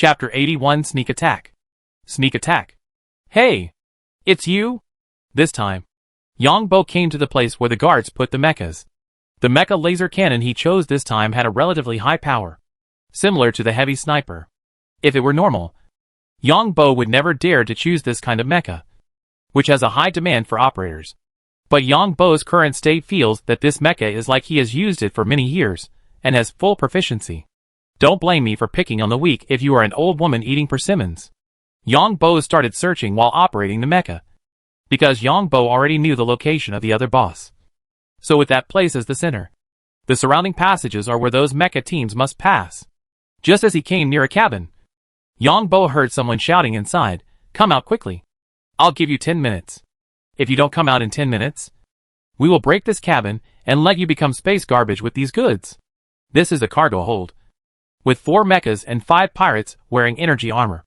Chapter 81 Sneak Attack. Sneak Attack. Hey! It's you? This time, Yongbo came to the place where the guards put the mechas. The mecha laser cannon he chose this time had a relatively high power, similar to the heavy sniper. If it were normal, Yongbo would never dare to choose this kind of mecha, which has a high demand for operators. But Yongbo's current state feels that this mecha is like he has used it for many years, and has full proficiency. Don't blame me for picking on the weak if you are an old woman eating persimmons. Yongbo started searching while operating the mecha, because Yongbo already knew the location of the other boss. So with that place as the center, the surrounding passages are where those mecha teams must pass. Just as he came near a cabin, Yongbo heard someone shouting inside, "Come out quickly. I'll give you 10 minutes. If you don't come out in 10 minutes, we will break this cabin and let you become space garbage with these goods." This is a cargo hold, with 4 mechas and 5 pirates wearing energy armor.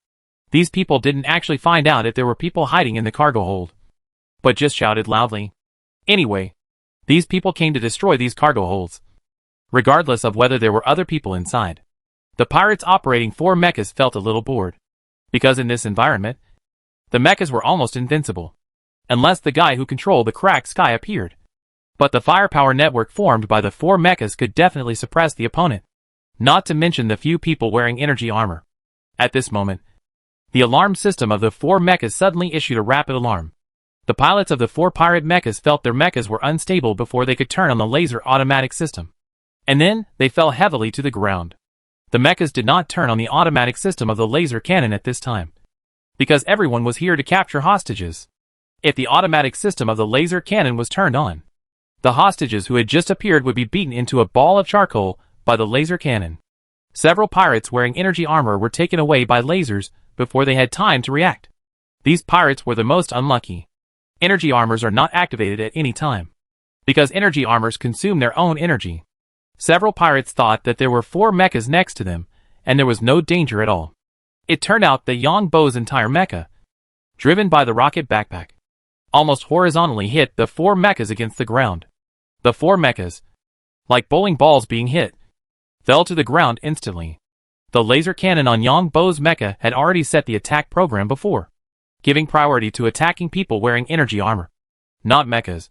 These people didn't actually find out if there were people hiding in the cargo hold, but just shouted loudly. Anyway, these people came to destroy these cargo holds, regardless of whether there were other people inside. The pirates operating 4 mechas felt a little bored, because in this environment, the mechas were almost invincible, unless the guy who controlled the cracked sky appeared. But the firepower network formed by the 4 mechas could definitely suppress the opponent, not to mention the few people wearing energy armor. At this moment, the alarm system of the 4 mechas suddenly issued a rapid alarm. The pilots of the 4 pirate mechas felt their mechas were unstable before they could turn on the laser automatic system. And then, they fell heavily to the ground. The mechas did not turn on the automatic system of the laser cannon at this time, because everyone was here to capture hostages. If the automatic system of the laser cannon was turned on, the hostages who had just appeared would be beaten into a ball of charcoal by the laser cannon. Several pirates wearing energy armor were taken away by lasers before they had time to react. These pirates were the most unlucky. Energy armors are not activated at any time, because energy armors consume their own energy. Several pirates thought that there were 4 mechas next to them, and there was no danger at all. It turned out that Yongbo's entire mecha, driven by the rocket backpack, almost horizontally hit the 4 mechas against the ground. The 4 mechas, like bowling balls being hit, fell to the ground instantly. The laser cannon on Yongbo's mecha had already set the attack program before, giving priority to attacking people wearing energy armor, not mechas.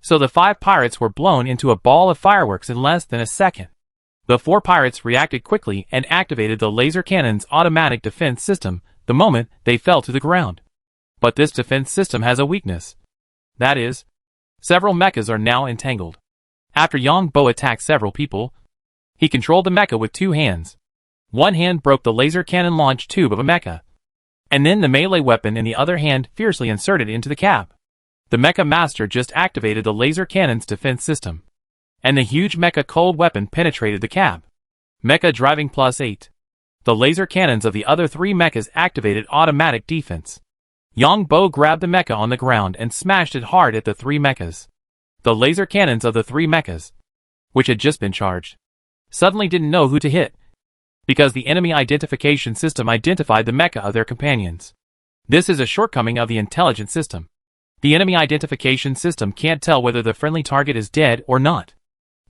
So the 5 pirates were blown into a ball of fireworks in less than a second. The 4 pirates reacted quickly and activated the laser cannon's automatic defense system the moment they fell to the ground. But this defense system has a weakness. That is, several mechas are now entangled. After Yongbo attacked several people, he controlled the mecha with 2 hands. One hand broke the laser cannon launch tube of a mecha, and then the melee weapon in the other hand fiercely inserted into the cab. The mecha master just activated the laser cannon's defense system, and the huge mecha cold weapon penetrated the cab. Mecha driving +8. The laser cannons of the other 3 mechas activated automatic defense. Yongbo grabbed the mecha on the ground and smashed it hard at the 3 mechas. The laser cannons of the 3 mechas, which had just been charged, suddenly didn't know who to hit, because the enemy identification system identified the mecha of their companions. This is a shortcoming of the intelligence system. The enemy identification system can't tell whether the friendly target is dead or not.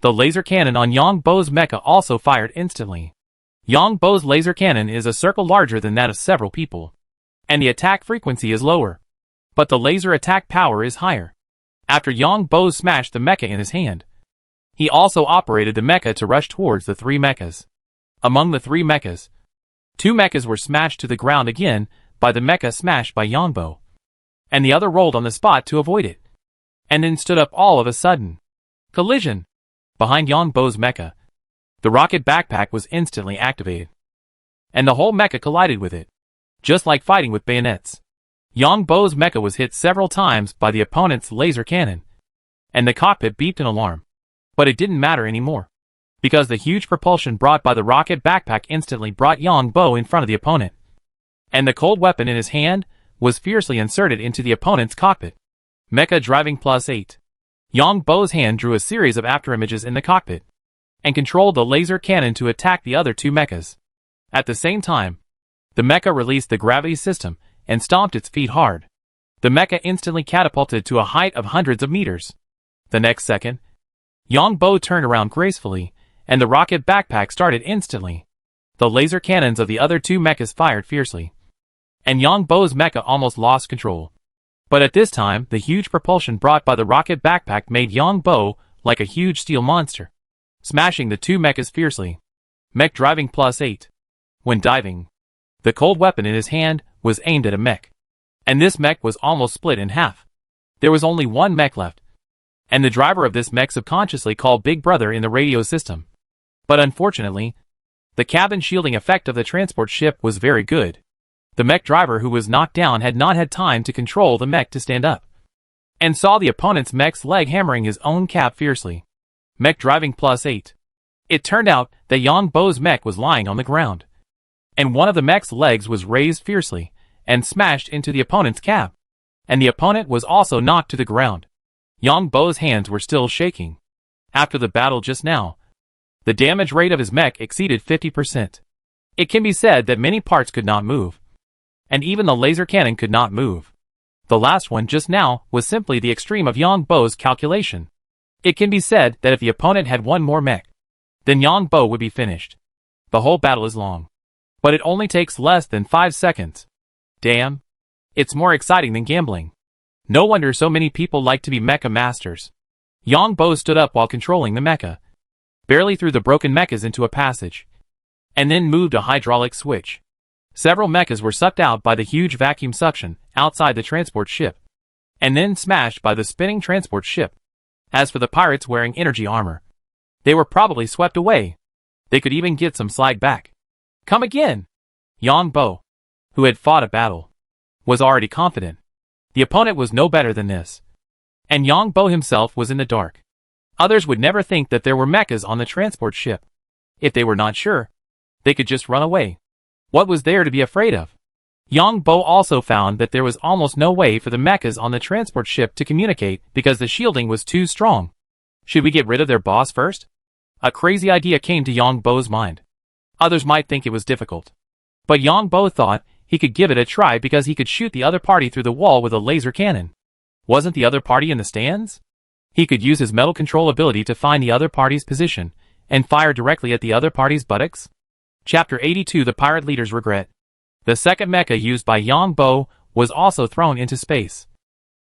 The laser cannon on Yongbo's mecha also fired instantly. Yongbo's laser cannon is a circle larger than that of several people, and the attack frequency is lower, but the laser attack power is higher. After Yongbo smashed the mecha in his hand, he also operated the mecha to rush towards the 3 mechas. Among the 3 mechas, 2 mechas were smashed to the ground again by the mecha smashed by Yongbo, and the other rolled on the spot to avoid it, and then stood up all of a sudden. Collision! Behind Yongbo's mecha, the rocket backpack was instantly activated, and the whole mecha collided with it, just like fighting with bayonets. Yongbo's mecha was hit several times by the opponent's laser cannon, and the cockpit beeped an alarm. But it didn't matter anymore, because the huge propulsion brought by the rocket backpack instantly brought Yongbo in front of the opponent, and the cold weapon in his hand was fiercely inserted into the opponent's cockpit. Mecha driving +8. Yongbo's hand drew a series of afterimages in the cockpit, and controlled the laser cannon to attack the other 2 mechas. At the same time, the mecha released the gravity system and stomped its feet hard. The mecha instantly catapulted to a height of hundreds of meters. The next second, Yongbo turned around gracefully, and the rocket backpack started instantly. The laser cannons of the other two mechas fired fiercely, and Yang Bo's mecha almost lost control. But at this time, the huge propulsion brought by the rocket backpack made Yang Bo like a huge steel monster, smashing the two mechas fiercely. Mech driving +8. When diving, the cold weapon in his hand was aimed at a mech, and this mech was almost split in half. There was only one mech left, and the driver of this mech subconsciously called Big Brother in the radio system. But unfortunately, the cabin shielding effect of the transport ship was very good. The mech driver who was knocked down had not had time to control the mech to stand up, and saw the opponent's mech's leg hammering his own cab fiercely. Mech driving +8. It turned out that Yang Bo's mech was lying on the ground, and one of the mech's legs was raised fiercely and smashed into the opponent's cab, and the opponent was also knocked to the ground. Yang Bo's hands were still shaking. After the battle just now, the damage rate of his mech exceeded 50%. It can be said that many parts could not move, and even the laser cannon could not move. The last one just now was simply the extreme of Yang Bo's calculation. It can be said that if the opponent had one more mech, then Yang Bo would be finished. The whole battle is long, but it only takes less than 5 seconds. Damn. It's more exciting than gambling. No wonder so many people like to be mecha masters. Yang Bo stood up while controlling the mecha, barely threw the broken mechas into a passage, and then moved a hydraulic switch. Several mechas were sucked out by the huge vacuum suction outside the transport ship, and then smashed by the spinning transport ship. As for the pirates wearing energy armor, they were probably swept away. They could even get some slag back. Come again! Yang Bo, who had fought a battle, was already confident. The opponent was no better than this, and Yang Bo himself was in the dark. Others would never think that there were mechas on the transport ship. If they were not sure, they could just run away. What was there to be afraid of? Yang Bo also found that there was almost no way for the mechas on the transport ship to communicate because the shielding was too strong. Should we get rid of their boss first? A crazy idea came to Yang Bo's mind. Others might think it was difficult, but Yang Bo thought he could give it a try because he could shoot the other party through the wall with a laser cannon. Wasn't the other party in the stands? He could use his metal control ability to find the other party's position and fire directly at the other party's buttocks. Chapter 82 The Pirate Leader's Regret. The second mecha used by Yang Bo was also thrown into space,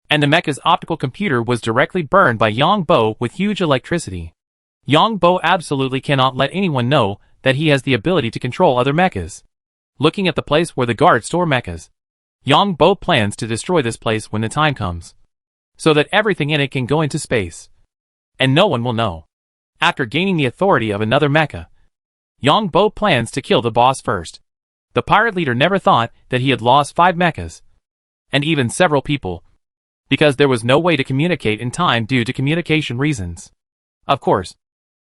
and the mecha's optical computer was directly burned by Yang Bo with huge electricity. Yang Bo absolutely cannot let anyone know that he has the ability to control other mechas. Looking at the place where the guards store mechas, Yang Bo plans to destroy this place when the time comes, so that everything in it can go into space, and no one will know. After gaining the authority of another mecha, Yang Bo plans to kill the boss first. The pirate leader never thought that he had lost 5 mechas, and even several people, because there was no way to communicate in time due to communication reasons. Of course,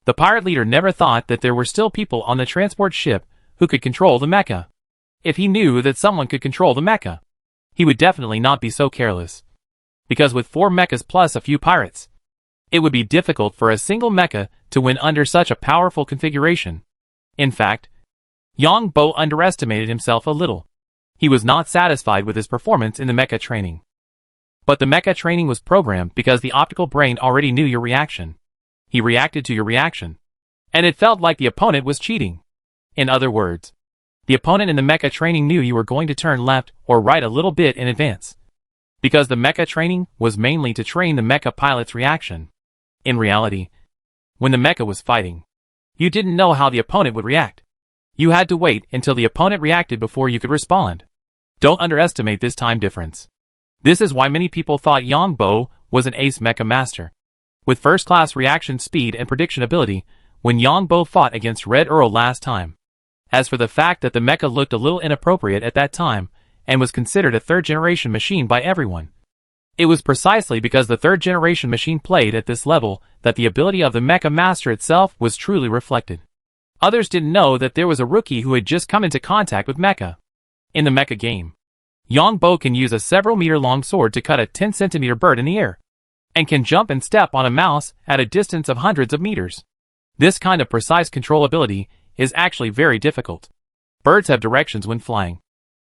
the pirate leader never thought that there were still people on the transport ship who could control the mecha. If he knew that someone could control the mecha, he would definitely not be so careless, because with 4 mechas plus a few pirates, it would be difficult for a single mecha to win under such a powerful configuration. In fact, Yang Bo underestimated himself a little. He was not satisfied with his performance in the mecha training. But the mecha training was programmed because the optical brain already knew your reaction. He reacted to your reaction, and it felt like the opponent was cheating. In other words, the opponent in the mecha training knew you were going to turn left or right a little bit in advance, because the mecha training was mainly to train the mecha pilot's reaction. In reality, when the mecha was fighting, you didn't know how the opponent would react. You had to wait until the opponent reacted before you could respond. Don't underestimate this time difference. This is why many people thought Yang Bo was an ace mecha master, with first-class reaction speed and prediction ability when Yang Bo fought against Red Earl last time. As for the fact that the mecha looked a little inappropriate at that time and was considered a third-generation machine by everyone, it was precisely because the third-generation machine played at this level that the ability of the mecha master itself was truly reflected. Others didn't know that there was a rookie who had just come into contact with mecha. In the mecha game, Yang Bo can use a several-meter-long sword to cut a 10-centimeter bird in the air, and can jump and step on a mouse at a distance of hundreds of meters. This kind of precise control ability is actually very difficult. Birds have directions when flying,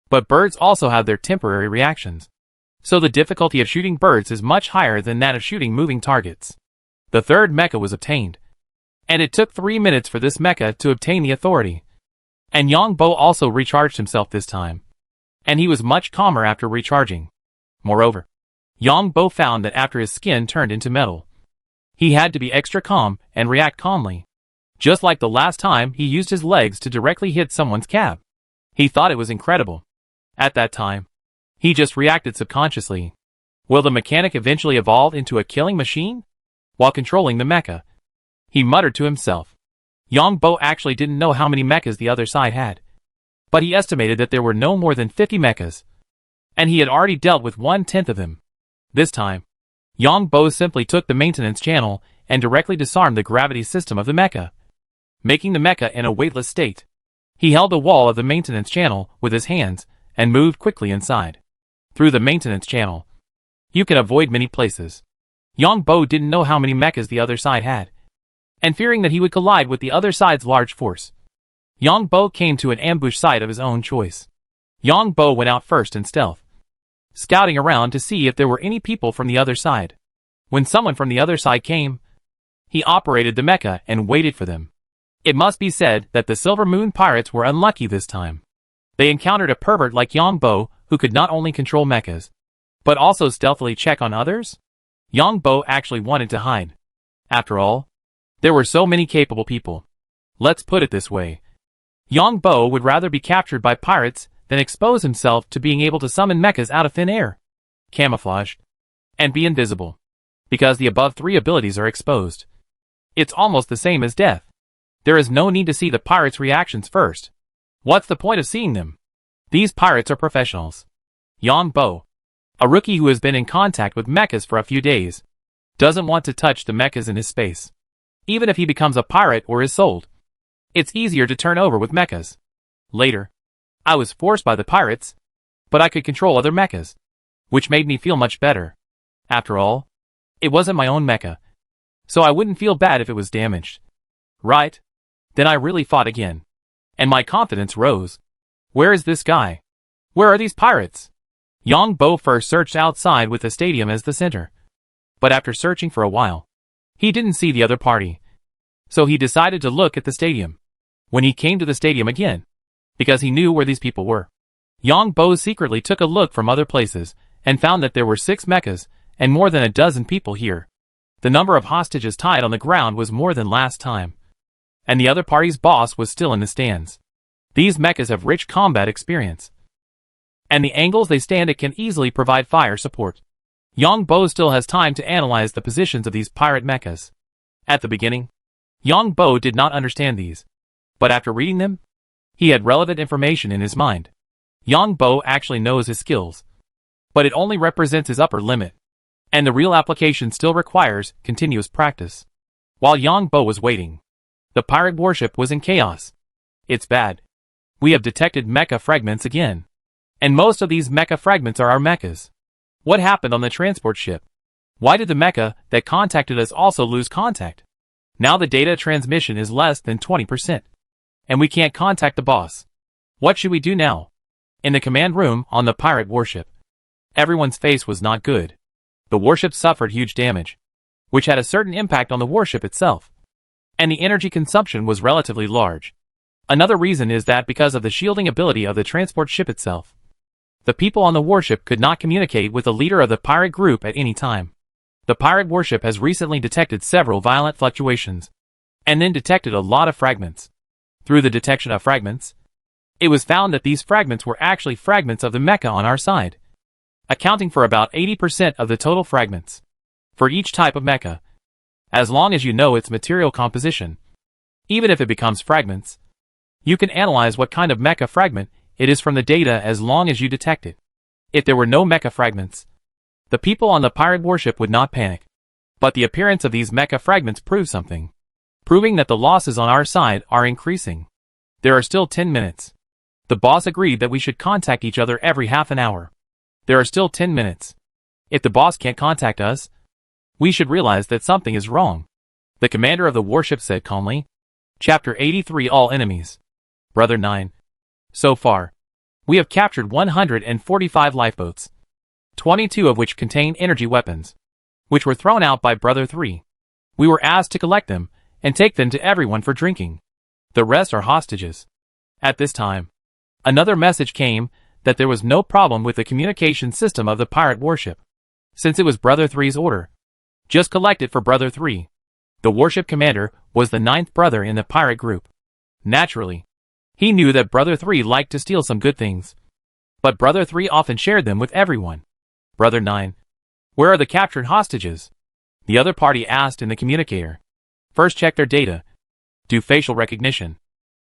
but birds also have their temporary reactions. So the difficulty of shooting birds is much higher than that of shooting moving targets. The third mecha was obtained, and it took 3 minutes for this mecha to obtain the authority. And Yongbo also recharged himself this time. And he was much calmer after recharging. Moreover, Yongbo found that after his skin turned into metal, he had to be extra calm and react calmly. Just like the last time he used his legs to directly hit someone's cab. He thought it was incredible. At that time, he just reacted subconsciously. Will the mechanic eventually evolve into a killing machine? While controlling the mecha, he muttered to himself. Yongbo actually didn't know how many mechas the other side had. But he estimated that there were no more than 50 mechas. And he had already dealt with 1/10 of them. This time, Yongbo simply took the maintenance channel and directly disarmed the gravity system of the mecha, making the mecha in a weightless state. He held the wall of the maintenance channel with his hands and moved quickly inside. Through the maintenance channel, you can avoid many places. Yongbo didn't know how many mechas the other side had, and fearing that he would collide with the other side's large force, Yongbo came to an ambush site of his own choice. Yongbo went out first in stealth, scouting around to see if there were any people from the other side. When someone from the other side came, he operated the mecha and waited for them. It must be said that the Silver Moon pirates were unlucky this time. They encountered a pervert like Yongbo who could not only control mechas, but also stealthily check on others. Yongbo actually wanted to hide. After all, there were so many capable people. Let's put it this way. Yongbo would rather be captured by pirates than expose himself to being able to summon mechas out of thin air, camouflaged, and be invisible. Because the above 3 abilities are exposed. It's almost the same as death. There is no need to see the pirates' reactions first. What's the point of seeing them? These pirates are professionals. Yongbo, a rookie who has been in contact with mechas for a few days, doesn't want to touch the mechas in his space. Even if he becomes a pirate or is sold, it's easier to turn over with mechas. Later, I was forced by the pirates, but I could control other mechas, which made me feel much better. After all, it wasn't my own mecha, so I wouldn't feel bad if it was damaged. Right? Then I really fought again, and my confidence rose. Where is this guy? Where are these pirates? Yongbo first searched outside with the stadium as the center, but after searching for a while, he didn't see the other party, so he decided to look at the stadium. When he came to the stadium again, because he knew where these people were, Yongbo secretly took a look from other places and found that there were 6 mechas and more than a dozen people here. The number of hostages tied on the ground was more than last time, and the other party's boss was still in the stands. These mechas have rich combat experience, and the angles they stand at can easily provide fire support. Yongbo still has time to analyze the positions of these pirate mechas. At the beginning, Yongbo did not understand these, but after reading them, he had relevant information in his mind. Yongbo actually knows his skills, but it only represents his upper limit, and the real application still requires continuous practice. While Yongbo was waiting, the pirate warship was in chaos. It's bad. We have detected mecha fragments again. And most of these mecha fragments are our mechas. What happened on the transport ship? Why did the mecha that contacted us also lose contact? Now the data transmission is less than 20%. And we can't contact the boss. What should we do now? In the command room on the pirate warship, everyone's face was not good. The warship suffered huge damage, which had a certain impact on the warship itself. And the energy consumption was relatively large. Another reason is that because of the shielding ability of the transport ship itself, the people on the warship could not communicate with the leader of the pirate group at any time. The pirate warship has recently detected several violent fluctuations, and then detected a lot of fragments. Through the detection of fragments, it was found that these fragments were actually fragments of the mecha on our side, accounting for about 80% of the total fragments. For each type of mecha, as long as you know its material composition, even if it becomes fragments, you can analyze what kind of mecha fragment it is from the data as long as you detect it. If there were no mecha fragments, the people on the pirate warship would not panic. But the appearance of these mecha fragments proves something, proving that the losses on our side are increasing. There are still 10 minutes. The boss agreed that we should contact each other every half an hour. There are still 10 minutes. If the boss can't contact us, we should realize that something is wrong. The commander of the warship said calmly. Chapter 83 All Enemies. Brother 9. So far, we have captured 145 lifeboats, 22 of which contain energy weapons, which were thrown out by Brother 3. We were asked to collect them and take them to everyone for drinking. The rest are hostages. At this time, another message came that there was no problem with the communication system of the pirate warship, since it was Brother 3's order. Just collect it for Brother 3. The warship commander was the 9th brother in the pirate group. Naturally, he knew that Brother 3 liked to steal some good things, but Brother 3 often shared them with everyone. Brother 9, where are the captured hostages? The other party asked in the communicator. First check their data, do facial recognition,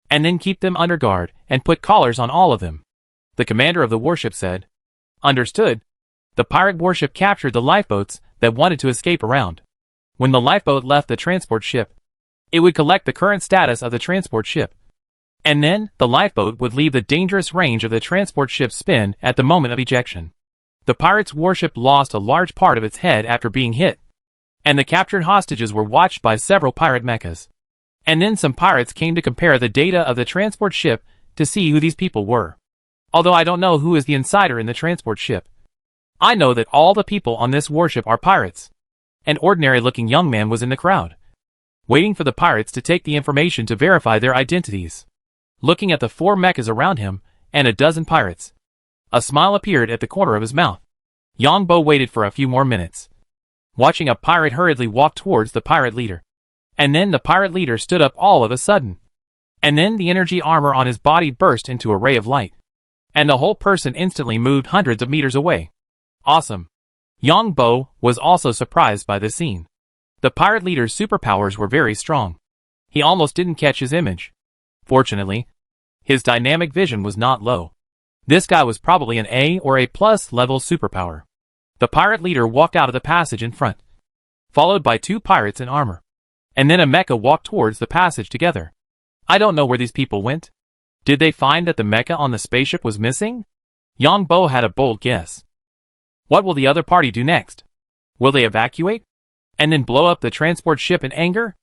and then keep them under guard and put collars on all of them. The commander of the warship said. Understood. The pirate warship captured the lifeboats that wanted to escape around. When the lifeboat left the transport ship, it would collect the current status of the transport ship, and then the lifeboat would leave the dangerous range of the transport ship's spin at the moment of ejection. The pirate's warship lost a large part of its head after being hit, and the captured hostages were watched by several pirate mechas. And then some pirates came to compare the data of the transport ship to see who these people were. Although I don't know who is the insider in the transport ship, I know that all the people on this warship are pirates. An ordinary-looking young man was in the crowd, waiting for the pirates to take the information to verify their identities. Looking at the 4 mechas around him and a dozen pirates, a smile appeared at the corner of his mouth. Yongbo waited for a few more minutes, watching a pirate hurriedly walk towards the pirate leader. And then the pirate leader stood up all of a sudden. And then the energy armor on his body burst into a ray of light, and the whole person instantly moved hundreds of meters away. Awesome. Yongbo was also surprised by the scene. The pirate leader's superpowers were very strong. He almost didn't catch his image. Fortunately, his dynamic vision was not low. This guy was probably an A or A+ level superpower. The pirate leader walked out of the passage in front, followed by 2 pirates in armor. And then a mecha walked towards the passage together. I don't know where these people went. Did they find that the mecha on the spaceship was missing? Yongbo had a bold guess. What will the other party do next? Will they evacuate? And then blow up the transport ship in anger?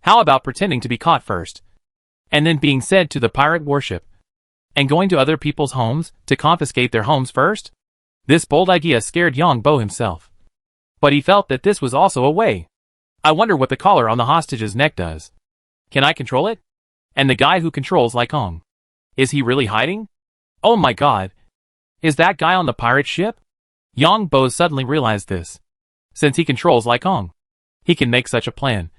How about pretending to be caught first, and then being sent to the pirate warship, and going to other people's homes to confiscate their homes first? This bold idea scared Yongbo himself, but he felt that this was also a way. I wonder what the collar on the hostage's neck does. Can I control it? And the guy who controls Lycong, is he really hiding? Oh my god. Is that guy on the pirate ship? Yongbo suddenly realized this. Since he controls Lycong, he can make such a plan,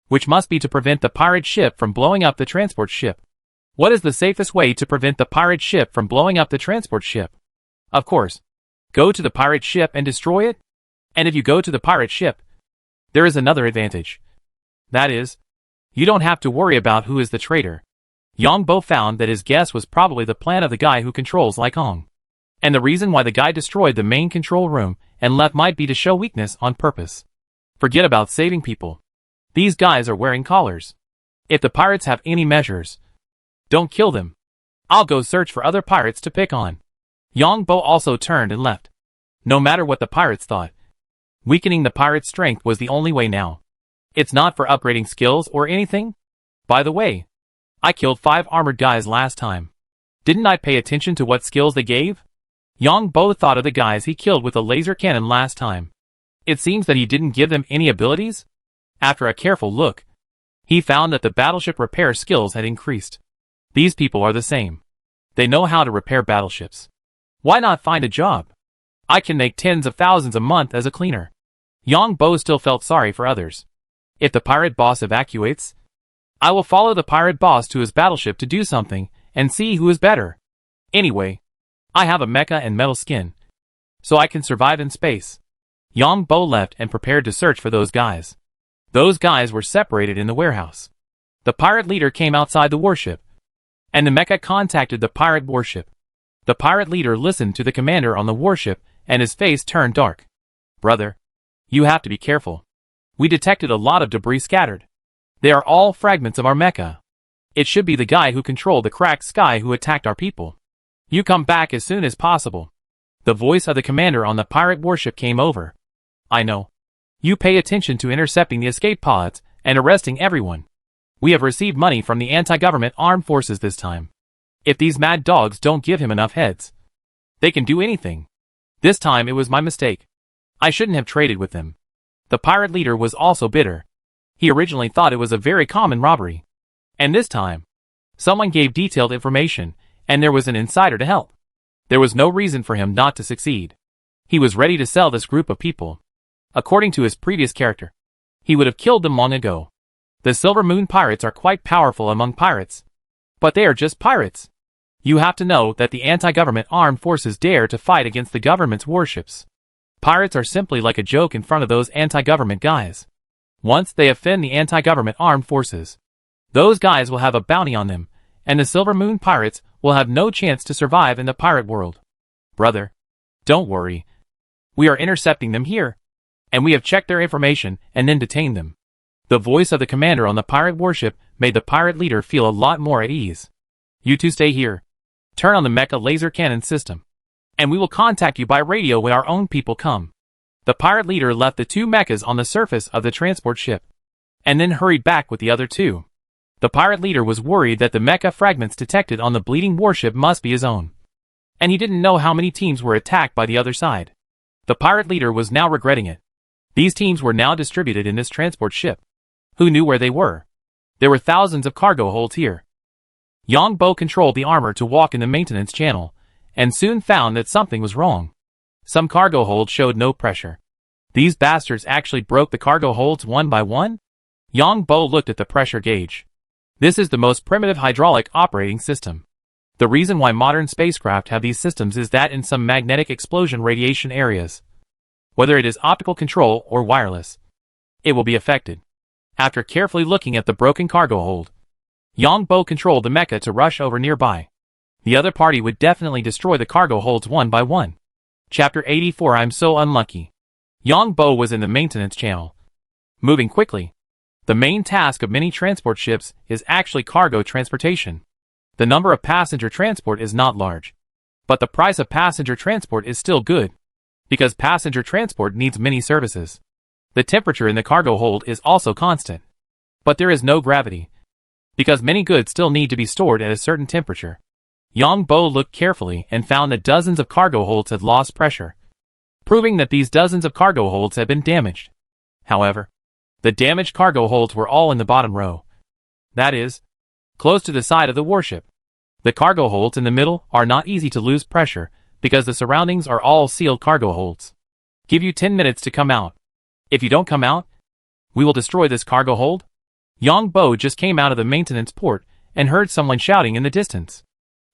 which must be to prevent the pirate ship from blowing up the transport ship. What is the safest way to prevent the pirate ship from blowing up the transport ship? Of course, go to the pirate ship and destroy it. And if you go to the pirate ship, there is another advantage. That is, you don't have to worry about who is the traitor. Yongbo found that his guess was probably the plan of the guy who controls Lycong. And the reason why the guy destroyed the main control room and left might be to show weakness on purpose. Forget about saving people. These guys are wearing collars. If the pirates have any measures, don't kill them. I'll go search for other pirates to pick on. Yongbo also turned and left. No matter what the pirates thought, weakening the pirate's strength was the only way now. It's not for upgrading skills or anything. By the way, I killed 5 armored guys last time. Didn't I pay attention to what skills they gave? Yongbo thought of the guys he killed with a laser cannon last time. It seems that he didn't give them any abilities. After a careful look, he found that the battleship repair skills had increased. These people are the same. They know how to repair battleships. Why not find a job? I can make tens of thousands a month as a cleaner. Yongbo still felt sorry for others. If the pirate boss evacuates, I will follow the pirate boss to his battleship to do something and see who is better. Anyway, I have a mecha and metal skin, so I can survive in space. Yongbo left and prepared to search for those guys. Those guys were separated in the warehouse. The pirate leader came outside the warship, and the mecha contacted the pirate warship. The pirate leader listened to the commander on the warship, and his face turned dark. Brother, you have to be careful. We detected a lot of debris scattered. They are all fragments of our mecha. It should be the guy who controlled the cracked sky who attacked our people. You come back as soon as possible. The voice of the commander on the pirate warship came over. I know. You pay attention to intercepting the escape pods and arresting everyone. We have received money from the anti-government armed forces this time. If these mad dogs don't give him enough heads, they can do anything. This time it was my mistake. I shouldn't have traded with them. The pirate leader was also bitter. He originally thought it was a very common robbery. And this time, Someone gave detailed information, and there was an insider to help. There was no reason for him not to succeed. He was ready to sell this group of people. According to his previous character, he would have killed them long ago. The Silver Moon pirates are quite powerful among pirates. But they are just pirates. You have to know that the anti-government armed forces dare to fight against the government's warships. Pirates are simply like a joke in front of those anti-government guys. Once they offend the anti-government armed forces, those guys will have a bounty on them, and the Silver Moon pirates will have no chance to survive in the pirate world. Brother, don't worry. We are intercepting them here, and we have checked their information and then detained them. The voice of the commander on the pirate warship made the pirate leader feel a lot more at ease. You two stay here. Turn on the mecha laser cannon system, and we will contact you by radio when our own people come. The pirate leader left the two mechas on the surface of the transport ship, and then hurried back with the other two. The pirate leader was worried that the mecha fragments detected on the bleeding warship must be his own, and he didn't know how many teams were attacked by the other side. The pirate leader was now regretting it. These teams were now distributed in this transport ship. Who knew where they were? There were thousands of cargo holds here. Yongbo controlled the armor to walk in the maintenance channel, and soon found that something was wrong. Some cargo holds showed no pressure. These bastards actually broke the cargo holds one by one? Yongbo looked at the pressure gauge. This is the most primitive hydraulic operating system. The reason why modern spacecraft have these systems is that in some magnetic explosion radiation areas, whether it is optical control or wireless, it will be affected. After carefully looking at the broken cargo hold, Yongbo controlled the mecha to rush over nearby. The other party would definitely destroy the cargo holds one by one. Chapter 84 I'm so unlucky. Yongbo was in the maintenance channel, moving quickly. The main task of many transport ships is actually cargo transportation. The number of passenger transport is not large, but the price of passenger transport is still good, because passenger transport needs many services. The temperature in the cargo hold is also constant, but there is no gravity, because many goods still need to be stored at a certain temperature. Yongbo looked carefully and found that dozens of cargo holds had lost pressure, proving that these dozens of cargo holds had been damaged. However, the damaged cargo holds were all in the bottom row. That is, close to the side of the warship. The cargo holds in the middle are not easy to lose pressure because the surroundings are all sealed cargo holds. Give you 10 minutes to come out. If you don't come out, we will destroy this cargo hold. Yongbo just came out of the maintenance port and heard someone shouting in the distance.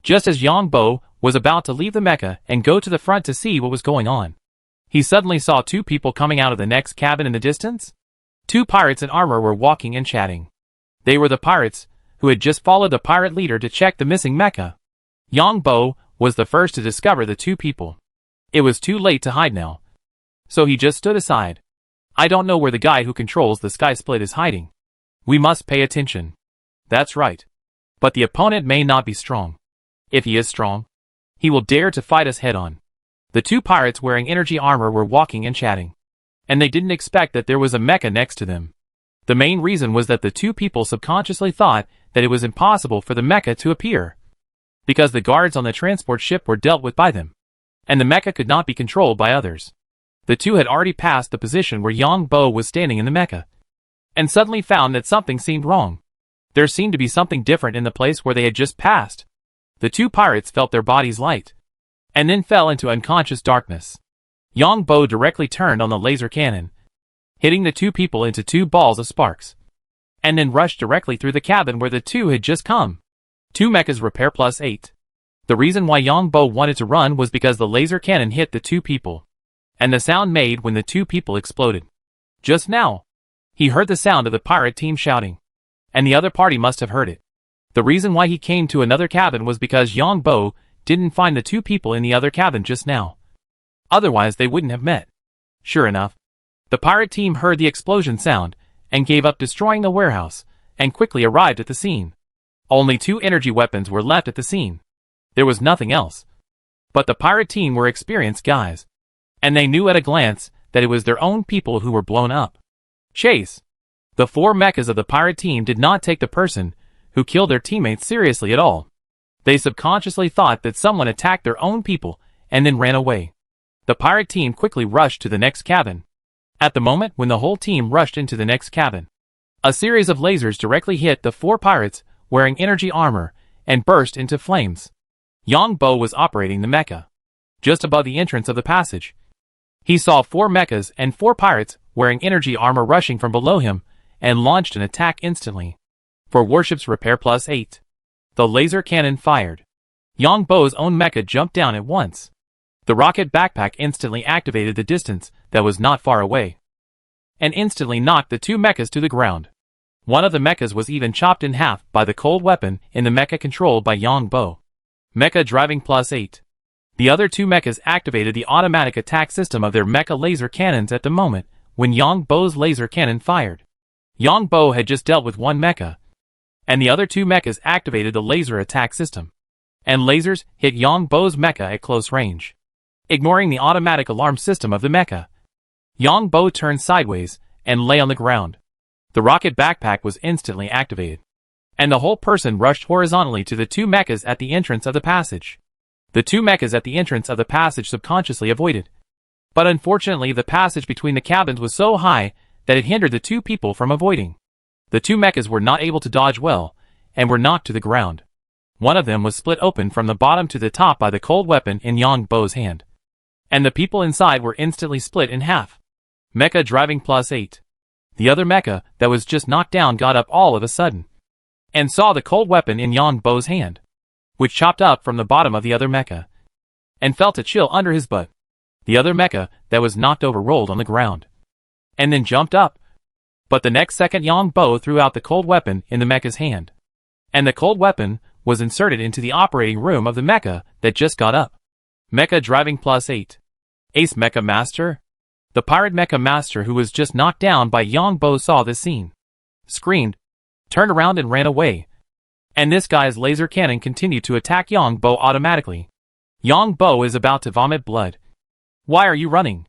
Just as Yongbo was about to leave the mecha and go to the front to see what was going on, he suddenly saw two people coming out of the next cabin in the distance. Two pirates in armor were walking and chatting. They were the pirates who had just followed the pirate leader to check the missing mecha. Yongbo was the first to discover the two people. It was too late to hide now, so he just stood aside. I don't know where the guy who controls the sky split is hiding. We must pay attention. That's right. But the opponent may not be strong. If he is strong, he will dare to fight us head-on. The two pirates wearing energy armor were walking and chatting, and they didn't expect that there was a mecha next to them. The main reason was that the two people subconsciously thought that it was impossible for the mecha to appear, because the guards on the transport ship were dealt with by them, and the mecha could not be controlled by others. The two had already passed the position where Yongbo was standing in the mecha, and suddenly found that something seemed wrong. There seemed to be something different in the place where they had just passed. The two pirates felt their bodies light, and then fell into unconscious darkness. Yongbo directly turned on the laser cannon, hitting the two people into two balls of sparks, and then rushed directly through the cabin where the two had just come. Two mechas repair +8. The reason why Yongbo wanted to run was because the laser cannon hit the two people, and the sound made when the two people exploded. Just now, he heard the sound of the pirate team shouting, and the other party must have heard it. The reason why he came to another cabin was because Yongbo didn't find the two people in the other cabin just now. Otherwise they wouldn't have met. Sure enough, the pirate team heard the explosion sound and gave up destroying the warehouse and quickly arrived at the scene. Only two energy weapons were left at the scene. There was nothing else. But the pirate team were experienced guys, and they knew at a glance that it was their own people who were blown up. Chase! The four mechas of the pirate team did not take the person who killed their teammates seriously at all. They subconsciously thought that someone attacked their own people and then ran away. The pirate team quickly rushed to the next cabin. At the moment when the whole team rushed into the next cabin, a series of lasers directly hit the four pirates wearing energy armor, and burst into flames. Yang Bo was operating the mecha. Just above the entrance of the passage, he saw 4 mechas and 4 pirates wearing energy armor rushing from below him and launched an attack instantly. For warship's repair +8. The laser cannon fired. Yang Bo's own mecha jumped down at once. The rocket backpack instantly activated the distance that was not far away, and instantly knocked the 2 mechas to the ground. One of the mechas was even chopped in half by the cold weapon in the mecha controlled by Yang Bo. Mecha driving +8. The other 2 mechas activated the automatic attack system of their mecha laser cannons at the moment when Yang Bo's laser cannon fired. Yang Bo had just dealt with 1 mecha, and the other 2 mechas activated the laser attack system, and lasers hit Yang Bo's mecha at close range. Ignoring the automatic alarm system of the mecha, Yang Bo turned sideways and lay on the ground. The rocket backpack was instantly activated, and the whole person rushed horizontally to the 2 mechas at the entrance of the passage. The 2 mechas at the entrance of the passage subconsciously avoided, but unfortunately the passage between the cabins was so high that it hindered the 2 people from avoiding. The 2 mechas were not able to dodge well, and were knocked to the ground. One of them was split open from the bottom to the top by the cold weapon in Yang Bo's hand, and the people inside were instantly split in half. Mecha driving +8. The other mecha that was just knocked down got up all of a sudden, and saw the cold weapon in Yang Bo's hand, which chopped up from the bottom of the other mecha, and felt a chill under his butt. The other mecha that was knocked over rolled on the ground, and then jumped up. But the next second Yang Bo threw out the cold weapon in the mecha's hand, and the cold weapon was inserted into the operating room of the mecha that just got up. Mecha driving +8. Ace Mecha Master? The pirate mecha master who was just knocked down by Yang Bo saw this scene, screamed, turned around and ran away. And this guy's laser cannon continued to attack Yang Bo automatically. Yang Bo is about to vomit blood. Why are you running?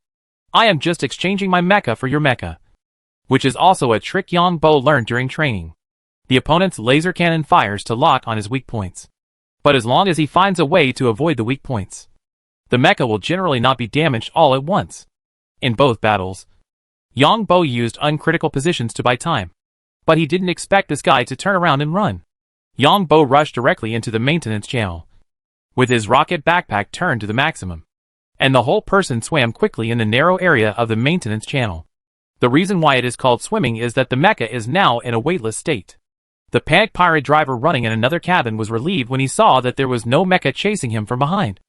I am just exchanging my mecha for your mecha. Which is also a trick Yang Bo learned during training. The opponent's laser cannon fires to lock on his weak points, but as long as he finds a way to avoid the weak points, the mecha will generally not be damaged all at once. In both battles, Yang Bo used uncritical positions to buy time, but he didn't expect this guy to turn around and run. Yang Bo rushed directly into the maintenance channel, with his rocket backpack turned to the maximum, and the whole person swam quickly in the narrow area of the maintenance channel. The reason why it is called swimming is that the mecha is now in a weightless state. The panicked pirate driver running in another cabin was relieved when he saw that there was no mecha chasing him from behind.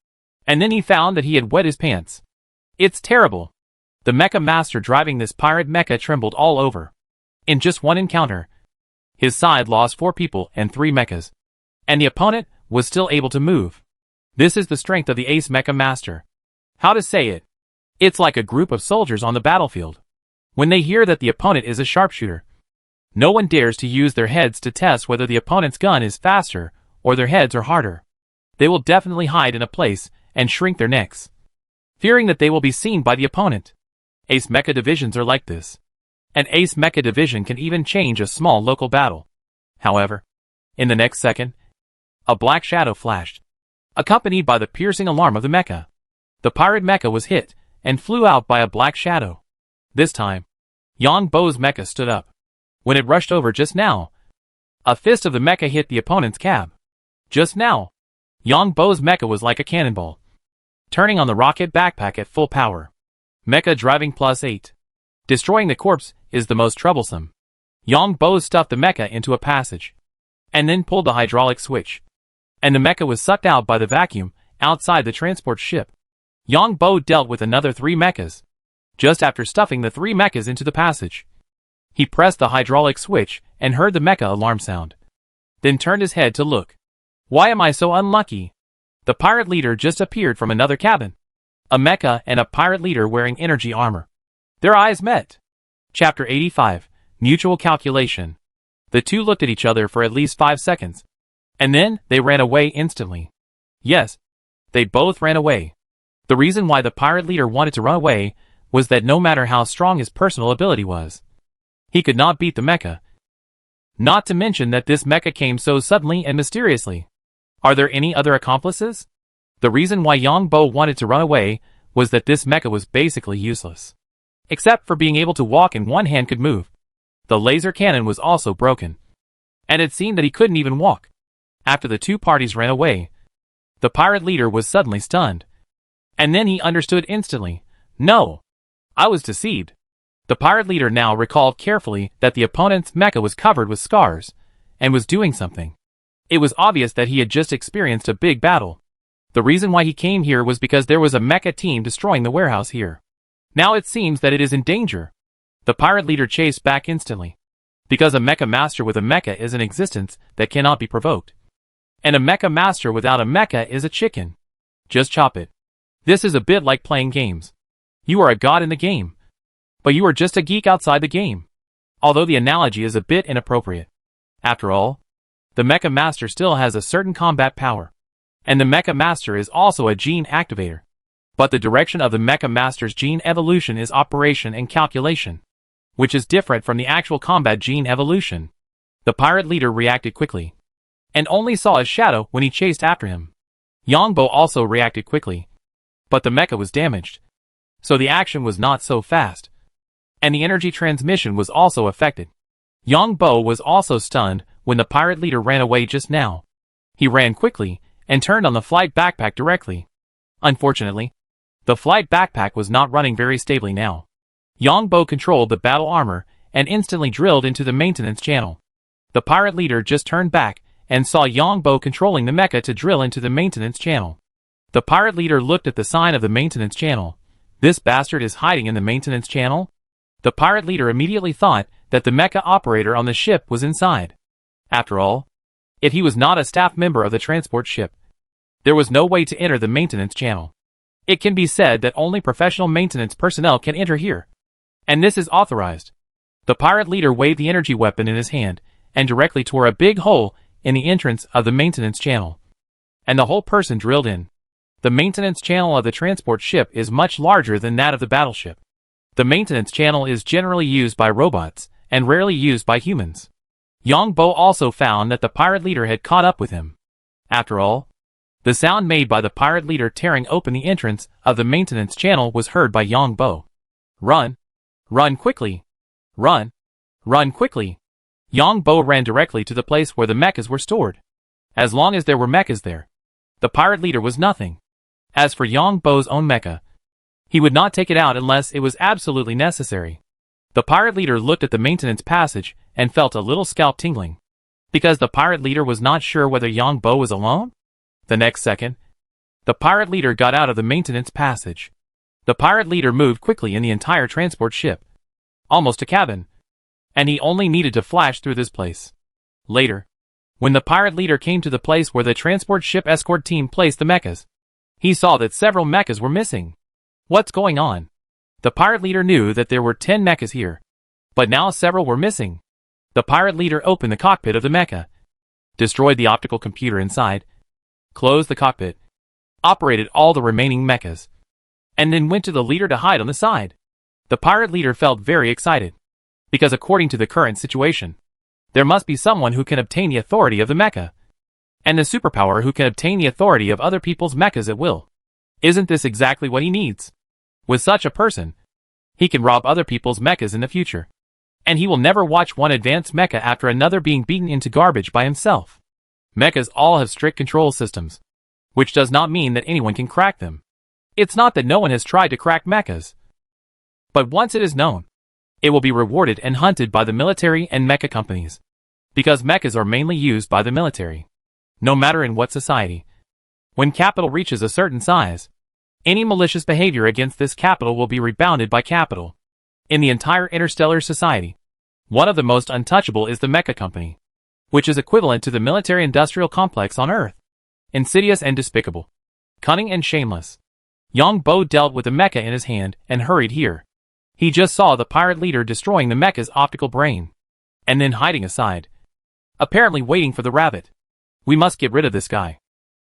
And then he found that he had wet his pants. It's terrible. The mecha master driving this pirate mecha trembled all over. In just one encounter, his side lost 4 people and 3 mechas, and the opponent was still able to move. This is the strength of the Ace Mecha Master. How to say it? It's like a group of soldiers on the battlefield. When they hear that the opponent is a sharpshooter, no one dares to use their heads to test whether the opponent's gun is faster or their heads are harder. They will definitely hide in a place and shrink their necks, fearing that they will be seen by the opponent. Ace Mecha divisions are like this. An Ace Mecha division can even change a small local battle. However, in the next second, a black shadow flashed, accompanied by the piercing alarm of the mecha. The pirate mecha was hit and flew out by a black shadow. This time, Yang Bo's mecha stood up. When it rushed over just now, a fist of the mecha hit the opponent's cab. Just now, Yang Bo's mecha was like a cannonball, turning on the rocket backpack at full power. Mecha driving +8. Destroying the corpse is the most troublesome. Yang Bo stuffed the mecha into a passage, and then pulled the hydraulic switch, and the mecha was sucked out by the vacuum outside the transport ship. Yang Bo dealt with another 3 mechas. Just after stuffing the 3 mechas into the passage, he pressed the hydraulic switch and heard the mecha alarm sound, then turned his head to look. Why am I so unlucky? The pirate leader just appeared from another cabin. A mecha and a pirate leader wearing energy armor. Their eyes met. Chapter 85, Mutual Calculation. The two looked at each other for at least 5 seconds, and then they ran away instantly. Yes, they both ran away. The reason why the pirate leader wanted to run away was that no matter how strong his personal ability was, he could not beat the mecha. Not to mention that this mecha came so suddenly and mysteriously. Are there any other accomplices? The reason why Yang Bo wanted to run away was that this mecha was basically useless, except for being able to walk and one hand could move. The laser cannon was also broken. and it seemed that he couldn't even walk. After the two parties ran away, the pirate leader was suddenly stunned. And then he understood instantly. No! I was deceived. The pirate leader now recalled carefully that the opponent's mecha was covered with scars, and was doing something. It was obvious that he had just experienced a big battle. The reason why he came here was because there was a mecha team destroying the warehouse here. Now it seems that it is in danger. The pirate leader chased back instantly. Because a mecha master with a mecha is an existence that cannot be provoked. And a mecha master without a mecha is a chicken. Just chop it. This is a bit like playing games. You are a god in the game, but you are just a geek outside the game. Although the analogy is a bit inappropriate. After all, the mecha master still has a certain combat power. And the mecha master is also a gene activator. But the direction of the mecha master's gene evolution is operation and calculation, which is different from the actual combat gene evolution. The pirate leader reacted quickly, and only saw a shadow when he chased after him. Yongbo also reacted quickly, but the mecha was damaged, so the action was not so fast, and the energy transmission was also affected. Yongbo was also stunned when the pirate leader ran away just now. He ran quickly and turned on the flight backpack directly. Unfortunately, the flight backpack was not running very stably now. Yongbo controlled the battle armor and instantly drilled into the maintenance channel. The pirate leader just turned back and saw Yongbo controlling the mecha to drill into the maintenance channel. The pirate leader looked at the sign of the maintenance channel. This bastard is hiding in the maintenance channel? The pirate leader immediately thought that the mecha operator on the ship was inside. After all, if he was not a staff member of the transport ship, there was no way to enter the maintenance channel. It can be said that only professional maintenance personnel can enter here. And this is authorized. The pirate leader waved the energy weapon in his hand and directly tore a big hole in the entrance of the maintenance channel. And the whole person drilled in. The maintenance channel of the transport ship is much larger than that of the battleship. The maintenance channel is generally used by robots and rarely used by humans. Yongbo also found that the pirate leader had caught up with him. After all, the sound made by the pirate leader tearing open the entrance of the maintenance channel was heard by Yongbo. Run! Run quickly! Run! Run quickly! Yongbo ran directly to the place where the mechas were stored. As long as there were mechas there, the pirate leader was nothing. As for Yongbo's own mecha, he would not take it out unless it was absolutely necessary. The pirate leader looked at the maintenance passage and felt a little scalp tingling. Because the pirate leader was not sure whether Yongbo was alone? The next second, the pirate leader got out of the maintenance passage. The pirate leader moved quickly in the entire transport ship, almost a cabin, and he only needed to flash through this place. Later, when the pirate leader came to the place where the transport ship escort team placed the mechas, he saw that several mechas were missing. What's going on? The pirate leader knew that there were 10 mechas here, but now several were missing. The pirate leader opened the cockpit of the mecha, destroyed the optical computer inside, closed the cockpit, operated all the remaining mechas, and then went to the leader to hide on the side. The pirate leader felt very excited, because according to the current situation, there must be someone who can obtain the authority of the mecha, and the superpower who can obtain the authority of other people's mechas at will. Isn't this exactly what he needs? With such a person, he can rob other people's mechas in the future, and he will never watch one advanced mecha after another being beaten into garbage by himself. Mechas all have strict control systems, which does not mean that anyone can crack them. It's not that no one has tried to crack mechas, but once it is known, it will be rewarded and hunted by the military and mecha companies, because mechas are mainly used by the military. No matter in what society, when capital reaches a certain size, any malicious behavior against this capital will be rebounded by capital. In the entire interstellar society, one of the most untouchable is the mecha company, which is equivalent to the military-industrial complex on Earth. Insidious and despicable, cunning and shameless. Yongbo dealt with the mecha in his hand and hurried here. He just saw the pirate leader destroying the mecha's optical brain, and then hiding aside, apparently waiting for the rabbit. We must get rid of this guy.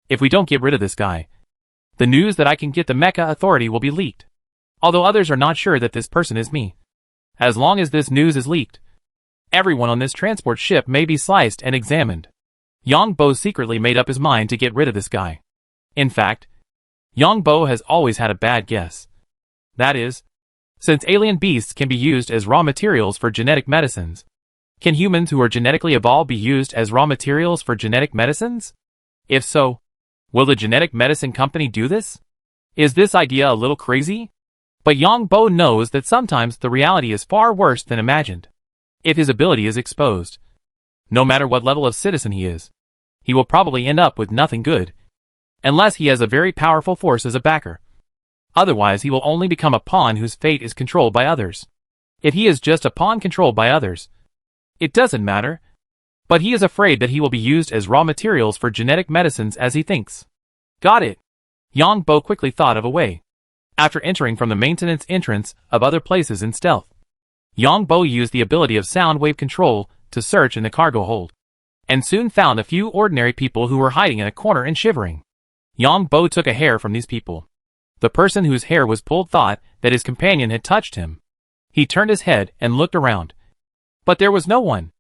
If we don't get rid of this guy, the news that I can get the mecha authority will be leaked. Although others are not sure that this person is me. As long as this news is leaked, everyone on this transport ship may be sliced and examined. Yongbo secretly made up his mind to get rid of this guy. In fact, Yongbo has always had a bad guess. That is, since alien beasts can be used as raw materials for genetic medicines, Can humans who are genetically evolved be used as raw materials for genetic medicines? If so, will the genetic medicine company do this? Is this idea a little crazy? But Yang Bo knows that sometimes the reality is far worse than imagined. If his ability is exposed, no matter what level of citizen he is, he will probably end up with nothing good, unless he has a very powerful force as a backer. Otherwise he will only become a pawn whose fate is controlled by others. If he is just a pawn controlled by others, it doesn't matter. But he is afraid that he will be used as raw materials for genetic medicines as he thinks. Got it. Yang Bo quickly thought of a way. After entering from the maintenance entrance of other places in stealth, Yang Bo used the ability of sound wave control to search in the cargo hold, and soon found a few ordinary people who were hiding in a corner and shivering. Yang Bo took a hair from these people. The person whose hair was pulled thought that his companion had touched him. He turned his head and looked around. But there was no one.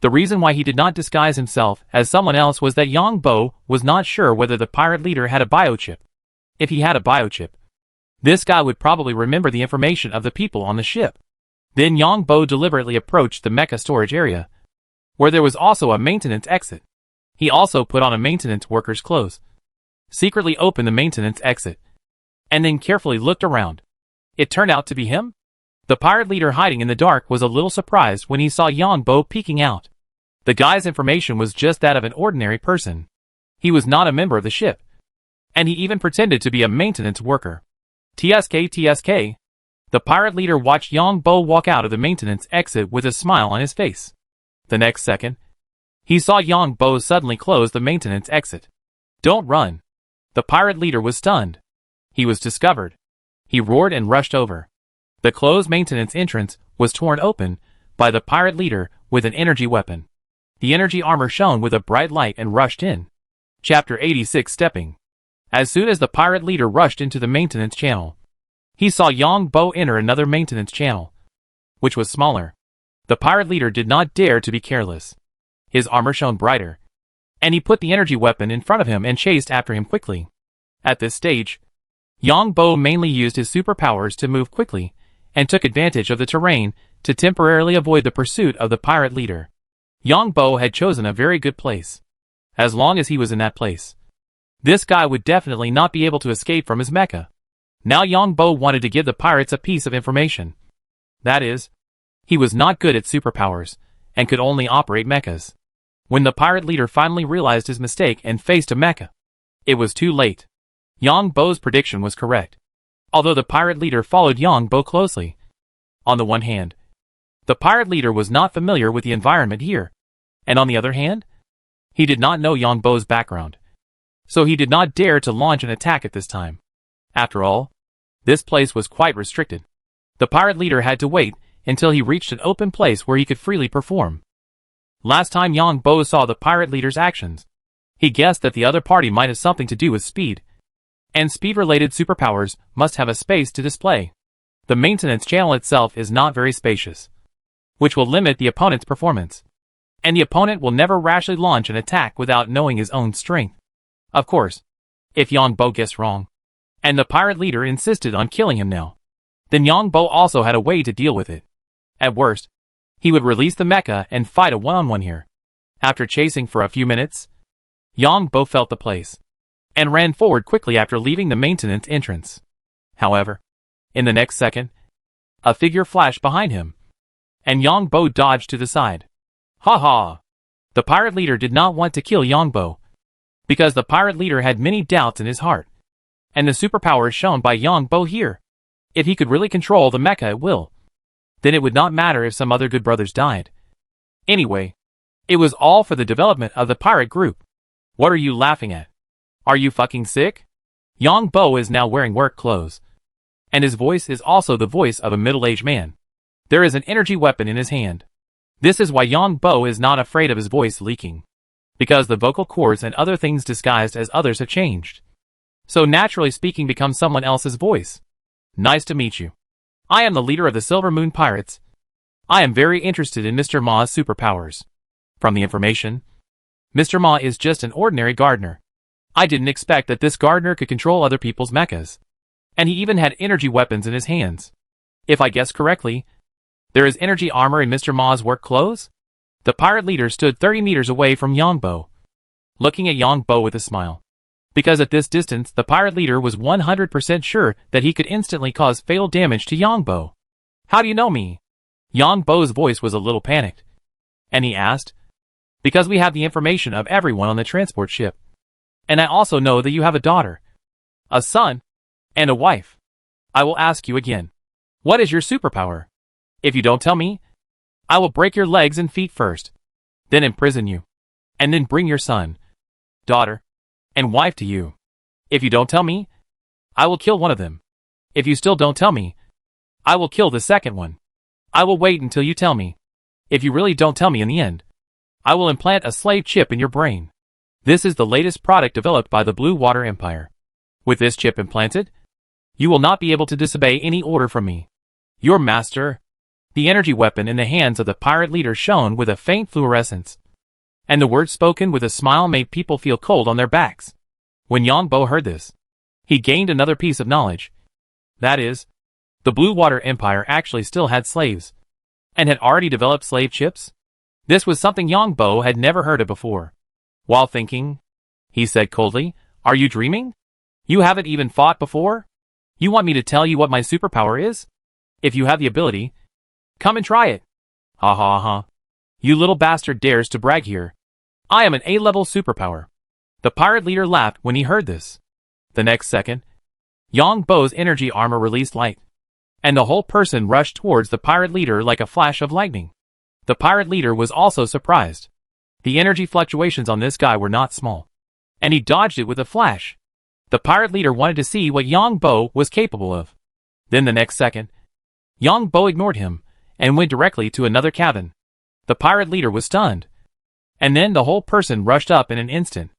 The reason why he did not disguise himself as someone else was that Yang Bo was not sure whether the pirate leader had a biochip. If he had a biochip, this guy would probably remember the information of the people on the ship. Then Yang Bo deliberately approached the mecha storage area, where there was also a maintenance exit. He also put on a maintenance worker's clothes, secretly opened the maintenance exit, and then carefully looked around. It turned out to be him. The pirate leader hiding in the dark was a little surprised when he saw Yang Bo peeking out. The guy's information was just that of an ordinary person. He was not a member of the ship, and he even pretended to be a maintenance worker. TSK. The pirate leader watched Yang Bo walk out of the maintenance exit with a smile on his face. The next second, he saw Yang Bo suddenly close the maintenance exit. Don't run. The pirate leader was stunned. He was discovered. He roared and rushed over. The closed maintenance entrance was torn open by the pirate leader with an energy weapon. The energy armor shone with a bright light and rushed in. Chapter 86 Stepping. As soon as the pirate leader rushed into the maintenance channel, he saw Yang Bo enter another maintenance channel, which was smaller. The pirate leader did not dare to be careless. His armor shone brighter, and he put the energy weapon in front of him and chased after him quickly. At this stage, Yang Bo mainly used his superpowers to move quickly, and took advantage of the terrain to temporarily avoid the pursuit of the pirate leader. Yang Bo had chosen a very good place. As long as he was in that place, this guy would definitely not be able to escape from his mecha. Now Yang Bo wanted to give the pirates a piece of information. That is, he was not good at superpowers, and could only operate mechas. When the pirate leader finally realized his mistake and faced a mecha, it was too late. Yang Bo's prediction was correct, although the pirate leader followed Yang Bo closely. On the one hand, the pirate leader was not familiar with the environment here, and on the other hand, he did not know Yang Bo's background, so he did not dare to launch an attack at this time. After all, this place was quite restricted. The pirate leader had to wait until he reached an open place where he could freely perform. Last time Yang Bo saw the pirate leader's actions, he guessed that the other party might have something to do with speed, and speed-related superpowers must have a space to display. The maintenance channel itself is not very spacious, which will limit the opponent's performance, and the opponent will never rashly launch an attack without knowing his own strength. Of course, if Yang Bo guessed wrong, and the pirate leader insisted on killing him now, then Yang Bo also had a way to deal with it. At worst, he would release the mecha and fight a one-on-one here. After chasing for a few minutes, Yang Bo felt the place, and ran forward quickly after leaving the maintenance entrance. However, in the next second, a figure flashed behind him, and Yang Bo dodged to the side. Ha ha! The pirate leader did not want to kill Yang Bo, because the pirate leader had many doubts in his heart, and the superpowers shown by Yang Bo here. If he could really control the mecha at will, then it would not matter if some other good brothers died. Anyway, it was all for the development of the pirate group. What are you laughing at? Are you fucking sick? Yang Bo is now wearing work clothes, and his voice is also the voice of a middle-aged man. There is an energy weapon in his hand. This is why Yang Bo is not afraid of his voice leaking, because the vocal cords and other things disguised as others have changed. So naturally speaking becomes someone else's voice. Nice to meet you. I am the leader of the Silver Moon Pirates. I am very interested in Mr. Ma's superpowers. From the information, Mr. Ma is just an ordinary gardener. I didn't expect that this gardener could control other people's mechas. And he even had energy weapons in his hands. If I guessed correctly, there is energy armor in Mr. Ma's work clothes? The pirate leader stood 30 meters away from Yongbo, looking at Yongbo with a smile. Because at this distance the pirate leader was 100% sure that he could instantly cause fatal damage to Yongbo. How do you know me? Yongbo's voice was a little panicked. And he asked, because we have the information of everyone on the transport ship. And I also know that you have a daughter, a son, and a wife. I will ask you again. What is your superpower? If you don't tell me, I will break your legs and feet first, then imprison you, and then bring your son, daughter, and wife to you. If you don't tell me, I will kill one of them. If you still don't tell me, I will kill the second one. I will wait until you tell me. If you really don't tell me in the end, I will implant a slave chip in your brain. This is the latest product developed by the Blue Water Empire. With this chip implanted, you will not be able to disobey any order from me. Your master. The energy weapon in the hands of the pirate leader shone with a faint fluorescence. And the words spoken with a smile made people feel cold on their backs. When Yongbo heard this, he gained another piece of knowledge. That is, the Blue Water Empire actually still had slaves, and had already developed slave chips. This was something Yongbo had never heard of before. While thinking, he said coldly, "Are you dreaming? You haven't even fought before? You want me to tell you what my superpower is? If you have the ability, come and try it." Ha ha ha. You little bastard dares to brag here. I am an A-level superpower. The pirate leader laughed when he heard this. The next second, Yongbo's energy armor released light, and the whole person rushed towards the pirate leader like a flash of lightning. The pirate leader was also surprised. The energy fluctuations on this guy were not small, and he dodged it with a flash. The pirate leader wanted to see what Yongbo was capable of. Then the next second, Yongbo ignored him and went directly to another cabin. The pirate leader was stunned, and then the whole person rushed up in an instant.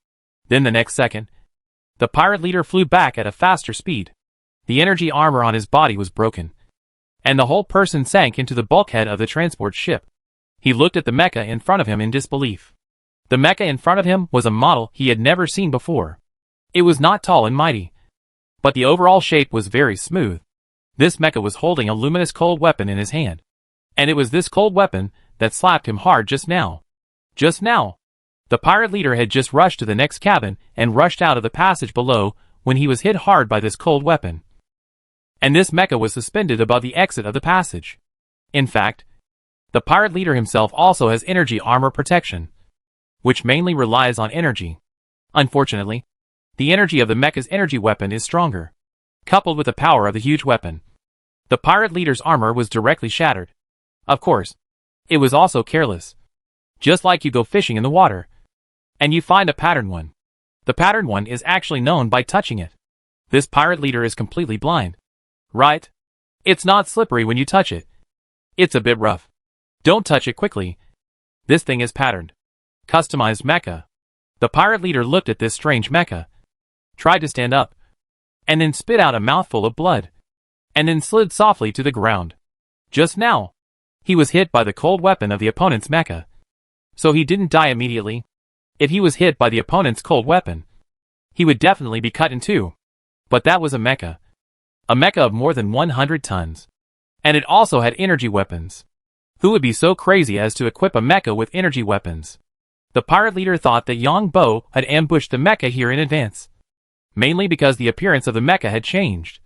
Then the next second, the pirate leader flew back at a faster speed. The energy armor on his body was broken, and the whole person sank into the bulkhead of the transport ship. He looked at the mecha in front of him in disbelief. The mecha in front of him was a model he had never seen before. It was not tall and mighty, but the overall shape was very smooth. This mecha was holding a luminous cold weapon in his hand, and it was this cold weapon that slapped him hard just now. Just now. The pirate leader had just rushed to the next cabin and rushed out of the passage below when he was hit hard by this cold weapon. And this mecha was suspended above the exit of the passage. In fact, the pirate leader himself also has energy armor protection, which mainly relies on energy. Unfortunately, the energy of the mecha's energy weapon is stronger, coupled with the power of the huge weapon. The pirate leader's armor was directly shattered. Of course, it was also careless. Just like you go fishing in the water, and you find a patterned one. The patterned one is actually known by touching it. This pirate leader is completely blind. Right? It's not slippery when you touch it. It's a bit rough. Don't touch it quickly. This thing is patterned. Customized mecha. The pirate leader looked at this strange mecha, tried to stand up, and then spit out a mouthful of blood, and then slid softly to the ground. Just now, he was hit by the cold weapon of the opponent's mecha, so he didn't die immediately. If he was hit by the opponent's cold weapon, he would definitely be cut in two. But that was a mecha of more than 100 tons. And it also had energy weapons. Who would be so crazy as to equip a mecha with energy weapons? The pirate leader thought that Yongbo had ambushed the mecha here in advance, mainly because the appearance of the mecha had changed,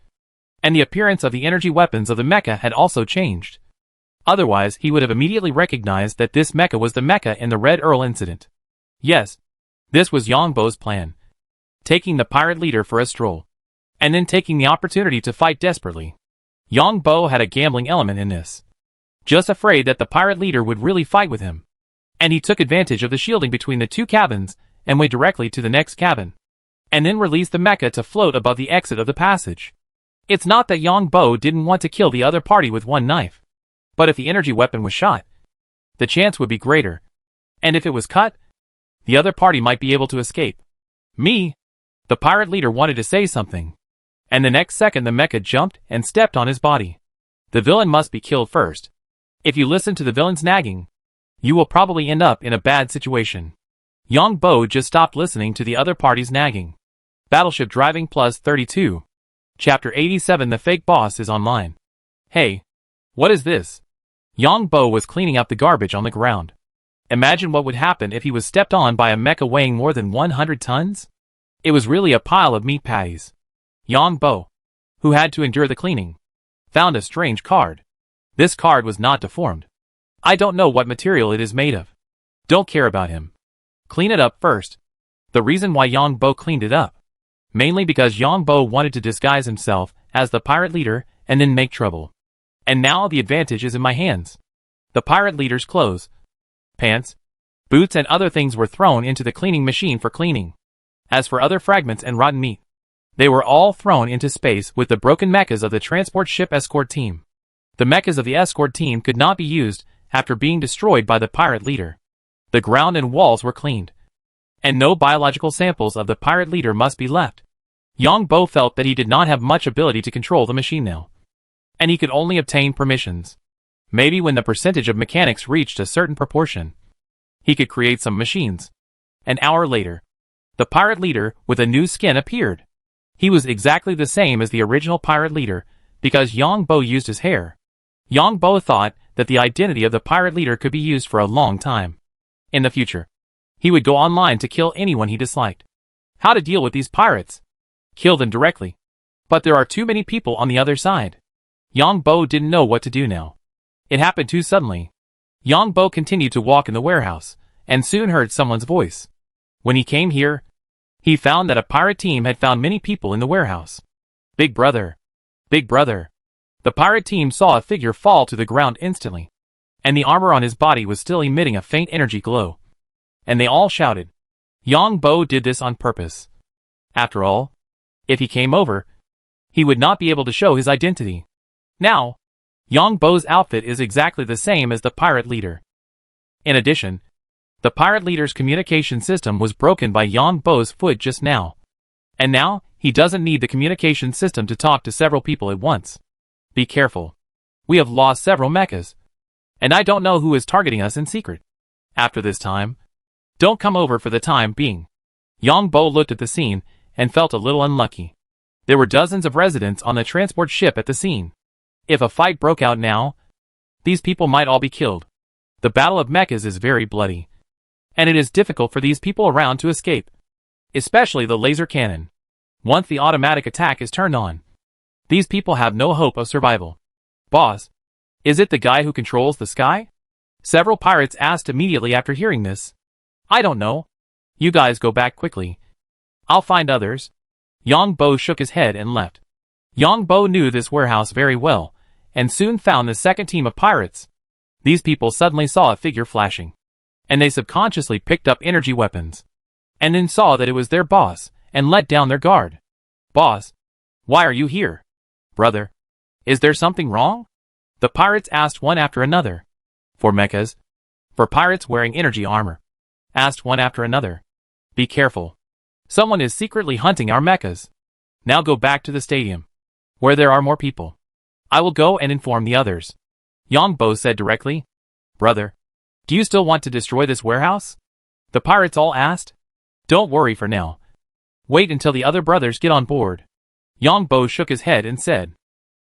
and the appearance of the energy weapons of the mecha had also changed. Otherwise, he would have immediately recognized that this mecha was the mecha in the Red Earl incident. Yes, this was Yongbo's plan. Taking the pirate leader for a stroll, and then taking the opportunity to fight desperately. Yongbo had a gambling element in this. Just afraid that the pirate leader would really fight with him. And he took advantage of the shielding between the two cabins and went directly to the next cabin, and then released the mecha to float above the exit of the passage. It's not that Yongbo didn't want to kill the other party with one knife, but if the energy weapon was shot, the chance would be greater, and if it was cut, the other party might be able to escape. Me? The pirate leader wanted to say something, and the next second the mecha jumped and stepped on his body. The villain must be killed first. If you listen to the villain's nagging, you will probably end up in a bad situation. Yongbo just stopped listening to the other party's nagging. Battleship Driving Plus 32. Chapter 87. The fake boss is online. Hey, what is this? Yongbo was cleaning up the garbage on the ground, Imagine what would happen if he was stepped on by a mecha weighing more than 100 tons? It was really a pile of meat patties. Yang Bo, who had to endure the cleaning, found a strange card. This card was not deformed. I don't know what material it is made of. Don't care about him. Clean it up first. The reason why Yang Bo cleaned it up. Mainly because Yang Bo wanted to disguise himself as the pirate leader and then make trouble. And now the advantage is in my hands. The pirate leader's clothes, pants, boots and other things were thrown into the cleaning machine for cleaning. As for other fragments and rotten meat, they were all thrown into space with the broken mechas of the transport ship escort team. The mechas of the escort team could not be used after being destroyed by the pirate leader. The ground and walls were cleaned. And no biological samples of the pirate leader must be left. Yang Bo felt that he did not have much ability to control the machine now. And he could only obtain permissions. Maybe when the percentage of mechanics reached a certain proportion, he could create some machines. An hour later, the pirate leader with a new skin appeared. He was exactly the same as the original pirate leader because Yang Bo used his hair. Yang Bo thought that the identity of the pirate leader could be used for a long time. In the future, he would go online to kill anyone he disliked. How to deal with these pirates? Kill them directly. But there are too many people on the other side. Yang Bo didn't know what to do now. It happened too suddenly. Yang Bo continued to walk in the warehouse, and soon heard someone's voice. When he came here, he found that a pirate team had found many people in the warehouse. Big brother. Big brother. The pirate team saw a figure fall to the ground instantly. And the armor on his body was still emitting a faint energy glow. And they all shouted. Yang Bo did this on purpose. After all, if he came over, he would not be able to show his identity. Now, Yang Bo's outfit is exactly the same as the pirate leader. In addition, the pirate leader's communication system was broken by Yang Bo's foot just now. And now, he doesn't need the communication system to talk to several people at once. Be careful. We have lost several mechas. And I don't know who is targeting us in secret. After this time, don't come over for the time being. Yang Bo looked at the scene and felt a little unlucky. There were dozens of residents on the transport ship at the scene. If a fight broke out now, these people might all be killed. The battle of mechas is very bloody. And it is difficult for these people around to escape. Especially the laser cannon. Once the automatic attack is turned on, these people have no hope of survival. Boss, is it the guy who controls the sky? Several pirates asked immediately after hearing this. I don't know. You guys go back quickly. I'll find others. Yang Bo shook his head and left. Yang Bo knew this warehouse very well, and soon found the second team of pirates. These people suddenly saw a figure flashing. And they subconsciously picked up energy weapons. And then saw that it was their boss, and let down their guard. Boss, why are you here? Brother, is there something wrong? The pirates asked one after another. For mechas? For pirates wearing energy armor. Asked one after another. Be careful. Someone is secretly hunting our mechas. Now go back to the stadium, where there are more people. I will go and inform the others. Yang Bo said directly. Brother, do you still want to destroy this warehouse? The pirates all asked. Don't worry for now. Wait until the other brothers get on board. Yang Bo shook his head and said.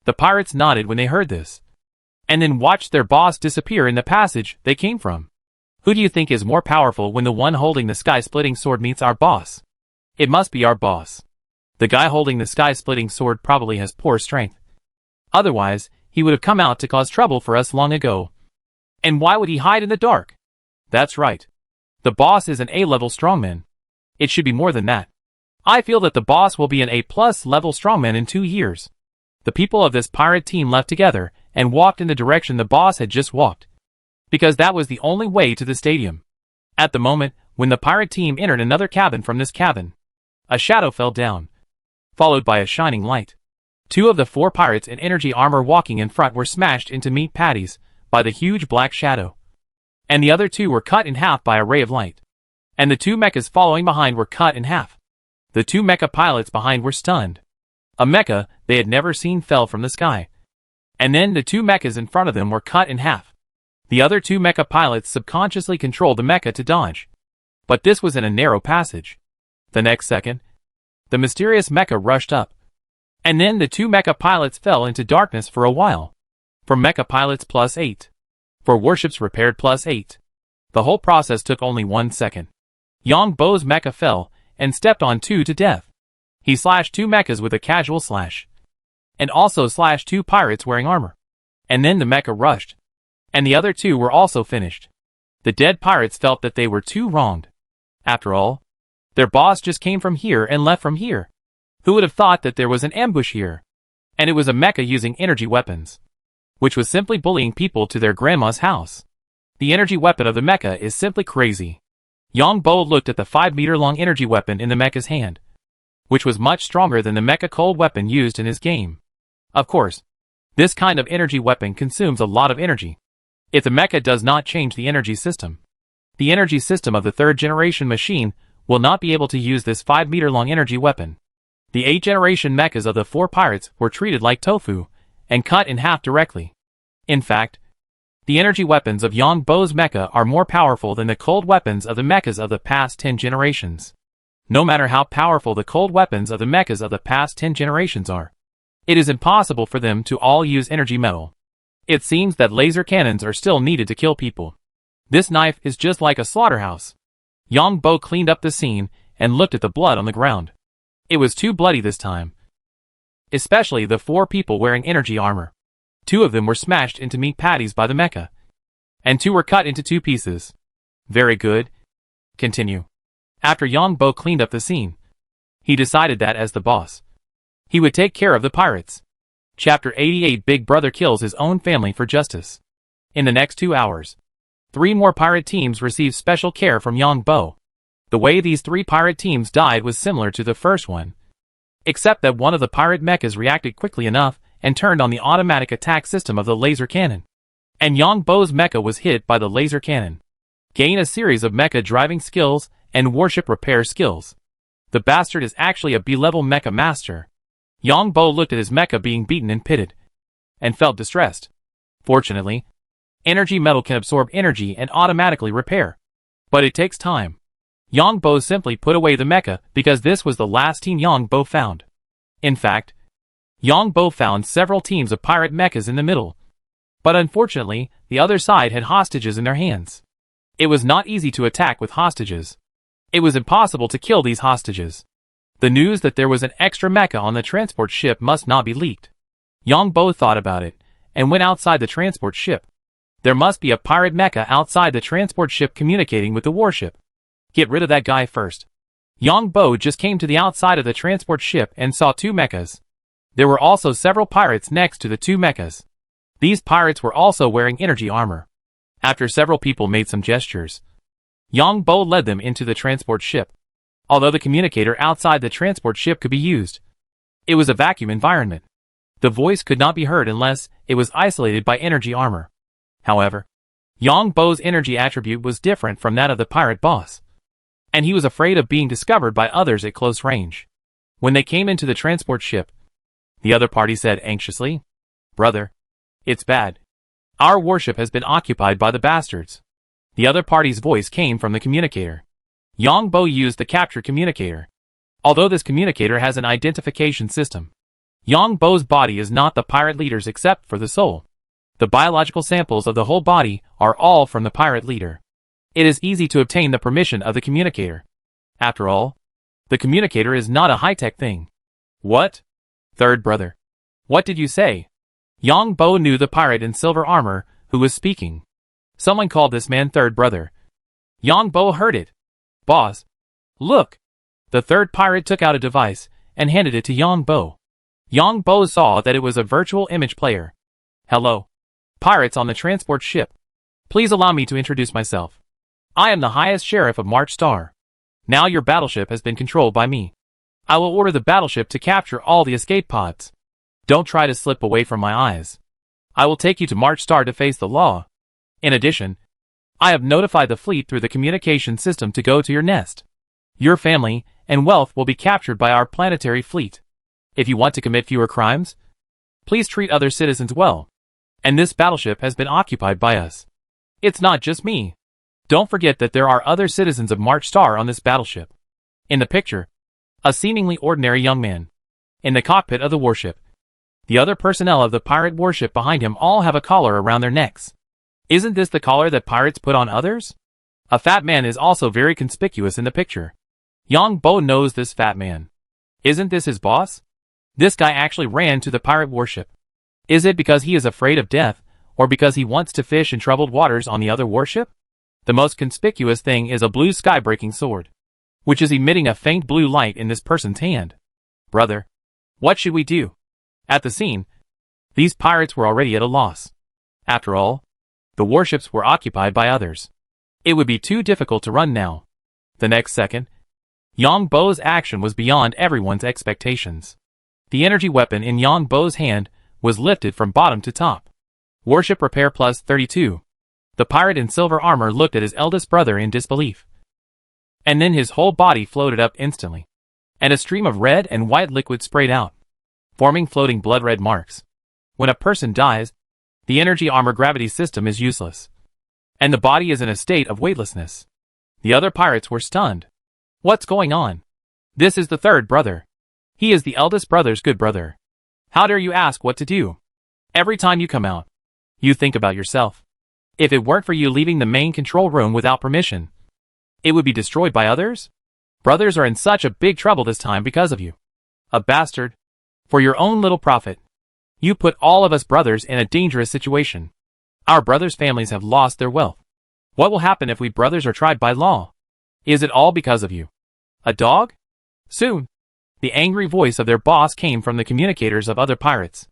The pirates nodded when they heard this. And then watched their boss disappear in the passage they came from. Who do you think is more powerful when the one holding the sky-splitting sword meets our boss? It must be our boss. The guy holding the sky-splitting sword probably has poor strength. Otherwise, he would have come out to cause trouble for us long ago. And why would he hide in the dark? That's right. The boss is an A-level strongman. It should be more than that. I feel that the boss will be an A+ level strongman in 2 years. The people of this pirate team left together and walked in the direction the boss had just walked. Because that was the only way to the stadium. At the moment, when the pirate team entered another cabin from this cabin, a shadow fell down, followed by a shining light. 2 of the 4 pirates in energy armor walking in front were smashed into meat patties by the huge black shadow. And the other 2 were cut in half by a ray of light. And the 2 mechas following behind were cut in half. The 2 mecha pilots behind were stunned. A mecha they had never seen fell from the sky. And then the 2 mechas in front of them were cut in half. The other 2 mecha pilots subconsciously controlled the mecha to dodge. But this was in a narrow passage. The next second, the mysterious mecha rushed up. And then the 2 mecha pilots fell into darkness for a while. For mecha pilots +8. For warships repaired +8. The whole process took only 1 second. Yongbo's mecha fell and stepped on 2 to death. He slashed 2 mechas with a casual slash. And also slashed 2 pirates wearing armor. And then the mecha rushed. And the other 2 were also finished. The dead pirates felt that they were too wronged. After all, their boss just came from here and left from here. Who would have thought that there was an ambush here? And it was a mecha using energy weapons, which was simply bullying people to their grandma's house. The energy weapon of the mecha is simply crazy. Yongbo looked at the 5-meter-long energy weapon in the mecha's hand, which was much stronger than the mecha cold weapon used in his game. Of course, this kind of energy weapon consumes a lot of energy. If the mecha does not change the energy system of the 3rd generation machine will not be able to use this 5-meter-long energy weapon. The 8th generation mechas of the 4 pirates were treated like tofu and cut in half directly. In fact, the energy weapons of Yongbo's mecha are more powerful than the cold weapons of the mechas of the past 10 generations. No matter how powerful the cold weapons of the mechas of the past 10 generations are, it is impossible for them to all use energy metal. It seems that laser cannons are still needed to kill people. This knife is just like a slaughterhouse. Yongbo cleaned up the scene and looked at the blood on the ground. It was too bloody this time. Especially the 4 people wearing energy armor. 2 of them were smashed into meat patties by the mecha. And 2 were cut into 2 pieces. Very good. Continue. After Yongbo cleaned up the scene, he decided that as the boss, he would take care of the pirates. Chapter 88 Big Brother kills his own family for justice. In the next 2 hours, 3 more pirate teams received special care from Yongbo. The way these 3 pirate teams died was similar to the first one, except that one of the pirate mechas reacted quickly enough and turned on the automatic attack system of the laser cannon. And Yongbo's mecha was hit by the laser cannon. Gain a series of mecha driving skills and warship repair skills. The bastard is actually a B-level mecha master. Yongbo looked at his mecha being beaten and pitted, and felt distressed. Fortunately, energy metal can absorb energy and automatically repair. But it takes time. Yongbo simply put away the mecha because this was the last team Yongbo found. In fact, Yongbo found several teams of pirate mechas in the middle. But unfortunately, the other side had hostages in their hands. It was not easy to attack with hostages. It was impossible to kill these hostages. The news that there was an extra mecha on the transport ship must not be leaked. Yongbo thought about it, and went outside the transport ship. There must be a pirate mecha outside the transport ship communicating with the warship. Get rid of that guy first. Yongbo just came to the outside of the transport ship and saw 2 mechas. There were also several pirates next to the 2 mechas. These pirates were also wearing energy armor. After several people made some gestures, Yongbo led them into the transport ship. Although the communicator outside the transport ship could be used, it was a vacuum environment. The voice could not be heard unless it was isolated by energy armor. However, Yongbo's energy attribute was different from that of the pirate boss, and he was afraid of being discovered by others at close range. When they came into the transport ship, the other party said anxiously, "Brother, it's bad. Our warship has been occupied by the bastards." The other party's voice came from the communicator. Yongbo used the capture communicator. Although this communicator has an identification system, Yongbo's body is not the pirate leader's except for the soul. The biological samples of the whole body are all from the pirate leader. It is easy to obtain the permission of the communicator. After all, the communicator is not a high-tech thing. What? Third brother. What did you say? Yongbo knew the pirate in silver armor who was speaking. Someone called this man third brother. Yongbo heard it. Boss. Look. The third pirate took out a device and handed it to Yongbo. Yongbo saw that it was a virtual image player. Hello. Pirates on the transport ship. Please allow me to introduce myself. I am the highest sheriff of March Star. Now your battleship has been controlled by me. I will order the battleship to capture all the escape pods. Don't try to slip away from my eyes. I will take you to March Star to face the law. In addition, I have notified the fleet through the communication system to go to your nest. Your family and wealth will be captured by our planetary fleet. If you want to commit fewer crimes, please treat other citizens well. And this battleship has been occupied by us. It's not just me. Don't forget that there are other citizens of March Star on this battleship. In the picture, a seemingly ordinary young man. In the cockpit of the warship, the other personnel of the pirate warship behind him all have a collar around their necks. Isn't this the collar that pirates put on others? A fat man is also very conspicuous in the picture. Yang Bo knows this fat man. Isn't this his boss? This guy actually ran to the pirate warship. Is it because he is afraid of death, or because he wants to fish in troubled waters on the other warship? The most conspicuous thing is a blue sky-breaking sword, which is emitting a faint blue light in this person's hand. Brother, what should we do? At the scene, these pirates were already at a loss. After all, the warships were occupied by others. It would be too difficult to run now. The next second, Yang Bo's action was beyond everyone's expectations. The energy weapon in Yang Bo's hand was lifted from bottom to top. Warship repair plus 32. The pirate in silver armor looked at his eldest brother in disbelief. And then his whole body floated up instantly, and a stream of red and white liquid sprayed out, forming floating blood-red marks. When a person dies, the energy armor gravity system is useless, and the body is in a state of weightlessness. The other pirates were stunned. What's going on? This is the third brother. He is the eldest brother's good brother. How dare you ask what to do? Every time you come out, you think about yourself. If it weren't for you leaving the main control room without permission, it would be destroyed by others? Brothers are in such a big trouble this time because of you. A bastard. For your own little profit. You put all of us brothers in a dangerous situation. Our brothers' families have lost their wealth. What will happen if we brothers are tried by law? Is it all because of you? A dog? Soon, the angry voice of their boss came from the communicators of other pirates.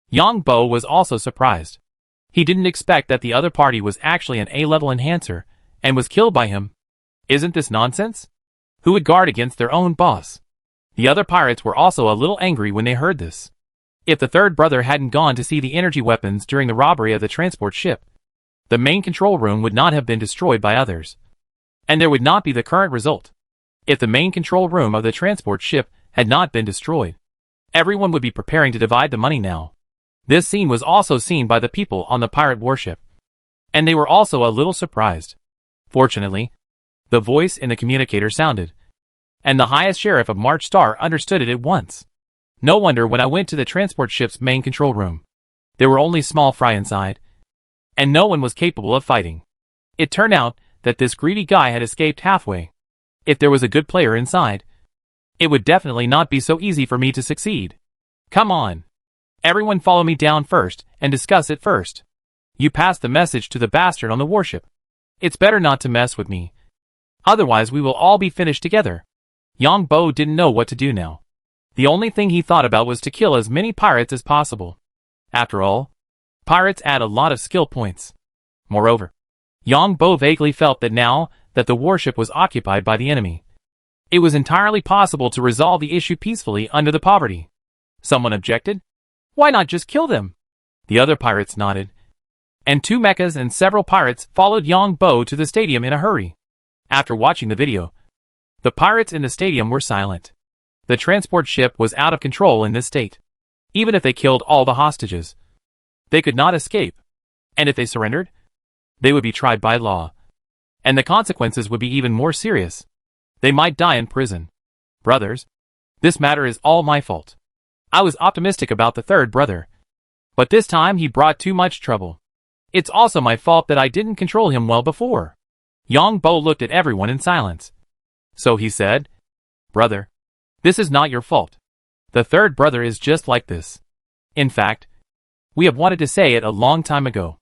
Yang Bo was also surprised. He didn't expect that the other party was actually an A-level enhancer, and was killed by him. Isn't this nonsense? Who would guard against their own boss? The other pirates were also a little angry when they heard this. If the third brother hadn't gone to see the energy weapons during the robbery of the transport ship, the main control room would not have been destroyed by others. And there would not be the current result. If the main control room of the transport ship had not been destroyed, everyone would be preparing to divide the money now. This scene was also seen by the people on the pirate warship, and they were also a little surprised. Fortunately, the voice in the communicator sounded, and the highest sheriff of March Star understood it at once. No wonder when I went to the transport ship's main control room, there were only small fry inside, and no one was capable of fighting. It turned out that this greedy guy had escaped halfway. If there was a good player inside, it would definitely not be so easy for me to succeed. Come on. Everyone follow me down first and discuss it first. You pass the message to the bastard on the warship. It's better not to mess with me. Otherwise we will all be finished together. Yang Bo didn't know what to do now. The only thing he thought about was to kill as many pirates as possible. After all, pirates add a lot of skill points. Moreover, Yang Bo vaguely felt that now that the warship was occupied by the enemy, it was entirely possible to resolve the issue peacefully under the poverty. Someone objected? Why not just kill them? The other pirates nodded, and 2 mechas and several pirates followed Yang Bo to the stadium in a hurry. After watching the video, the pirates in the stadium were silent. The transport ship was out of control in this state. Even if they killed all the hostages, they could not escape. And if they surrendered, they would be tried by law. And the consequences would be even more serious. They might die in prison. Brothers, this matter is all my fault. I was optimistic about the third brother, but this time he brought too much trouble. It's also my fault that I didn't control him well before. Yang Bo looked at everyone in silence. So he said, Brother, this is not your fault. The third brother is just like this. In fact, we have wanted to say it a long time ago.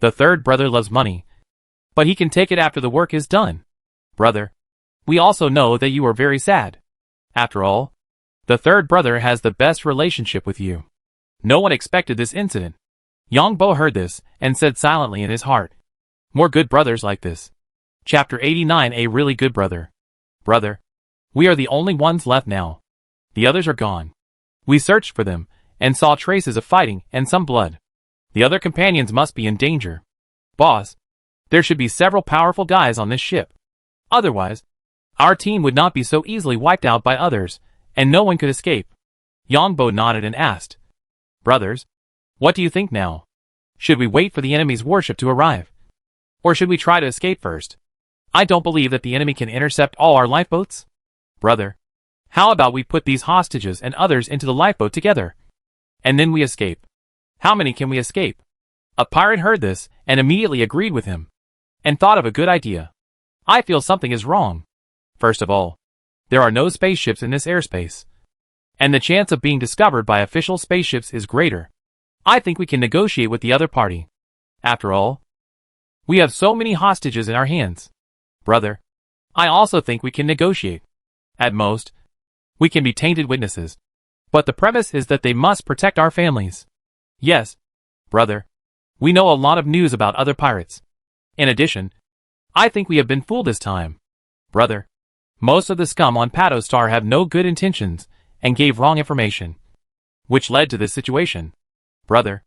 The third brother loves money, but he can take it after the work is done. Brother, we also know that you are very sad. After all, the third brother has the best relationship with you. No one expected this incident. Yang Bo heard this and said silently in his heart, More good brothers like this. Chapter 89. A really good brother. Brother, we are the only ones left now. The others are gone. We searched for them and saw traces of fighting and some blood. The other companions must be in danger. Boss, there should be several powerful guys on this ship. Otherwise, our team would not be so easily wiped out by others, and no one could escape. Yang Bo nodded and asked, Brothers, what do you think now? Should we wait for the enemy's warship to arrive? Or should we try to escape first? I don't believe that the enemy can intercept all our lifeboats. Brother, how about we put these hostages and others into the lifeboat together? And then we escape. How many can we escape? A pirate heard this and immediately agreed with him, and thought of a good idea. I feel something is wrong. First of all, there are no spaceships in this airspace, and the chance of being discovered by official spaceships is greater. I think we can negotiate with the other party. After all, we have so many hostages in our hands. Brother, I also think we can negotiate. At most, we can be tainted witnesses. But the premise is that they must protect our families. Yes, brother. We know a lot of news about other pirates. In addition, I think we have been fooled this time. Brother, most of the scum on Patostar have no good intentions and gave wrong information, which led to this situation. Brother,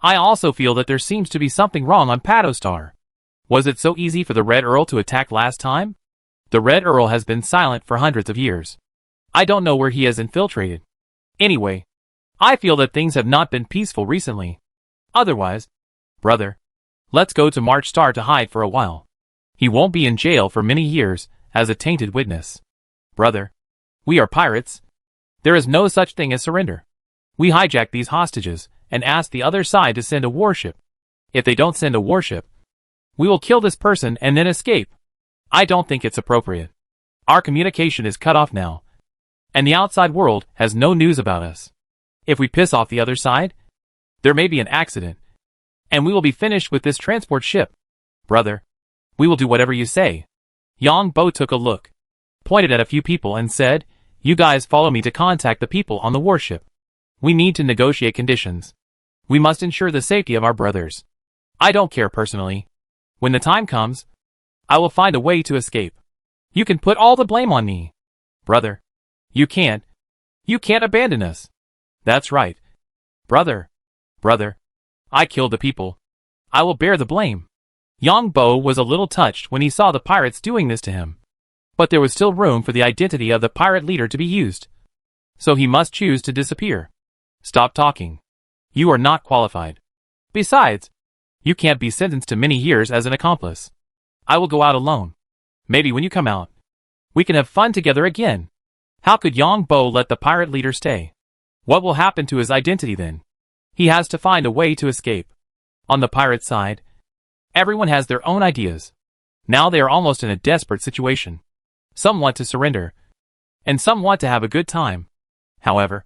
I also feel that there seems to be something wrong on Patostar. Was it so easy for the Red Earl to attack last time? The Red Earl has been silent for hundreds of years. I don't know where he has infiltrated. Anyway, I feel that things have not been peaceful recently. Otherwise, brother, let's go to March Star to hide for a while. He won't be in jail for many years as a tainted witness. Brother, we are pirates. There is no such thing as surrender. We hijack these hostages and ask the other side to send a warship. If they don't send a warship, we will kill this person and then escape. I don't think it's appropriate. Our communication is cut off now, and the outside world has no news about us. If we piss off the other side, there may be an accident, and we will be finished with this transport ship. Brother, we will do whatever you say. Yang Bo took a look, pointed at a few people and said, "You guys follow me to contact the people on the warship. We need to negotiate conditions. We must ensure the safety of our brothers. I don't care personally. When the time comes, I will find a way to escape. You can put all the blame on me. Brother, you can't abandon us." That's right. Brother, I killed the people. I will bear the blame. Yang Bo was a little touched when he saw the pirates doing this to him. But there was still room for the identity of the pirate leader to be used. So he must choose to disappear. Stop talking. You are not qualified. Besides, you can't be sentenced to many years as an accomplice. I will go out alone. Maybe when you come out, we can have fun together again. How could Yang Bo let the pirate leader stay? What will happen to his identity then? He has to find a way to escape. On the pirate side, everyone has their own ideas. Now they are almost in a desperate situation. Some want to surrender, and some want to have a good time. However,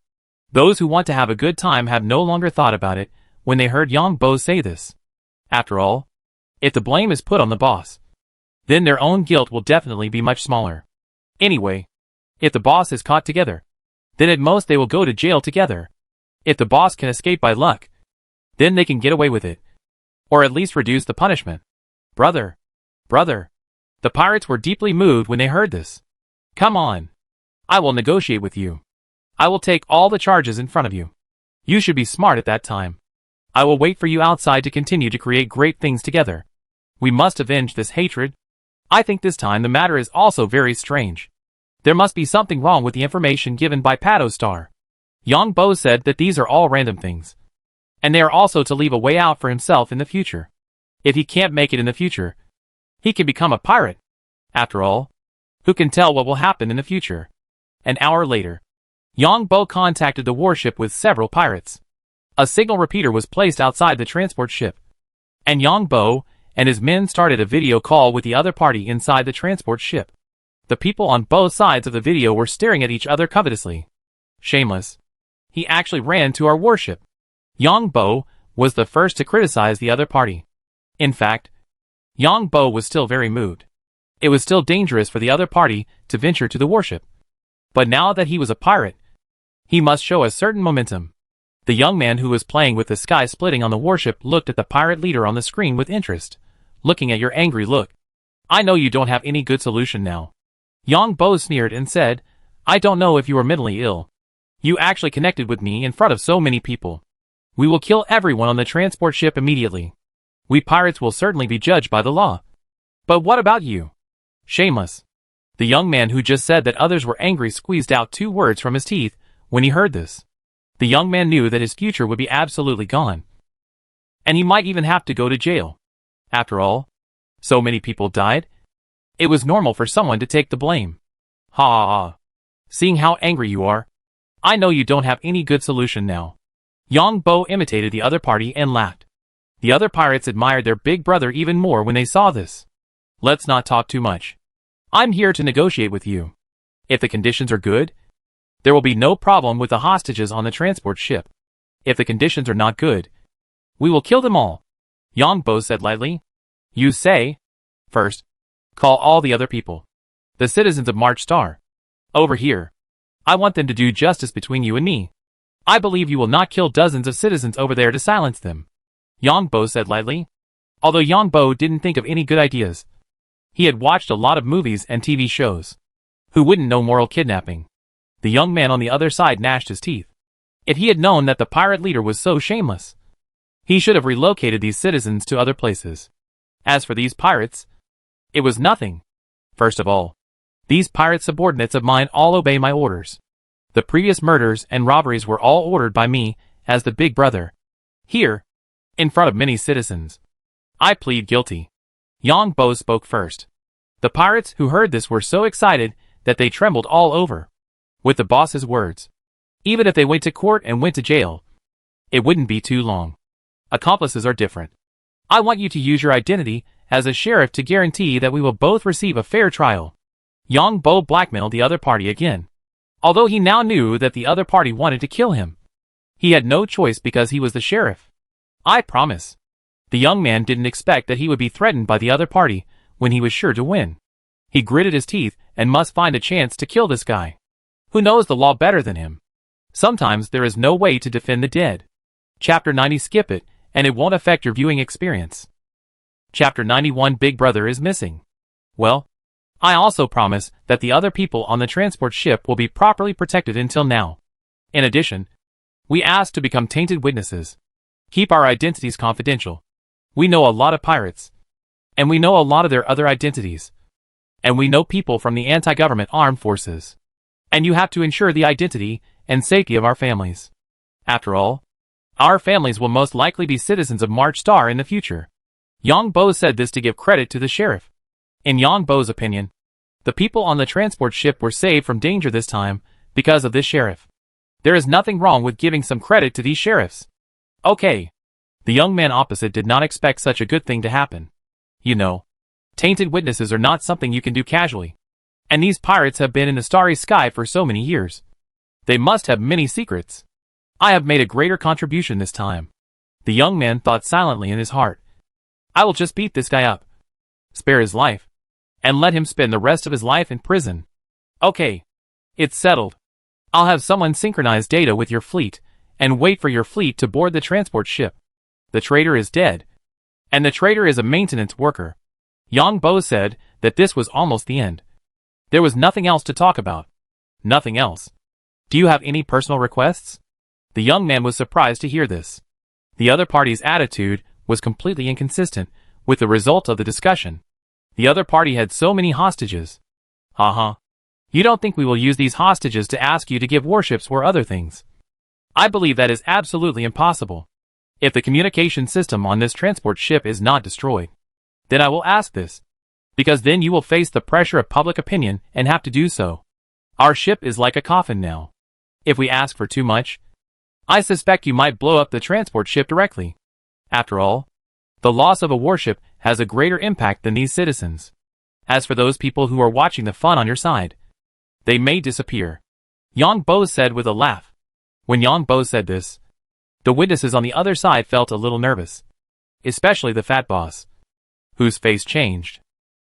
those who want to have a good time have no longer thought about it when they heard Yang Bo say this. After all, if the blame is put on the boss, then their own guilt will definitely be much smaller. Anyway, if the boss is caught together, then at most they will go to jail together. If the boss can escape by luck, then they can get away with it, or at least reduce the punishment. Brother, the pirates were deeply moved when they heard this. Come on. I will negotiate with you. I will take all the charges in front of you. You should be smart at that time. I will wait for you outside to continue to create great things together. We must avenge this hatred. I think this time the matter is also very strange. There must be something wrong with the information given by Patostar. Yang Bo said that these are all random things, and they are also to leave a way out for himself in the future. If he can't make it in the future, he can become a pirate. After all, who can tell what will happen in the future? An hour later, Yang Bo contacted the warship with several pirates. A signal repeater was placed outside the transport ship, and Yang Bo and his men started a video call with the other party inside the transport ship. The people on both sides of the video were staring at each other covetously. Shameless. He actually ran to our warship. Yang Bo was the first to criticize the other party. In fact, Yang Bo was still very moved. It was still dangerous for the other party to venture to the warship. But now that he was a pirate, he must show a certain momentum. The young man who was playing with the sky splitting on the warship looked at the pirate leader on the screen with interest. Looking at your angry look, I know you don't have any good solution now. Yang Bo sneered and said, I don't know if you are mentally ill. You actually connected with me in front of so many people. We will kill everyone on the transport ship immediately. We pirates will certainly be judged by the law. But what about you? Shameless. The young man who just said that others were angry squeezed out 2 words from his teeth when he heard this. The young man knew that his future would be absolutely gone, and he might even have to go to jail. After all, so many people died. It was normal for someone to take the blame. Ha ha ha. Seeing how angry you are, I know you don't have any good solution now. Yang Bo imitated the other party and laughed. The other pirates admired their big brother even more when they saw this. Let's not talk too much. I'm here to negotiate with you. If the conditions are good, there will be no problem with the hostages on the transport ship. If the conditions are not good, we will kill them all. Yongbo said lightly. You say? First, call all the other people. The citizens of March Star. Over here. I want them to do justice between you and me. I believe you will not kill dozens of citizens over there to silence them. Yongbo said lightly. Although Yongbo didn't think of any good ideas. He had watched a lot of movies and TV shows. Who wouldn't know moral kidnapping? The young man on the other side gnashed his teeth. If he had known that the pirate leader was so shameless, he should have relocated these citizens to other places. As for these pirates, it was nothing. First of all, these pirate subordinates of mine all obey my orders. The previous murders and robberies were all ordered by me as the big brother. Here, in front of many citizens, I plead guilty. Yongbo spoke first. The pirates who heard this were so excited that they trembled all over. With the boss's words, even if they went to court and went to jail, it wouldn't be too long. Accomplices are different. I want you to use your identity as a sheriff to guarantee that we will both receive a fair trial. Yongbo blackmailed the other party again. Although he now knew that the other party wanted to kill him, he had no choice because he was the sheriff. I promise. The young man didn't expect that he would be threatened by the other party when he was sure to win. He gritted his teeth and must find a chance to kill this guy. Who knows the law better than him? Sometimes there is no way to defend the dead. Chapter 90. Skip it, and it won't affect your viewing experience. Chapter 91. Big Brother is missing. Well, I also promise that the other people on the transport ship will be properly protected until now. In addition, we ask to become tainted witnesses. Keep our identities confidential. We know a lot of pirates. And we know a lot of their other identities. And we know people from the anti-government armed forces. And you have to ensure the identity and safety of our families. After all, our families will most likely be citizens of March Star in the future. Yongbo said this to give credit to the sheriff. In Yongbo's opinion, the people on the transport ship were saved from danger this time because of this sheriff. There is nothing wrong with giving some credit to these sheriffs. Okay. The young man opposite did not expect such a good thing to happen. You know, tainted witnesses are not something you can do casually. And these pirates have been in the starry sky for so many years. They must have many secrets. I have made a greater contribution this time. The young man thought silently in his heart. I will just beat this guy up. Spare his life. And let him spend the rest of his life in prison. Okay. It's settled. I'll have someone synchronize data with your fleet, and wait for your fleet to board the transport ship. The traitor is dead. And the traitor is a maintenance worker. Yongbo said that this was almost the end. There was nothing else to talk about. Nothing else. Do you have any personal requests? The young man was surprised to hear this. The other party's attitude was completely inconsistent with the result of the discussion. The other party had so many hostages. Haha. You don't think we will use these hostages to ask you to give warships or other things? I believe that is absolutely impossible. If the communication system on this transport ship is not destroyed, then I will ask this. Because then you will face the pressure of public opinion and have to do so. Our ship is like a coffin now. If we ask for too much, I suspect you might blow up the transport ship directly. After all, the loss of a warship has a greater impact than these citizens. As for those people who are watching the fun on your side, they may disappear. Yongbo said with a laugh. When Yongbo said this, the witnesses on the other side felt a little nervous. Especially the fat boss, whose face changed.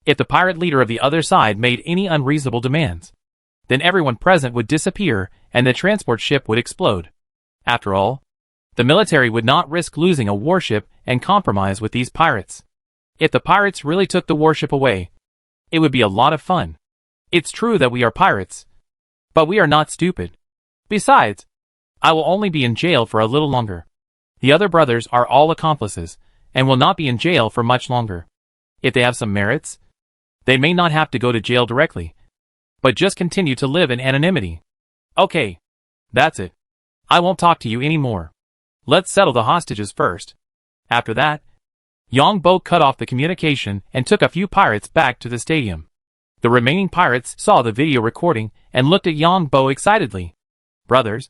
If the pirate leader of the other side made any unreasonable demands, then everyone present would disappear and the transport ship would explode. After all, the military would not risk losing a warship and compromise with these pirates. If the pirates really took the warship away, it would be a lot of fun. It's true that we are pirates, but we are not stupid. Besides, I will only be in jail for a little longer. The other brothers are all accomplices, and will not be in jail for much longer. If they have some merits, they may not have to go to jail directly, but just continue to live in anonymity. Okay. That's it. I won't talk to you anymore. Let's settle the hostages first. After that, Yongbo cut off the communication and took a few pirates back to the stadium. The remaining pirates saw the video recording and looked at Yongbo excitedly. Brothers,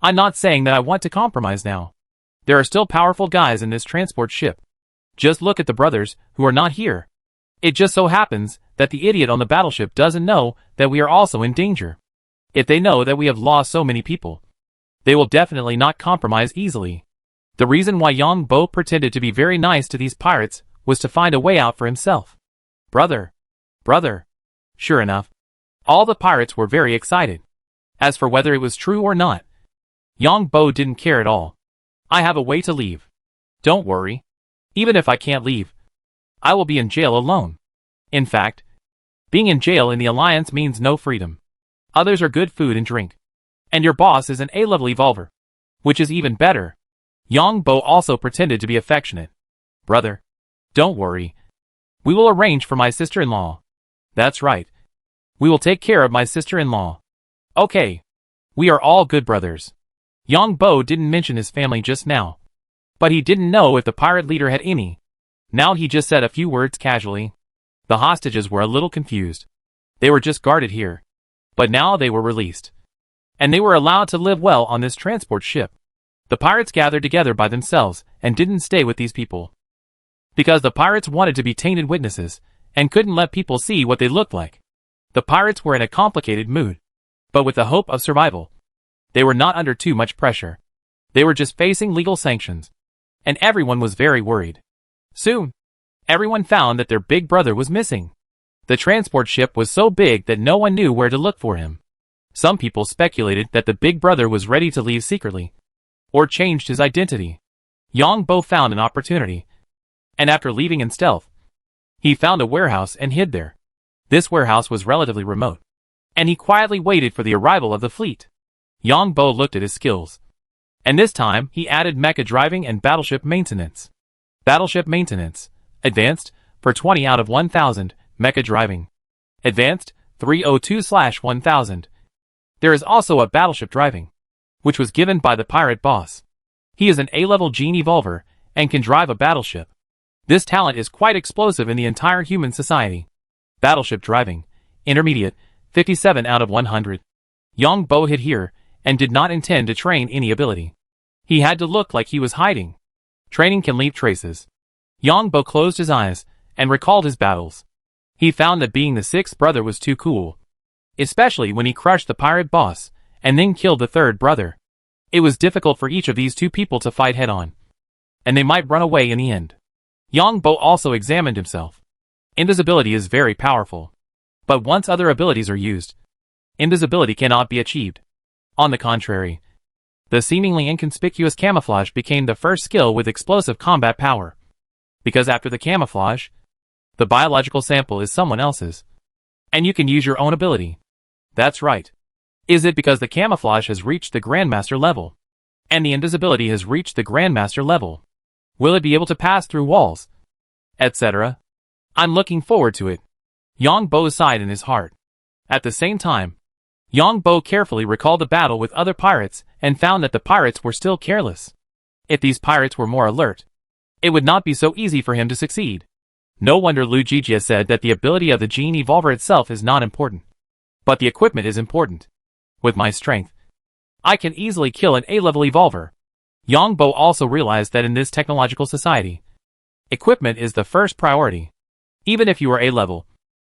I'm not saying that I want to compromise now. There are still powerful guys in this transport ship. Just look at the brothers who are not here. It just so happens that the idiot on the battleship doesn't know that we are also in danger. If they know that we have lost so many people, they will definitely not compromise easily. The reason why Yang Bo pretended to be very nice to these pirates was to find a way out for himself. Brother. Sure enough, all the pirates were very excited. As for whether it was true or not, Yang Bo didn't care at all. I have a way to leave. Don't worry. Even if I can't leave, I will be in jail alone. In fact, being in jail in the Alliance means no freedom. Others are good food and drink. And your boss is an A-level evolver, which is even better. Yang Bo also pretended to be affectionate. Brother, don't worry. We will arrange for my sister-in-law. That's right. We will take care of my sister-in-law. Okay. We are all good brothers. Yang Bo didn't mention his family just now, but he didn't know if the pirate leader had any. Now he just said a few words casually. The hostages were a little confused. They were just guarded here, but now they were released, and they were allowed to live well on this transport ship. The pirates gathered together by themselves and didn't stay with these people, because the pirates wanted to be tainted witnesses and couldn't let people see what they looked like. The pirates were in a complicated mood, but with the hope of survival. They were not under too much pressure. They were just facing legal sanctions, and everyone was very worried. Soon, everyone found that their big brother was missing. The transport ship was so big that no one knew where to look for him. Some people speculated that the big brother was ready to leave secretly, or changed his identity. Yang Bo found an opportunity, and after leaving in stealth, he found a warehouse and hid there. This warehouse was relatively remote, and he quietly waited for the arrival of the fleet. Yang Bo looked at his skills, and this time he added mecha driving and battleship maintenance. Battleship maintenance, advanced, for 20 out of 1000, mecha driving, advanced, 302/1000. There is also a battleship driving, which was given by the pirate boss. He is an A-level gene evolver and can drive a battleship. This talent is quite explosive in the entire human society. Battleship driving, intermediate, 57 out of 100. Yang Bo hid here and did not intend to train any ability. He had to look like he was hiding. Training can leave traces. Yang Bo closed his eyes and recalled his battles. He found that being the sixth brother was too cool, especially when he crushed the pirate boss and then killed the third brother. It was difficult for each of these two people to fight head-on, and they might run away in the end. Yang Bo also examined himself. Invisibility is very powerful, but once other abilities are used, invisibility cannot be achieved. On the contrary, the seemingly inconspicuous camouflage became the first skill with explosive combat power. Because after the camouflage, the biological sample is someone else's, and you can use your own ability. That's right. Is it because the camouflage has reached the Grandmaster level, and the invisibility has reached the Grandmaster level? Will it be able to pass through walls, etc.? I'm looking forward to it. Yang Bo sighed in his heart. At the same time, Yang Bo carefully recalled the battle with other pirates and found that the pirates were still careless. If these pirates were more alert, it would not be so easy for him to succeed. No wonder Lu Jijia said that the ability of the gene evolver itself is not important, but the equipment is important. With my strength, I can easily kill an A-level evolver. Yang Bo also realized that in this technological society, equipment is the first priority. Even if you are A-level,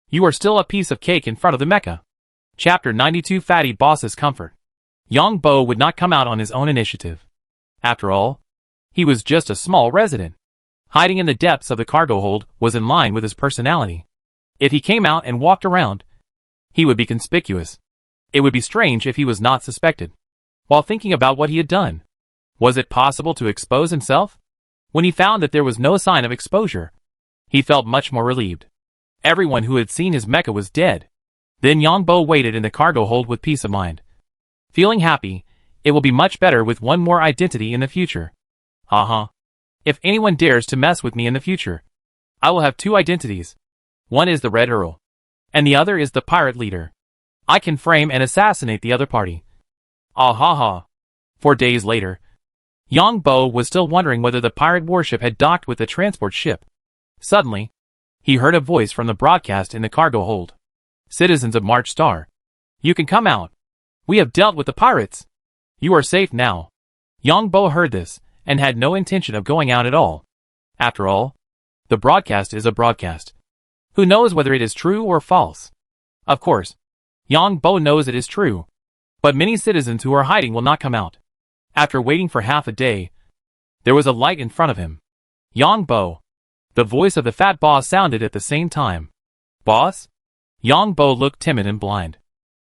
you are still a piece of cake in front of the mecha. Chapter 92 Fatty Boss's Comfort. Yang Bo would not come out on his own initiative. After all, he was just a small resident. Hiding in the depths of the cargo hold was in line with his personality. If he came out and walked around, he would be conspicuous. It would be strange if he was not suspected. While thinking about what he had done, was it possible to expose himself? When he found that there was no sign of exposure, he felt much more relieved. Everyone who had seen his mecha was dead. Then Yang Bo waited in the cargo hold with peace of mind. Feeling happy, it will be much better with one more identity in the future. If anyone dares to mess with me in the future, I will have two identities. One is the Red Earl, and the other is the pirate leader. I can frame and assassinate the other party. 4 days later, Yang Bo was still wondering whether the pirate warship had docked with the transport ship. Suddenly, he heard a voice from the broadcast in the cargo hold. Citizens of March Star, you can come out. We have dealt with the pirates. You are safe now. Yang Bo heard this, and had no intention of going out at all. After all, the broadcast is a broadcast. Who knows whether it is true or false? Of course, Yang Bo knows it is true. But many citizens who are hiding will not come out. After waiting for half a day, there was a light in front of him. Yang Bo. The voice of the fat boss sounded at the same time. Boss? Yang Bo looked timid and blind.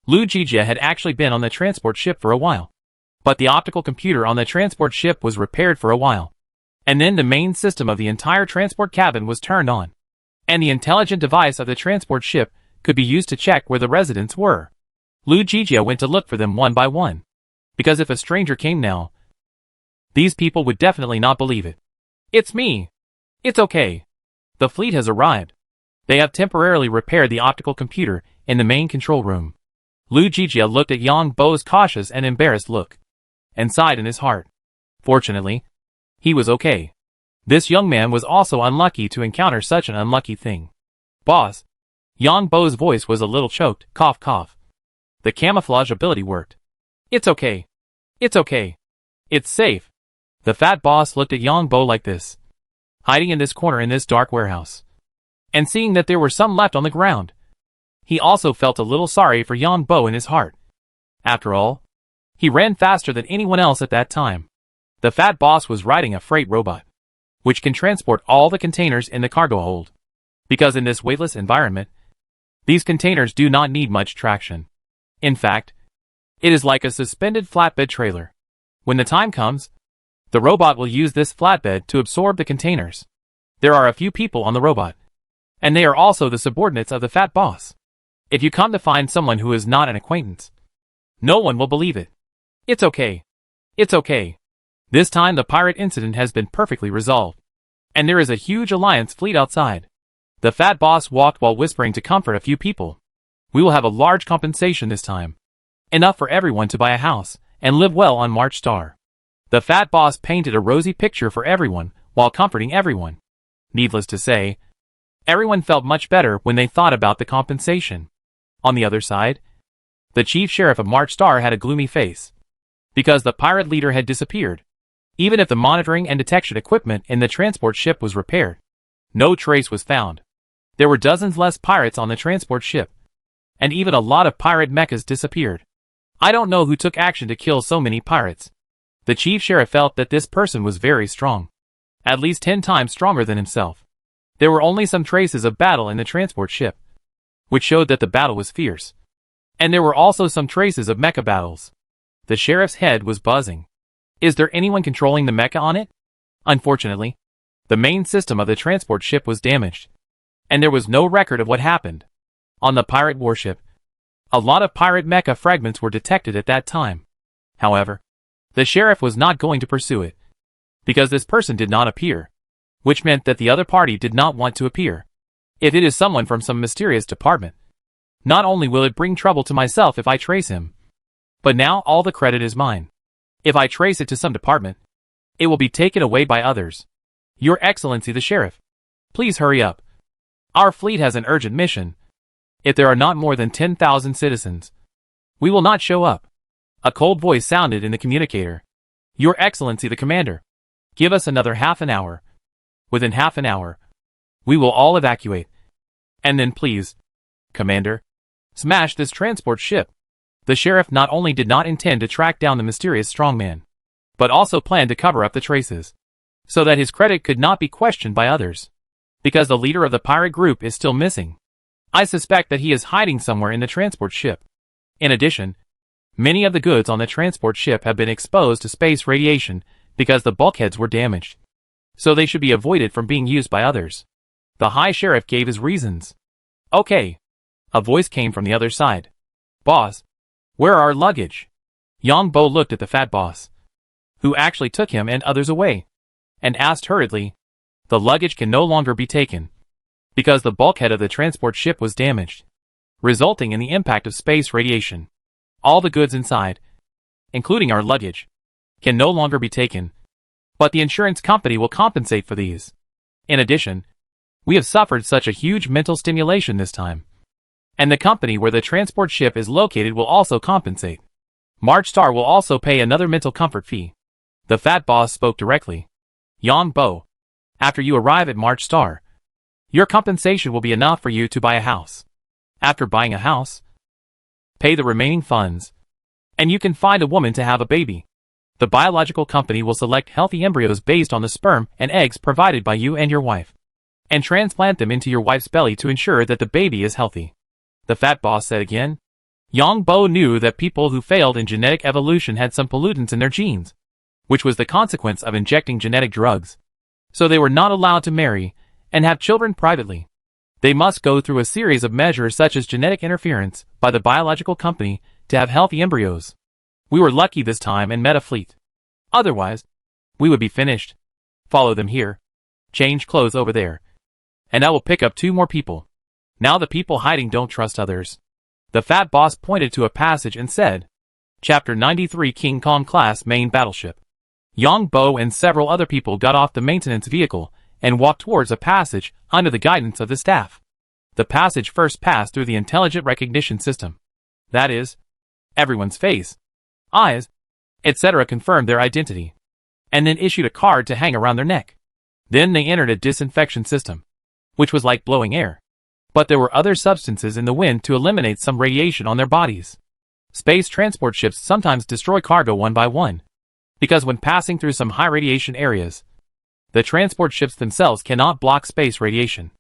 Lu Jijia had actually been on the transport ship for a while. But the optical computer on the transport ship was repaired for a while. And then the main system of the entire transport cabin was turned on. And the intelligent device of the transport ship could be used to check where the residents were. Lu Jijia went to look for them one by one. Because if a stranger came now, these people would definitely not believe it. It's me. It's okay. The fleet has arrived. They have temporarily repaired the optical computer in the main control room. Lu Jijia looked at Yang Bo's cautious and embarrassed look, and sighed in his heart. Fortunately, he was okay. This young man was also unlucky to encounter such an unlucky thing. Boss. Yang Bo's voice was a little choked, cough cough. The camouflage ability worked. It's okay. It's okay. It's safe. The fat boss looked at Yang Bo like this, hiding in this corner in this dark warehouse. And seeing that there were some left on the ground, he also felt a little sorry for Yang Bo in his heart. After all, he ran faster than anyone else at that time. The fat boss was riding a freight robot, which can transport all the containers in the cargo hold. Because in this weightless environment, these containers do not need much traction. In fact, it is like a suspended flatbed trailer. When the time comes, the robot will use this flatbed to absorb the containers. There are a few people on the robot, and they are also the subordinates of the fat boss. If you come to find someone who is not an acquaintance, no one will believe it. It's okay. It's okay. This time the pirate incident has been perfectly resolved, and there is a huge alliance fleet outside. The fat boss walked while whispering to comfort a few people. We will have a large compensation this time. Enough for everyone to buy a house and live well on March Star. The fat boss painted a rosy picture for everyone while comforting everyone. Needless to say, everyone felt much better when they thought about the compensation. On the other side, the chief sheriff of March Star had a gloomy face, because the pirate leader had disappeared. Even if the monitoring and detection equipment in the transport ship was repaired, no trace was found. There were dozens less pirates on the transport ship, and even a lot of pirate mechas disappeared. I don't know who took action to kill so many pirates. The chief sheriff felt that this person was very strong, at least 10 times stronger than himself. There were only some traces of battle in the transport ship, which showed that the battle was fierce. And there were also some traces of mecha battles. The sheriff's head was buzzing. Is there anyone controlling the mecha on it? Unfortunately, the main system of the transport ship was damaged, and there was no record of what happened. On the pirate warship, a lot of pirate mecha fragments were detected at that time. However, the sheriff was not going to pursue it, because this person did not appear, which meant that the other party did not want to appear. If it is someone from some mysterious department, not only will it bring trouble to myself if I trace him, but now all the credit is mine. If I trace it to some department, it will be taken away by others. Your Excellency the Sheriff, please hurry up. Our fleet has an urgent mission. If there are not more than 10,000 citizens, we will not show up. A cold voice sounded in the communicator. Your Excellency the Commander, give us another half an hour. Within half an hour, we will all evacuate. And then please, Commander, smash this transport ship. The sheriff not only did not intend to track down the mysterious strongman, but also planned to cover up the traces, so that his credit could not be questioned by others. Because the leader of the pirate group is still missing, I suspect that he is hiding somewhere in the transport ship. In addition, many of the goods on the transport ship have been exposed to space radiation because the bulkheads were damaged, so they should be avoided from being used by others. The High Sheriff gave his reasons. Okay. A voice came from the other side. Boss, where are our luggage? Yang Bo looked at the fat boss, who actually took him and others away, and asked hurriedly, the luggage can no longer be taken, because the bulkhead of the transport ship was damaged, resulting in the impact of space radiation. All the goods inside, including our luggage, can no longer be taken, but the insurance company will compensate for these. In addition, we have suffered such a huge mental stimulation this time, and the company where the transport ship is located will also compensate. March Star will also pay another mental comfort fee. The fat boss spoke directly. Yang Bo, after you arrive at March Star, Your compensation will be enough for you to buy a house. After buying a house, pay the remaining funds, and you can find a woman to have a baby. The biological company will select healthy embryos based on the sperm and eggs provided by you and your wife, and transplant them into your wife's belly to ensure that the baby is healthy. The fat boss said again. Yang Bo knew that people who failed in genetic evolution had some pollutants in their genes, which was the consequence of injecting genetic drugs. So they were not allowed to marry and have children privately. They must go through a series of measures such as genetic interference by the biological company to have healthy embryos. We were lucky this time and met a fleet. Otherwise, we would be finished. Follow them here. Change clothes over there. And I will pick up 2 more people. Now the people hiding don't trust others. The fat boss pointed to a passage and said, Chapter 93 King Kong Class Main Battleship. Yang Bo and several other people got off the maintenance vehicle and walked towards a passage under the guidance of the staff. The passage first passed through the intelligent recognition system. That is, everyone's face, eyes, etc. confirmed their identity, and then issued a card to hang around their neck. Then they entered a disinfection system, which was like blowing air. But there were other substances in the wind to eliminate some radiation on their bodies. Space transport ships sometimes destroy cargo one by one, because when passing through some high radiation areas, the transport ships themselves cannot block space radiation,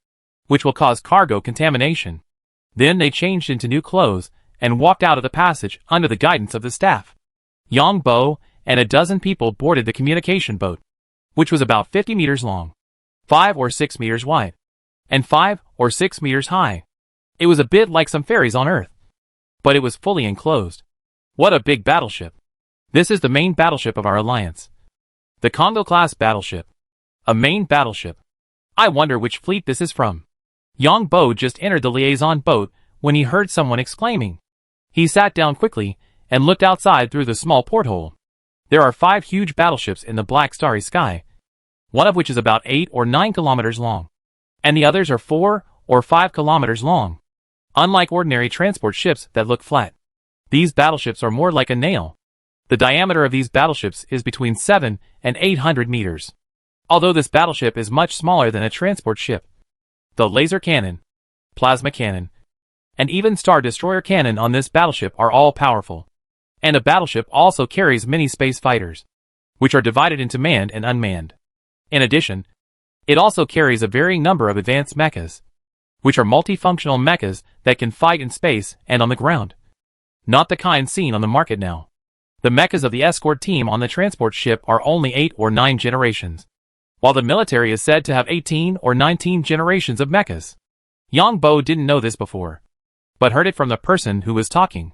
which will cause cargo contamination. Then they changed into new clothes and walked out of the passage under the guidance of the staff. Yang Bo and a dozen people boarded the communication boat, which was about 50 meters long, 5 or 6 meters wide, and 5 or 6 meters high. It was a bit like some ferries on Earth, but it was fully enclosed. What a big battleship! This is the main battleship of our alliance. The Congo-class battleship. A main battleship. I wonder which fleet this is from. Yang Bo just entered the liaison boat when he heard someone exclaiming. He sat down quickly and looked outside through the small porthole. There are 5 huge battleships in the black starry sky, one of which is about 8 or 9 kilometers long, and the others are 4 or 5 kilometers long. Unlike ordinary transport ships that look flat, these battleships are more like a nail. The diameter of these battleships is between 7 and 800 meters. Although this battleship is much smaller than a transport ship, the laser cannon, plasma cannon, and even Star Destroyer cannon on this battleship are all powerful. And a battleship also carries many space fighters, which are divided into manned and unmanned. In addition, it also carries a varying number of advanced mechas, which are multifunctional mechas that can fight in space and on the ground. Not the kind seen on the market now. The mechas of the escort team on the transport ship are only 8 or 9 generations, while the military is said to have 18 or 19 generations of mechas. Yang Bo didn't know this before, but heard it from the person who was talking.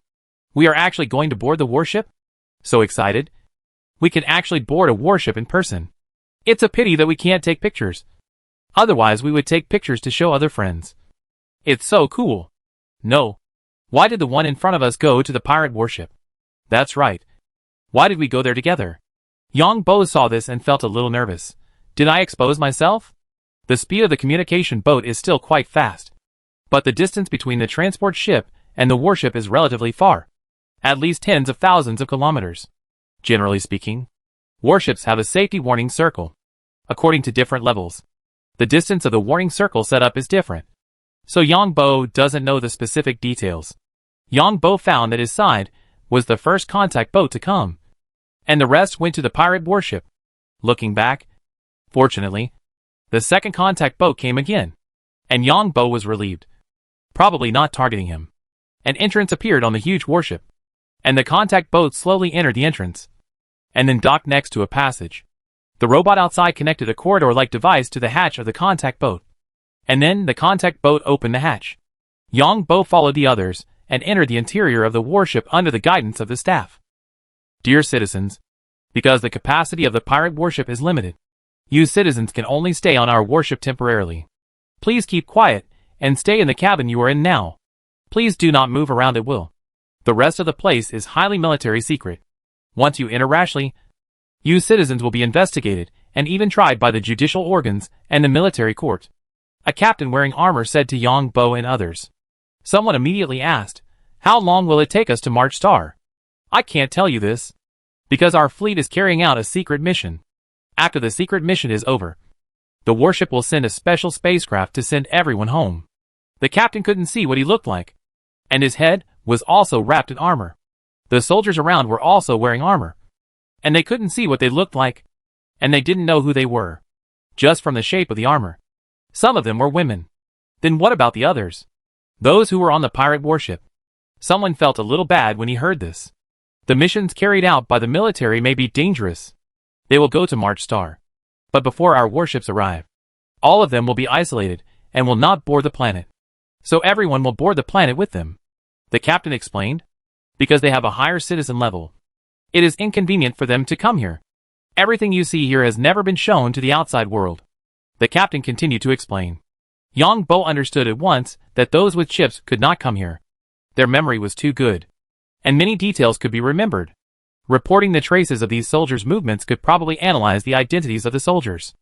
We are actually going to board the warship? So excited. We can actually board a warship in person. It's a pity that we can't take pictures. Otherwise we would take pictures to show other friends. It's so cool. No. Why did the one in front of us go to the pirate warship? That's right. Why did we go there together? Yang Bo saw this and felt a little nervous. Did I expose myself? The speed of the communication boat is still quite fast, but the distance between the transport ship and the warship is relatively far, at least tens of thousands of kilometers. Generally speaking, warships have a safety warning circle. According to different levels, the distance of the warning circle setup is different. So Yang Bo doesn't know the specific details. Yang Bo found that his side was the first contact boat to come, and the rest went to the pirate warship. Looking back, fortunately, the second contact boat came again, and Yang Bo was relieved. Probably not targeting him. An entrance appeared on the huge warship, and the contact boat slowly entered the entrance, and then docked next to a passage. The robot outside connected a corridor-like device to the hatch of the contact boat, and then the contact boat opened the hatch. Yang Bo followed the others and entered the interior of the warship under the guidance of the staff. Dear citizens, because the capacity of the pirate warship is limited, you citizens can only stay on our warship temporarily. Please keep quiet and stay in the cabin you are in now. Please do not move around at will. The rest of the place is highly military secret. Once you enter rashly, you citizens will be investigated and even tried by the judicial organs and the military court. A captain wearing armor said to Yang Bo and others. Someone immediately asked, how long will it take us to march Star? I can't tell you this, because our fleet is carrying out a secret mission. After the secret mission is over, The warship will send a special spacecraft to send everyone home. The captain couldn't see what he looked like, and his head was also wrapped in armor. The soldiers around were also wearing armor, and they couldn't see what they looked like, and they didn't know who they were, just from the shape of the armor. Some of them were women. Then what about the others? Those who were on the pirate warship. Someone felt a little bad when he heard this. The missions carried out by the military may be dangerous. They will go to March Star. But before our warships arrive, all of them will be isolated and will not board the planet. So everyone will board the planet with them. The captain explained. Because they have a higher citizen level. It is inconvenient for them to come here. Everything you see here has never been shown to the outside world. The captain continued to explain. Yang Bo understood at once that those with chips could not come here. Their memory was too good, and many details could be remembered. Reporting the traces of these soldiers' movements could probably analyze the identities of the soldiers.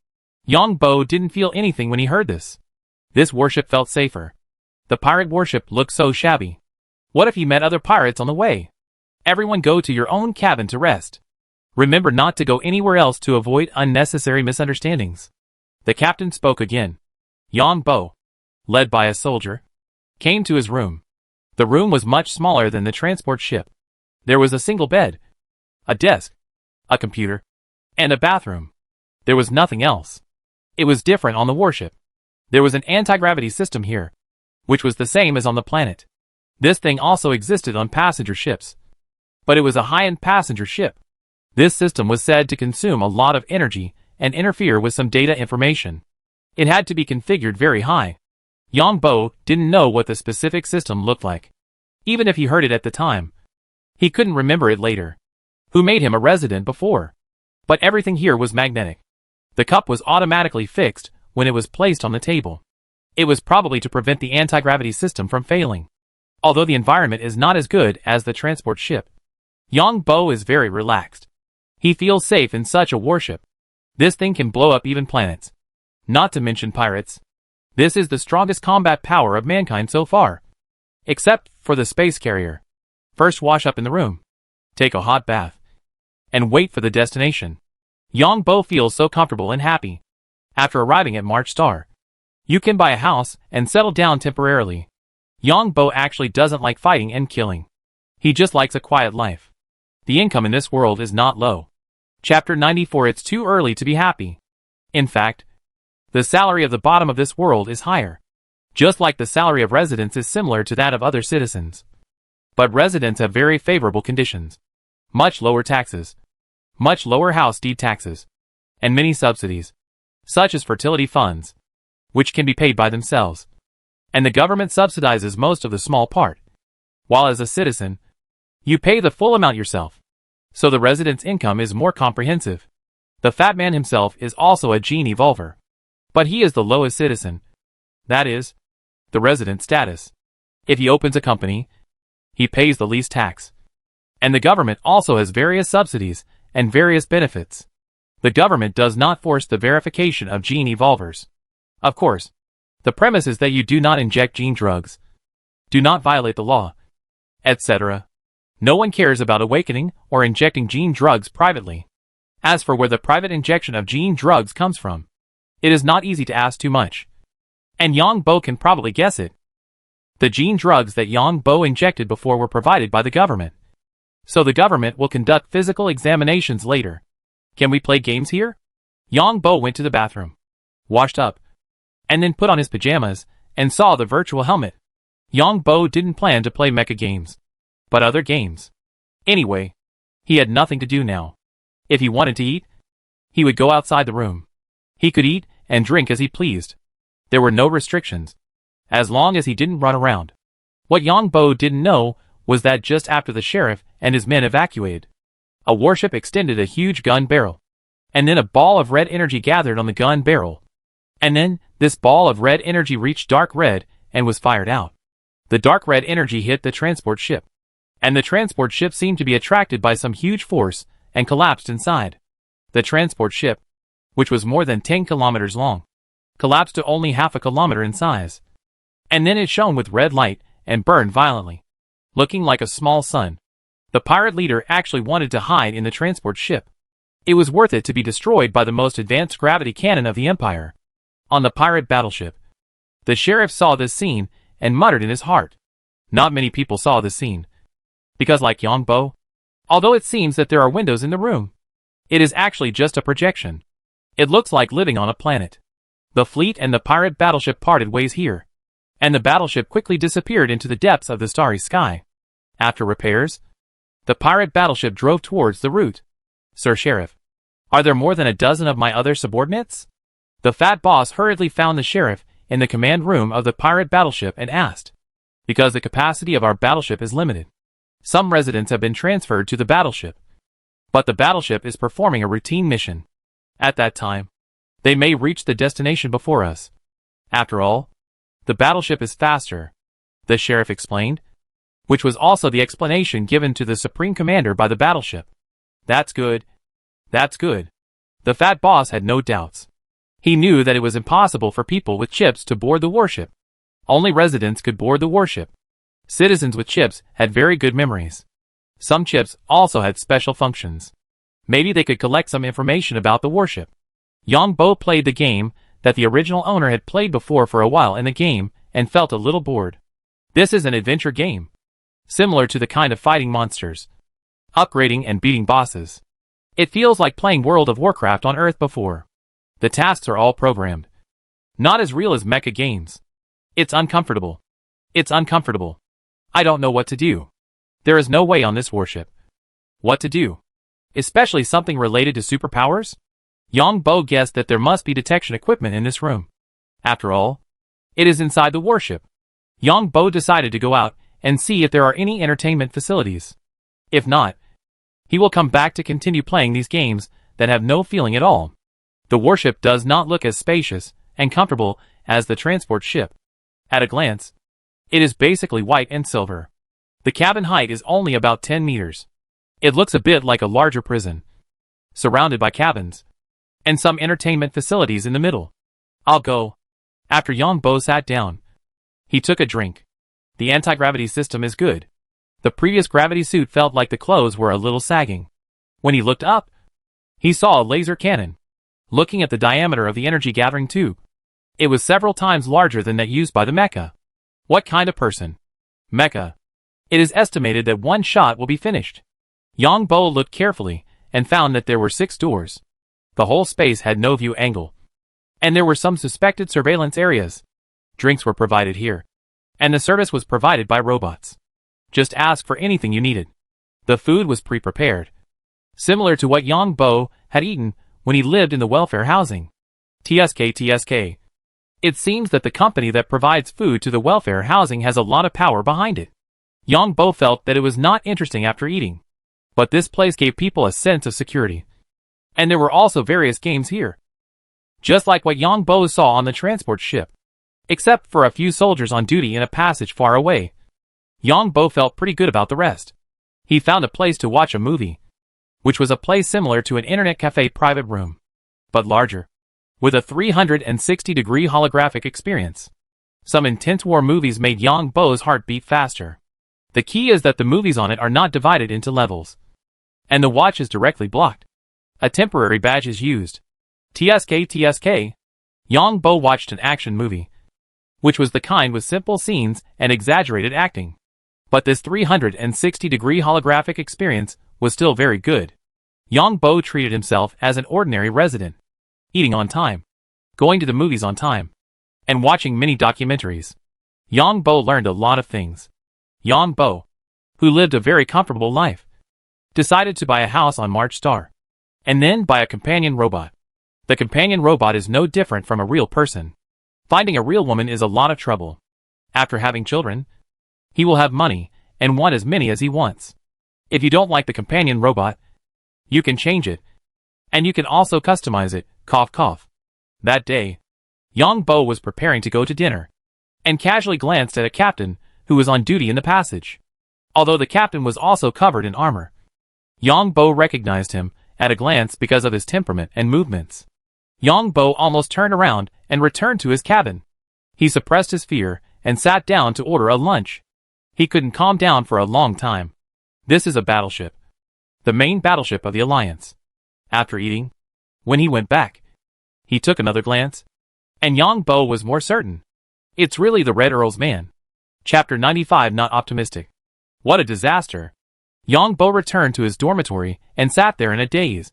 Yang Bo didn't feel anything when he heard this. This warship felt safer. The pirate warship looked so shabby. What if he met other pirates on the way? Everyone go to your own cabin to rest. Remember not to go anywhere else to avoid unnecessary misunderstandings. The captain spoke again. Yang Bo, led by a soldier, came to his room. The room was much smaller than the transport ship. There was a single bed, a desk, a computer, and a bathroom. There was nothing else. It was different on the warship. There was an anti-gravity system here, which was the same as on the planet. This thing also existed on passenger ships. But it was a high-end passenger ship. This system was said to consume a lot of energy and interfere with some data information. It had to be configured very high. Yang Bo didn't know what the specific system looked like. Even if he heard it at the time, he couldn't remember it later. Who made him a resident before? But everything here was magnetic. The cup was automatically fixed when it was placed on the table. It was probably to prevent the anti-gravity system from failing. Although the environment is not as good as the transport ship, Yang Bo is very relaxed. He feels safe in such a warship. This thing can blow up even planets. Not to mention pirates. This is the strongest combat power of mankind so far. Except for the space carrier. First wash up in the room. Take a hot bath. And wait for the destination. Yang Bo feels so comfortable and happy. After arriving at March Star, you can buy a house and settle down temporarily. Yang Bo actually doesn't like fighting and killing. He just likes a quiet life. The income in this world is not low. Chapter 94. It's too early to be happy. In fact, the salary of the bottom of this world is higher. Just like the salary of residents is similar to that of other citizens. But residents have very favorable conditions. Much lower taxes. Much lower house deed taxes. And many subsidies. Such as fertility funds. Which can be paid by themselves. And the government subsidizes most of the small part. While as a citizen, you pay the full amount yourself. So the resident's income is more comprehensive. The fat man himself is also a gene evolver. But he is the lowest citizen. That is, the resident status. If he opens a company, he pays the least tax. And the government also has various subsidies and various benefits. The government does not force the verification of gene evolvers. Of course, the premise is that you do not inject gene drugs, do not violate the law, etc. No one cares about awakening or injecting gene drugs privately. As for where the private injection of gene drugs comes from, it is not easy to ask too much. And Yang Bo can probably guess it. The gene drugs that Yang Bo injected before were provided by the government. So the government will conduct physical examinations later. Can we play games here? Yang Bo went to the bathroom, washed up, and then put on his pajamas, and saw the virtual helmet. Yang Bo didn't plan to play mecha games, but other games. Anyway, he had nothing to do now. If he wanted to eat, he would go outside the room. He could eat and drink as he pleased. There were no restrictions, as long as he didn't run around. What Yang Bo didn't know was that just after the sheriff and his men evacuated, a warship extended a huge gun barrel, and then a ball of red energy gathered on the gun barrel. And then, this ball of red energy reached dark red and was fired out. The dark red energy hit the transport ship, and the transport ship seemed to be attracted by some huge force and collapsed inside. The transport ship, which was more than 10 kilometers long, collapsed to only half a kilometer in size. And then it shone with red light and burned violently, looking like a small sun. The pirate leader actually wanted to hide in the transport ship. It was worth it to be destroyed by the most advanced gravity cannon of the Empire. on the pirate battleship. The sheriff saw this scene and muttered in his heart. Not many people saw this scene. Because like Yongbo, although it seems that there are windows in the room, it is actually just a projection. It looks like living on a planet. The fleet and the pirate battleship parted ways here, and the battleship quickly disappeared into the depths of the starry sky. After repairs, the pirate battleship drove towards the route. Sir Sheriff, are there more than a dozen of my other subordinates? The fat boss hurriedly found the sheriff in the command room of the pirate battleship and asked. Because the capacity of our battleship is limited, some residents have been transferred to the battleship. But the battleship is performing a routine mission. At that time, they may reach the destination before us. After all, the battleship is faster, the sheriff explained, which was also the explanation given to the Supreme Commander by the battleship. That's good. That's good. The fat boss had no doubts. He knew that it was impossible for people with chips to board the warship. Only residents could board the warship. Citizens with chips had very good memories. Some chips also had special functions. Maybe they could collect some information about the warship. Yongbo played the game that the original owner had played before for a while in the game and felt a little bored. This is an adventure game, similar to the kind of fighting monsters, upgrading and beating bosses. It feels like playing World of Warcraft on Earth before. The tasks are all programmed. Not as real as mecha games. It's uncomfortable. It's uncomfortable. I don't know what to do. There is no way on this warship. What to do? Especially something related to superpowers? Yongbo guessed that there must be detection equipment in this room. After all, it is inside the warship. Yongbo decided to go out and see if there are any entertainment facilities. If not, he will come back to continue playing these games that have no feeling at all. The warship does not look as spacious and comfortable as the transport ship. At a glance, it is basically white and silver. The cabin height is only about 10 meters. It looks a bit like a larger prison, surrounded by cabins, and some entertainment facilities in the middle. I'll go. After Yongbo sat down, he took a drink. The anti-gravity system is good. The previous gravity suit felt like the clothes were a little sagging. When he looked up, he saw a laser cannon. Looking at the diameter of the energy gathering tube, it was several times larger than that used by the mecha. What kind of person? Mecha. It is estimated that one shot will be finished. Yongbo looked carefully and found that there were 6 doors. The whole space had no view angle, and there were some suspected surveillance areas. Drinks were provided here, and the service was provided by robots. Just ask for anything you needed. The food was pre-prepared, similar to what Yongbo had eaten when he lived in the welfare housing. TSK. It seems that the company that provides food to the welfare housing has a lot of power behind it. Yongbo felt that it was not interesting after eating, but this place gave people a sense of security. And there were also various games here, just like what Yongbo saw on the transport ship, except for a few soldiers on duty in a passage far away. Yongbo felt pretty good about the rest. He found a place to watch a movie, which was a place similar to an internet cafe private room, but larger, with a 360-degree holographic experience. Some intense war movies made Yongbo's heart beat faster. The key is that the movies on it are not divided into levels, and the watch is directly blocked. A temporary badge is used. TSK. Yongbo watched an action movie, which was the kind with simple scenes and exaggerated acting. But this 360-degree holographic experience was still very good. Yongbo treated himself as an ordinary resident, eating on time, going to the movies on time, and watching many documentaries. Yongbo learned a lot of things. Yongbo, who lived a very comfortable life, decided to buy a house on March Star, and then buy a companion robot. The companion robot is no different from a real person. Finding a real woman is a lot of trouble. After having children, he will have money and want as many as he wants. If you don't like the companion robot, you can change it, and you can also customize it. That day, Yongbo was preparing to go to dinner, and casually glanced at a captain who was on duty in the passage. Although the captain was also covered in armor, Yongbo recognized him at a glance because of his temperament and movements. Yongbo almost turned around and returned to his cabin. He suppressed his fear and sat down to order a lunch. He couldn't calm down for a long time. This is a battleship, the main battleship of the Alliance. After eating, when he went back, he took another glance, And Yang Bo was more certain. It's really the Red Earl's man. Chapter 95. Not optimistic. What a disaster. Yang Bo returned to his dormitory and sat there in a daze.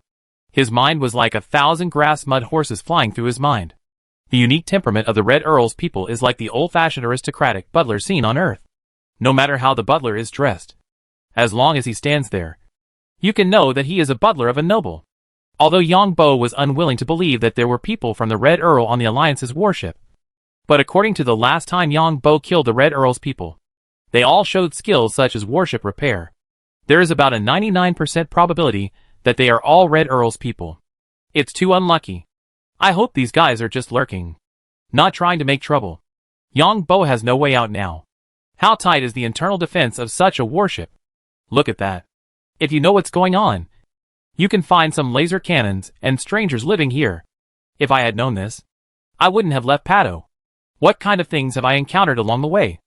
His mind was like 1,000 grass mud horses flying through his mind. The unique temperament of the Red Earl's people is like the old-fashioned aristocratic butler seen on Earth. No matter how the butler is dressed, as long as he stands there, you can know that he is a butler of a noble. Although Yang Bo was unwilling to believe that there were people from the Red Earl on the Alliance's warship. But according to the last time Yang Bo killed the Red Earl's people, they all showed skills such as warship repair. There is about a 99% probability that they are all Red Earl's people. It's too unlucky. I hope these guys are just lurking, not trying to make trouble. Yang Bo has no way out now. How tight is the internal defense of such a warship? Look at that. If you know what's going on, you can find some laser cannons and strangers living here. If I had known this, I wouldn't have left Pato. What kind of things have I encountered along the way?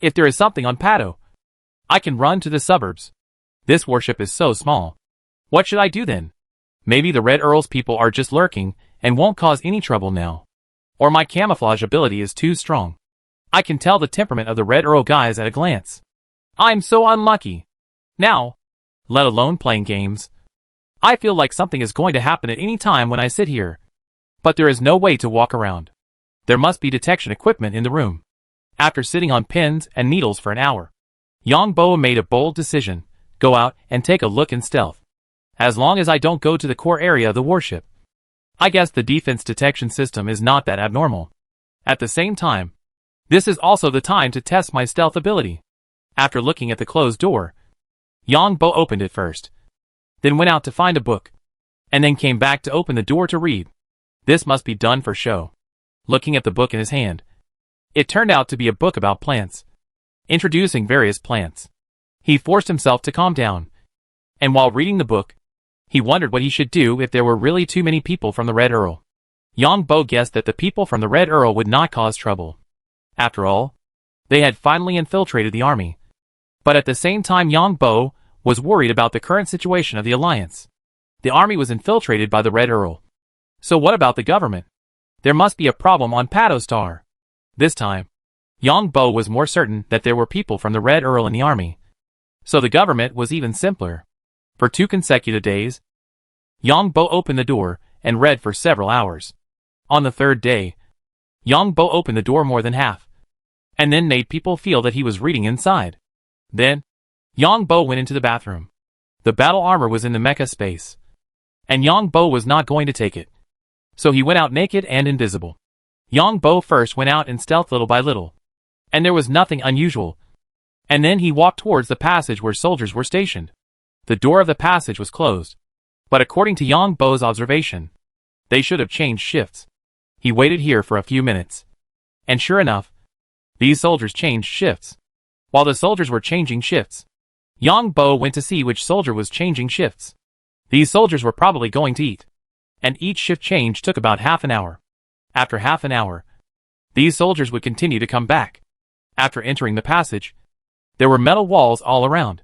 If there is something on Pato, I can run to the suburbs. This warship is so small. What should I do then? Maybe the Red Earl's people are just lurking and won't cause any trouble now. Or my camouflage ability is too strong. I can tell the temperament of the Red Earl guys at a glance. I'm so unlucky. Now, let alone playing games. I feel like something is going to happen at any time when I sit here. But there is no way to walk around. There must be detection equipment in the room. After sitting on pins and needles for an hour, Yang Bo made a bold decision. Go out and take a look in stealth. As long as I don't go to the core area of the warship. I guess the defense detection system is not that abnormal. At the same time, this is also the time to test my stealth ability. After looking at the closed door, Yang Bo opened it first, then went out to find a book, and then came back to open the door to read. This must be done for show. Looking at the book in his hand, it turned out to be a book about plants, introducing various plants. He forced himself to calm down, and while reading the book, he wondered what he should do if there were really too many people from the Red Earl. Yang Bo guessed that the people from the Red Earl would not cause trouble. After all, they had finally infiltrated the army. But at the same time Yang Bo was worried about the current situation of the Alliance. The army was infiltrated by the Red Earl. So what about the government? There must be a problem on Pato Star. This time, Yang Bo was more certain that there were people from the Red Earl in the army. So the government was even simpler. For 2 consecutive days, Yang Bo opened the door and read for several hours. On the 3rd day, Yang Bo opened the door more than half, and then made people feel that he was reading inside. Then, Yang Bo went into the bathroom. The battle armor was in the mecha space, and Yang Bo was not going to take it. So he went out naked and invisible. Yang Bo first went out in stealth little by little, and there was nothing unusual. And then he walked towards the passage where soldiers were stationed. The door of the passage was closed, but according to Yang Bo's observation, they should have changed shifts. He waited here for a few minutes, and sure enough, these soldiers changed shifts. While the soldiers were changing shifts, Yang Bo went to see which soldier was changing shifts. These soldiers were probably going to eat, and each shift change took about half an hour. After half an hour, these soldiers would continue to come back. After entering the passage, there were metal walls all around,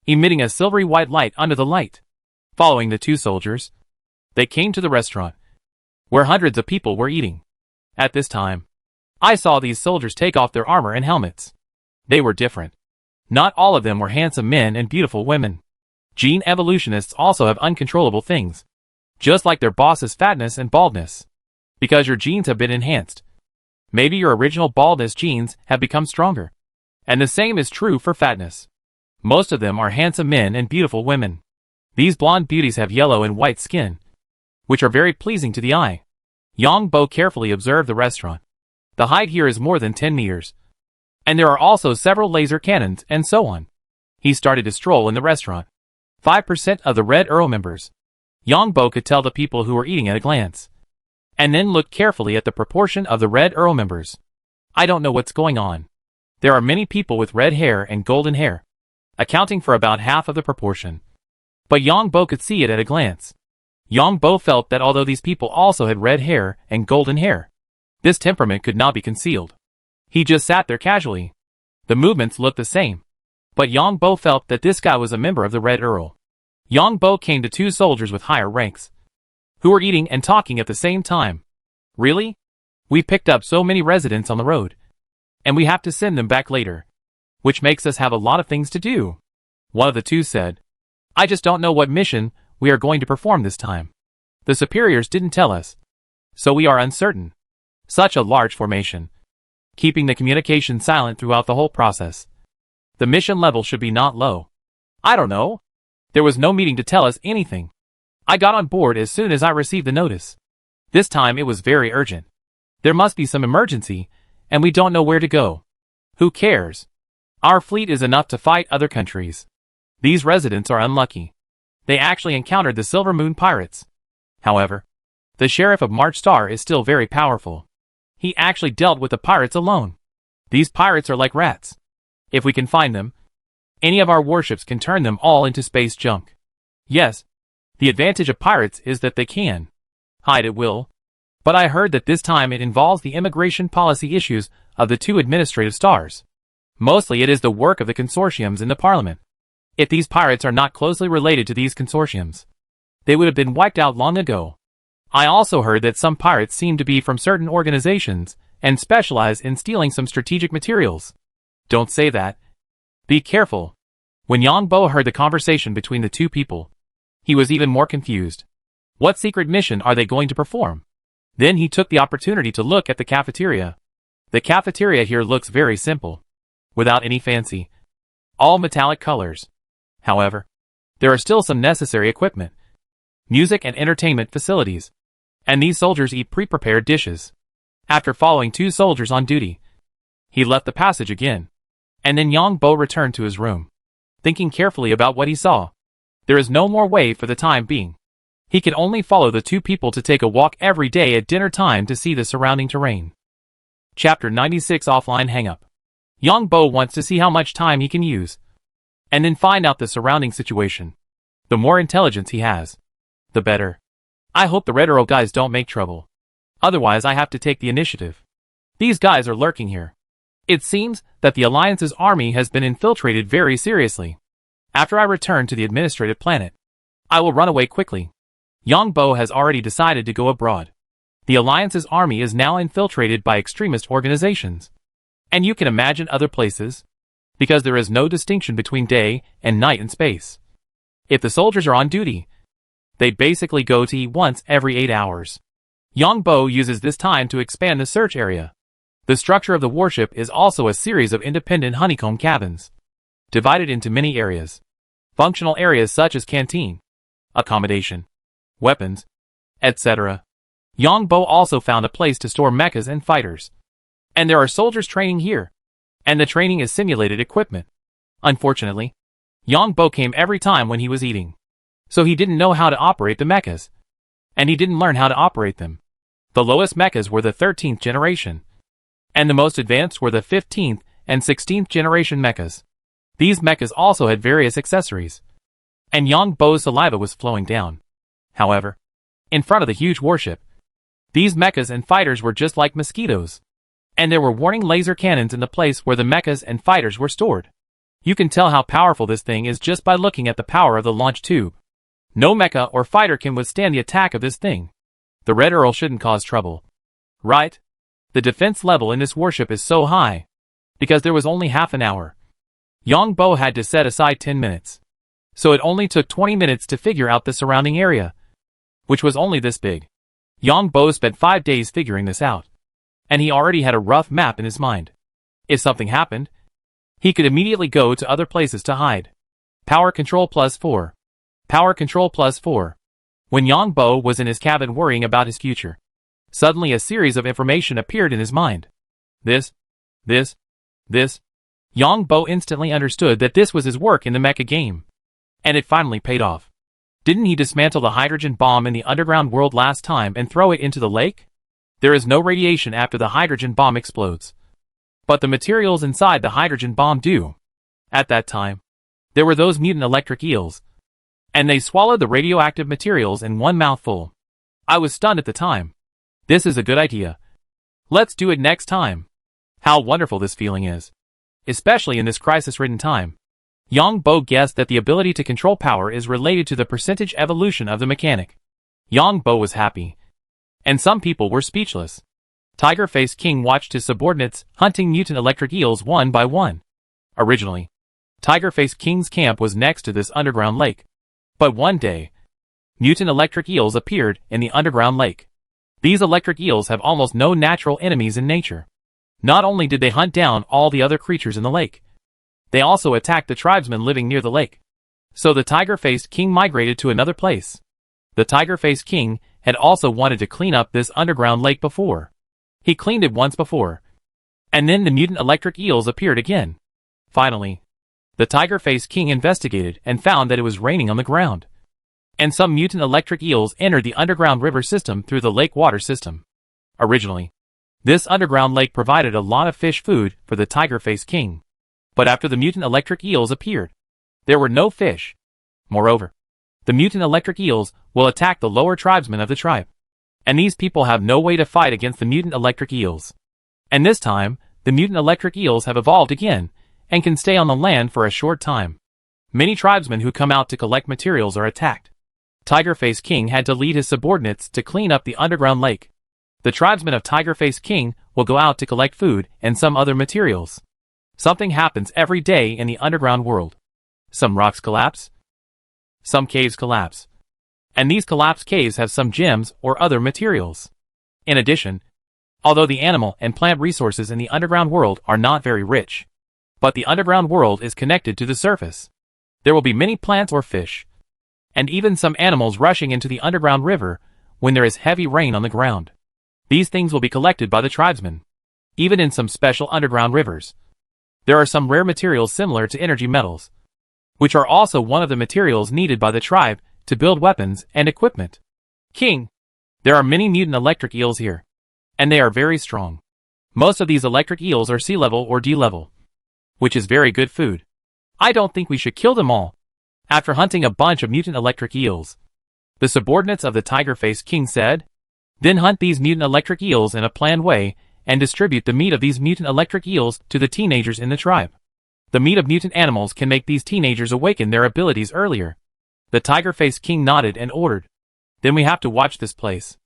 emitting a silvery white light under the light. Following the 2 soldiers, they came to the restaurant, where hundreds of people were eating. At this time, I saw these soldiers take off their armor and helmets. They were different. Not all of them were handsome men and beautiful women. Gene evolutionists also have uncontrollable things, just like their boss's fatness and baldness. Because your genes have been enhanced, maybe your original baldness genes have become stronger. And the same is true for fatness. Most of them are handsome men and beautiful women. These blonde beauties have yellow and white skin, which are very pleasing to the eye. Yang Bo carefully observed the restaurant. The height here is more than 10 meters. And there are also several laser cannons and so on. He started to stroll in the restaurant. 5% of the Red Earl members. Yang Bo could tell the people who were eating at a glance. And then looked carefully at the proportion of the Red Earl members. I don't know what's going on. There are many people with red hair and golden hair, accounting for about half of the proportion. But Yang Bo could see it at a glance. Yang Bo felt that although these people also had red hair and golden hair, this temperament could not be concealed. He just sat there casually. The movements looked the same. But Yang Bo felt that this guy was a member of the Red Earl. Yang Bo came to 2 soldiers with higher ranks, who were eating and talking at the same time. Really? We picked up so many residents on the road. And we have to send them back later. Which makes us have a lot of things to do. One of the two said. I just don't know what mission we are going to perform this time. The superiors didn't tell us. So we are uncertain. Such a large formation. Keeping the communication silent throughout the whole process. The mission level should be not low. I don't know. There was no meeting to tell us anything. I got on board as soon as I received the notice. This time it was very urgent. There must be some emergency, and we don't know where to go. Who cares? Our fleet is enough to fight other countries. These residents are unlucky. They actually encountered the Silver Moon pirates. However, the sheriff of March Star is still very powerful. He actually dealt with the pirates alone. These pirates are like rats. If we can find them, any of our warships can turn them all into space junk. Yes, the advantage of pirates is that they can hide at will. But I heard that this time it involves the immigration policy issues of the two administrative stars. Mostly it is the work of the consortiums in the parliament. If these pirates are not closely related to these consortiums, they would have been wiped out long ago. I also heard that some pirates seem to be from certain organizations and specialize in stealing some strategic materials. Don't say that. Be careful. When Yang Bo heard the conversation between the two people, he was even more confused. What secret mission are they going to perform? Then he took the opportunity to look at the cafeteria. The cafeteria here looks very simple, without any fancy. All metallic colors. However, there are still some necessary equipment. Music and entertainment facilities. And these soldiers eat pre-prepared dishes. After following two soldiers on duty, he left the passage again. And then Yang Bo returned to his room, thinking carefully about what he saw. There is no more way for the time being. He can only follow the two people to take a walk every day at dinner time to see the surrounding terrain. Chapter 96 Offline Hangup. Yang Bo wants to see how much time he can use, and then find out the surrounding situation. The more intelligence he has, the better. I hope the Red Earl guys don't make trouble. Otherwise I have to take the initiative. These guys are lurking here. It seems that the Alliance's army has been infiltrated very seriously. After I return to the administrative planet, I will run away quickly. Yang Bo has already decided to go abroad. The Alliance's army is now infiltrated by extremist organizations. And you can imagine other places, because there is no distinction between day and night in space. If the soldiers are on duty, they basically go to eat once every 8 hours. Yang Bo uses this time to expand the search area. The structure of the warship is also a series of independent honeycomb cabins, divided into many areas. Functional areas such as canteen, accommodation, weapons, etc. Yang Bo also found a place to store mechas and fighters. And there are soldiers training here. And the training is simulated equipment. Unfortunately, Yang Bo came every time when he was eating. So he didn't know how to operate the mechas. And he didn't learn how to operate them. The lowest mechas were the 13th generation. And the most advanced were the 15th and 16th generation mechas. These mechas also had various accessories. And Yang Bo's saliva was flowing down. However, in front of the huge warship, these mechas and fighters were just like mosquitoes. And there were warning laser cannons in the place where the mechas and fighters were stored. You can tell how powerful this thing is just by looking at the power of the launch tube. No mecha or fighter can withstand the attack of this thing. The Red Earl shouldn't cause trouble. Right? The defense level in this warship is so high. Because there was only half an hour. Yang Bo had to set aside 10 minutes. So it only took 20 minutes to figure out the surrounding area, which was only this big. Yang Bo spent 5 days figuring this out. And he already had a rough map in his mind. If something happened, he could immediately go to other places to hide. Power control +4. Power control +4. When Yang Bo was in his cabin worrying about his future, suddenly a series of information appeared in his mind. This. Yang Bo instantly understood that this was his work in the mecha game. And it finally paid off. Didn't he dismantle the hydrogen bomb in the underground world last time and throw it into the lake? There is no radiation after the hydrogen bomb explodes. But the materials inside the hydrogen bomb do. At that time, there were those mutant electric eels. And they swallowed the radioactive materials in one mouthful. I was stunned at the time. This is a good idea. Let's do it next time. How wonderful this feeling is. Especially in this crisis-ridden time. Yang Bo guessed that the ability to control power is related to the percentage evolution of the mechanic. Yang Bo was happy. And some people were speechless. Tiger-Faced King watched his subordinates hunting mutant electric eels one by one. Originally, Tiger-Faced King's camp was next to this underground lake. But one day, mutant electric eels appeared in the underground lake. These electric eels have almost no natural enemies in nature. Not only did they hunt down all the other creatures in the lake, they also attacked the tribesmen living near the lake. So the Tiger-Faced King migrated to another place. The Tiger-Faced King had also wanted to clean up this underground lake before. He cleaned it once before. And then the mutant electric eels appeared again. Finally, the Tiger-Faced King investigated and found that it was raining on the ground. And some mutant electric eels entered the underground river system through the lake water system. Originally, this underground lake provided a lot of fish food for the Tiger-Faced King. But after the mutant electric eels appeared, there were no fish. Moreover, the mutant electric eels will attack the lower tribesmen of the tribe. And these people have no way to fight against the mutant electric eels. And this time, the mutant electric eels have evolved again, and can stay on the land for a short time. Many tribesmen who come out to collect materials are attacked. Tiger-Faced King had to lead his subordinates to clean up the underground lake. The tribesmen of Tiger-Faced King will go out to collect food and some other materials. Something happens every day in the underground world. Some rocks collapse. Some caves collapse. And these collapsed caves have some gems or other materials. In addition, although the animal and plant resources in the underground world are not very rich, but the underground world is connected to the surface, there will be many plants or fish, and even some animals rushing into the underground river when there is heavy rain on the ground. These things will be collected by the tribesmen, even in some special underground rivers. There are some rare materials similar to energy metals, which are also one of the materials needed by the tribe to build weapons and equipment. King, there are many mutant electric eels here, and they are very strong. Most of these electric eels are sea level or D level, which is very good food. I don't think we should kill them all. After hunting a bunch of mutant electric eels, the subordinates of the Tiger-Faced King said, then hunt these mutant electric eels in a planned way and distribute the meat of these mutant electric eels to the teenagers in the tribe. The meat of mutant animals can make these teenagers awaken their abilities earlier. The Tiger-Faced King nodded and ordered, then we have to watch this place.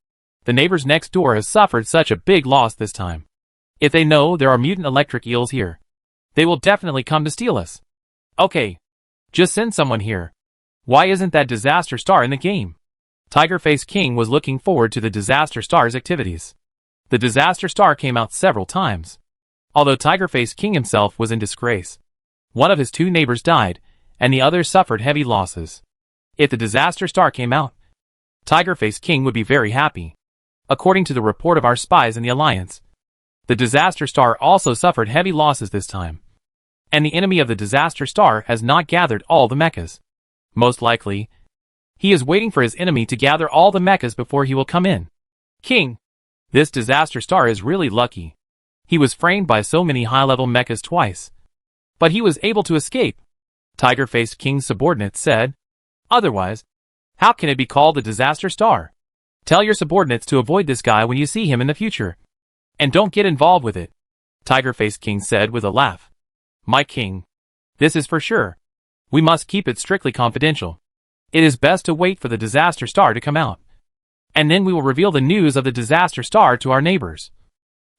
The neighbors next door have suffered such a big loss this time. If they know there are mutant electric eels here, they will definitely come to steal us. Okay, just send someone here. Why isn't that Disaster Star in the game? Tiger-Faced King was looking forward to the Disaster Star's activities. The Disaster Star came out several times. Although Tiger-Faced King himself was in disgrace, one of his two neighbors died, and the others suffered heavy losses. If the Disaster Star came out, Tiger-Faced King would be very happy. According to the report of our spies in the Alliance, the Disaster Star also suffered heavy losses this time. And the enemy of the Disaster Star has not gathered all the mechas. Most likely, he is waiting for his enemy to gather all the mechas before he will come in. King, this Disaster Star is really lucky. He was framed by so many high-level mechas twice, but he was able to escape, Tiger-Faced King's subordinate said. Otherwise, how can it be called the Disaster Star? Tell your subordinates to avoid this guy when you see him in the future. And don't get involved with it, Tiger-Faced King said with a laugh. My king, this is for sure. We must keep it strictly confidential. It is best to wait for the Disaster Star to come out. And then we will reveal the news of the Disaster Star to our neighbors,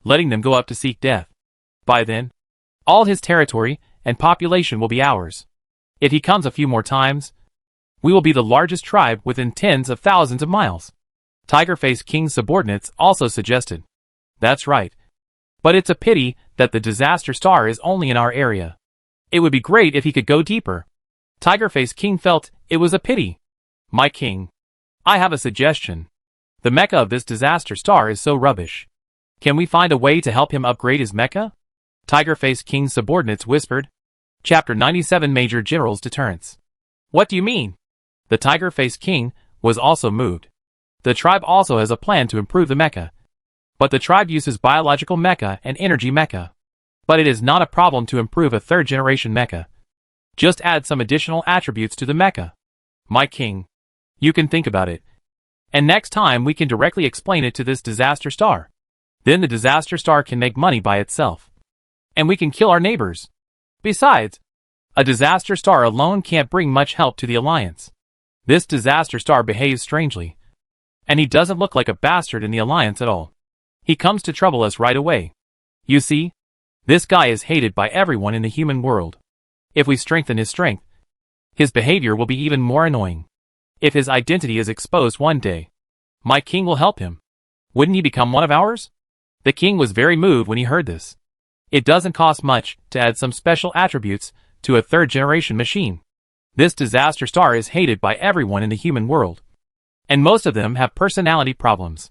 letting them go up to seek death. By then, all his territory and population will be ours. If he comes a few more times, we will be the largest tribe within tens of thousands of miles. Tiger-Faced King's subordinates also suggested. That's right. But it's a pity that the Disaster Star is only in our area. It would be great if he could go deeper. Tiger-Faced King felt it was a pity. My king, I have a suggestion. The mecha of this Disaster Star is so rubbish. Can we find a way to help him upgrade his mecha? Tiger-Faced King's subordinates whispered. Chapter 97 Major General's Deterrence. What do you mean? The Tiger-Faced King was also moved. The tribe also has a plan to improve the mecha. But the tribe uses biological mecha and energy mecha. But it is not a problem to improve a third-generation mecha. Just add some additional attributes to the mecha. My king, you can think about it. And next time we can directly explain it to this Disaster Star. Then the Disaster Star can make money by itself. And we can kill our neighbors. Besides, a Disaster Star alone can't bring much help to the Alliance. This Disaster Star behaves strangely. And he doesn't look like a bastard in the Alliance at all. He comes to trouble us right away. You see? This guy is hated by everyone in the human world. If we strengthen his strength, his behavior will be even more annoying. If his identity is exposed one day, my king will help him. Wouldn't he become one of ours? The king was very moved when he heard this. It doesn't cost much to add some special attributes to a third-generation machine. This disaster star is hated by everyone in the human world, and most of them have personality problems.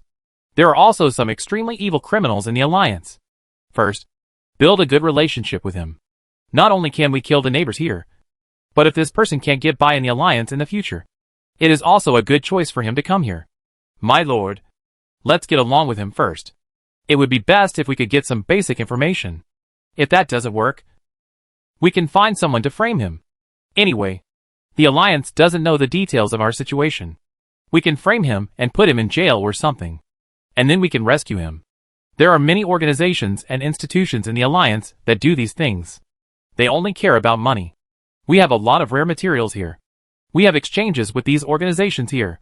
There are also some extremely evil criminals in the Alliance. First, build a good relationship with him. Not only can we kill the neighbors here, but if this person can't get by in the Alliance in the future, it is also a good choice for him to come here. My lord, let's get along with him first. It would be best if we could get some basic information. If that doesn't work, we can find someone to frame him. Anyway, the Alliance doesn't know the details of our situation. We can frame him and put him in jail or something, and then we can rescue him. There are many organizations and institutions in the Alliance that do these things. They only care about money. We have a lot of rare materials here. We have exchanges with these organizations here.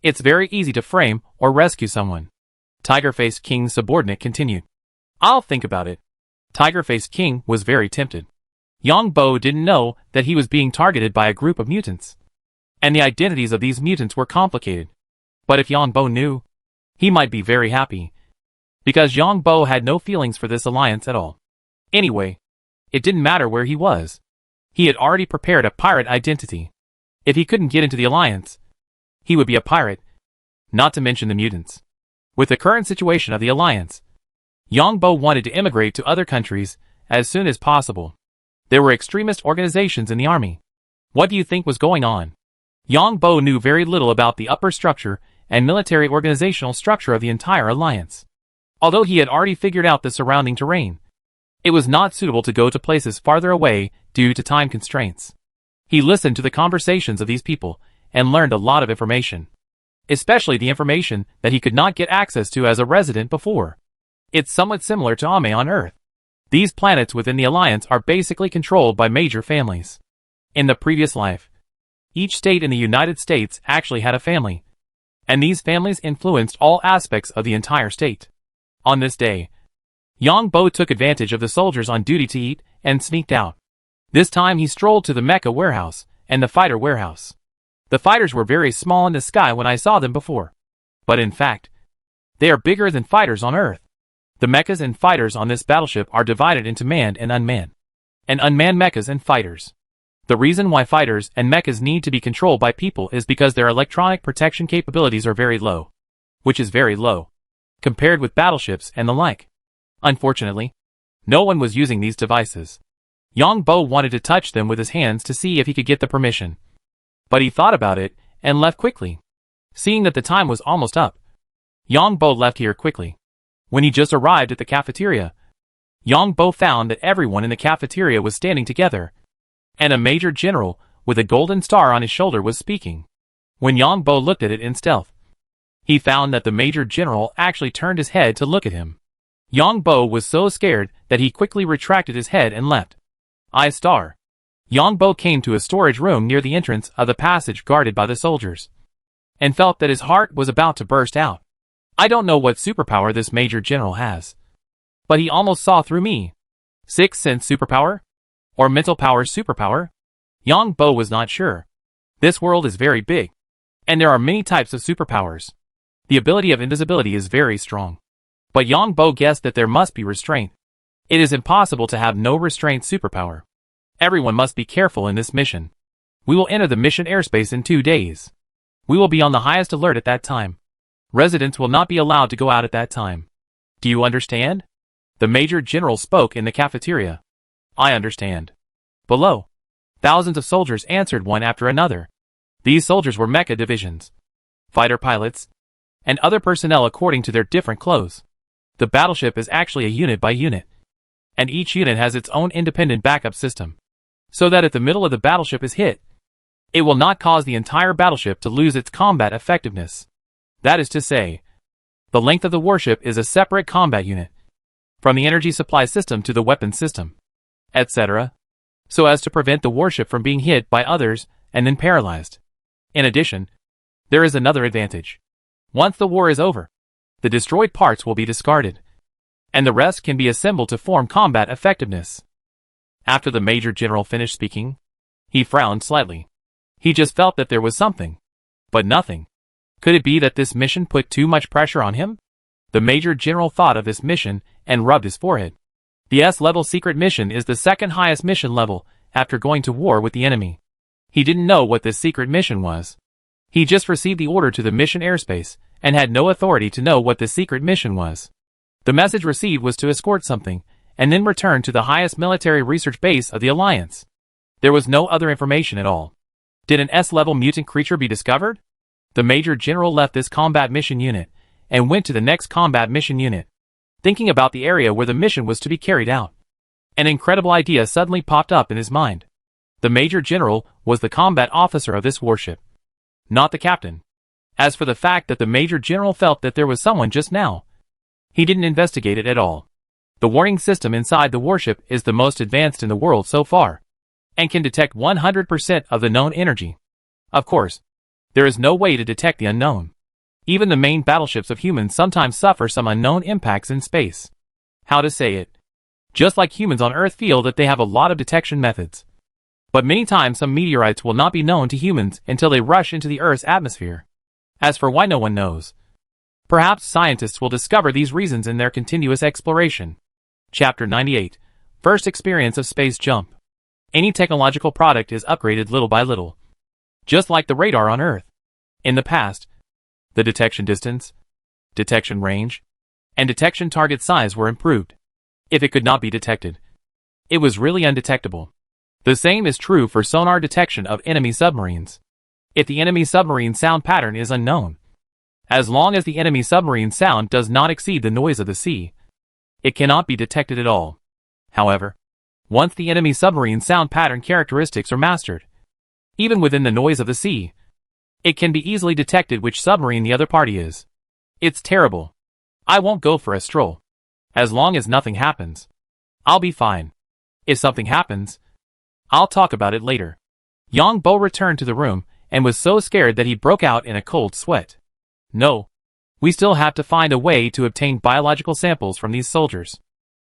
It's very easy to frame or rescue someone. Tiger-Faced King's subordinate continued. I'll think about it. Tiger-Faced King was very tempted. Yongbo didn't know that he was being targeted by a group of mutants, and the identities of these mutants were complicated. But if Yongbo knew, he might be very happy, because Yongbo had no feelings for this alliance at all. Anyway, it didn't matter where he was. He had already prepared a pirate identity. If he couldn't get into the alliance, he would be a pirate, not to mention the mutants. With the current situation of the alliance, Yongbo wanted to immigrate to other countries as soon as possible. There were extremist organizations in the army. What do you think was going on? Yongbo knew very little about the upper structure and military organizational structure of the entire alliance. Although he had already figured out the surrounding terrain, it was not suitable to go to places farther away due to time constraints. He listened to the conversations of these people and learned a lot of information, especially the information that he could not get access to as a resident before. It's somewhat similar to Ame on Earth. These planets within the Alliance are basically controlled by major families. In the previous life, each state in the United States actually had a family, and these families influenced all aspects of the entire state. On this day, Yongbo took advantage of the soldiers on duty to eat and sneaked out. This time he strolled to the mecha warehouse and the fighter warehouse. The fighters were very small in the sky when I saw them before, but in fact, they are bigger than fighters on Earth. The mechas and fighters on this battleship are divided into manned and unmanned mechas and fighters. The reason why fighters and mechas need to be controlled by people is because their electronic protection capabilities are very low, which is very low, compared with battleships and the like. Unfortunately, no one was using these devices. Yongbo wanted to touch them with his hands to see if he could get the permission, but he thought about it and left quickly. Seeing that the time was almost up, Yongbo left here quickly. When he just arrived at the cafeteria, Yongbo found that everyone in the cafeteria was standing together, and a major general with a golden star on his shoulder was speaking. When Yongbo looked at it in stealth, he found that the major general actually turned his head to look at him. Yongbo was so scared that he quickly retracted his head and left. I-Star. Yongbo came to a storage room near the entrance of the passage guarded by the soldiers, and felt that his heart was about to burst out. I don't know what superpower this major general has, but he almost saw through me. Sixth sense superpower? Or mental power superpower? Yongbo was not sure. This world is very big, and there are many types of superpowers. The ability of invisibility is very strong, but Yongbo guessed that there must be restraint. It is impossible to have no restraint superpower. Everyone must be careful in this mission. We will enter the mission airspace in 2 days. We will be on the highest alert at that time. Residents will not be allowed to go out at that time. Do you understand? The Major General spoke in the cafeteria. I understand. Below, thousands of soldiers answered one after another. These soldiers were mecha divisions, fighter pilots, and other personnel according to their different clothes. The battleship is actually a unit by unit, and each unit has its own independent backup system, so that if the middle of the battleship is hit, it will not cause the entire battleship to lose its combat effectiveness. That is to say, the length of the warship is a separate combat unit, from the energy supply system to the weapon system, etc., so as to prevent the warship from being hit by others and then paralyzed. In addition, there is another advantage. Once the war is over, The destroyed parts will be discarded, and the rest can be assembled to form combat effectiveness. After the Major General finished speaking, he frowned slightly. He just felt that there was something, but nothing. Could it be that this mission put too much pressure on him? The Major General thought of this mission and rubbed his forehead. The S-level secret mission is the second highest mission level after going to war with the enemy. He didn't know what this secret mission was. He just received the order to the mission airspace and had no authority to know what the secret mission was. The message received was to escort something and then return to the highest military research base of the Alliance. There was no other information at all. Did an S-level mutant creature be discovered? The Major General left this combat mission unit and went to the next combat mission unit, thinking about the area where the mission was to be carried out. An incredible idea suddenly popped up in his mind. The Major General was the combat officer of this warship, not the captain. As for the fact that the Major General felt that there was someone just now, he didn't investigate it at all. The warning system inside the warship is the most advanced in the world so far, and can detect 100% of the known energy. Of course, there is no way to detect the unknown. Even the main battleships of humans sometimes suffer some unknown impacts in space. How to say it? Just like humans on Earth feel that they have a lot of detection methods. But many times some meteorites will not be known to humans until they rush into the Earth's atmosphere. As for why, no one knows. Perhaps scientists will discover these reasons in their continuous exploration. Chapter 98. First experience of space jump. Any technological product is upgraded little by little. Just like the radar on Earth. In the past, the detection distance, detection range, and detection target size were improved. If it could not be detected, it was really undetectable. The same is true for sonar detection of enemy submarines. If the enemy submarine sound pattern is unknown, as long as the enemy submarine sound does not exceed the noise of the sea, it cannot be detected at all. However, once the enemy submarine sound pattern characteristics are mastered, even within the noise of the sea, it can be easily detected which submarine the other party is. It's terrible. I won't go for a stroll. As long as nothing happens, I'll be fine. If something happens, I'll talk about it later. Yang Bo returned to the room and was so scared that he broke out in a cold sweat. No. We still have to find a way to obtain biological samples from these soldiers.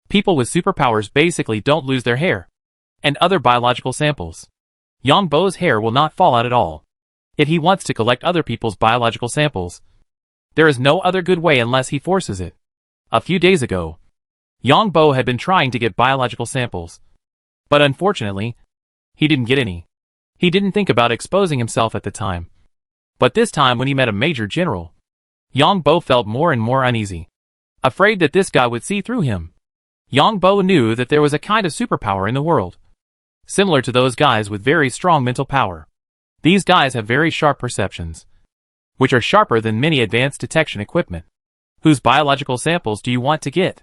People with superpowers basically don't lose their hair. And other biological samples. Yang Bo's hair will not fall out at all. If he wants to collect other people's biological samples, there is no other good way unless he forces it. A few days ago, Yang Bo had been trying to get biological samples. But unfortunately, he didn't get any. He didn't think about exposing himself at the time. But this time when he met a Major General, Yang Bo felt more and more uneasy, afraid that this guy would see through him. Yang Bo knew that there was a kind of superpower in the world, similar to those guys with very strong mental power. These guys have very sharp perceptions, which are sharper than many advanced detection equipment. Whose biological samples do you want to get?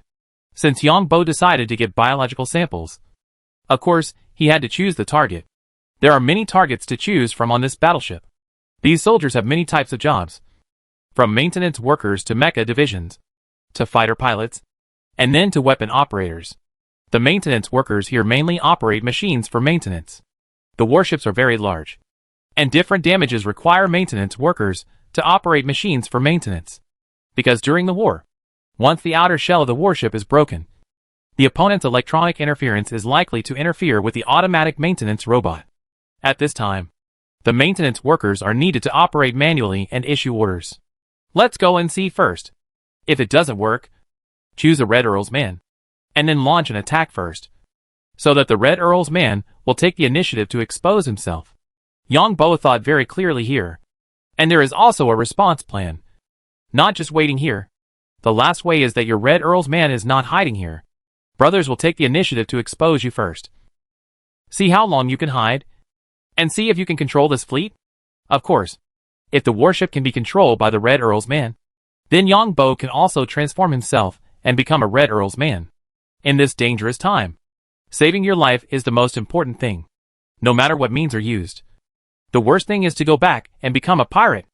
Since Yang Bo decided to get biological samples, of course, he had to choose the target. There are many targets to choose from on this battleship. These soldiers have many types of jobs, from maintenance workers to mecha divisions, to fighter pilots, and then to weapon operators. The maintenance workers here mainly operate machines for maintenance. The warships are very large, and different damages require maintenance workers to operate machines for maintenance. Because during the war, once the outer shell of the warship is broken, the opponent's electronic interference is likely to interfere with the automatic maintenance robot. At this time, the maintenance workers are needed to operate manually and issue orders. Let's go and see first. If it doesn't work, choose a Red Earl's man, and then launch an attack first, so that the Red Earl's man will take the initiative to expose himself. Yang Bo thought very clearly here. And there is also a response plan. Not just waiting here. The last way is that your Red Earl's man is not hiding here. Brothers will take the initiative to expose you first. See how long you can hide, and see if you can control this fleet. Of course, if the warship can be controlled by the Red Earl's man, then Yang Bo can also transform himself and become a Red Earl's man. In this dangerous time, saving your life is the most important thing, no matter what means are used. The worst thing is to go back and become a pirate.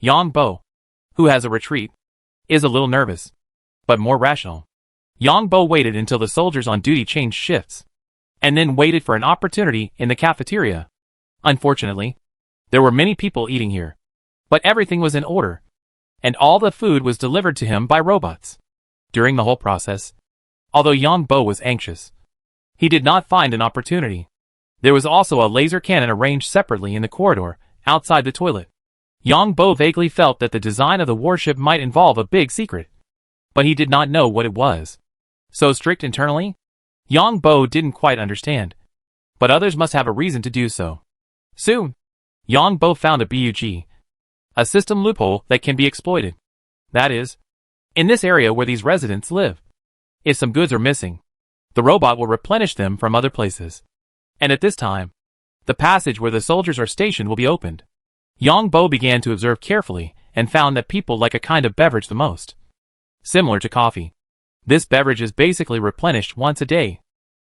Yang Bo, who has a retreat, is a little nervous, but more rational. Yang Bo waited until the soldiers on duty changed shifts, and then waited for an opportunity in the cafeteria. Unfortunately, there were many people eating here, but everything was in order, and all the food was delivered to him by robots. During the whole process, although Yang Bo was anxious, he did not find an opportunity. There was also a laser cannon arranged separately in the corridor, outside the toilet. Yang Bo vaguely felt that the design of the warship might involve a big secret, but he did not know what it was. So strict internally? Yang Bo didn't quite understand, but others must have a reason to do so. Soon, Yang Bo found a bug, a system loophole that can be exploited. That is, in this area where these residents live. If some goods are missing, the robot will replenish them from other places. And at this time, the passage where the soldiers are stationed will be opened. Yang Bo began to observe carefully and found that people like a kind of beverage the most. Similar to coffee. This beverage is basically replenished once a day.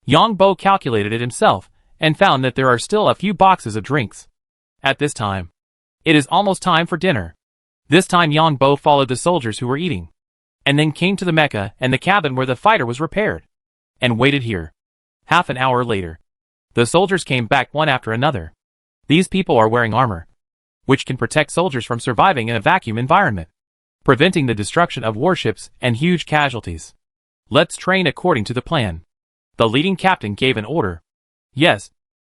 Yang Bo calculated it himself and found that there are still a few boxes of drinks. At this time, it is almost time for dinner. This time Yang Bo followed the soldiers who were eating, and then came to the mecha and the cabin where the fighter was repaired, and waited here. Half an hour later, the soldiers came back one after another. These people are wearing armor, which can protect soldiers from surviving in a vacuum environment, preventing the destruction of warships and huge casualties. Let's train according to the plan. The leading captain gave an order. Yes,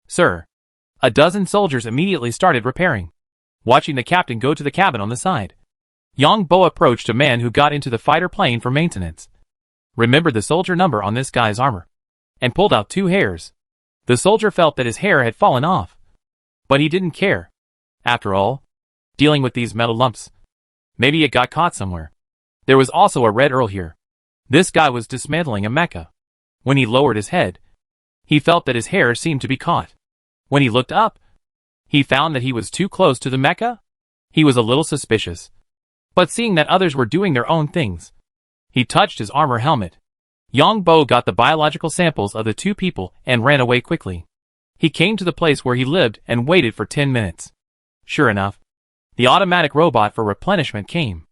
sir. A dozen soldiers immediately started repairing, watching the captain go to the cabin on the side. Yang Bo approached a man who got into the fighter plane for maintenance, remembered the soldier number on this guy's armor, and pulled out 2 hairs. The soldier felt that his hair had fallen off, but he didn't care. After all, dealing with these metal lumps, maybe it got caught somewhere. There was also a Red Earl here. This guy was dismantling a mecha. When he lowered his head, he felt that his hair seemed to be caught. When he looked up, he found that he was too close to the mecha. He was a little suspicious, but seeing that others were doing their own things, he touched his armor helmet. Yang Bo got the biological samples of the 2 people and ran away quickly. He came to the place where he lived and waited for 10 minutes. Sure enough, the automatic robot for replenishment came,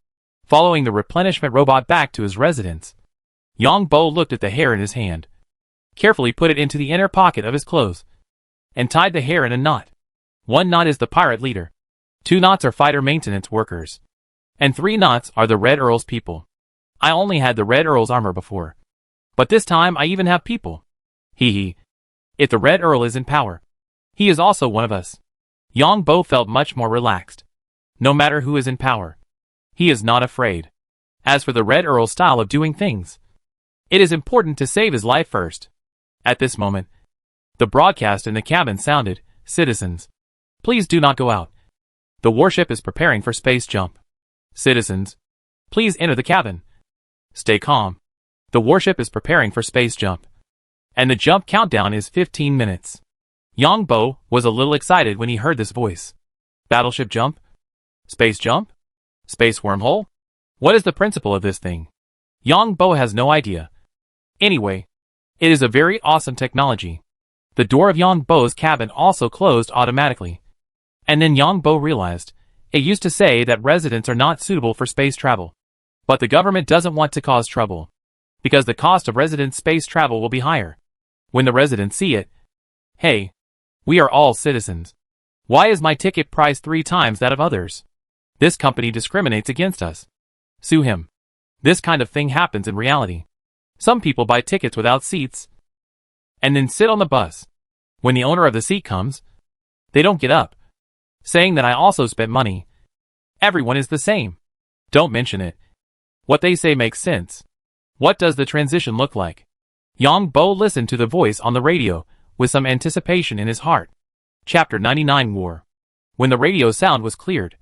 following the replenishment robot back to his residence. Yang Bo looked at the hair in his hand, carefully put it into the inner pocket of his clothes, and tied the hair in a knot. 1 knot is the pirate leader, 2 knots are fighter maintenance workers, and 3 knots are the Red Earl's people. I only had the Red Earl's armor before, but this time I even have people. Hee. If the Red Earl is in power, he is also one of us. Yang Bo felt much more relaxed. No matter who is in power, he is not afraid. As for the Red Earl's style of doing things, it is important to save his life first. At this moment, the broadcast in the cabin sounded, "Citizens, please do not go out. The warship is preparing for space jump. Citizens, please enter the cabin. Stay calm. The warship is preparing for space jump. And the jump countdown is 15 minutes. Yang Bo was a little excited when he heard this voice. Battleship jump? Space jump? Space wormhole? What is the principle of this thing? Yang Bo has no idea. Anyway, it is a very awesome technology. The door of Yang Bo's cabin also closed automatically. And then Yang Bo realized, it used to say that residents are not suitable for space travel. But the government doesn't want to cause trouble, because the cost of resident space travel will be higher. When the residents see it, hey, we are all citizens. Why is my ticket priced 3 times that of others? This company discriminates against us. Sue him. This kind of thing happens in reality. Some people buy tickets without seats, and then sit on the bus. When the owner of the seat comes, they don't get up, saying that I also spent money. Everyone is the same. Don't mention it. What they say makes sense. What does the transition look like? Yang Bo listened to the voice on the radio, with some anticipation in his heart. Chapter 99 War. When the radio sound was cleared,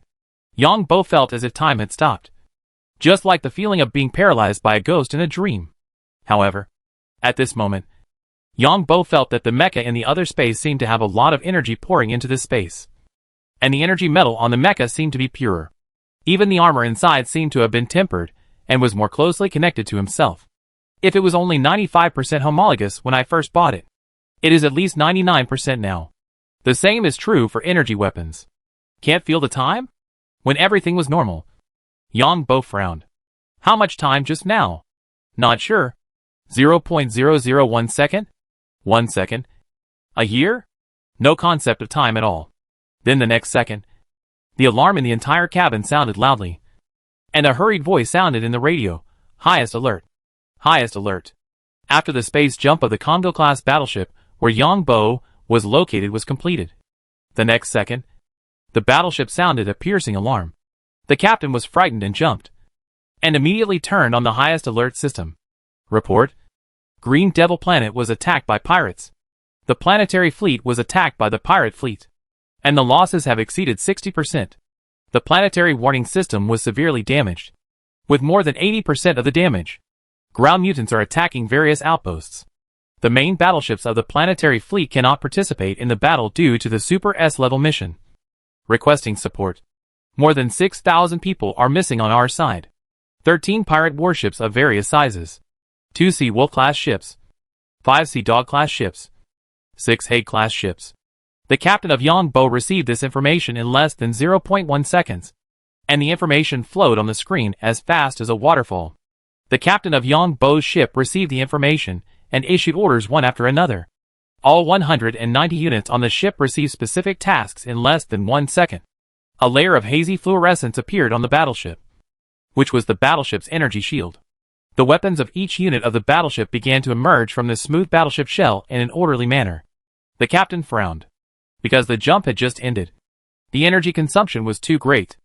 Yang Bo felt as if time had stopped. Just like the feeling of being paralyzed by a ghost in a dream. However, at this moment, Yang Bo felt that the mecha in the other space seemed to have a lot of energy pouring into this space. And the energy metal on the mecha seemed to be purer. Even the armor inside seemed to have been tempered, and was more closely connected to himself. If it was only 95% homologous when I first bought it, it is at least 99% now. The same is true for energy weapons. Can't feel the time? When everything was normal. Yang Bo frowned. How much time just now? Not sure. 0.001 second? 1 second? A year? No concept of time at all. Then the next second, the alarm in the entire cabin sounded loudly. And a hurried voice sounded in the radio. Highest alert. Highest alert. After the space jump of the Congo-class battleship, where Yongbo was located, was completed. The next second, the battleship sounded a piercing alarm. The captain was frightened and jumped, and immediately turned on the highest alert system. Report. Green Devil Planet was attacked by pirates. The planetary fleet was attacked by the pirate fleet, and the losses have exceeded 60%. The planetary warning system was severely damaged, with more than 80% of the damage. Ground mutants are attacking various outposts. The main battleships of the planetary fleet cannot participate in the battle due to the Super S-level mission. Requesting support. More than 6,000 people are missing on our side. 13 pirate warships of various sizes. 2 Sea Wolf-class ships. 5 Sea Dog-class ships. 6 Hague-class ships. The captain of Yongbo received this information in less than 0.1 seconds, and the information flowed on the screen as fast as a waterfall. The captain of Yongbo's ship received the information and issued orders one after another. All 190 units on the ship received specific tasks in less than 1 second. A layer of hazy fluorescence appeared on the battleship, which was the battleship's energy shield. The weapons of each unit of the battleship began to emerge from the smooth battleship shell in an orderly manner. The captain frowned, because the jump had just ended. The energy consumption was too great.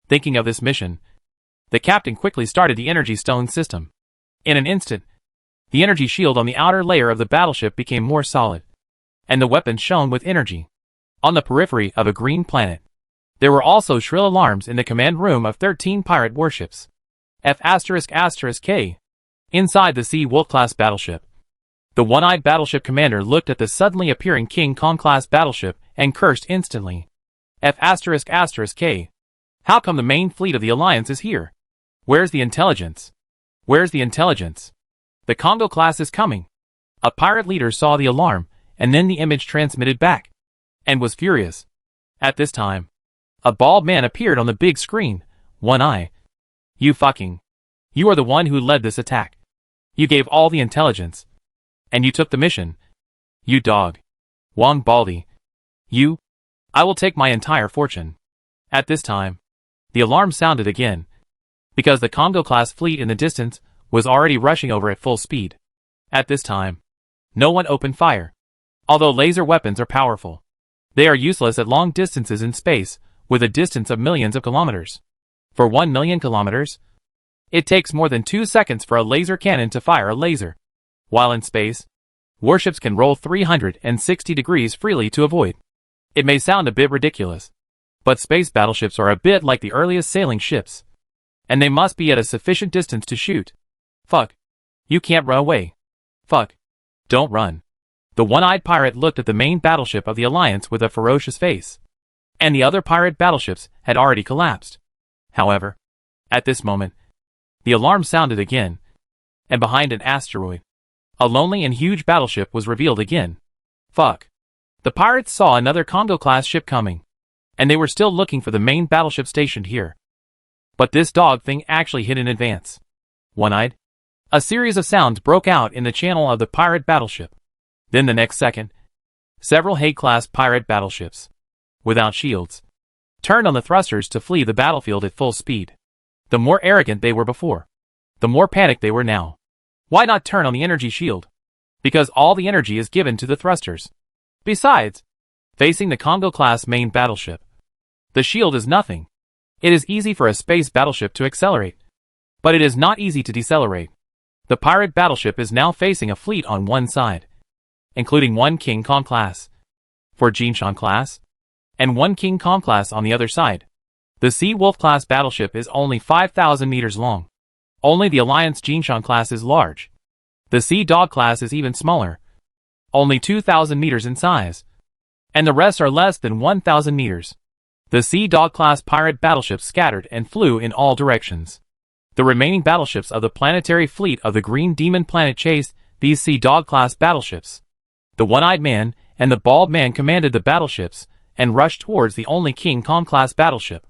Thinking of this mission, the captain quickly started the energy stone system. In an instant, the energy shield on the outer layer of the battleship became more solid, and the weapon shone with energy. On the periphery of a green planet, there were also shrill alarms in the command room of 13 pirate warships. F***K. Inside the Sea Wolf-class battleship, the one-eyed battleship commander looked at the suddenly appearing King Kong-class battleship and cursed instantly. F***K. How come the main fleet of the Alliance is here? Where's the intelligence? Where's the intelligence? The Congo-class is coming. A pirate leader saw the alarm, and then the image transmitted back, and was furious. At this time, a bald man appeared on the big screen. One eye. You are the one who led this attack. You gave all the intelligence, and you took the mission. You dog. Wong Baldy. I will take my entire fortune. At this time, the alarm sounded again, because the Congo-class fleet in the distance was already rushing over at full speed. At this time, no one opened fire. Although laser weapons are powerful, they are useless at long distances in space, with a distance of millions of kilometers. For 1 million kilometers, it takes more than 2 seconds for a laser cannon to fire a laser. While in space, warships can roll 360 degrees freely to avoid. It may sound a bit ridiculous, but space battleships are a bit like the earliest sailing ships, and they must be at a sufficient distance to shoot. Fuck. You can't run away. Fuck. Don't run. The one-eyed pirate looked at the main battleship of the Alliance with a ferocious face, and the other pirate battleships had already collapsed. However, at this moment, the alarm sounded again, and behind an asteroid, a lonely and huge battleship was revealed again. Fuck. The pirates saw another Congo-class ship coming, and they were still looking for the main battleship stationed here. But this dog thing actually hit in advance. One-eyed. A series of sounds broke out in the channel of the pirate battleship. Then the next second, several Hague-class pirate battleships, without shields, turned on the thrusters to flee the battlefield at full speed. The more arrogant they were before, the more panicked they were now. Why not turn on the energy shield? Because all the energy is given to the thrusters. Besides, facing the Congo-class main battleship, the shield is nothing. It is easy for a space battleship to accelerate, but it is not easy to decelerate. The pirate battleship is now facing a fleet on one side, including 1 King Kong class, 4 Jinshan class, and 1 King Kong class on the other side. The Sea Wolf class battleship is only 5,000 meters long. Only the Alliance Jinshan class is large. The Sea Dog class is even smaller, only 2,000 meters in size, and the rest are less than 1,000 meters. The Sea Dog class pirate battleships scattered and flew in all directions. The remaining battleships of the planetary fleet of the Green Demon planet chased these Sea Dog class battleships. The one-eyed man and the bald man commanded the battleships and rushed towards the only King Kong class battleship.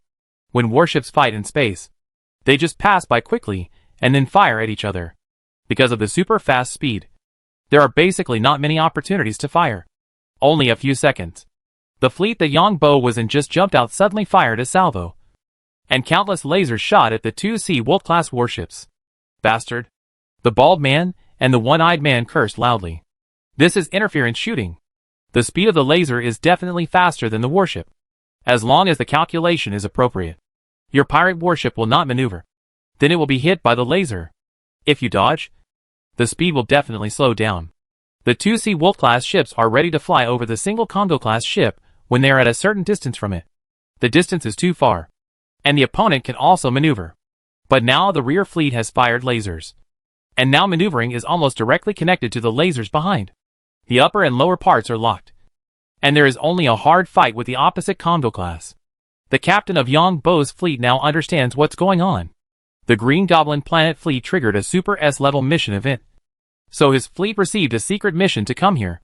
When warships fight in space, they just pass by quickly and then fire at each other. Because of the super fast speed, there are basically not many opportunities to fire. Only a few seconds. The fleet that Yongbo was in just jumped out suddenly fired a salvo, and countless lasers shot at the two Sea Wolf-class warships. Bastard! The bald man and the one-eyed man cursed loudly. This is interference shooting. The speed of the laser is definitely faster than the warship. As long as the calculation is appropriate, your pirate warship will not maneuver. Then it will be hit by the laser. If you dodge, the speed will definitely slow down. The two Sea Wolf-class ships are ready to fly over the single Congo-class ship when they are at a certain distance from it. The distance is too far, and the opponent can also maneuver. But now the rear fleet has fired lasers, and now maneuvering is almost directly connected to the lasers behind. The upper and lower parts are locked, and there is only a hard fight with the opposite Congo-class. The captain of Yang Bo's fleet now understands what's going on. The Green Goblin Planet fleet triggered a Super S-level mission event, so his fleet received a secret mission to come here.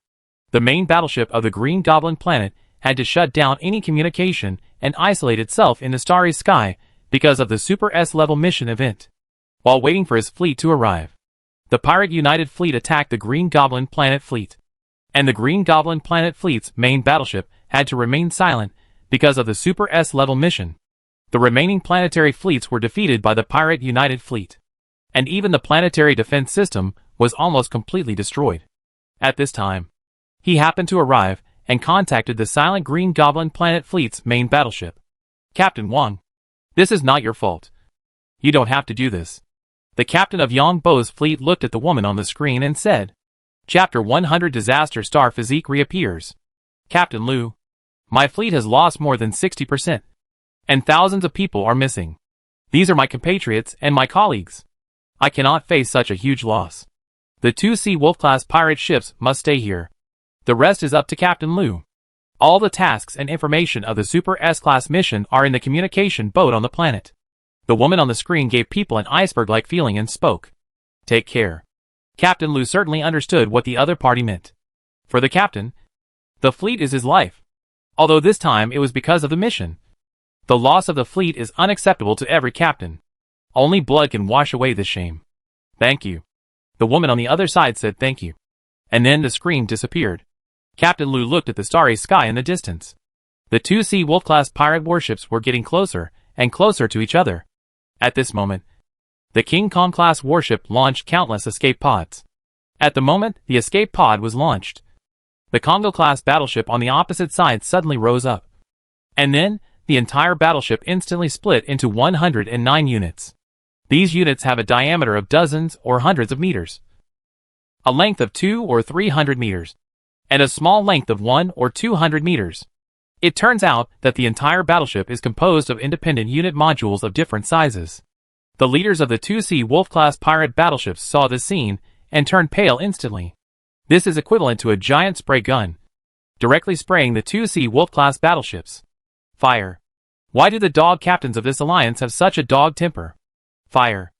The main battleship of the Green Goblin Planet had to shut down any communication and isolate itself in the starry sky because of the Super S-level mission event. While waiting for his fleet to arrive, the Pirate United Fleet attacked the Green Goblin Planet fleet, and the Green Goblin Planet fleet's main battleship had to remain silent because of the Super S-level mission. The remaining planetary fleets were defeated by the Pirate United Fleet, and even the planetary defense system was almost completely destroyed. At this time, he happened to arrive and contacted the silent Green Goblin Planet fleet's main battleship. Captain Wang, this is not your fault. You don't have to do this. The captain of Yang Bo's fleet looked at the woman on the screen and said, Chapter 100 Disaster Star Physique reappears. Captain Liu, my fleet has lost more than 60%, and thousands of people are missing. These are my compatriots and my colleagues. I cannot face such a huge loss. The two Sea Wolf-class pirate ships must stay here. The rest is up to Captain Liu. All the tasks and information of the Super S-class mission are in the communication boat on the planet. The woman on the screen gave people an iceberg-like feeling and spoke. Take care. Captain Liu certainly understood what the other party meant. For the captain, the fleet is his life. Although this time it was because of the mission. The loss of the fleet is unacceptable to every captain. Only blood can wash away this shame. Thank you. The woman on the other side said thank you. And then the screen disappeared. Captain Liu looked at the starry sky in the distance. The two Sea Wolf-class pirate warships were getting closer and closer to each other. At this moment, the King Kong-class warship launched countless escape pods. At the moment the escape pod was launched, the Congo-class battleship on the opposite side suddenly rose up. And then, the entire battleship instantly split into 109 units. These units have a diameter of dozens or hundreds of meters, a length of 200 or 300 meters, and a small length of 100 or 200 meters. It turns out that the entire battleship is composed of independent unit modules of different sizes. The leaders of the two Sea Wolf-class pirate battleships saw this scene and turned pale instantly. This is equivalent to a giant spray gun, directly spraying the two Sea Wolf-class battleships. Fire. Why do the dog captains of this alliance have such a dog temper? Fire.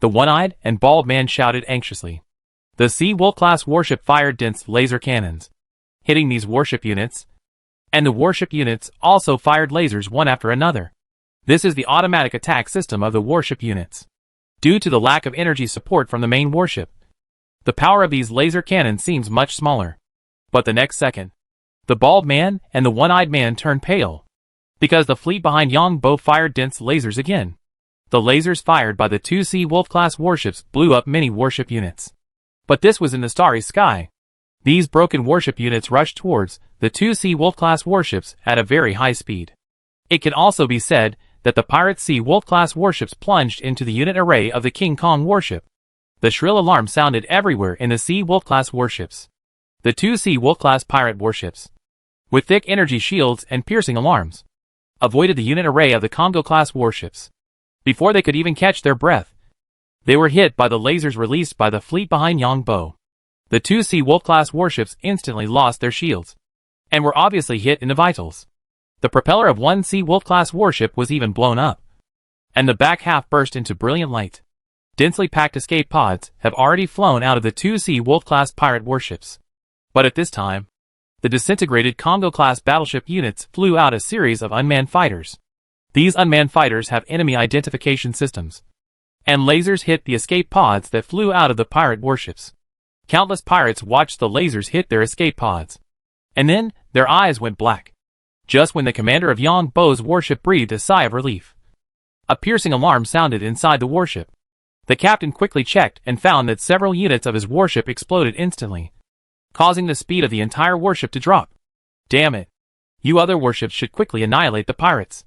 The one-eyed and bald man shouted anxiously. The Sea Wolf-class warship fired dense laser cannons, hitting these warship units, and the warship units also fired lasers one after another. This is the automatic attack system of the warship units. Due to the lack of energy support from the main warship, the power of these laser cannons seems much smaller. But the next second, the bald man and the one-eyed man turned pale, because the fleet behind Yang Bo fired dense lasers again. The lasers fired by the two Sea Wolf-class warships blew up many warship units. But this was in the starry sky. These broken warship units rushed towards the two Sea Wolf-class warships at a very high speed. It can also be said that the pirate Sea Wolf-class warships plunged into the unit array of the King Kong warship. The shrill alarm sounded everywhere in the Sea Wolf-class warships. The two Sea Wolf-class pirate warships, with thick energy shields and piercing alarms, avoided the unit array of the Congo-class warships. Before they could even catch their breath, they were hit by the lasers released by the fleet behind Yang Bo. The two Sea Wolf-class warships instantly lost their shields, and were obviously hit in the vitals. The propeller of one Sea Wolf-class warship was even blown up, and the back half burst into brilliant light. Densely packed escape pods have already flown out of the two Sea Wolf-class pirate warships. But at this time, the disintegrated Congo-class battleship units flew out a series of unmanned fighters. These unmanned fighters have enemy identification systems, and lasers hit the escape pods that flew out of the pirate warships. Countless pirates watched the lasers hit their escape pods, and then their eyes went black, just when the commander of Yang Bo's warship breathed a sigh of relief. A piercing alarm sounded inside the warship. The captain quickly checked and found that several units of his warship exploded instantly, causing the speed of the entire warship to drop. Damn it. You other warships should quickly annihilate the pirates.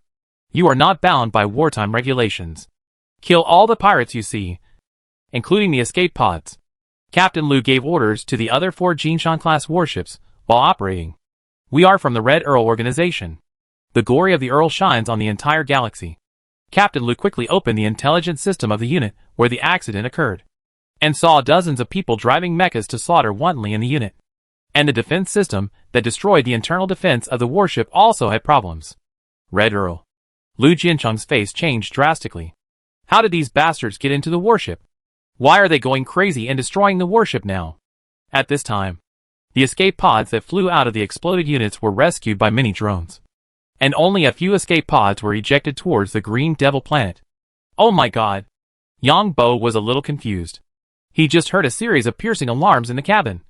You are not bound by wartime regulations. Kill all the pirates you see, including the escape pods. Captain Liu gave orders to the other 4 Jinshan-class warships while operating. We are from the Red Earl organization. The glory of the Earl shines on the entire galaxy. Captain Liu quickly opened the intelligence system of the unit where the accident occurred, and saw dozens of people driving mechas to slaughter wantonly in the unit. And the defense system that destroyed the internal defense of the warship also had problems. Red Earl. Liu Jincheng's face changed drastically. How did these bastards get into the warship? Why are they going crazy and destroying the warship now? At this time, the escape pods that flew out of the exploded units were rescued by many drones, and only a few escape pods were ejected towards the Green Devil planet. Oh my god! Yang Bo was a little confused. He just heard a series of piercing alarms in the cabin,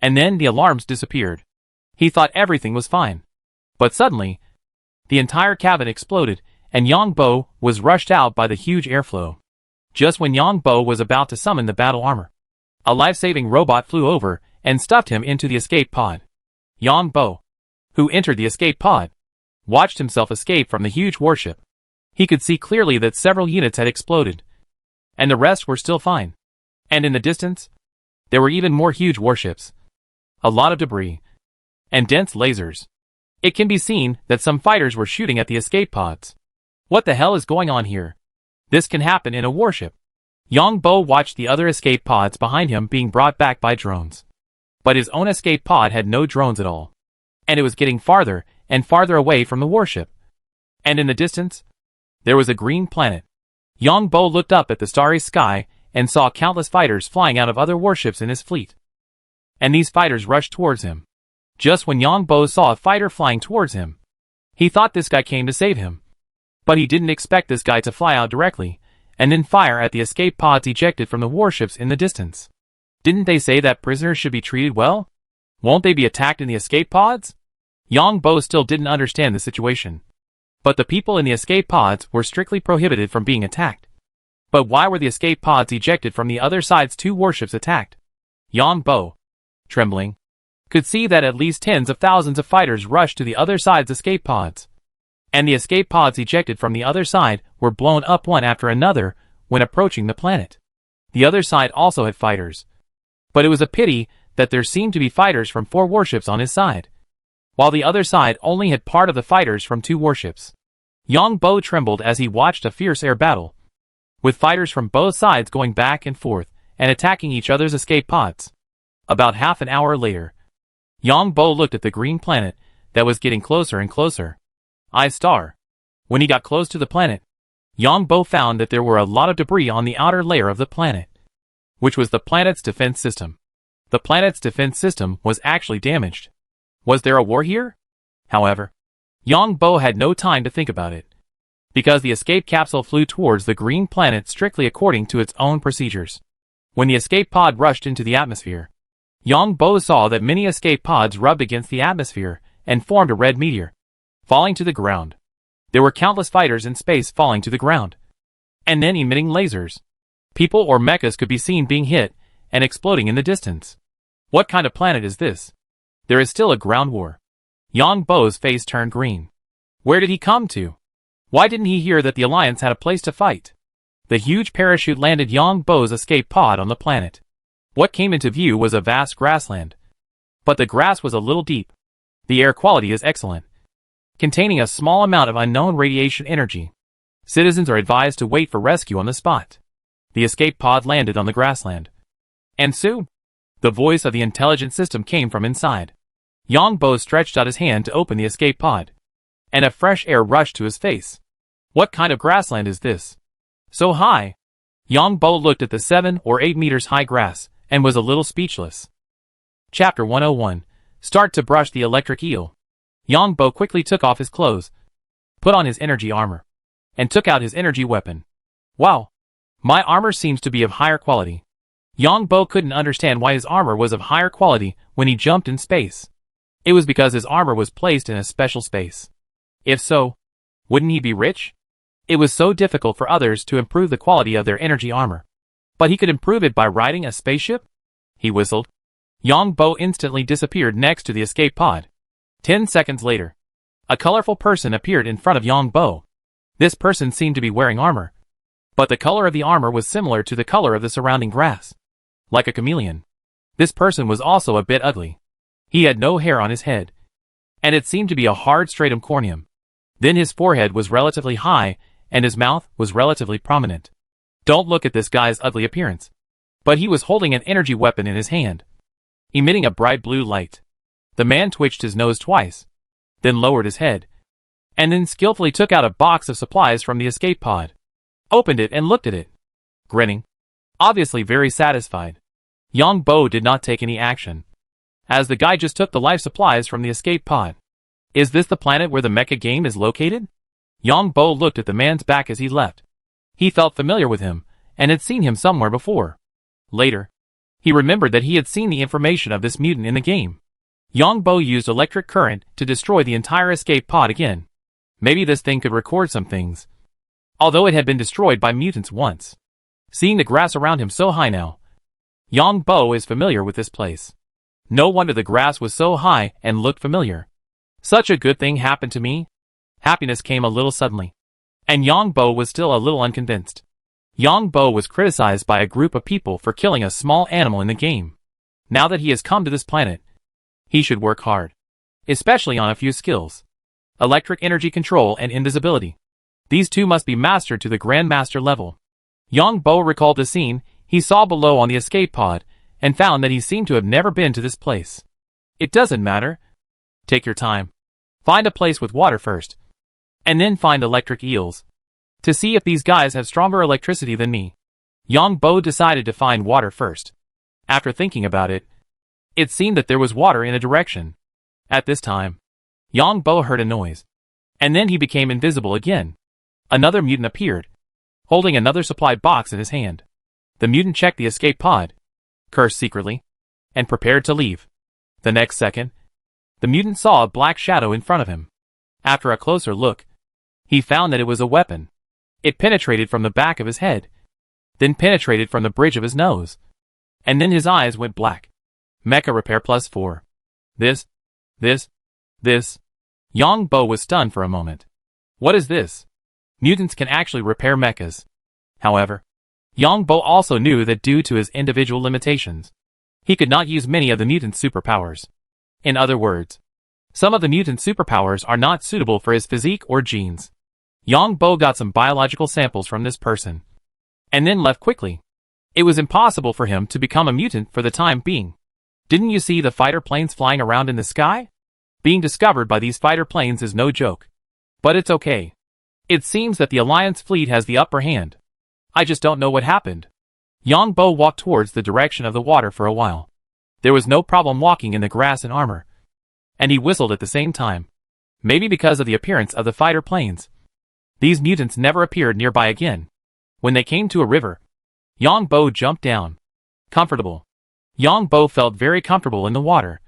and then the alarms disappeared. He thought everything was fine. But suddenly, the entire cabin exploded, and Yang Bo was rushed out by the huge airflow. Just when Yang Bo was about to summon the battle armor, a life-saving robot flew over and stuffed him into the escape pod. Yang Bo, who entered the escape pod, watched himself escape from the huge warship. He could see clearly that several units had exploded, and the rest were still fine. And in the distance, there were even more huge warships, a lot of debris, and dense lasers. It can be seen that some fighters were shooting at the escape pods. What the hell is going on here? This can happen in a warship. Yang Bo watched the other escape pods behind him being brought back by drones. But his own escape pod had no drones at all, and it was getting farther and farther away from the warship. And in the distance, there was a green planet. Yang Bo looked up at the starry sky and saw countless fighters flying out of other warships in his fleet. And these fighters rushed towards him. Just when Yang Bo saw a fighter flying towards him, he thought this guy came to save him. But he didn't expect this guy to fly out directly, and then fire at the escape pods ejected from the warships in the distance. Didn't they say that prisoners should be treated well? Won't they be attacked in the escape pods? Yang Bo still didn't understand the situation. But the people in the escape pods were strictly prohibited from being attacked. But why were the escape pods ejected from the other side's 2 warships attacked? Yang Bo, trembling, could see that at least tens of thousands of fighters rushed to the other side's escape pods. And the escape pods ejected from the other side were blown up one after another when approaching the planet. The other side also had fighters. But it was a pity that there seemed to be fighters from 4 warships on his side, while the other side only had part of the fighters from 2 warships. Yang Bo trembled as he watched a fierce air battle, with fighters from both sides going back and forth and attacking each other's escape pods. About half an hour later, Yang Bo looked at the green planet that was getting closer and closer. I-star. When he got close to the planet, Yang Bo found that there were a lot of debris on the outer layer of the planet, which was the planet's defense system. The planet's defense system was actually damaged. Was there a war here? However, Yang Bo had no time to think about it, because the escape capsule flew towards the green planet strictly according to its own procedures. When the escape pod rushed into the atmosphere, Yang Bo saw that many escape pods rubbed against the atmosphere and formed a red meteor, falling to the ground. There were countless fighters in space falling to the ground, and then emitting lasers. People or mechas could be seen being hit and exploding in the distance. What kind of planet is this? There is still a ground war. Yang Bo's face turned green. Where did he come to? Why didn't he hear that the Alliance had a place to fight? The huge parachute landed Yang Bo's escape pod on the planet. What came into view was a vast grassland. But the grass was a little deep. The air quality is excellent, containing a small amount of unknown radiation energy. Citizens are advised to wait for rescue on the spot. The escape pod landed on the grassland. And soon, the voice of the intelligence system came from inside. Yang Bo stretched out his hand to open the escape pod, and a fresh air rushed to his face. What kind of grassland is this? So high. Yang Bo looked at the 7 or 8 meters high grass, and was a little speechless. Chapter 101. Start to brush the electric eel. Yang Bo quickly took off his clothes, put on his energy armor, and took out his energy weapon. Wow! My armor seems to be of higher quality. Yang Bo couldn't understand why his armor was of higher quality when he jumped in space. It was because his armor was placed in a special space. If so, wouldn't he be rich? It was so difficult for others to improve the quality of their energy armor. But he could improve it by riding a spaceship? He whistled. Yang Bo instantly disappeared next to the escape pod. 10 seconds later, a colorful person appeared in front of Yang Bo. This person seemed to be wearing armor, but the color of the armor was similar to the color of the surrounding grass. Like a chameleon. This person was also a bit ugly. He had no hair on his head, and it seemed to be a hard stratum corneum. Then his forehead was relatively high, and his mouth was relatively prominent. Don't look at this guy's ugly appearance. But he was holding an energy weapon in his hand, emitting a bright blue light. The man twitched his nose twice, then lowered his head, and then skillfully took out a box of supplies from the escape pod, opened it and looked at it, grinning, obviously very satisfied. Yang Bo did not take any action, as the guy just took the life supplies from the escape pod. Is this the planet where the mecha game is located? Yang Bo looked at the man's back as he left. He felt familiar with him, and had seen him somewhere before. Later, he remembered that he had seen the information of this mutant in the game. Yang Bo used electric current to destroy the entire escape pod again. Maybe this thing could record some things, although it had been destroyed by mutants once. Seeing the grass around him so high now, Yang Bo is familiar with this place. No wonder the grass was so high and looked familiar. Such a good thing happened to me? Happiness came a little suddenly. And Yang Bo was still a little unconvinced. Yang Bo was criticized by a group of people for killing a small animal in the game. Now that he has come to this planet, he should work hard. Especially on a few skills. Electric energy control and invisibility. These two must be mastered to the Grandmaster level. Yang Bo recalled the scene he saw below on the escape pod, and found that he seemed to have never been to this place. It doesn't matter. Take your time. Find a place with water first. And then find electric eels. To see if these guys have stronger electricity than me. Yang Bo decided to find water first. After thinking about it, it seemed that there was water in a direction. At this time, Yang Bo heard a noise. And then he became invisible again. Another mutant appeared, holding another supply box in his hand. The mutant checked the escape pod, cursed secretly, and prepared to leave. The next second, the mutant saw a black shadow in front of him. After a closer look, he found that it was a weapon. It penetrated from the back of his head, then penetrated from the bridge of his nose, and then his eyes went black. Mecha repair +4. This. Yang Bo was stunned for a moment. What is this? Mutants can actually repair mechas. However, Yang Bo also knew that due to his individual limitations, he could not use many of the mutant's superpowers. In other words, some of the mutant's superpowers are not suitable for his physique or genes. Yang Bo got some biological samples from this person, and then left quickly. It was impossible for him to become a mutant for the time being. Didn't you see the fighter planes flying around in the sky? Being discovered by these fighter planes is no joke. But it's okay. It seems that the Alliance fleet has the upper hand. I just don't know what happened. Yang Bo walked towards the direction of the water for a while. There was no problem walking in the grass and armor. And he whistled at the same time. Maybe because of the appearance of the fighter planes. These mutants never appeared nearby again. When they came to a river, Yang Bo jumped down. Comfortable. Yang Bo felt very comfortable in the water.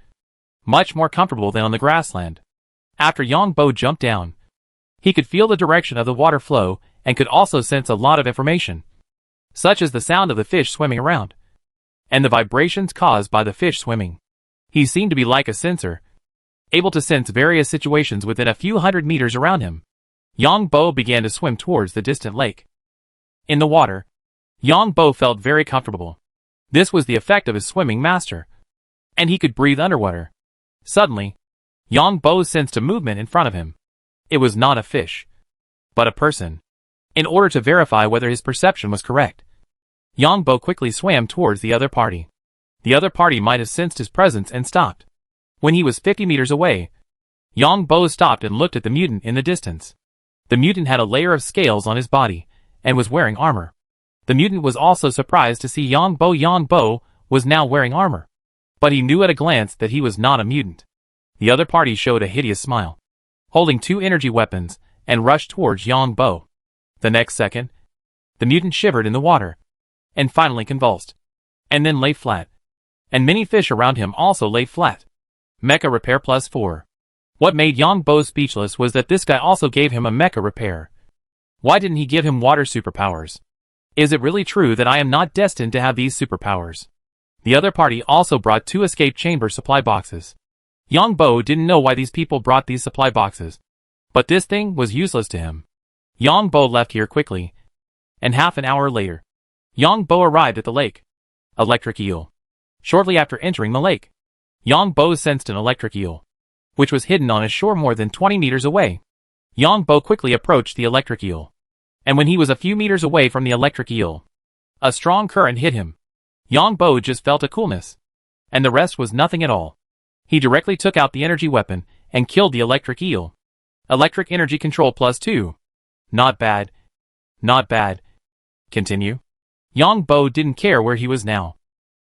Much more comfortable than on the grassland. After Yang Bo jumped down, he could feel the direction of the water flow and could also sense a lot of information, such as the sound of the fish swimming around, and the vibrations caused by the fish swimming. He seemed to be like a sensor, able to sense various situations within a few hundred meters around him. Yang Bo began to swim towards the distant lake. In the water, Yang Bo felt very comfortable. This was the effect of his swimming master, and he could breathe underwater. Suddenly, Yang Bo sensed a movement in front of him. It was not a fish, but a person. In order to verify whether his perception was correct, Yang Bo quickly swam towards the other party. The other party might have sensed his presence and stopped. When he was 50 meters away, Yang Bo stopped and looked at the mutant in the distance. The mutant had a layer of scales on his body, and was wearing armor. The mutant was also surprised to see Yang Bo. Yang Bo was now wearing armor. But he knew at a glance that he was not a mutant. The other party showed a hideous smile, holding 2 energy weapons, and rushed towards Yang Bo. The next second, the mutant shivered in the water, and finally convulsed, and then lay flat. And many fish around him also lay flat. Mecha repair +4. What made Yang Bo speechless was that this guy also gave him a mecha repair. Why didn't he give him water superpowers? Is it really true that I am not destined to have these superpowers? The other party also brought 2 escape chamber supply boxes. Yang Bo didn't know why these people brought these supply boxes, but this thing was useless to him. Yang Bo left here quickly, and half an hour later, Yang Bo arrived at the lake. Electric eel. Shortly after entering the lake, Yang Bo sensed an electric eel, which was hidden on a shore more than 20 meters away. Yang Bo quickly approached the electric eel, and when he was a few meters away from the electric eel, a strong current hit him. Yang Bo just felt a coolness, and the rest was nothing at all. He directly took out the energy weapon and killed the electric eel. Electric energy control +2. Not bad. Not bad. Continue. Yang Bo didn't care where he was now,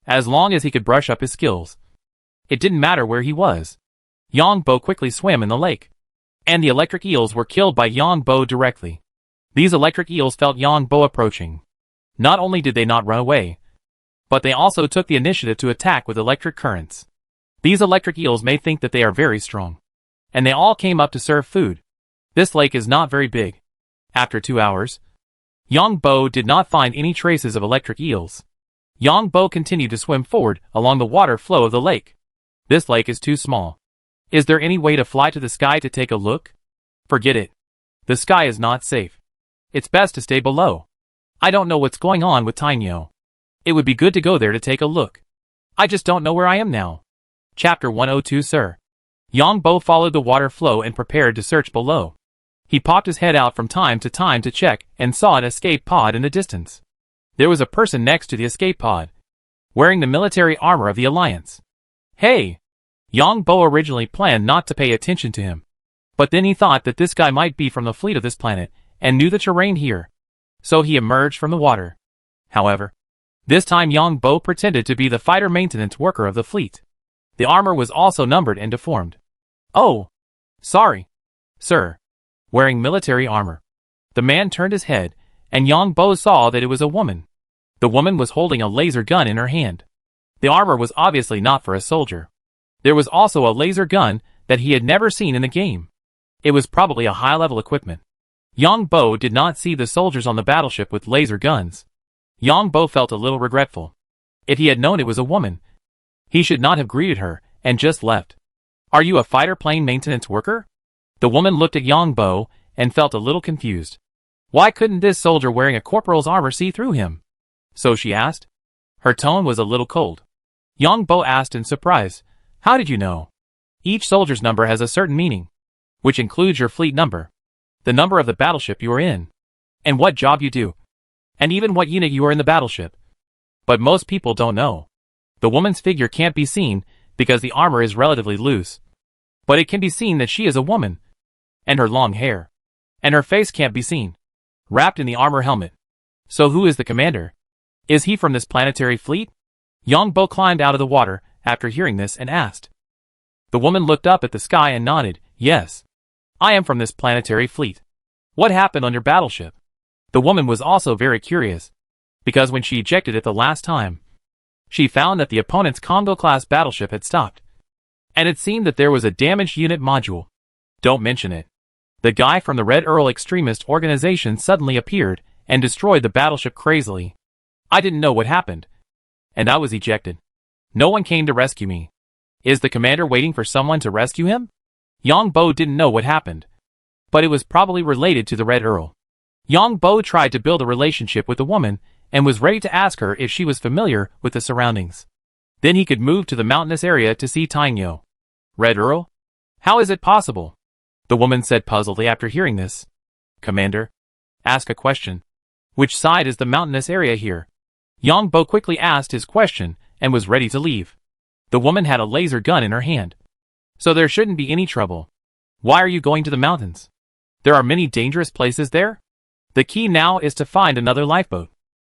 as long as he could brush up his skills. It didn't matter where he was. Yang Bo quickly swam in the lake, and the electric eels were killed by Yang Bo directly. These electric eels felt Yang Bo approaching. Not only did they not run away, but they also took the initiative to attack with electric currents. These electric eels may think that they are very strong, and they all came up to serve food. This lake is not very big. After 2 hours, Yang Bo did not find any traces of electric eels. Yang Bo continued to swim forward along the water flow of the lake. This lake is too small. Is there any way to fly to the sky to take a look? Forget it. The sky is not safe. It's best to stay below. I don't know what's going on with Tainyo. It would be good to go there to take a look. I just don't know where I am now. Chapter 102 Sir. Yang Bo followed the water flow and prepared to search below. He popped his head out from time to time to check and saw an escape pod in the distance. There was a person next to the escape pod, wearing the military armor of the Alliance. Hey! Yang Bo originally planned not to pay attention to him, but then he thought that this guy might be from the fleet of this planet and knew the terrain here, so he emerged from the water. However, this time Yang Bo pretended to be the fighter maintenance worker of the fleet. The armor was also numbered and deformed. Oh! Sorry, sir. Wearing military armor, the man turned his head, and Yang Bo saw that it was a woman. The woman was holding a laser gun in her hand. The armor was obviously not for a soldier. There was also a laser gun that he had never seen in the game. It was probably a high-level equipment. Yang Bo did not see the soldiers on the battleship with laser guns. Yang Bo felt a little regretful. If he had known it was a woman, he should not have greeted her and just left. Are you a fighter plane maintenance worker? The woman looked at Yang Bo and felt a little confused. Why couldn't this soldier wearing a corporal's armor see through him? So she asked. Her tone was a little cold. Yang Bo asked in surprise, how did you know? Each soldier's number has a certain meaning, which includes your fleet number, the number of the battleship you are in, and what job you do, and even what unit you are in the battleship. But most people don't know. The woman's figure can't be seen because the armor is relatively loose, but it can be seen that she is a woman, and her long hair, and her face can't be seen, wrapped in the armor helmet. So who is the commander? Is he from this planetary fleet? Yang Bo climbed out of the water after hearing this and asked. The woman looked up at the sky and nodded, yes. I am from this planetary fleet. What happened on your battleship? The woman was also very curious, because when she ejected it the last time, she found that the opponent's Congo-class battleship had stopped, and it seemed that there was a damaged unit module. Don't mention it. The guy from the Red Earl extremist organization suddenly appeared and destroyed the battleship crazily. I didn't know what happened, and I was ejected. No one came to rescue me. Is the commander waiting for someone to rescue him? Yang Bo didn't know what happened, but it was probably related to the Red Earl. Yang Bo tried to build a relationship with the woman and was ready to ask her if she was familiar with the surroundings. Then he could move to the mountainous area to see Tainyo. Red Earl? How is it possible? The woman said puzzledly after hearing this. Commander, ask a question. Which side is the mountainous area here? Yang Bo quickly asked his question and was ready to leave. The woman had a laser gun in her hand, so there shouldn't be any trouble. Why are you going to the mountains? There are many dangerous places there. The key now is to find another lifeboat.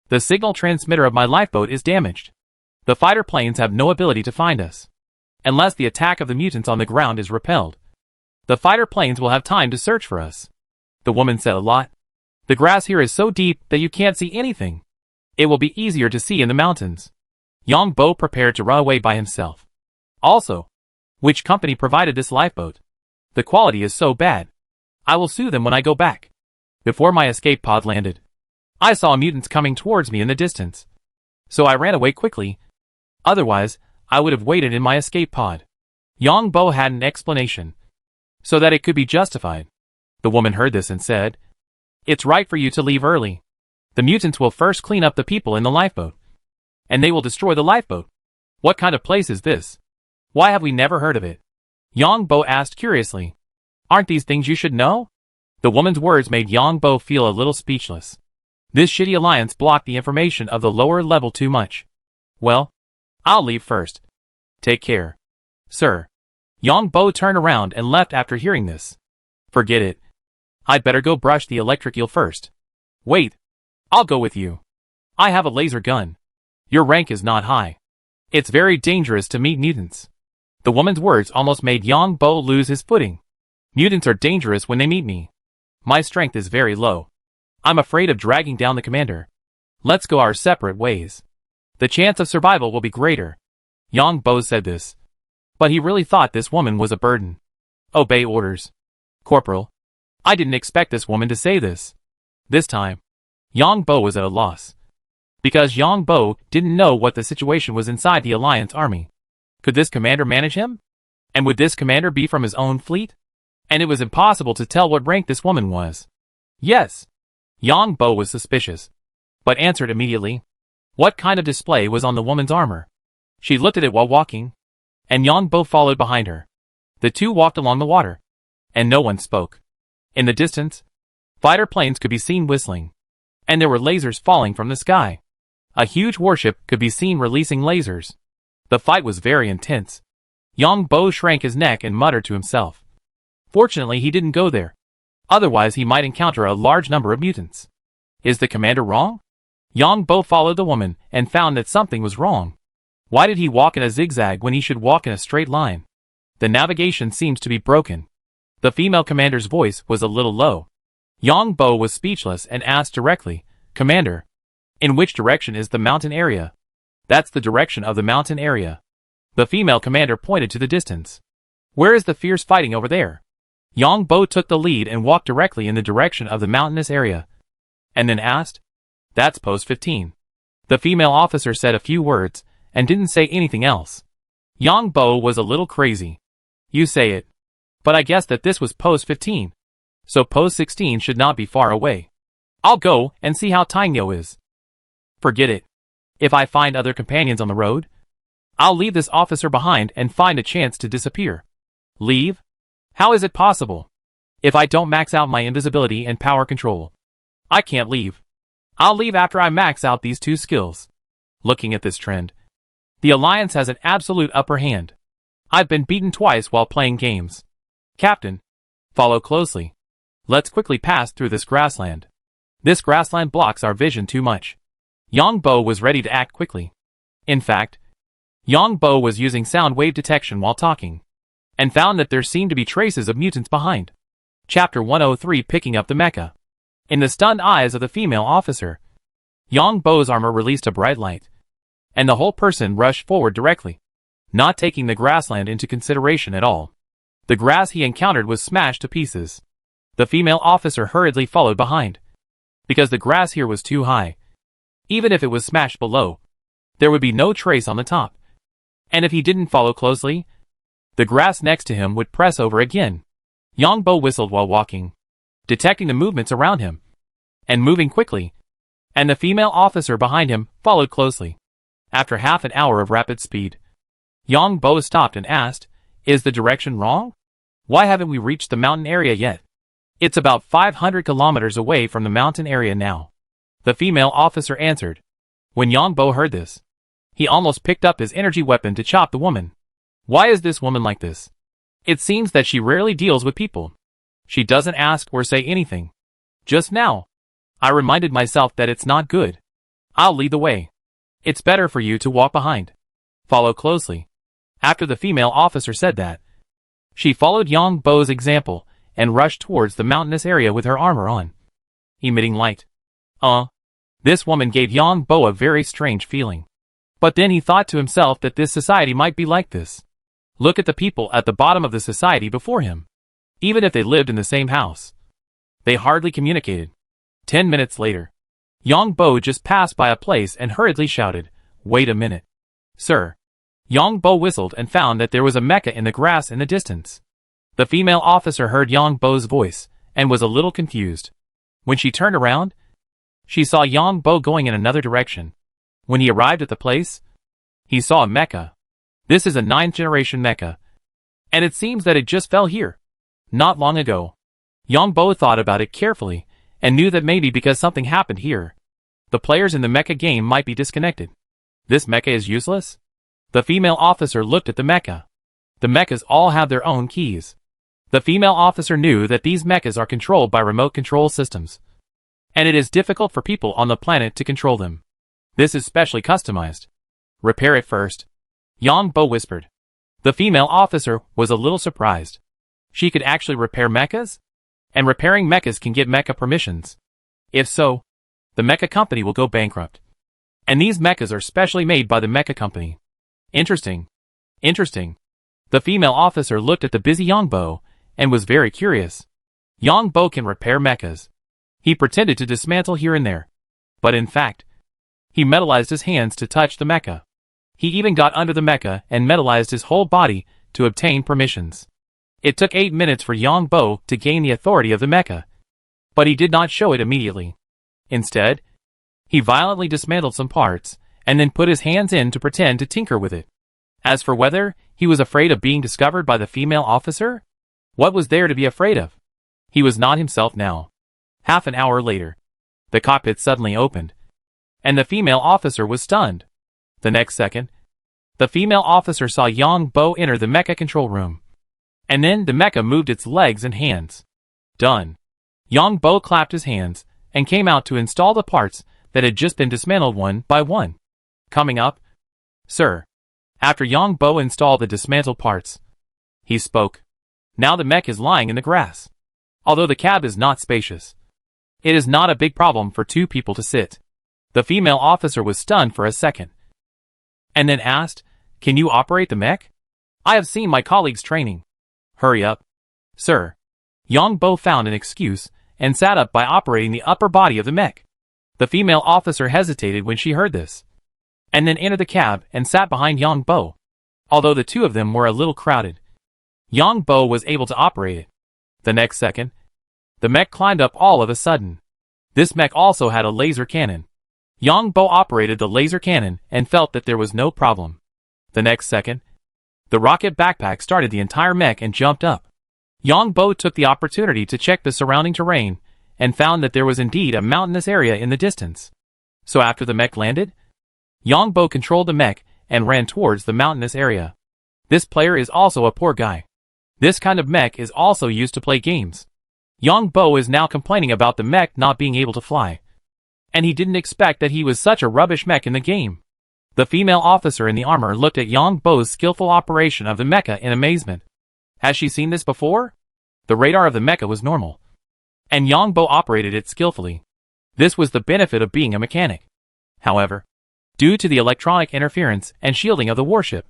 The signal transmitter of my lifeboat is damaged. The fighter planes have no ability to find us, unless the attack of the mutants on the ground is repelled. The fighter planes will have time to search for us. The woman said a lot. The grass here is so deep that you can't see anything. It will be easier to see in the mountains. Yang Bo prepared to run away by himself. Also, which company provided this lifeboat? The quality is so bad. I will sue them when I go back. Before my escape pod landed, I saw mutants coming towards me in the distance. So I ran away quickly. Otherwise, I would have waited in my escape pod. Yongbo had an explanation, so that it could be justified. The woman heard this and said, "It's right for you to leave early. The mutants will first clean up the people in the lifeboat, and they will destroy the lifeboat. What kind of place is this? Why have we never heard of it?" Yongbo asked curiously. "Aren't these things you should know?" The woman's words made Yongbo feel a little speechless. This shitty alliance blocked the information of the lower level too much. "Well, I'll leave first. Take care, sir." Yongbo turned around and left after hearing this. "Forget it. I'd better go brush the electric eel first." "Wait. I'll go with you. I have a laser gun. Your rank is not high. It's very dangerous to meet mutants." The woman's words almost made Yongbo lose his footing. "Mutants are dangerous when they meet me. My strength is very low. I'm afraid of dragging down the commander. Let's go our separate ways. The chance of survival will be greater." Yongbo said this, but he really thought this woman was a burden. "Obey orders, Corporal." I didn't expect this woman to say this. This time, Yongbo was at a loss, because Yongbo didn't know what the situation was inside the Alliance army. Could this commander manage him? And would this commander be from his own fleet? And it was impossible to tell what rank this woman was. Yes. Yongbo was suspicious, but answered immediately. What kind of display was on the woman's armor? She looked at it while walking, and Yongbo followed behind her. The two walked along the water, and no one spoke. In the distance, fighter planes could be seen whistling, and there were lasers falling from the sky. A huge warship could be seen releasing lasers. The fight was very intense. Yongbo shrank his neck and muttered to himself. Fortunately, he didn't go there. Otherwise, he might encounter a large number of mutants. Is the commander wrong? Yongbo followed the woman and found that something was wrong. Why did he walk in a zigzag when he should walk in a straight line? The navigation seems to be broken. The female commander's voice was a little low. Yongbo was speechless and asked directly, "Commander, in which direction is the mountain area?" "That's the direction of the mountain area." The female commander pointed to the distance. "Where is the fierce fighting over there?" Yongbo took the lead and walked directly in the direction of the mountainous area, and then asked, "That's post 15. The female officer said a few words and didn't say anything else. Yongbo was a little crazy. "You say it. But I guessed that this was post 15. So post 16 should not be far away. I'll go and see how Tainyo is." "Forget it. If I find other companions on the road, I'll leave this officer behind and find a chance to disappear." "Leave? How is it possible? If I don't max out my invisibility and power control, I can't leave. I'll leave after I max out these two skills." Looking at this trend, the Alliance has an absolute upper hand. I've been beaten twice while playing games. "Captain, follow closely. Let's quickly pass through this grassland. This grassland blocks our vision too much." Yongbo was ready to act quickly. In fact, Yongbo was using sound wave detection while talking, and found that there seemed to be traces of mutants behind. Chapter 103, Picking Up the Mecha. In the stunned eyes of the female officer, Yongbo's armor released a bright light, and the whole person rushed forward directly, not taking the grassland into consideration at all. The grass he encountered was smashed to pieces. The female officer hurriedly followed behind, because the grass here was too high. Even if it was smashed below, there would be no trace on the top. And if he didn't follow closely, the grass next to him would press over again. Yongbo whistled while walking, detecting the movements around him, and moving quickly, and the female officer behind him followed closely. After half an hour of rapid speed, Yongbo stopped and asked, "Is the direction wrong? Why haven't we reached the mountain area yet?" "It's about 500 kilometers away from the mountain area now," the female officer answered. When Yongbo heard this, he almost picked up his energy weapon to chop the woman. Why is this woman like this? It seems that she rarely deals with people. She doesn't ask or say anything. Just now, I reminded myself that it's not good. I'll lead the way. It's better for you to walk behind. Follow closely. After the female officer said that, she followed Yongbo's example and rushed towards the mountainous area with her armor on, emitting light. This woman gave Yongbo a very strange feeling. But then he thought to himself that this society might be like this. Look at the people at the bottom of the society before him. Even if they lived in the same house, They hardly communicated. 10 minutes later, Yang Bo just passed by a place and hurriedly shouted, "Wait a minute. Sir." Yang Bo whistled and found that there was a mecha in the grass in the distance. The female officer heard Yang Bo's voice and was a little confused. When she turned around, she saw Yang Bo going in another direction. When he arrived at the place, he saw a mecha. This is a 9th generation mecha, and it seems that it just fell here not long ago. Yang Bo thought about it carefully and knew that maybe because something happened here, the players in the mecha game might be disconnected. This mecha is useless? The female officer looked at the mecha. The mechas all have their own keys. The female officer knew that these mechas are controlled by remote control systems, and it is difficult for people on the planet to control them. This is specially customized. Repair it first, Yang Bo whispered. The female officer was a little surprised. She could actually repair mechas? And repairing mechas can get mecha permissions. If so, the mecha company will go bankrupt. And these mechas are specially made by the mecha company. Interesting. Interesting. The female officer looked at the busy Yang Bo and was very curious. Yang Bo can repair mechas. He pretended to dismantle here and there, but in fact, he metallized his hands to touch the mecha. He even got under the mecha and metallized his whole body to obtain permissions. It took 8 minutes for Yang Bo to gain the authority of the mecha, but he did not show it immediately. Instead, he violently dismantled some parts and then put his hands in to pretend to tinker with it. As for whether he was afraid of being discovered by the female officer, what was there to be afraid of? He was not himself now. Half an hour later, the cockpit suddenly opened, and the female officer was stunned. The next second, the female officer saw Yang Bo enter the mecha control room. And then the mecha moved its legs and hands. Done. Yang Bo clapped his hands and came out to install the parts that had just been dismantled one by one. Coming up, sir. After Yang Bo installed the dismantled parts, he spoke. Now the mech is lying in the grass. Although the cab is not spacious, it is not a big problem for 2 people to sit. The female officer was stunned for a second, and then asked, "Can you operate the mech? I have seen my colleagues training." "Hurry up, sir." Yang Bo found an excuse and sat up by operating the upper body of the mech. The female officer hesitated when she heard this, and then entered the cab and sat behind Yang Bo. Although the 2 of them were a little crowded, Yang Bo was able to operate it. The next second, the mech climbed up all of a sudden. This mech also had a laser cannon. Yang Bo operated the laser cannon and felt that there was no problem. The next second, the rocket backpack started the entire mech and jumped up. Yang Bo took the opportunity to check the surrounding terrain and found that there was indeed a mountainous area in the distance. So after the mech landed, Yang Bo controlled the mech and ran towards the mountainous area. This player is also a poor guy. This kind of mech is also used to play games. Yang Bo is now complaining about the mech not being able to fly, and he didn't expect that he was such a rubbish mech in the game. The female officer in the armor looked at Yang Bo's skillful operation of the mecha in amazement. Has she seen this before? The radar of the mecha was normal, and Yang Bo operated it skillfully. This was the benefit of being a mechanic. However, due to the electronic interference and shielding of the warship,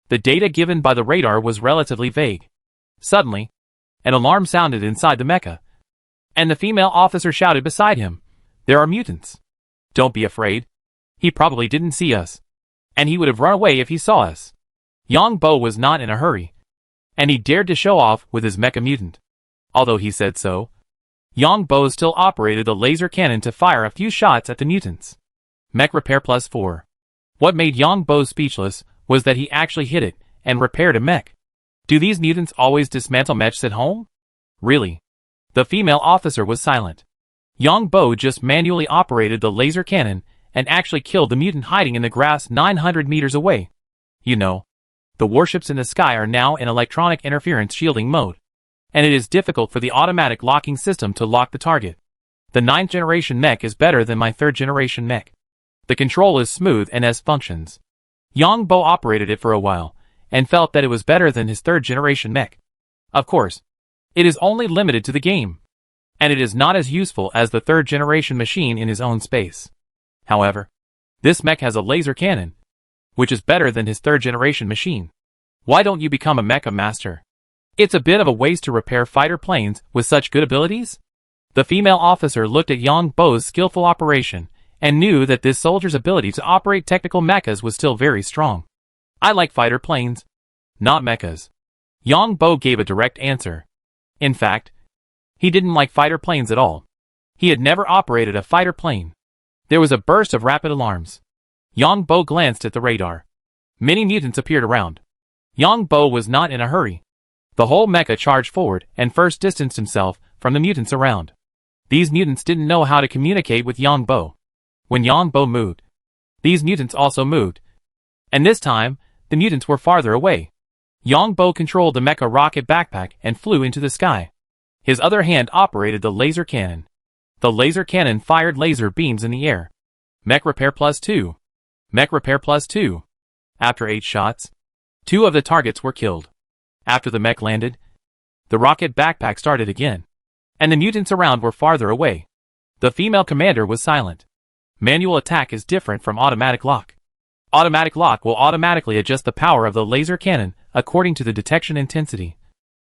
the data given by the radar was relatively vague. Suddenly, an alarm sounded inside the mecha, and the female officer shouted beside him, "There are mutants. Don't be afraid. He probably didn't see us, and he would have run away if he saw us." Yang Bo was not in a hurry, and he dared to show off with his mecha mutant. Although he said so, Yang Bo still operated the laser cannon to fire a few shots at the mutants. Mech repair +4. What made Yang Bo speechless was that he actually hit it and repaired a mech. Do these mutants always dismantle mechs at home? Really? The female officer was silent. Yang Bo just manually operated the laser cannon and actually killed the mutant hiding in the grass 900 meters away. You know, the warships in the sky are now in electronic interference shielding mode, and it is difficult for the automatic locking system to lock the target. The 9th generation mech is better than my 3rd generation mech. The control is smooth and has functions. Yang Bo operated it for a while, and felt that it was better than his 3rd generation mech. Of course, it is only limited to the game, and it is not as useful as the 3rd generation machine in his own space. However, this mech has a laser cannon, which is better than his 3rd generation machine. Why don't you become a mecha master? It's a bit of a waste to repair fighter planes with such good abilities. The female officer looked at Yang Bo's skillful operation, and knew that this soldier's ability to operate technical mechas was still very strong. I like fighter planes, not mechas. Yang Bo gave a direct answer. In fact, he didn't like fighter planes at all. He had never operated a fighter plane. There was a burst of rapid alarms. Yang Bo glanced at the radar. Many mutants appeared around. Yang Bo was not in a hurry. The whole mecha charged forward and first distanced himself from the mutants around. These mutants didn't know how to communicate with Yang Bo. When Yang Bo moved, these mutants also moved. And this time, the mutants were farther away. Yang Bo controlled the mecha rocket backpack and flew into the sky. His other hand operated the laser cannon. The laser cannon fired laser beams in the air. Mech repair +2. Mech repair +2. After 8 shots, 2 of the targets were killed. After the mech landed, the rocket backpack started again. And the mutants around were farther away. The female commander was silent. Manual attack is different from automatic lock. Automatic lock will automatically adjust the power of the laser cannon according to the detection intensity,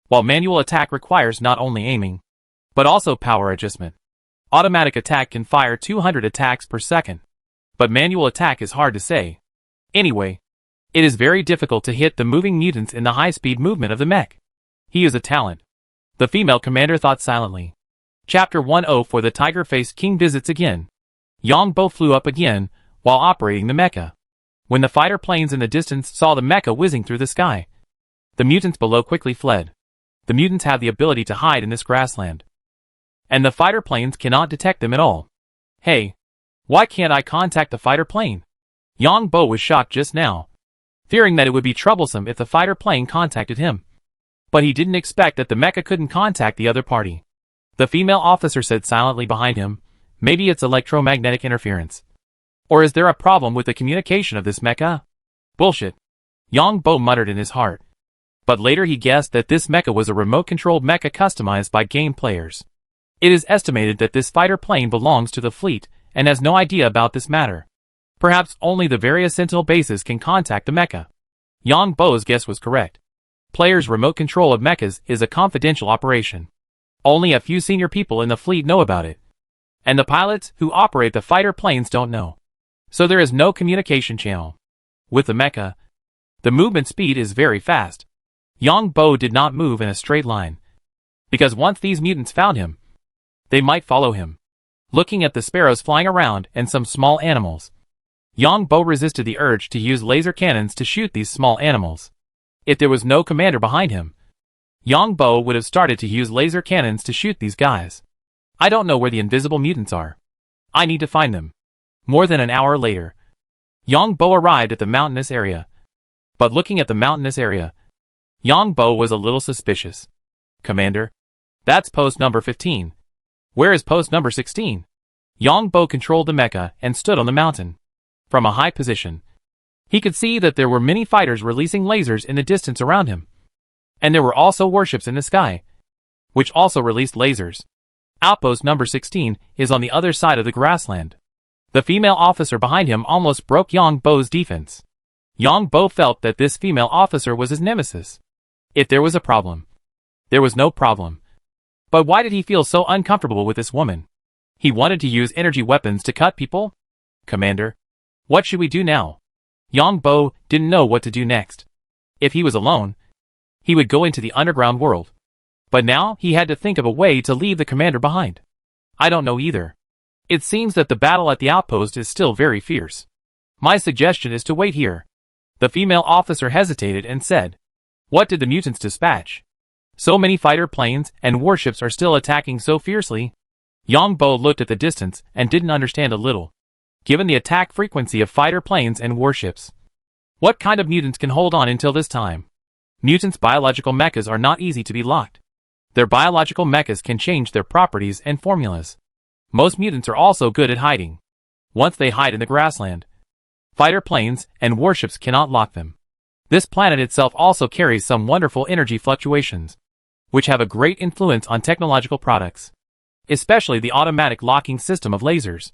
while manual attack requires not only aiming, but also power adjustment. Automatic attack can fire 200 attacks per second, but manual attack is hard to say. Anyway, it is very difficult to hit the moving mutants in the high-speed movement of the mech. He is a talent. The female commander thought silently. Chapter 10 For the Tiger-Faced King visits again. Yang Bo flew up again, while operating the mecha. When the fighter planes in the distance saw the mecha whizzing through the sky, the mutants below quickly fled. The mutants have the ability to hide in this grassland, and the fighter planes cannot detect them at all. Hey, why can't I contact the fighter plane? Yang Bo was shocked just now, fearing that it would be troublesome if the fighter plane contacted him. But he didn't expect that the mecha couldn't contact the other party. The female officer said silently behind him, maybe it's electromagnetic interference. Or is there a problem with the communication of this mecha? Bullshit. Yang Bo muttered in his heart. But later he guessed that this mecha was a remote-controlled mecha customized by game players. It is estimated that this fighter plane belongs to the fleet and has no idea about this matter. Perhaps only the various Sentinel bases can contact the mecha. Yang Bo's guess was correct. Players' remote control of mechas is a confidential operation. Only a few senior people in the fleet know about it. And the pilots who operate the fighter planes don't know. So there is no communication channel. With the mecha, the movement speed is very fast. Yang Bo did not move in a straight line, because once these mutants found him, they might follow him. Looking at the sparrows flying around and some small animals, Yang Bo resisted the urge to use laser cannons to shoot these small animals. If there was no commander behind him, Yang Bo would have started to use laser cannons to shoot these guys. I don't know where the invisible mutants are. I need to find them. More than an hour later, Yang Bo arrived at the mountainous area. But looking at the mountainous area, Yang Bo was a little suspicious. Commander, that's post number 15. Where is post number 16? Yang Bo controlled the mecha and stood on the mountain. From a high position, he could see that there were many fighters releasing lasers in the distance around him. And there were also warships in the sky, which also released lasers. Outpost number 16 is on the other side of the grassland. The female officer behind him almost broke Yang Bo's defense. Yang Bo felt that this female officer was his nemesis. If there was a problem, there was no problem. But why did he feel so uncomfortable with this woman? He wanted to use energy weapons to cut people? Commander, what should we do now? Yang Bo didn't know what to do next. If he was alone, he would go into the underground world. But now he had to think of a way to leave the commander behind. I don't know either. It seems that the battle at the outpost is still very fierce. My suggestion is to wait here. The female officer hesitated and said, what did the mutants dispatch? So many fighter planes and warships are still attacking so fiercely. Yang Bo looked at the distance and didn't understand a little. Given the attack frequency of fighter planes and warships, what kind of mutants can hold on until this time? Mutants' biological mechas are not easy to be locked. Their biological mechas can change their properties and formulas. Most mutants are also good at hiding. Once they hide in the grassland, fighter planes and warships cannot lock them. This planet itself also carries some wonderful energy fluctuations, which have a great influence on technological products, especially the automatic locking system of lasers.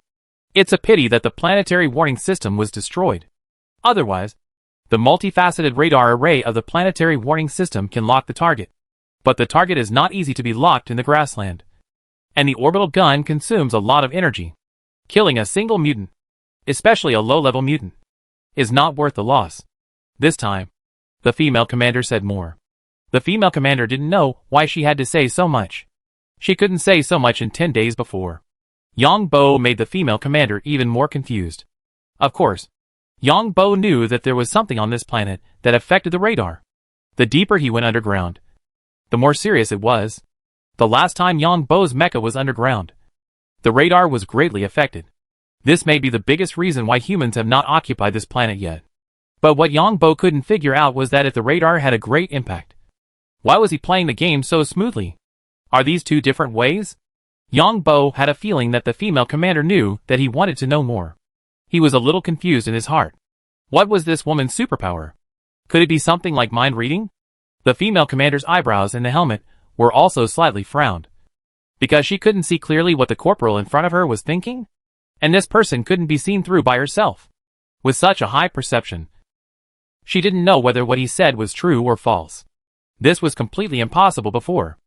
It's a pity that the planetary warning system was destroyed. Otherwise, the multifaceted radar array of the planetary warning system can lock the target. But the target is not easy to be locked in the grassland. And the orbital gun consumes a lot of energy. Killing a single mutant, especially a low-level mutant, is not worth the loss. This time, the female commander said more. The female commander didn't know why she had to say so much. She couldn't say so much in 10 days before. Yang Bo made the female commander even more confused. Of course, Yang Bo knew that there was something on this planet that affected the radar. The deeper he went underground, the more serious it was. The last time Yang Bo's mecha was underground, the radar was greatly affected. This may be the biggest reason why humans have not occupied this planet yet. But what Yang Bo couldn't figure out was that if the radar had a great impact, why was he playing the game so smoothly? Are these two different ways? Yang Bo had a feeling that the female commander knew that he wanted to know more. He was a little confused in his heart. What was this woman's superpower? Could it be something like mind reading? The female commander's eyebrows in the helmet were also slightly frowned. Because she couldn't see clearly what the corporal in front of her was thinking? And this person couldn't be seen through by herself. With such a high perception, she didn't know whether what he said was true or false. This was completely impossible before.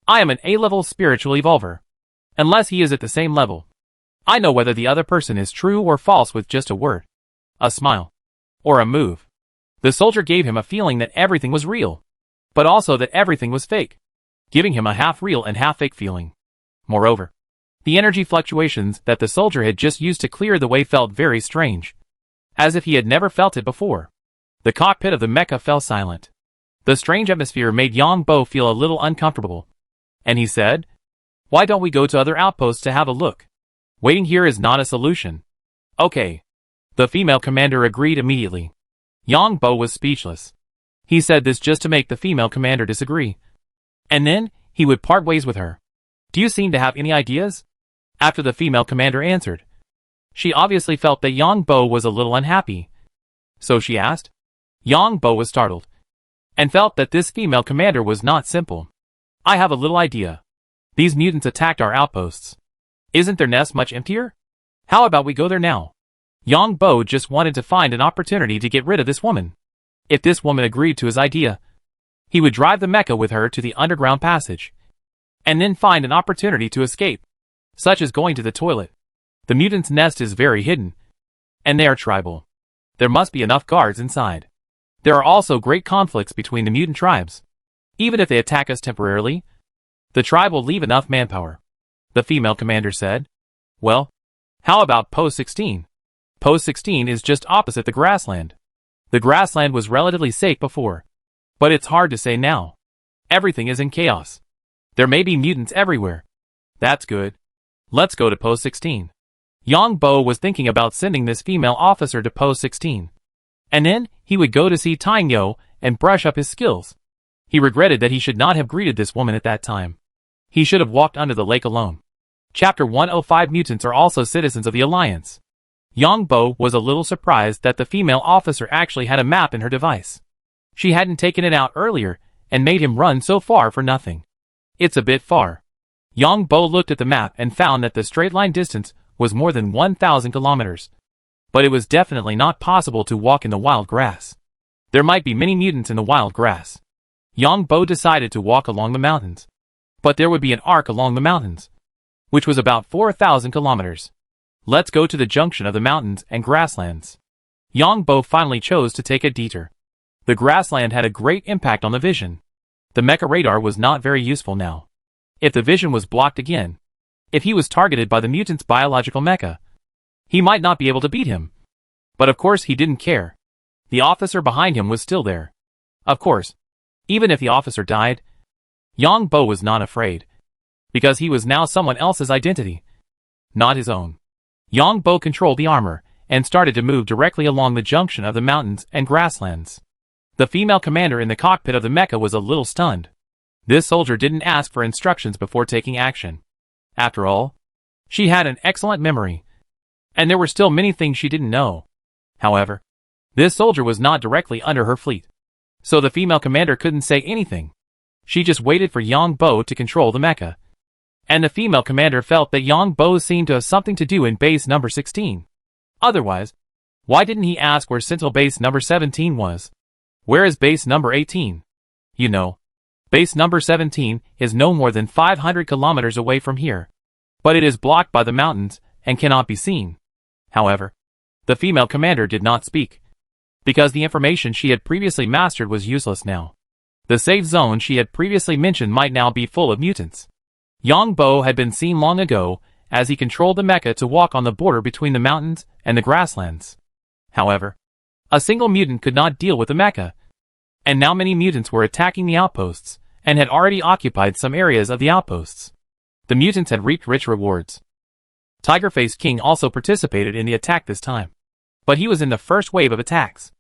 I am an A-level spiritual evolver. Unless he is at the same level, I know whether the other person is true or false with just a word, a smile, or a move. The soldier gave him a feeling that everything was real, but also that everything was fake, giving him a half-real and half-fake feeling. Moreover, the energy fluctuations that the soldier had just used to clear the way felt very strange, as if he had never felt it before. The cockpit of the mecha fell silent. The strange atmosphere made Yang Bo feel a little uncomfortable, and he said, "Why don't we go to other outposts to have a look? Waiting here is not a solution." Okay. The female commander agreed immediately. Yang Bo was speechless. He said this just to make the female commander disagree. And then, he would part ways with her. Do you seem to have any ideas? After the female commander answered. She obviously felt that Yang Bo was a little unhappy. So she asked. Yang Bo was startled, and felt that this female commander was not simple. I have a little idea. These mutants attacked our outposts. Isn't their nest much emptier? How about we go there now? Yang Bo just wanted to find an opportunity to get rid of this woman. If this woman agreed to his idea, he would drive the mecha with her to the underground passage, and then find an opportunity to escape, such as going to the toilet. The mutant's nest is very hidden, and they are tribal. There must be enough guards inside. There are also great conflicts between the mutant tribes. Even if they attack us temporarily, the tribe will leave enough manpower. The female commander said. Well, how about Post 16? Post 16 is just opposite the grassland. The grassland was relatively safe before, but it's hard to say now. Everything is in chaos. There may be mutants everywhere. That's good. Let's go to Post 16. Yang Bo was thinking about sending this female officer to Post 16. And then, he would go to see Tang Yo and brush up his skills. He regretted that he should not have greeted this woman at that time. He should have walked under the lake alone. Chapter 105 Mutants are also citizens of the Alliance. Yang Bo was a little surprised that the female officer actually had a map in her device. She hadn't taken it out earlier, and made him run so far for nothing. It's a bit far. Yang Bo looked at the map and found that the straight line distance was more than 1,000 kilometers. But it was definitely not possible to walk in the wild grass. There might be many mutants in the wild grass. Yang Bo decided to walk along the mountains. But there would be an arc along the mountains, which was about 4,000 kilometers. Let's go to the junction of the mountains and grasslands. Yang Bo finally chose to take a detour. The grassland had a great impact on the vision. The mecha radar was not very useful now. If the vision was blocked again, if he was targeted by the mutant's biological mecha, he might not be able to beat him. But of course he didn't care. The officer behind him was still there. Of course, even if the officer died, Yang Bo was not afraid, because he was now someone else's identity, not his own. Yang Bo controlled the armor, and started to move directly along the junction of the mountains and grasslands. The female commander in the cockpit of the mecha was a little stunned. This soldier didn't ask for instructions before taking action. After all, she had an excellent memory, and there were still many things she didn't know. However, this soldier was not directly under her fleet, so the female commander couldn't say anything. She just waited for Yang Bo to control the mecha. And the female commander felt that Yang Bo seemed to have something to do in base number 16. Otherwise, why didn't he ask where Sentinel base number 17 was? Where is base number 18? You know, base number 17 is no more than 500 kilometers away from here. but it is blocked by the mountains and cannot be seen. However, the female commander did not speak, because the information she had previously mastered was useless now. The safe zone she had previously mentioned might now be full of mutants. Yang Bo had been seen long ago, as he controlled the mecha to walk on the border between the mountains and the grasslands. However, a single mutant could not deal with the mecha, and now many mutants were attacking the outposts, and had already occupied some areas of the outposts. The mutants had reaped rich rewards. Tigerface King also participated in the attack this time, but he was in the first wave of attacks.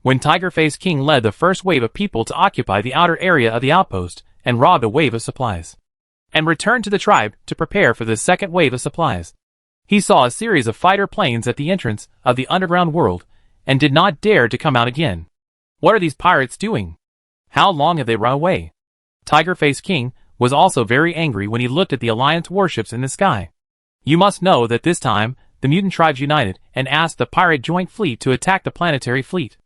When Tigerface King led the first wave of people to occupy the outer area of the outpost and robbed a wave of supplies, and returned to the tribe to prepare for the second wave of supplies, he saw a series of fighter planes at the entrance of the underground world and did not dare to come out again. What are these pirates doing? How long have they run away? Tigerface King was also very angry when he looked at the Alliance warships in the sky. You must know that this time, the mutant tribes united and asked the pirate joint fleet to attack the planetary fleet.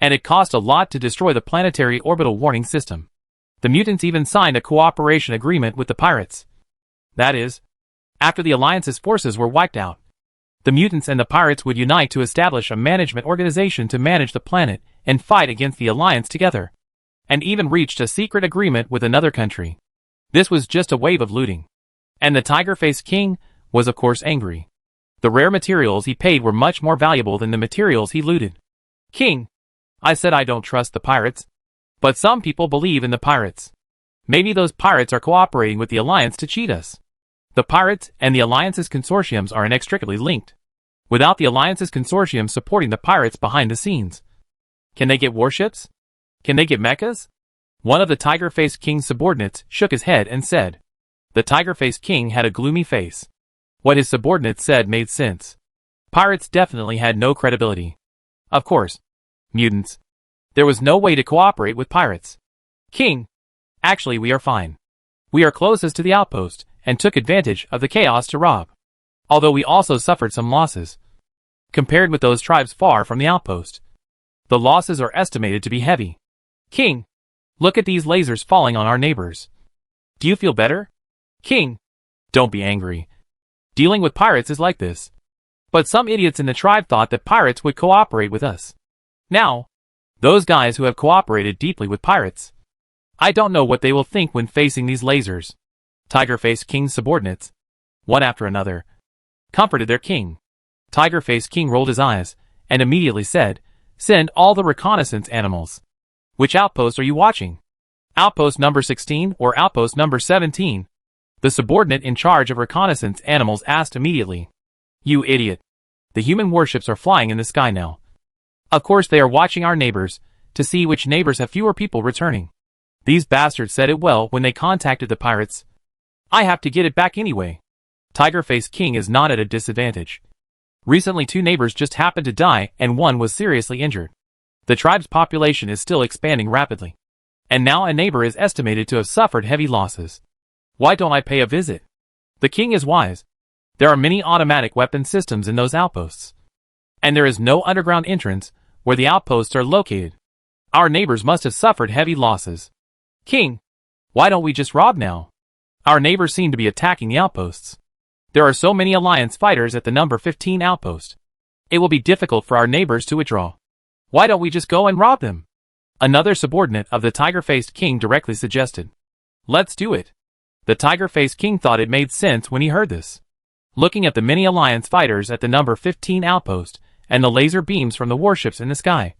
And it cost a lot to destroy the planetary orbital warning system. The mutants even signed a cooperation agreement with the pirates. That is, after the Alliance's forces were wiped out, the mutants and the pirates would unite to establish a management organization to manage the planet and fight against the Alliance together, and even reached a secret agreement with another country. This was just a wave of looting. And the Tigerface King was of course angry. The rare materials he paid were much more valuable than the materials he looted. King, I said I don't trust the pirates. But some people believe in the pirates. Maybe those pirates are cooperating with the Alliance to cheat us. The pirates and the Alliance's consortiums are inextricably linked. Without the Alliance's consortium supporting the pirates behind the scenes, can they get warships? Can they get mechas? One of the Tigerface King's subordinates shook his head and said. The Tigerface King had a gloomy face. What his subordinate said made sense. Pirates definitely had no credibility. Of course. Mutants. There was no way to cooperate with pirates. King. Actually, we are fine. We are closest to the outpost, and took advantage of the chaos to rob. Although we also suffered some losses. Compared with those tribes far from the outpost, the losses are estimated to be heavy. King. Look at these lasers falling on our neighbors. Do you feel better? King. Don't be angry. Dealing with pirates is like this. But some idiots in the tribe thought that pirates would cooperate with us. Now, those guys who have cooperated deeply with pirates, I don't know what they will think when facing these lasers. Tigerface King's subordinates, one after another, comforted their king. Tigerface King rolled his eyes, and immediately said, Send all the reconnaissance animals. Which outpost are you watching? Outpost number 16 or outpost number 17? The subordinate in charge of reconnaissance animals asked immediately. You idiot. The human warships are flying in the sky now. Of course they are watching our neighbors, to see which neighbors have fewer people returning. These bastards said it well when they contacted the pirates. I have to get it back anyway. Tigerface King is not at a disadvantage. Recently 2 neighbors just happened to die and 1 was seriously injured. The tribe's population is still expanding rapidly. And now a neighbor is estimated to have suffered heavy losses. Why don't I pay a visit? The king is wise. There are many automatic weapon systems in those outposts. And there is no underground entrance where the outposts are located. Our neighbors must have suffered heavy losses. King, why don't we just rob now? Our neighbors seem to be attacking the outposts. There are so many Alliance fighters at the number 15 outpost. It will be difficult for our neighbors to withdraw. Why don't we just go and rob them? Another subordinate of the Tiger-Faced King directly suggested. Let's do it. The Tiger-Faced King thought it made sense when he heard this. Looking at the many Alliance fighters at the number 15 outpost, and the laser beams from the warships in the sky,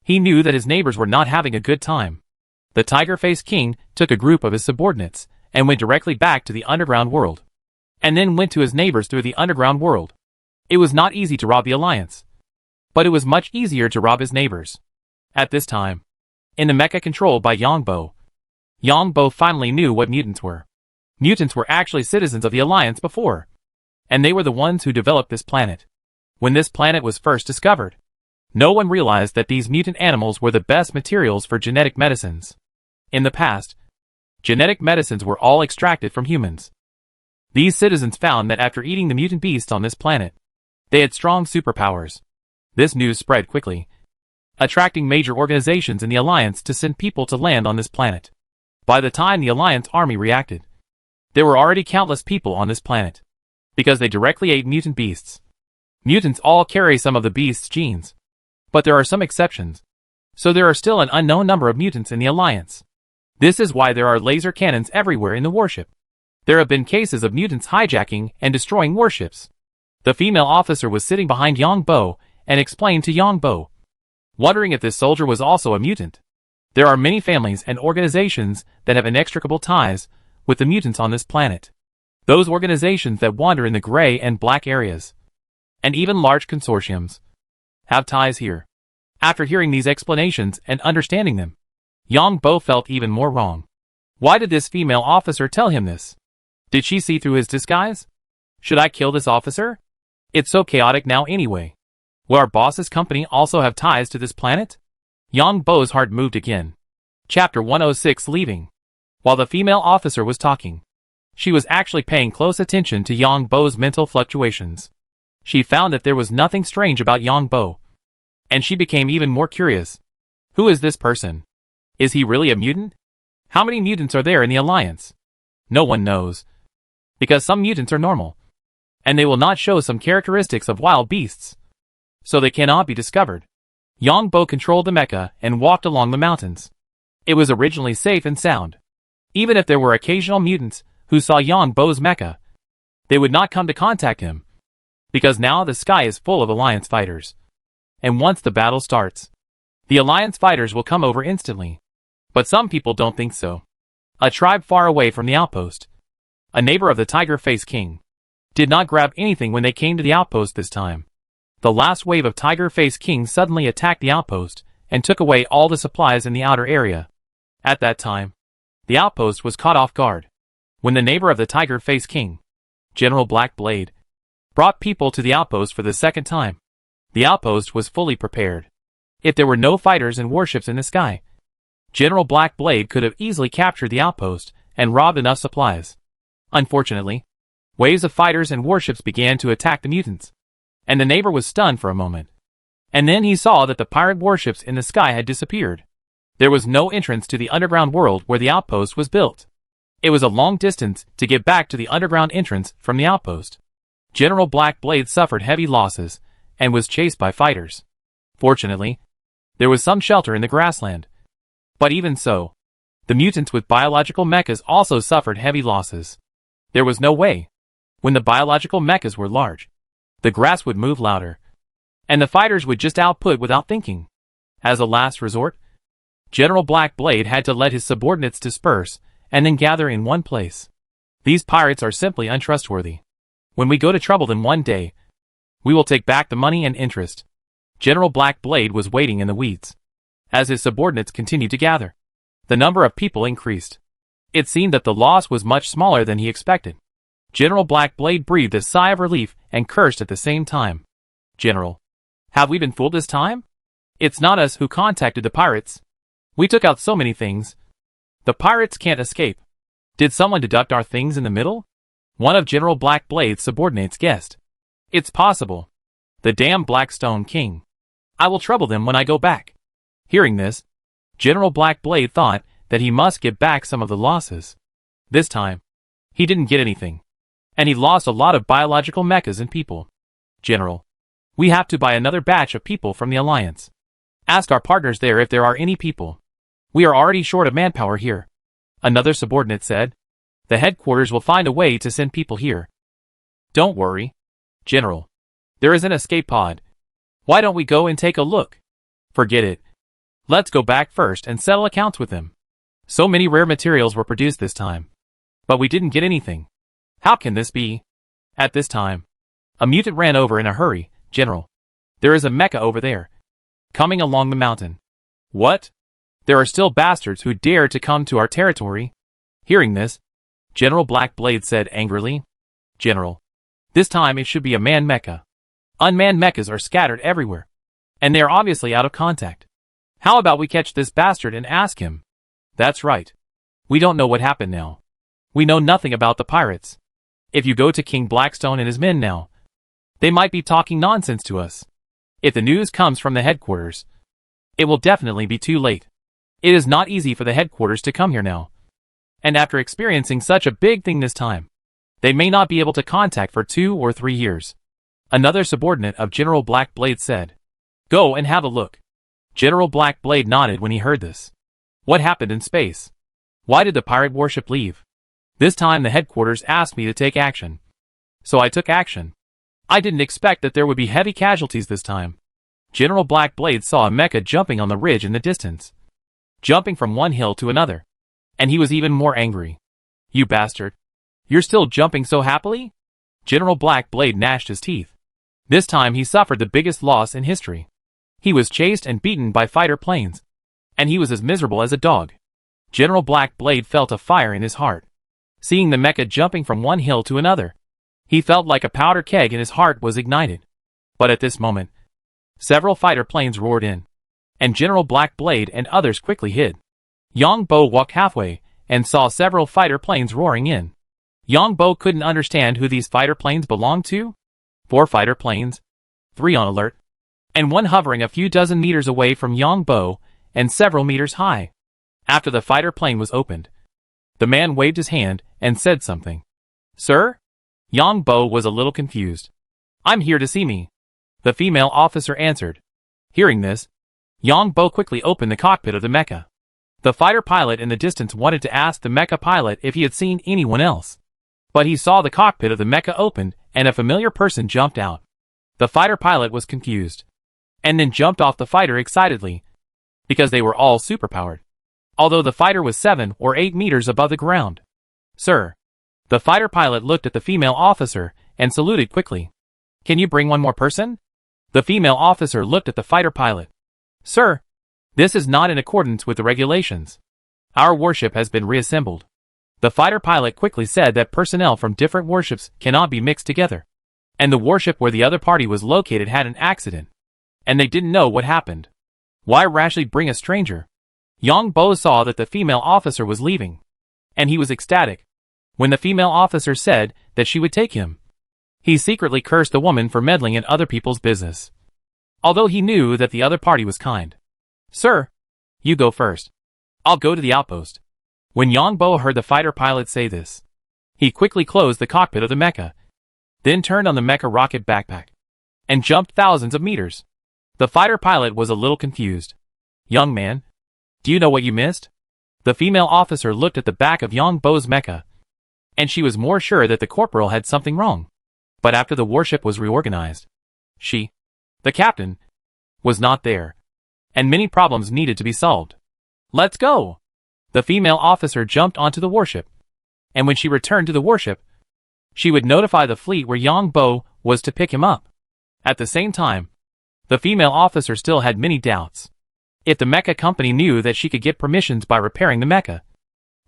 he knew that his neighbors were not having a good time. The Tiger-Faced King took a group of his subordinates, and went directly back to the underground world. And then went to his neighbors through the underground world. It was not easy to rob the Alliance. But it was much easier to rob his neighbors. At this time, in the mecha controlled by Yongbo, Yongbo finally knew what mutants were. Mutants were actually citizens of the Alliance before. And they were the ones who developed this planet. When this planet was first discovered, no one realized that these mutant animals were the best materials for genetic medicines. In the past, genetic medicines were all extracted from humans. These citizens found that after eating the mutant beasts on this planet, they had strong superpowers. This news spread quickly, attracting major organizations in the Alliance to send people to land on this planet. By the time the Alliance army reacted, there were already countless people on this planet. because they directly ate mutant beasts. Mutants all carry some of the beast's genes, but there are some exceptions. So there are still an unknown number of mutants in the Alliance. This is why there are laser cannons everywhere in the warship. There have been cases of mutants hijacking and destroying warships. The female officer was sitting behind Yang Bo and explained to Yang Bo, wondering if this soldier was also a mutant. There are many families and organizations that have inextricable ties with the mutants on this planet. Those organizations that wander in the gray and black areas, and even large consortiums, have ties here. After hearing these explanations and understanding them, Yang Bo felt even more wrong. Why did this female officer tell him this? Did she see through his disguise? Should I kill this officer? It's so chaotic now anyway. Will our boss's company also have ties to this planet? Yang Bo's heart moved again. Chapter 106 Leaving. While the female officer was talking, she was actually paying close attention to Yang Bo's mental fluctuations. She found that there was nothing strange about Yang Bo, and she became even more curious. Who is this person? Is he really a mutant? How many mutants are there in the Alliance? No one knows. Because some mutants are normal, and they will not show some characteristics of wild beasts, so they cannot be discovered. Yang Bo controlled the mecha and walked along the mountains. It was originally safe and sound. Even if there were occasional mutants who saw Yang Bo's mecha, they would not come to contact him, because now the sky is full of Alliance fighters. And once the battle starts, the Alliance fighters will come over instantly. But some people don't think so. A tribe far away from the outpost, a neighbor of the Tiger-Face King, did not grab anything when they came to the outpost this time. The last wave of Tiger-Face King suddenly attacked the outpost and took away all the supplies in the outer area. At that time, the outpost was caught off guard. When the neighbor of the Tiger-Face King, General Black Blade, brought people to the outpost for the second time, the outpost was fully prepared. If there were no fighters and warships in the sky, General Black Blade could have easily captured the outpost and robbed enough supplies. Unfortunately, waves of fighters and warships began to attack the mutants, and the neighbor was stunned for a moment. And then he saw that the pirate warships in the sky had disappeared. There was no entrance to the underground world where the outpost was built. It was a long distance to get back to the underground entrance from the outpost. General Black Blade suffered heavy losses and was chased by fighters. Fortunately, there was some shelter in the grassland. But even so, the mutants with biological mechas also suffered heavy losses. There was no way. When the biological mechas were large, the grass would move louder, and the fighters would just output without thinking. As a last resort, General Black Blade had to let his subordinates disperse and then gather in one place. These pirates are simply untrustworthy. When we go to trouble them one day, we will take back the money and interest. General Black Blade was waiting in the weeds. As his subordinates continued to gather, the number of people increased. It seemed that the loss was much smaller than he expected. General Black Blade breathed a sigh of relief and cursed at the same time. General, have we been fooled this time? It's not us who contacted the pirates. We took out so many things. The pirates can't escape. Did someone deduct our things in the middle? One of General Black Blade's subordinates guessed. It's possible. The damn Blackstone King. I will trouble them when I go back. Hearing this, General Black Blade thought that he must get back some of the losses. This time, he didn't get anything, and he lost a lot of biological mechas and people. General, we have to buy another batch of people from the Alliance. Ask our partners there if there are any people. We are already short of manpower here. Another subordinate said. The headquarters will find a way to send people here. Don't worry, General. There is an escape pod. Why don't we go and take a look? Forget it. Let's go back first and settle accounts with them. So many rare materials were produced this time, but we didn't get anything. How can this be? At this time, a mutant ran over in a hurry. General, there is a mecha over there, coming along the mountain. What? There are still bastards who dare to come to our territory. Hearing this, General Black Blade said angrily. General, this time it should be a manned mecha. Unmanned mechas are scattered everywhere, and they are obviously out of contact. How about we catch this bastard and ask him? That's right. We don't know what happened now. We know nothing about the pirates. If you go to King Blackstone and his men now, they might be talking nonsense to us. If the news comes from the headquarters, it will definitely be too late. It is not easy for the headquarters to come here now. And after experiencing such a big thing this time, They may not be able to contact for 2 or 3 years. Another subordinate of General Blackblade said. Go and have a look. General Blackblade nodded when he heard this. What happened in space? Why did the pirate warship leave? This time the headquarters asked me to take action. So I took action. I didn't expect that there would be heavy casualties this time. General Blackblade saw a mecha jumping on the ridge in the distance. Jumping from one hill to another. And he was even more angry. You bastard. You're still jumping so happily? General Blackblade gnashed his teeth. This time he suffered the biggest loss in history. He was chased and beaten by fighter planes. And he was as miserable as a dog. General Blackblade felt a fire in his heart. Seeing the mecha jumping from one hill to another. He felt like a powder keg and his heart was ignited. But at this moment, several fighter planes roared in. And General Blackblade and others quickly hid. Yongbo walked halfway and saw several fighter planes roaring in. Yongbo couldn't understand who these fighter planes belonged to. 4 fighter planes, 3 on alert, and 1 hovering a few dozen meters away from Yongbo and several meters high. After the fighter plane was opened, the man waved his hand and said something. Sir? Yongbo was a little confused. I'm here to see me. The female officer answered. Hearing this, Yongbo quickly opened the cockpit of the mecha. The fighter pilot in the distance wanted to ask the mecha pilot if he had seen anyone else. But he saw the cockpit of the mecha opened and a familiar person jumped out. The fighter pilot was confused. And then jumped off the fighter excitedly. Because they were all superpowered. Although the fighter was 7 or 8 meters above the ground. Sir. The fighter pilot looked at the female officer and saluted quickly. Can you bring one more person? The female officer looked at the fighter pilot. Sir. This is not in accordance with the regulations. Our warship has been reassembled. The fighter pilot quickly said that personnel from different warships cannot be mixed together. And the warship where the other party was located had an accident. And they didn't know what happened. Why rashly bring a stranger? Yongbo saw that the female officer was leaving. And he was ecstatic. When the female officer said that she would take him. He secretly cursed the woman for meddling in other people's business. Although he knew that the other party was kind. Sir, you go first. I'll go to the outpost. When Yongbo heard the fighter pilot say this, he quickly closed the cockpit of the mecha, then turned on the mecha rocket backpack, and jumped thousands of meters. The fighter pilot was a little confused. Young man, do you know what you missed? The female officer looked at the back of Yongbo's mecha, and she was more sure that the corporal had something wrong. But after the warship was reorganized, she, the captain, was not there, and many problems needed to be solved. Let's go! The female officer jumped onto the warship, and when she returned to the warship, she would notify the fleet where Yongbo was to pick him up. At the same time, the female officer still had many doubts. If the mecha company knew that she could get permissions by repairing the mecha,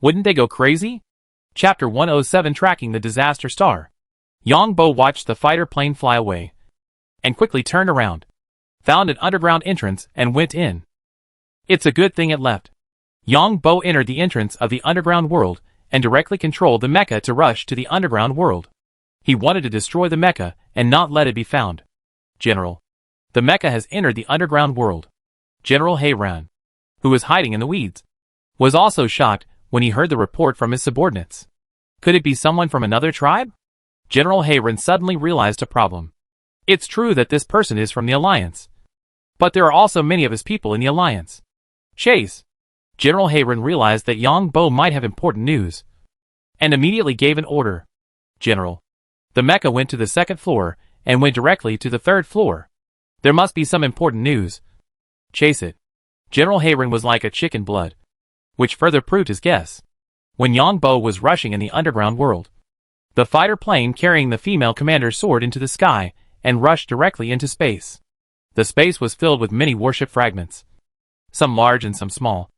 wouldn't they go crazy? Chapter 107 Tracking the Disaster Star. Yongbo watched the fighter plane fly away, and quickly turned around, found an underground entrance and went in. It's a good thing it left. Yongbo entered the entrance of the underground world and directly controlled the mecha to rush to the underground world. He wanted to destroy the mecha and not let it be found. General. The mecha has entered the underground world. General Hayran, who was hiding in the weeds, was also shocked when he heard the report from his subordinates. Could it be someone from another tribe? General Hayran suddenly realized a problem. It's true that this person is from the Alliance. But there are also many of his people in the Alliance. Chase. General Hayran realized that Yongbo might have important news, and immediately gave an order. General. The mecha went to the 2nd floor, and went directly to the 3rd floor. There must be some important news. Chase it. General Hayran was like a chicken blood, which further proved his guess. When Yongbo was rushing in the underground world, the fighter plane carrying the female commander soared into the sky, and rushed directly into space. The space was filled with many warship fragments, some large and some small.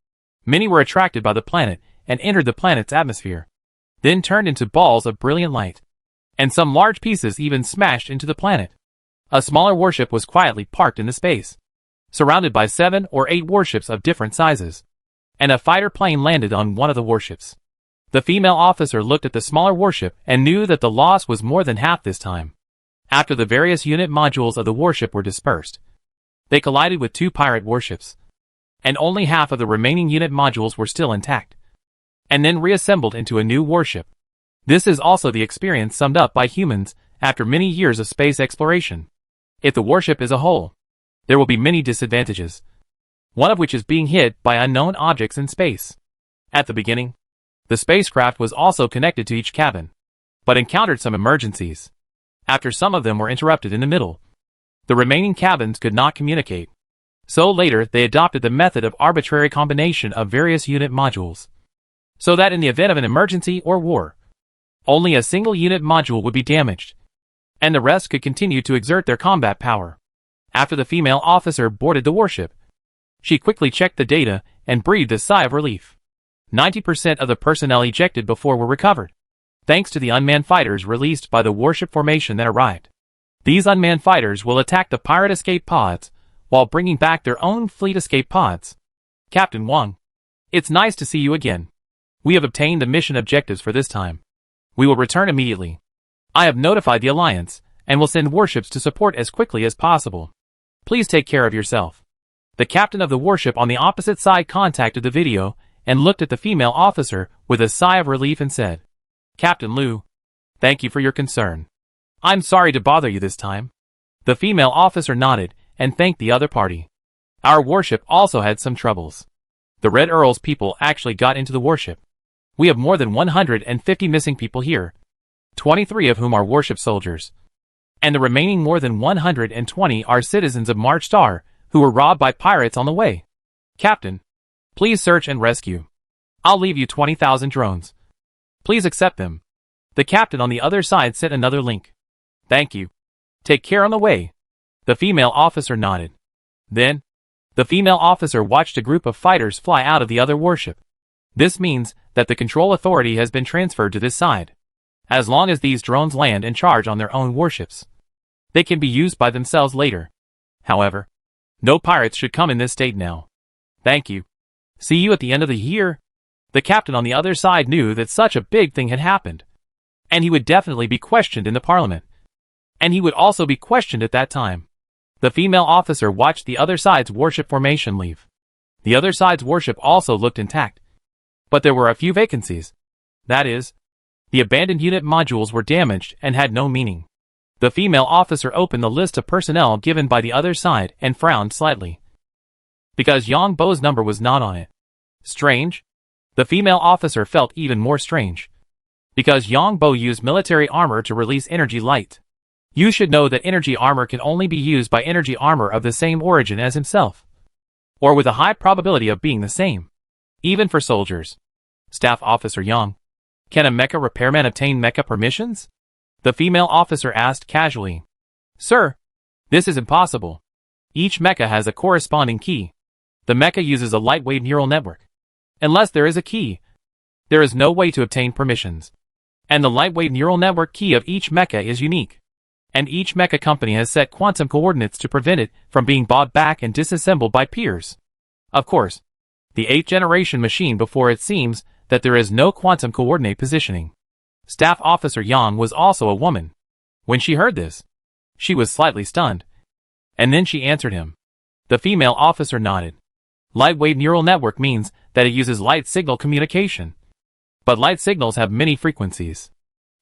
Many were attracted by the planet and entered the planet's atmosphere, then turned into balls of brilliant light. And some large pieces even smashed into the planet. A smaller warship was quietly parked in the space, surrounded by 7 or 8 warships of different sizes. And a fighter plane landed on one of the warships. The female officer looked at the smaller warship and knew that the loss was more than half this time. After the various unit modules of the warship were dispersed, they collided with 2 pirate warships. And only half of the remaining unit modules were still intact, and then reassembled into a new warship. This is also the experience summed up by humans after many years of space exploration. If the warship is a whole, there will be many disadvantages, one of which is being hit by unknown objects in space. At the beginning, the spacecraft was also connected to each cabin, but encountered some emergencies. After some of them were interrupted in the middle, the remaining cabins could not communicate. So later they adopted the method of arbitrary combination of various unit modules, so that in the event of an emergency or war, only a single unit module would be damaged, and the rest could continue to exert their combat power. After the female officer boarded the warship, she quickly checked the data and breathed a sigh of relief. 90% of the personnel ejected before were recovered, thanks to the unmanned fighters released by the warship formation that arrived. These unmanned fighters will attack the pirate escape pods, while bringing back their own fleet escape pods. Captain Wang, it's nice to see you again. We have obtained the mission objectives for this time. We will return immediately. I have notified the Alliance, and will send warships to support as quickly as possible. Please take care of yourself. The captain of the warship on the opposite side contacted the video, and looked at the female officer with a sigh of relief and said, Captain Liu, thank you for your concern. I'm sorry to bother you this time. The female officer nodded, and thanked the other party. Our warship also had some troubles. The Red Earl's people actually got into the warship. We have more than 150 missing people here, 23 of whom are warship soldiers, and the remaining more than 120 are citizens of March Star, who were robbed by pirates on the way. Captain, please search and rescue. I'll leave you 20,000 drones. Please accept them. The captain on the other side sent another link. Thank you. Take care on the way. The female officer nodded. Then, the female officer watched a group of fighters fly out of the other warship. This means that the control authority has been transferred to this side. As long as these drones land and charge on their own warships, they can be used by themselves later. However, no pirates should come in this state now. Thank you. See you at the end of the year. The captain on the other side knew that such a big thing had happened, and he would definitely be questioned in the parliament. And he would also be questioned at that time. The female officer watched the other side's warship formation leave. The other side's warship also looked intact, but there were a few vacancies. That is, the abandoned unit modules were damaged and had no meaning. The female officer opened the list of personnel given by the other side and frowned slightly, because Yang Bo's number was not on it. Strange? The female officer felt even more strange, because Yang Bo used military armor to release energy light. You should know that energy armor can only be used by energy armor of the same origin as himself, or with a high probability of being the same, even for soldiers. Staff Officer Yang, can a mecha repairman obtain mecha permissions? The female officer asked casually. Sir, this is impossible. Each mecha has a corresponding key. The mecha uses a lightweight neural network. Unless there is a key, there is no way to obtain permissions. And the lightweight neural network key of each mecha is unique. And each mecha company has set quantum coordinates to prevent it from being bought back and disassembled by peers. Of course, the 8th generation machine before it seems that there is no quantum coordinate positioning. Staff Officer Yang was also a woman. When she heard this, she was slightly stunned. And then she answered him. The female officer nodded. Lightweight neural network means that it uses light signal communication. But light signals have many frequencies.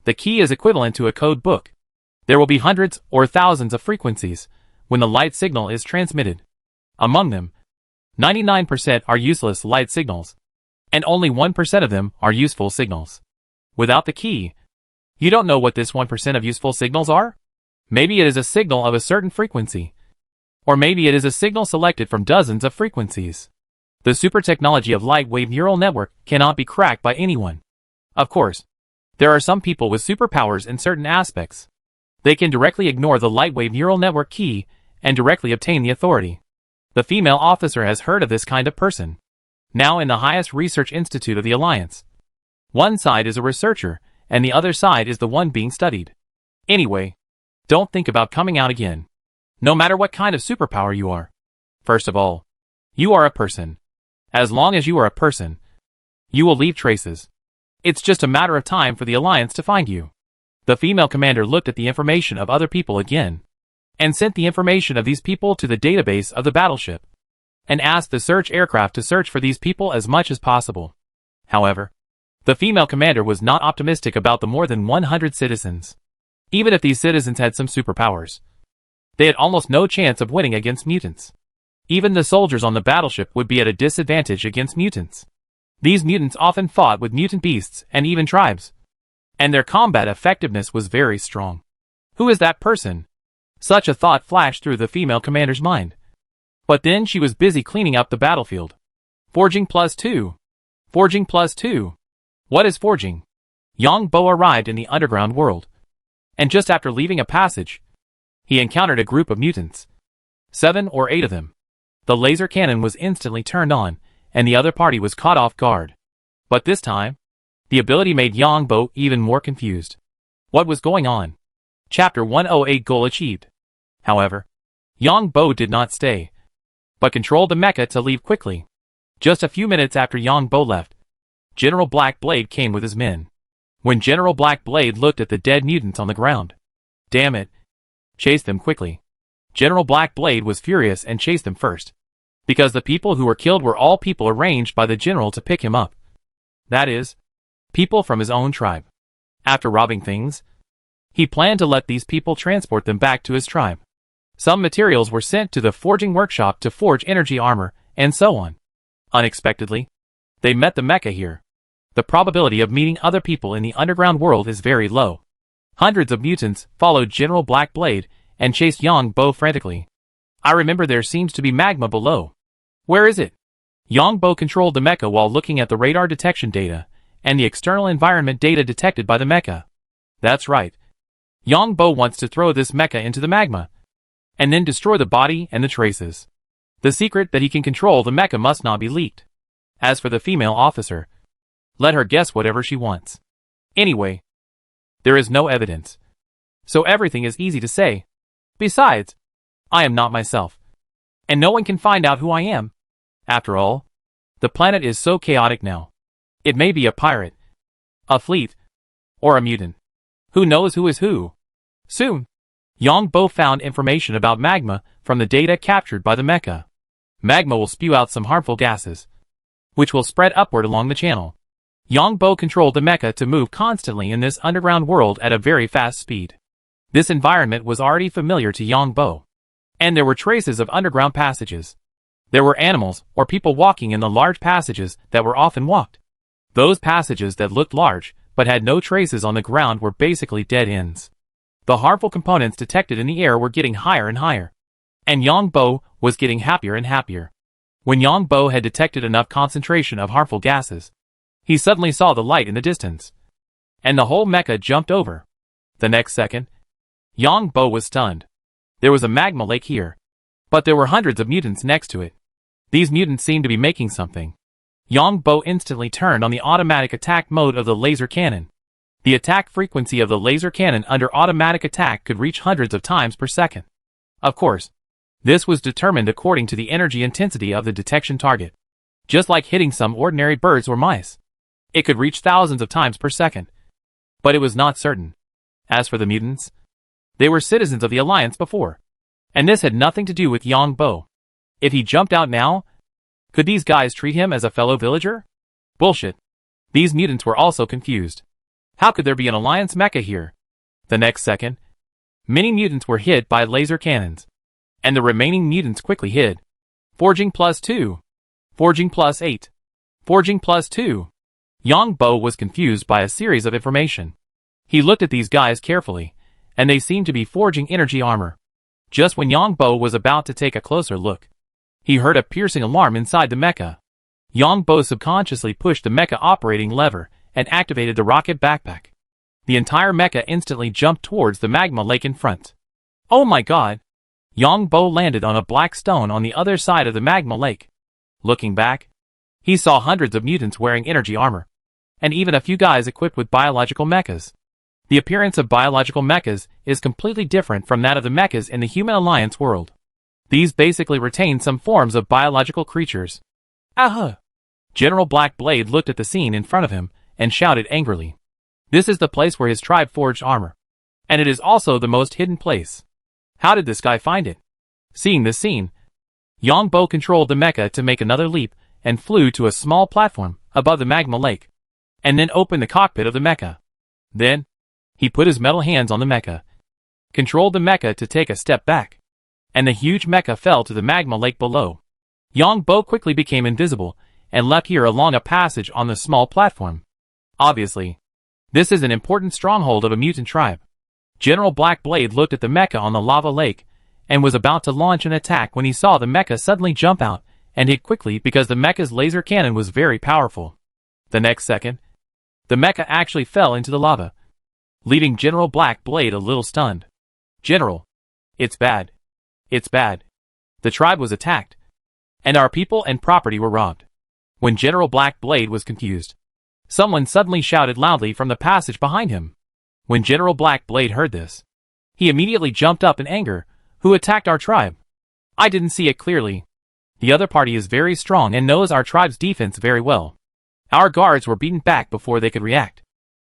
The key is equivalent to a code book. There will be hundreds or thousands of frequencies when the light signal is transmitted. Among them, 99% are useless light signals, and only 1% of them are useful signals. Without the key, you don't know what this 1% of useful signals are? Maybe it is a signal of a certain frequency, or maybe it is a signal selected from dozens of frequencies. The super technology of lightwave neural network cannot be cracked by anyone. Of course, there are some people with superpowers in certain aspects. They can directly ignore the lightwave neural network key and directly obtain the authority. The female officer has heard of this kind of person. Now in the highest research institute of the Alliance. One side is a researcher, and the other side is the one being studied. Anyway, don't think about coming out again. No matter what kind of superpower you are. First of all, you are a person. As long as you are a person, you will leave traces. It's just a matter of time for the Alliance to find you. The female commander looked at the information of other people again, and sent the information of these people to the database of the battleship, and asked the search aircraft to search for these people as much as possible. However, The female commander was not optimistic about the more than 100 citizens. Even if these citizens had some superpowers, they had almost no chance of winning against mutants. Even the soldiers on the battleship would be at a disadvantage against mutants. These mutants often fought with mutant beasts and even tribes, and their combat effectiveness was very strong. Who is that person? Such a thought flashed through the female commander's mind. But then she was busy cleaning up the battlefield. Forging +2. Forging +2. What is forging? Yang Bo arrived in the underground world, and just after leaving a passage, he encountered a group of mutants. 7 or 8 of them. The laser cannon was instantly turned on, and the other party was caught off guard. But this time, the ability made Yang Bo even more confused. What was going on? Chapter 108 Goal achieved. However, Yang Bo did not stay, but controlled the mecha to leave quickly. Just a few minutes after Yang Bo left, General Black Blade came with his men. When General Black Blade looked at the dead mutants on the ground, damn it, chased them quickly. General Black Blade was furious and chased them first, because the people who were killed were all people arranged by the general to pick him up. That is, people from his own tribe. After robbing things, he planned to let these people transport them back to his tribe. Some materials were sent to the forging workshop to forge energy armor, and so on. Unexpectedly, they met the mecha here. The probability of meeting other people in the underground world is very low. Hundreds of mutants followed General Black Blade and chased Yang Bo frantically. I remember there seems to be magma below. Where is it? Yang Bo controlled the mecha while looking at the radar detection data and the external environment data detected by the mecha. That's right. Yang Bo wants to throw this mecha into the magma, and then destroy the body and the traces. The secret that he can control the mecha must not be leaked. As for the female officer, let her guess whatever she wants. Anyway, there is no evidence, so everything is easy to say. Besides, I am not myself, and no one can find out who I am. After all, the planet is so chaotic now. It may be a pirate, a fleet, or a mutant. Who knows who is who? Soon, Yang Bo found information about magma from the data captured by the mecha. Magma will spew out some harmful gases, which will spread upward along the channel. Yang Bo controlled the mecha to move constantly in this underground world at a very fast speed. This environment was already familiar to Yang Bo, and there were traces of underground passages. There were animals or people walking in the large passages that were often walked. Those passages that looked large but had no traces on the ground were basically dead ends. The harmful components detected in the air were getting higher and higher, and Yang Bo was getting happier and happier. When Yang Bo had detected enough concentration of harmful gases, he suddenly saw the light in the distance, and the whole mecha jumped over. The next second, Yang Bo was stunned. There was a magma lake here, but there were hundreds of mutants next to it. These mutants seemed to be making something. Yang Bo instantly turned on the automatic attack mode of the laser cannon. The attack frequency of the laser cannon under automatic attack could reach hundreds of times per second. Of course, this was determined according to the energy intensity of the detection target. Just like hitting some ordinary birds or mice, it could reach thousands of times per second. But it was not certain. As for the mutants, they were citizens of the Alliance before, and this had nothing to do with Yang Bo. If he jumped out now, could these guys treat him as a fellow villager? Bullshit. These mutants were also confused. How could there be an Alliance mecha here? The next second, many mutants were hit by laser cannons, and the remaining mutants quickly hid. Forging +2. Forging +8. Forging +2. Yang Bo was confused by a series of information. He looked at these guys carefully, and they seemed to be forging energy armor. Just when Yang Bo was about to take a closer look, he heard a piercing alarm inside the mecha. Yang Bo subconsciously pushed the mecha operating lever and activated the rocket backpack. The entire mecha instantly jumped towards the magma lake in front. Oh my god! Yang Bo landed on a black stone on the other side of the magma lake. Looking back, he saw hundreds of mutants wearing energy armor, and even a few guys equipped with biological mechas. The appearance of biological mechas is completely different from that of the mechas in the Human Alliance world. These basically retain some forms of biological creatures. Aha! General Black Blade looked at the scene in front of him and shouted angrily. This is the place where his tribe forged armor, and it is also the most hidden place. How did this guy find it? Seeing this scene, Yang Bo controlled the mecha to make another leap and flew to a small platform above the magma lake. and then opened the cockpit of the mecha. Then, he put his metal hands on the mecha, controlled the mecha to take a step back, and the huge mecha fell to the magma lake below. Yongbo quickly became invisible, and leapt here along a passage on the small platform. Obviously, this is an important stronghold of a mutant tribe. General Blackblade looked at the mecha on the lava lake, and was about to launch an attack when he saw the mecha suddenly jump out, and hit quickly because the mecha's laser cannon was very powerful. The next second, the mecha actually fell into the lava, leaving General Blackblade a little stunned. General, it's bad. It's bad. The tribe was attacked, and our people and property were robbed. When General Blackblade was confused, someone suddenly shouted loudly from the passage behind him. When General Blackblade heard this, he immediately jumped up in anger. Who attacked our tribe? I didn't see it clearly. The other party is very strong and knows our tribe's defense very well. Our guards were beaten back before they could react.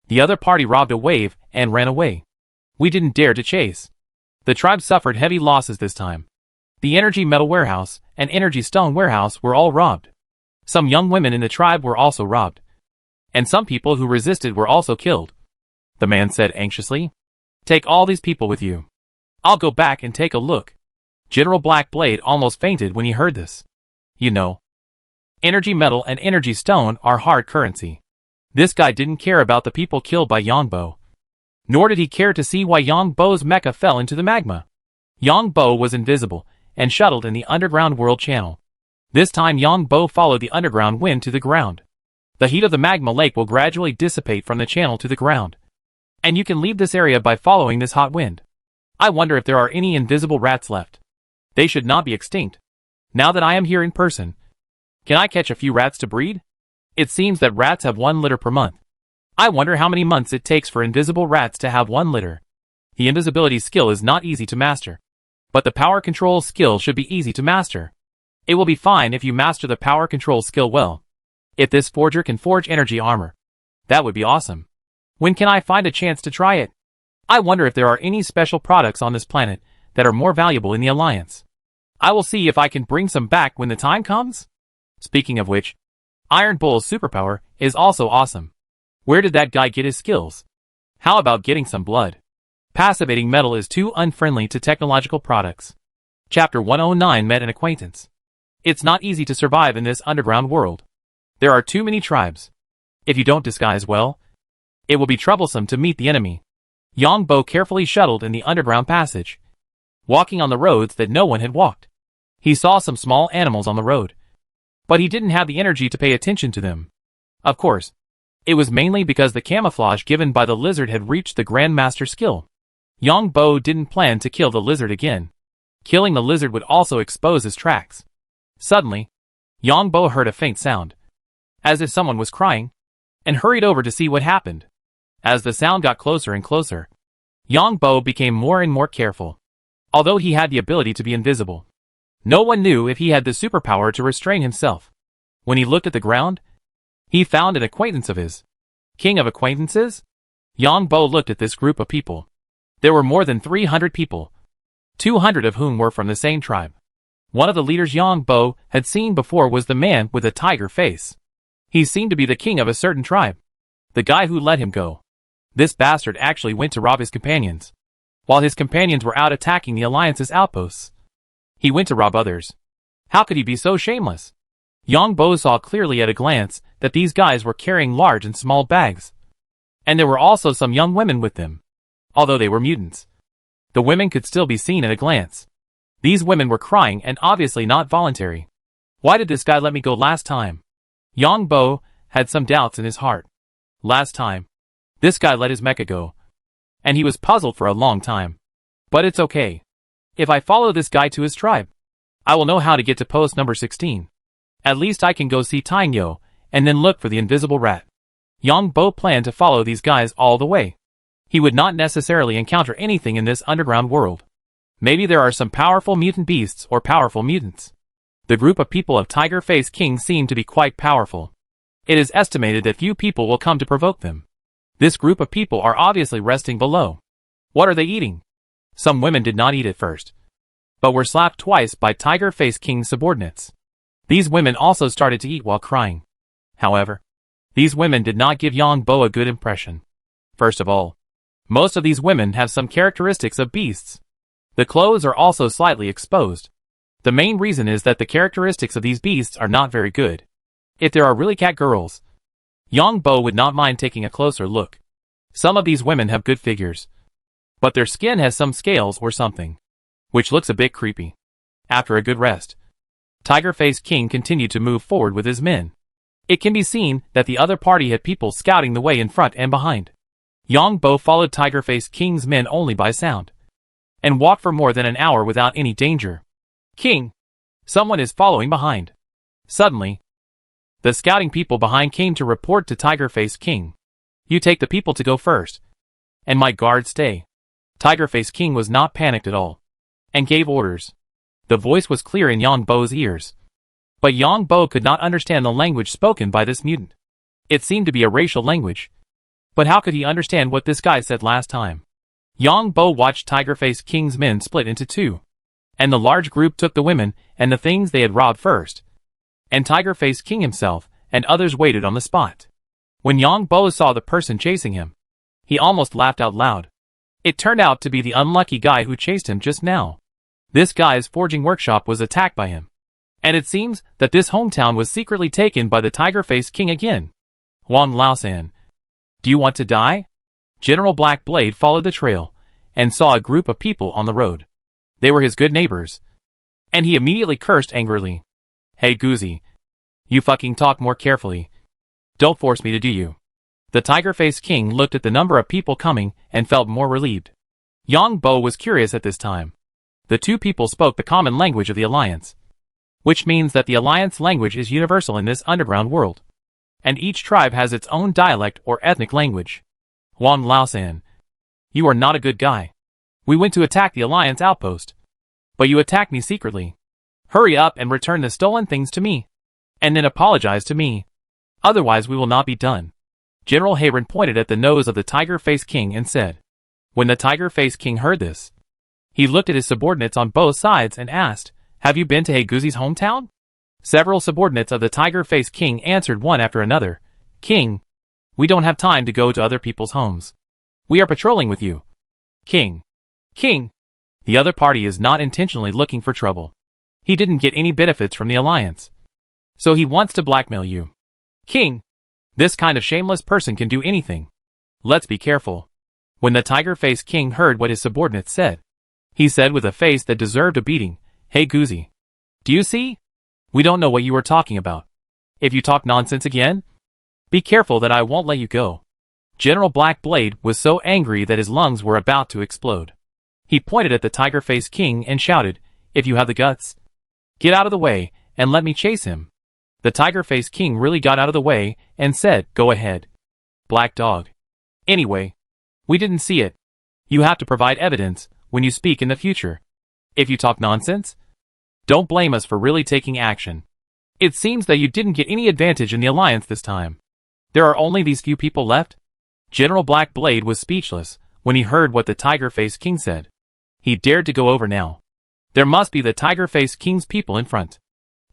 The other party robbed a wave and ran away. We didn't dare to chase. The tribe suffered heavy losses this time. The energy metal warehouse and energy stone warehouse were all robbed. Some young women in the tribe were also robbed. And some people who resisted were also killed. The man said anxiously. Take all these people with you. I'll go back and take a look. General Blackblade almost fainted when he heard this. You know, energy metal and energy stone are hard currency. This guy didn't care about the people killed by Yongbo. Nor did he care to see why Yongbo's mecha fell into the magma. Yongbo was invisible and shuttled in the underground world channel. This time Yongbo followed the underground wind to the ground. The heat of the magma lake will gradually dissipate from the channel to the ground, and you can leave this area by following this hot wind. I wonder if there are any invisible rats left. They should not be extinct. Now that I am here in person, can I catch a few rats to breed? It seems that rats have 1 litter per month. I wonder how many months it takes for invisible rats to have 1 litter. The invisibility skill is not easy to master, but the power control skill should be easy to master. It will be fine if you master the power control skill well. If this forger can forge energy armor, that would be awesome. When can I find a chance to try it? I wonder if there are any special products on this planet that are more valuable in the Alliance. I will see if I can bring some back when the time comes. Speaking of which, Iron Bull's superpower is also awesome. Where did that guy get his skills? How about getting some blood? Passivating metal is too unfriendly to technological products. Chapter 109 Met an Acquaintance. It's not easy to survive in this underground world. There are too many tribes. If you don't disguise well, it will be troublesome to meet the enemy. Yongbo carefully shuttled in the underground passage, walking on the roads that no one had walked. He saw some small animals on the road, but he didn't have the energy to pay attention to them. Of course, it was mainly because the camouflage given by the lizard had reached the Grandmaster skill. Yongbo didn't plan to kill the lizard again. Killing the lizard would also expose his tracks. Suddenly, Yongbo heard a faint sound, as if someone was crying, and hurried over to see what happened. As the sound got closer and closer, Yongbo became more and more careful. Although he had the ability to be invisible, no one knew if he had the superpower to restrain himself. When he looked at the ground, he found an acquaintance of his. King of acquaintances? Yongbo looked at this group of people. There were more than 300 people, 200 of whom were from the same tribe. One of the leaders Yongbo had seen before was the man with a tiger face. He seemed to be the king of a certain tribe, the guy who let him go. This bastard actually went to rob his companions, while his companions were out attacking the Alliance's outposts. He went to rob others. How could he be so shameless? Yongbo saw clearly at a glance that these guys were carrying large and small bags, and there were also some young women with them. Although they were mutants, the women could still be seen at a glance. These women were crying and obviously not voluntary. Why did this guy let me go last time? Yongbo had some doubts in his heart. Last time, this guy let his mecha go, and he was puzzled for a long time. But it's okay. If I follow this guy to his tribe, I will know how to get to post number 16. At least I can go see Tainyo, and then look for the invisible rat. Yongbo planned to follow these guys all the way. He would not necessarily encounter anything in this underground world. Maybe there are some powerful mutant beasts or powerful mutants. The group of people of Tiger Face King seem to be quite powerful. It is estimated that few people will come to provoke them. This group of people are obviously resting below. What are they eating? Some women did not eat at first, but were slapped twice by Tiger Face King's subordinates. These women also started to eat while crying. However, These women did not give Yang Bo a good impression. First of all, most of these women have some characteristics of beasts. The clothes are also slightly exposed. The main reason is that the characteristics of these beasts are not very good. If there are really cat girls, Yang Bo would not mind taking a closer look. Some of these women have good figures, but their skin has some scales or something, which looks a bit creepy. After a good rest, Tiger-Face King continued to move forward with his men. It can be seen that the other party had people scouting the way in front and behind. Yang Bo followed Tiger-Face King's men only by sound, and walked for more than an hour without any danger. King! Someone is following behind. Suddenly, the scouting people behind came to report to Tiger-Face King. You take the people to go first, and my guards stay. Tiger-Face King was not panicked at all, and gave orders. The voice was clear in Yang Bo's ears. But Yang Bo could not understand the language spoken by this mutant. It seemed to be a racial language. But how could he understand what this guy said last time? Yang Bo watched Tiger-Face King's men split into two, and the large group took the women and the things they had robbed first, and Tiger-Face King himself and others waited on the spot. When Yang Bo saw the person chasing him, he almost laughed out loud. It turned out to be the unlucky guy who chased him just now. This guy's forging workshop was attacked by him, and it seems that this hometown was secretly taken by the Tiger-Face King again. Wang Laosan, do you want to die? General Black Blade followed the trail, and saw a group of people on the road. They were his good neighbors, and he immediately cursed angrily. Hey Goozy, you fucking talk more carefully. Don't force me to do you. The Tiger-Face King looked at the number of people coming and felt more relieved. Yang Bo was curious at this time. The two people spoke the common language of the Alliance, which means that the Alliance language is universal in this underground world, and each tribe has its own dialect or ethnic language. Wang Laosan, you are not a good guy. We went to attack the Alliance outpost, but you attacked me secretly. Hurry up and return the stolen things to me, and then apologize to me. Otherwise we will not be done. General Hayron pointed at the nose of the Tiger-Face King and said. When the Tiger-Face King heard this, he looked at his subordinates on both sides and asked, have you been to Hey Goozy's hometown? Several subordinates of the Tiger-Face King answered one after another. King, we don't have time to go to other people's homes. We are patrolling with you. King. King. The other party is not intentionally looking for trouble. He didn't get any benefits from the Alliance, so he wants to blackmail you. King. This kind of shameless person can do anything. Let's be careful. When the Tiger-Face King heard what his subordinates said, he said with a face that deserved a beating, Hey Goozy, do you see? We don't know what you are talking about. If you talk nonsense again, be careful that I won't let you go. General Black Blade was so angry that his lungs were about to explode. He pointed at the Tiger-Face King and shouted, if you have the guts, get out of the way and let me chase him. The Tiger-Face King really got out of the way and said, go ahead. Black Dog. Anyway, we didn't see it. You have to provide evidence when you speak in the future. If you talk nonsense, don't blame us for really taking action. It seems that you didn't get any advantage in the Alliance this time. There are only these few people left? General Black Blade was speechless when he heard what the Tiger-Face King said. He dared to go over now. There must be the Tiger-Face King's people in front.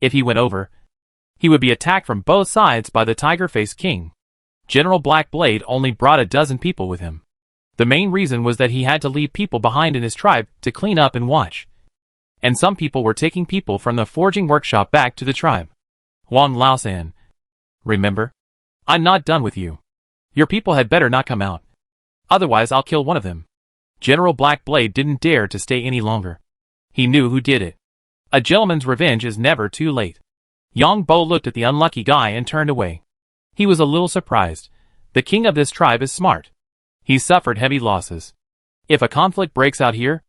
If he went over, he would be attacked from both sides by the Tiger-Face King. General Black Blade only brought a dozen people with him. The main reason was that he had to leave people behind in his tribe to clean up and watch. And some people were taking people from the forging workshop back to the tribe. Wang Laosan. Remember? I'm not done with you. Your people had better not come out. Otherwise I'll kill one of them. General Black Blade didn't dare to stay any longer. He knew who did it. A gentleman's revenge is never too late. Yang Bo looked at the unlucky guy and turned away. He was a little surprised. The king of this tribe is smart. He suffered heavy losses. If a conflict breaks out here,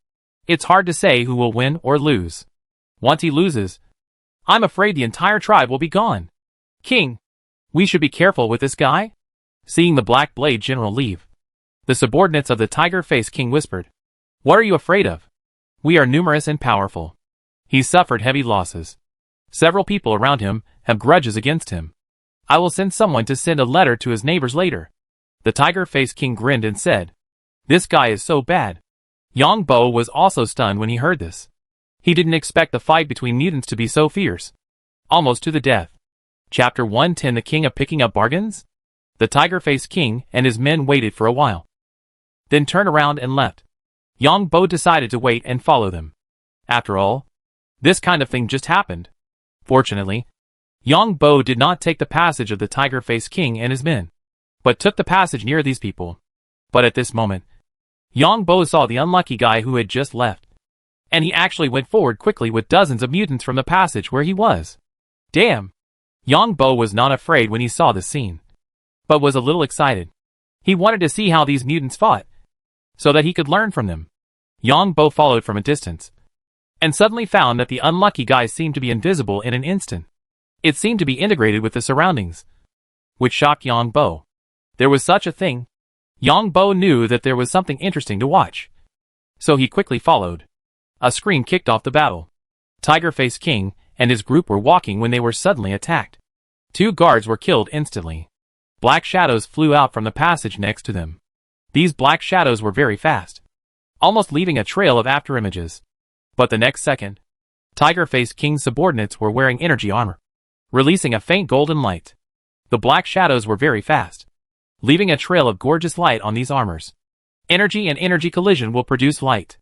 it's hard to say who will win or lose. Once he loses, I'm afraid the entire tribe will be gone. King, we should be careful with this guy? Seeing the Black Blade general leave, the subordinates of the Tiger-Face King whispered, what are you afraid of? We are numerous and powerful. He suffered heavy losses. Several people around him have grudges against him. I will send someone to send a letter to his neighbors later. The Tiger-Face King grinned and said, this guy is so bad. Yang Bo was also stunned when he heard this. He didn't expect the fight between mutants to be so fierce. Almost to the death. Chapter 110 The King of Picking Up Bargains? The Tiger-Faced King and his men waited for a while, then turned around and left. Yang Bo decided to wait and follow them. After all, this kind of thing just happened. Fortunately, Yang Bo did not take the passage of the Tiger-Faced King and his men, but took the passage near these people. But at this moment, Yang Bo saw the unlucky guy who had just left, and he actually went forward quickly with dozens of mutants from the passage where he was. Damn! Yang Bo was not afraid when he saw this scene, but was a little excited. He wanted to see how these mutants fought, so that he could learn from them. Yang Bo followed from a distance, and suddenly found that the unlucky guy seemed to be invisible in an instant. It seemed to be integrated with the surroundings, which shocked Yang Bo. There was such a thing. Yang Bo knew that there was something interesting to watch, so he quickly followed. A scream kicked off the battle. Tiger-Faced King and his group were walking when they were suddenly attacked. 2 guards were killed instantly. Black shadows flew out from the passage next to them. These black shadows were very fast, almost leaving a trail of afterimages. But the next second, Tiger-Faced King's subordinates were wearing energy armor, releasing a faint golden light. The black shadows were very fast, leaving a trail of gorgeous light on these armors. Energy and energy collision will produce light.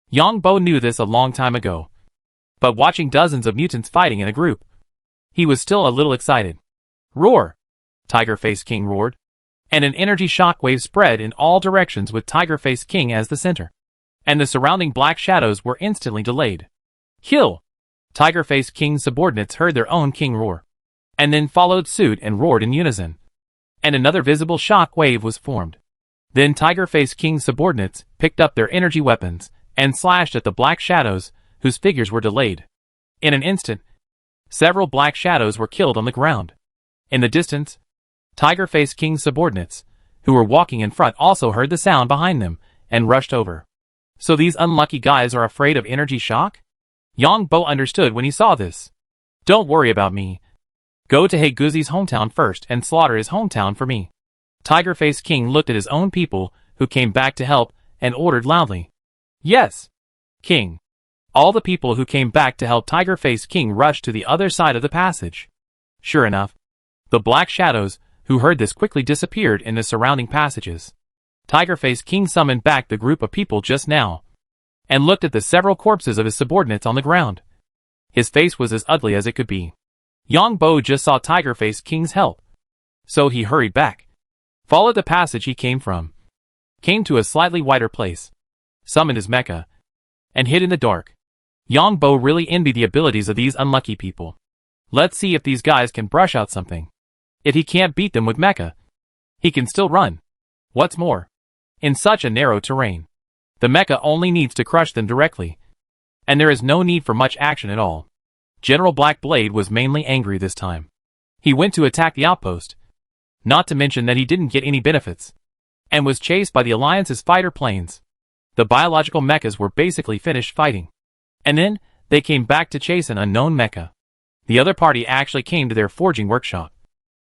Yang Bo knew this a long time ago, but watching dozens of mutants fighting in a group, he was still a little excited. Roar! Tiger-Faced King roared, and an energy shockwave spread in all directions with Tiger-Faced King as the center, and the surrounding black shadows were instantly delayed. Kill! Tiger-Faced King's subordinates heard their own king roar, and then followed suit and roared in unison, and another visible shock wave was formed. Then Tiger-Faced King's subordinates picked up their energy weapons and slashed at the black shadows, whose figures were delayed. In an instant, several black shadows were killed on the ground. In the distance, Tiger-Faced King's subordinates, who were walking in front, also heard the sound behind them and rushed over. So these unlucky guys are afraid of energy shock? Yang Bo understood when he saw this. Don't worry about me. Go to Heiguzi's hometown first and slaughter his hometown for me. Tiger-Faced King looked at his own people, who came back to help, and ordered loudly. Yes, King. All the people who came back to help Tiger-Faced King rushed to the other side of the passage. Sure enough, the black shadows, who heard this, quickly disappeared in the surrounding passages. Tiger-Faced King summoned back the group of people just now, and looked at the several corpses of his subordinates on the ground. His face was as ugly as it could be. Yang Bo just saw Tiger-Faced King's help, so he hurried back, followed the passage he came from, came to a slightly wider place, summoned his mecha, and hid in the dark. Yang Bo really envied the abilities of these unlucky people. Let's see if these guys can brush out something. If he can't beat them with mecha, he can still run. What's more, in such a narrow terrain, the mecha only needs to crush them directly, and there is no need for much action at all. General Black Blade was mainly angry this time. He went to attack the outpost, not to mention that he didn't get any benefits, and was chased by the Alliance's fighter planes. The biological mechas were basically finished fighting, and then they came back to chase an unknown mecha. The other party actually came to their forging workshop,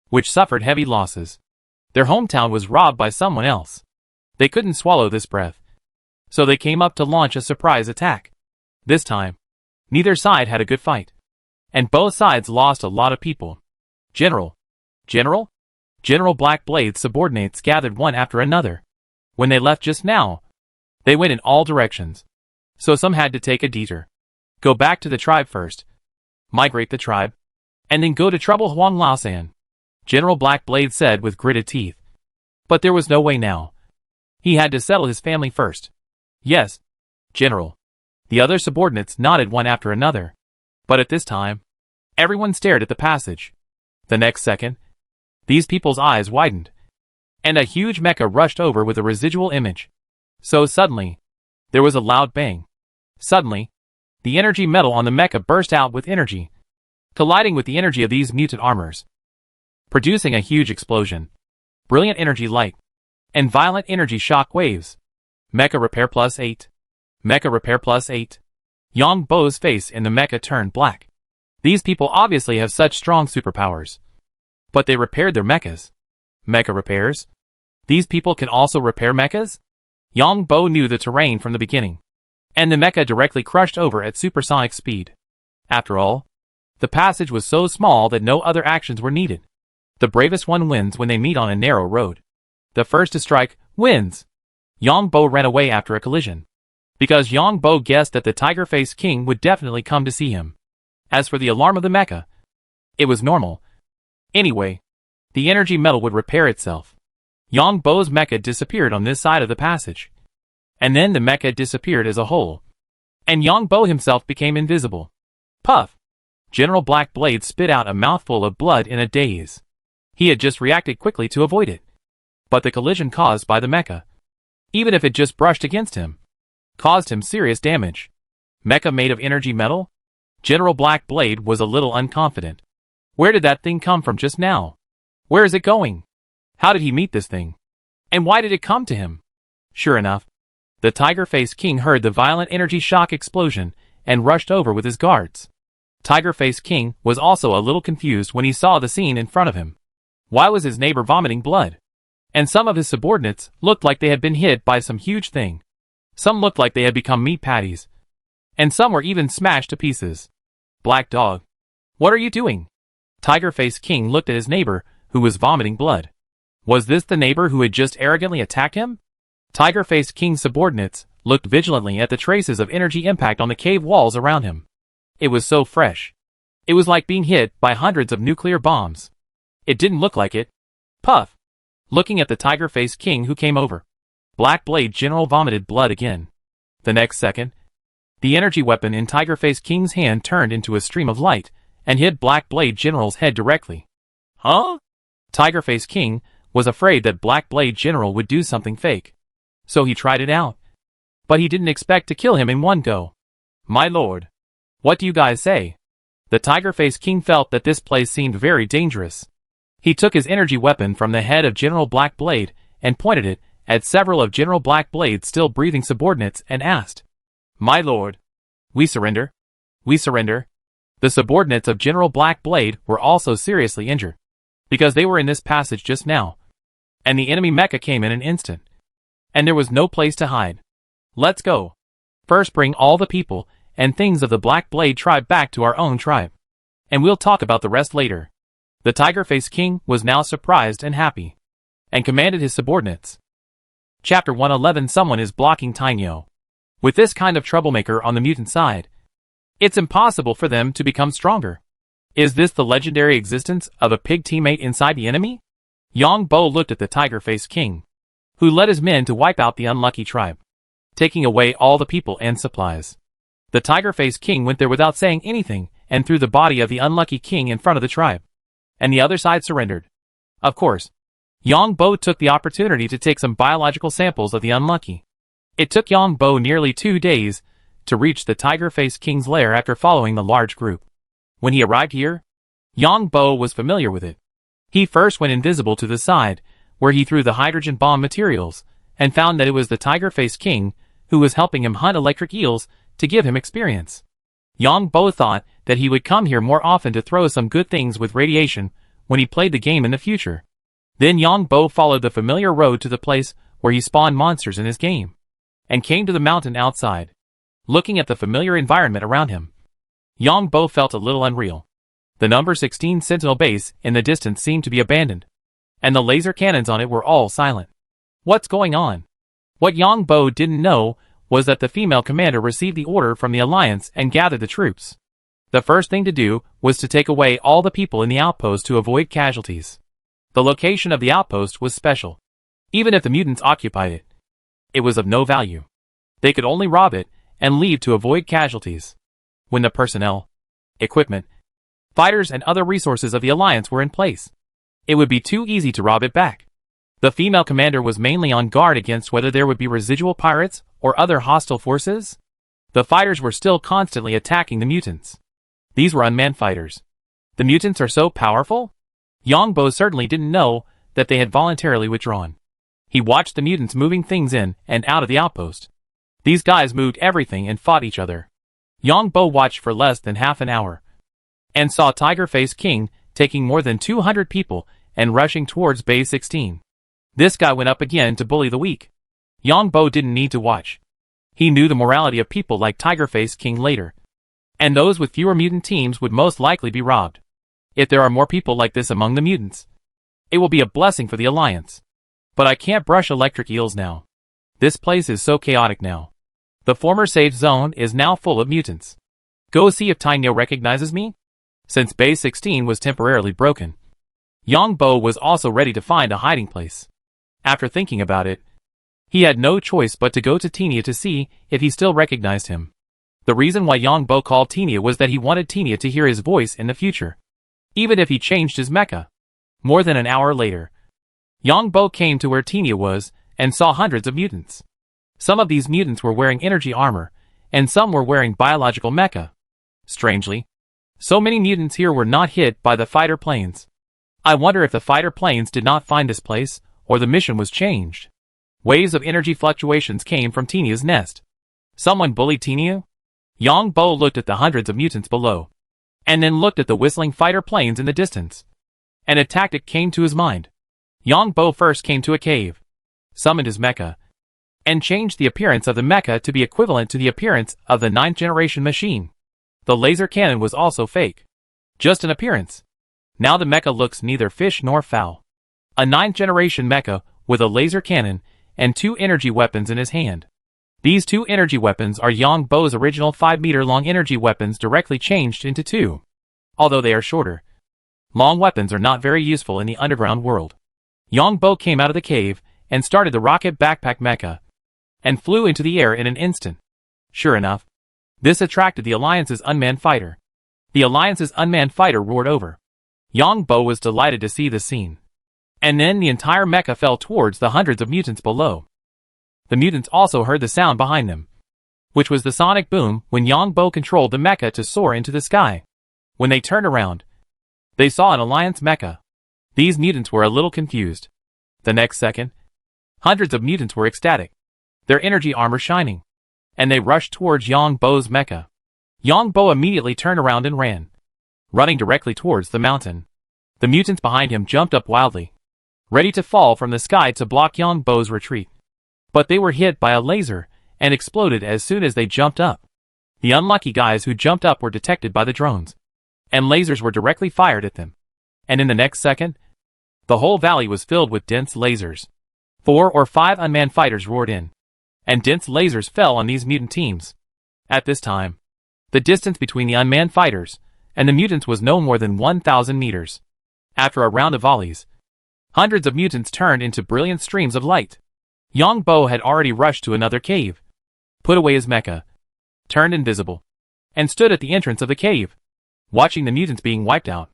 which suffered heavy losses. Their hometown was robbed by someone else. They couldn't swallow this breath, so they came up to launch a surprise attack. This time, neither side had a good fight, and both sides lost a lot of people. General Black Blade's subordinates gathered one after another. When they left just now, they went in all directions, so some had to take a detour. Go back to the tribe first, migrate the tribe, and then go to trouble Huang Laosan, General Black Blade said with gritted teeth. But there was no way now. He had to settle his family first. Yes, General. The other subordinates nodded one after another. But at this time, everyone stared at the passage. The next second, these people's eyes widened, and a huge mecha rushed over with a residual image. So suddenly, there was a loud bang. Suddenly, the energy metal on the mecha burst out with energy, colliding with the energy of these mutant armors, producing a huge explosion, brilliant energy light, and violent energy shock waves. Mecha repair +8. Mecha repair +8. Yang Bo's face in the mecha turned black. These people obviously have such strong superpowers. But they repaired their mechas. Mecha repairs? These people can also repair mechas? Yang Bo knew the terrain from the beginning, and the mecha directly crushed over at supersonic speed. After all, the passage was so small that no other actions were needed. The bravest one wins when they meet on a narrow road. The first to strike wins. Yongbo ran away after a collision, because Yongbo guessed that the Tiger-Faced King would definitely come to see him. As for the alarm of the mecha, it was normal. Anyway, the energy metal would repair itself. Yongbo's mecha disappeared on this side of the passage. And then the mecha disappeared as a whole. And Yongbo himself became invisible. Puff! General Black Blade spit out a mouthful of blood in a daze. He had just reacted quickly to avoid it. But the collision caused by the mecha, even if it just brushed against him, caused him serious damage. Mecha made of energy metal? General Black Blade was a little unconfident. Where did that thing come from just now? Where is it going? How did he meet this thing? And why did it come to him? Sure enough, the Tiger-Faced King heard the violent energy shock explosion and rushed over with his guards. Tiger-Faced King was also a little confused when he saw the scene in front of him. Why was his neighbor vomiting blood? And some of his subordinates looked like they had been hit by some huge thing. Some looked like they had become meat patties. And some were even smashed to pieces. Black Dog, what are you doing? Tiger-Faced King looked at his neighbor, who was vomiting blood. Was this the neighbor who had just arrogantly attacked him? Tiger-Faced King's subordinates looked vigilantly at the traces of energy impact on the cave walls around him. It was so fresh. It was like being hit by hundreds of nuclear bombs. It didn't look like it. Puff! Looking at the Tiger-Faced King who came over. Black Blade General vomited blood again. The next second, the energy weapon in Tiger-Faced King's hand turned into a stream of light and hit Black Blade General's head directly. Huh? Tiger-Faced King was afraid that Black Blade General would do something fake. So he tried it out. But he didn't expect to kill him in one go. My lord. What do you guys say? The Tiger-Faced King felt that this place seemed very dangerous. He took his energy weapon from the head of General Black Blade and pointed it at several of General Black Blade's still breathing subordinates and asked, My lord, we surrender? We surrender? The subordinates of General Black Blade were also seriously injured, because they were in this passage just now, and the enemy mecha came in an instant, and there was no place to hide. Let's go. First bring all the people and things of the Black Blade tribe back to our own tribe, and we'll talk about the rest later. The Tiger-Faced King was now surprised and happy, and commanded his subordinates. Chapter 111 Someone is blocking Tainyo. With this kind of troublemaker on the mutant side, it's impossible for them to become stronger. Is this the legendary existence of a pig teammate inside the enemy? Yongbo looked at the Tiger-Faced King, who led his men to wipe out the unlucky tribe, taking away all the people and supplies. The Tiger-Faced King went there without saying anything and threw the body of the unlucky king in front of the tribe, and the other side surrendered. Of course, Yongbo took the opportunity to take some biological samples of the unlucky. It took Yongbo nearly 2 days to reach the Tiger-Faced King's lair after following the large group. When he arrived here, Yongbo was familiar with it. He first went invisible to the side, where he threw the hydrogen bomb materials, and found that it was the Tiger-Faced King who was helping him hunt electric eels to give him experience. Yongbo thought that he would come here more often to throw some good things with radiation when he played the game in the future. Then Yongbo followed the familiar road to the place where he spawned monsters in his game, and came to the mountain outside. Looking at the familiar environment around him, Yongbo felt a little unreal. The number 16 Sentinel base in the distance seemed to be abandoned, and the laser cannons on it were all silent. What's going on? What Yongbo didn't know was that the female commander received the order from the Alliance and gathered the troops. The first thing to do was to take away all the people in the outpost to avoid casualties. The location of the outpost was special. Even if the mutants occupied it, it was of no value. They could only rob it and leave to avoid casualties. When the personnel, equipment, fighters and other resources of the Alliance were in place, it would be too easy to rob it back. The female commander was mainly on guard against whether there would be residual pirates or other hostile forces. The fighters were still constantly attacking the mutants. These were unmanned fighters. The mutants are so powerful? Yongbo certainly didn't know that they had voluntarily withdrawn. He watched the mutants moving things in and out of the outpost. These guys moved everything and fought each other. Yongbo watched for less than half an hour, and saw Tiger-Faced King taking more than 200 people and rushing towards Base 16. This guy went up again to bully the weak. Yongbo didn't need to watch. He knew the morality of people like Tiger-Faced King later, and those with fewer mutant teams would most likely be robbed. If there are more people like this among the mutants, It will be a blessing for the Alliance. But I can't brush electric eels now. This place is so chaotic now. The former safe zone is now full of mutants. Go see if Tainyo recognizes me? Since Base 16 was temporarily broken, Yongbo was also ready to find a hiding place. After thinking about it, he had no choice but to go to Tenia to see if he still recognized him. The reason why Yongbo called Tenia was that he wanted Tenia to hear his voice in the future, even if he changed his mecha. More than an hour later, Yongbo came to where Tenia was and saw hundreds of mutants. Some of these mutants were wearing energy armor, and some were wearing biological mecha. Strangely, so many mutants here were not hit by the fighter planes. I wonder if the fighter planes did not find this place, or the mission was changed. Waves of energy fluctuations came from Tenia's nest. Someone bullied Tenia? Yongbo looked at the hundreds of mutants below, and then looked at the whistling fighter planes in the distance. And a tactic came to his mind. Yongbo first came to a cave, summoned his mecha, and changed the appearance of the mecha to be equivalent to the appearance of the 9th generation machine. The laser cannon was also fake. Just an appearance. Now the mecha looks neither fish nor fowl. A 9th generation mecha with a laser cannon and 2 energy weapons in his hand. These 2 energy weapons are Yongbo's original 5-meter-long energy weapons directly changed into 2. Although they are shorter, long weapons are not very useful in the underground world. Yongbo came out of the cave and started the rocket backpack mecha, and flew into the air in an instant. Sure enough, this attracted the Alliance's unmanned fighter. The Alliance's unmanned fighter roared over. Yongbo was delighted to see the scene. And then the entire mecha fell towards the hundreds of mutants below. The mutants also heard the sound behind them, which was the sonic boom when Yongbo controlled the mecha to soar into the sky. When they turned around, they saw an Alliance mecha. These mutants were a little confused. The next second, hundreds of mutants were ecstatic, their energy armor shining, and they rushed towards Yongbo's mecha. Yongbo immediately turned around and ran, running directly towards the mountain. The mutants behind him jumped up wildly, ready to fall from the sky to block Yongbo's retreat. But they were hit by a laser and exploded as soon as they jumped up. The unlucky guys who jumped up were detected by the drones, and lasers were directly fired at them. And in the next second, the whole valley was filled with dense lasers. 4 or 5 unmanned fighters roared in, and dense lasers fell on these mutant teams. At this time, the distance between the unmanned fighters and the mutants was no more than 1,000 meters. After a round of volleys, hundreds of mutants turned into brilliant streams of light. Yongbo had already rushed to another cave, put away his mecha, turned invisible, and stood at the entrance of the cave, watching the mutants being wiped out.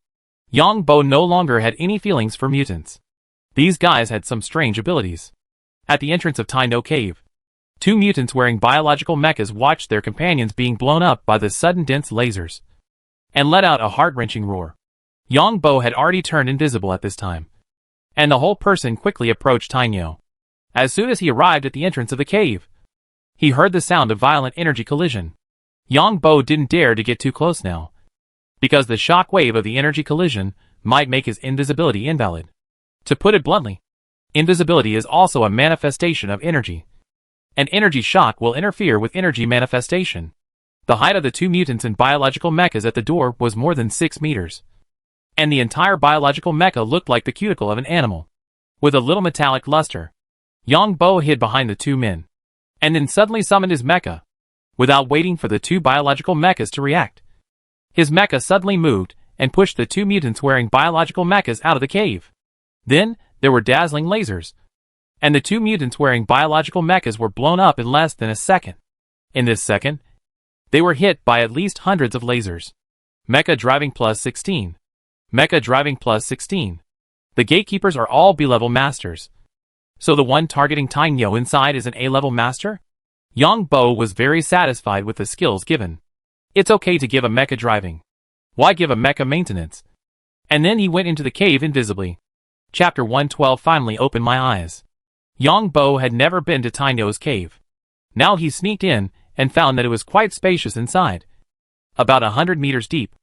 Yongbo no longer had any feelings for mutants. These guys had some strange abilities. At the entrance of Tainyo Cave, 2 mutants wearing biological mechas watched their companions being blown up by the sudden dense lasers, and let out a heart-wrenching roar. Yongbo had already turned invisible at this time, and the whole person quickly approached Tainyo. As soon as he arrived at the entrance of the cave, he heard the sound of violent energy collision. Yongbo didn't dare to get too close now, because the shock wave of the energy collision might make his invisibility invalid. To put it bluntly, invisibility is also a manifestation of energy. An energy shock will interfere with energy manifestation. The height of the 2 mutants and biological mechas at the door was more than 6 meters. And the entire biological mecha looked like the cuticle of an animal, with a little metallic luster. Yongbo hid behind the 2 men, and then suddenly summoned his mecha, without waiting for the 2 biological mechas to react. His mecha suddenly moved and pushed the 2 mutants wearing biological mechas out of the cave. Then, there were dazzling lasers, and the 2 mutants wearing biological mechas were blown up in less than a second. In this second, they were hit by at least hundreds of lasers. Mecha driving plus 16. Mecha driving plus 16. The gatekeepers are all B-level masters. So the one targeting Tainyo inside is an A-level master? Yongbo was very satisfied with the skills given. It's okay to give a mecha driving. Why give a mecha maintenance? And then he went into the cave invisibly. Chapter 112 finally opened my eyes. Yongbo had never been to Tainyo's cave. Now he sneaked in and found that it was quite spacious inside. About 100 meters deep,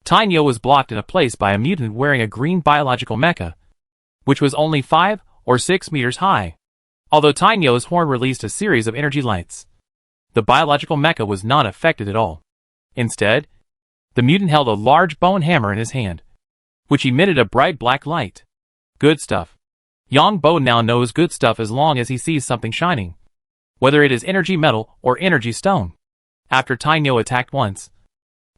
Tainyo was blocked in a place by a mutant wearing a green biological mecha, which was only 5 or 6 meters high. Although Tainyo's horn released a series of energy lights, the biological mecha was not affected at all. Instead, the mutant held a large bone hammer in his hand, which emitted a bright black light. Good stuff. Yang Bo now knows good stuff as long as he sees something shining. Whether it is energy metal or energy stone. After Tainyo attacked once,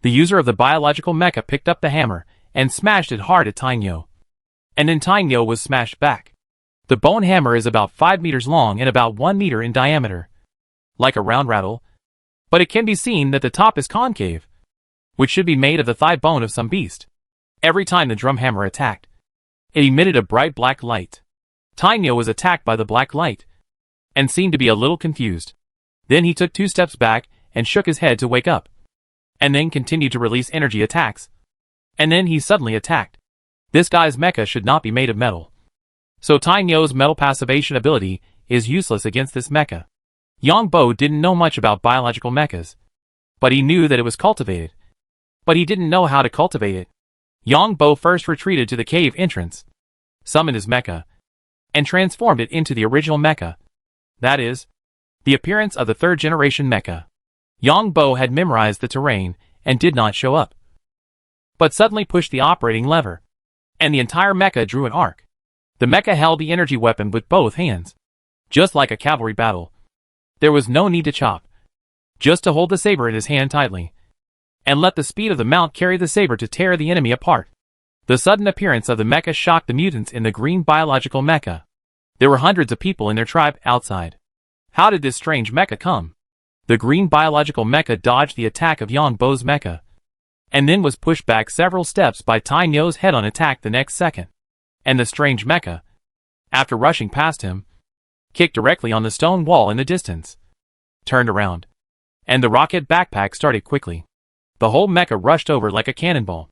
the user of the biological mecha picked up the hammer and smashed it hard at Tainyo. And then Tainyo was smashed back. The bone hammer is about 5 meters long and about 1 meter in diameter. Like a round rattle. But it can be seen that the top is concave, which should be made of the thigh bone of some beast. Every time the drum hammer attacked, it emitted a bright black light. Tainyo was attacked by the black light, and seemed to be a little confused. Then he took 2 steps back and shook his head to wake up, and then continued to release energy attacks. And then he suddenly attacked. This guy's mecha should not be made of metal. So Tainyo's metal passivation ability is useless against this mecha. Yang Bo didn't know much about biological mechas, but he knew that it was cultivated. But he didn't know how to cultivate it. Yang Bo first retreated to the cave entrance, summoned his mecha, and transformed it into the original mecha. That is, the appearance of the 3rd generation mecha. Yang Bo had memorized the terrain and did not show up, but suddenly pushed the operating lever, and the entire mecha drew an arc. The mecha held the energy weapon with both hands, just like a cavalry battle. There was no need to chop, just to hold the saber in his hand tightly, and let the speed of the mount carry the saber to tear the enemy apart. The sudden appearance of the mecha shocked the mutants in the green biological mecha. There were hundreds of people in their tribe outside. How did this strange mecha come? The green biological mecha dodged the attack of Yang Bo's mecha, and then was pushed back several steps by Tainyo's head-on attack the next second. And the strange mecha, after rushing past him, kicked directly on the stone wall in the distance, turned around, and the rocket backpack started quickly. The whole mecha rushed over like a cannonball.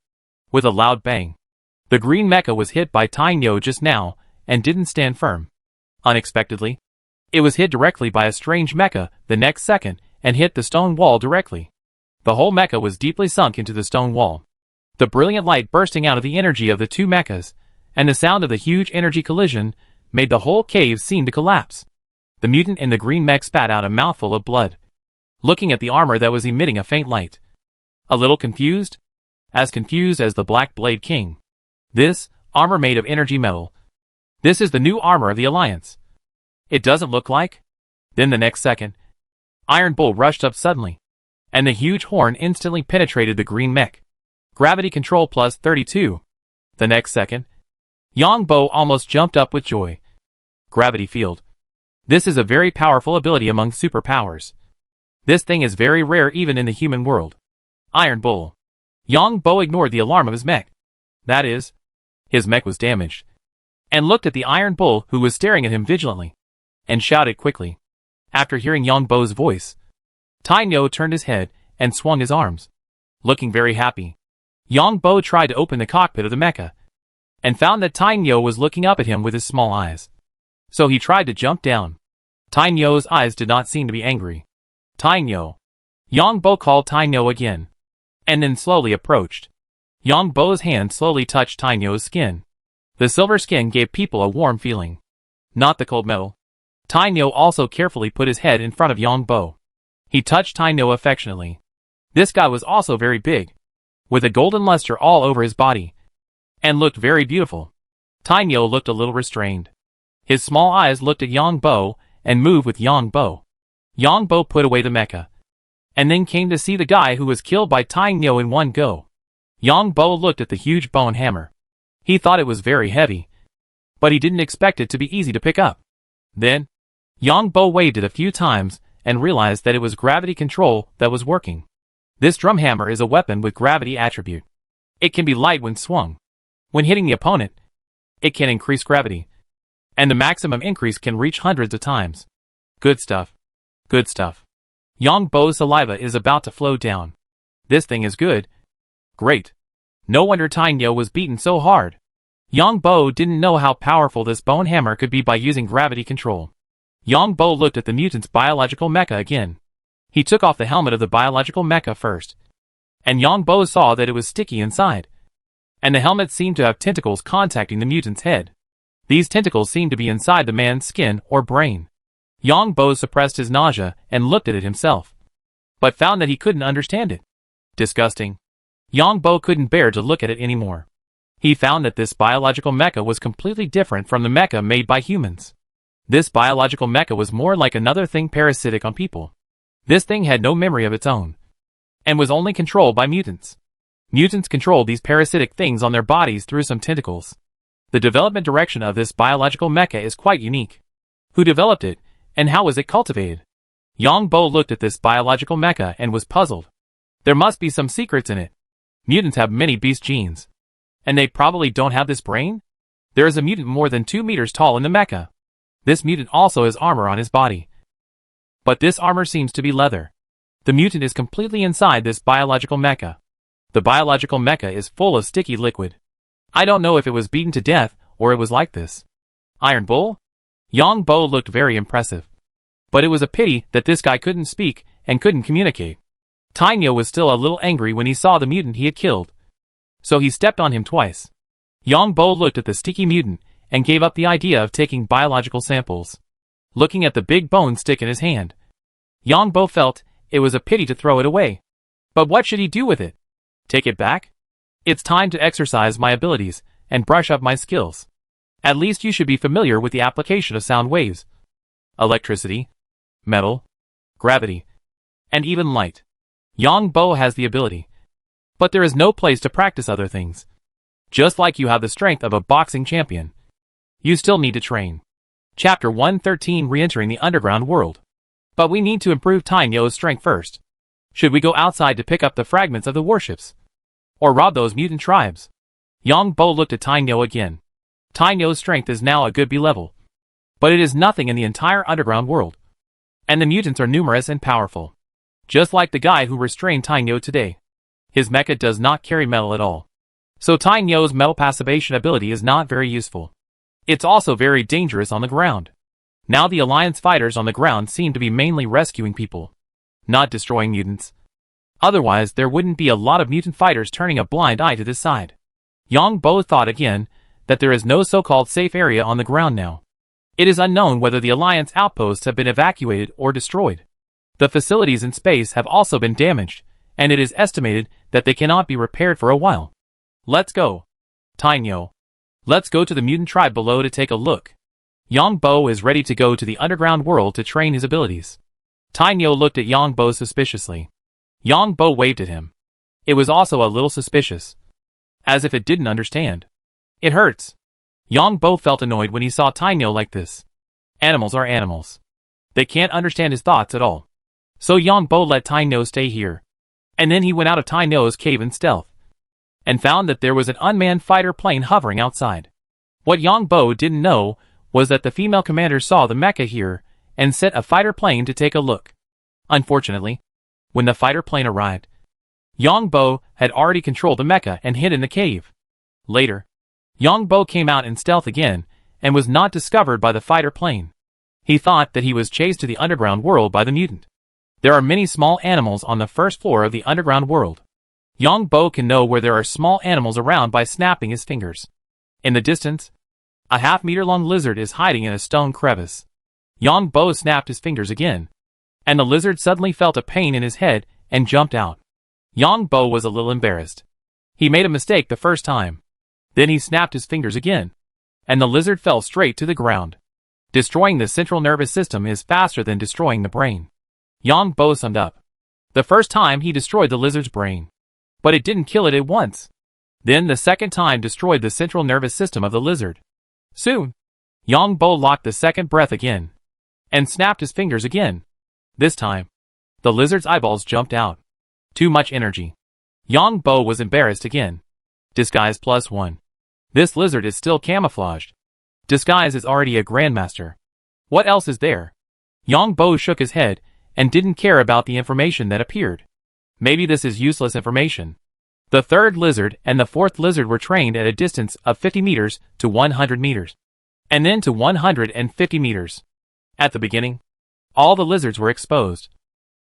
With a loud bang, the green mecha was hit by Tainyo just now and didn't stand firm. Unexpectedly, it was hit directly by a strange mecha the next second and hit the stone wall directly. The whole mecha was deeply sunk into the stone wall. The brilliant light bursting out of the energy of the 2 mechas, and the sound of the huge energy collision, made the whole cave seem to collapse. The mutant in the green mech spat out a mouthful of blood, looking at the armor that was emitting a faint light. A little confused? As confused as the Black Blade King. This, armor made of energy metal. This is the new armor of the Alliance. It doesn't look like? Then the next second, Iron Bull rushed up suddenly, and the huge horn instantly penetrated the green mech. Gravity control plus 32. The next second, Yang Bo almost jumped up with joy. Gravity field. This is a very powerful ability among superpowers. This thing is very rare even in the human world. Iron Bull. Yang Bo ignored the alarm of his mech. That is, his mech was damaged, and looked at the Iron Bull who was staring at him vigilantly, and shouted quickly. After hearing Yang Bo's voice, Tainyo turned his head and swung his arms, looking very happy. Yang Bo tried to open the cockpit of the mecha, and found that Tainyo was looking up at him with his small eyes. So he tried to jump down. Tainyo's eyes did not seem to be angry. Tainyo. Yang Bo called Tainyo again, and then slowly approached. Yang Bo's hand slowly touched Tainyo's skin. The silver skin gave people a warm feeling, not the cold metal. Tainyo also carefully put his head in front of Yang Bo. He touched Tainyo affectionately. This guy was also very big, with a golden luster all over his body, and looked very beautiful. Tainyo looked a little restrained. His small eyes looked at Yang Bo and moved with Yang Bo. Yang Bo put away the mecha, and then came to see the guy who was killed by Tainyo in one go. Yang Bo looked at the huge bone hammer. He thought it was very heavy, but he didn't expect it to be easy to pick up. Then, Yang Bo waved it a few times and realized that it was gravity control that was working. This drum hammer is a weapon with gravity attribute. It can be light when swung. When hitting the opponent, it can increase gravity, and the maximum increase can reach hundreds of times. Good stuff. Good stuff. Yang Bo's saliva is about to flow down. This thing is good. Great. No wonder Tainyo was beaten so hard. Yang Bo didn't know how powerful this bone hammer could be by using gravity control. Yang Bo looked at the mutant's biological mecha again. He took off the helmet of the biological mecha first, and Yang Bo saw that it was sticky inside, and the helmet seemed to have tentacles contacting the mutant's head. These tentacles seemed to be inside the man's skin or brain. Yang Bo suppressed his nausea and looked at it himself, but found that he couldn't understand it. Disgusting. Yang Bo couldn't bear to look at it anymore. He found that this biological mecha was completely different from the mecha made by humans. This biological mecha was more like another thing parasitic on people. This thing had no memory of its own, and was only controlled by mutants. Mutants controlled these parasitic things on their bodies through some tentacles. The development direction of this biological mecha is quite unique. Who developed it, and how was it cultivated? Yang Bo looked at this biological mecha and was puzzled. There must be some secrets in it. Mutants have many beast genes. And they probably don't have this brain? There is a mutant more than 2 meters tall in the mecha. This mutant also has armor on his body. But this armor seems to be leather. The mutant is completely inside this biological mecha. The biological mecha is full of sticky liquid. I don't know if it was beaten to death or it was like this. Iron Bull? Yang Bo looked very impressive. But it was a pity that this guy couldn't speak and couldn't communicate. Tainyo was still a little angry when he saw the mutant he had killed. So he stepped on him twice. Yang Bo looked at the sticky mutant and gave up the idea of taking biological samples. Looking at the big bone stick in his hand, Yang Bo felt it was a pity to throw it away. But what should he do with it? Take it back? It's time to exercise my abilities and brush up my skills. At least you should be familiar with the application of sound waves, electricity, metal, gravity, and even light. Yang Bo has the ability. But there is no place to practice other things. Just like you have the strength of a boxing champion, you still need to train. Chapter 113, Re-entering the Underground World. But we need to improve Tainyo's strength first. Should we go outside to pick up the fragments of the warships? Or rob those mutant tribes? Yang Bo looked at Tainyo again. Tainyo's strength is now a good B level. But it is nothing in the entire underground world. And the mutants are numerous and powerful. Just like the guy who restrained Tainyo today. His mecha does not carry metal at all. So Tainyo's metal passivation ability is not very useful. It's also very dangerous on the ground. Now the Alliance fighters on the ground seem to be mainly rescuing people, not destroying mutants. Otherwise there wouldn't be a lot of mutant fighters turning a blind eye to this side. Yang Bo thought again that there is no so-called safe area on the ground now. It is unknown whether the Alliance outposts have been evacuated or destroyed. The facilities in space have also been damaged, and it is estimated that they cannot be repaired for a while. Let's go. Tainyo. Let's go to the mutant tribe below to take a look. Yang Bo is ready to go to the underground world to train his abilities. Tainyo looked at Yang Bo suspiciously. Yang Bo waved at him. It was also a little suspicious. As if it didn't understand. It hurts. Yang Bo felt annoyed when he saw Tainyo like this. Animals are animals. They can't understand his thoughts at all. So Yang Bo let Tainyo stay here. And then he went out of Tainyo's cave in stealth. And found that there was an unmanned fighter plane hovering outside. What Yang Bo didn't know was that the female commander saw the mecha here and sent a fighter plane to take a look. Unfortunately, when the fighter plane arrived, Yang Bo had already controlled the mecha and hid in the cave. Later, Yang Bo came out in stealth again and was not discovered by the fighter plane. He thought that he was chased to the underground world by the mutant. There are many small animals on the first floor of the underground world. Yang Bo can know where there are small animals around by snapping his fingers. In the distance, a half-meter-long lizard is hiding in a stone crevice. Yang Bo snapped his fingers again, and the lizard suddenly felt a pain in his head and jumped out. Yang Bo was a little embarrassed. He made a mistake the first time. Then he snapped his fingers again, and the lizard fell straight to the ground. Destroying the central nervous system is faster than destroying the brain. Yang Bo summed up. The first time he destroyed the lizard's brain, but it didn't kill it at once. Then the second time destroyed the central nervous system of the lizard. Soon, Yang Bo locked the second breath again, and snapped his fingers again. This time, the lizard's eyeballs jumped out. Too much energy. Yang Bo was embarrassed again. Disguise +1. This lizard is still camouflaged. Disguise is already a grandmaster. What else is there? Yang Bo shook his head and didn't care about the information that appeared. Maybe this is useless information. The third lizard and the fourth lizard were trained at a distance of 50 meters to 100 meters. And then to 150 meters. At the beginning, all the lizards were exposed.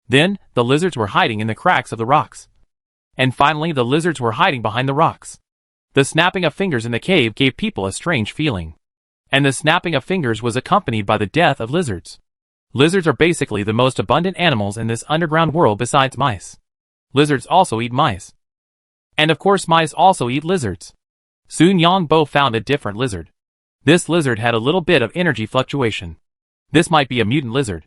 Then, the lizards were hiding in the cracks of the rocks. And finally the lizards were hiding behind the rocks. The snapping of fingers in the cave gave people a strange feeling. And the snapping of fingers was accompanied by the death of lizards. Lizards are basically the most abundant animals in this underground world besides mice. Lizards also eat mice. And of course mice also eat lizards. Soon Yang Bo found a different lizard. This lizard had a little bit of energy fluctuation. This might be a mutant lizard.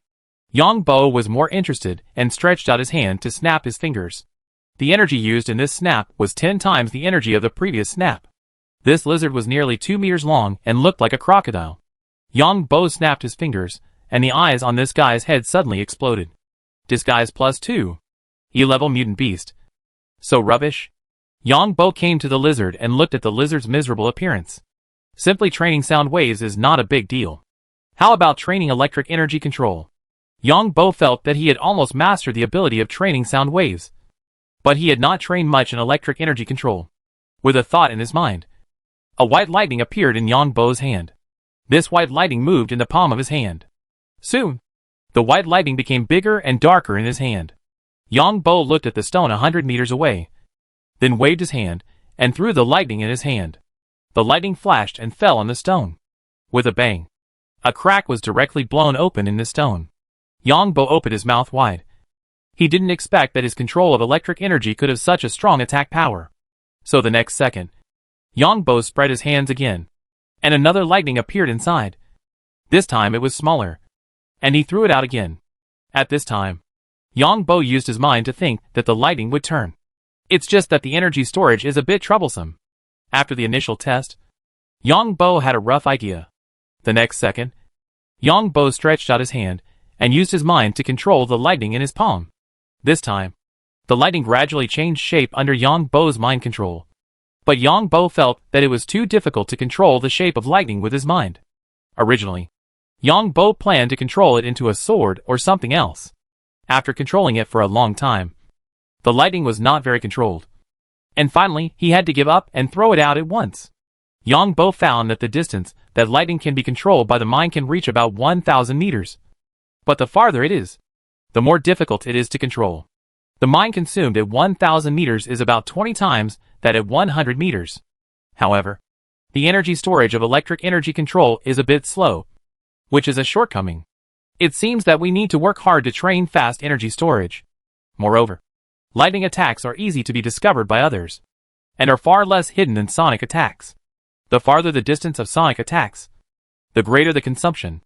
Yang Bo was more interested and stretched out his hand to snap his fingers. The energy used in this snap was 10 times the energy of the previous snap. This lizard was nearly 2 meters long and looked like a crocodile. Yang Bo snapped his fingers, and the eyes on this guy's head suddenly exploded. Disguise +2. E-level mutant beast. So rubbish? Yang Bo came to the lizard and looked at the lizard's miserable appearance. Simply training sound waves is not a big deal. How about training electric energy control? Yang Bo felt that he had almost mastered the ability of training sound waves. But he had not trained much in electric energy control. With a thought in his mind, a white lightning appeared in Yang Bo's hand. This white lightning moved in the palm of his hand. Soon, the white lightning became bigger and darker in his hand. Yang Bo looked at the stone 100 meters away, then waved his hand, and threw the lightning in his hand. The lightning flashed and fell on the stone. With a bang, a crack was directly blown open in the stone. Yang Bo opened his mouth wide. He didn't expect that his control of electric energy could have such a strong attack power. So the next second, Yang Bo spread his hands again, and another lightning appeared inside. This time it was smaller, and he threw it out again. At this time, Yang Bo used his mind to think that the lightning would turn. It's just that the energy storage is a bit troublesome. After the initial test, Yang Bo had a rough idea. The next second, Yang Bo stretched out his hand and used his mind to control the lightning in his palm. This time, the lightning gradually changed shape under Yang Bo's mind control. But Yang Bo felt that it was too difficult to control the shape of lightning with his mind. Originally, Yang Bo planned to control it into a sword or something else. After controlling it for a long time, the lightning was not very controlled. And finally, he had to give up and throw it out at once. Yang Bo found that the distance that lightning can be controlled by the mind can reach about 1,000 meters. But the farther it is, the more difficult it is to control. The mind consumed at 1,000 meters is about 20 times that at 100 meters. However, the energy storage of electric energy control is a bit slow, which is a shortcoming. It seems that we need to work hard to train fast energy storage. Moreover, lightning attacks are easy to be discovered by others, and are far less hidden than sonic attacks. The farther the distance of sonic attacks, the greater the consumption.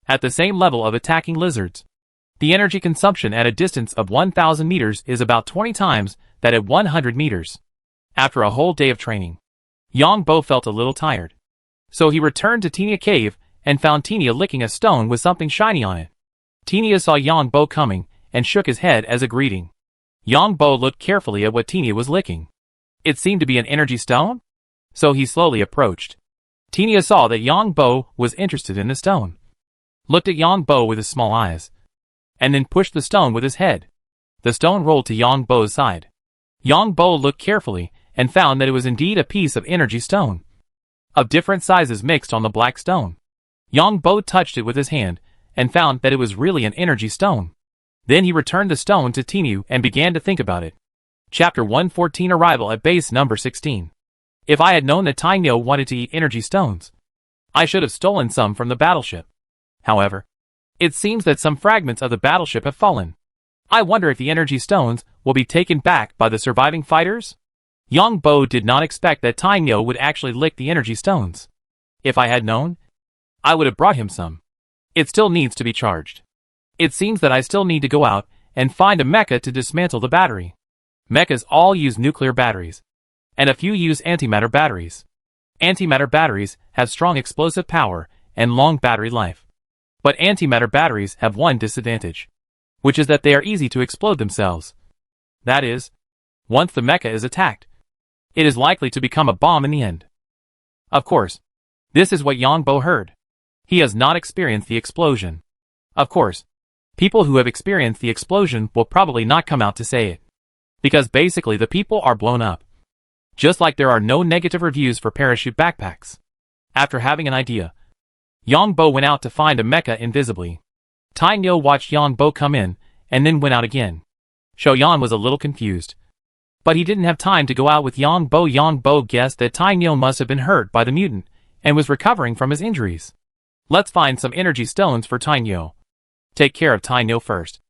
At the same level of attacking lizards, the energy consumption at a distance of 1,000 meters is about 20 times that at 100 meters. After a whole day of training, Yang Bo felt a little tired. So he returned to Tenia Cave and found Tenia licking a stone with something shiny on it. Tenia saw Yang Bo coming and shook his head as a greeting. Yang Bo looked carefully at what Tenia was licking. It seemed to be an energy stone? So he slowly approached. Tenia saw that Yang Bo was interested in the stone, looked at Yang Bo with his small eyes, and then pushed the stone with his head. The stone rolled to Yang Bo's side. Yang Bo looked carefully and found that it was indeed a piece of energy stone, of different sizes mixed on the black stone. Yang Bo touched it with his hand and found that it was really an energy stone. Then he returned the stone to Tenia and began to think about it. Chapter 114 Arrival at Base Number 16. If I had known that Tenia wanted to eat energy stones, I should have stolen some from the battleship. However, it seems that some fragments of the battleship have fallen. I wonder if the energy stones will be taken back by the surviving fighters? Yang Bo did not expect that Tenia would actually lick the energy stones. If I had known, I would have brought him some. It still needs to be charged. It seems that I still need to go out and find a mecha to dismantle the battery. Mechas all use nuclear batteries, and a few use antimatter batteries. Antimatter batteries have strong explosive power and long battery life. But antimatter batteries have one disadvantage, which is that they are easy to explode themselves. That is, once the mecha is attacked, it is likely to become a bomb in the end. Of course, this is what Yang Bo heard. He has not experienced the explosion. Of course, people who have experienced the explosion will probably not come out to say it, because basically the people are blown up. Just like there are no negative reviews for parachute backpacks. After having an idea, Yang Bo went out to find a mecha invisibly. Tenia watched Yang Bo come in, and then went out again. Shoyan was a little confused, but he didn't have time to go out with Yang Bo. Yang Bo guessed that Tenia must have been hurt by the mutant, and was recovering from his injuries. Let's find some energy stones for Tenia. Take care of Tenia first,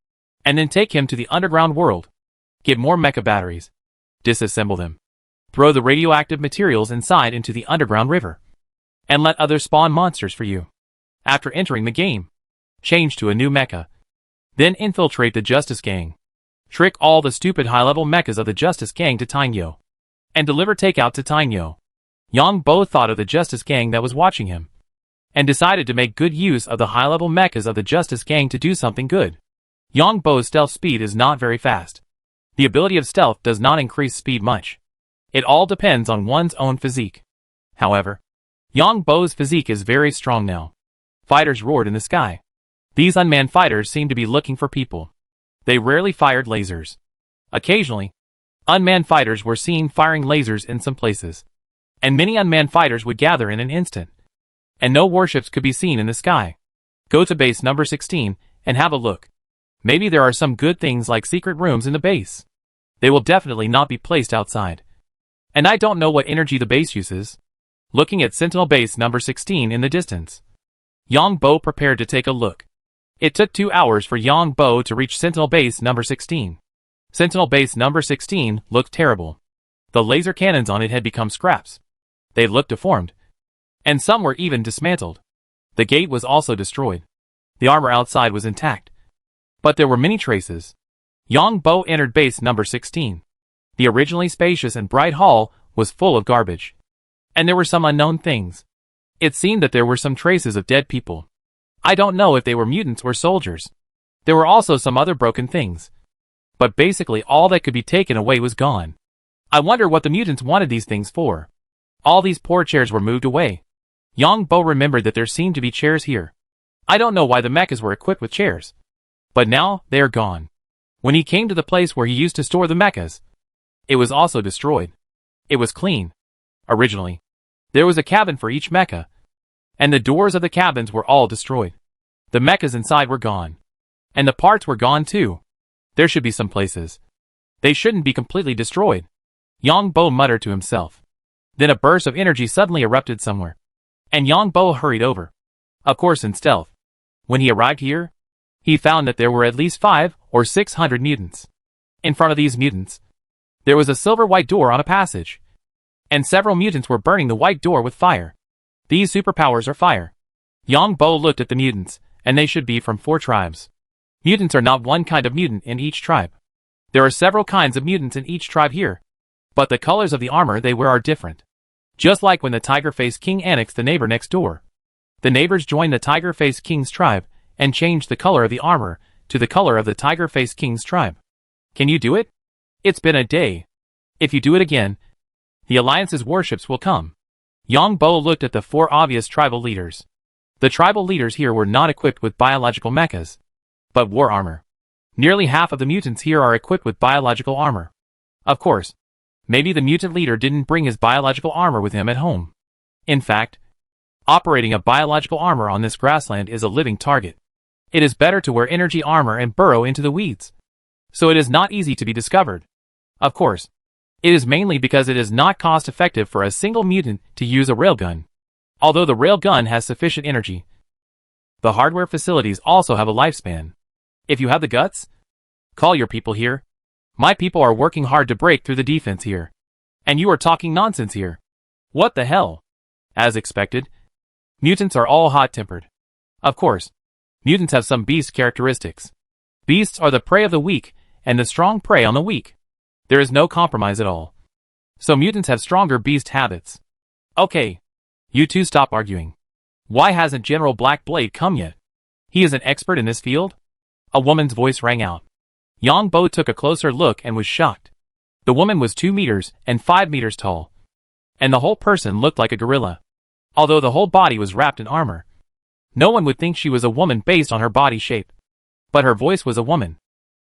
and then take him to the underground world. Get more mecha batteries. Disassemble them. Throw the radioactive materials inside into the underground river. And let others spawn monsters for you. After entering the game, change to a new mecha. Then infiltrate the Justice Gang. Trick all the stupid high-level mechas of the Justice Gang to Tainyo. And deliver takeout to Tainyo. Yongbo thought of the Justice Gang that was watching him. And decided to make good use of the high-level mechas of the Justice Gang to do something good. Yongbo's stealth speed is not very fast. The ability of stealth does not increase speed much. It all depends on one's own physique. However, Yongbo's physique is very strong now. Fighters roared in the sky. These unmanned fighters seemed to be looking for people. They rarely fired lasers. Occasionally, unmanned fighters were seen firing lasers in some places. And many unmanned fighters would gather in an instant. And no warships could be seen in the sky. Go to base number 16 and have a look. Maybe there are some good things like secret rooms in the base. They will definitely not be placed outside. And I don't know what energy the base uses. Looking at Sentinel base number 16 in the distance. Yongbo prepared to take a look. It took 2 hours for Yongbo to reach Sentinel base number 16. Sentinel base number 16 looked terrible. The laser cannons on it had become scraps. They looked deformed. And some were even dismantled. The gate was also destroyed. The armor outside was intact. But there were many traces. Yongbo entered base number 16. The originally spacious and bright hall was full of garbage. And there were some unknown things. It seemed that there were some traces of dead people. I don't know if they were mutants or soldiers. There were also some other broken things. But basically all that could be taken away was gone. I wonder what the mutants wanted these things for. All these poor chairs were moved away. Yongbo remembered that there seemed to be chairs here. I don't know why the mechas were equipped with chairs. But now, they are gone. When he came to the place where he used to store the mechas, it was also destroyed. It was clean. Originally, there was a cabin for each mecha. And the doors of the cabins were all destroyed. The mechas inside were gone. And the parts were gone too. There should be some places. They shouldn't be completely destroyed. Yongbo muttered to himself. Then a burst of energy suddenly erupted somewhere. And Yongbo hurried over. Of course in stealth. When he arrived here, he found that there were at least 500 or 600 mutants. In front of these mutants, there was a silver white door on a passage. And several mutants were burning the white door with fire. These superpowers are fire. Yongbo looked at the mutants, and they should be from 4 tribes. Mutants are not one kind of mutant in each tribe. There are several kinds of mutants in each tribe here. But the colors of the armor they wear are different. Just like when the Tiger-Faced King annexed the neighbor next door. The neighbors joined the Tiger-Faced King's tribe, and changed the color of the armor to the color of the Tiger-Faced King's tribe. Can you do it? It's been a day. If you do it again, the Alliance's warships will come. Yongbo looked at the 4 obvious tribal leaders. The tribal leaders here were not equipped with biological mechas, but war armor. Nearly half of the mutants here are equipped with biological armor. Of course, maybe the mutant leader didn't bring his biological armor with him at home. In fact, operating a biological armor on this grassland is a living target. It is better to wear energy armor and burrow into the weeds. So it is not easy to be discovered. Of course, it is mainly because it is not cost-effective for a single mutant to use a railgun. Although the railgun has sufficient energy, the hardware facilities also have a lifespan. If you have the guts, call your people here. My people are working hard to break through the defense here. And you are talking nonsense here. What the hell? As expected, mutants are all hot-tempered. Of course, mutants have some beast characteristics. Beasts are the prey of the weak, and the strong prey on the weak. There is no compromise at all. So mutants have stronger beast habits. Okay. You two stop arguing. Why hasn't General Black Blade come yet? He is an expert in this field? A woman's voice rang out. Yongbo took a closer look and was shocked. The woman was 2 meters and 5 meters tall. And the whole person looked like a gorilla. Although the whole body was wrapped in armor. No one would think she was a woman based on her body shape. But her voice was a woman.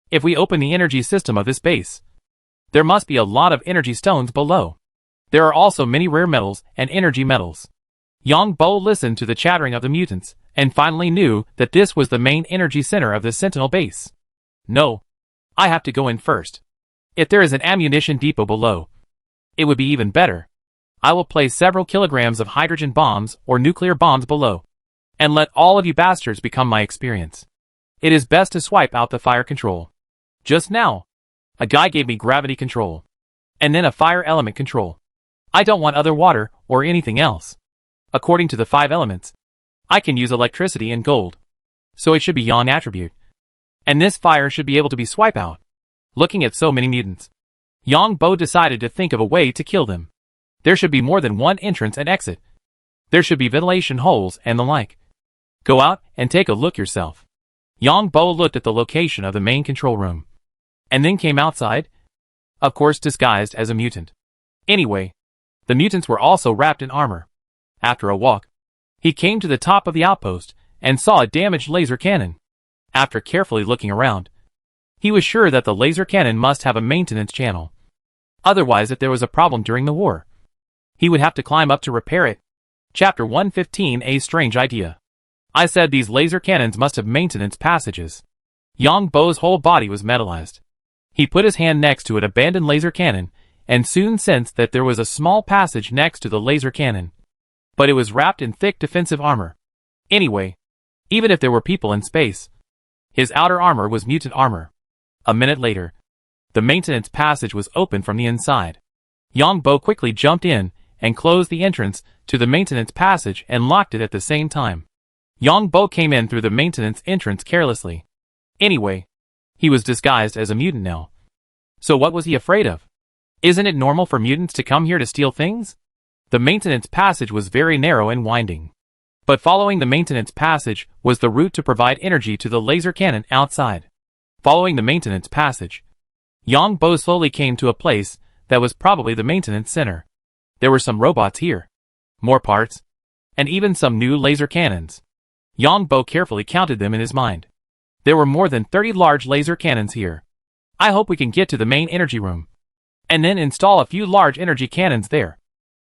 If we open the energy system of this base, there must be a lot of energy stones below. There are also many rare metals and energy metals. Yongbo listened to the chattering of the mutants, and finally knew that this was the main energy center of the Sentinel base. No. I have to go in first. If there is an ammunition depot below, it would be even better. I will place several kilograms of hydrogen bombs or nuclear bombs below. And let all of you bastards become my experience. It is best to swipe out the fire control. Just now, a guy gave me gravity control. And then a fire element control. I don't want other water or anything else. According to the 5 elements, I can use electricity and gold. So it should be Yang attribute. And this fire should be able to be swipe out. Looking at so many mutants, Yang Bo decided to think of a way to kill them. There should be more than one entrance and exit. There should be ventilation holes and the like. Go out and take a look yourself. Yang Bo looked at the location of the main control room. And then came outside. Of course disguised as a mutant. Anyway, the mutants were also wrapped in armor. After a walk, he came to the top of the outpost and saw a damaged laser cannon. After carefully looking around, he was sure that the laser cannon must have a maintenance channel. Otherwise, if there was a problem during the war, he would have to climb up to repair it. Chapter 115, A Strange Idea. I said these laser cannons must have maintenance passages. Yang Bo's whole body was metallized. He put his hand next to an abandoned laser cannon, and soon sensed that there was a small passage next to the laser cannon. But it was wrapped in thick defensive armor. Anyway, even if there were people in space, his outer armor was mutant armor. A minute later, the maintenance passage was open from the inside. Yang Bo quickly jumped in and closed the entrance to the maintenance passage and locked it at the same time. Yang Bo came in through the maintenance entrance carelessly. Anyway, he was disguised as a mutant now. So what was he afraid of? Isn't it normal for mutants to come here to steal things? The maintenance passage was very narrow and winding. But following the maintenance passage was the route to provide energy to the laser cannon outside. Following the maintenance passage, Yang Bo slowly came to a place that was probably the maintenance center. There were some robots here, more parts, and even some new laser cannons. Yang Bo carefully counted them in his mind. There were more than 30 large laser cannons here. I hope we can get to the main energy room, and then install a few large energy cannons there,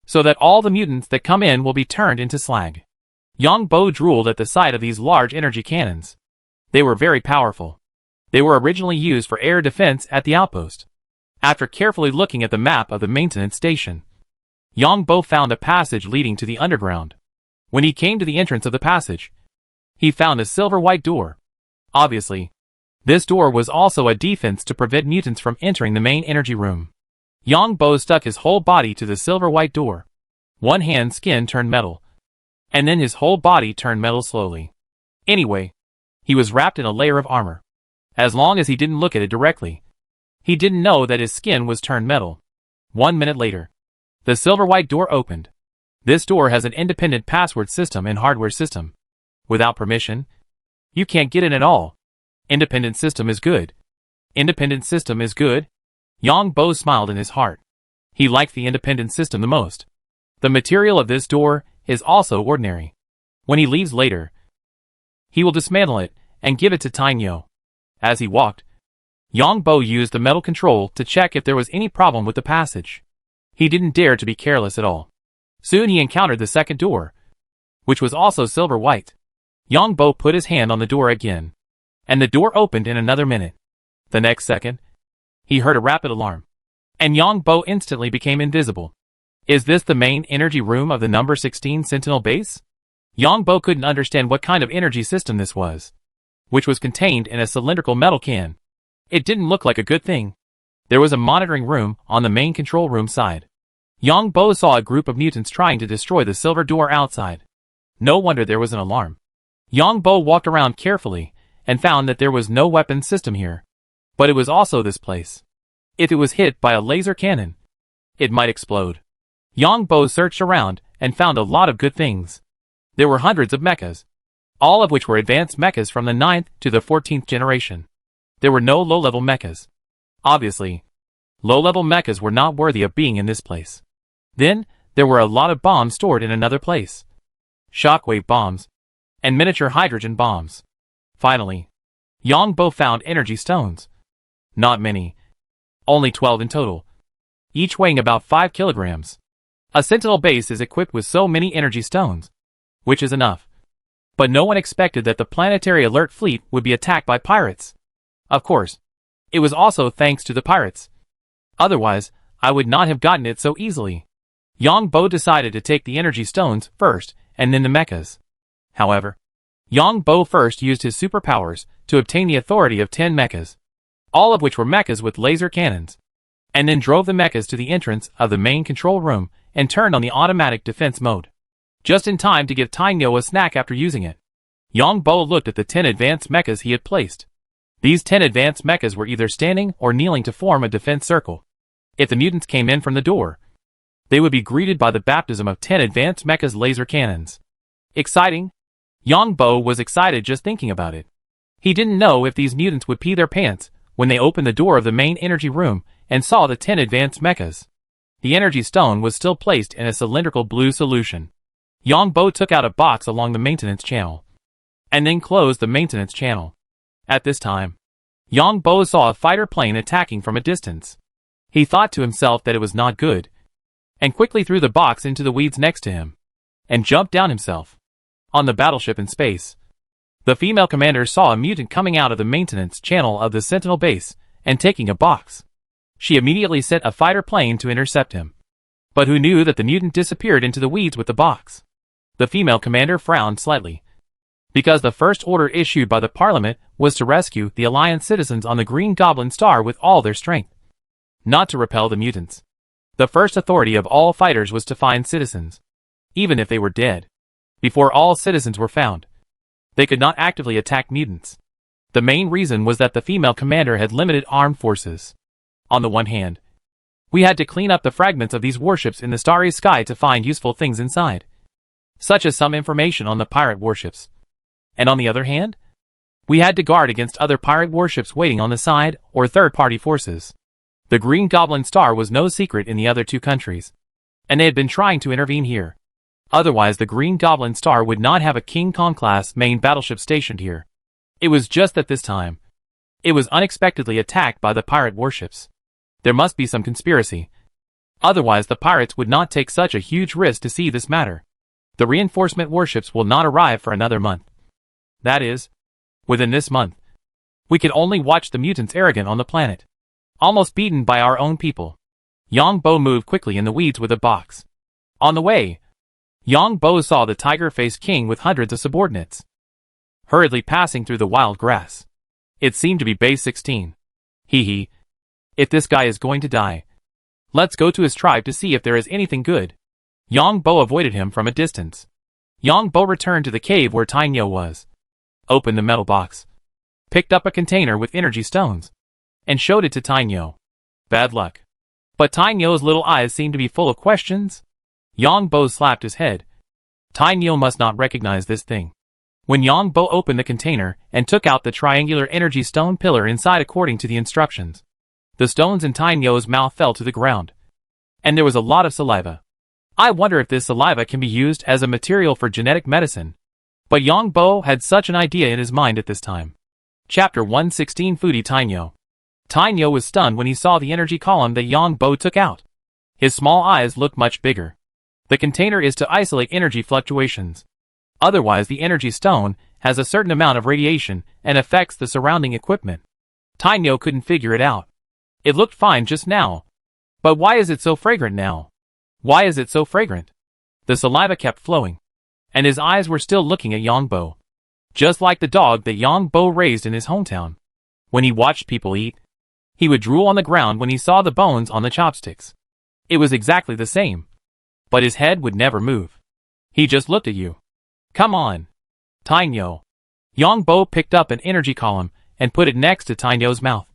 so that all the mutants that come in will be turned into slag. Yang Bo drooled at the sight of these large energy cannons. They were very powerful. They were originally used for air defense at the outpost. After carefully looking at the map of the maintenance station, Yang Bo found a passage leading to the underground. When he came to the entrance of the passage, he found a silver-white door. Obviously, this door was also a defense to prevent mutants from entering the main energy room. Yang Bo stuck his whole body to the silver-white door. One hand's skin turned metal, and then his whole body turned metal slowly. Anyway, he was wrapped in a layer of armor. As long as he didn't look at it directly, he didn't know that his skin was turned metal. 1 minute later, the silver-white door opened. This door has an independent password system and hardware system. Without permission, you can't get in at all. Independent system is good. Independent system is good. Yang Bo smiled in his heart. He liked the independent system the most. The material of this door is also ordinary. When he leaves later, he will dismantle it and give it to Tainyo. As he walked, Yang Bo used the metal control to check if there was any problem with the passage. He didn't dare to be careless at all. Soon he encountered the second door, which was also silver-white. Yang Bo put his hand on the door again, and the door opened in another minute. The next second, he heard a rapid alarm, and Yang Bo instantly became invisible. Is this the main energy room of the number 16 Sentinel base? Yang Bo couldn't understand what kind of energy system this was, which was contained in a cylindrical metal can. It didn't look like a good thing. There was a monitoring room on the main control room side. Yang Bo saw a group of mutants trying to destroy the silver door outside. No wonder there was an alarm. Yang Bo walked around carefully and found that there was no weapon system here. But it was also this place. If it was hit by a laser cannon, it might explode. Yang Bo searched around and found a lot of good things. There were hundreds of mechas, all of which were advanced mechas from the 9th to the 14th generation. There were no low-level mechas. Obviously, low-level mechas were not worthy of being in this place. Then, there were a lot of bombs stored in another place. Shockwave bombs, and miniature hydrogen bombs. Finally, Yang Bo found energy stones. Not many. Only 12 in total, each weighing about 5 kilograms. A Sentinel base is equipped with so many energy stones, which is enough. But no one expected that the Planetary Alert Fleet would be attacked by pirates. Of course, it was also thanks to the pirates. Otherwise, I would not have gotten it so easily. Yang Bo decided to take the energy stones first, and then the mechas. However, Yang Bo first used his superpowers to obtain the authority of 10 mechas, all of which were mechas with laser cannons, and then drove the mechas to the entrance of the main control room and turned on the automatic defense mode. Just in time to give Tainyo a snack after using it. Yongbo looked at the 10 advanced mechas he had placed. These 10 advanced mechas were either standing or kneeling to form a defense circle. If the mutants came in from the door, they would be greeted by the baptism of 10 advanced mechas laser cannons. Exciting? Yongbo was excited just thinking about it. He didn't know if these mutants would pee their pants when they opened the door of the main energy room and saw the 10 advanced mechas. The energy stone was still placed in a cylindrical blue solution. Yongbo took out a box along the maintenance channel, and then closed the maintenance channel. At this time, Yongbo saw a fighter plane attacking from a distance. He thought to himself that it was not good, and quickly threw the box into the weeds next to him, and jumped down himself. On the battleship in space, the female commander saw a mutant coming out of the maintenance channel of the Sentinel base, and taking a box. She immediately sent a fighter plane to intercept him. But who knew that the mutant disappeared into the weeds with the box? The female commander frowned slightly, because the first order issued by the Parliament was to rescue the Alliance citizens on the Green Goblin Star with all their strength, not to repel the mutants. The first authority of all fighters was to find citizens, even if they were dead. Before all citizens were found, they could not actively attack mutants. The main reason was that the female commander had limited armed forces. On the one hand, we had to clean up the fragments of these warships in the starry sky to find useful things inside, such as some information on the pirate warships. And on the other hand, we had to guard against other pirate warships waiting on the side or third-party forces. The Green Goblin Star was no secret in the other two countries, and they had been trying to intervene here. Otherwise the Green Goblin Star would not have a King Kong-class main battleship stationed here. It was just that this time, it was unexpectedly attacked by the pirate warships. There must be some conspiracy. Otherwise the pirates would not take such a huge risk to see this matter. The reinforcement warships will not arrive for another month. That is, within this month, we could only watch the mutants arrogant on the planet, almost beaten by our own people. Yongbo moved quickly in the weeds with a box. On the way, Yongbo saw the tiger-faced king with hundreds of subordinates, hurriedly passing through the wild grass. It seemed to be base 16. Hee. If this guy is going to die, let's go to his tribe to see if there is anything good. Yongbo avoided him from a distance. Yongbo returned to the cave where Tainyo was, opened the metal box, picked up a container with energy stones, and showed it to Tainyo. Bad luck. But Tainyo's little eyes seemed to be full of questions. Yongbo slapped his head. Tainyo must not recognize this thing. When Yongbo opened the container and took out the triangular energy stone pillar inside according to the instructions, the stones in Tainyo's mouth fell to the ground, and there was a lot of saliva. I wonder if this saliva can be used as a material for genetic medicine. But Yongbo had such an idea in his mind at this time. Chapter 116 Foodie Tainyo. Tainyo was stunned when he saw the energy column that Yongbo took out. His small eyes looked much bigger. The container is to isolate energy fluctuations. Otherwise the energy stone has a certain amount of radiation and affects the surrounding equipment. Tainyo couldn't figure it out. It looked fine just now. But why is it so fragrant now? Why is it so fragrant? The saliva kept flowing, and his eyes were still looking at Yongbo, just like the dog that Yongbo raised in his hometown. When he watched people eat, he would drool on the ground when he saw the bones on the chopsticks. It was exactly the same. But his head would never move. He just looked at you. Come on, Tainyo. Yongbo picked up an energy column and put it next to Tainyo's mouth,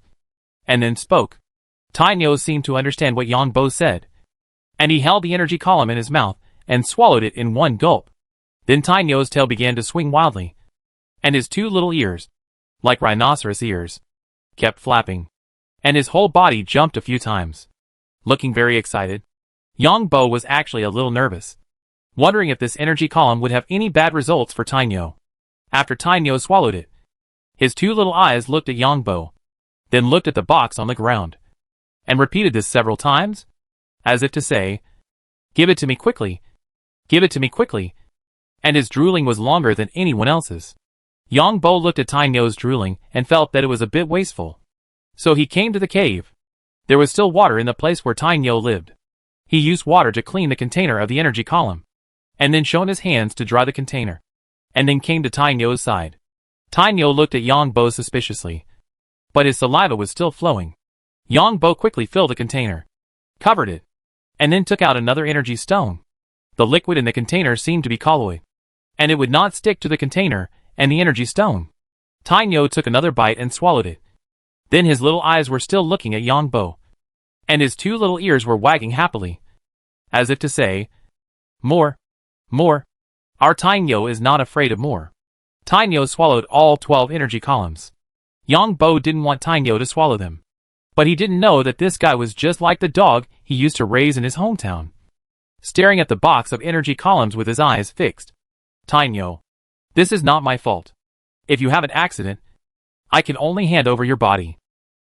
and then spoke. Tainyo seemed to understand what Yongbo said, and he held the energy column in his mouth and swallowed it in one gulp. Then Tainyo's tail began to swing wildly, and his two little ears, like rhinoceros ears, kept flapping, and his whole body jumped a few times. Looking very excited, Yongbo was actually a little nervous, wondering if this energy column would have any bad results for Tainyo. After Tainyo swallowed it, his two little eyes looked at Yongbo, then looked at the box on the ground, and repeated this several times, as if to say, "Give it to me quickly. Give it to me quickly." And his drooling was longer than anyone else's. Yongbo looked at Tainyo's drooling and felt that it was a bit wasteful. So he came to the cave. There was still water in the place where Tainyo lived. He used water to clean the container of the energy column, and then shone his hands to dry the container, and then came to Tainyo's side. Tainyo looked at Yongbo suspiciously, but his saliva was still flowing. Yongbo quickly filled the container, covered it, and then took out another energy stone. The liquid in the container seemed to be colloid, and it would not stick to the container and the energy stone. Tainyo took another bite and swallowed it. Then his little eyes were still looking at Yongbo, and his two little ears were wagging happily, as if to say, "More, more. Our Tainyo is not afraid of more." Tainyo swallowed all 12 energy columns. Yongbo didn't want Tainyo to swallow them, but he didn't know that this guy was just like the dog he used to raise in his hometown, staring at the box of energy columns with his eyes fixed. "Tainyo, this is not my fault. If you have an accident, I can only hand over your body.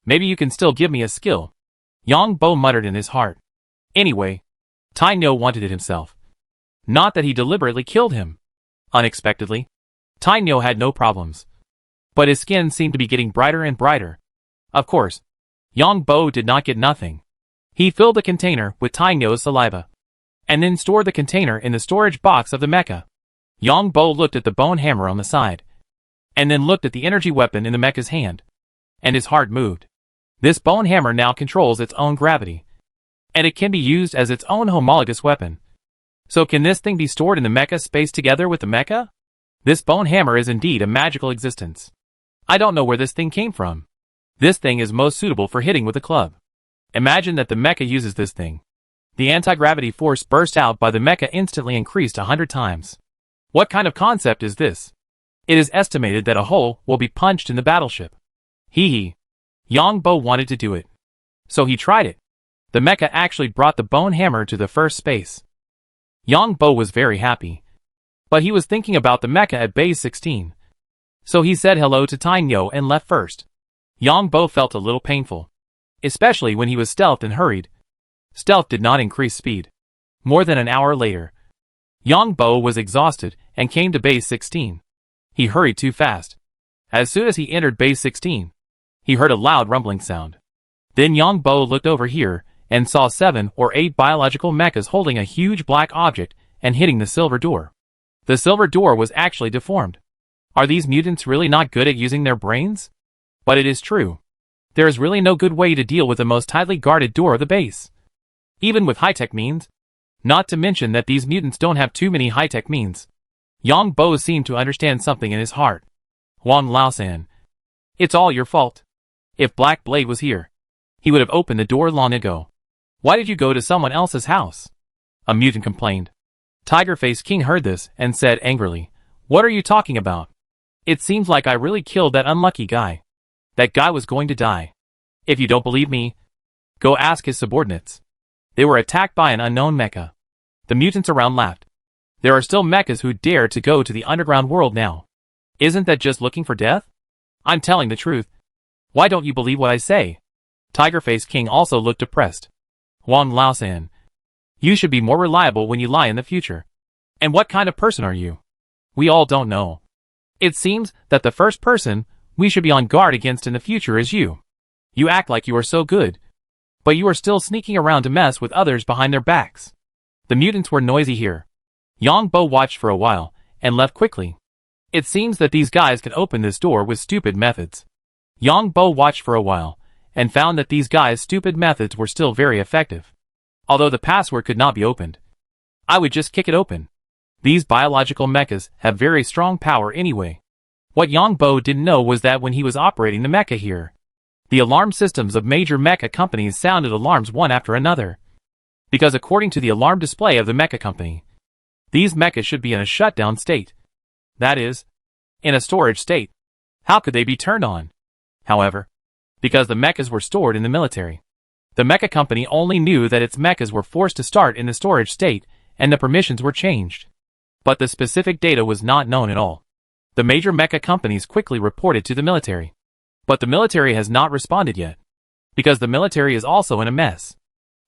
Maybe you can still give me a skill," Yongbo muttered in his heart. Anyway, Tainyo wanted it himself. Not that he deliberately killed him. Unexpectedly, Tainyo had no problems, but his skin seemed to be getting brighter and brighter. Of course, Yongbo did not get nothing. He filled the container with Tainyo's saliva, and then stored the container in the storage box of the mecha. Yongbo looked at the bone hammer on the side, and then looked at the energy weapon in the mecha's hand, and his heart moved. This bone hammer now controls its own gravity, and it can be used as its own homologous weapon. So can this thing be stored in the mecha space together with the mecha? This bone hammer is indeed a magical existence. I don't know where this thing came from. This thing is most suitable for hitting with a club. Imagine that the mecha uses this thing. The anti-gravity force burst out by the mecha instantly increased 100 times. What kind of concept is this? It is estimated that a hole will be punched in the battleship. Hee. Yongbo wanted to do it, so he tried it. The mecha actually brought the bone hammer to the first space. Yongbo was very happy, but he was thinking about the mecha at base 16. So he said hello to Tainyo and left first. Yongbo felt a little painful, especially when he was stealthed and hurried. Stealth did not increase speed. More than an hour later, Yongbo was exhausted and came to base 16. He hurried too fast. As soon as he entered base 16, he heard a loud rumbling sound. Then Yongbo looked over here and saw 7 or 8 biological mechas holding a huge black object and hitting the silver door. The silver door was actually deformed. Are these mutants really not good at using their brains? But it is true. There is really no good way to deal with the most tightly guarded door of the base, even with high-tech means. Not to mention that these mutants don't have too many high-tech means. Yongbo seemed to understand something in his heart. Wang Laosan, it's all your fault. If Black Blade was here, he would have opened the door long ago. Why did you go to someone else's house? A mutant complained. Tigerface King heard this and said angrily, "What are you talking about? It seems like I really killed that unlucky guy. That guy was going to die. If you don't believe me, go ask his subordinates." They were attacked by an unknown mecha. The mutants around laughed. There are still mechas who dare to go to the underground world now. Isn't that just looking for death? I'm telling the truth. Why don't you believe what I say? Tigerface King also looked depressed. Wang Laosan, you should be more reliable when you lie in the future. And what kind of person are you? We all don't know. It seems that the first person we should be on guard against in the future is you. You act like you are so good, but you are still sneaking around to mess with others behind their backs. The mutants were noisy here. Yongbo watched for a while and left quickly. It seems that these guys can open this door with stupid methods. Yongbo watched for a while and found that these guys' stupid methods were still very effective. Although the password could not be opened, I would just kick it open. These biological mechas have very strong power anyway. What Yongbo didn't know was that when he was operating the mecha here, the alarm systems of major mecha companies sounded alarms one after another. Because according to the alarm display of the mecha company, these mechas should be in a shutdown state. That is, in a storage state. How could they be turned on? However, because the mechas were stored in the military, the mecha company only knew that its mechas were forced to start in the storage state and the permissions were changed. But the specific data was not known at all. The major mecha companies quickly reported to the military. But the military has not responded yet, because the military is also in a mess.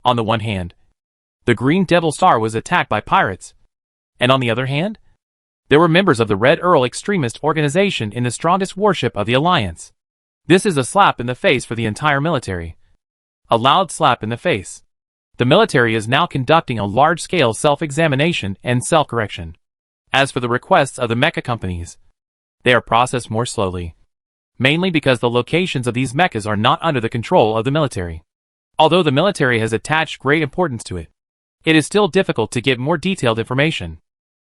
On the one hand, the Green Devil Star was attacked by pirates, and on the other hand, there were members of the Red Earl extremist organization in the strongest warship of the Alliance. This is a slap in the face for the entire military. A loud slap in the face. The military is now conducting a large-scale self-examination and self-correction. As for the requests of the mecha companies, they are processed more slowly, mainly because the locations of these mechas are not under the control of the military. Although the military has attached great importance to it, it is still difficult to get more detailed information.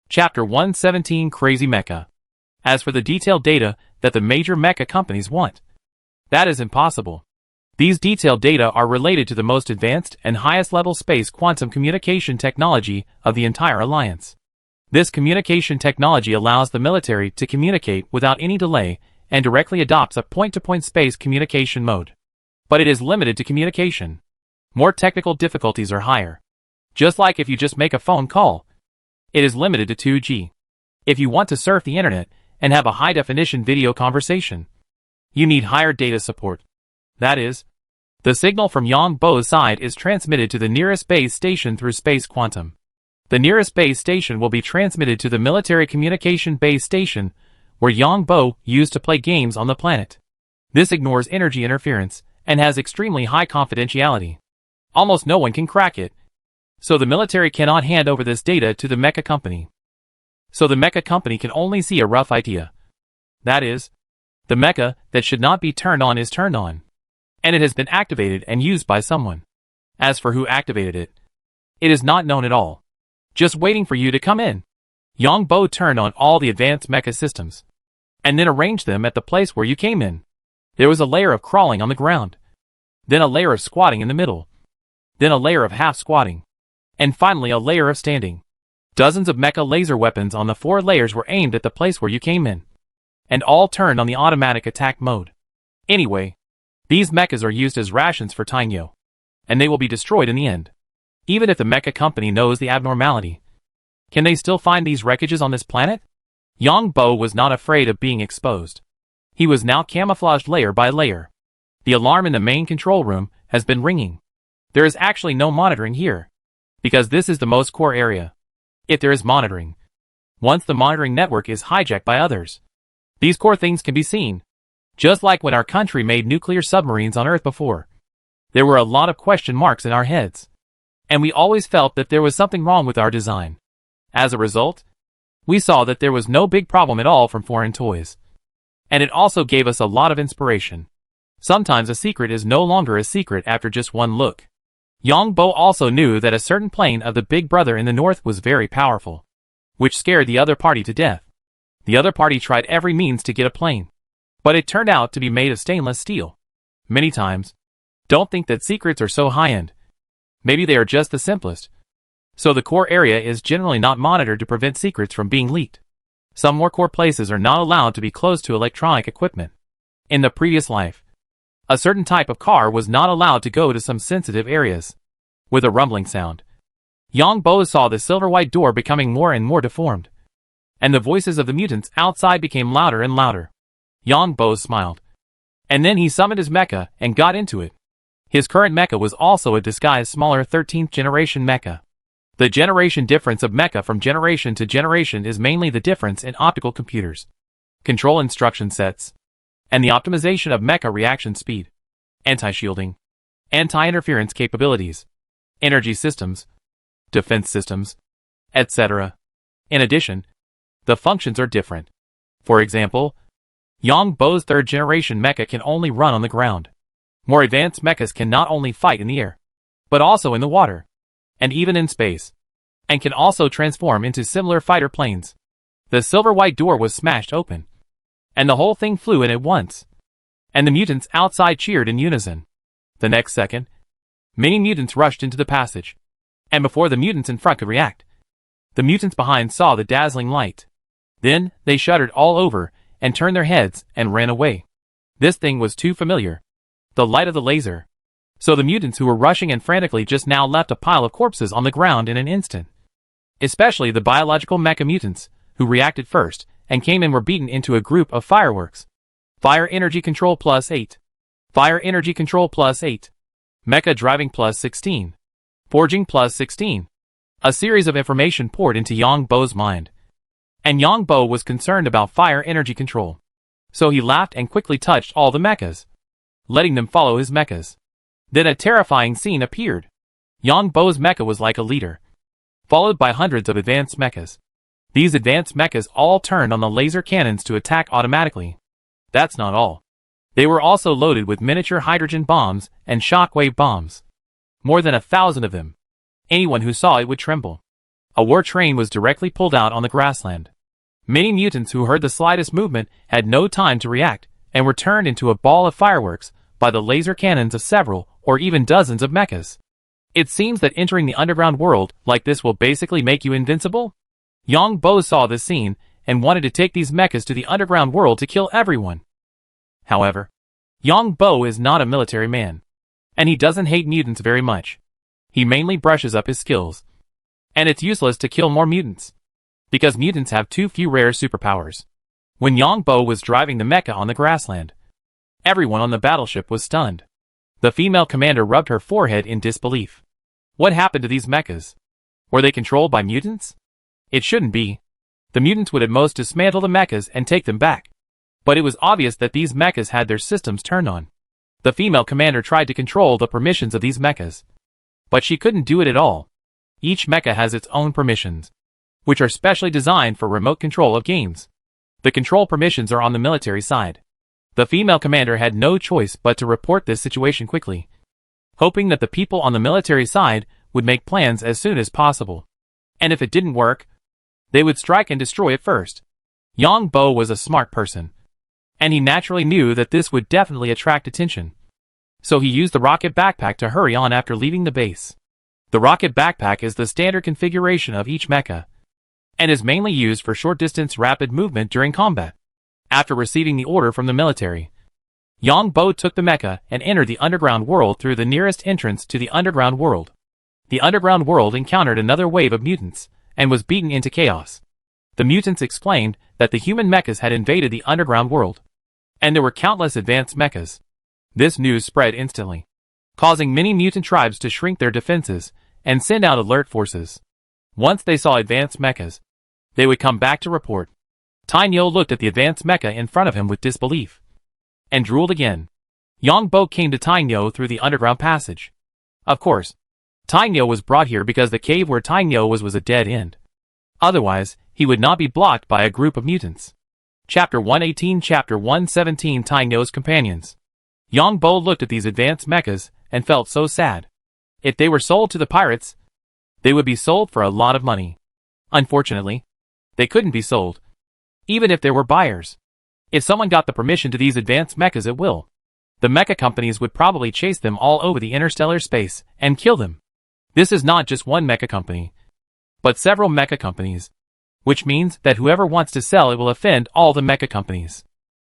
Chapter 117 Crazy Mecha. As for the detailed data that the major mecha companies want, that is impossible. These detailed data are related to the most advanced and highest level space quantum communication technology of the entire alliance. This communication technology allows the military to communicate without any delay and directly adopts a point-to-point space communication mode. But it is limited to communication. More technical difficulties are higher. Just like if you just make a phone call, it is limited to 2G. If you want to surf the internet and have a high-definition video conversation, you need higher data support. That is, the signal from Yongbo's side is transmitted to the nearest base station through space quantum. The nearest base station will be transmitted to the military communication base station where Yongbo used to play games on the planet. This ignores energy interference and has extremely high confidentiality. Almost no one can crack it. So the military cannot hand over this data to the mecha company. So the mecha company can only see a rough idea. That is, the mecha that should not be turned on is turned on. And it has been activated and used by someone. As for who activated it, it is not known at all. Just waiting for you to come in. Yongbo turned on all the advanced mecha systems, and then arranged them at the place where you came in. There was a layer of crawling on the ground, then a layer of squatting in the middle, then a layer of half squatting, and finally a layer of standing. Dozens of mecha laser weapons on the 4 layers were aimed at the place where you came in, and all turned on the automatic attack mode. Anyway, these mechas are used as rations for Tainyo, and they will be destroyed in the end. Even if the mecha company knows the abnormality, can they still find these wreckages on this planet? Yongbo was not afraid of being exposed. He was now camouflaged layer by layer. The alarm in the main control room has been ringing. There is actually no monitoring here, because this is the most core area. If there is monitoring, once the monitoring network is hijacked by others, these core things can be seen. Just like when our country made nuclear submarines on Earth before. There were a lot of question marks in our heads, and we always felt that there was something wrong with our design. As a result, we saw that there was no big problem at all from foreign toys. And it also gave us a lot of inspiration. Sometimes a secret is no longer a secret after just one look. Yongbo also knew that a certain plane of the Big Brother in the north was very powerful, which scared the other party to death. The other party tried every means to get a plane, but it turned out to be made of stainless steel. Many times, don't think that secrets are so high-end. Maybe they are just the simplest. So the core area is generally not monitored to prevent secrets from being leaked. Some more core places are not allowed to be close to electronic equipment. In the previous life, a certain type of car was not allowed to go to some sensitive areas. With a rumbling sound, Yongbo saw the silver-white door becoming more and more deformed, and the voices of the mutants outside became louder and louder. Yongbo smiled, and then he summoned his mecha and got into it. His current mecha was also a disguised smaller 13th generation mecha. The generation difference of mecha from generation to generation is mainly the difference in optical computers, control instruction sets, and the optimization of mecha reaction speed, anti-shielding, anti-interference capabilities, energy systems, defense systems, etc. In addition, the functions are different. For example, Yongbo's 3rd generation mecha can only run on the ground. More advanced mechas can not only fight in the air, but also in the water, and even in space, and can also transform into similar fighter planes. The silver-white door was smashed open, and the whole thing flew in at once, and the mutants outside cheered in unison. The next second, many mutants rushed into the passage, and before the mutants in front could react, the mutants behind saw the dazzling light. Then, they shuddered all over, and turned their heads, and ran away. This thing was too familiar. The light of the laser. So the mutants who were rushing and frantically just now left a pile of corpses on the ground in an instant. Especially the biological mecha mutants, who reacted first, and came and were beaten into a group of fireworks. Fire energy control +8. Fire energy control +8. Mecha driving +16. Forging +16. A series of information poured into Yongbo's mind. And Yongbo was concerned about fire energy control. So he laughed and quickly touched all the mechas, letting them follow his mechas. Then a terrifying scene appeared. Yongbo's mecha was like a leader, followed by hundreds of advanced mechas. These advanced mechas all turned on the laser cannons to attack automatically. That's not all. They were also loaded with miniature hydrogen bombs and shockwave bombs. More than 1,000 of them. Anyone who saw it would tremble. A war train was directly pulled out on the grassland. Many mutants who heard the slightest movement had no time to react and were turned into a ball of fireworks by the laser cannons of several or even dozens of mechas. It seems that entering the underground world like this will basically make you invincible? Yang Bo saw this scene and wanted to take these mechas to the underground world to kill everyone. However, Yang Bo is not a military man, and he doesn't hate mutants very much. He mainly brushes up his skills. And it's useless to kill more mutants, because mutants have too few rare superpowers. When Yang Bo was driving the mecha on the grassland, everyone on the battleship was stunned. The female commander rubbed her forehead in disbelief. What happened to these mechas? Were they controlled by mutants? It shouldn't be. The mutants would at most dismantle the mechas and take them back. But it was obvious that these mechas had their systems turned on. The female commander tried to control the permissions of these mechas, but she couldn't do it at all. Each mecha has its own permissions, which are specially designed for remote control of games. The control permissions are on the military side. The female commander had no choice but to report this situation quickly, hoping that the people on the military side would make plans as soon as possible. And if it didn't work, they would strike and destroy it first. Yang Bo was a smart person, and he naturally knew that this would definitely attract attention. So he used the rocket backpack to hurry on after leaving the base. The rocket backpack is the standard configuration of each mecha, and is mainly used for short-distance rapid movement during combat. After receiving the order from the military, Yang Bo took the mecha and entered the underground world through the nearest entrance to the underground world. The underground world encountered another wave of mutants, and was beaten into chaos. The mutants explained that the human mechas had invaded the underground world, and there were countless advanced mechas. This news spread instantly, causing many mutant tribes to shrink their defenses and send out alert forces. Once they saw advanced mechas, they would come back to report. Tainyo looked at the advanced mecha in front of him with disbelief, and drooled again. Yang Bo came to Tainyo through the underground passage. Of course, Tainyo was brought here because the cave where Tainyo was a dead end. Otherwise, he would not be blocked by a group of mutants. Chapter 118 Chapter 117 Tainyo's Companions. Yang Bo looked at these advanced mechas and felt so sad. If they were sold to the pirates, they would be sold for a lot of money. Unfortunately, they couldn't be sold, even if there were buyers. If someone got the permission to these advanced mechas at will, the mecha companies would probably chase them all over the interstellar space and kill them. This is not just one mecha company, but several mecha companies, which means that whoever wants to sell it will offend all the mecha companies.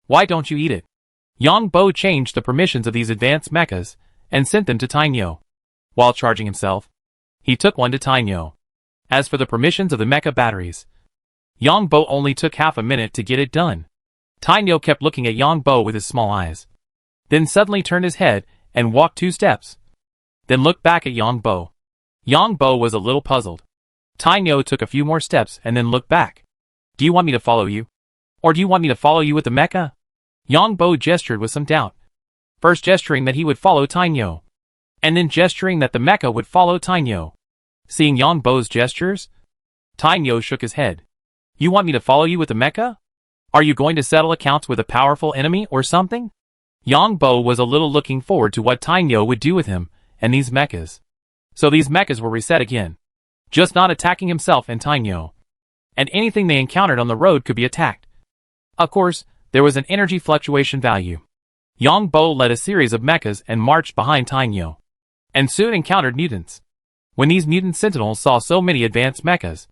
Why don't you eat it? Yang Bo changed the permissions of these advanced mechas and sent them to Tainyo. While charging himself, he took one to Tainyo. As for the permissions of the mecha batteries, Yang Bo only took half a minute to get it done. Tainyo kept looking at Yang Bo with his small eyes, then suddenly turned his head and walked 2 steps, then looked back at Yang Bo. Yang Bo was a little puzzled. Tainyo took a few more steps and then looked back. Do you want me to follow you? Or do you want me to follow you with the mecha? Yang Bo gestured with some doubt, first gesturing that he would follow Tainyo, and then gesturing that the mecha would follow Tainyo. Seeing Yang Bo's gestures, Tainyo shook his head. You want me to follow you with the mecha? Are you going to settle accounts with a powerful enemy or something? Yang Bo was a little looking forward to what Tainyo would do with him and these mechas. So these mechas were reset again, just not attacking himself and Tainyo, and anything they encountered on the road could be attacked. Of course, there was an energy fluctuation value. Yang Bo led a series of mechas and marched behind Tainyo, and soon encountered mutants. When these mutant sentinels saw so many advanced mechas,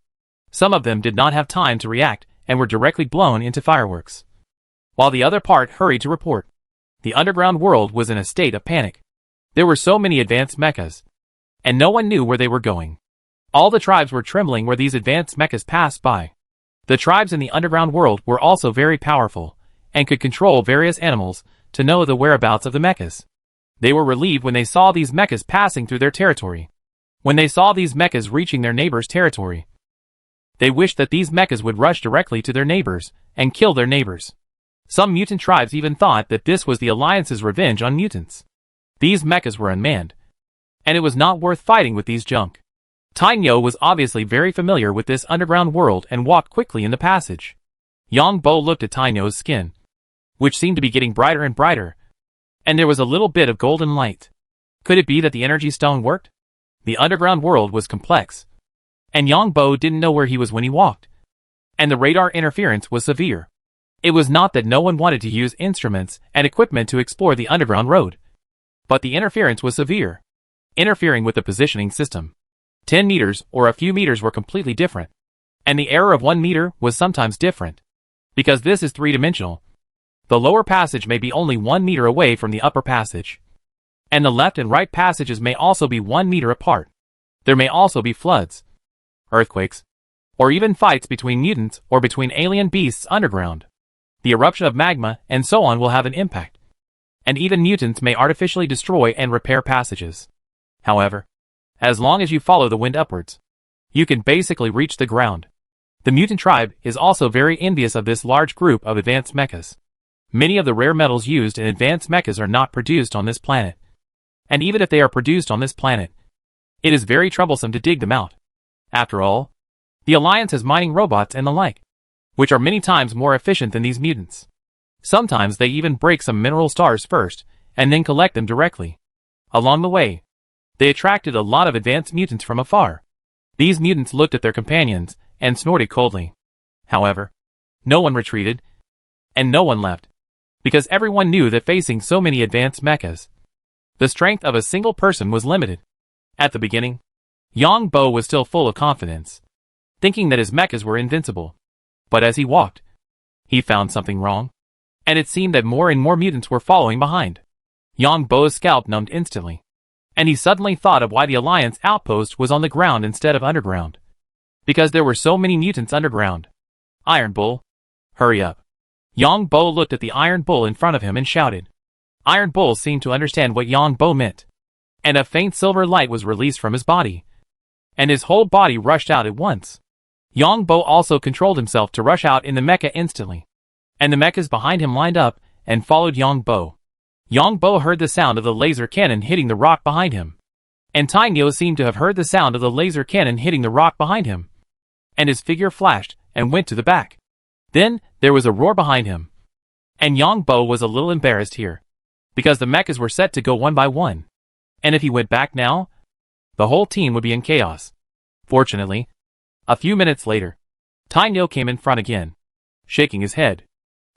some of them did not have time to react and were directly blown into fireworks, while the other part hurried to report. The underground world was in a state of panic. There were so many advanced mechas, and no one knew where they were going. All the tribes were trembling where these advanced mechas passed by. The tribes in the underground world were also very powerful, and could control various animals to know the whereabouts of the mechas. They were relieved when they saw these mechas passing through their territory. When they saw these mechas reaching their neighbors' territory, they wished that these mechas would rush directly to their neighbors and kill their neighbors. Some mutant tribes even thought that this was the Alliance's revenge on mutants. These mechas were unmanned, and it was not worth fighting with these junk. Tainyo was obviously very familiar with this underground world and walked quickly in the passage. Yang Bo looked at Tainyo's skin, which seemed to be getting brighter and brighter, and there was a little bit of golden light. Could it be that the energy stone worked? The underground world was complex, and Yongbo didn't know where he was when he walked. And the radar interference was severe. It was not that no one wanted to use instruments and equipment to explore the underground road, but the interference was severe, interfering with the positioning system. 10 meters or a few meters were completely different, and the error of 1 meter was sometimes different. Because this is three-dimensional, the lower passage may be only 1 meter away from the upper passage, and the left and right passages may also be 1 meter apart. There may also be floods, earthquakes, or even fights between mutants or between alien beasts underground. The eruption of magma and so on will have an impact, and even mutants may artificially destroy and repair passages. However, as long as you follow the wind upwards, you can basically reach the ground. The mutant tribe is also very envious of this large group of advanced mechas. Many of the rare metals used in advanced mechas are not produced on this planet. And even if they are produced on this planet, it is very troublesome to dig them out. After all, the Alliance has mining robots and the like, which are many times more efficient than these mutants. Sometimes they even break some mineral stars first, and then collect them directly. Along the way, they attracted a lot of advanced mutants from afar. These mutants looked at their companions and snorted coldly. However, no one retreated, and no one left, because everyone knew that facing so many advanced mechas, the strength of a single person was limited. At the beginning, Yongbo was still full of confidence, thinking that his mechas were invincible. But as he walked, he found something wrong, and it seemed that more and more mutants were following behind. Yongbo's scalp numbed instantly, and he suddenly thought of why the Alliance outpost was on the ground instead of underground. Because there were so many mutants underground. Iron Bull, hurry up. Yongbo looked at the Iron Bull in front of him and shouted. Iron Bull seemed to understand what Yongbo meant, and a faint silver light was released from his body, and his whole body rushed out at once. Yongbo also controlled himself to rush out in the mecha instantly, and the mechas behind him lined up and followed Yongbo. Yongbo heard the sound of the laser cannon hitting the rock behind him, and Tainyo seemed to have heard the sound of the laser cannon hitting the rock behind him, and his figure flashed and went to the back. Then there was a roar behind him, and Yongbo was a little embarrassed here, because the mechas were set to go one by one, and if he went back now, the whole team would be in chaos. Fortunately, a few minutes later, Tainyo came in front again, shaking his head.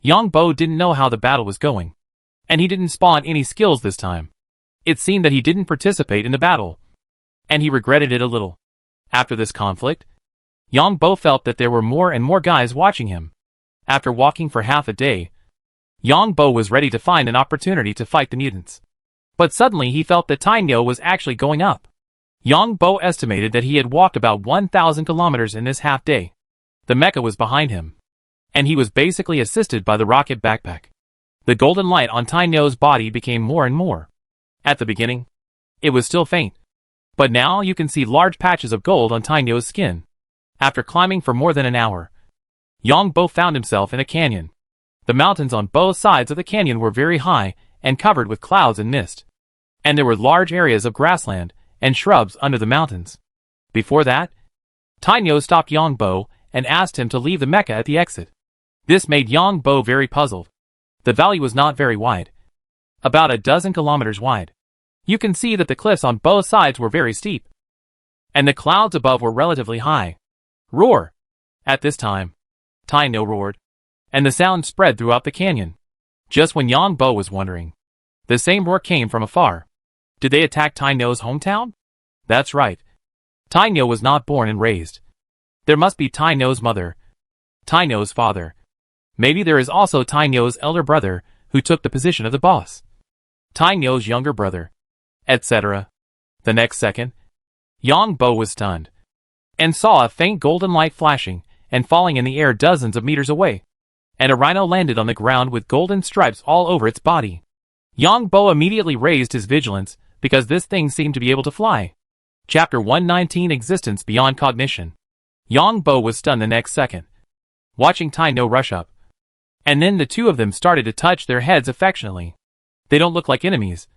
Yongbo didn't know how the battle was going, and he didn't spawn any skills this time. It seemed that he didn't participate in the battle, and he regretted it a little. After this conflict, Yongbo felt that there were more and more guys watching him. After walking for half a day, Yongbo was ready to find an opportunity to fight the mutants. But suddenly he felt that Tainyo was actually going up. Yongbo estimated that he had walked about 1,000 kilometers in this half day. The mecha was behind him, and he was basically assisted by the rocket backpack. The golden light on Tainyo's body became more and more. At the beginning, it was still faint, but now you can see large patches of gold on Tainyo's skin. After climbing for more than an hour, Yongbo found himself in a canyon. The mountains on both sides of the canyon were very high and covered with clouds and mist, and there were large areas of grassland and shrubs under the mountains. Before that, Tainyo stopped Yongbo and asked him to leave the mecha at the exit. This made Yongbo very puzzled. The valley was not very wide, about a dozen kilometers wide. You can see that the cliffs on both sides were very steep, and the clouds above were relatively high. Roar! At this time, Tainyo roared, and the sound spread throughout the canyon. Just when Yongbo was wondering, the same roar came from afar. Did they attack Tainyo's hometown? That's right. Tainyo was not born and raised. There must be Tainyo's mother, Tainyo's father. Maybe there is also Tainyo's elder brother, who took the position of the boss, Tainyo's younger brother, etc. The next second, Yongbo was stunned, and saw a faint golden light flashing and falling in the air dozens of meters away, and a rhino landed on the ground with golden stripes all over its body. Yongbo immediately raised his vigilance, because this thing seemed to be able to fly. Chapter 119 Existence Beyond Cognition. Yongbo was stunned the next second, watching Tainyo rush up. And then the two of them started to touch their heads affectionately. They don't look like enemies,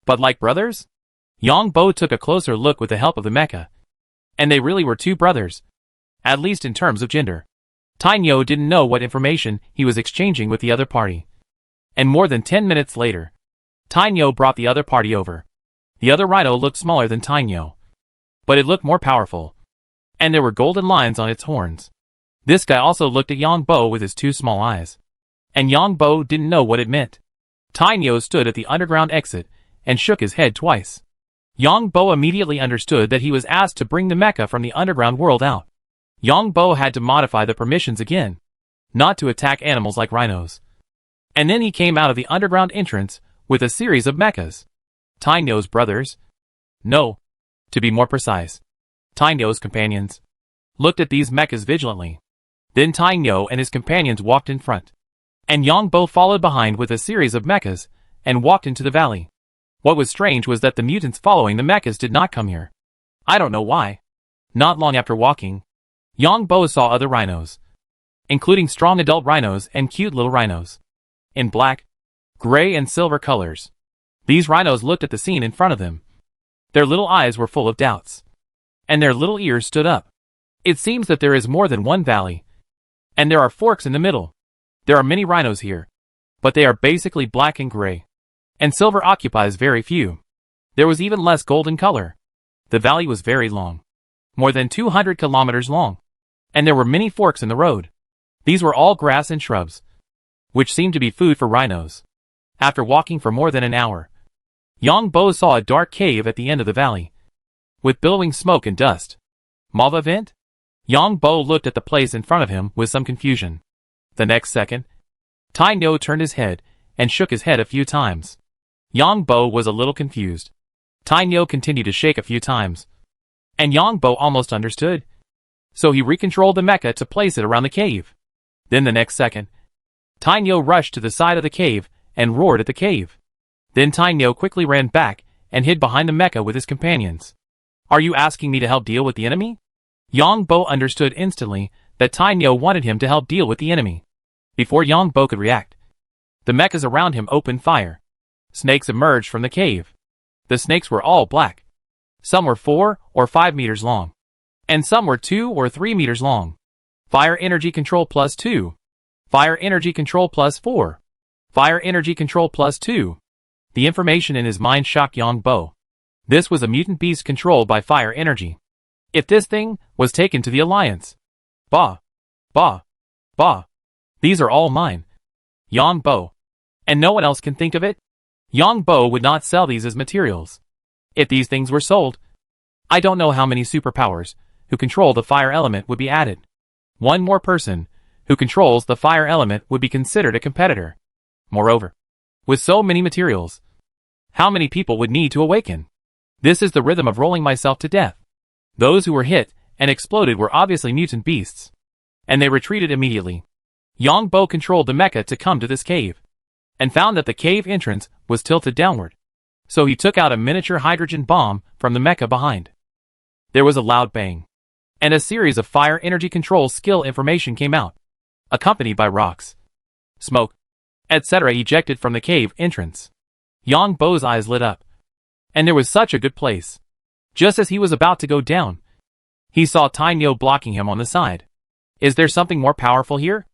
but like brothers? Yongbo took a closer look with the help of the mecha, and they really were two brothers, at least in terms of gender. Tainyo didn't know what information he was exchanging with the other party. And more than 10 minutes later, Tainyo brought the other party over. The other rhino looked smaller than Tainyo, but it looked more powerful. And there were golden lines on its horns. This guy also looked at Yongbo with his two small eyes. And Yongbo didn't know what it meant. Tainyo stood at the underground exit and shook his head twice. Yongbo immediately understood that he was asked to bring the mecha from the underground world out. Yongbo had to modify the permissions again, not to attack animals like rhinos. And then he came out of the underground entrance with a series of mechas. Tainyo's brothers. No. To be more precise, Tainyo's companions looked at these mechas vigilantly. Then Tainyo and his companions walked in front. And Yongbo followed behind with a series of mechas and walked into the valley. What was strange was that the mutants following the mechas did not come here. I don't know why. Not long after walking, Yongbo saw other rhinos, including strong adult rhinos and cute little rhinos, in black, gray and silver colors. These rhinos looked at the scene in front of them. Their little eyes were full of doubts, and their little ears stood up. It seems that there is more than one valley, and there are forks in the middle. There are many rhinos here, but they are basically black and gray, and silver occupies very few. There was even less golden color. The valley was very long, more than 200 kilometers long, and there were many forks in the road. These were all grass and shrubs, which seemed to be food for rhinos. After walking for more than an hour, Yongbo saw a dark cave at the end of the valley, with billowing smoke and dust. Lava vent? Yongbo looked at the place in front of him with some confusion. The next second, Tainyo turned his head and shook his head a few times. Yongbo was a little confused. Tainyo continued to shake a few times, and Yongbo almost understood. So he recontrolled the mecha to place it around the cave. Then the next second, Tainyo rushed to the side of the cave and roared at the cave. Then Tainyo quickly ran back and hid behind the mecha with his companions. Are you asking me to help deal with the enemy? Yongbo understood instantly that Tainyo wanted him to help deal with the enemy. Before Yongbo could react, the mechas around him opened fire. Snakes emerged from the cave. The snakes were all black. Some were 4 or 5 meters long, and some were 2 or 3 meters long. Fire energy control plus 2. Fire energy control plus 4. Fire energy control plus 2. The information in his mind shocked Yongbo. This was a mutant beast controlled by fire energy. If this thing was taken to the Alliance. Bah. Bah. Bah. These are all mine. Yongbo. And no one else can think of it? Yongbo would not sell these as materials. If these things were sold, I don't know how many superpowers who control the fire element would be added. One more person who controls the fire element would be considered a competitor. Moreover, with so many materials, how many people would need to awaken? This is the rhythm of rolling myself to death. Those who were hit and exploded were obviously mutant beasts, and they retreated immediately. Yongbo controlled the mecha to come to this cave, and found that the cave entrance was tilted downward. So he took out a miniature hydrogen bomb from the mecha behind. There was a loud bang, and a series of fire energy control skill information came out, accompanied by rocks, smoke, etc. ejected from the cave entrance. Yongbo's eyes lit up, and there was such a good place. Just as he was about to go down, he saw Tainyo blocking him on the side. Is there something more powerful here?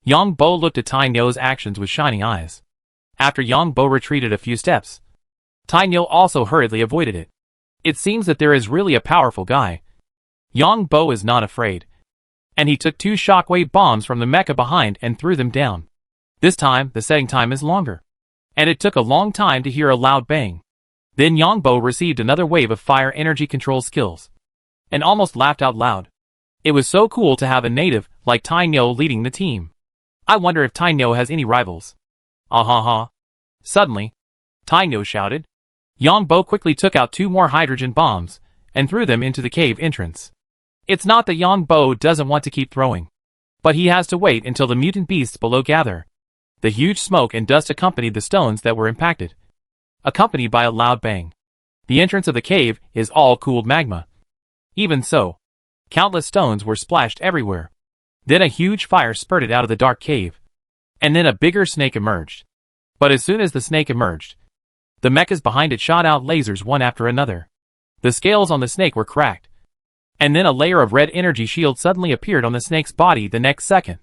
Yongbo looked at Tainyo's actions with shining eyes. After Yongbo retreated a few steps, Tainyo also hurriedly avoided it. It seems that there is really a powerful guy. Yongbo is not afraid, and he took 2 shockwave bombs from the mecha behind and threw them down. This time, the setting time is longer, and it took a long time to hear a loud bang. Then Yongbo received another wave of fire energy control skills, and almost laughed out loud. It was so cool to have a native like Tainyo leading the team. I wonder if Tainyo has any rivals. Ah ha ha. Suddenly, Tainyo shouted. Yongbo quickly took out 2 more hydrogen bombs and threw them into the cave entrance. It's not that Yongbo doesn't want to keep throwing, but he has to wait until the mutant beasts below gather. The huge smoke and dust accompanied the stones that were impacted, accompanied by a loud bang. The entrance of the cave is all cooled magma. Even so, countless stones were splashed everywhere. Then a huge fire spurted out of the dark cave, and then a bigger snake emerged. But as soon as the snake emerged, the mechas behind it shot out lasers one after another. The scales on the snake were cracked, and then a layer of red energy shield suddenly appeared on the snake's body the next second.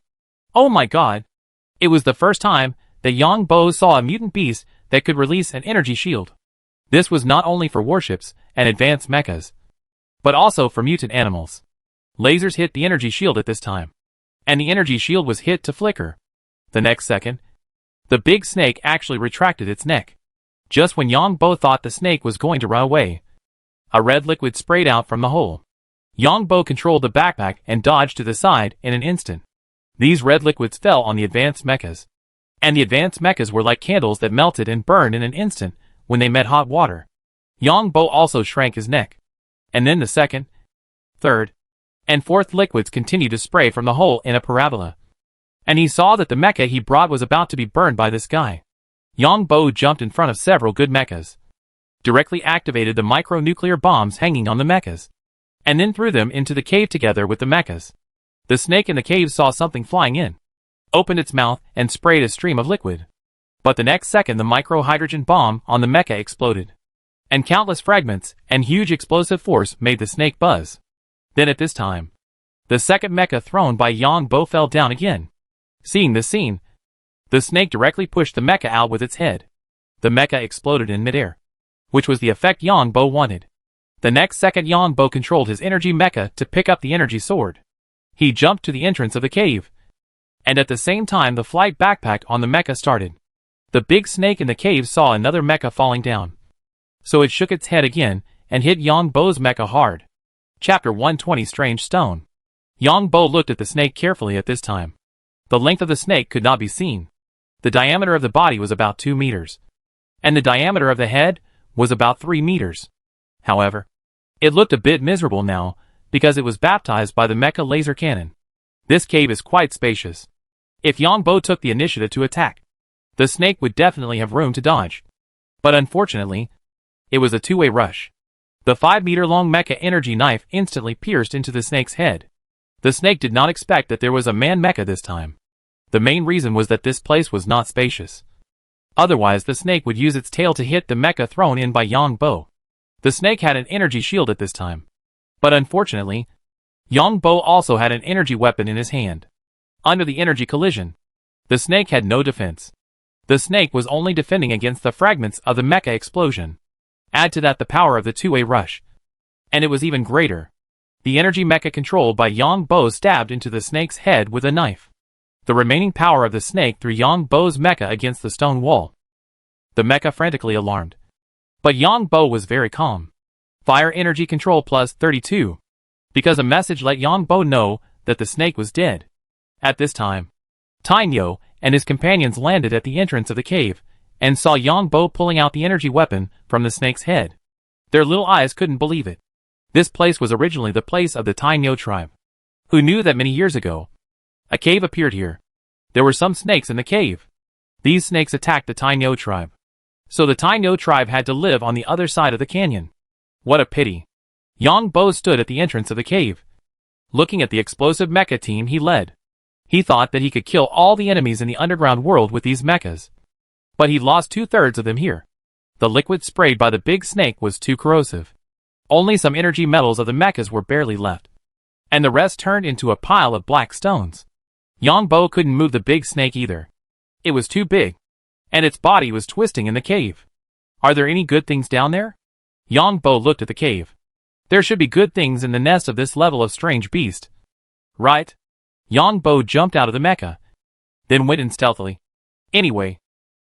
Oh my god! It was the first time that Yongbo saw a mutant beast that could release an energy shield. This was not only for warships and advanced mechas, but also for mutant animals. Lasers hit the energy shield at this time, and the energy shield was hit to flicker. The next second, the big snake actually retracted its neck. Just when Yongbo thought the snake was going to run away, a red liquid sprayed out from the hole. Yongbo controlled the backpack and dodged to the side in an instant. These red liquids fell on the advanced mechas, and the advanced mechas were like candles that melted and burned in an instant when they met hot water. Yongbo also shrank his neck. And then the second, third, and fourth liquids continued to spray from the hole in a parabola. And he saw that the mecha he brought was about to be burned by this guy. Yongbo jumped in front of several good mechas, directly activated the micro-nuclear bombs hanging on the mechas, and then threw them into the cave together with the mechas. The snake in the cave saw something flying in, opened its mouth, and sprayed a stream of liquid. But the next second the micro-hydrogen bomb on the mecha exploded, and countless fragments and huge explosive force made the snake buzz. Then at this time, the second mecha thrown by Yongbo fell down again. Seeing this scene, the snake directly pushed the mecha out with its head. The mecha exploded in midair, which was the effect Yongbo wanted. The next second Yongbo controlled his energy mecha to pick up the energy sword. He jumped to the entrance of the cave, and at the same time the flight backpack on the mecha started. The big snake in the cave saw another mecha falling down, so it shook its head again and hit Yongbo's mecha hard. Chapter 120 Strange Stone. Yongbo looked at the snake carefully at this time. The length of the snake could not be seen. The diameter of the body was about 2 meters, and the diameter of the head was about 3 meters. However, it looked a bit miserable now, because it was baptized by the mecha laser cannon. This cave is quite spacious. If Yongbo took the initiative to attack, the snake would definitely have room to dodge. But unfortunately, it was a two-way rush. The 5-meter-long mecha energy knife instantly pierced into the snake's head. The snake did not expect that there was a man mecha this time. The main reason was that this place was not spacious. Otherwise the snake would use its tail to hit the mecha thrown in by Yongbo. The snake had an energy shield at this time. But unfortunately, Yongbo also had an energy weapon in his hand. Under the energy collision, the snake had no defense. The snake was only defending against the fragments of the mecha explosion. Add to that the power of the two-way rush, and it was even greater. The energy mecha controlled by Yongbo stabbed into the snake's head with a knife. The remaining power of the snake threw Yongbo's mecha against the stone wall. The mecha frantically alarmed. But Yongbo was very calm. Fire energy control plus 32. Because a message let Yongbo know that the snake was dead. At this time, Tainyo and his companions landed at the entrance of the cave, and saw Yongbo pulling out the energy weapon from the snake's head. Their little eyes couldn't believe it. This place was originally the place of the Tainyo tribe, who knew that many years ago, a cave appeared here. There were some snakes in the cave. These snakes attacked the Tainyo tribe, so the Tainyo tribe had to live on the other side of the canyon. What a pity. Yongbo stood at the entrance of the cave, looking at the explosive mecha team he led. He thought that he could kill all the enemies in the underground world with these mechas. But he lost 2/3 of them here. The liquid sprayed by the big snake was too corrosive. Only some energy metals of the mechas were barely left, and the rest turned into a pile of black stones. Yongbo couldn't move the big snake either. It was too big, and its body was twisting in the cave. Are there any good things down there? Yongbo looked at the cave. There should be good things in the nest of this level of strange beast. Right? Yongbo jumped out of the mecha, then went in stealthily. Anyway,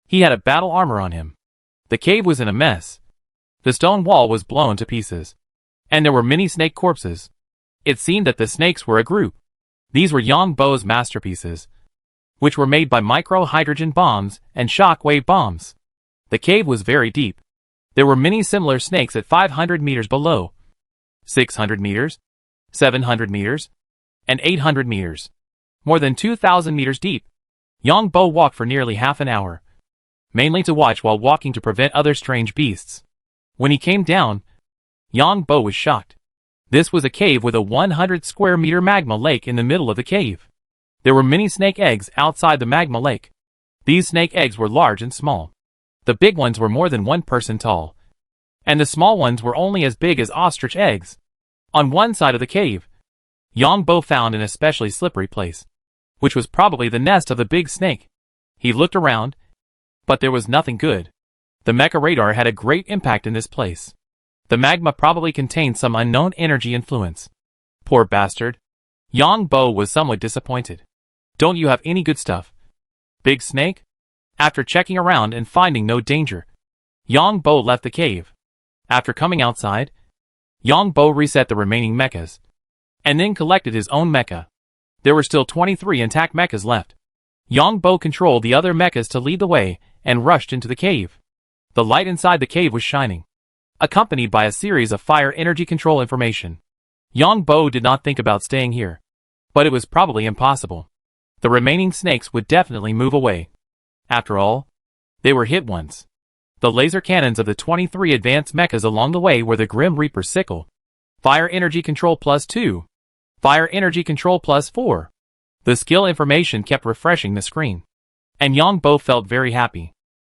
he had a battle armor on him. The cave was in a mess. The stone wall was blown to pieces, and there were many snake corpses. It seemed that the snakes were a group. These were Yongbo's masterpieces, which were made by micro-hydrogen bombs and shock-wave bombs. The cave was very deep. There were many similar snakes at 500 meters below, 600 meters, 700 meters, and 800 meters. More than 2,000 meters deep. Yongbo walked for nearly half an hour, mainly to watch while walking to prevent other strange beasts. When he came down, Yongbo was shocked. This was a cave with a 100 square meter magma lake in the middle of the cave. There were many snake eggs outside the magma lake. These snake eggs were large and small. The big ones were more than 1 person tall, and the small ones were only as big as ostrich eggs. On one side of the cave, Yongbo found an especially slippery place, which was probably the nest of the big snake. He looked around, but there was nothing good. The mecha radar had a great impact in this place. The magma probably contained some unknown energy influence. Poor bastard. Yang Bo was somewhat disappointed. Don't you have any good stuff? Big Snake? After checking around and finding no danger, Yang Bo left the cave. After coming outside, Yang Bo reset the remaining mechas, and then collected his own mecha. There were still 23 intact mechas left. Yang Bo controlled the other mechas to lead the way and rushed into the cave. The light inside the cave was shining, accompanied by a series of fire energy control information. Yang Bo did not think about staying here, but it was probably impossible. The remaining snakes would definitely move away. After all, they were hit once. The laser cannons of the 23 advanced mechas along the way were the Grim Reaper's sickle. Fire energy control +2. Fire energy control +4. The skill information kept refreshing the screen, and Yang Bo felt very happy.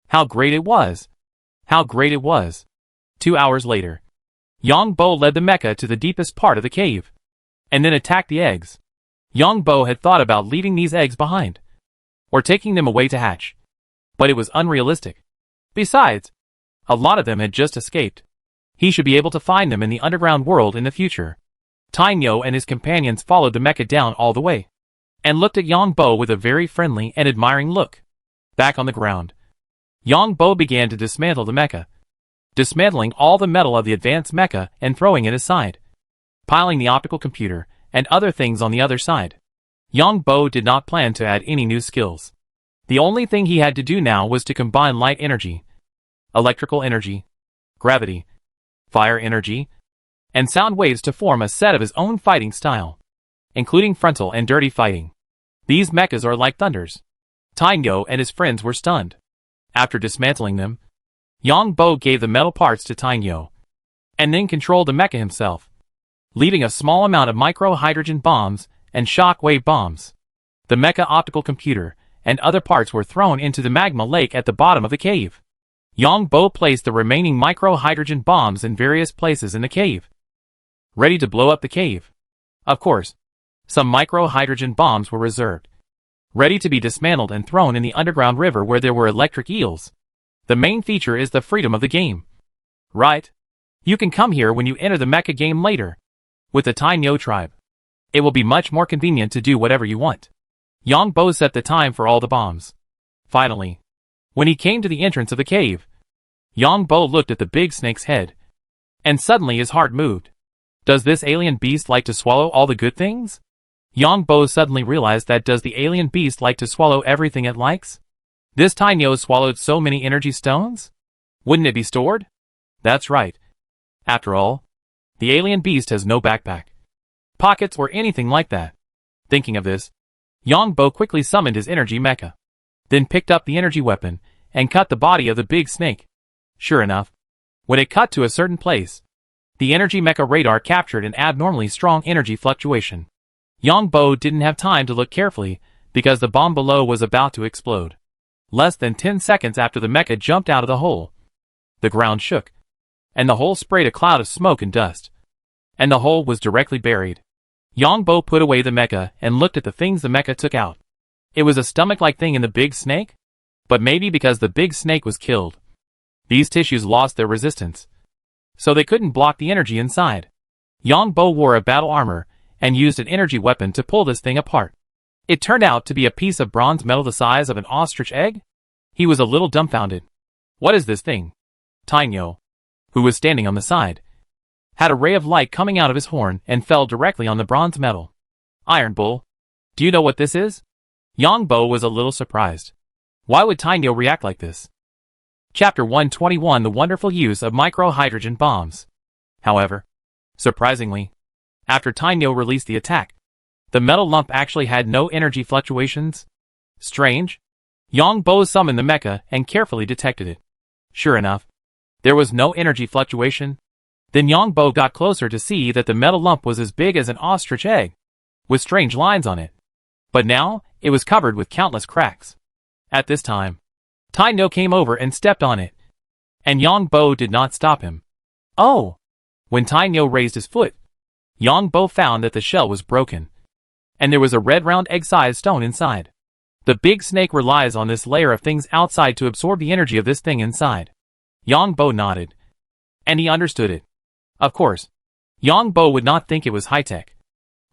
How great it was! How great it was! 2 hours later, Yang Bo led the mecha to the deepest part of the cave, and then attacked the eggs. Yang Bo had thought about leaving these eggs behind, or taking them away to hatch, but it was unrealistic. Besides, a lot of them had just escaped. He should be able to find them in the underground world in the future. Tainyo and his companions followed the mecha down all the way, and looked at Yang Bo with a very friendly and admiring look. Back on the ground, Yang Bo began to dismantle the mecha, dismantling all the metal of the advanced mecha and throwing it aside, piling the optical computer and other things on the other side. Yang Bo did not plan to add any new skills. The only thing he had to do now was to combine light energy, electrical energy, gravity, fire energy, and sound waves to form a set of his own fighting style, including frontal and dirty fighting. These mechas are like thunders. Tainyo and his friends were stunned. After dismantling them, Yang Bo gave the metal parts to Tainyo, and then controlled the mecha himself, leaving a small amount of micro-hydrogen bombs and shock-wave bombs. The mecha optical computer and other parts were thrown into the magma lake at the bottom of the cave. Yang Bo placed the remaining micro-hydrogen bombs in various places in the cave, ready to blow up the cave. Of course, some micro-hydrogen bombs were reserved, ready to be dismantled and thrown in the underground river where there were electric eels. The main feature is the freedom of the game. Right? You can come here when you enter the mecha game later, with the Tainyo tribe. It will be much more convenient to do whatever you want. Yang Bo set the time for all the bombs. Finally, when he came to the entrance of the cave, Yang Bo looked at the big snake's head, and suddenly his heart moved. Does this alien beast like to swallow all the good things? Yang Bo suddenly realized that does the alien beast like to swallow everything it likes? This Tainyo swallowed so many energy stones? Wouldn't it be stored? That's right. After all, the alien beast has no backpack, pockets or anything like that. Thinking of this, Yang Bo quickly summoned his energy mecha, then picked up the energy weapon and cut the body of the big snake. Sure enough, when it cut to a certain place, the energy mecha radar captured an abnormally strong energy fluctuation. Yang Bo didn't have time to look carefully because the bomb below was about to explode. Less than 10 seconds after the mecha jumped out of the hole, the ground shook, and the hole sprayed a cloud of smoke and dust, and the hole was directly buried. Yang Bo put away the mecha and looked at the things the mecha took out. It was a stomach-like thing in the big snake, but maybe because the big snake was killed, these tissues lost their resistance, so they couldn't block the energy inside. Yang Bo wore a battle armor and used an energy weapon to pull this thing apart. It turned out to be a piece of bronze metal the size of an ostrich egg. He was a little dumbfounded. What is this thing? Tainyo, who was standing on the side, had a ray of light coming out of his horn and fell directly on the bronze metal. Iron Bull, do you know what this is? Yang Bo was a little surprised. Why would Tainyo react like this? Chapter 121: The Wonderful Use of Micro-Hydrogen Bombs. However, surprisingly, after Tainyo released the attack, the metal lump actually had no energy fluctuations. Strange. Yang Bo summoned the mecha and carefully detected it. Sure enough, there was no energy fluctuation. Then Yang Bo got closer to see that the metal lump was as big as an ostrich egg, with strange lines on it. But now, it was covered with countless cracks. At this time, Tainyo came over and stepped on it, and Yang Bo did not stop him. Oh! When Tainyo raised his foot, Yang Bo found that the shell was broken, and there was a red round egg-sized stone inside. The big snake relies on this layer of things outside to absorb the energy of this thing inside. Yang Bo nodded, and he understood it. Of course, Yang Bo would not think it was high-tech,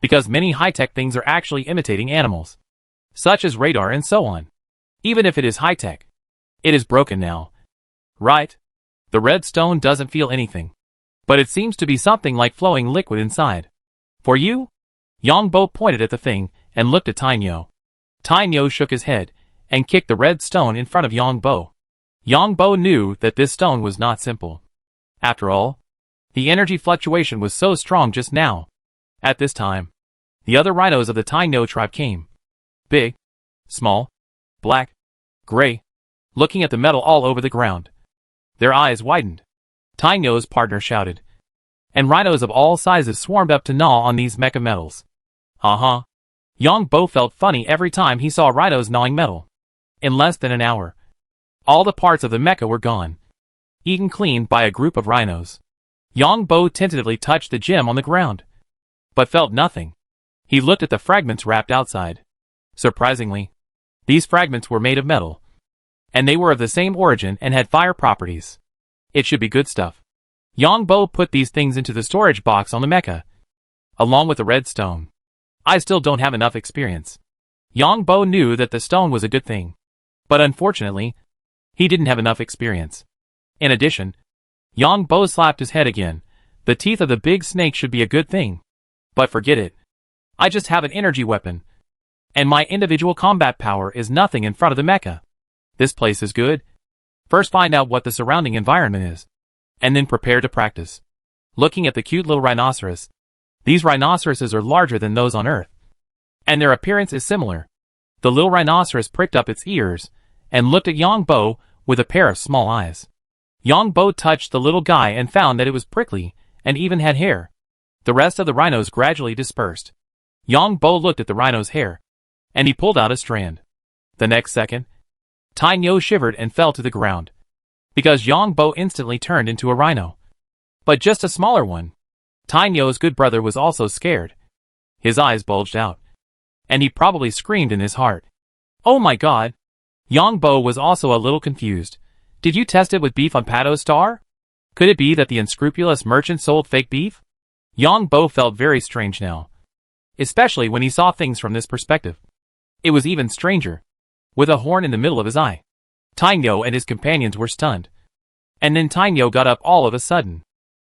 because many high-tech things are actually imitating animals, such as radar and so on. Even if it is high-tech, it is broken now. Right? The red stone doesn't feel anything, but it seems to be something like flowing liquid inside. For you? Yang Bo pointed at the thing and looked at Tainyo. Tainyo shook his head and kicked the red stone in front of Yang Bo. Yang Bo knew that this stone was not simple. After all, the energy fluctuation was so strong just now. At this time, the other rhinos of the Tainyo tribe came. Big, small, black, gray, looking at the metal all over the ground. Their eyes widened. Tainyo's partner shouted, and rhinos of all sizes swarmed up to gnaw on these mecha metals. Yang Bo felt funny every time he saw rhinos gnawing metal. In less than an hour, all the parts of the mecha were gone, eaten clean by a group of rhinos. Yang Bo tentatively touched the gem on the ground, but felt nothing. He looked at the fragments wrapped outside. Surprisingly, these fragments were made of metal, and they were of the same origin and had fire properties. It should be good stuff. Yang Bo put these things into the storage box on the mecha, along with the red stone. I still don't have enough experience. Yang Bo knew that the stone was a good thing, but unfortunately, he didn't have enough experience. In addition, Yang Bo slapped his head again. The teeth of the big snake should be a good thing, but forget it. I just have an energy weapon, and my individual combat power is nothing in front of the mecha. This place is good. First find out what the surrounding environment is, and then prepare to practice. Looking at the cute little rhinoceros, these rhinoceroses are larger than those on Earth, and their appearance is similar. The little rhinoceros pricked up its ears and looked at Yang Bo with a pair of small eyes. Yang Bo touched the little guy and found that it was prickly and even had hair. The rest of the rhinos gradually dispersed. Yang Bo looked at the rhino's hair, and he pulled out a strand. The next second, Tainyo shivered and fell to the ground, because Yang Bo instantly turned into a rhino. But just a smaller one. Tainyo's good brother was also scared. His eyes bulged out, and he probably screamed in his heart. Oh my god! Yang Bo was also a little confused. Did you test it with beef on Pato's Star? Could it be that the unscrupulous merchant sold fake beef? Yang Bo felt very strange now, especially when he saw things from this perspective. It was even stranger, with a horn in the middle of his eye. Tainyo and his companions were stunned. And then Tainyo got up all of a sudden.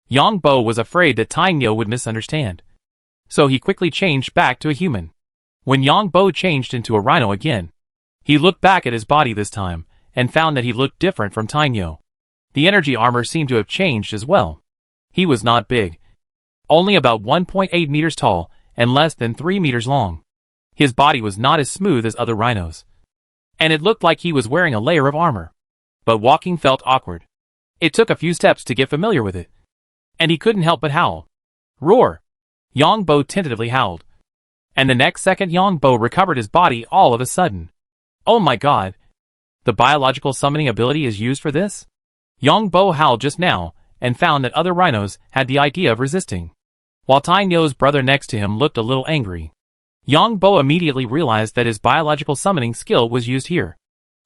Yang Bo was afraid that Tainyo would misunderstand, so he quickly changed back to a human. When Yang Bo changed into a rhino again, he looked back at his body this time, and found that he looked different from Tainyo. The energy armor seemed to have changed as well. He was not big, only about 1.8 meters tall, and less than 3 meters long. His body was not as smooth as other rhinos, and it looked like he was wearing a layer of armor. But walking felt awkward. It took a few steps to get familiar with it, and he couldn't help but howl. Roar! Yang Bo tentatively howled, and the next second Yang Bo recovered his body all of a sudden. Oh my god! The biological summoning ability is used for this? Yang Bo howled just now, and found that other rhinos had the idea of resisting, while Tainyo's brother next to him looked a little angry. Yang Bo immediately realized that his biological summoning skill was used here.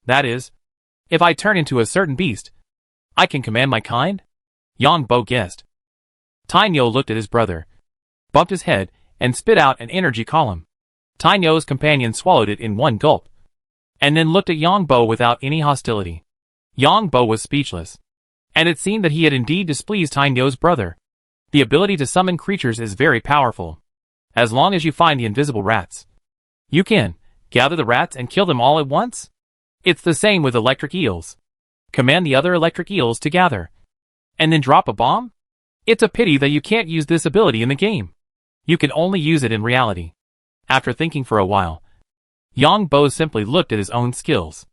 That is, if I turn into a certain beast, I can command my kind? Yang Bo guessed. Tainyo looked at his brother, bumped his head, and spit out an energy column. Tainyo's companion swallowed it in one gulp, and then looked at Yang Bo without any hostility. Yang Bo was speechless, and it seemed that he had indeed displeased Tainyo's brother. The ability to summon creatures is very powerful. As long as you find the invisible rats, you can gather the rats and kill them all at once. It's the same with electric eels. Command the other electric eels to gather, and then drop a bomb? It's a pity that you can't use this ability in the game. You can only use it in reality. After thinking for a while, Yang Bo simply looked at his own skills.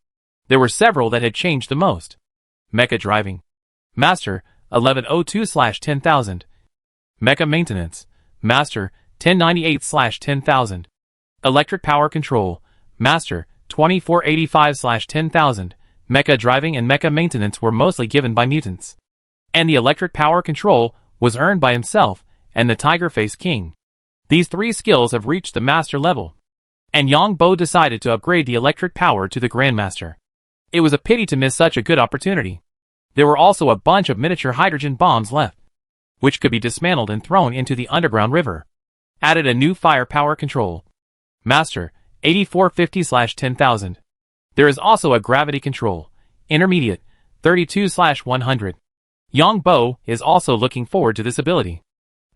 There were several that had changed the most. Mecha driving, Master 1102/10,000. Mecha maintenance, Master 1098/10,000. Electric power control, Master 2485/10,000. Mecha driving and mecha maintenance were mostly given by mutants, and the electric power control was earned by himself and the Tiger Face King. These three skills have reached the master level, and Yang Bo decided to upgrade the electric power to the Grandmaster. It was a pity to miss such a good opportunity. There were also a bunch of miniature hydrogen bombs left. which could be dismantled and thrown into the underground river. Added a new firepower control. Master, 8450/10,000. There is also a gravity control. Intermediate, 32/100. Yongbo is also looking forward to this ability.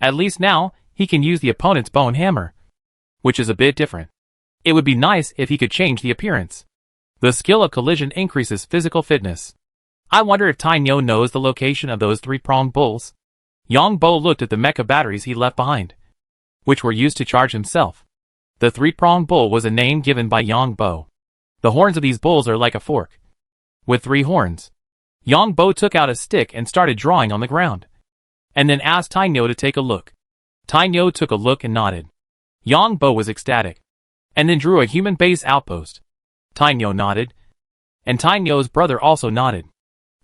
At least now, he can use the opponent's bone hammer, which is a bit different. It would be nice if he could change the appearance. The skill of collision increases physical fitness. I wonder if Tainyo knows the location of those three-pronged bulls. Yongbo looked at the mecha batteries he left behind, which were used to charge himself. The three-pronged bull was a name given by Yongbo. The horns of these bulls are like a fork, with 3 horns. Yongbo took out a stick and started drawing on the ground, and then asked Tainyo to take a look. Tainyo took a look and nodded. Yongbo was ecstatic, and then drew a human base outpost. Tainyo nodded, and Tainyo's brother also nodded.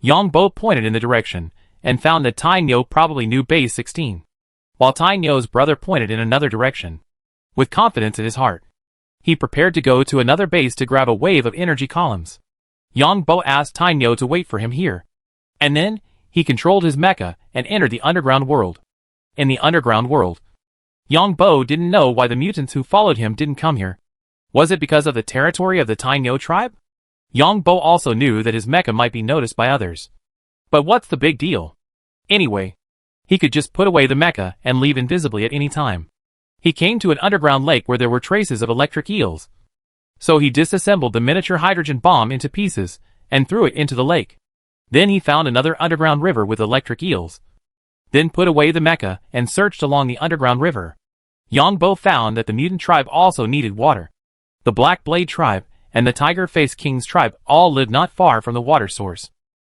Yongbo pointed in the direction, and found that Tainyo probably knew base 16, while Tainyo's brother pointed in another direction. With confidence in his heart, he prepared to go to another base to grab a wave of energy columns. Yongbo asked Tainyo to wait for him here, and then he controlled his mecha and entered the underground world. In the underground world, Yongbo didn't know why the mutants who followed him didn't come here. Was it because of the territory of the Tainyo tribe? Yongbo also knew that his mecha might be noticed by others. But what's the big deal? Anyway, he could just put away the mecha and leave invisibly at any time. He came to an underground lake where there were traces of electric eels. So he disassembled the miniature hydrogen bomb into pieces and threw it into the lake. Then he found another underground river with electric eels. Then put away the mecha and searched along the underground river. Yongbo found that the mutant tribe also needed water. The Black Blade tribe and the Tiger Face King's tribe all lived not far from the water source.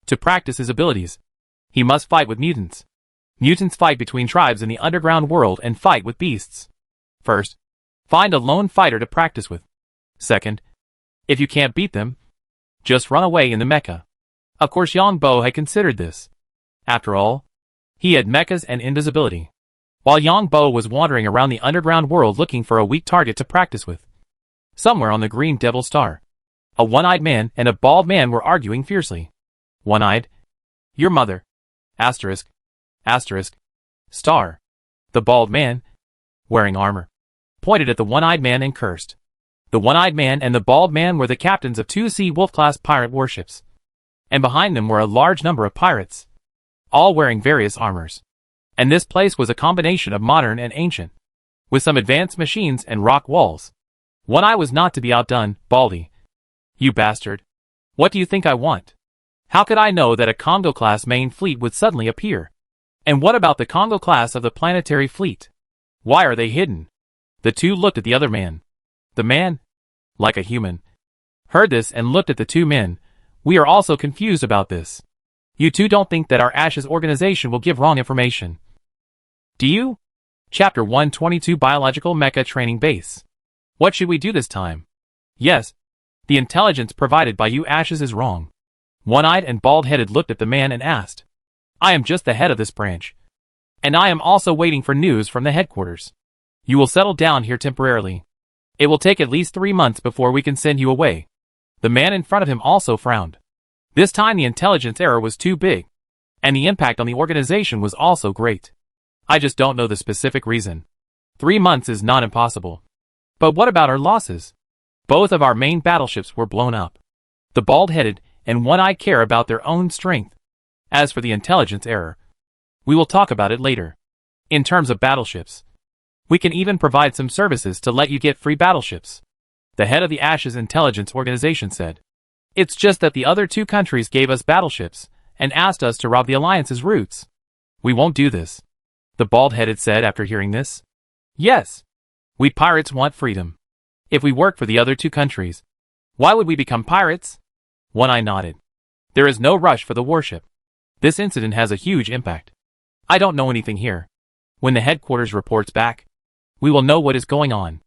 To practice his abilities, he must fight with mutants. Mutants fight between tribes in the underground world and fight with beasts. First, find a lone fighter to practice with. Second, if you can't beat them, just run away in the mecha. Of course Yongbo had considered this. After all, he had mechas and invisibility. While Yongbo was wandering around the underground world looking for a weak target to practice with, somewhere on the Green Devil Star, a one-eyed man and a bald man were arguing fiercely. One-eyed, your mother, asterisk, asterisk, star. The bald man, wearing armor, pointed at the one-eyed man and cursed. The one-eyed man and the bald man were the captains of 2 Sea Wolf-class pirate warships, and behind them were a large number of pirates, all wearing various armors. And this place was a combination of modern and ancient, with some advanced machines and rock walls. One-Eye was not to be outdone. Baldy, you bastard. What do you think I want? How could I know that a Congo-class main fleet would suddenly appear? And what about the Congo-class of the planetary fleet? Why are they hidden? The two looked at the other man. The man, like a human, heard this and looked at the two men. We are also confused about this. You two don't think that our Ashes organization will give wrong information, do you? Chapter 122 Biological Mecha Training Base. What should we do this time? Yes, the intelligence provided by you Ashes is wrong. One-eyed and bald-headed looked at the man and asked. I am just the head of this branch, and I am also waiting for news from the headquarters. You will settle down here temporarily. It will take at least 3 months before we can send you away. The man in front of him also frowned. This time the intelligence error was too big, and the impact on the organization was also great. I just don't know the specific reason. 3 months is not impossible. But what about our losses? Both of our main battleships were blown up. The bald-headed and one-eyed care about their own strength. As for the intelligence error, we will talk about it later. In terms of battleships, we can even provide some services to let you get free battleships. The head of the Ashes Intelligence Organization said. It's just that the other 2 countries gave us battleships and asked us to rob the Alliance's routes. We won't do this, the bald-headed said after hearing this. Yes, we pirates want freedom. If we work for the other 2 countries, why would we become pirates? One-Eye nodded. There is no rush for the warship. This incident has a huge impact. I don't know anything here. When the headquarters reports back, we will know what is going on.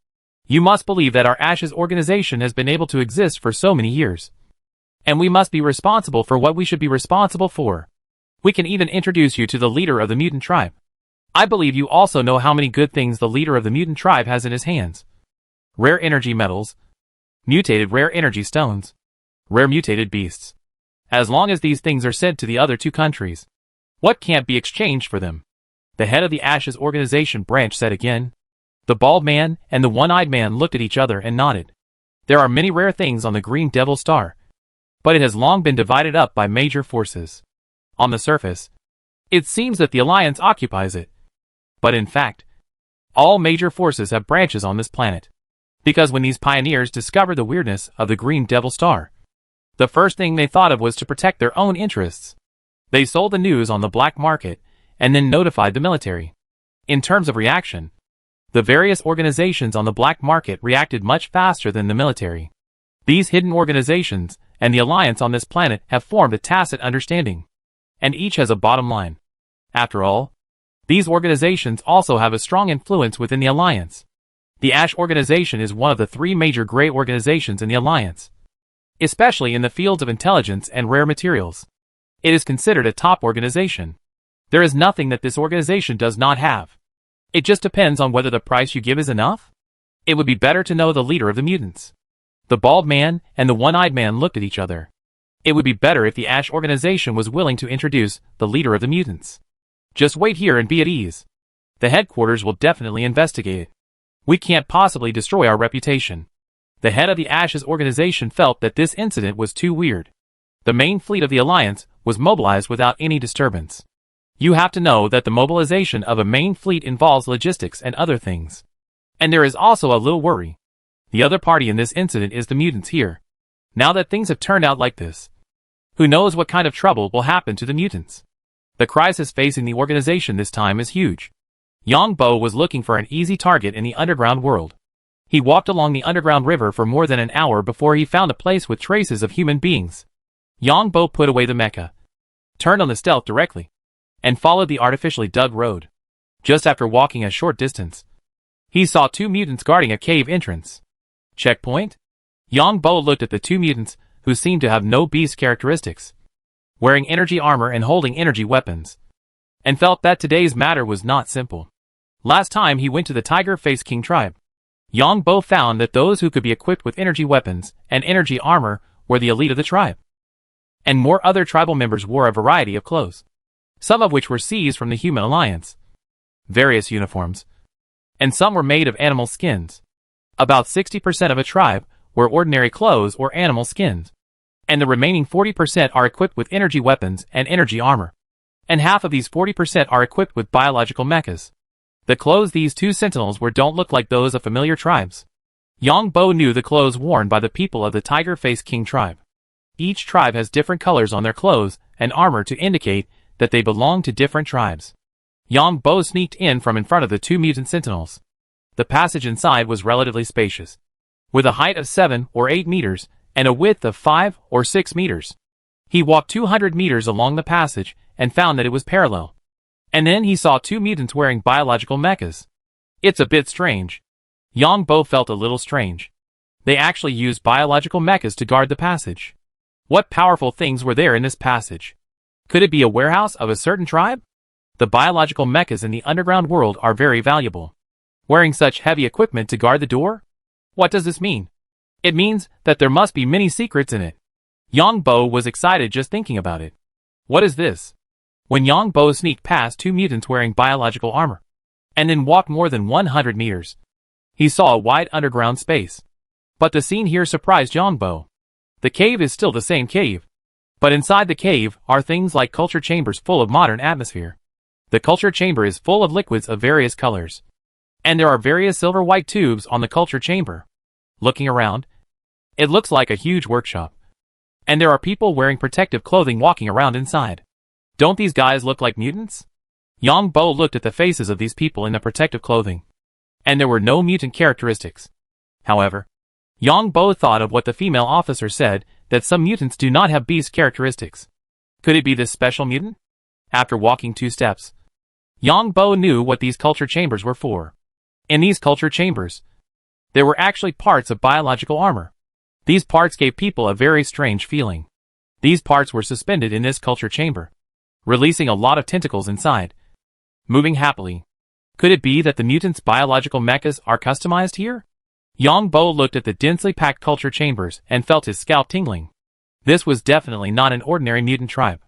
You must believe that our Ashes organization has been able to exist for so many years. And we must be responsible for what we should be responsible for. We can even introduce you to the leader of the mutant tribe. I believe you also know how many good things the leader of the mutant tribe has in his hands. Rare energy metals, mutated rare energy stones, rare mutated beasts. As long as these things are sent to the other 2 countries, what can't be exchanged for them? The head of the Ashes organization branch said again. The bald man and the one-eyed man looked at each other and nodded. There are many rare things on the Green Devil Star, but it has long been divided up by major forces. On the surface, it seems that the Alliance occupies it. But in fact, all major forces have branches on this planet. Because when these pioneers discovered the weirdness of the Green Devil Star, the first thing they thought of was to protect their own interests. They sold the news on the black market and then notified the military. In terms of reaction, the various organizations on the black market reacted much faster than the military. These hidden organizations and the Alliance on this planet have formed a tacit understanding, and each has a bottom line. After all, these organizations also have a strong influence within the Alliance. The Ash organization is one of the 3 major gray organizations in the Alliance, especially in the fields of intelligence and rare materials. It is considered a top organization. There is nothing that this organization does not have. It just depends on whether the price you give is enough. It would be better to know the leader of the mutants. The bald man and the one-eyed man looked at each other. It would be better if the Ash organization was willing to introduce the leader of the mutants. Just wait here and be at ease. The headquarters will definitely investigate it. We can't possibly destroy our reputation. The head of the Ashes organization felt that this incident was too weird. The main fleet of the Alliance was mobilized without any disturbance. You have to know that the mobilization of a main fleet involves logistics and other things. And there is also a little worry. The other party in this incident is the mutants here. Now that things have turned out like this, who knows what kind of trouble will happen to the mutants? The crisis facing the organization this time is huge. Yang Bo was looking for an easy target in the underground world. He walked along the underground river for more than an hour before he found a place with traces of human beings. Yang Bo put away the mecha, turned on the stealth directly, and followed the artificially dug road. Just after walking a short distance, he saw 2 mutants guarding a cave entrance. Checkpoint? Yang Bo looked at the 2 mutants, who seemed to have no beast characteristics, wearing energy armor and holding energy weapons, and felt that today's matter was not simple. Last time he went to the Tiger-Faced King tribe, Yang Bo found that those who could be equipped with energy weapons and energy armor were the elite of the tribe. And more other tribal members wore a variety of clothes, some of which were seized from the Human Alliance, various uniforms, and some were made of animal skins. About 60% of a tribe wear ordinary clothes or animal skins, and the remaining 40% are equipped with energy weapons and energy armor, and half of these 40% are equipped with biological mechas. The clothes these 2 sentinels wear don't look like those of familiar tribes. Yang Bo knew the clothes worn by the people of the Tiger-Faced King tribe. Each tribe has different colors on their clothes and armor to indicate that they belong to different tribes. Yang Bo sneaked in from in front of the 2 mutant sentinels. The passage inside was relatively spacious, with a height of 7 or 8 meters and a width of 5 or 6 meters. He walked 200 meters along the passage and found that it was parallel. And then he saw 2 mutants wearing biological mechas. It's a bit strange. Yang Bo felt a little strange. They actually used biological mechas to guard the passage. What powerful things were there in this passage? Could it be a warehouse of a certain tribe? The biological mechas in the underground world are very valuable. Wearing such heavy equipment to guard the door? What does this mean? It means that there must be many secrets in it. Yang Bo was excited just thinking about it. What is this? When Yang Bo sneaked past 2 mutants wearing biological armor, and then walked more than 100 meters, he saw a wide underground space. But the scene here surprised Yang Bo. The cave is still the same cave, but inside the cave are things like culture chambers full of modern atmosphere. The culture chamber is full of liquids of various colors, and there are various silver-white tubes on the culture chamber. Looking around, it looks like a huge workshop, and there are people wearing protective clothing walking around inside. Don't these guys look like mutants? Yang Bo looked at the faces of these people in the protective clothing, and there were no mutant characteristics. However, Yang Bo thought of what the female officer said, that some mutants do not have beast characteristics. Could it be this special mutant? After walking 2 steps, Yang Bo knew what these culture chambers were for. In these culture chambers, there were actually parts of biological armor. These parts gave people a very strange feeling. These parts were suspended in this culture chamber, releasing a lot of tentacles inside, moving happily. Could it be that the mutants' biological mechas are customized here? Yang Bo looked at the densely packed culture chambers and felt his scalp tingling. This was definitely not an ordinary mutant tribe.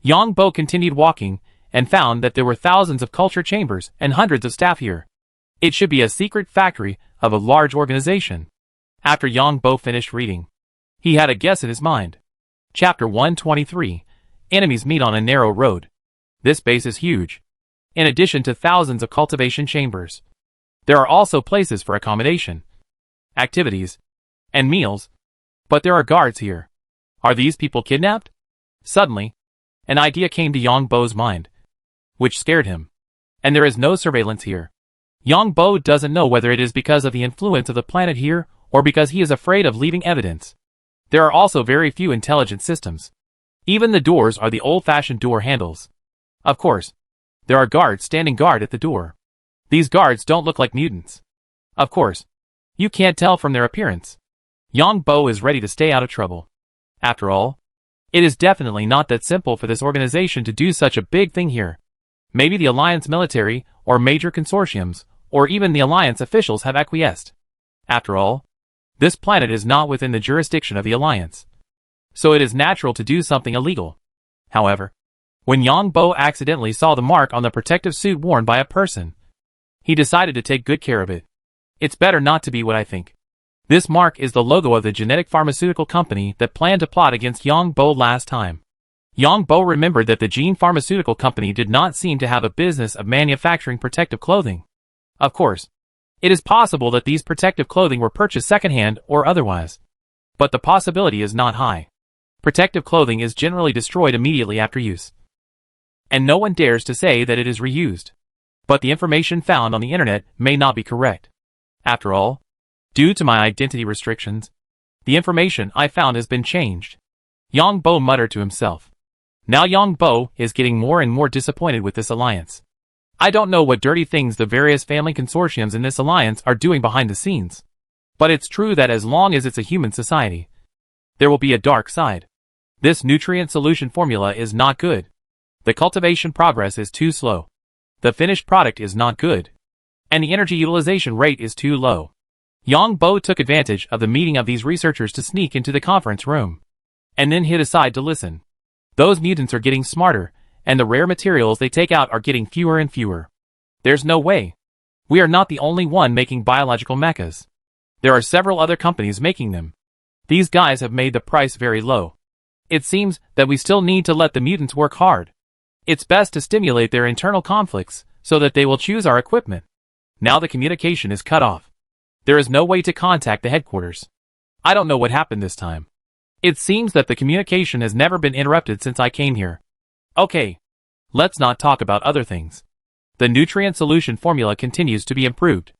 Yang Bo continued walking, and found that there were thousands of culture chambers and hundreds of staff here. It should be a secret factory of a large organization. After Yang Bo finished reading, he had a guess in his mind. Chapter 123. Enemies meet on a narrow road. This base is huge. In addition to thousands of cultivation chambers, there are also places for accommodation, activities, and meals. But there are guards here. Are these people kidnapped? Suddenly, an idea came to Yang Bo's mind, which scared him. And there is no surveillance here. Yang Bo doesn't know whether it is because of the influence of the planet here, or because he is afraid of leaving evidence. There are also very few intelligent systems. Even the doors are the old-fashioned door handles. Of course, there are guards standing guard at the door. These guards don't look like mutants. Of course, you can't tell from their appearance. Yang Bo is ready to stay out of trouble. After all, it is definitely not that simple for this organization to do such a big thing here. Maybe the Alliance military, or major consortiums, or even the Alliance officials have acquiesced. After all, this planet is not within the jurisdiction of the Alliance, so it is natural to do something illegal. However, when Yang Bo accidentally saw the mark on the protective suit worn by a person, he decided to take good care of it. It's better not to be what I think. This mark is the logo of the genetic pharmaceutical company that planned to plot against Yang Bo last time. Yang Bo remembered that the gene pharmaceutical company did not seem to have a business of manufacturing protective clothing. Of course, it is possible that these protective clothing were purchased secondhand or otherwise. But the possibility is not high. Protective clothing is generally destroyed immediately after use, and no one dares to say that it is reused. But the information found on the internet may not be correct. After all, due to my identity restrictions, the information I found has been changed. Yang Bo muttered to himself. Now Yang Bo is getting more and more disappointed with this alliance. I don't know what dirty things the various family consortiums in this alliance are doing behind the scenes. But it's true that as long as it's a human society, there will be a dark side. This nutrient solution formula is not good. The cultivation progress is too slow. The finished product is not good. And the energy utilization rate is too low. Yang Bo took advantage of the meeting of these researchers to sneak into the conference room, and then hid aside to listen. Those mutants are getting smarter, and the rare materials they take out are getting fewer and fewer. There's no way. We are not the only one making biological mechas. There are several other companies making them. These guys have made the price very low. It seems that we still need to let the mutants work hard. It's best to stimulate their internal conflicts, so that they will choose our equipment. Now the communication is cut off. There is no way to contact the headquarters. I don't know what happened this time. It seems that the communication has never been interrupted since I came here. Okay. Let's not talk about other things. The nutrient solution formula continues to be improved.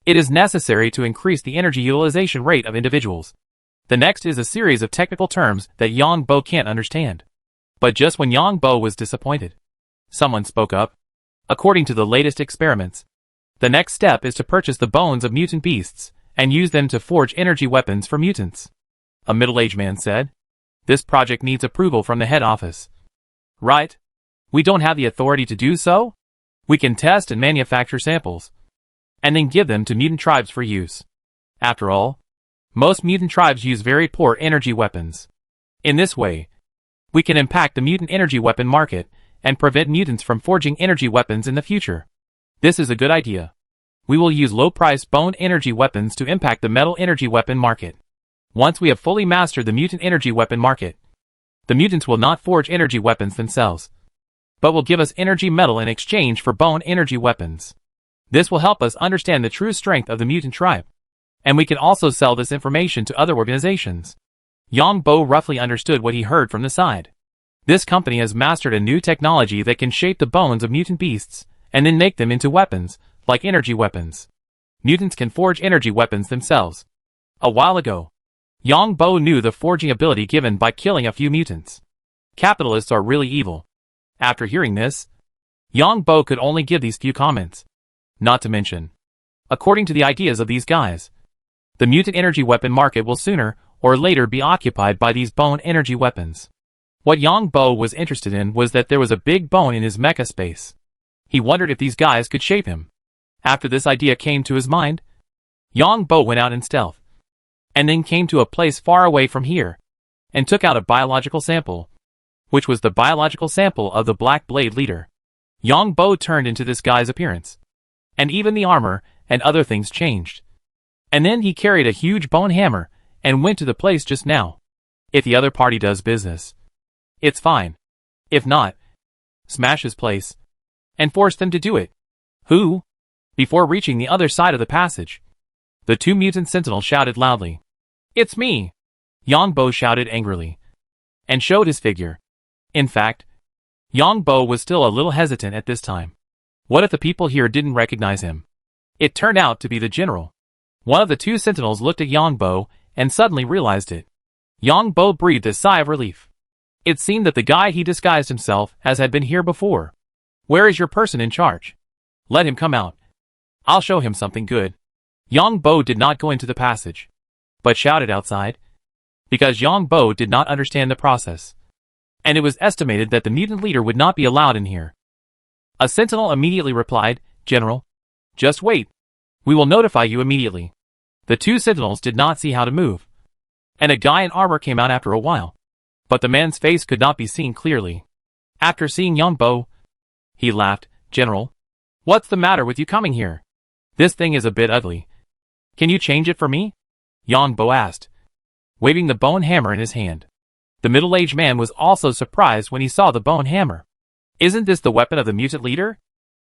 It is necessary to increase the energy utilization rate of individuals. The next is a series of technical terms that Yang Bo can't understand. But just when Yang Bo was disappointed, someone spoke up. According to the latest experiments, the next step is to purchase the bones of mutant beasts and use them to forge energy weapons for mutants. A middle-aged man said. This project needs approval from the head office. Right? We don't have the authority to do so? We can test and manufacture samples, and then give them to mutant tribes for use. After all, most mutant tribes use very poor energy weapons. In this way, we can impact the mutant energy weapon market and prevent mutants from forging energy weapons in the future. This is a good idea. We will use low-priced bone energy weapons to impact the metal energy weapon market. Once we have fully mastered the mutant energy weapon market, the mutants will not forge energy weapons themselves, but will give us energy metal in exchange for bone energy weapons. This will help us understand the true strength of the mutant tribe, and we can also sell this information to other organizations. Yang Bo roughly understood what he heard from the side. This company has mastered a new technology that can shape the bones of mutant beasts and then make them into weapons, like energy weapons. Mutants can forge energy weapons themselves. A while ago, Yang Bo knew the forging ability given by killing a few mutants. Capitalists are really evil. After hearing this, Yang Bo could only give these few comments. Not to mention, according to the ideas of these guys, the mutant energy weapon market will sooner or later be occupied by these bone energy weapons. What Yang Bo was interested in was that there was a big bone in his mecha space. He wondered if these guys could shape him. After this idea came to his mind, Yang Bo went out in stealth, and then came to a place far away from here, and took out a biological sample, which was the biological sample of the Black Blade leader. Yang Bo turned into this guy's appearance. And even the armor and other things changed. And then he carried a huge bone hammer and went to the place just now. If the other party does business, it's fine. If not, smash his place and force them to do it. Who? Before reaching the other side of the passage, the two mutant sentinels shouted loudly. It's me! Yang Bo shouted angrily and showed his figure. In fact, Yang Bo was still a little hesitant at this time. What if the people here didn't recognize him? It turned out to be the general. One of the two sentinels looked at Yang Bo and suddenly realized it. Yang Bo breathed a sigh of relief. It seemed that the guy he disguised himself as had been here before. Where is your person in charge? Let him come out. I'll show him something good. Yang Bo did not go into the passage, but shouted outside, because Yang Bo did not understand the process, and it was estimated that the mutant leader would not be allowed in here. A sentinel immediately replied, General, just wait. We will notify you immediately. The two sentinels did not see how to move, and a guy in armor came out after a while, but the man's face could not be seen clearly. After seeing Yang Bo, he laughed. General, what's the matter with you coming here? This thing is a bit ugly. Can you change it for me? Yang Bo asked, waving the bone hammer in his hand. The middle-aged man was also surprised when he saw the bone hammer. Isn't this the weapon of the mutant leader?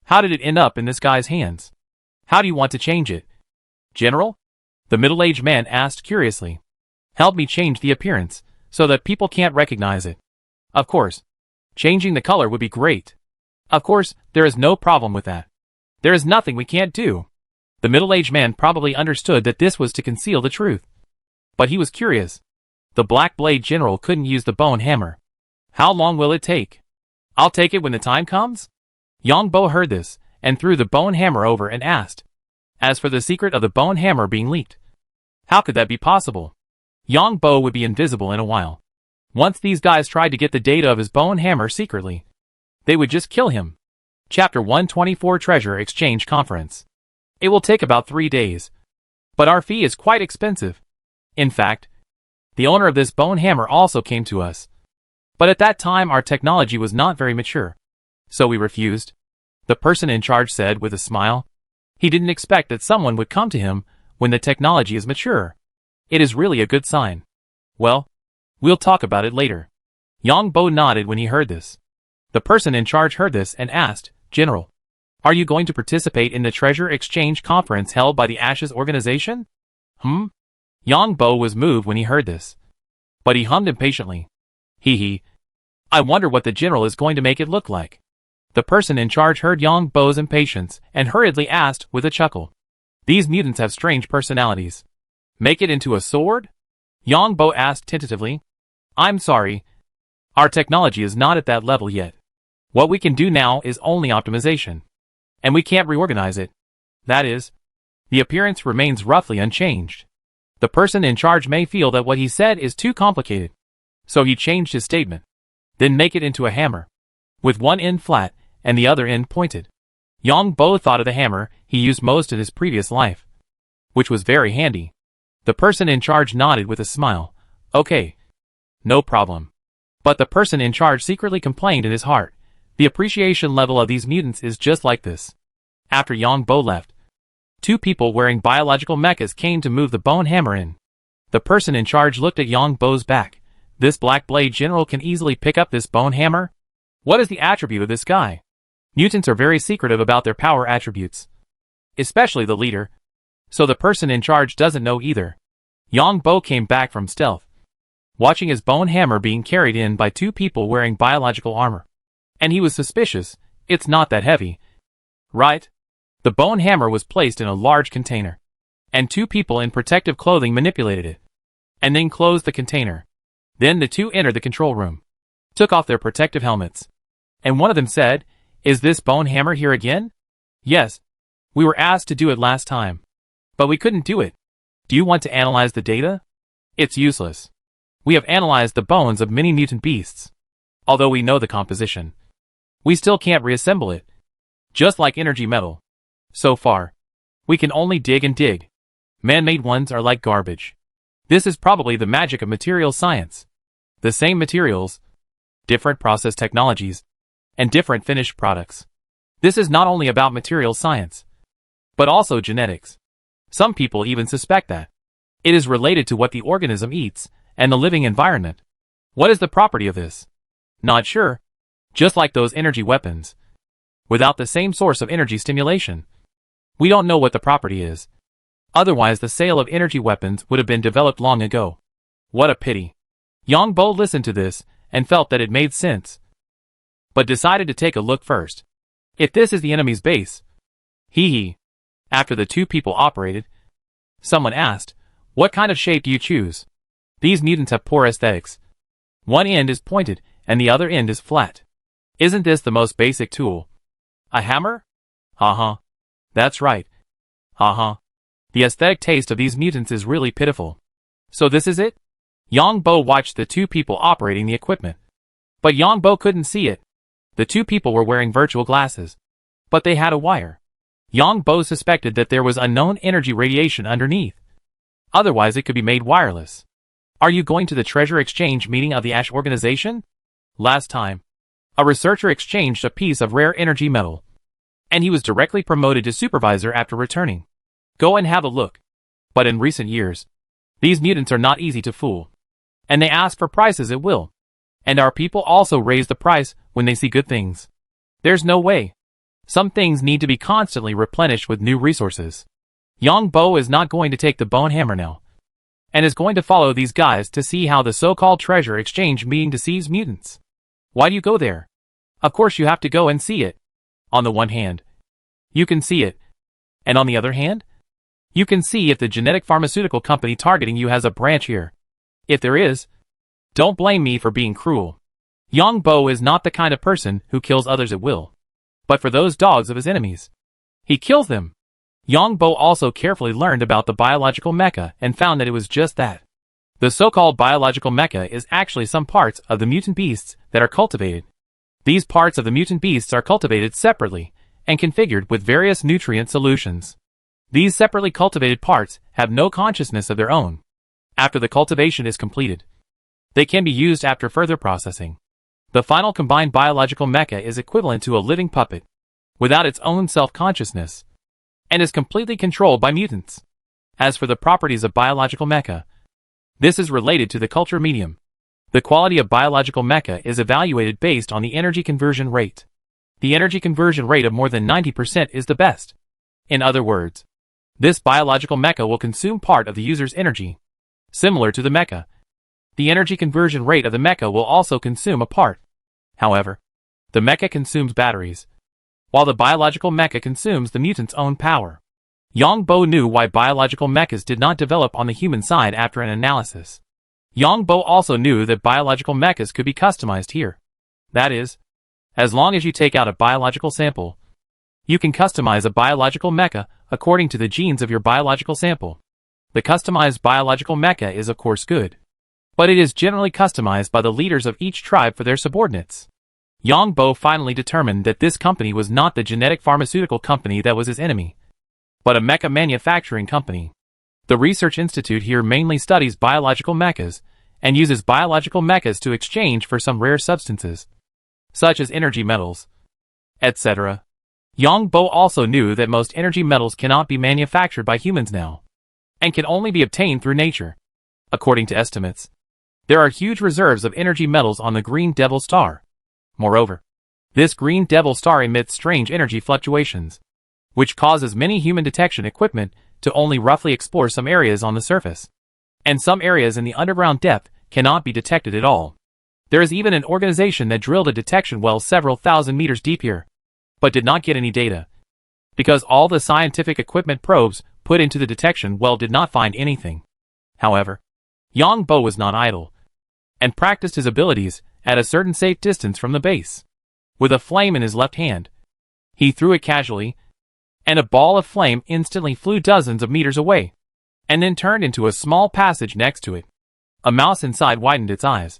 How did it end up in this guy's hands? How do you want to change it? General? The middle-aged man asked curiously. Help me change the appearance, so that people can't recognize it. Of course. Changing the color would be great. Of course, there is no problem with that. There is nothing we can't do. The middle-aged man probably understood that this was to conceal the truth. But he was curious. The Black Blade General couldn't use the bone hammer. How long will it take? I'll take it when the time comes? Yang Bo heard this, and threw the bone hammer over and asked. As for the secret of the bone hammer being leaked, how could that be possible? Yang Bo would be invisible in a while. Once these guys tried to get the data of his bone hammer secretly, they would just kill him. Chapter 124 Treasure Exchange Conference. It will take about 3 days. But our fee is quite expensive. In fact, the owner of this bone hammer also came to us. But at that time our technology was not very mature. So we refused. The person in charge said with a smile. He didn't expect that someone would come to him when the technology is mature. It is really a good sign. Well, we'll talk about it later. Yang Bo nodded when he heard this. The person in charge heard this and asked, General, are you going to participate in the treasure exchange conference held by the Ashes organization? Yang Bo was moved when he heard this. But he hummed impatiently. Hee. I wonder what the general is going to make it look like. The person in charge heard Yang Bo's impatience and hurriedly asked with a chuckle. These mutants have strange personalities. Make it into a sword? Yang Bo asked tentatively. I'm sorry. Our technology is not at that level yet. What we can do now is only optimization. And we can't reorganize it. That is, the appearance remains roughly unchanged. The person in charge may feel that what he said is too complicated. So he changed his statement. Then make it into a hammer, with one end flat and the other end pointed. Yang Bo thought of the hammer he used most in his previous life, which was very handy. The person in charge nodded with a smile. Okay. No problem. But the person in charge secretly complained in his heart. The appreciation level of these mutants is just like this. After Yang Bo left, 2 people wearing biological mechas came to move the bone hammer in. The person in charge looked at Yang Bo's back. This Black Blade General can easily pick up this bone hammer? What is the attribute of this guy? Mutants are very secretive about their power attributes, especially the leader. So the person in charge doesn't know either. Yang Bo came back from stealth, watching his bone hammer being carried in by 2 people wearing biological armor. And he was suspicious. It's not that heavy, right? The bone hammer was placed in a large container, and 2 people in protective clothing manipulated it, and then closed the container. Then the 2 entered the control room, took off their protective helmets, and one of them said, Is this bone hammer here again? Yes. We were asked to do it last time, but we couldn't do it. Do you want to analyze the data? It's useless. We have analyzed the bones of many mutant beasts. Although we know the composition, we still can't reassemble it. Just like energy metal. So far, we can only dig and dig. Man-made ones are like garbage. This is probably the magic of material science. The same materials, different process technologies, and different finished products. This is not only about material science, but also genetics. Some people even suspect that it is related to what the organism eats and the living environment. What is the property of this? Not sure. Just like those energy weapons. Without the same source of energy stimulation, we don't know what the property is. Otherwise, the sale of energy weapons would have been developed long ago. What a pity. Yang Bo listened to this and felt that it made sense, but decided to take a look first. If this is the enemy's base. Hee. After the two people operated, someone asked, "What kind of shape do you choose? These mutants have poor aesthetics. One end is pointed and the other end is flat. Isn't this the most basic tool? A hammer? Uh-huh. That's right. Uh-huh. The aesthetic taste of these mutants is really pitiful. So this is it?" Yang Bo watched the two people operating the equipment. But Yang Bo couldn't see it. The two people were wearing virtual glasses, but they had a wire. Yang Bo suspected that there was unknown energy radiation underneath. Otherwise it could be made wireless. Are you going to the treasure exchange meeting of the Ash organization? Last time, a researcher exchanged a piece of rare energy metal, and he was directly promoted to supervisor after returning. Go and have a look. But in recent years, these mutants are not easy to fool, and they ask for prices at will. And our people also raise the price when they see good things. There's no way. Some things need to be constantly replenished with new resources. Yang Bo is not going to take the bone hammer now, and is going to follow these guys to see how the so-called treasure exchange meeting deceives mutants. Why do you go there? Of course you have to go and see it. On the one hand, you can see it, and on the other hand, you can see if the genetic pharmaceutical company targeting you has a branch here. If there is, don't blame me for being cruel. Yang Bo is not the kind of person who kills others at will, but for those dogs of his enemies, he kills them. Yang Bo also carefully learned about the biological mecha and found that it was just that. The so-called biological mecha is actually some parts of the mutant beasts that are cultivated. These parts of the mutant beasts are cultivated separately and configured with various nutrient solutions. These separately cultivated parts have no consciousness of their own. After the cultivation is completed, they can be used after further processing. The final combined biological mecha is equivalent to a living puppet, without its own self-consciousness, and is completely controlled by mutants. As for the properties of biological mecha, this is related to the culture medium. The quality of biological mecha is evaluated based on the energy conversion rate. The energy conversion rate of more than 90% is the best. In other words, this biological mecha will consume part of the user's energy. Similar to the mecha, the energy conversion rate of the mecha will also consume a part. However, the mecha consumes batteries, while the biological mecha consumes the mutant's own power. Yang Bo knew why biological mechas did not develop on the human side after an analysis. Yang Bo also knew that biological mechas could be customized here. That is, as long as you take out a biological sample, you can customize a biological mecha according to the genes of your biological sample. The customized biological mecha is of course good, but it is generally customized by the leaders of each tribe for their subordinates. Yang Bo finally determined that this company was not the genetic pharmaceutical company that was his enemy, but a mecha manufacturing company. The research institute here mainly studies biological mechas and uses biological mechas to exchange for some rare substances, such as energy metals, etc. Yang Bo also knew that most energy metals cannot be manufactured by humans now, and can only be obtained through nature. According to estimates, there are huge reserves of energy metals on the Green Devil Star. Moreover, this Green Devil Star emits strange energy fluctuations, which causes many human detection equipment to only roughly explore some areas on the surface, and some areas in the underground depth cannot be detected at all. There is even an organization that drilled a detection well several thousand meters deep here, but did not get any data, because all the scientific equipment probes put into the detection well did not find anything. However, Yang Bo was not idle, and practiced his abilities at a certain safe distance from the base. With a flame in his left hand, he threw it casually, and a ball of flame instantly flew dozens of meters away, and then turned into a small passage next to it. A mouse inside widened its eyes,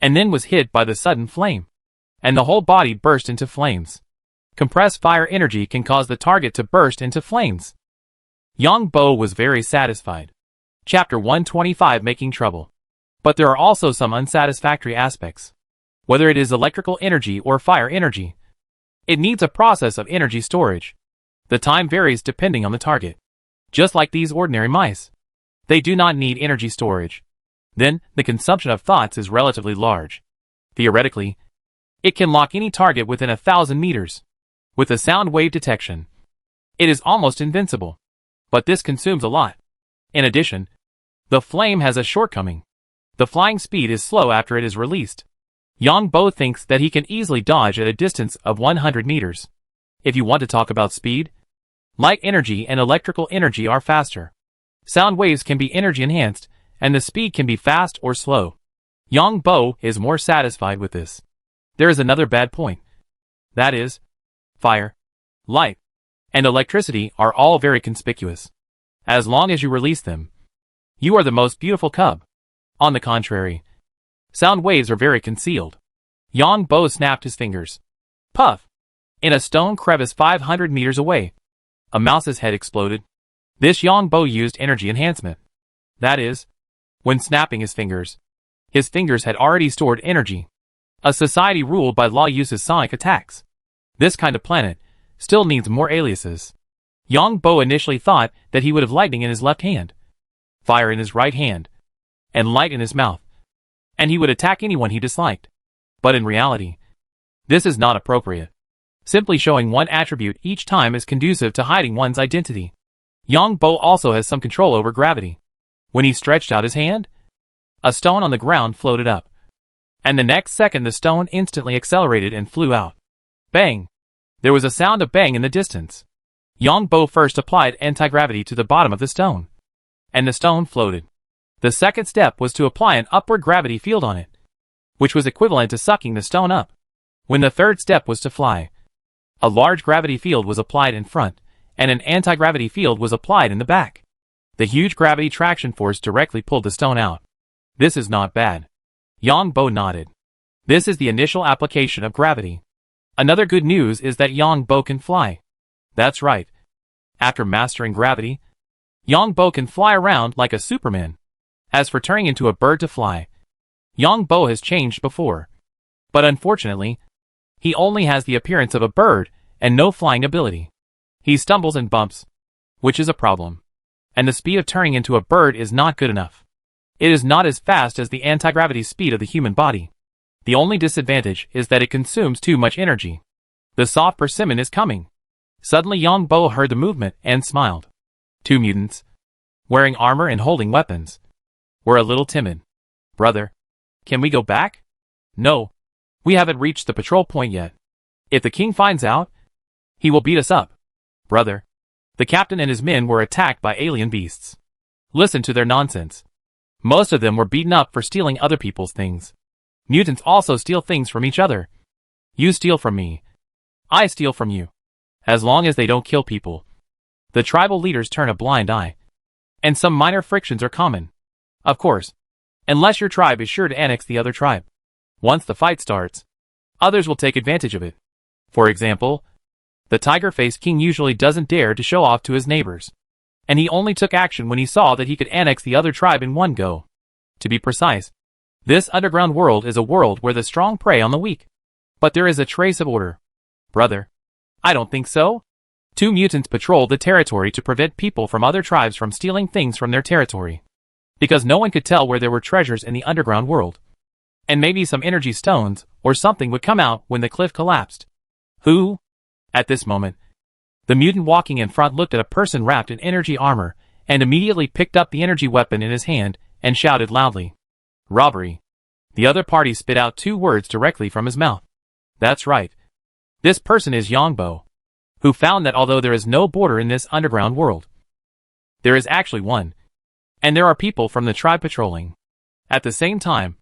and then was hit by the sudden flame, and the whole body burst into flames. Compressed fire energy can cause the target to burst into flames. Yang Bo was very satisfied. Chapter 125, Making Trouble. But there are also some unsatisfactory aspects. Whether it is electrical energy or fire energy, It needs a process of energy storage. The time varies depending on the target. Just like these ordinary mice. They do not need energy storage. Then, the consumption of thoughts is relatively large. Theoretically, it can lock any target within 1,000 meters. With the sound wave detection, it is almost invincible. But this consumes a lot. In addition, the flame has a shortcoming. The flying speed is slow after it is released. Yang Bo thinks that he can easily dodge at a distance of 100 meters. If you want to talk about speed, light energy and electrical energy are faster. Sound waves can be energy enhanced, and the speed can be fast or slow. Yang Bo is more satisfied with this. There is another bad point. That is, fire, light, and electricity are all very conspicuous. As long as you release them, you are the most beautiful cub. On the contrary, sound waves are very concealed. Yang Bo snapped his fingers. Puff! In a stone crevice 500 meters away, a mouse's head exploded. This Yang Bo used energy enhancement. That is, when snapping his fingers had already stored energy. A society ruled by law uses sonic attacks. This kind of planet still needs more aliases. Yang Bo initially thought that he would have lightning in his left hand, fire in his right hand, and light in his mouth, and he would attack anyone he disliked. But in reality, this is not appropriate. Simply showing one attribute each time is conducive to hiding one's identity. Yang Bo also has some control over gravity. When he stretched out his hand, a stone on the ground floated up, and the next second the stone instantly accelerated and flew out. Bang! There was a sound of bang in the distance. Yang Bo first applied anti-gravity to the bottom of the stone, and the stone floated. The second step was to apply an upward gravity field on it, which was equivalent to sucking the stone up. When the third step was to fly, a large gravity field was applied in front, and an anti-gravity field was applied in the back. The huge gravity traction force directly pulled the stone out. This is not bad. Yang Bo nodded. This is the initial application of gravity. Another good news is that Yang Bo can fly. That's right. After mastering gravity, Yang Bo can fly around like a Superman. As for turning into a bird to fly, Yang Bo has changed before. But unfortunately, he only has the appearance of a bird and no flying ability. He stumbles and bumps, which is a problem. And the speed of turning into a bird is not good enough. It is not as fast as the anti-gravity speed of the human body. The only disadvantage is that it consumes too much energy. The soft persimmon is coming. Suddenly Yang Bo heard the movement and smiled. Two mutants, wearing armor and holding weapons, were a little timid. Brother, can we go back? No. We haven't reached the patrol point yet. If the king finds out, he will beat us up. Brother, the captain and his men were attacked by alien beasts. Listen to their nonsense. Most of them were beaten up for stealing other people's things. Mutants also steal things from each other. You steal from me. I steal from you. As long as they don't kill people. The tribal leaders turn a blind eye. And some minor frictions are common. Of course. Unless your tribe is sure to annex the other tribe. Once the fight starts, others will take advantage of it. For example, the tiger-faced king usually doesn't dare to show off to his neighbors. And he only took action when he saw that he could annex the other tribe in one go. To be precise, this underground world is a world where the strong prey on the weak. But there is a trace of order. Brother, I don't think so. Two mutants patrolled the territory to prevent people from other tribes from stealing things from their territory. Because no one could tell where there were treasures in the underground world. And maybe some energy stones or something would come out when the cliff collapsed. Who? At this moment, the mutant walking in front looked at a person wrapped in energy armor and immediately picked up the energy weapon in his hand and shouted loudly. Robbery. The other party spit out two words directly from his mouth. That's right. This person is Yang Bo, who found that although there is no border in this underground world, there is actually one. And there are people from the tribe patrolling. At the same time,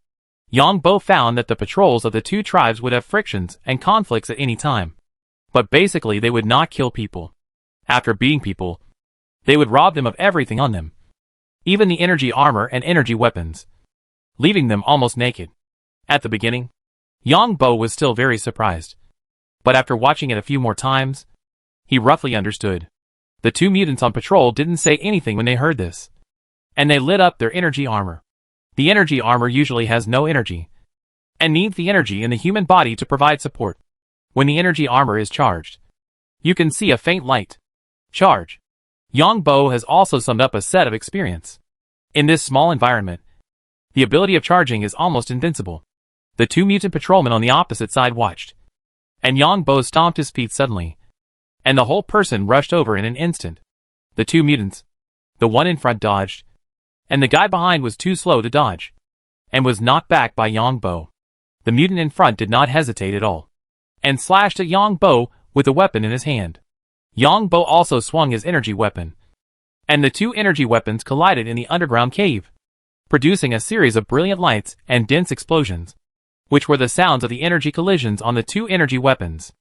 Yang Bo found that the patrols of the two tribes would have frictions and conflicts at any time. But basically they would not kill people. After beating people, they would rob them of everything on them. Even the energy armor and energy weapons, leaving them almost naked. At the beginning, Yang Bo was still very surprised. But after watching it a few more times, he roughly understood. The two mutants on patrol didn't say anything when they heard this. And they lit up their energy armor. The energy armor usually has no energy, and needs the energy in the human body to provide support. When the energy armor is charged, you can see a faint light. Charge. Yongbo has also summed up a set of experience. In this small environment, the ability of charging is almost invincible. The two mutant patrolmen on the opposite side watched, and Yongbo stomped his feet suddenly, and the whole person rushed over in an instant. The two mutants, the one in front dodged, and the guy behind was too slow to dodge, and was knocked back by Yongbo. The mutant in front did not hesitate at all, and slashed at Yongbo with a weapon in his hand. Yongbo also swung his energy weapon, and the two energy weapons collided in the underground cave, producing a series of brilliant lights and dense explosions, which were the sounds of the energy collisions on the two energy weapons.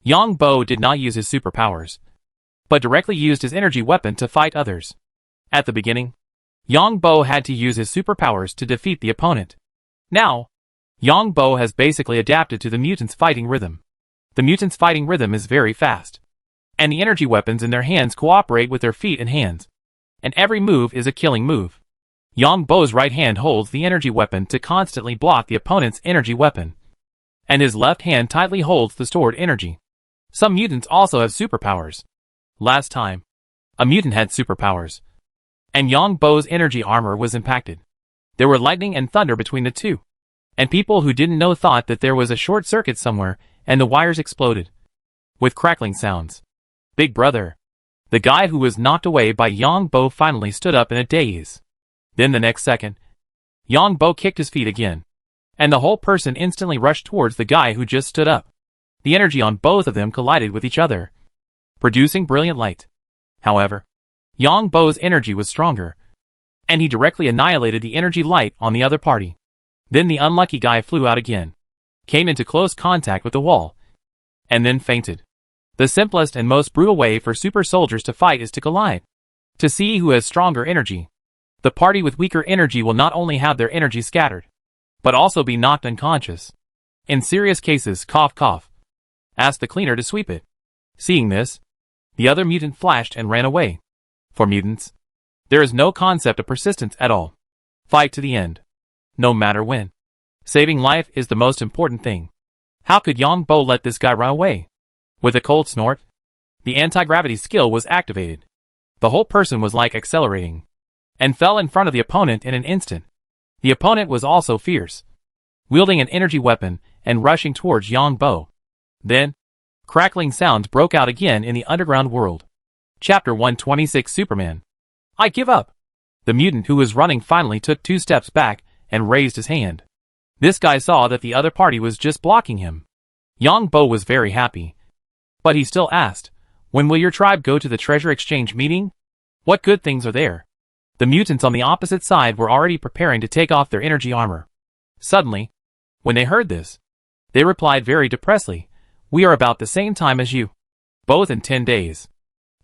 Yongbo did not use his superpowers, but directly used his energy weapon to fight others. At the beginning, Yongbo had to use his superpowers to defeat the opponent. Now, Yongbo has basically adapted to the mutants' fighting rhythm. The mutants' fighting rhythm is very fast, and the energy weapons in their hands cooperate with their feet and hands, and every move is a killing move. Yongbo's right hand holds the energy weapon to constantly block the opponent's energy weapon, and his left hand tightly holds the stored energy. Some mutants also have superpowers. Last time, a mutant had superpowers, and Yongbo's energy armor was impacted. There were lightning and thunder between the two, and people who didn't know thought that there was a short circuit somewhere and the wires exploded with crackling sounds. Big brother. The guy who was knocked away by Yongbo finally stood up in a daze. Then the next second, Yongbo kicked his feet again, and the whole person instantly rushed towards the guy who just stood up. The energy on both of them collided with each other, producing brilliant light. However, Yongbo's energy was stronger, and he directly annihilated the energy light on the other party. Then the unlucky guy flew out again, came into close contact with the wall, and then fainted. The simplest and most brutal way for super soldiers to fight is to collide, to see who has stronger energy. The party with weaker energy will not only have their energy scattered, but also be knocked unconscious. In serious cases, cough cough. Ask the cleaner to sweep it. Seeing this, the other mutant flashed and ran away. For mutants, there is no concept of persistence at all. Fight to the end, no matter when. Saving life is the most important thing. How could Yongbo let this guy run away? With a cold snort, the anti-gravity skill was activated. The whole person was like accelerating, and fell in front of the opponent in an instant. The opponent was also fierce, wielding an energy weapon and rushing towards Yongbo. Then, crackling sounds broke out again in the underground world. Chapter 126 Superman. I give up. The mutant who was running finally took 2 steps back and raised his hand. This guy saw that the other party was just blocking him. Yongbo was very happy, but he still asked, "When will your tribe go to the treasure exchange meeting? What good things are there?" The mutants on the opposite side were already preparing to take off their energy armor. Suddenly, when they heard this, they replied very depressedly, "We are about the same time as you. Both in 10 days.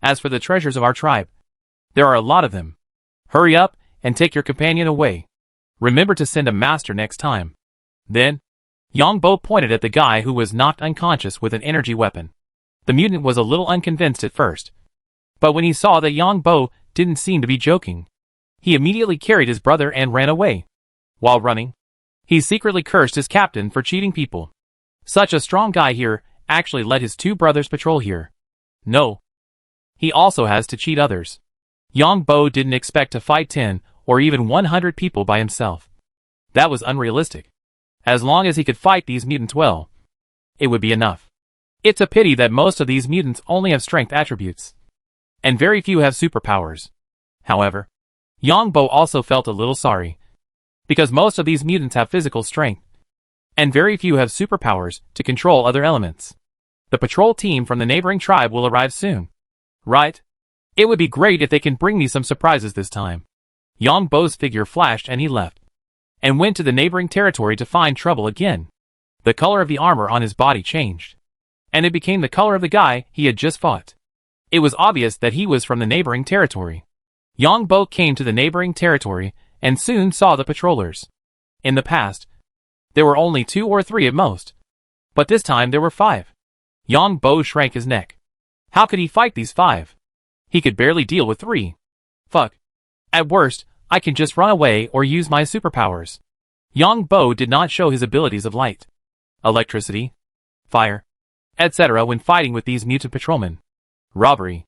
As for the treasures of our tribe, there are a lot of them. Hurry up and take your companion away. Remember to send a master next time." Then, Yongbo pointed at the guy who was knocked unconscious with an energy weapon. The mutant was a little unconvinced at first, but when he saw that Yongbo didn't seem to be joking, he immediately carried his brother and ran away. While running, he secretly cursed his captain for cheating people. Such a strong guy here actually let his 2 brothers patrol here. No, he also has to cheat others. Yongbo didn't expect to fight 10 or even 100 people by himself. That was unrealistic. As long as he could fight these mutants well, it would be enough. It's a pity that most of these mutants only have strength attributes, and very few have superpowers. However, Yongbo also felt a little sorry, because most of these mutants have physical strength, and very few have superpowers to control other elements. The patrol team from the neighboring tribe will arrive soon. Right? It would be great if they can bring me some surprises this time. Yongbo's figure flashed and he left, and went to the neighboring territory to find trouble again. The color of the armor on his body changed, and it became the color of the guy he had just fought. It was obvious that he was from the neighboring territory. Yongbo came to the neighboring territory and soon saw the patrollers. In the past, there were only 2 or 3 at most, but this time there were 5. Yongbo shrank his neck. How could he fight these 5? He could barely deal with 3. Fuck. At worst, I can just run away or use my superpowers. Yongbo did not show his abilities of light, electricity, fire, etc. when fighting with these mutant patrolmen. Robbery.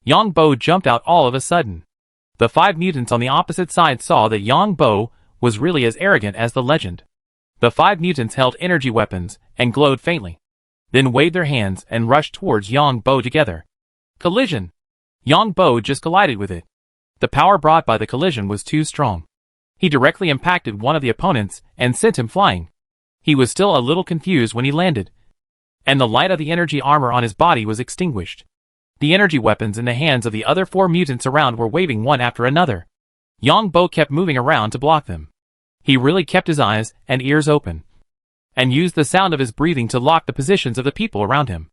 Yang Bo jumped out all of a sudden. The 5 mutants on the opposite side saw that Yang Bo was really as arrogant as the legend. The 5 mutants held energy weapons and glowed faintly, then waved their hands and rushed towards Yang Bo together. Collision. Yang Bo just collided with it. The power brought by the collision was too strong. He directly impacted one of the opponents and sent him flying. He was still a little confused when he landed, and the light of the energy armor on his body was extinguished. The energy weapons in the hands of the other 4 mutants around were waving one after another. Yang Bo kept moving around to block them. He really kept his eyes and ears open, and used the sound of his breathing to lock the positions of the people around him.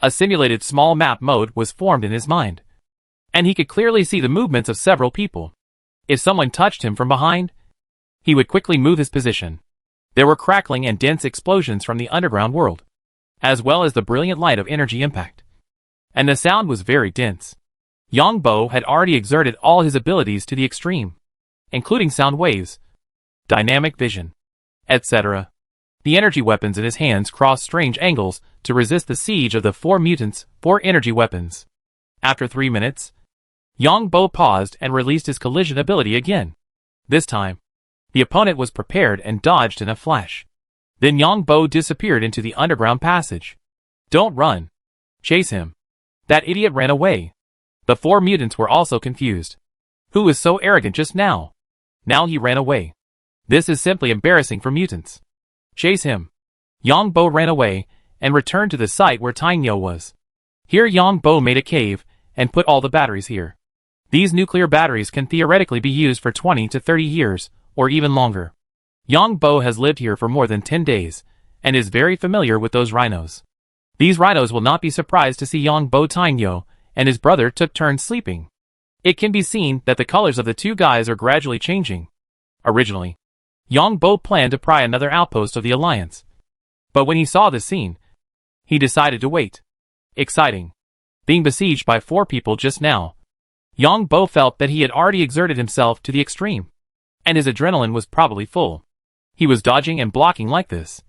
A simulated small map mode was formed in his mind, and he could clearly see the movements of several people. If someone touched him from behind, he would quickly move his position. There were crackling and dense explosions from the underground world, as well as the brilliant light of energy impact. And the sound was very dense. Yang Bo had already exerted all his abilities to the extreme, including sound waves, dynamic vision, etc. The energy weapons in his hands crossed strange angles to resist the siege of the 4 mutants' 4 energy weapons. After 3 minutes, Yang Bo paused and released his collision ability again. This time, the opponent was prepared and dodged in a flash. Then Yang Bo disappeared into the underground passage. Don't run. Chase him. That idiot ran away. The 4 mutants were also confused. Who was so arrogant just now? Now he ran away. This is simply embarrassing for mutants. Chase him. Yang Bo ran away and returned to the site where Tainyo was. Here Yang Bo made a cave and put all the batteries here. These nuclear batteries can theoretically be used for 20 to 30 years, or even longer. Yang Bo has lived here for more than 10 days, and is very familiar with those rhinos. These rhinos will not be surprised to see Yang Bo Tainyo and his brother took turns sleeping. It can be seen that the colors of the 2 guys are gradually changing. Originally, Yang Bo planned to pry another outpost of the Alliance. But when he saw this scene, he decided to wait. Exciting. Being besieged by 4 people just now, Yang Bo felt that he had already exerted himself to the extreme, and his adrenaline was probably full. He was dodging and blocking like this,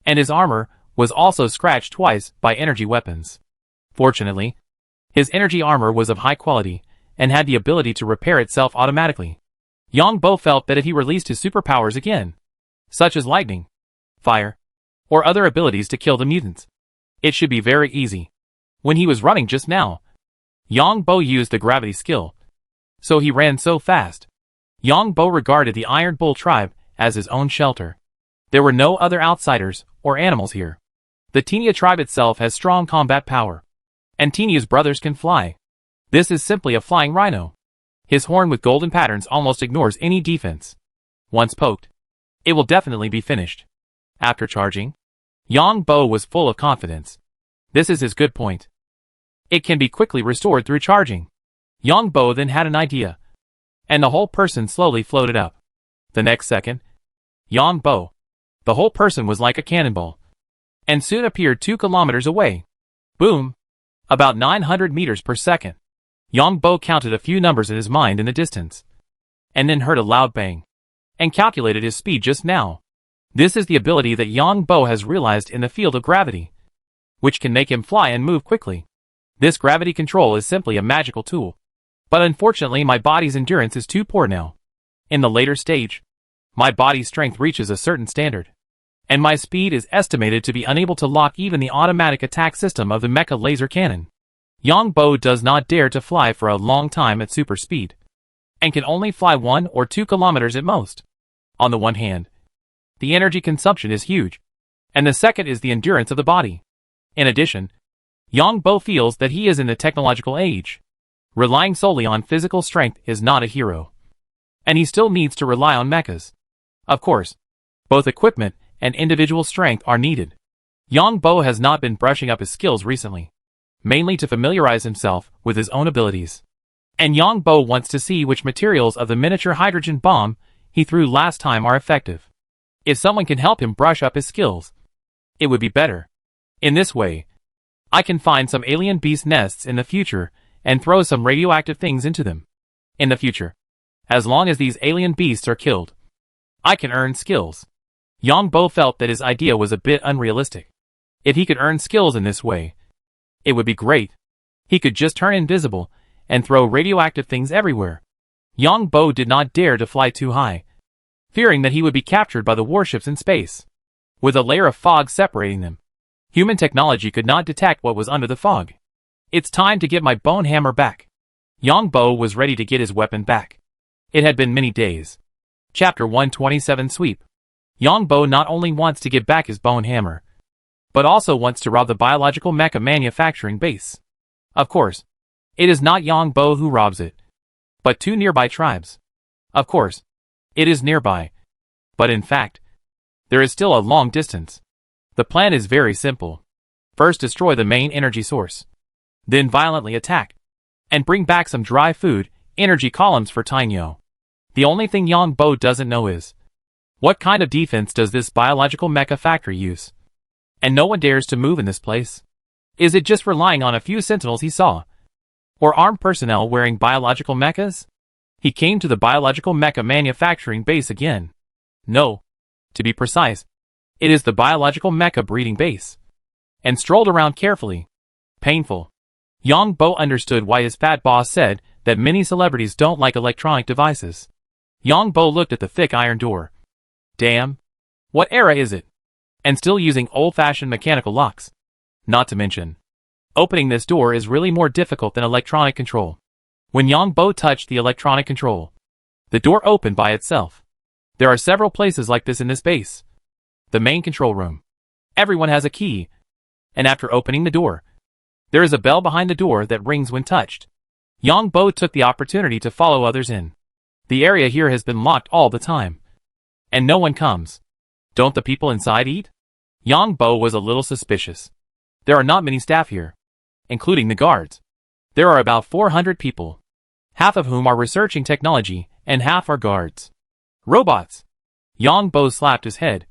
and his armor was also scratched twice by energy weapons. Fortunately, his energy armor was of high quality, and had the ability to repair itself automatically. Yang Bo felt that if he released his superpowers again, such as lightning, fire, or other abilities to kill the mutants, it should be very easy. When he was running just now, Yang Bo used the gravity skill, so he ran so fast. Yang Bo regarded the Iron Bull tribe as his own shelter. There were no other outsiders or animals here. The Tenia tribe itself has strong combat power, and Tenia's brothers can fly. This is simply a flying rhino. His horn with golden patterns almost ignores any defense. Once poked, it will definitely be finished. After charging, Yang Bo was full of confidence. This is his good point. It can be quickly restored through charging. Yang Bo then had an idea, and the whole person slowly floated up. The next second, Yang Bo, the whole person was like a cannonball, and soon appeared 2 kilometers away. Boom! About 900 meters per second. Yang Bo counted a few numbers in his mind in the distance, and then heard a loud bang, and calculated his speed just now. This is the ability that Yang Bo has realized in the field of gravity, which can make him fly and move quickly. This gravity control is simply a magical tool. But unfortunately my body's endurance is too poor now. In the later stage, my body's strength reaches a certain standard, and my speed is estimated to be unable to lock even the automatic attack system of the mecha laser cannon. Yang Bo does not dare to fly for a long time at super speed, and can only fly 1 or 2 kilometers at most. On the one hand, the energy consumption is huge, and the second is the endurance of the body. In addition, Yang Bo feels that he is in the technological age. Relying solely on physical strength is not a hero, and he still needs to rely on mechas. Of course, both equipment and individual strength are needed. Yang Bo has not been brushing up his skills recently, mainly to familiarize himself with his own abilities. And Yang Bo wants to see which materials of the miniature hydrogen bomb he threw last time are effective. If someone can help him brush up his skills, it would be better. In this way, I can find some alien beast nests in the future and throw some radioactive things into them. In the future, as long as these alien beasts are killed, I can earn skills. Yang Bo felt that his idea was a bit unrealistic. If he could earn skills in this way, it would be great. He could just turn invisible and throw radioactive things everywhere. Yang Bo did not dare to fly too high, fearing that he would be captured by the warships in space, with a layer of fog separating them. Human technology could not detect what was under the fog. It's time to get my bone hammer back. Yang Bo was ready to get his weapon back. It had been many days. Chapter 127 Sweep. Yang Bo not only wants to get back his bone hammer, but also wants to rob the biological mecha manufacturing base. Of course, it is not Yang Bo who robs it, but two nearby tribes. Of course, it is nearby, but in fact, there is still a long distance. The plan is very simple. First destroy the main energy source, then violently attack, and bring back some dry food, energy columns for Tainyo. The only thing Yang Bo doesn't know is, what kind of defense does this biological mecha factory use? And no one dares to move in this place. Is it just relying on a few sentinels he saw? Or armed personnel wearing biological mechas? He came to the biological mecha manufacturing base again. No. To be precise, it is the biological mecha breeding base. And strolled around carefully. Painful. Yang Bo understood why his fat boss said that many celebrities don't like electronic devices. Yang Bo looked at the thick iron door. Damn. What era is it? And still using old-fashioned mechanical locks. Not to mention, opening this door is really more difficult than electronic control. When Yang Bo touched the electronic control, the door opened by itself. There are several places like this in this base. The main control room. Everyone has a key. And after opening the door, there is a bell behind the door that rings when touched. Yang Bo took the opportunity to follow others in. The area here has been locked all the time. And no one comes. Don't the people inside eat? Yang Bo was a little suspicious. There are not many staff here, including the guards. There are about 400 people, half of whom are researching technology, and half are guards. Robots! Yang Bo slapped his head,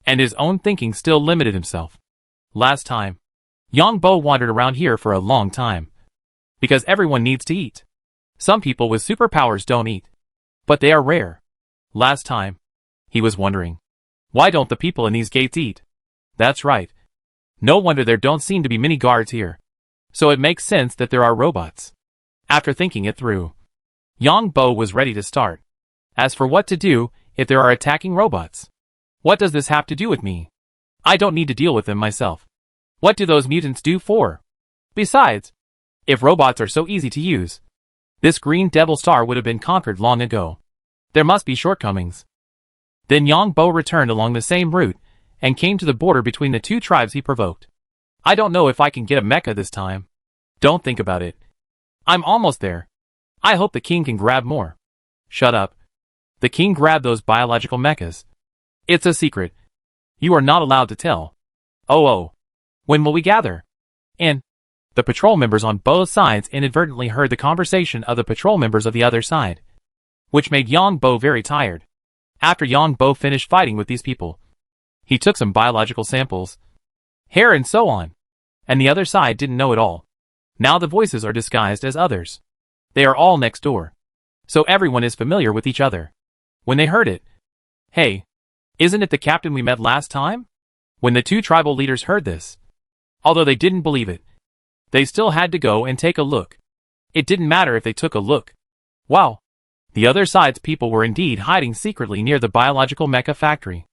and his own thinking still limited himself. Last time, Yang Bo wandered around here for a long time, because everyone needs to eat. Some people with superpowers don't eat, but they are rare. Last time, he was wondering, why don't the people in these gates eat? That's right. No wonder there don't seem to be many guards here. So it makes sense that there are robots. After thinking it through, Yang Bo was ready to start. As for what to do if there are attacking robots, what does this have to do with me? I don't need to deal with them myself. What do those mutants do for? Besides, if robots are so easy to use, this green devil star would have been conquered long ago. There must be shortcomings. Then Yang Bo returned along the same route and came to the border between the two tribes he provoked. I don't know if I can get a mecha this time. Don't think about it. I'm almost there. I hope the king can grab more. Shut up. The king grabbed those biological mechas. It's a secret. You are not allowed to tell. Oh. When will we gather? And the patrol members on both sides inadvertently heard the conversation of the patrol members of the other side, which made Yang Bo very tired. After Yang Bo finished fighting with these people, he took some biological samples, hair and so on, and the other side didn't know it all. Now the voices are disguised as others. They are all next door, so everyone is familiar with each other. When they heard it, hey, isn't it the captain we met last time? When the two tribal leaders heard this, although they didn't believe it, they still had to go and take a look. It didn't matter if they took a look. Wow. The other side's people were indeed hiding secretly near the biological mecha factory.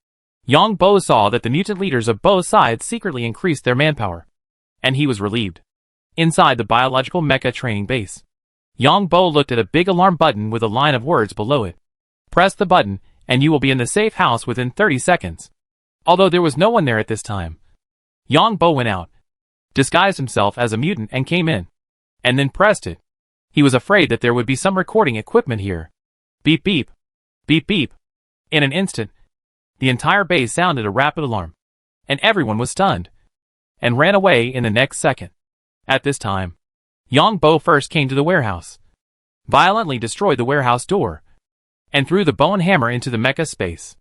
Yang Bo saw that the mutant leaders of both sides secretly increased their manpower, and he was relieved. Inside the biological mecha training base, Yang Bo looked at a big alarm button with a line of words below it. Press the button, and you will be in the safe house within 30 seconds. Although there was no one there at this time, Yang Bo went out, disguised himself as a mutant and came in, and then pressed it. He was afraid that there would be some recording equipment here. Beep beep. Beep beep. In an instant, the entire base sounded a rapid alarm, and everyone was stunned, and ran away in the next second. At this time, Yang Bo first came to the warehouse, violently destroyed the warehouse door, and threw the bone hammer into the mecha space.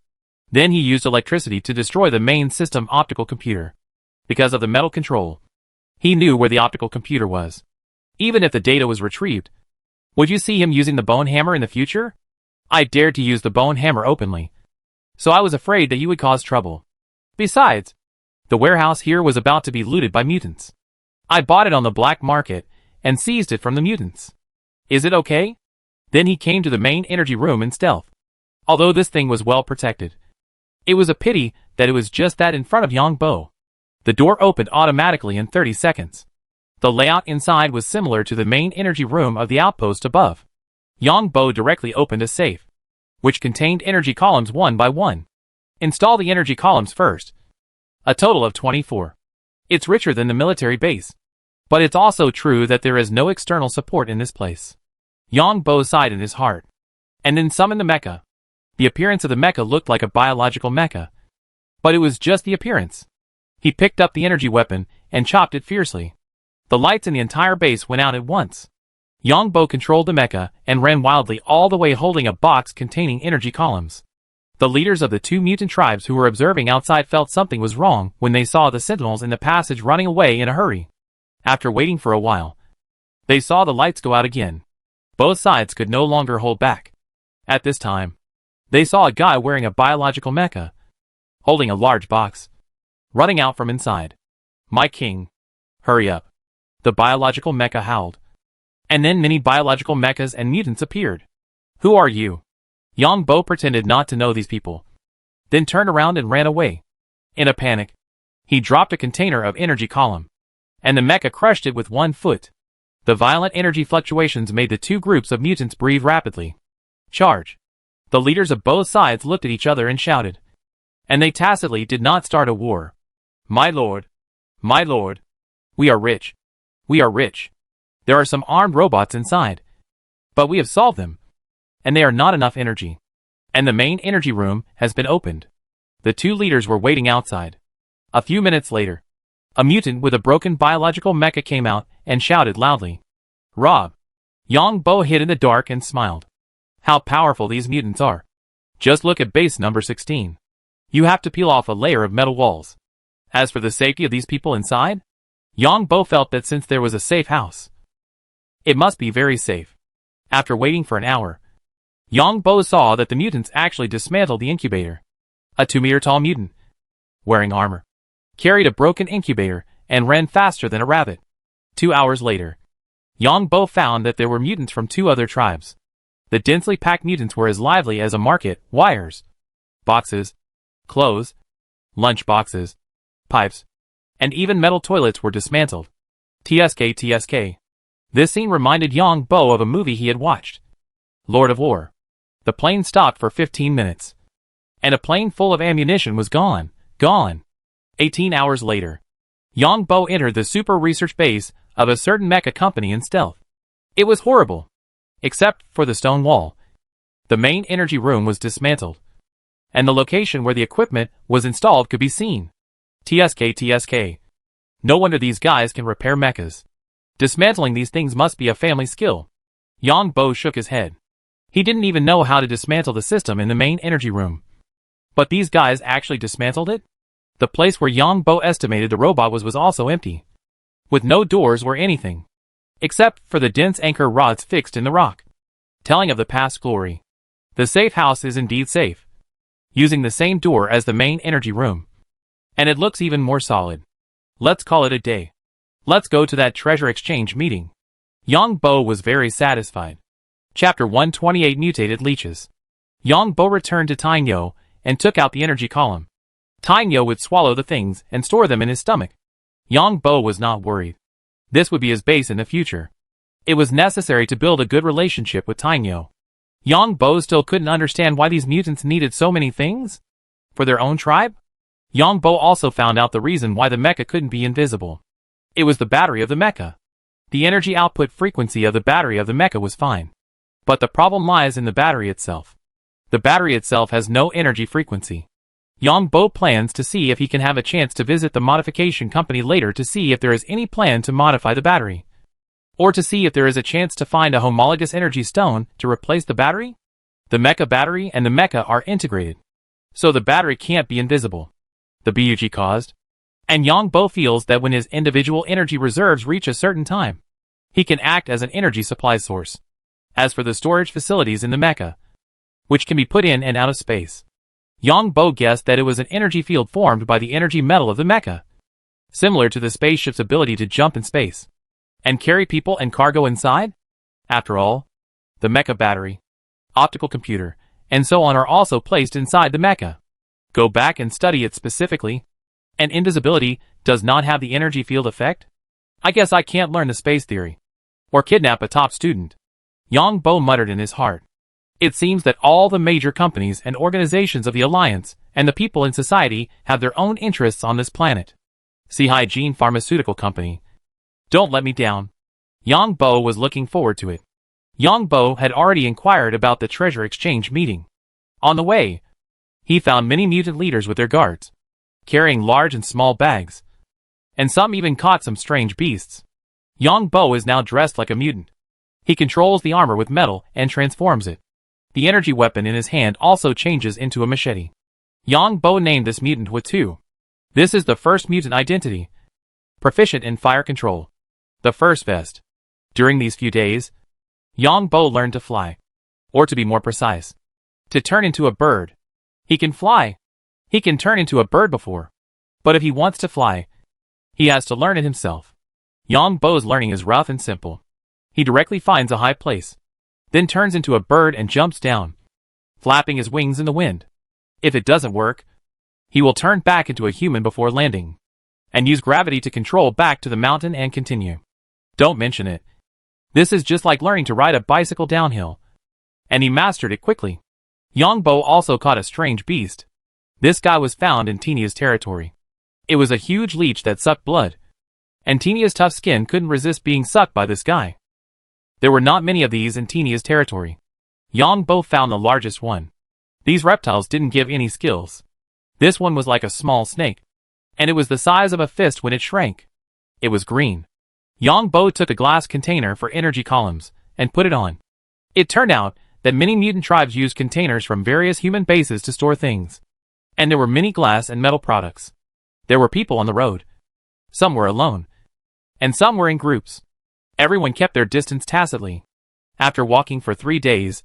Then he used electricity to destroy the main system optical computer. Because of the metal control, he knew where the optical computer was. Even if the data was retrieved, would you see him using the bone hammer in the future? I dared to use the bone hammer openly, so I was afraid that you would cause trouble. Besides, The warehouse here was about to be looted by mutants. I bought it on the black market and seized it from the mutants. Is it okay? Then he came to the main energy room in stealth. Although this thing was well protected. It was a pity that it was just that in front of Yang Bo. The door opened automatically in 30 seconds. The layout inside was similar to the main energy room of the outpost above. Yang Bo directly opened a safe, which contained energy columns one by one. Install the energy columns first. A total of 24. It's richer than the military base. But it's also true that there is no external support in this place. Yang Bo sighed in his heart, and then summoned the mecha. The appearance of the mecha looked like a biological mecha. But it was just the appearance. He picked up the energy weapon and chopped it fiercely. The lights in the entire base went out at once. Yang Bo controlled the mecha and ran wildly all the way holding a box containing energy columns. The leaders of the two mutant tribes who were observing outside felt something was wrong when they saw the sentinels in the passage running away in a hurry. After waiting for a while, they saw the lights go out again. Both sides could no longer hold back. At this time, they saw a guy wearing a biological mecha, holding a large box, running out from inside. "My king, hurry up," the biological mecha howled. And then many biological mechas and mutants appeared. "Who are you?" Yang Bo pretended not to know these people, then turned around and ran away. In a panic, he dropped a container of energy column, and the mecha crushed it with one foot. The violent energy fluctuations made the two groups of mutants breathe rapidly. "Charge!" The leaders of both sides looked at each other and shouted. And they tacitly did not start a war. My lord, we are rich. We are rich. There are some armed robots inside. But we have solved them. And they are not enough energy. And the main energy room has been opened." The two leaders were waiting outside. A few minutes later, a mutant with a broken biological mecha came out and shouted loudly. "Rob!" Yang Bo hid in the dark and smiled. How powerful these mutants are. Just look at base number 16. You have to peel off a layer of metal walls. As for the safety of these people inside, Yang Bo felt that since there was a safe house, it must be very safe. After waiting for an hour, Yang Bo saw that the mutants actually dismantled the incubator. A 2-meter-tall mutant, wearing armor, carried a broken incubator and ran faster than a rabbit. 2 hours later, Yang Bo found that there were mutants from 2 other tribes. The densely packed mutants were as lively as a market. Wires, boxes, clothes, lunch boxes, pipes, and even metal toilets were dismantled. TSK. This scene reminded Yang Bo of a movie he had watched, Lord of War. The plane stopped for 15 minutes. And a plane full of ammunition was gone. 18 hours later, Yang Bo entered the super research base of a certain mecha company in stealth. It was horrible. Except for the stone wall. The main energy room was dismantled. And the location where the equipment was installed could be seen. TSK. No wonder these guys can repair mechas. Dismantling these things must be a family skill. Yang Bo shook his head. He didn't even know how to dismantle the system in the main energy room. But these guys actually dismantled it? The place where Yang Bo estimated the robot was also empty, with no doors or anything, except for the dense anchor rods fixed in the rock, telling of the past glory. The safe house is indeed safe, using the same door as the main energy room. And it looks even more solid. Let's call it a day. Let's go to that treasure exchange meeting. Yang Bo was very satisfied. Chapter 128 Mutated Leeches. Yang Bo returned to Tainyo and took out the energy column. Tainyo would swallow the things and store them in his stomach. Yang Bo was not worried. This would be his base in the future. It was necessary to build a good relationship with Tainyo. Yang Bo still couldn't understand why these mutants needed so many things for their own tribe. Yang Bo also found out the reason why the mecha couldn't be invisible. It was the battery of the mecha. The energy output frequency of the battery of the mecha was fine. But the problem lies in the battery itself. The battery itself has no energy frequency. Yang Bo plans to see if he can have a chance to visit the modification company later to see if there is any plan to modify the battery. Or to see if there is a chance to find a homologous energy stone to replace the battery. The mecha battery and the mecha are integrated, so the battery can't be invisible. The BUG caused. And Yang Bo feels that when his individual energy reserves reach a certain time, he can act as an energy supply source. As for the storage facilities in the mecha, which can be put in and out of space, Yang Bo guessed that it was an energy field formed by the energy metal of the mecha, similar to the spaceship's ability to jump in space and carry people and cargo inside. After all, the mecha battery, optical computer, and so on are also placed inside the mecha. Go back and study it specifically. And invisibility does not have the energy field effect? I guess I can't learn the space theory or kidnap a top student. Yang Bo muttered in his heart. It seems that all the major companies and organizations of the Alliance and the people in society have their own interests on this planet. See Hygiene Pharmaceutical Company. Don't let me down. Yang Bo was looking forward to it. Yang Bo had already inquired about the treasure exchange meeting. On the way, he found many mutant leaders with their guards, carrying large and small bags, and some even caught some strange beasts. Yang Bo is now dressed like a mutant. He controls the armor with metal and transforms it. The energy weapon in his hand also changes into a machete. Yang Bo named this mutant with 2. This is the first mutant identity, proficient in fire control. The first vest. During these few days, Yang Bo learned to fly, or to be more precise, to turn into a bird. He can fly. He can turn into a bird before, but if he wants to fly, he has to learn it himself. Yang Bo's learning is rough and simple. He directly finds a high place, then turns into a bird and jumps down, flapping his wings in the wind. If it doesn't work, he will turn back into a human before landing, and use gravity to control back to the mountain and continue. Don't mention it. This is just like learning to ride a bicycle downhill, and he mastered it quickly. Yang Bo also caught a strange beast. This guy was found in Tinia's territory. It was a huge leech that sucked blood, and Tinia's tough skin couldn't resist being sucked by this guy. There were not many of these in Tinia's territory. Yang Bo found the largest one. These reptiles didn't give any skills. This one was like a small snake, and it was the size of a fist when it shrank. It was green. Yang Bo took a glass container for energy columns and put it on. It turned out that many mutant tribes used containers from various human bases to store things. And there were many glass and metal products. There were people on the road. Some were alone, and some were in groups. Everyone kept their distance tacitly. After walking for 3 days,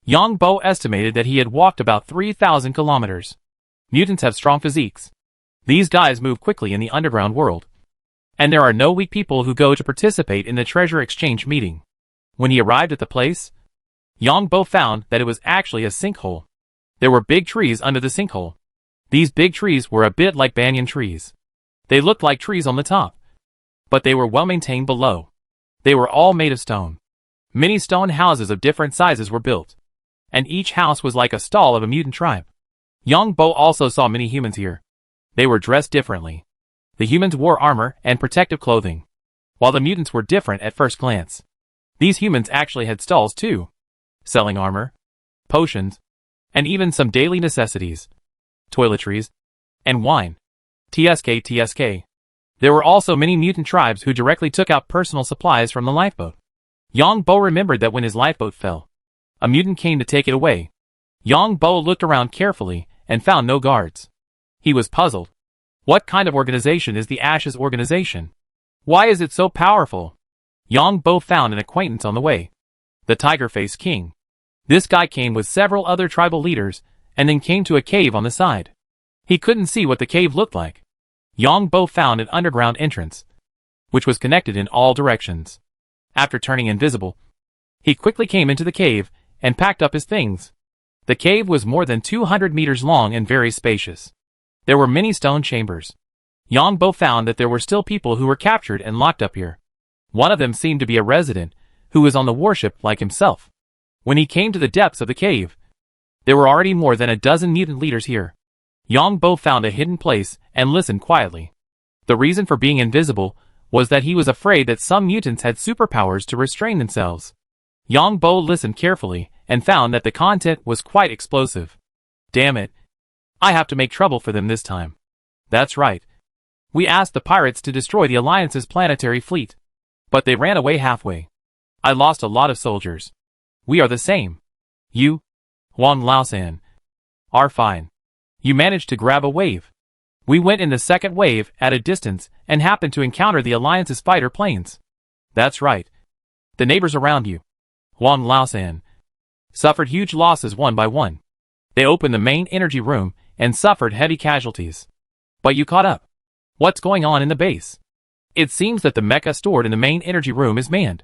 Yang Bo estimated that he had walked about 3,000 kilometers. Mutants have strong physiques. These guys move quickly in the underground world. And there are no weak people who go to participate in the treasure exchange meeting. When he arrived at the place, Yang Bo found that it was actually a sinkhole. There were big trees under the sinkhole. These big trees were a bit like banyan trees. They looked like trees on the top, but they were well maintained below. They were all made of stone. Many stone houses of different sizes were built, and each house was like a stall of a mutant tribe. Yang Bo also saw many humans here. They were dressed differently. The humans wore armor and protective clothing, while the mutants were different at first glance. These humans actually had stalls too, selling armor, potions, and even some daily necessities, toiletries, and wine. TSK. There were also many mutant tribes who directly took out personal supplies from the lifeboat. Yang Bo remembered that when his lifeboat fell, a mutant came to take it away. Yang Bo looked around carefully and found no guards. He was puzzled. What kind of organization is the Ashes organization? Why is it so powerful? Yang Bo found an acquaintance on the way. The Tiger-Face King. This guy came with several other tribal leaders and then came to a cave on the side. He couldn't see what the cave looked like. Yang Bo found an underground entrance, which was connected in all directions. After turning invisible, he quickly came into the cave and packed up his things. The cave was more than 200 meters long and very spacious. There were many stone chambers. Yang Bo found that there were still people who were captured and locked up here. One of them seemed to be a resident, who was on the warship like himself. When he came to the depths of the cave, there were already more than a dozen mutant leaders here. Yang Bo found a hidden place and listened quietly. The reason for being invisible was that he was afraid that some mutants had superpowers to restrain themselves. Yang Bo listened carefully and found that the content was quite explosive. Damn it. I have to make trouble for them this time. That's right. We asked the pirates to destroy the Alliance's planetary fleet, but they ran away halfway. I lost a lot of soldiers. We are the same. You, Wang Laosan, are fine. You managed to grab a wave. We went in the second wave at a distance and happened to encounter the Alliance's fighter planes. That's right. The neighbors around you, Wang Laosan, suffered huge losses one by one. They opened the main energy room and suffered heavy casualties. But you caught up. What's going on in the base? It seems that the mecha stored in the main energy room is manned.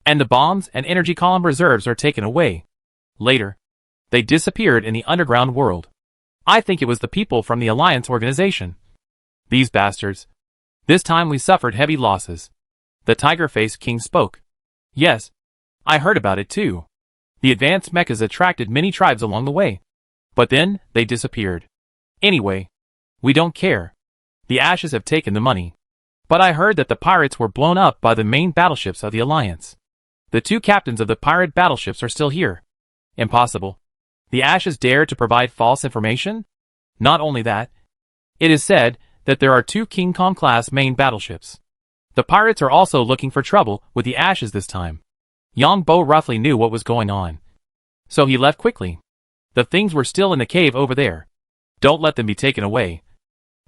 And the bombs and energy column reserves are taken away. Later, they disappeared in the underground world. I think it was the people from the Alliance organization. These bastards. This time we suffered heavy losses. The Tiger-Faced King spoke. Yes, I heard about it too. The advanced mechas attracted many tribes along the way. But then, they disappeared. Anyway, we don't care. The Ashes have taken the money. But I heard that the pirates were blown up by the main battleships of the Alliance. The 2 captains of the pirate battleships are still here. Impossible. The Ashes dare to provide false information? Not only that, it is said that there are 2 King Kong-class main battleships. The pirates are also looking for trouble with the Ashes this time. Yang Bo roughly knew what was going on. So he left quickly. The things were still in the cave over there. Don't let them be taken away.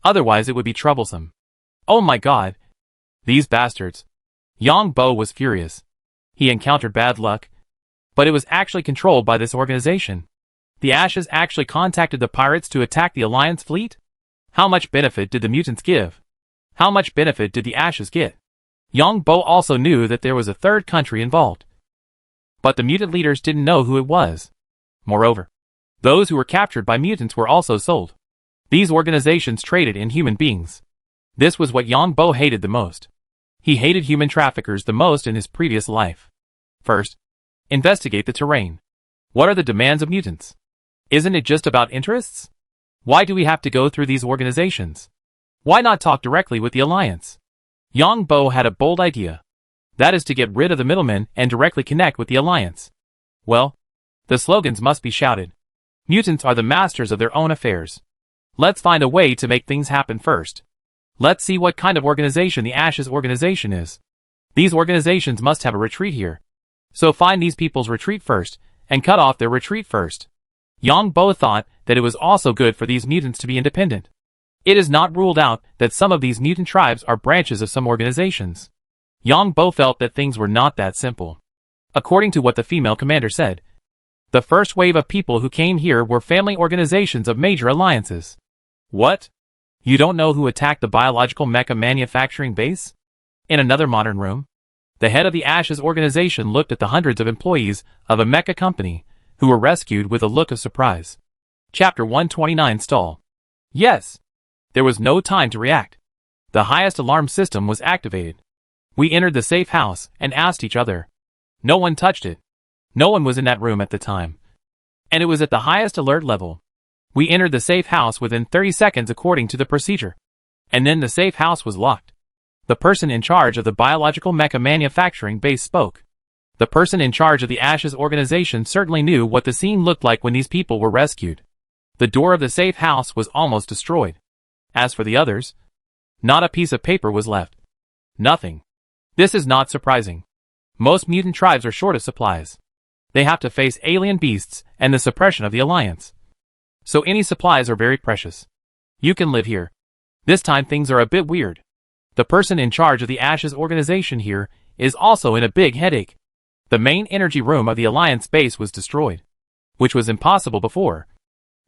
Otherwise it would be troublesome. Oh my god. These bastards. Yang Bo was furious. He encountered bad luck. But it was actually controlled by this organization. The Ashes actually contacted the pirates to attack the Alliance fleet? How much benefit did the mutants give? How much benefit did the Ashes get? Yang Bo also knew that there was a third country involved. But the mutant leaders didn't know who it was. Moreover, those who were captured by mutants were also sold. These organizations traded in human beings. This was what Yang Bo hated the most. He hated human traffickers the most in his previous life. First, investigate the terrain. What are the demands of mutants? Isn't it just about interests? Why do we have to go through these organizations? Why not talk directly with the Alliance? Yang Bo had a bold idea. That is to get rid of the middlemen and directly connect with the Alliance. Well, the slogans must be shouted. Mutants are the masters of their own affairs. Let's find a way to make things happen first. Let's see what kind of organization the Ashes organization is. These organizations must have a retreat here. So find these people's retreat first, and cut off their retreat first. Yang Bo thought that it was also good for these mutants to be independent. It is not ruled out that some of these mutant tribes are branches of some organizations. Yang Bo felt that things were not that simple. According to what the female commander said, the first wave of people who came here were family organizations of major alliances. What? You don't know who attacked the biological mecha manufacturing base? In another modern room, the head of the Ashes organization looked at the hundreds of employees of a mecha company who were rescued with a look of surprise. Chapter 129 Stall. Yes. There was no time to react. The highest alarm system was activated. We entered the safe house and asked each other. No one touched it. No one was in that room at the time. And it was at the highest alert level. We entered the safe house within 30 seconds according to the procedure. And then the safe house was locked. The person in charge of the biological mecha manufacturing base spoke. The person in charge of the Ashes organization certainly knew what the scene looked like when these people were rescued. The door of the safe house was almost destroyed. As for the others, not a piece of paper was left. Nothing. This is not surprising. Most mutant tribes are short of supplies. They have to face alien beasts and the suppression of the Alliance. So any supplies are very precious. You can live here. This time things are a bit weird. The person in charge of the Ashes organization here is also in a big headache. The main energy room of the Alliance base was destroyed, which was impossible before.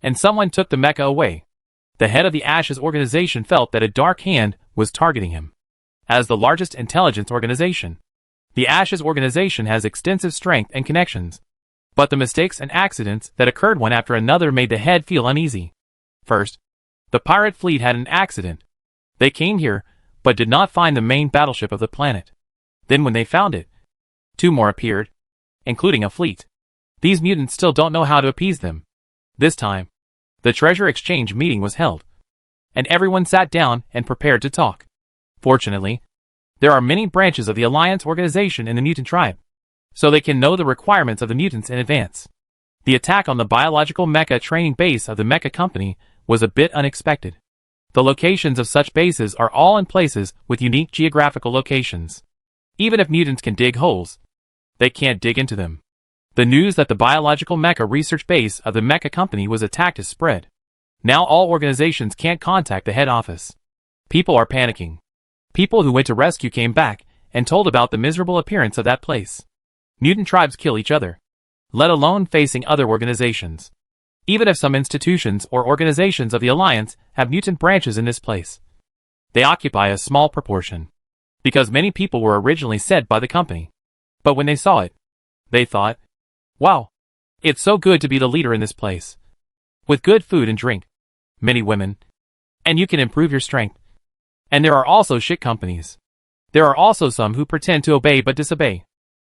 And someone took the mecha away. The head of the Ashes organization felt that a dark hand was targeting him. As the largest intelligence organization, the Ashes organization has extensive strength and connections. But the mistakes and accidents that occurred one after another made the head feel uneasy. First, the pirate fleet had an accident. They came here, but did not find the main battleship of the planet. Then when they found it, 2 more appeared, including a fleet. These mutants still don't know how to appease them. This time, the treasure exchange meeting was held, and everyone sat down and prepared to talk. Fortunately, there are many branches of the Alliance organization in the mutant tribe, so they can know the requirements of the mutants in advance. The attack on the biological mecha training base of the mecha company was a bit unexpected. The locations of such bases are all in places with unique geographical locations. Even if mutants can dig holes, they can't dig into them. The news that the biological mecha research base of the mecha company was attacked is spread. Now all organizations can't contact the head office. People are panicking. People who went to rescue came back and told about the miserable appearance of that place. Mutant tribes kill each other, let alone facing other organizations. even if some institutions or organizations of the Alliance have mutant branches in this place. They occupy a small proportion, because many people were originally sent by the company. But when they saw it, they thought, wow, it's so good to be the leader in this place. With good food and drink, many women, and you can improve your strength. And there are also shit companies. There are also some who pretend to obey but disobey.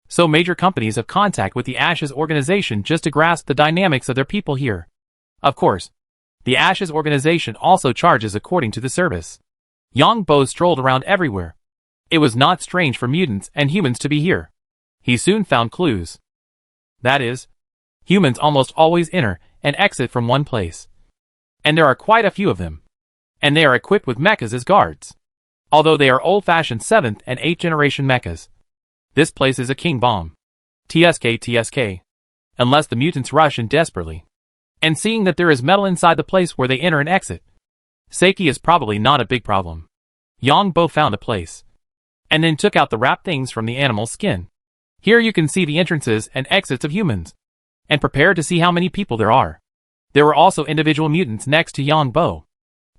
So major companies have contact with the Ashes organization just to grasp the dynamics of their people here. Of course, the Ashes organization also charges according to the service. Yang Bo strolled around everywhere. It was not strange for mutants and humans to be here. He soon found clues. That is, humans almost always enter and exit from one place. And there are quite a few of them. And they are equipped with mechas as guards. Although they are old-fashioned 7th and 8th generation mechas. This place is a king bomb. TSK. Unless the mutants rush in desperately. And seeing that there is metal inside the place where they enter and exit, safety is probably not a big problem. Yang Bo found a place. And then took out the wrapped things from the animal's skin. Here you can see the entrances and exits of humans. And prepare to see how many people there are. There were also individual mutants next to Yang Bo.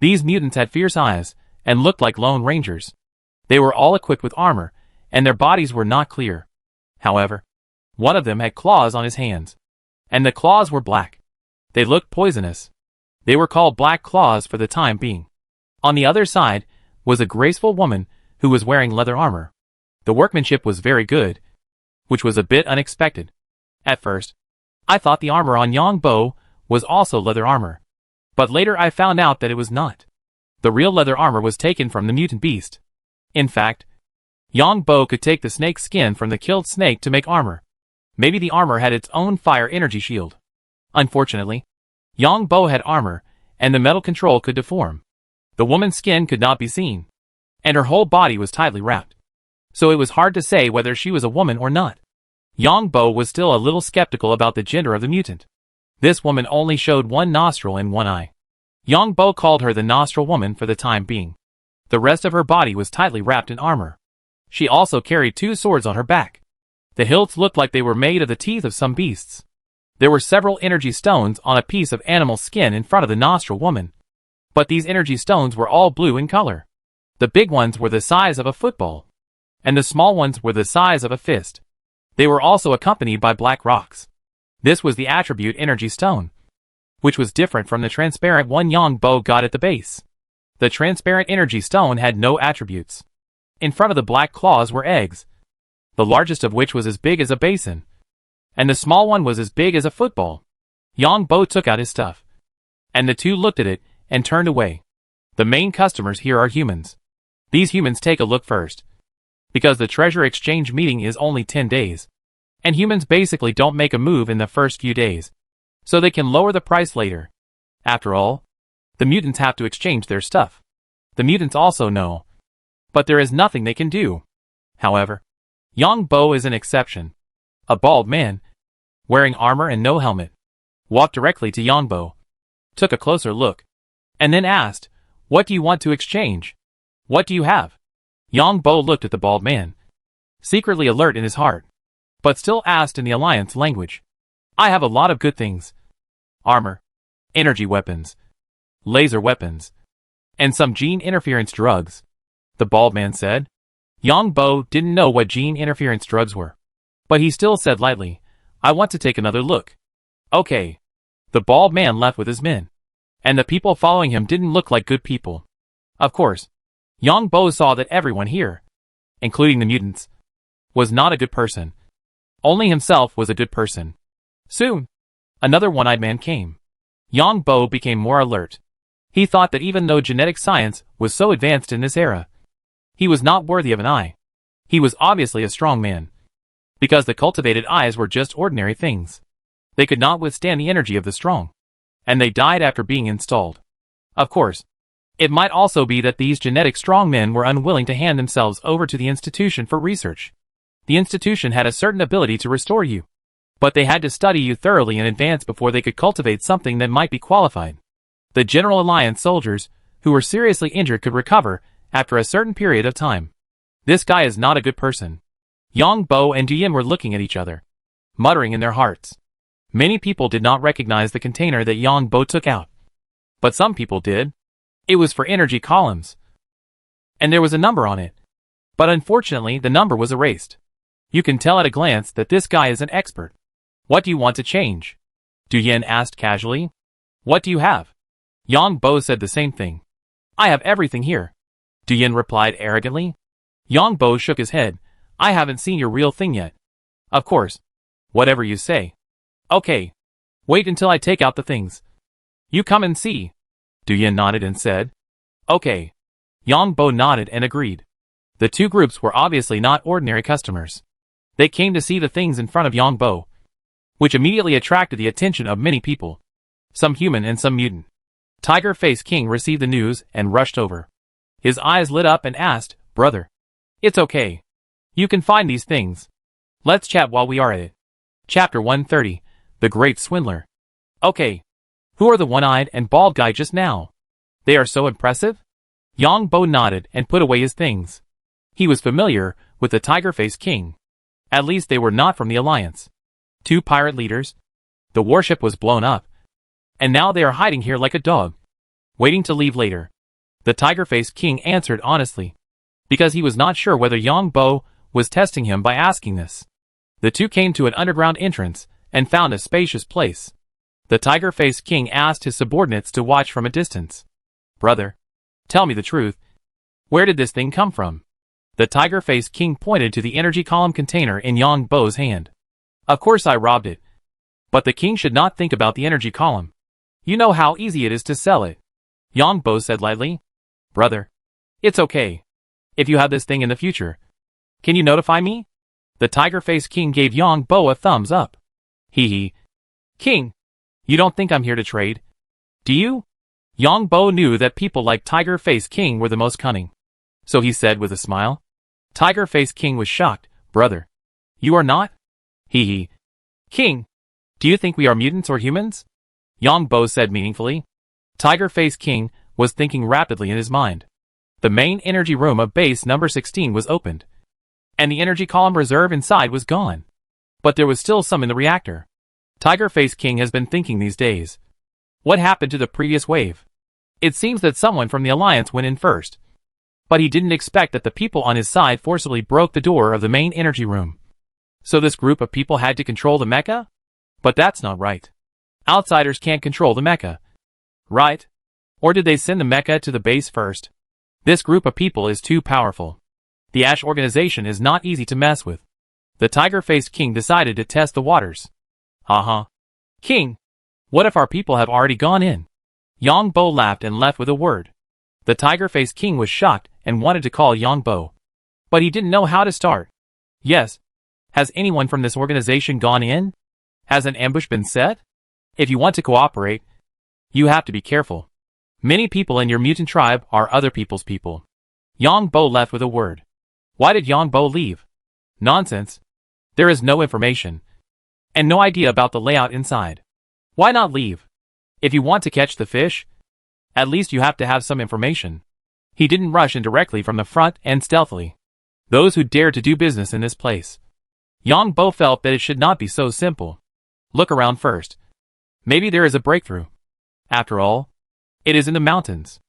These mutants had fierce eyes, and looked like lone rangers. They were all equipped with armor, and their bodies were not clear. However, one of them had claws on his hands. And the claws were black. They looked poisonous. They were called Black Claws for the time being. On the other side was a graceful woman who was wearing leather armor. The workmanship was very good, which was a bit unexpected. At first, I thought the armor on Yang Bo was also leather armor. But later I found out that it was not. The real leather armor was taken from the mutant beast. In fact, Yang Bo could take the snake's skin from the killed snake to make armor. Maybe the armor had its own fire energy shield. Unfortunately, Yang Bo had armor, and the metal control could deform. The woman's skin could not be seen, and her whole body was tightly wrapped. So it was hard to say whether she was a woman or not. Yang Bo was still a little skeptical about the gender of the mutant. This woman only showed one nostril and one eye. Yang Bo called her the nostril woman for the time being. The rest of her body was tightly wrapped in armor. She also carried 2 swords on her back. The hilts looked like they were made of the teeth of some beasts. There were several energy stones on a piece of animal skin in front of the nostril woman. But these energy stones were all blue in color. The big ones were the size of a football, and the small ones were the size of a fist. They were also accompanied by black rocks. This was the attribute energy stone, which was different from the transparent one Yang Bo got at the base. The transparent energy stone had no attributes. In front of the black claws were eggs, the largest of which was as big as a basin, and the small one was as big as a football. Yang Bo took out his stuff, and the two looked at it and turned away. The main customers here are humans. These humans take a look first, because the treasure exchange meeting is only 10 days, and humans basically don't make a move in the first few days, so they can lower the price later. After all, the mutants have to exchange their stuff. The mutants also know, but there is nothing they can do. However, Yang Bo is an exception. A bald man, wearing armor and no helmet, walked directly to Yang Bo, took a closer look, and then asked, "What do you want to exchange? What do you have?" Yang Bo looked at the bald man, secretly alert in his heart, but still asked in the Alliance language. "I have a lot of good things. Armor, energy weapons, laser weapons, and some gene interference drugs," the bald man said. Yang Bo didn't know what gene interference drugs were, but he still said lightly, "I want to take another look." Okay. The bald man left with his men, and the people following him didn't look like good people. Of course, Yang Bo saw that everyone here, including the mutants, was not a good person. Only himself was a good person. Soon, another one-eyed man came. Yang Bo became more alert. He thought that even though genetic science was so advanced in this era, he was not worthy of an eye. He was obviously a strong man, because the cultivated eyes were just ordinary things. They could not withstand the energy of the strong, and they died after being installed. Of course, it might also be that these genetic strong men were unwilling to hand themselves over to the institution for research. The institution had a certain ability to restore you, but they had to study you thoroughly in advance before they could cultivate something that might be qualified. The General Alliance soldiers, who were seriously injured, could recover after a certain period of time. This guy is not a good person. Yang Bo and Dian were looking at each other, muttering in their hearts. Many people did not recognize the container that Yang Bo took out. But some people did. It was for energy columns. And there was a number on it. But unfortunately, the number was erased. You can tell at a glance that this guy is an expert. What do you want to change? Du Yin asked casually. What do you have? Yang Bo said the same thing. I have everything here. Du Yin replied arrogantly. Yang Bo shook his head. I haven't seen your real thing yet. Of course. Whatever you say. Okay. Wait until I take out the things. You come and see. Du Yin nodded and said. Okay. Yang Bo nodded and agreed. The two groups were obviously not ordinary customers. They came to see the things in front of Yang Bo, which immediately attracted the attention of many people. Some human and some mutant. Tiger Face King received the news and rushed over. His eyes lit up and asked, Brother. It's okay. You can find these things. Let's chat while we are at it. Chapter 130, The Great Swindler. Okay. Who are the one-eyed and bald guy just now? They are so impressive? Yang Bo nodded and put away his things. He was familiar with the Tiger Face King. At least they were not from the Alliance. Two pirate leaders. The warship was blown up. And now they are hiding here like a dog, waiting to leave later. The Tiger Face King answered honestly, because he was not sure whether Yang Bo was testing him by asking this. The two came to an underground entrance and found a spacious place. The Tiger Face King asked his subordinates to watch from a distance. Brother, tell me the truth. Where did this thing come from? The Tiger Face King pointed to the energy column container in Yang Bo's hand. Of course I robbed it. But the king should not think about the energy column. You know how easy it is to sell it. Yang Bo said lightly. Brother. It's okay. If you have this thing in the future, can you notify me? The Tiger Face King gave Yang Bo a thumbs up. Hee hee. King, you don't think I'm here to trade? Do you? Yang Bo knew that people like Tiger Face King were the most cunning. So he said with a smile. Tiger Face King was shocked. Brother. You are not? Hee hee. King, do you think we are mutants or humans? Yang Bo said meaningfully. Tiger Face King was thinking rapidly in his mind. The main energy room of base number 16 was opened. And the energy column reserve inside was gone. But there was still some in the reactor. Tiger Face King has been thinking these days. What happened to the previous wave? It seems that someone from the Alliance went in first. But he didn't expect that the people on his side forcibly broke the door of the main energy room. So this group of people had to control the mecha? But that's not right. Outsiders can't control the mecha. Right? Or did they send the mecha to the base first? This group of people is too powerful. The Ash organization is not easy to mess with. The Tiger Face King decided to test the waters. Haha. King, what if our people have already gone in? Yang Bo laughed and left with a word. The Tiger Face King was shocked and wanted to call Yang Bo. But he didn't know how to start. Yes. Has anyone from this organization gone in? Has an ambush been set? If you want to cooperate, you have to be careful. Many people in your mutant tribe are other people's people. Yang Bo left with a word. Why did Yang Bo leave? Nonsense. There is no information. And no idea about the layout inside. Why not leave? If you want to catch the fish, at least you have to have some information. He didn't rush in directly from the front and stealthily. Those who dared to do business in this place. Yang Bo felt that it should not be so simple. Look around first. Maybe there is a breakthrough. After all, it is in the mountains.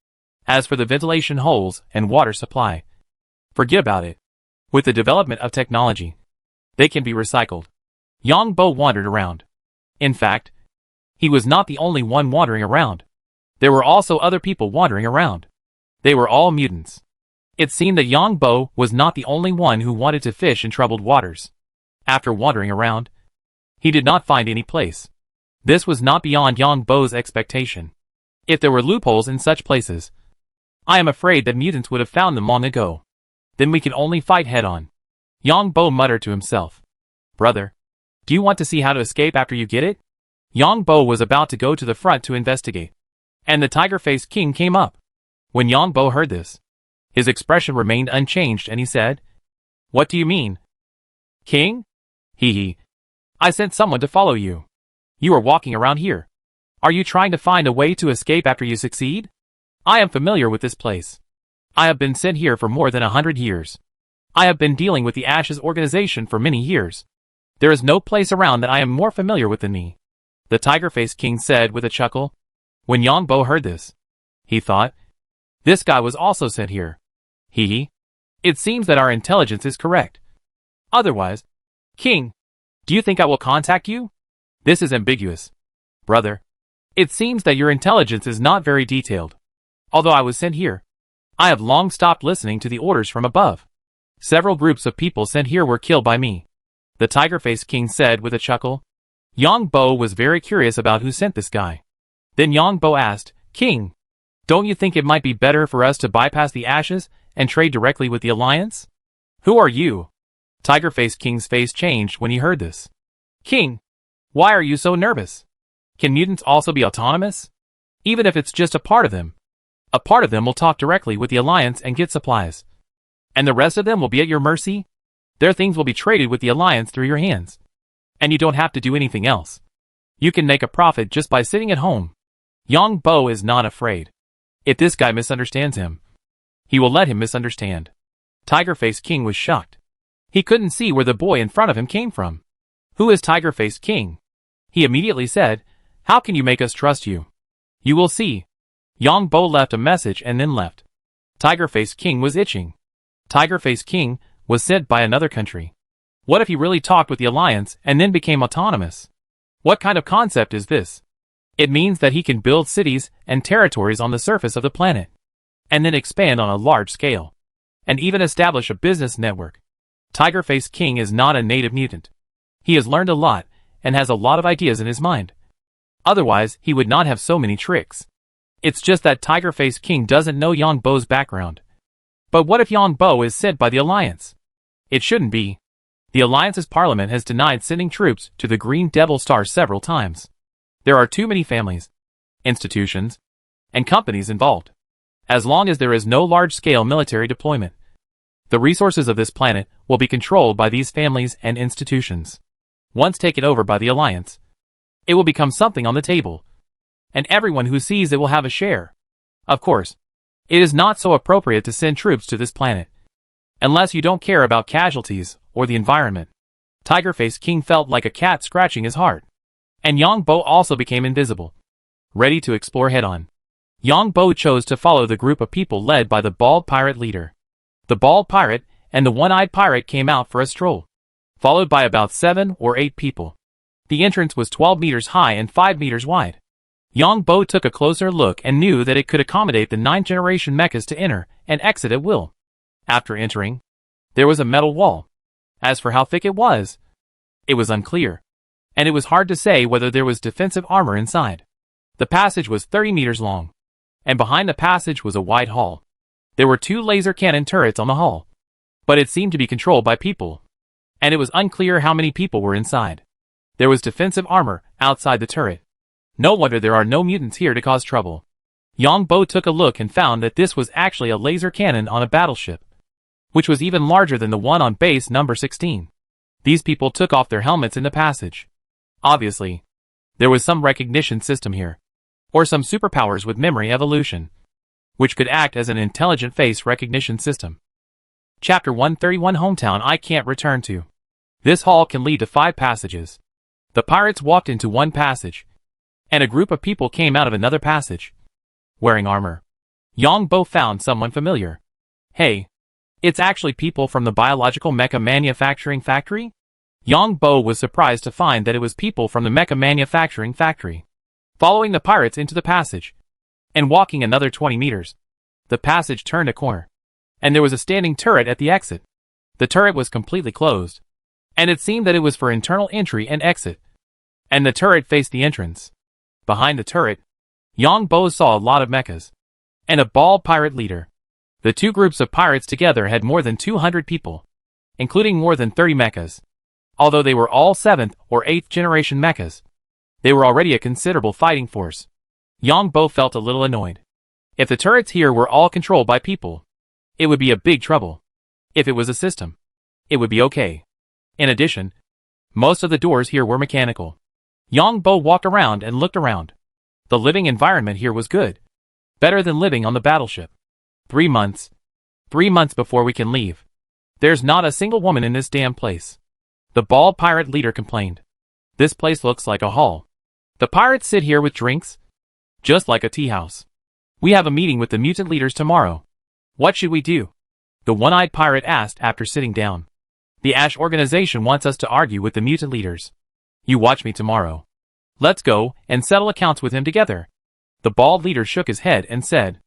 As for the ventilation holes and water supply, forget about it. With the development of technology, they can be recycled. Yang Bo wandered around. In fact, he was not the only one wandering around. There were also other people wandering around. They were all mutants. It seemed that Yang Bo was not the only one who wanted to fish in troubled waters. After wandering around, he did not find any place. This was not beyond Yang Bo's expectation. If there were loopholes in such places, I am afraid that mutants would have found them long ago. Then we can only fight head-on. Yang Bo muttered to himself. Brother, do you want to see how to escape after you get it? Yang Bo was about to go to the front to investigate. And the Tiger Face King came up. When Yang Bo heard this, his expression remained unchanged and he said, What do you mean? King? Hee hee. I sent someone to follow you. You are walking around here. Are you trying to find a way to escape after you succeed? I am familiar with this place. I have been sent here for more than 100 years. I have been dealing with the Ashes organization for many years. There is no place around that I am more familiar with than me. the tiger-faced king said with a chuckle. When Yongbo heard this, he thought, this guy was also sent here. It seems that our intelligence is correct. Otherwise, King, do you think I will contact you? This is ambiguous. Brother, it seems that your intelligence is not very detailed. Although I was sent here, I have long stopped listening to the orders from above. Several groups of people sent here were killed by me, the tiger-faced king said with a chuckle. Yongbo was very curious about who sent this guy. Then Yongbo asked, King, don't you think it might be better for us to bypass the ashes and trade directly with the Alliance? Who are you? Tiger-faced King's face changed when he heard this. King, why are you so nervous? Can mutants also be autonomous? Even if it's just a part of them. A part of them will talk directly with the Alliance and get supplies. And the rest of them will be at your mercy? Their things will be traded with the Alliance through your hands. And you don't have to do anything else. You can make a profit just by sitting at home. Yongbo is not afraid. If this guy misunderstands him, he will let him misunderstand. Tiger-faced King was shocked. He couldn't see where the boy in front of him came from. Who is Tiger-faced King? He immediately said, how can you make us trust you? You will see. Yongbo left a message and then left. Tiger-faced King was itching. Tiger-faced King was sent by another country. What if he really talked with the Alliance and then became autonomous? What kind of concept is this? It means that he can build cities and territories on the surface of the planet, and then expand on a large scale, and even establish a business network. Tiger-faced King is not a native mutant. He has learned a lot and has a lot of ideas in his mind. Otherwise, he would not have so many tricks. It's just that Tiger-faced King doesn't know Yongbo's background. But what if Yongbo is sent by the Alliance? It shouldn't be. The Alliance's parliament has denied sending troops to the Green Devil Star several times. There are too many families, institutions, and companies involved. As long as there is no large-scale military deployment, the resources of this planet will be controlled by these families and institutions. Once taken over by the Alliance, it will become something on the table, and everyone who sees it will have a share. Of course, it is not so appropriate to send troops to this planet, unless you don't care about casualties or the environment. Tiger-faced King felt like a cat scratching his heart. And Yongbo also became invisible, ready to explore head-on. Yongbo chose to follow the group of people led by the bald pirate leader. The bald pirate and the one-eyed pirate came out for a stroll, followed by about 7 or 8 people. The entrance was 12 meters high and 5 meters wide. Yongbo took a closer look and knew that it could accommodate the 9th-generation mechas to enter and exit at will. After entering, there was a metal wall. As for how thick it was unclear, and it was hard to say whether there was defensive armor inside. The passage was 30 meters long, and behind the passage was a wide hall. There were 2 laser cannon turrets on the hall, but it seemed to be controlled by people, and it was unclear how many people were inside. There was defensive armor outside the turret. No wonder there are no mutants here to cause trouble. Yongbo took a look and found that this was actually a laser cannon on a battleship, which was even larger than the one on base number 16. These people took off their helmets in the passage. Obviously, there was some recognition system here, or some superpowers with memory evolution, which could act as an intelligent face recognition system. Chapter 131 Hometown I Can't Return To. This hall can lead to 5 passages. The pirates walked into one passage, and a group of people came out of another passage, wearing armor. Yongbo found someone familiar. Hey, it's actually people from the biological mecha manufacturing factory? Yongbo was surprised to find that it was people from the mecha manufacturing factory. Following the pirates into the passage, and walking another 20 meters, the passage turned a corner, and there was a standing turret at the exit. The turret was completely closed, and it seemed that it was for internal entry and exit, and the turret faced the entrance. Behind the turret, Yongbo saw a lot of mechas, and a bald pirate leader. The 2 groups of pirates together had more than 200 people, including more than 30 mechas. Although they were all 7th or 8th generation mechas, they were already a considerable fighting force. Yongbo felt a little annoyed. If the turrets here were all controlled by people, it would be a big trouble. If it was a system, it would be okay. In addition, most of the doors here were mechanical. Yongbo walked around and looked around. The living environment here was good. Better than living on the battleship. 3 months. 3 months before we can leave. There's not a single woman in this damn place. The bald pirate leader complained. This place looks like a hall. The pirates sit here with drinks? Just like a tea house. We have a meeting with the mutant leaders tomorrow. What should we do? The one-eyed pirate asked after sitting down. The Ash organization wants us to argue with the mutant leaders. You watch me tomorrow. Let's go and settle accounts with him together. The bald leader shook his head and said.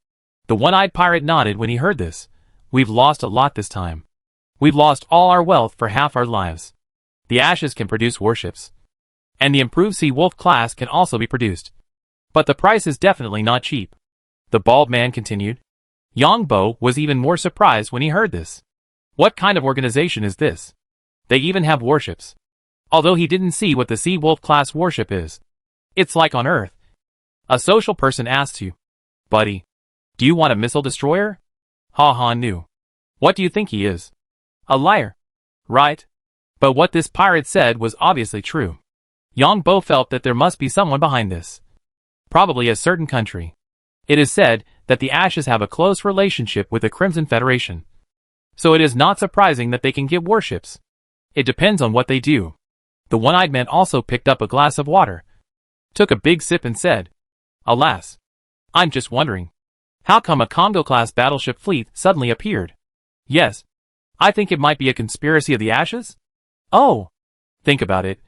The one-eyed pirate nodded when he heard this. We've lost a lot this time. We've lost all our wealth for half our lives. The Ashes can produce warships. And the improved Sea Wolf class can also be produced. But the price is definitely not cheap. The bald man continued. Yongbo was even more surprised when he heard this. What kind of organization is this? They even have warships. Although he didn't see what the Sea Wolf class warship is. It's like on Earth. A social person asked you. Buddy, do you want a missile destroyer? Ha ha knew. What do you think he is? A liar. Right? But what this pirate said was obviously true. Yongbo felt that there must be someone behind this. Probably a certain country. It is said that the Ashes have a close relationship with the Crimson Federation. So it is not surprising that they can get warships. It depends on what they do. The one-eyed man also picked up a glass of water, took a big sip and said, Alas. I'm just wondering. How come a Congo-class battleship fleet suddenly appeared? Yes. I think it might be a conspiracy of the Ashes? Oh. Think about it.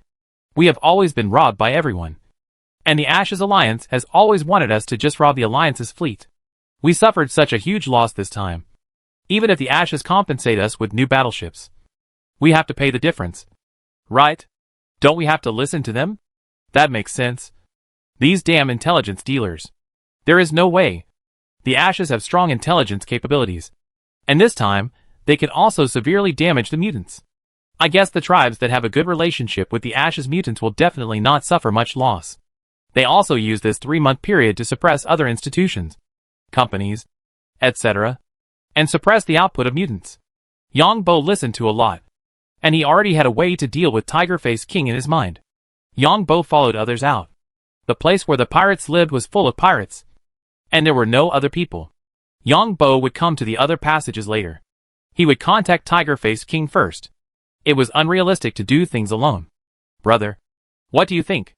We have always been robbed by everyone. And the Ashes Alliance has always wanted us to just rob the Alliance's fleet. We suffered such a huge loss this time. Even if the Ashes compensate us with new battleships, we have to pay the difference. Right? Don't we have to listen to them? That makes sense. These damn intelligence dealers. There is no way. The Ashes have strong intelligence capabilities. And this time, they can also severely damage the mutants. I guess the tribes that have a good relationship with the Ashes mutants will definitely not suffer much loss. They also use this 3-month period to suppress other institutions, companies, etc., and suppress the output of mutants. Yongbo listened to a lot, and he already had a way to deal with Tiger-Face King in his mind. Yongbo followed others out. The place where the pirates lived was full of pirates, and there were no other people. Yongbo would come to the other passages later. He would contact Tiger-Face King first. It was unrealistic to do things alone. Brother, what do you think?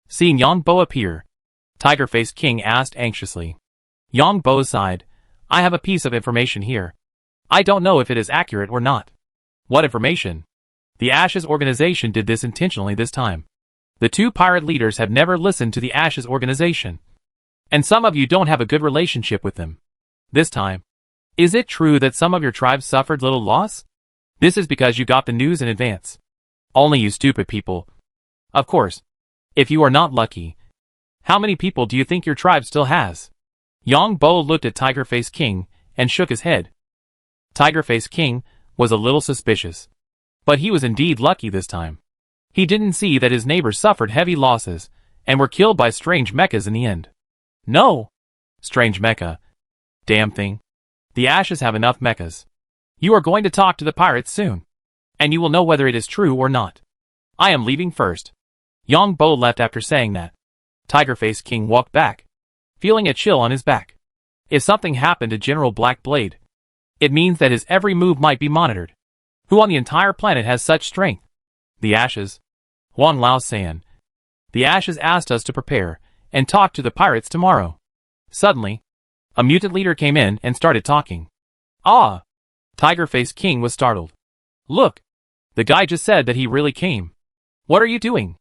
Seeing Yongbo appear, Tiger-Face King asked anxiously. Yongbo sighed. I have a piece of information here. I don't know if it is accurate or not. What information? The Ashes organization did this intentionally this time. The two pirate leaders have never listened to the Ashes organization. And some of you don't have a good relationship with them. This time. Is it true that some of your tribes suffered little loss? This is because you got the news in advance. Only you stupid people. Of course. If you are not lucky. How many people do you think your tribe still has? Yongbo looked at Tiger-Face King and shook his head. Tiger-Face King was a little suspicious. But he was indeed lucky this time. He didn't see that his neighbors suffered heavy losses and were killed by strange mechas in the end. No! Strange mecha. Damn thing. The Ashes have enough mechas. You are going to talk to the pirates soon. And you will know whether it is true or not. I am leaving first. Yongbo left after saying that. Tiger-Face King walked back, feeling a chill on his back. If something happened to General Blackblade, it means that his every move might be monitored. Who on the entire planet has such strength? The Ashes. Huang Lao San. The Ashes asked us to prepare and talk to the pirates tomorrow. Suddenly, a mutant leader came in and started talking. Ah! Tiger-Face King was startled. Look! The guy just said that he really came. What are you doing?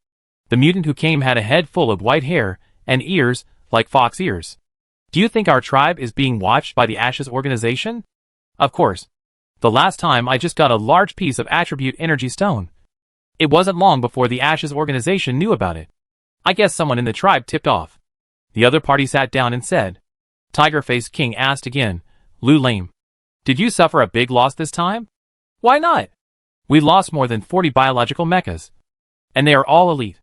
The mutant who came had a head full of white hair and ears like fox ears. Do you think our tribe is being watched by the Ashes organization? Of course. The last time I just got a large piece of attribute energy stone. It wasn't long before the Ashes organization knew about it. I guess someone in the tribe tipped off. The other party sat down and said. Tiger-Face King asked again, Lu Lame. Did you suffer a big loss this time? Why not? We lost more than 40 biological mechas. And they are all elite.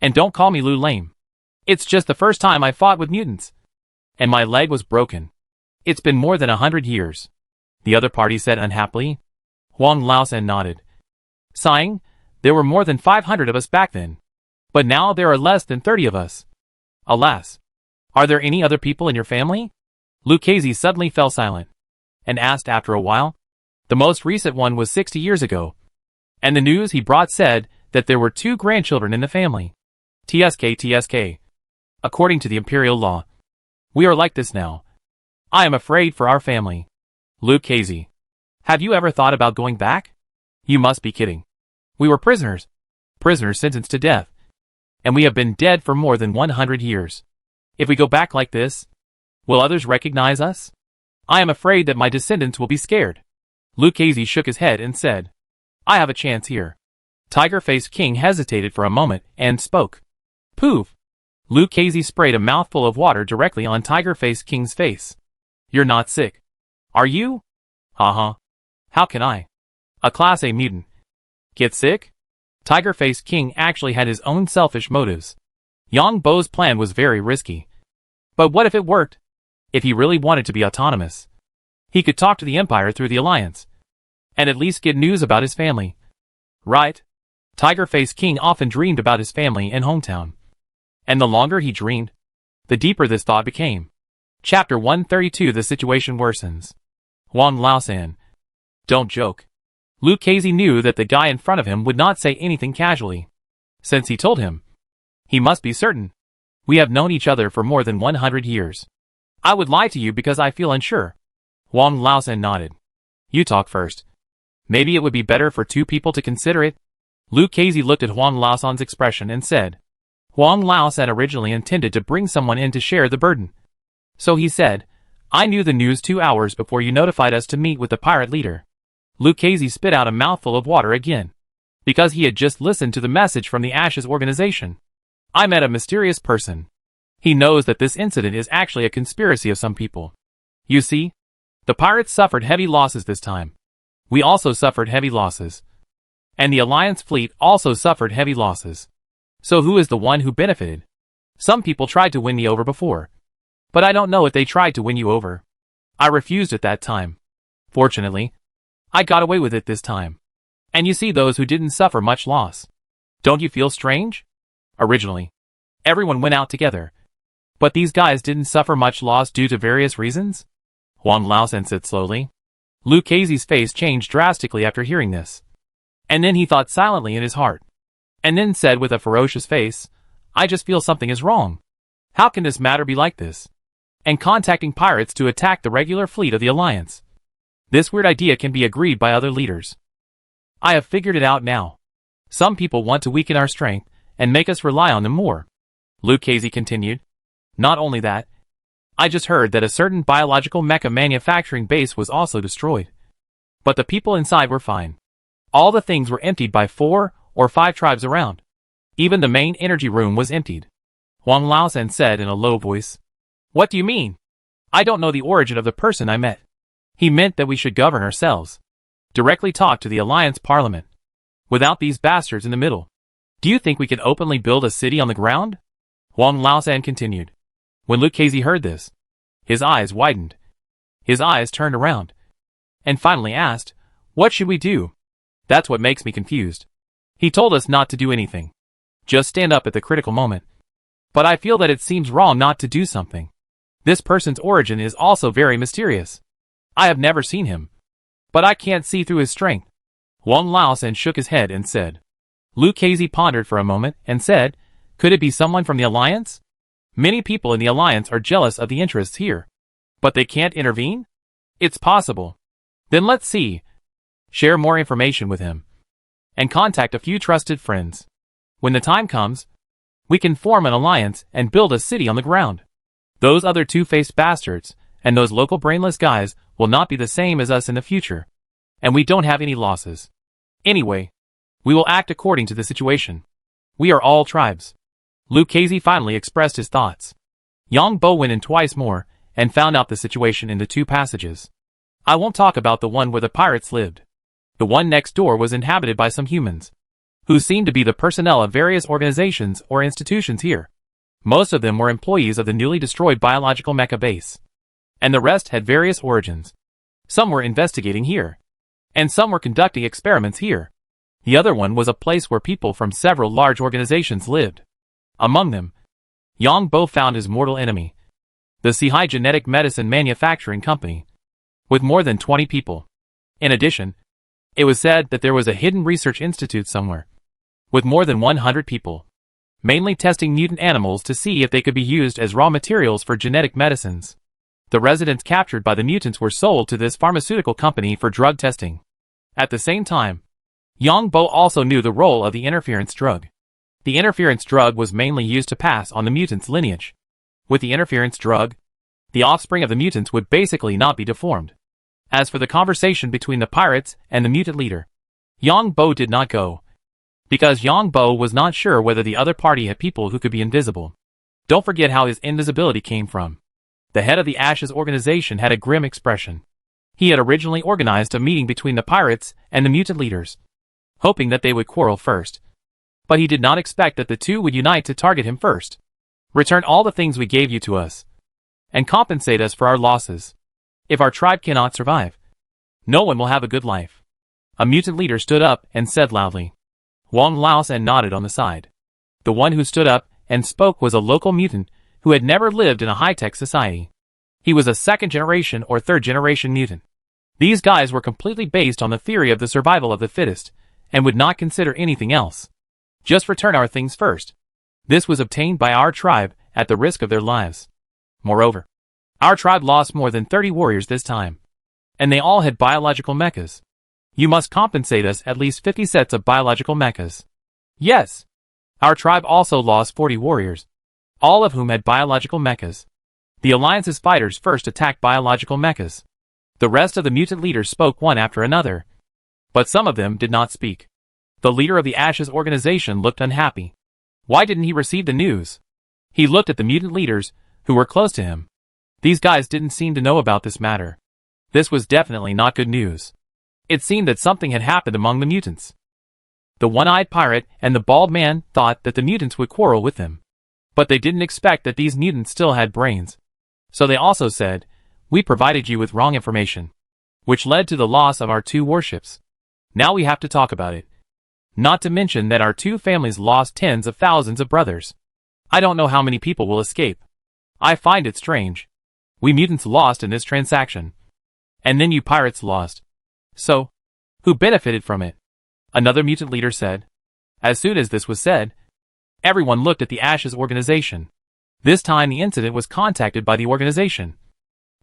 And don't call me Lu Lame. It's just the first time I fought with mutants. And my leg was broken. It's been more than 100 years. The other party said unhappily. Huang Laosan nodded. Sighing, there were more than 500 of us back then. But now there are less than 30 of us. Alas. Are there any other people in your family? Lucchese suddenly fell silent. And asked after a while. The most recent one was 60 years ago. And the news he brought said that there were 2 grandchildren in the family. TSK. According to the imperial law, we are like this now. I am afraid for our family. Luke Casey. Have you ever thought about going back? You must be kidding. We were prisoners. Prisoners sentenced to death. And we have been dead for more than 100 years. If we go back like this, will others recognize us? I am afraid that my descendants will be scared. Luke Casey shook his head and said, I have a chance here. Tiger-faced King hesitated for a moment and spoke. Poof! Luke Casey sprayed a mouthful of water directly on Tiger-faced King's face. You're not sick. Are you? Uh-huh. How can I? A Class A mutant. Get sick? Tiger-faced King actually had his own selfish motives. Yang Bo's plan was very risky. But what if it worked? If he really wanted to be autonomous, he could talk to the Empire through the Alliance, and at least get news about his family. Right? Tiger-faced King often dreamed about his family and hometown. And the longer he dreamed, the deeper this thought became. Chapter 132. The situation worsens. Wang Laosan. Don't joke. Luke Casey knew that the guy in front of him would not say anything casually. Since he told him, he must be certain. We have known each other for more than 100 years. I would lie to you because I feel unsure. Wang Laosan nodded. You talk first. Maybe it would be better for two people to consider it. Luke Casey looked at Wang Laosan's expression and said, Wang Laosan originally intended to bring someone in to share the burden. So he said, I knew the news 2 hours before you notified us to meet with the pirate leader. Luke Casey spit out a mouthful of water again, because he had just listened to the message from the Ashes organization. I met a mysterious person. He knows that this incident is actually a conspiracy of some people. You see, the pirates suffered heavy losses this time. We also suffered heavy losses. And the Alliance fleet also suffered heavy losses. So who is the one who benefited? Some people tried to win me over before. But I don't know if they tried to win you over. I refused at that time. Fortunately, I got away with it this time. And you see those who didn't suffer much loss. Don't you feel strange? Originally, everyone went out together. But these guys didn't suffer much loss due to various reasons? Wang Laosan said slowly. Luke Casey's face changed drastically after hearing this. And then he thought silently in his heart. And then said with a ferocious face, I just feel something is wrong. How can this matter be like this? And contacting pirates to attack the regular fleet of the Alliance. This weird idea can be agreed by other leaders. I have figured it out now. Some people want to weaken our strength and make us rely on them more. Luke Casey continued. Not only that, I just heard that a certain biological mecha manufacturing base was also destroyed. But the people inside were fine. All the things were emptied by 4 or 5 tribes around. Even the main energy room was emptied. Wang Laosan said in a low voice. What do you mean? I don't know the origin of the person I met. He meant that we should govern ourselves. Directly talk to the Alliance Parliament. Without these bastards in the middle. Do you think we can openly build a city on the ground? Wang Laosan continued. When Luke Casey heard this, his eyes widened. His eyes turned around. And finally asked, what should we do? That's what makes me confused. He told us not to do anything. Just stand up at the critical moment. But I feel that it seems wrong not to do something. This person's origin is also very mysterious. I have never seen him. But I can't see through his strength. Wang Laosan shook his head and said. Luke Casey pondered for a moment and said, could it be someone from the Alliance? Many people in the Alliance are jealous of the interests here. But they can't intervene? It's possible. Then let's see. Share more information with him. And contact a few trusted friends. When the time comes, we can form an alliance and build a city on the ground. Those other two-faced bastards and those local brainless guys will not be the same as us in the future. And we don't have any losses. Anyway, we will act according to the situation. We are all tribes. Luke Casey finally expressed his thoughts. Yang Bo went in twice more and found out the situation in the 2 passages. I won't talk about the one where the pirates lived. The one next door was inhabited by some humans, who seemed to be the personnel of various organizations or institutions here. Most of them were employees of the newly destroyed biological mecha base. And the rest had various origins. Some were investigating here. And some were conducting experiments here. The other one was a place where people from several large organizations lived. Among them, Yang Bo found his mortal enemy, the Sihai Genetic Medicine Manufacturing Company, with more than 20 people. In addition, it was said that there was a hidden research institute somewhere, with more than 100 people. mainly testing mutant animals to see if they could be used as raw materials for genetic medicines. The residents captured by the mutants were sold to this pharmaceutical company for drug testing. At the same time, Yang Bo also knew the role of the interference drug. The interference drug was mainly used to pass on the mutants' lineage. With the interference drug, the offspring of the mutants would basically not be deformed. As for the conversation between the pirates and the mutant leader, Yang Bo did not go, because Yang Bo was not sure whether the other party had people who could be invisible. Don't forget how his invisibility came from. The head of the Ashes organization had a grim expression. He had originally organized a meeting between the pirates and the mutant leaders, hoping that they would quarrel first. But he did not expect that the two would unite to target him first. Return all the things we gave you to us, and compensate us for our losses. If our tribe cannot survive, no one will have a good life. A mutant leader stood up and said loudly. Wang Laosan nodded on the side. The one who stood up and spoke was a local mutant who had never lived in a high-tech society. He was a second-generation or third-generation mutant. These guys were completely based on the theory of the survival of the fittest, and would not consider anything else. Just return our things first. This was obtained by our tribe at the risk of their lives. Moreover, our tribe lost more than 30 warriors this time, and they all had biological mechas. You must compensate us at least 50 sets of biological mechas. Yes. Our tribe also lost 40 warriors, all of whom had biological mechas. The Alliance's fighters first attacked biological mechas. The rest of the mutant leaders spoke one after another, but some of them did not speak. The leader of the Ashes organization looked unhappy. Why didn't he receive the news? He looked at the mutant leaders, who were close to him. These guys didn't seem to know about this matter. This was definitely not good news. It seemed that something had happened among the mutants. The one-eyed pirate and the bald man thought that the mutants would quarrel with them. But they didn't expect that these mutants still had brains. So they also said, we provided you with wrong information, which led to the loss of our 2 warships. Now we have to talk about it. Not to mention that our 2 families lost tens of thousands of brothers. I don't know how many people will escape. I find it strange. We mutants lost in this transaction. And then you pirates lost. So, who benefited from it? Another mutant leader said. As soon as this was said, everyone looked at the Ashes organization. This time the incident was contacted by the organization.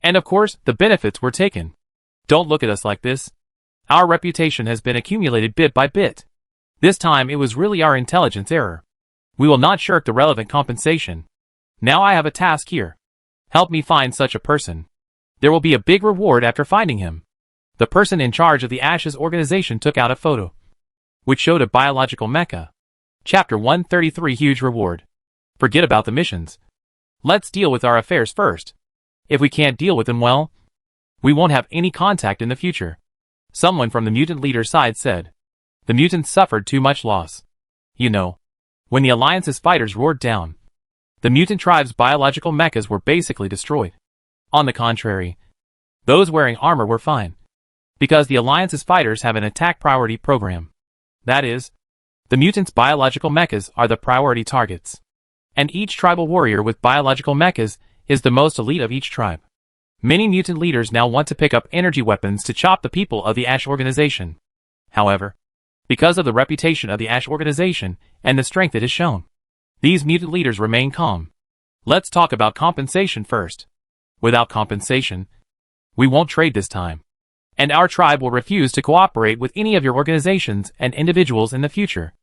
And of course, the benefits were taken. Don't look at us like this. Our reputation has been accumulated bit by bit. This time it was really our intelligence error. We will not shirk the relevant compensation. Now I have a task here. Help me find such a person. There will be a big reward after finding him. The person in charge of the Ashes organization took out a photo, which showed a biological mecha. Chapter 133 Huge Reward. Forget about the missions. Let's deal with our affairs first. If we can't deal with them well, we won't have any contact in the future. Someone from the mutant leader's side said. The mutants suffered too much loss. You know, when the Alliance's fighters roared down, the mutant tribe's biological mechas were basically destroyed. On the contrary, those wearing armor were fine, because the Alliance's fighters have an attack priority program. That is, the mutants' biological mechas are the priority targets. And each tribal warrior with biological mechas is the most elite of each tribe. Many mutant leaders now want to pick up energy weapons to chop the people of the Ash organization. However, because of the reputation of the Ash organization and the strength it has shown, these mutant leaders remain calm. Let's talk about compensation first. Without compensation, we won't trade this time. And our tribe will refuse to cooperate with any of your organizations and individuals in the future.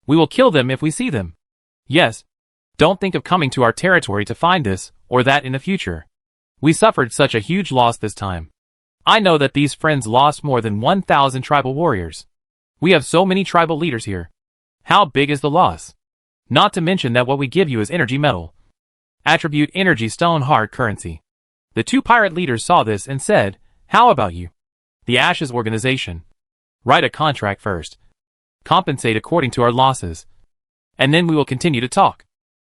We will kill them if we see them. Yes. Don't think of coming to our territory to find this or that in the future. We suffered such a huge loss this time. I know that these friends lost more than 1,000 tribal warriors. We have so many tribal leaders here. How big is the loss? Not to mention that what we give you is energy metal. Attribute energy stone hard currency. The 2 pirate leaders saw this and said, how about you? The Ashes organization. Write a contract first. Compensate according to our losses. And then we will continue to talk.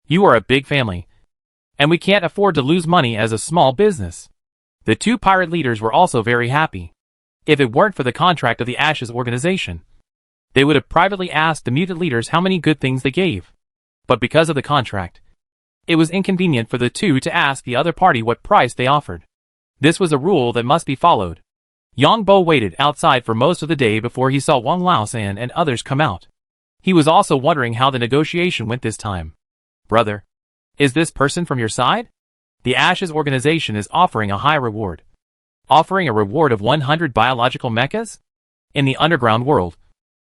You are a big family, and we can't afford to lose money as a small business. The 2 pirate leaders were also very happy. If it weren't for the contract of the Ashes organization, they would have privately asked the mutant leaders how many good things they gave. But because of the contract, it was inconvenient for the 2 to ask the other party what price they offered. This was a rule that must be followed. Yang Bo waited outside for most of the day before he saw Wang Laosan and others come out. He was also wondering how the negotiation went this time. Brother, is this person from your side? The Ashes organization is offering a high reward. Offering a reward of 100 biological mechas? In the underground world.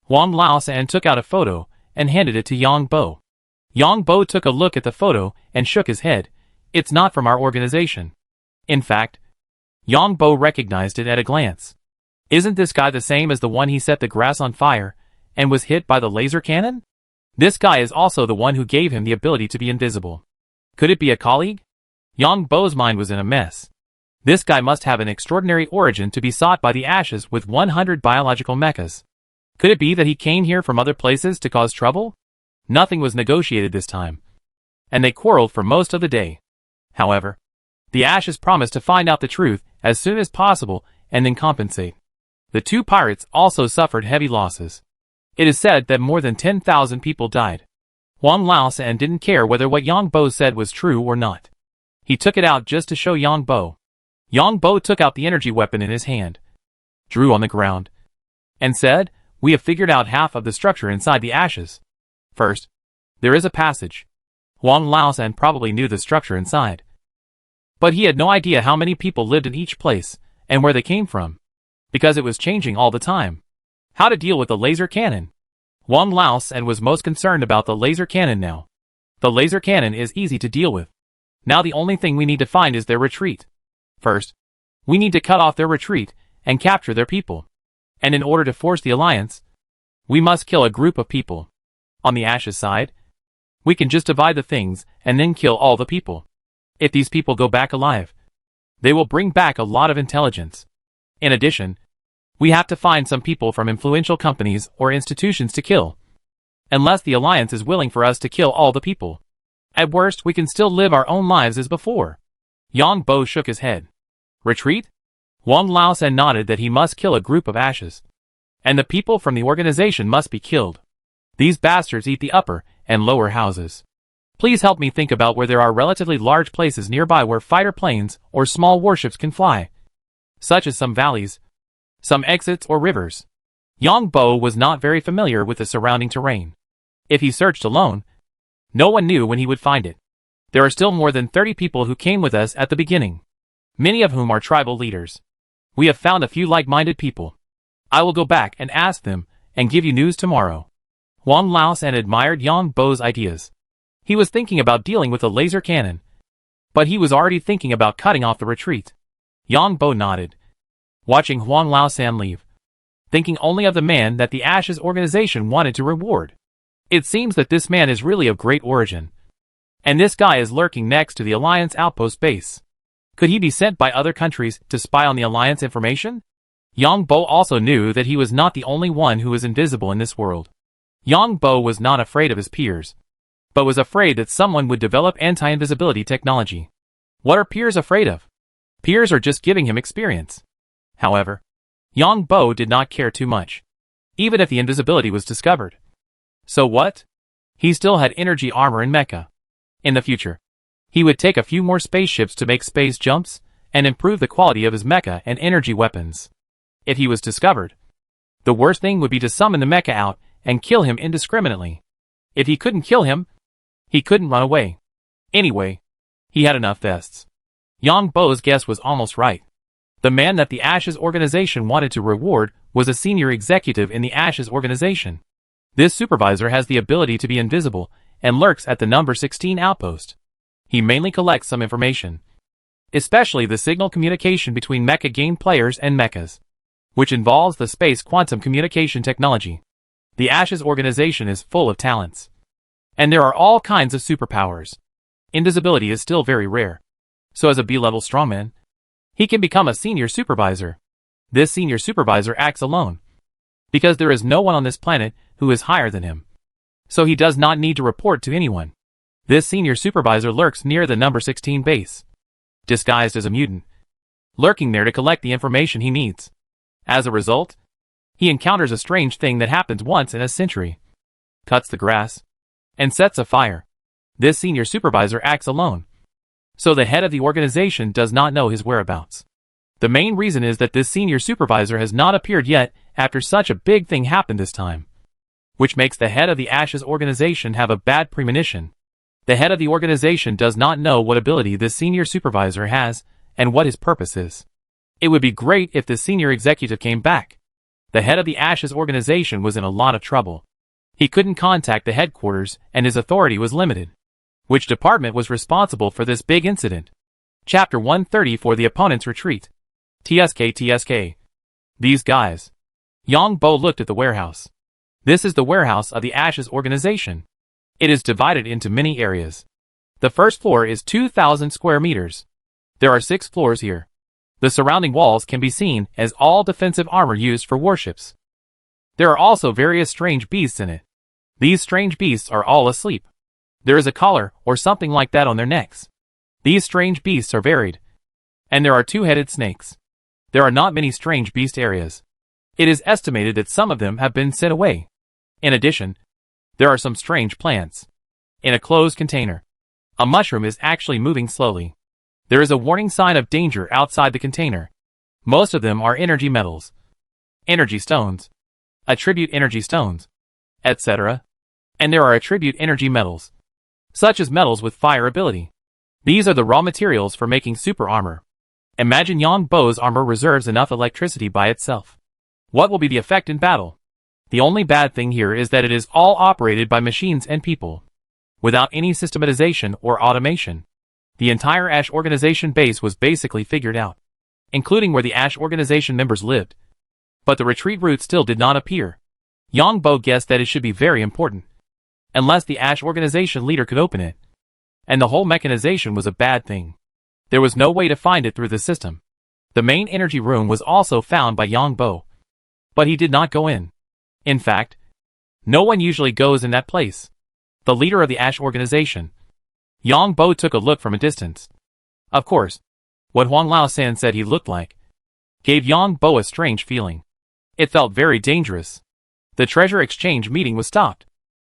Wang Laosan took out a photo and handed it to Yang Bo. Yang Bo took a look at the photo and shook his head. It's not from our organization. In fact, Yang Bo recognized it at a glance. Isn't this guy the same as the one he set the grass on fire and was hit by the laser cannon? This guy is also the one who gave him the ability to be invisible. Could it be a colleague? Yang Bo's mind was in a mess. This guy must have an extraordinary origin to be sought by the Ashes with 100 biological mechas. Could it be that he came here from other places to cause trouble? Nothing was negotiated this time, and they quarreled for most of the day. However, the Ashes promised to find out the truth as soon as possible and then compensate. The two pirates also suffered heavy losses. It is said that more than 10,000 people died. Wang Laosan didn't care whether what Yang Bo said was true or not. He took it out just to show Yang Bo. Yang Bo took out the energy weapon in his hand, drew on the ground, and said, "We have figured out half of the structure inside the Ashes. First, there is a passage." Wang Laosan probably knew the structure inside, but he had no idea how many people lived in each place and where they came from, because it was changing all the time. How to deal with the laser cannon? Wang Laosan was most concerned about the laser cannon now. The laser cannon is easy to deal with. Now the only thing we need to find is their retreat. First, we need to cut off their retreat and capture their people. And in order to force the alliance, we must kill a group of people. On the Ashes side, we can just divide the things and then kill all the people. If these people go back alive, they will bring back a lot of intelligence. In addition, we have to find some people from influential companies or institutions to kill. Unless the alliance is willing for us to kill all the people. At worst, we can still live our own lives as before. Yang Bo shook his head. Retreat? Wang Laosan nodded that he must kill a group of Ashes. And the people from the organization must be killed. These bastards eat the upper and lower houses. Please help me think about where there are relatively large places nearby where fighter planes or small warships can fly. Such as some valleys, some exits or rivers. Yang Bo was not very familiar with the surrounding terrain. If he searched alone, no one knew when he would find it. There are still more than 30 people who came with us at the beginning, many of whom are tribal leaders. We have found a few like-minded people. I will go back and ask them and give you news tomorrow. Wang Laosan admired Yang Bo's ideas. He was thinking about dealing with a laser cannon, but he was already thinking about cutting off the retreat. Yang Bo nodded, watching Wang Laosan leave, thinking only of the man that the Ashes organization wanted to reward. It seems that this man is really of great origin. And this guy is lurking next to the Alliance outpost base. Could he be sent by other countries to spy on the Alliance information? Yang Bo also knew that he was not the only one who was invisible in this world. Yang Bo was not afraid of his peers, but was afraid that someone would develop anti-invisibility technology. What are peers afraid of? Peers are just giving him experience. However, Yang Bo did not care too much, even if the invisibility was discovered. So what? He still had energy armor and mecha. In the future, he would take a few more spaceships to make space jumps and improve the quality of his mecha and energy weapons. If he was discovered, the worst thing would be to summon the mecha out and kill him indiscriminately. If he couldn't kill him, he couldn't run away. Anyway, he had enough vests. Yang Bo's guess was almost right. The man that the Ashes organization wanted to reward was a senior executive in the Ashes organization. This supervisor has the ability to be invisible and lurks at the number 16 outpost. He mainly collects some information, especially the signal communication between mecha game players and mechas, which involves the space quantum communication technology. The Ashes organization is full of talents, and there are all kinds of superpowers. Invisibility is still very rare, so as a B-level strongman, he can become a senior supervisor. This senior supervisor acts alone, because there is no one on this planet who is higher than him. So he does not need to report to anyone. This senior supervisor lurks near the number 16 base, disguised as a mutant, lurking there to collect the information he needs. As a result, he encounters a strange thing that happens once in a century, cuts the grass, and sets a fire. This senior supervisor acts alone, so the head of the organization does not know his whereabouts. The main reason is that this senior supervisor has not appeared yet after such a big thing happened this time, which makes the head of the Ashes organization have a bad premonition The head of the organization does not know what ability this senior supervisor has and what his purpose is. It would be great if the senior executive came back. The head of the Ashes organization was in a lot of trouble. He couldn't contact the headquarters and his authority was limited. Which department was responsible for this big incident? Chapter 130 for the opponent's retreat. TSK. These guys. Yang Bo looked at the warehouse. This is the warehouse of the Ashes organization. It is divided into many areas. The first floor is 2,000 square meters. There are 6 floors here. The surrounding walls can be seen as all defensive armor used for warships. There are also various strange beasts in it. These strange beasts are all asleep. There is a collar or something like that on their necks. These strange beasts are varied. And there are 2-headed snakes. There are not many strange beast areas. It is estimated that some of them have been sent away. In addition, there are some strange plants. In a closed container, a mushroom is actually moving slowly. There is a warning sign of danger outside the container. Most of them are energy metals, energy stones, attribute energy stones, etc. And there are attribute energy metals, such as metals with fire ability. These are the raw materials for making super armor. Imagine Yang Bo's armor reserves enough electricity by itself. What will be the effect in battle? The only bad thing here is that it is all operated by machines and people, without any systematization or automation. The entire Ash organization base was basically figured out, including where the Ash organization members lived. But the retreat route still did not appear. Yang Bo guessed that it should be very important, unless the Ash organization leader could open it. And the whole mechanization was a bad thing. There was no way to find it through the system. The main energy room was also found by Yang Bo, but he did not go in. In fact, no one usually goes in that place. The leader of the Ash organization, Yang Bo, took a look from a distance. Of course, what Huang Lao San said he looked like gave Yang Bo a strange feeling. It felt very dangerous. The treasure exchange meeting was stopped.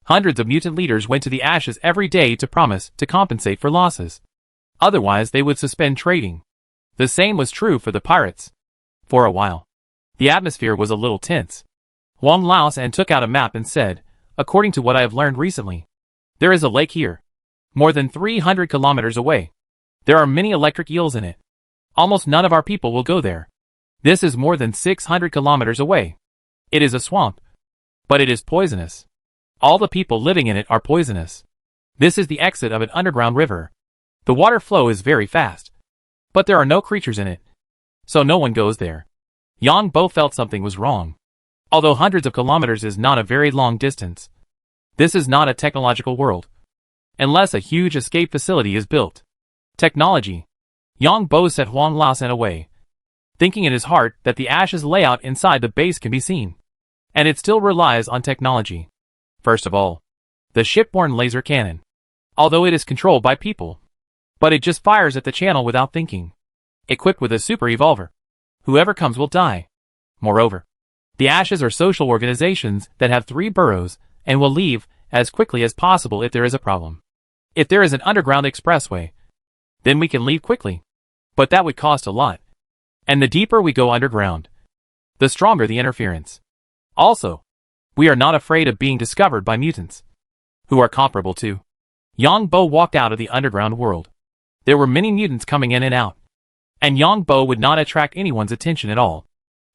Hundreds of mutant leaders went to the Ashes every day to promise to compensate for losses. Otherwise they would suspend trading. The same was true for the pirates. For a while, the atmosphere was a little tense. Huang Lao San took out a map and said, according to what I have learned recently, there is a lake here, more than 300 kilometers away. There are many electric eels in it. Almost none of our people will go there. This is more than 600 kilometers away. It is a swamp, but it is poisonous. All the people living in it are poisonous. This is the exit of an underground river. The water flow is very fast, but there are no creatures in it, so no one goes there. Yang Bo felt something was wrong. Although hundreds of kilometers is not a very long distance, this is not a technological world, unless a huge escape facility is built. Technology. Yang Bo set Huang Lao San away, thinking in his heart that the Ashes layout inside the base can be seen, and it still relies on technology. First of all, the shipborne laser cannon. Although it is controlled by people, but it just fires at the channel without thinking. Equipped with a super evolver, whoever comes will die. Moreover, the Ashes are social organizations that have 3 burrows and will leave as quickly as possible if there is a problem. If there is an underground expressway, then we can leave quickly. But that would cost a lot. And the deeper we go underground, the stronger the interference. Also, we are not afraid of being discovered by mutants, who are comparable to. Yang Bo walked out of the underground world. There were many mutants coming in and out, and Yang Bo would not attract anyone's attention at all.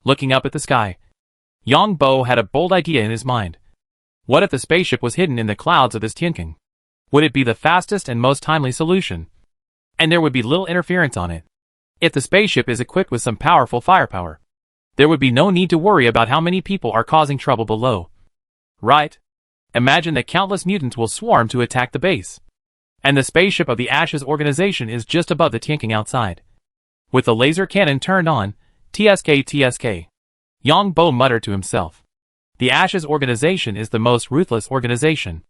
Looking up at the sky, Yang Bo had a bold idea in his mind. What if the spaceship was hidden in the clouds of this Tianking? Would it be the fastest and most timely solution? And there would be little interference on it. If the spaceship is equipped with some powerful firepower, there would be no need to worry about how many people are causing trouble below. Right? Imagine that countless mutants will swarm to attack the base, and the spaceship of the Ashes organization is just above the Tianking outside. With the laser cannon turned on, TSK. Yang Bo muttered to himself. The Ashes organization is the most ruthless organization.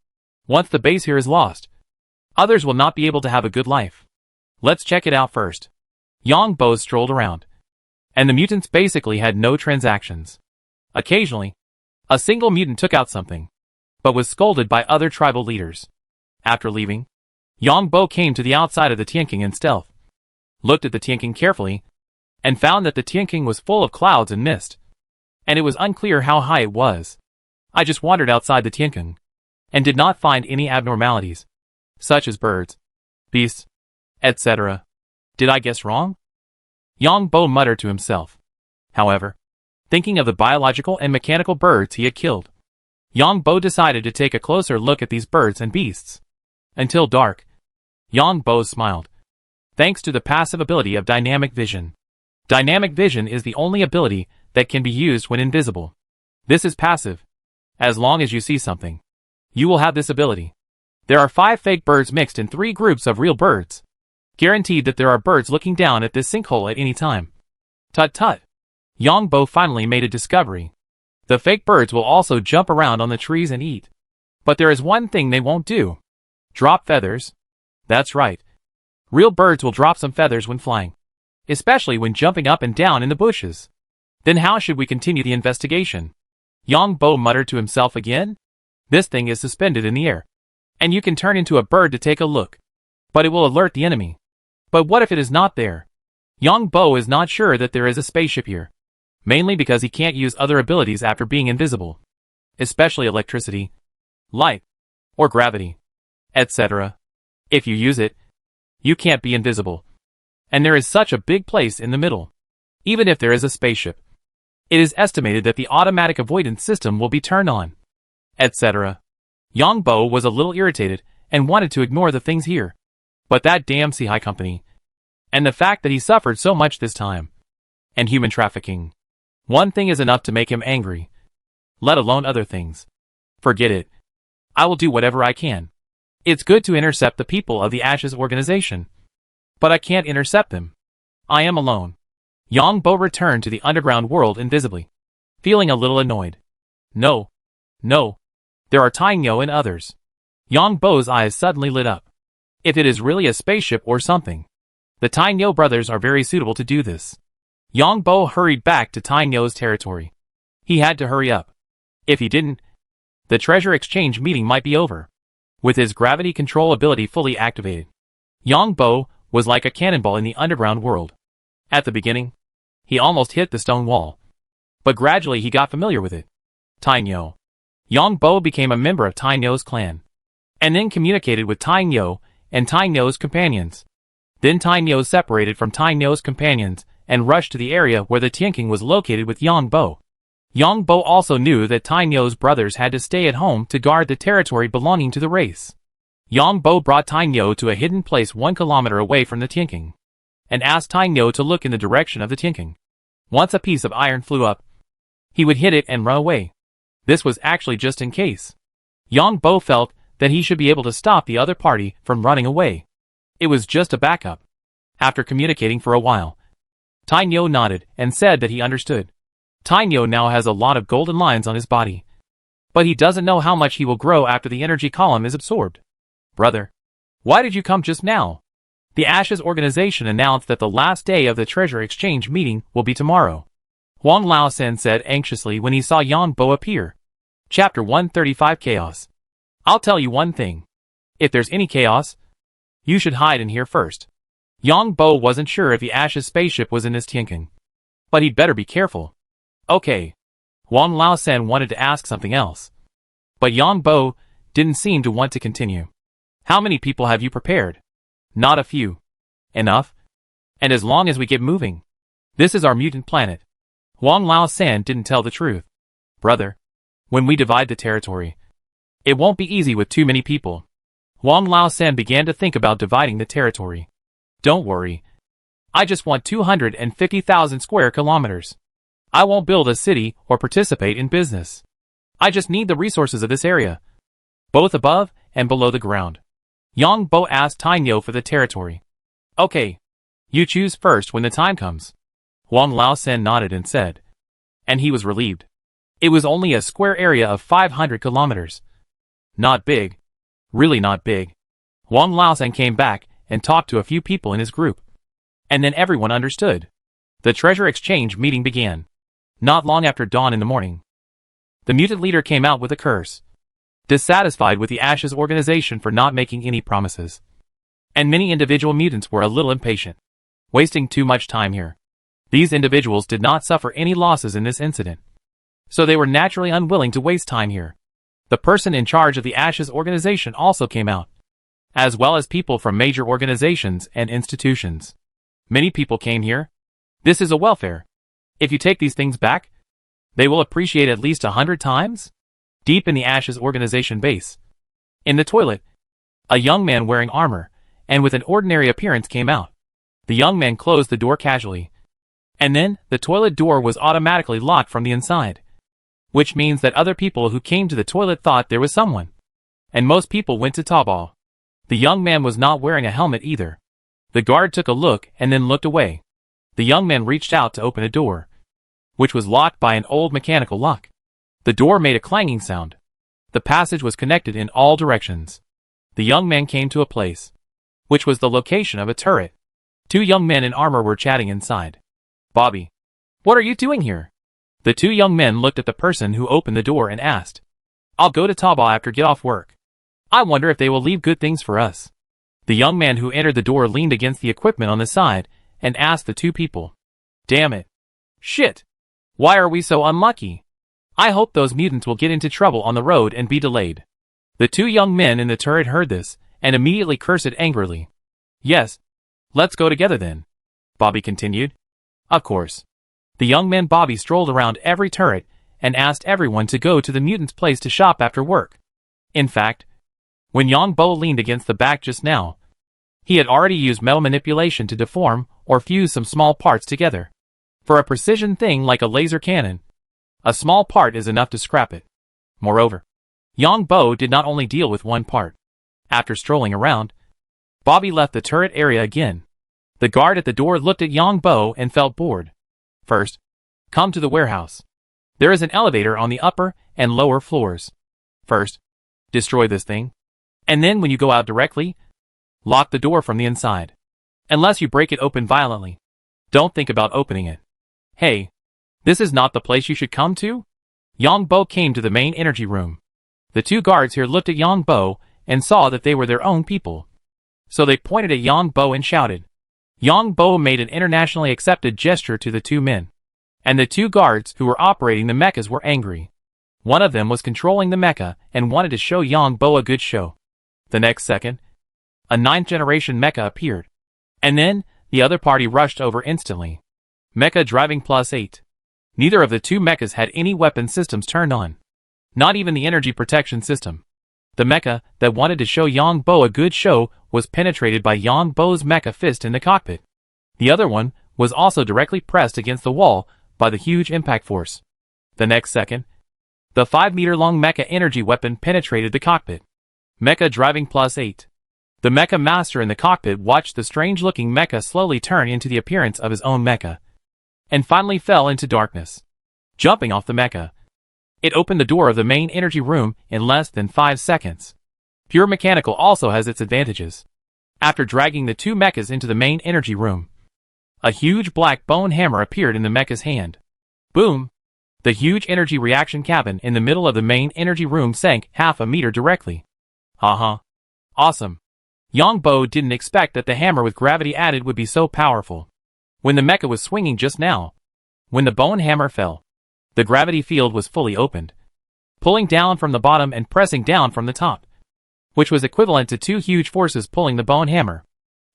Once the base here is lost, others will not be able to have a good life. Let's check it out first. Yang Bo strolled around, and the mutants basically had no transactions. Occasionally, a single mutant took out something, but was scolded by other tribal leaders. After leaving, Yang Bo came to the outside of the Tianking in stealth, looked at the Tianking carefully, and found that the Tianking was full of clouds and mist, and it was unclear how high it was. I just wandered outside the Tianking, and did not find any abnormalities. such as birds, beasts, etc. Did I guess wrong? Yongbo muttered to himself. However, thinking of the biological and mechanical birds he had killed, Yongbo decided to take a closer look at these birds and beasts. Until dark, Yongbo smiled. Thanks to the passive ability of dynamic vision. Dynamic vision is the only ability that can be used when invisible. This is passive. As long as you see something, you will have this ability. There are 5 fake birds mixed in 3 groups of real birds. Guaranteed that there are birds looking down at this sinkhole at any time. Tut tut. Yongbo finally made a discovery. The fake birds will also jump around on the trees and eat. But there is one thing they won't do. Drop feathers. That's right. Real birds will drop some feathers when flying. Especially when jumping up and down in the bushes. Then how should we continue the investigation? Yongbo muttered to himself again. This thing is suspended in the air. And you can turn into a bird to take a look. But it will alert the enemy. But what if it is not there? Yongbo is not sure that there is a spaceship here. Mainly because he can't use other abilities after being invisible. Especially electricity, light, or gravity, etc. If you use it, you can't be invisible. And there is such a big place in the middle. Even if there is a spaceship, it is estimated that the automatic avoidance system will be turned on, etc. Yongbo was a little irritated and wanted to ignore the things here. But that damn Sea Company, and the fact that he suffered so much this time, and human trafficking. One thing is enough to make him angry. Let alone other things. Forget it. I will do whatever I can. It's good to intercept the people of the Ashes organization. But I can't intercept them. I am alone. Yongbo returned to the underground world invisibly, feeling a little annoyed. No. There are Tainyo and others. Yongbo's eyes suddenly lit up. If it is really a spaceship or something, the Tainyo brothers are very suitable to do this. Yongbo hurried back to Tainyo's territory. He had to hurry up. If he didn't, the treasure exchange meeting might be over. With his gravity control ability fully activated, Yongbo was like a cannonball in the underground world. At the beginning, he almost hit the stone wall. But gradually he got familiar with it. Tainyo. Yongbo became a member of Tainyo's clan. And then communicated with Tainyo and Tainyo's companions. Then Tainyo separated from Tainyo's companions and rushed to the area where the Tianking was located with Yongbo. Yongbo also knew that Tainyo's brothers had to stay at home to guard the territory belonging to the race. Yongbo brought Tainyo to a hidden place 1 kilometer away from the Tianking, and asked Tainyo to look in the direction of the Tianking. Once a piece of iron flew up, he would hit it and run away. This was actually just in case. Yongbo felt that he should be able to stop the other party from running away. It was just a backup. After communicating for a while, Tainyo nodded and said that he understood. Tainyo now has a lot of golden lines on his body. But he doesn't know how much he will grow after the energy column is absorbed. Brother, why did you come just now? The Ashes organization announced that the last day of the treasure exchange meeting will be tomorrow. Huang Laosen said anxiously when he saw Yongbo appear. Chapter 135 Chaos. I'll tell you one thing. If there's any chaos, you should hide in here first. Yongbo wasn't sure if the Ashes spaceship was in this Tianking. But he'd better be careful. Okay. Huang Laosen wanted to ask something else. But Yongbo didn't seem to want to continue. How many people have you prepared? Not a few. Enough? And as long as we get moving. This is our mutant planet. Huang Laosen didn't tell the truth. Brother, when we divide the territory, it won't be easy with too many people. Huang Laosen began to think about dividing the territory. Don't worry. I just want 250,000 square kilometers. I won't build a city or participate in business. I just need the resources of this area, both above and below the ground. Yongbo asked Tainyo for the territory. Okay. You choose first when the time comes. Huang Laosen nodded and said. And he was relieved. It was only a square area of 500 kilometers. Not big. Really not big. Huang Laosen came back and talked to a few people in his group. And then everyone understood. The treasure exchange meeting began. Not long after dawn in the morning. The mutant leader came out with a curse. Dissatisfied with the Ashes organization for not making any promises. And many individual mutants were a little impatient. Wasting too much time here. These individuals did not suffer any losses in this incident. So they were naturally unwilling to waste time here. The person in charge of the Ashes organization also came out. as well as people from major organizations and institutions. Many people came here. This is a welfare. If you take these things back, they will appreciate at least 100 times. Deep in the Ashes organization base. In the toilet, a young man wearing armor and with an ordinary appearance came out. The young man closed the door casually. And then, the toilet door was automatically locked from the inside. Which means that other people who came to the toilet thought there was someone. And most people went to Taobao. The young man was not wearing a helmet either. The guard took a look and then looked away. The young man reached out to open a door, which was locked by an old mechanical lock. The door made a clanging sound. The passage was connected in all directions. The young man came to a place, which was the location of a turret. Two young men in armor were chatting inside. Bobby, what are you doing here? The two young men looked at the person who opened the door and asked. I'll go to Taobao after get off work. I wonder if they will leave good things for us. The young man who entered the door leaned against the equipment on the side and asked the two people. Damn it. Shit. Why are we so unlucky? I hope those mutants will get into trouble on the road and be delayed. The two young men in the turret heard this and immediately cursed angrily. Yes. Let's go together then. Bobby continued. Of course. The young man Bobby strolled around every turret and asked everyone to go to the mutant's place to shop after work. In fact, when Yang Bo leaned against the back just now, he had already used metal manipulation to deform or fuse some small parts together. For a precision thing like a laser cannon, a small part is enough to scrap it. Moreover, Yang Bo did not only deal with one part. After strolling around, Bobby left the turret area again. The guard at the door looked at Yang Bo and felt bored. First, come to the warehouse. There is an elevator on the upper and lower floors. First, destroy this thing. And then when you go out directly, lock the door from the inside. Unless you break it open violently. Don't think about opening it. Hey, this is not the place you should come to? Yang Bo came to the main energy room. The two guards here looked at Yang Bo and saw that they were their own people. So they pointed at Yang Bo and shouted. Yang Bo made an internationally accepted gesture to the two men. And the two guards who were operating the mechas were angry. One of them was controlling the mecha and wanted to show Yang Bo a good show. The next second, a 9th generation mecha appeared. And then, the other party rushed over instantly. Mecha driving +8. Neither of the two mechas had any weapon systems turned on. Not even the energy protection system. The mecha that wanted to show Yang Bo a good show was penetrated by Yang Bo's mecha fist in the cockpit. The other one was also directly pressed against the wall by the huge impact force. The next second, the 5-meter-long mecha energy weapon penetrated the cockpit. Mecha driving +8. The mecha master in the cockpit watched the strange-looking mecha slowly turn into the appearance of his own mecha, and finally fell into darkness. Jumping off the mecha, it opened the door of the main energy room in less than 5 seconds. Pure mechanical also has its advantages. After dragging the two mechas into the main energy room, a huge black bone hammer appeared in the mecha's hand. Boom! The huge energy reaction cabin in the middle of the main energy room sank half a meter directly. Haha. Awesome. Yang Bo didn't expect that the hammer with gravity added would be so powerful. When the mecha was swinging just now, when the bone hammer fell, the gravity field was fully opened, pulling down from the bottom and pressing down from the top, which was equivalent to two huge forces pulling the bone hammer,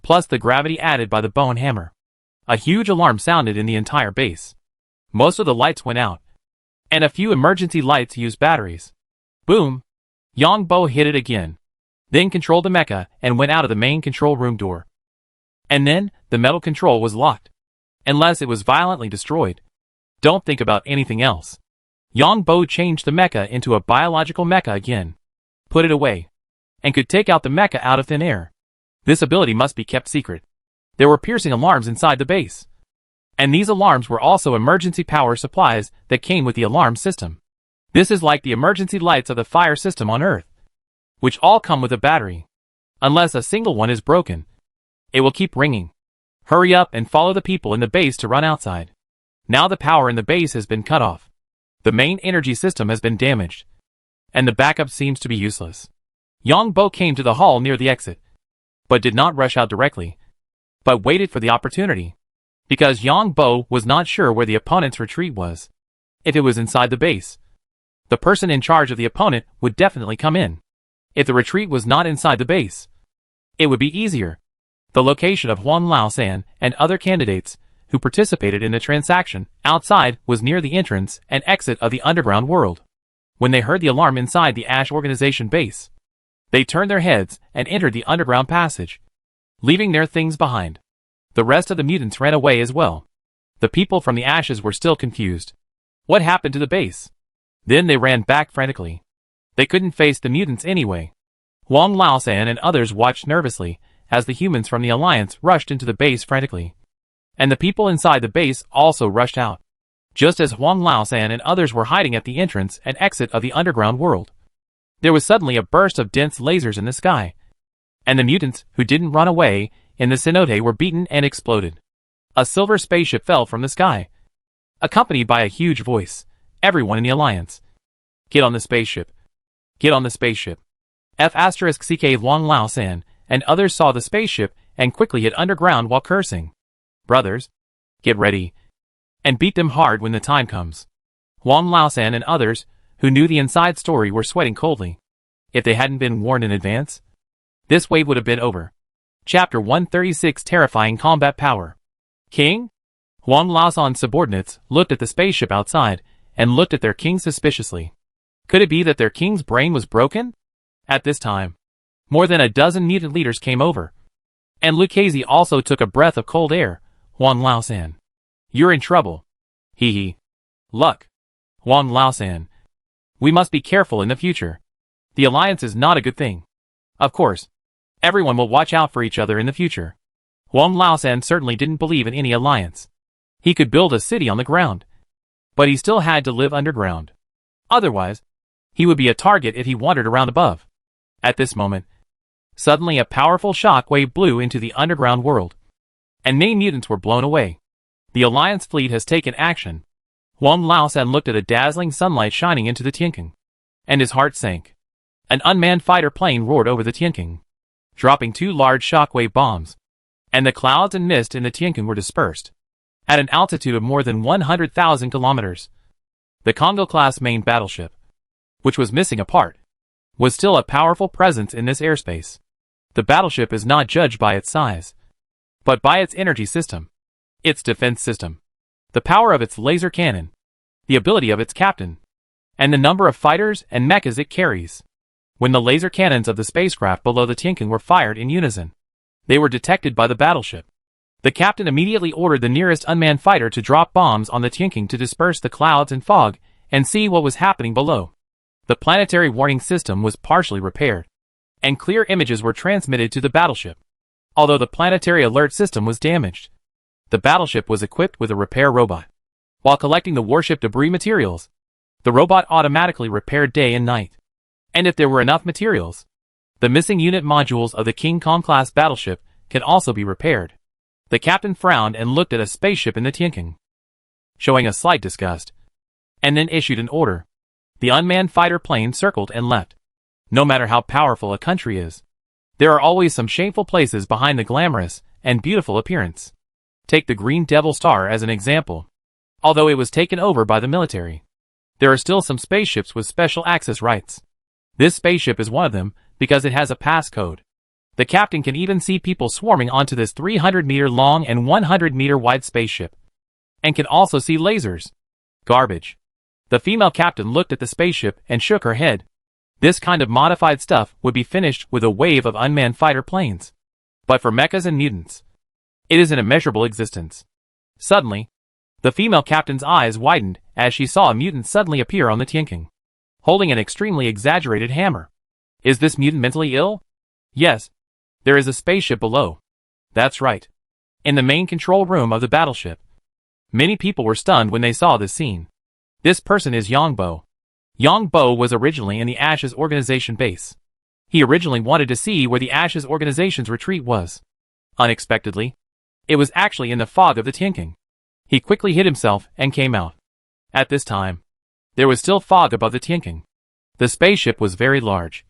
plus the gravity added by the bone hammer. A huge alarm sounded in the entire base. Most of the lights went out, and a few emergency lights used batteries. Boom! Yang Bo hit it again, then controlled the mecha and went out of the main control room door. And then, the metal control was locked. Unless it was violently destroyed. Don't think about anything else. Yang Bo changed the mecha into a biological mecha again. Put it away. And could take out the mecha out of thin air. This ability must be kept secret. There were piercing alarms inside the base. And these alarms were also emergency power supplies that came with the alarm system. This is like the emergency lights of the fire system on Earth, which all come with a battery. Unless a single one is broken, it will keep ringing. Hurry up and follow the people in the base to run outside. Now the power in the base has been cut off. The main energy system has been damaged, and the backup seems to be useless. Yang Bo came to the hall near the exit, but did not rush out directly, but waited for the opportunity. Because Yang Bo was not sure where the opponent's retreat was. If it was inside the base, the person in charge of the opponent would definitely come in. If the retreat was not inside the base, It would be easier. The location of Huang Laosan and other candidates who participated in the transaction outside was near the entrance and exit of the underground world. When they heard the alarm inside the Ash organization base, they turned their heads and entered the underground passage, leaving their things behind. The rest of the mutants ran away as well. The people from the Ashes were still confused. What happened to the base? Then they ran back frantically. They couldn't face the mutants anyway. Huang Laosan and others watched nervously as the humans from the Alliance rushed into the base frantically. And the people inside the base also rushed out. Just as Huang Laosan and others were hiding at the entrance and exit of the underground world, there was suddenly a burst of dense lasers in the sky, and the mutants who didn't run away in the cenote were beaten and exploded. A silver spaceship fell from the sky, accompanied by a huge voice. Everyone in the Alliance, get on the spaceship. Get on the spaceship. F*CK Huang Laosan and others saw the spaceship and quickly hid underground while cursing. Brothers, get ready and beat them hard when the time comes. Huang Laosan and others who knew the inside story were sweating coldly. If they hadn't been warned in advance, this wave would have been over. Chapter 136 Terrifying Combat Power. King? Huang Laosan's subordinates looked at the spaceship outside and looked at their king suspiciously. Could it be that their king's brain was broken? At this time, more than a dozen mutant leaders came over, and Lucchese also took a breath of cold air. Huang Laosan, you're in trouble. Hee hee. Luck. Huang Laosan, we must be careful in the future. The Alliance is not a good thing. Of course, everyone will watch out for each other in the future. Huang Laosan certainly didn't believe in any alliance. He could build a city on the ground, but he still had to live underground. Otherwise, he would be a target if he wandered around above. At this moment, suddenly a powerful shock wave blew into the underground world, and many mutants were blown away. The Alliance fleet has taken action. Huang Laosan looked at the dazzling sunlight shining into the Tianqing, and his heart sank. An unmanned fighter plane roared over the Tianqing, dropping 2 large shockwave bombs, and the clouds and mist in the Tianqing were dispersed. At an altitude of more than 100,000 kilometers, the Congo-class main battleship, which was missing a part, was still a powerful presence in this airspace. The battleship is not judged by its size, but by its energy system, its defense system, the power of its laser cannon, the ability of its captain, and the number of fighters and mechas it carries. When the laser cannons of the spacecraft below the Tianqing were fired in unison, they were detected by the battleship. The captain immediately ordered the nearest unmanned fighter to drop bombs on the Tianqing to disperse the clouds and fog and see what was happening below. The planetary warning system was partially repaired, and clear images were transmitted to the battleship. Although the planetary alert system was damaged, the battleship was equipped with a repair robot. While collecting the warship debris materials, the robot automatically repaired day and night. And if there were enough materials, the missing unit modules of the King Kong-class battleship can also be repaired. The captain frowned and looked at a spaceship in the Tianqing, showing a slight disgust, and then issued an order. The unmanned fighter plane circled and left. No matter how powerful a country is, there are always some shameful places behind the glamorous and beautiful appearance. Take the Green Devil Star as an example. Although it was taken over by the military, there are still some spaceships with special access rights. This spaceship is one of them because it has a passcode. The captain can even see people swarming onto this 300-meter long and 100-meter wide spaceship, and can also see lasers. Garbage. The female captain looked at the spaceship and shook her head. This kind of modified stuff would be finished with a wave of unmanned fighter planes. But for mechas and mutants, it is an immeasurable existence. Suddenly, the female captain's eyes widened as she saw a mutant suddenly appear on the Tianqing, holding an extremely exaggerated hammer. Is this mutant mentally ill? Yes. There is a spaceship below. That's right. In the main control room of the battleship. Many people were stunned when they saw this scene. This person is Yongbo. Yongbo was originally in the Ashes organization base. He originally wanted to see where the Ashes organization's retreat was. Unexpectedly, it was actually in the fog of the Tianqing. He quickly hid himself and came out. At this time, there was still fog above the Tianqing. The spaceship was very large,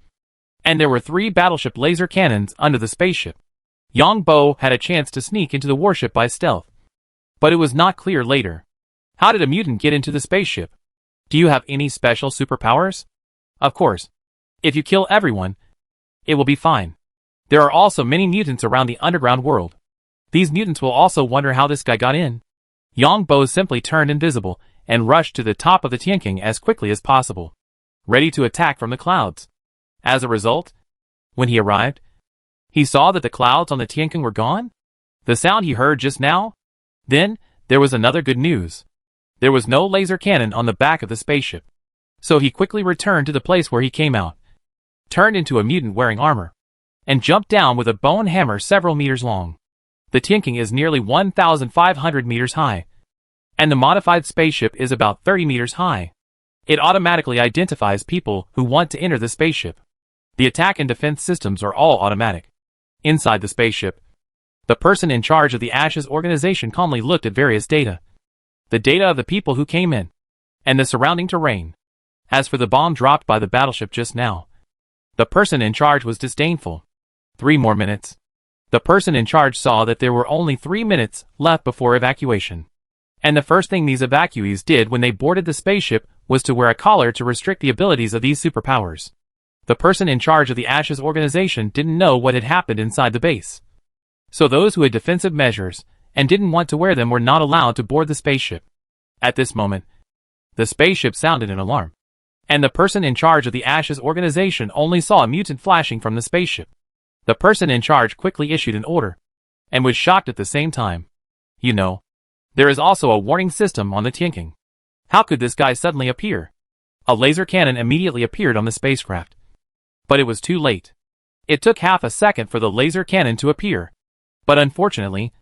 and there were 3 battleship laser cannons under the spaceship. Yongbo had a chance to sneak into the warship by stealth, but it was not clear later. How did a mutant get into the spaceship? Do you have any special superpowers? Of course. If you kill everyone, it will be fine. There are also many mutants around the underground world. These mutants will also wonder how this guy got in. Yongbo simply turned invisible and rushed to the top of the Tianqing as quickly as possible, ready to attack from the clouds. As a result, when he arrived, he saw that the clouds on the Tianqing were gone. The sound he heard just now? Then, there was another good news. There was no laser cannon on the back of the spaceship. So he quickly returned to the place where he came out, turned into a mutant wearing armor, and jumped down with a bone hammer several meters long. The Tianqing is nearly 1,500 meters high, and the modified spaceship is about 30 meters high. It automatically identifies people who want to enter the spaceship. The attack and defense systems are all automatic. Inside the spaceship, the person in charge of the Ashes organization calmly looked at various data. The data of the people who came in, and the surrounding terrain. As for the bomb dropped by the battleship just now, the person in charge was disdainful. 3 more minutes. The person in charge saw that there were only 3 minutes left before evacuation. And the first thing these evacuees did when they boarded the spaceship was to wear a collar to restrict the abilities of these superpowers. The person in charge of the Ashes organization didn't know what had happened inside the base. So those who had defensive measures and didn't want to wear them were not allowed to board the spaceship. At this moment, the spaceship sounded an alarm, and the person in charge of the Ashes organization only saw a mutant flashing from the spaceship. The person in charge quickly issued an order, and was shocked at the same time. You know, there is also a warning system on the Tianqing. How could this guy suddenly appear? A laser cannon immediately appeared on the spacecraft. But it was too late. It took half a second for the laser cannon to appear. But unfortunately,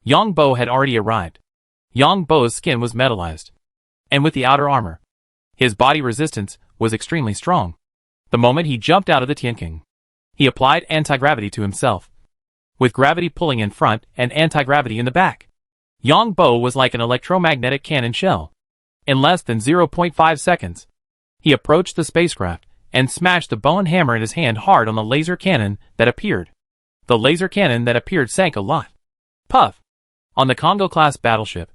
Yongbo had already arrived. Yongbo's skin was metallized, and with the outer armor, his body resistance was extremely strong. The moment he jumped out of the Tianqing, he applied anti-gravity to himself, with gravity pulling in front and anti-gravity in the back. Yongbo was like an electromagnetic cannon shell. In less than 0.5 seconds, he approached the spacecraft and smashed the bone hammer in his hand hard on the laser cannon that appeared. The laser cannon that appeared sank a lot. Puff! On the Congo-class battleship,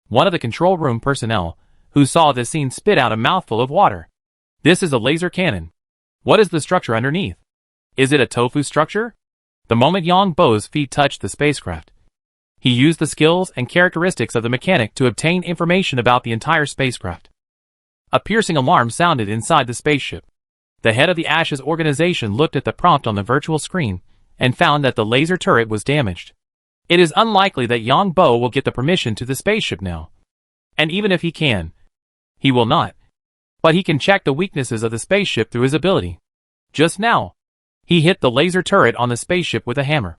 one of the control room personnel who saw this scene spit out a mouthful of water. This is a laser cannon. What is the structure underneath? Is it a tofu structure? The moment Yongbo's feet touched the spacecraft, he used the skills and characteristics of the mechanic to obtain information about the entire spacecraft. A piercing alarm sounded inside the spaceship. The head of the Ashes organization looked at the prompt on the virtual screen and found that the laser turret was damaged. It is unlikely that Yongbo will get the permission to the spaceship now. And even if he can, he will not. But he can check the weaknesses of the spaceship through his ability. Just now, he hit the laser turret on the spaceship with a hammer.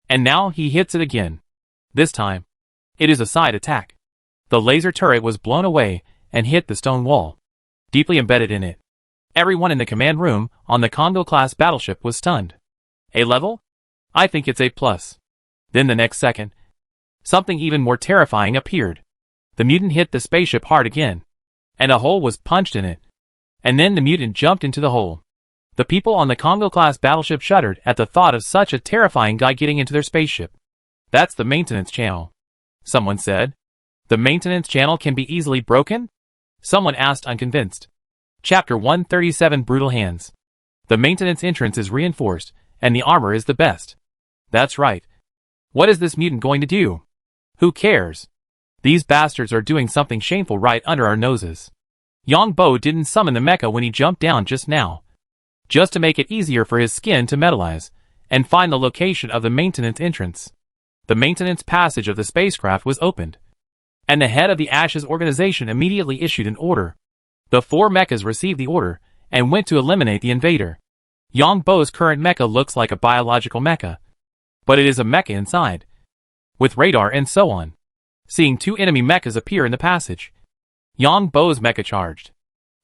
And now he hits it again. This time, it is a side attack. The laser turret was blown away and hit the stone wall, deeply embedded in it. Everyone in the command room on the Congo-class battleship was stunned. A level? I think it's A+. Then the next second, something even more terrifying appeared. The mutant hit the spaceship hard again, and a hole was punched in it. And then the mutant jumped into the hole. The people on the Congo-class battleship shuddered at the thought of such a terrifying guy getting into their spaceship. That's the maintenance channel, someone said. The maintenance channel can be easily broken? Someone asked, unconvinced. Chapter 137, Brutal Hands. The maintenance entrance is reinforced, and the armor is the best. That's right. What is this mutant going to do? Who cares? These bastards are doing something shameful right under our noses. Yongbo didn't summon the mecha when he jumped down just now, just to make it easier for his skin to metallize and find the location of the maintenance entrance. The maintenance passage of the spacecraft was opened, and the head of the Ashes organization immediately issued an order. The 4 mechas received the order and went to eliminate the invader. Yongbo's current mecha looks like a biological mecha, but it is a mecha inside, with radar and so on. Seeing 2 enemy mechas appear in the passage, Yongbo's mecha charged.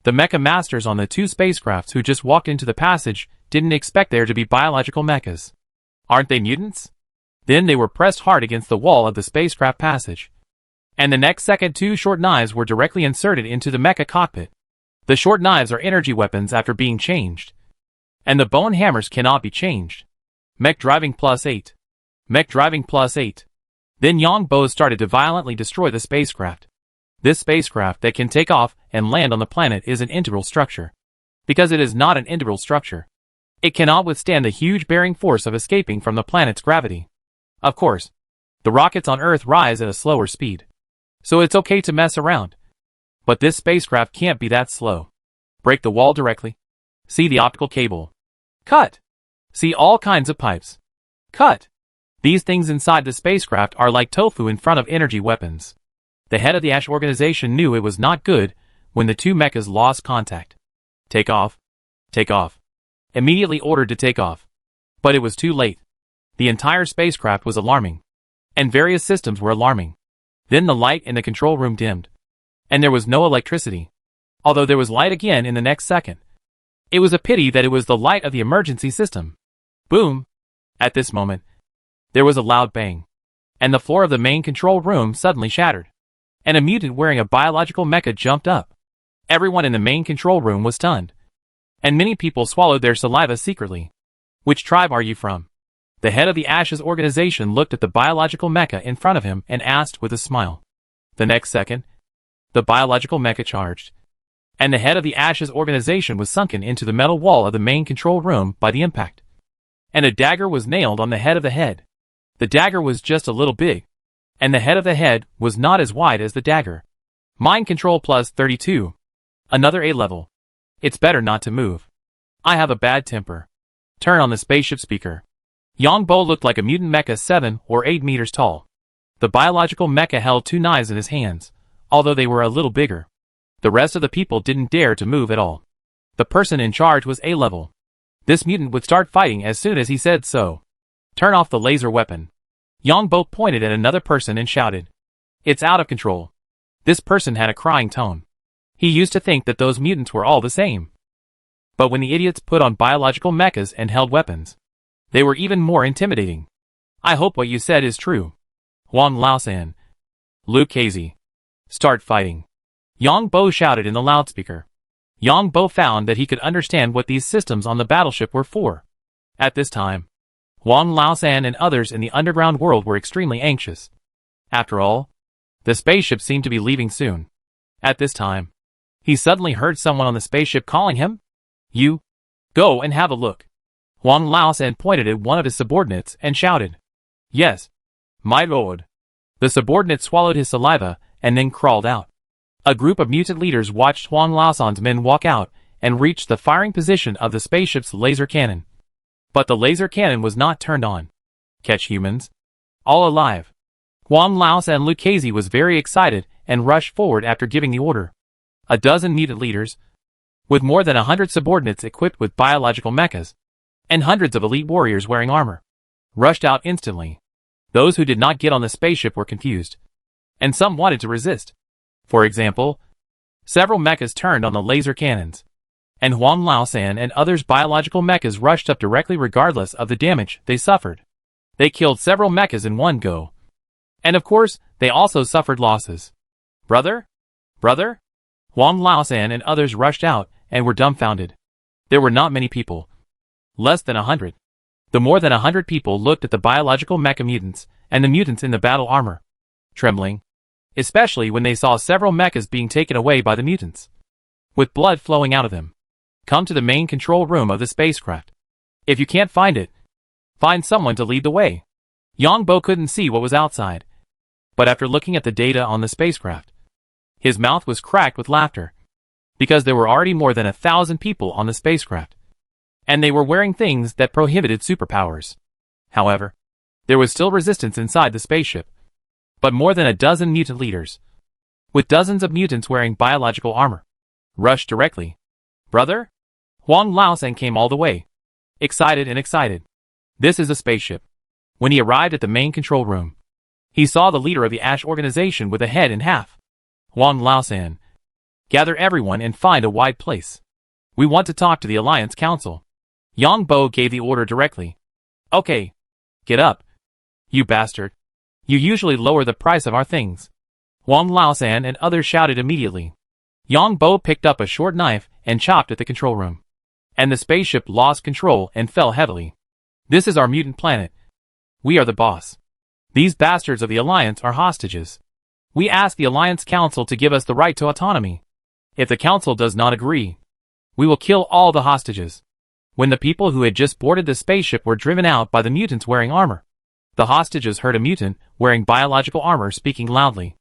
The mecha masters on the 2 spacecrafts who just walked into the passage didn't expect there to be biological mechas. Aren't they mutants? Then they were pressed hard against the wall of the spacecraft passage. And the next second 2 short knives were directly inserted into the mecha cockpit. The short knives are energy weapons after being changed. And the bone hammers cannot be changed. Mech driving +8. Mech driving +8. Then Yongbo started to violently destroy the spacecraft. This spacecraft that can take off and land on the planet is an integral structure. Because it is not an integral structure, It cannot withstand the huge bearing force of escaping from the planet's gravity. Of course, the rockets on Earth rise at a slower speed, so it's okay to mess around. But this spacecraft can't be that slow. Break the wall directly. See the optical cable. Cut. See all kinds of pipes. Cut. These things inside the spacecraft are like tofu in front of energy weapons. The head of the Ash organization knew it was not good when the two mechas lost contact. Take off. Take off. Immediately ordered to take off. But it was too late. The entire spacecraft was alarming. And various systems were alarming. Then the light in the control room dimmed. And there was no electricity. Although there was light again in the next second. It was a pity that it was the light of the emergency system. Boom! At this moment, there was a loud bang. And the floor of the main control room suddenly shattered. And a mutant wearing a biological mecha jumped up. Everyone in the main control room was stunned. And many people swallowed their saliva secretly. Which tribe are you from? The head of the Ashes organization looked at the biological mecha in front of him and asked with a smile. The next second, the biological mecha charged. And the head of the Ashes organization was sunken into the metal wall of the main control room by the impact. And a dagger was nailed on the head of the head. The dagger was just a little big. And the head of the head was not as wide as the dagger. Mind control plus 32. Another A level. It's better not to move. I have a bad temper. Turn on the spaceship speaker. Yongbo looked like a mutant mecha 7 or 8 meters tall. The biological mecha held two knives in his hands, although they were a little bigger. The rest of the people didn't dare to move at all. The person in charge was A level. This mutant would start fighting as soon as he said so. Turn off the laser weapon. Yongbo pointed at another person and shouted. It's out of control. This person had a crying tone. He used to think that those mutants were all the same. But when the idiots put on biological mechas and held weapons, they were even more intimidating. I hope what you said is true. Wang Laosan. Luke Casey. Start fighting. Yongbo shouted in the loudspeaker. Yongbo found that he could understand what these systems on the battleship were for. At this time, Wang Laosan and others in the underground world were extremely anxious. After all, the spaceship seemed to be leaving soon. At this time, he suddenly heard someone on the spaceship calling him. You. Go and have a look. Wang Laosan pointed at one of his subordinates and shouted. Yes, my lord. The subordinate swallowed his saliva and then crawled out. A group of mutant leaders watched Wang Laosan's men walk out and reach the firing position of the spaceship's laser cannon. But the laser cannon was not turned on. Catch humans. All alive. Wang Laosan Lucchese was very excited and rushed forward after giving the order. A dozen mutant leaders, with more than 100 subordinates equipped with biological mechas, and hundreds of elite warriors wearing armor, rushed out instantly. Those who did not get on the spaceship were confused, and some wanted to resist. For example, several mechas turned on the laser cannons, and Wang Laosan and others' biological mechas rushed up directly regardless of the damage they suffered. They killed several mechas in one go. And of course, they also suffered losses. Brother? Brother? Wang Laosan and others rushed out and were dumbfounded. There were not many people. Less than 100. The more than 100 people looked at the biological mecha mutants and the mutants in the battle armor, trembling, especially when they saw several mechas being taken away by the mutants, with blood flowing out of them. Come to the main control room of the spacecraft. If you can't find it, find someone to lead the way. Yongbo couldn't see what was outside, but after looking at the data on the spacecraft, his mouth was cracked with laughter, because there were already more than 1,000 people on the spacecraft, and they were wearing things that prohibited superpowers. However, there was still resistance inside the spaceship, but more than a dozen mutant leaders, with dozens of mutants wearing biological armor, rushed directly. Brother? Wang Laosan came all the way, excited and excited. This is a spaceship. When he arrived at the main control room, he saw the leader of the Ash organization with a head in half. Wang Laosan. Gather everyone and find a wide place. We want to talk to the Alliance Council. Yongbo gave the order directly. Okay. Get up. You bastard. You usually lower the price of our things. Wang Laosan and others shouted immediately. Yongbo picked up a short knife and chopped at the control room. And the spaceship lost control and fell heavily. This is our mutant planet. We are the boss. These bastards of the Alliance are hostages. We ask the Alliance Council to give us the right to autonomy. If the Council does not agree, we will kill all the hostages. when the people who had just boarded the spaceship were driven out by the mutants wearing armor. The hostages heard a mutant wearing biological armor speaking loudly.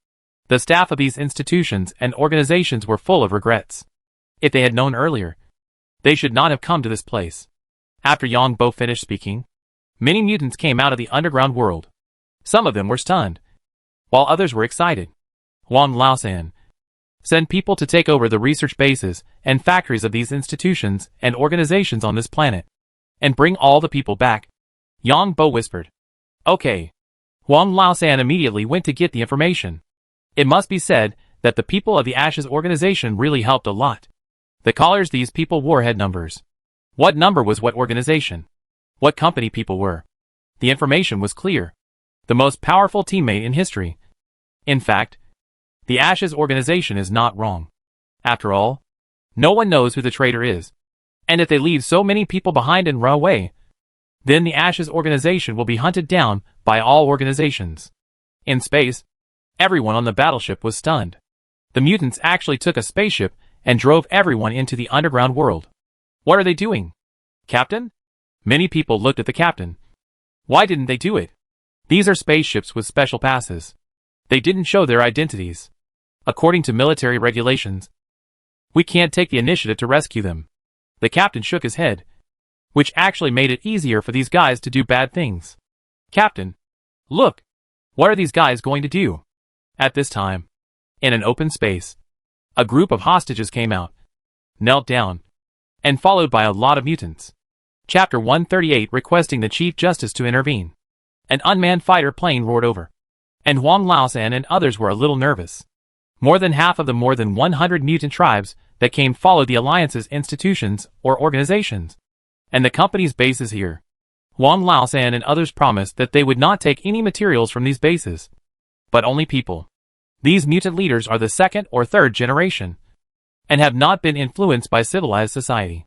The staff of these institutions and organizations were full of regrets. If they had known earlier, they should not have come to this place. After Yang Bo finished speaking, many mutants came out of the underground world. Some of them were stunned, while others were excited. Wang Laosan, send people to take over the research bases and factories of these institutions and organizations on this planet, and bring all the people back, Yang Bo whispered. Okay. Wang Laosan immediately went to get the information. It must be said that the people of the Ashes organization really helped a lot. The collars these people wore had numbers. What number was what organization? What company people were? The information was clear. The most powerful teammate in history. In fact, the Ashes organization is not wrong. After all, no one knows who the traitor is. And if they leave so many people behind and run away, then the Ashes organization will be hunted down by all organizations. In space, everyone on the battleship was stunned. The mutants actually took a spaceship and drove everyone into the underground world. What are they doing? Captain? Many people looked at the captain. Why didn't they do it? These are spaceships with special passes. They didn't show their identities. According to military regulations, we can't take the initiative to rescue them. The captain shook his head, which actually made it easier for these guys to do bad things. Captain, look, what are these guys going to do? At this time, in an open space, a group of hostages came out, knelt down, and followed by a lot of mutants. Chapter 138 requesting the Chief Justice to intervene. An unmanned fighter plane roared over, and Wang Laosan and others were a little nervous. More than half of the more than 100 mutant tribes that came followed the Alliance's institutions or organizations, and the company's bases here. Wang Laosan and others promised that they would not take any materials from these bases, but only people. These mutant leaders are the second or third generation, and have not been influenced by civilized society.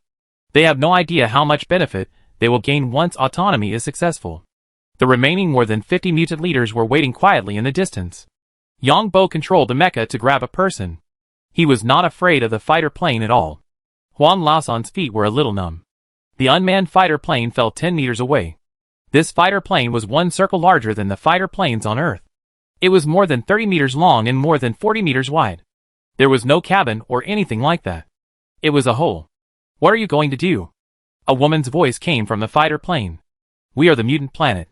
They have no idea how much benefit they will gain once autonomy is successful. The remaining more than 50 mutant leaders were waiting quietly in the distance. Yang Bo controlled the mecha to grab a person. He was not afraid of the fighter plane at all. Wang Laosan's feet were a little numb. The unmanned fighter plane fell 10 meters away. This fighter plane was one circle larger than the fighter planes on Earth. It was more than 30 meters long and more than 40 meters wide. There was no cabin or anything like that. It was a hole. What are you going to do? A woman's voice came from the fighter plane. We are the mutant planet.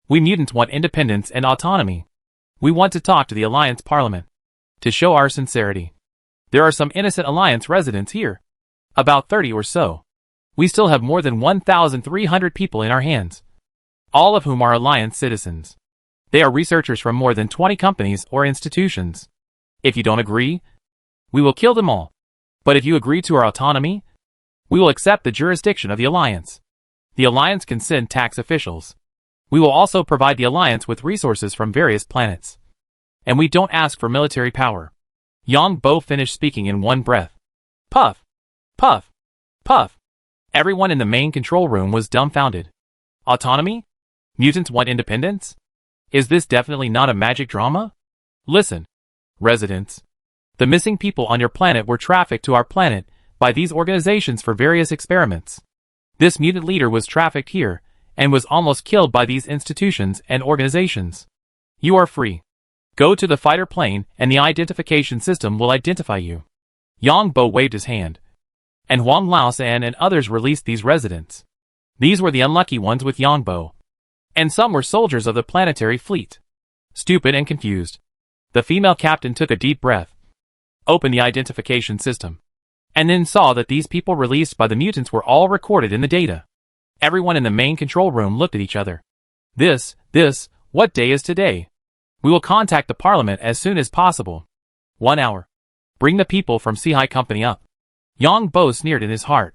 We mutants want independence and autonomy. We want to talk to the Alliance Parliament. To show our sincerity. There are some innocent Alliance residents here. About 30 or so. We still have more than 1,300 people in our hands. All of whom are Alliance citizens. They are researchers from more than 20 companies or institutions. If you don't agree, we will kill them all. But if you agree to our autonomy, we will accept the jurisdiction of the Alliance. The Alliance can send tax officials. We will also provide the Alliance with resources from various planets. And we don't ask for military power. Yang Bo finished speaking in one breath. Puff! Puff! Puff! Everyone in the main control room was dumbfounded. Autonomy? Mutants want independence? Is this definitely not a magic drama? Listen, residents. The missing people on your planet were trafficked to our planet by these organizations for various experiments. This mutant leader was trafficked here and was almost killed by these institutions and organizations. You are free. Go to the fighter plane and the identification system will identify you. Yang Bo waved his hand, and Wang Laosan and others released these residents. These were the unlucky ones with Yang Bo, and some were soldiers of the planetary fleet. Stupid and confused, the female captain took a deep breath, opened the identification system, and then saw that these people released by the mutants were all recorded in the data. Everyone in the main control room looked at each other. What day is today? We will contact the Parliament as soon as possible. 1 hour. Bring the people from Seahai Company up. Yang Bo sneered in his heart.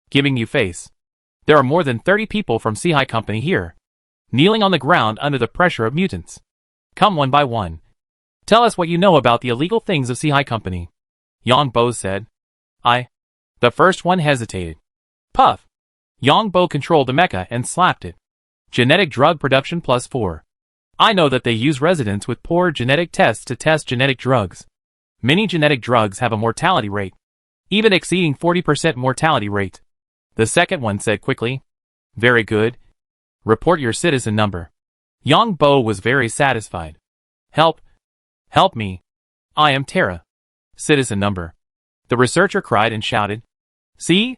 Giving you face. There are more than 30 people from Seahai Company here, kneeling on the ground under the pressure of mutants. Come one by one. Tell us what you know about the illegal things of Seahai Company. Yang Bo said. The first one hesitated. Puff. Yang Bo controlled the mecha and slapped it. Genetic drug production +4. I know that they use residents with poor genetic tests to test genetic drugs. Many genetic drugs have a mortality rate, even exceeding 40% mortality rate. The second one said quickly. Very good. Report your citizen number. Yang Bo was very satisfied. Help. Help me. I am Terra. Citizen number. The researcher cried and shouted. See?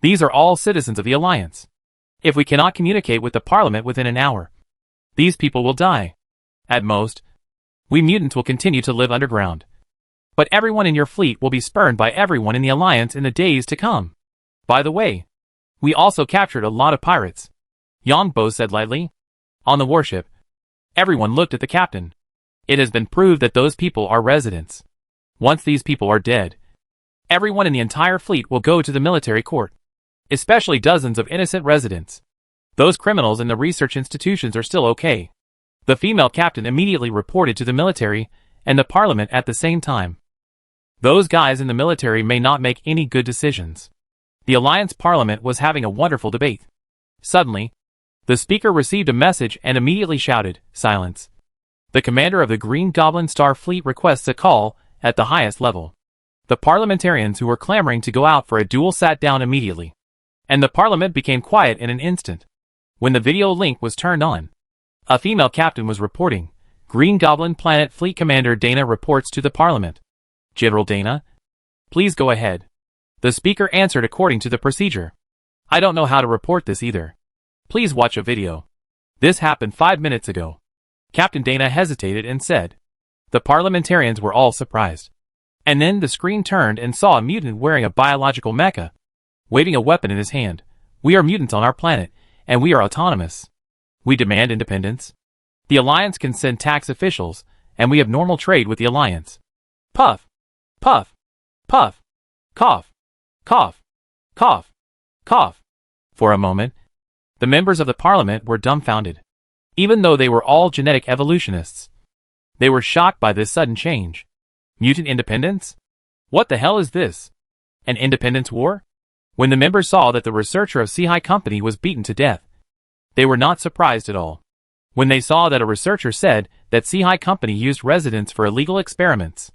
These are all citizens of the Alliance. If we cannot communicate with the Parliament within an hour, these people will die. At most, we mutants will continue to live underground. But everyone in your fleet will be spurned by everyone in the Alliance in the days to come. By the way, we also captured a lot of pirates. Yang Bo said lightly. On the warship. Everyone looked at the captain. It has been proved that those people are residents. Once these people are dead, everyone in the entire fleet will go to the military court. Especially dozens of innocent residents. Those criminals in the research institutions are still okay. The female captain immediately reported to the military and the Parliament at the same time. Those guys in the military may not make any good decisions. The Alliance Parliament was having a wonderful debate. Suddenly, the speaker received a message and immediately shouted, Silence. The commander of the Green Goblin Star Fleet requests a call at the highest level. The parliamentarians who were clamoring to go out for a duel sat down immediately. And the Parliament became quiet in an instant. When the video link was turned on, a female captain was reporting. Green Goblin Planet Fleet Commander Dana reports to the Parliament. General Dana? Please go ahead. The speaker answered according to the procedure. I don't know how to report this either. Please watch a video. This happened 5 minutes ago. Captain Dana hesitated and said. The parliamentarians were all surprised. And then the screen turned and saw a mutant wearing a biological mecha, waving a weapon in his hand. We are mutants on our planet, and we are autonomous. We demand independence. The Alliance can send tax officials, and we have normal trade with the Alliance. Puff. Puff. Puff. Cough. Cough. Cough. Cough. For a moment, the members of the Parliament were dumbfounded. Even though they were all genetic evolutionists, they were shocked by this sudden change. Mutant independence? What the hell is this? An independence war? When the members saw that the researcher of Seahai Company was beaten to death, they were not surprised at all. When they saw that a researcher said that Seahai Company used residents for illegal experiments,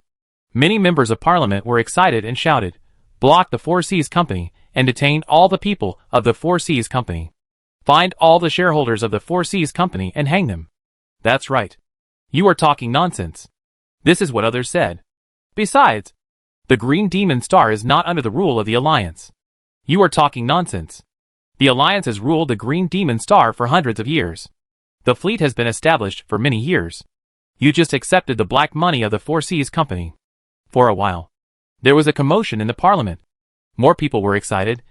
many members of Parliament were excited and shouted, Block the Four Seas Company and detain all the people of the Four Seas Company. Find all the shareholders of the Four Seas Company and hang them. That's right. You are talking nonsense. This is what others said. Besides, the Green Demon Star is not under the rule of the Alliance. You are talking nonsense. The Alliance has ruled the Green Demon Star for hundreds of years. The fleet has been established for many years. You just accepted the black money of the Four Seas Company. For a while, there was a commotion in the Parliament. More people were excited,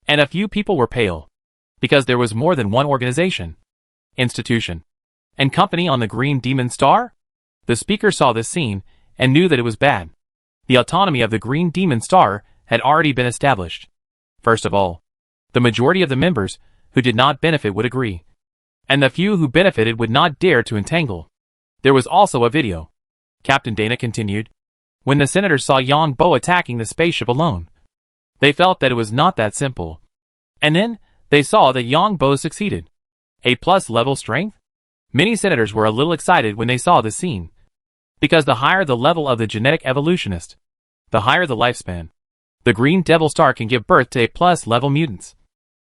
and a few people were pale, because there was more than one organization, institution, and company on the Green Demon Star. The speaker saw this scene and knew that it was bad. The autonomy of the Green Demon Star had already been established. First of all, the majority of the members who did not benefit would agree, and the few who benefited would not dare to entangle. There was also a video. Captain Dana continued. When the senators saw Yang Bo attacking the spaceship alone, they felt that it was not that simple. And then, they saw that Yang Bo succeeded. A plus level strength? Many senators were a little excited when they saw this scene. Because the higher the level of the genetic evolutionist, the higher the lifespan. The Green Devil Star can give birth to A plus level mutants.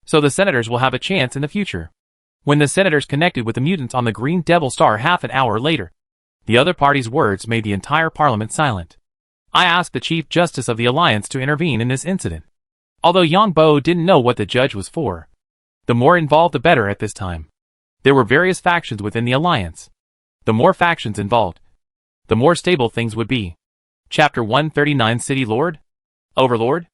So the senators will have a chance in the future. When the senators connected with the mutants on the Green Devil Star half an hour later, the other party's words made the entire Parliament silent. I asked the Chief Justice of the Alliance to intervene in this incident. Although Yang Bo didn't know what the judge was for. The more involved the better at this time. There were various factions within the Alliance. The more factions involved, the more stable things would be. Chapter 139 City Lord? Overlord?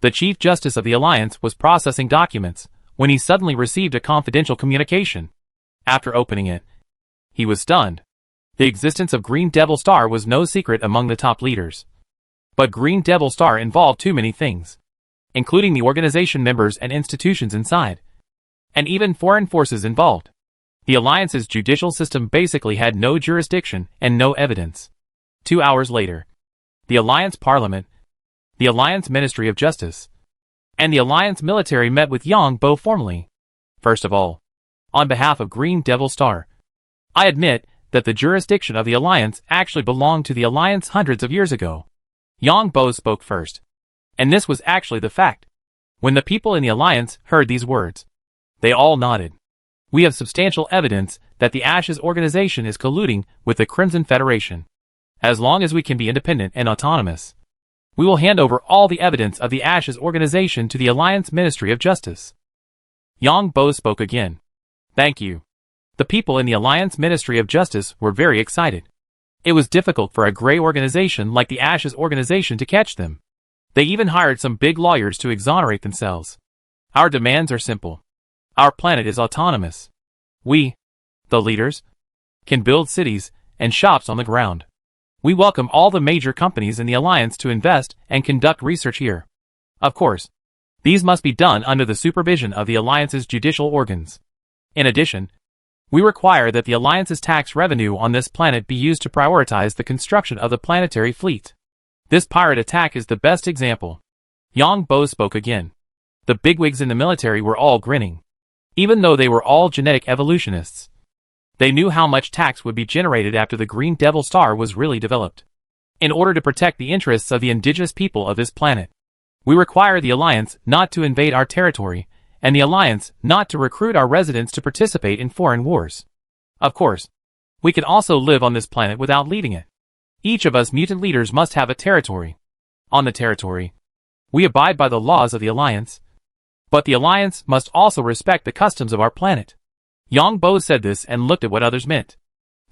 The Chief Justice of the Alliance was processing documents when he suddenly received a confidential communication. After opening it, he was stunned. The existence of Green Devil Star was no secret among the top leaders. But Green Devil Star involved too many things, including the organization members and institutions inside, and even foreign forces involved. The Alliance's judicial system basically had no jurisdiction and no evidence. 2 hours later, the Alliance Parliament, the Alliance Ministry of Justice, and the Alliance military met with Yang Bo formally. First of all, on behalf of Green Devil Star, I admit that the jurisdiction of the Alliance actually belonged to the Alliance hundreds of years ago. Yang Bo spoke first. And this was actually the fact. When the people in the alliance heard these words, they all nodded. We have substantial evidence that the Ashes organization is colluding with the Crimson Federation. As long as we can be independent and autonomous, we will hand over all the evidence of the Ashes organization to the Alliance Ministry of Justice. Yang Bo spoke again. Thank you. The people in the Alliance Ministry of Justice were very excited. It was difficult for a gray organization like the Ashes organization to catch them. They even hired some big lawyers to exonerate themselves. Our demands are simple. Our planet is autonomous. We, the leaders, can build cities and shops on the ground. We welcome all the major companies in the Alliance to invest and conduct research here. Of course, these must be done under the supervision of the Alliance's judicial organs. In addition, we require that the Alliance's tax revenue on this planet be used to prioritize the construction of the planetary fleet. This pirate attack is the best example. Yang Bo spoke again. The bigwigs in the military were all grinning. Even though they were all genetic evolutionists, they knew how much tax would be generated after the Green Devil Star was really developed. In order to protect the interests of the indigenous people of this planet, we require the Alliance not to invade our territory, and the Alliance not to recruit our residents to participate in foreign wars. Of course, we can also live on this planet without leading it. Each of us mutant leaders must have a territory. On the territory, we abide by the laws of the Alliance, but the Alliance must also respect the customs of our planet. Yang Bo said this and looked at what others meant.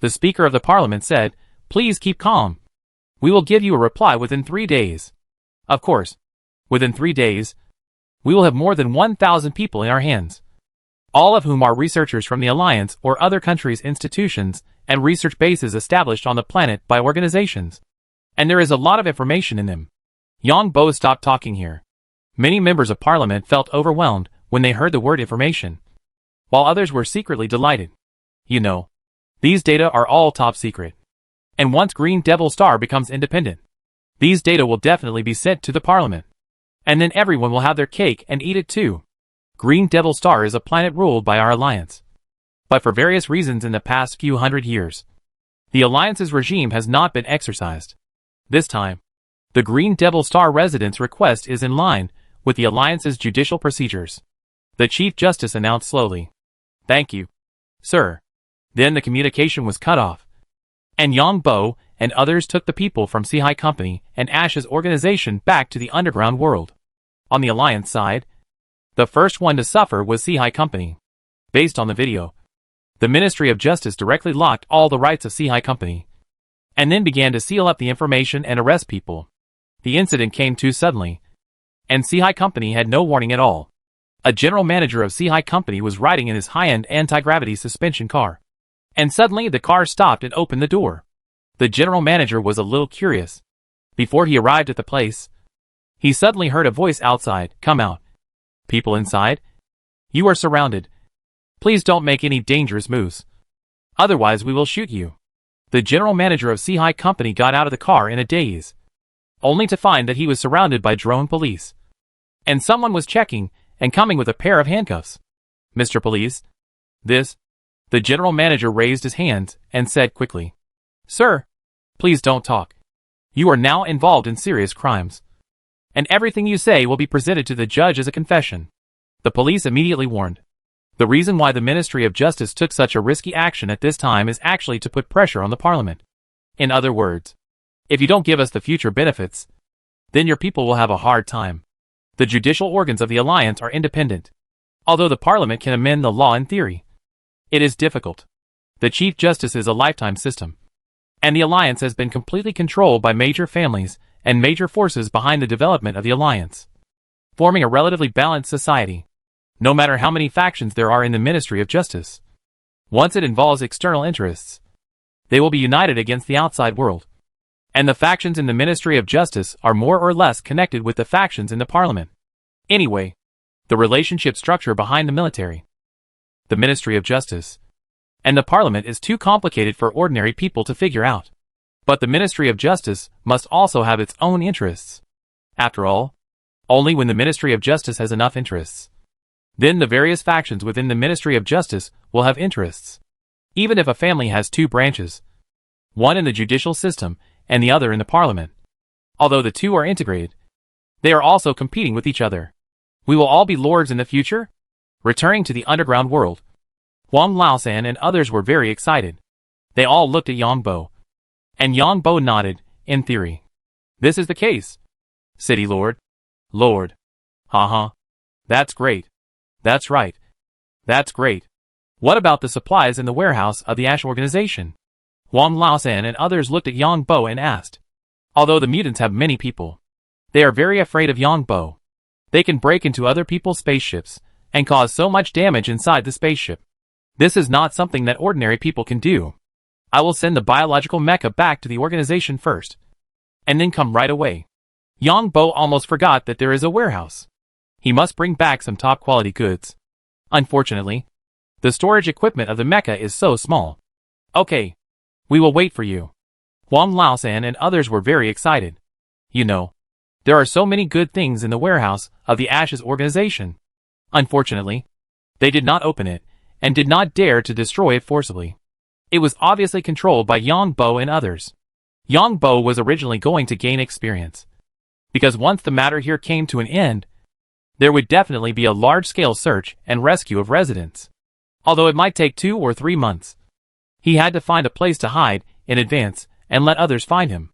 The Speaker of the Parliament said, "Please keep calm. We will give you a reply within 3 days. Of course, within 3 days, we will have more than 1,000 people in our hands, all of whom are researchers from the Alliance or other countries' institutions and research bases established on the planet by organizations. And there is a lot of information in them." Yang Bo stopped talking here. Many members of Parliament felt overwhelmed when they heard the word information, while others were secretly delighted. You know, these data are all top secret. And once Green Devil Star becomes independent, these data will definitely be sent to the Parliament. And then everyone will have their cake and eat it too. Green Devil Star is a planet ruled by our Alliance. But for various reasons in the past few hundred years, the Alliance's regime has not been exercised. This time, the Green Devil Star residents' request is in line with the Alliance's judicial procedures. The Chief Justice announced slowly. "Thank you, sir." Then the communication was cut off, and Yang Bo and others took the people from Sea Company and Ash's organization back to the underground world. On the Alliance side, the first one to suffer was Sea Company. Based on the video, the Ministry of Justice directly locked all the rights of Sea Company, and then began to seal up the information and arrest people. The incident came too suddenly, and Sea Company had no warning at all. A general manager of Sea Company was riding in his high-end anti-gravity suspension car, and suddenly the car stopped and opened the door. The general manager was a little curious. Before he arrived at the place, he suddenly heard a voice outside, "Come out. People inside, you are surrounded. Please don't make any dangerous moves. Otherwise we will shoot you." The general manager of Sea Company got out of the car in a daze, only to find that he was surrounded by drone police. And someone was checking and coming with a pair of handcuffs. "Mr. Police, this..." The general manager raised his hands and said quickly, "Sir, please don't talk. You are now involved in serious crimes, and everything you say will be presented to the judge as a confession." The police immediately warned. The reason why the Ministry of Justice took such a risky action at this time is actually to put pressure on the Parliament. In other words, if you don't give us the future benefits, then your people will have a hard time. The judicial organs of the Alliance are independent, although the Parliament can amend the law in theory. It is difficult. The Chief Justice is a lifetime system, and the Alliance has been completely controlled by major families and major forces behind the development of the Alliance, forming a relatively balanced society, no matter how many factions there are in the Ministry of Justice. Once it involves external interests, they will be united against the outside world. And the factions in the Ministry of Justice are more or less connected with the factions in the Parliament. Anyway, the relationship structure behind the military, the Ministry of Justice, and the Parliament is too complicated for ordinary people to figure out. But the Ministry of Justice must also have its own interests. After all, only when the Ministry of Justice has enough interests, then the various factions within the Ministry of Justice will have interests. Even if a family has two branches, one in the judicial system and the other in the Parliament, although the two are integrated, they are also competing with each other. We will all be lords in the future? Returning to the underground world. Wang Laosan and others were very excited. They all looked at Yangbo. And Yangbo nodded, in theory. This is the case. City Lord. Lord. Haha. That's great. That's right. That's great. What about the supplies in the warehouse of the Ash organization? Wang Laosan and others looked at Yangbo and asked. Although the mutants have many people, they are very afraid of Yangbo. They can break into other people's spaceships and cause so much damage inside the spaceship. This is not something that ordinary people can do. I will send the biological mecha back to the organization first, and then come right away. Yangbo almost forgot that there is a warehouse. He must bring back some top quality goods. Unfortunately, the storage equipment of the mecha is so small. Okay. We will wait for you. Wang Laosan and others were very excited. You know, there are so many good things in the warehouse of the Ashes organization. Unfortunately, they did not open it, and did not dare to destroy it forcibly. It was obviously controlled by Yangbo and others. Yangbo was originally going to gain experience, because once the matter here came to an end, there would definitely be a large-scale search and rescue of residents. Although it might take 2 or 3 months. He had to find a place to hide in advance and let others find him.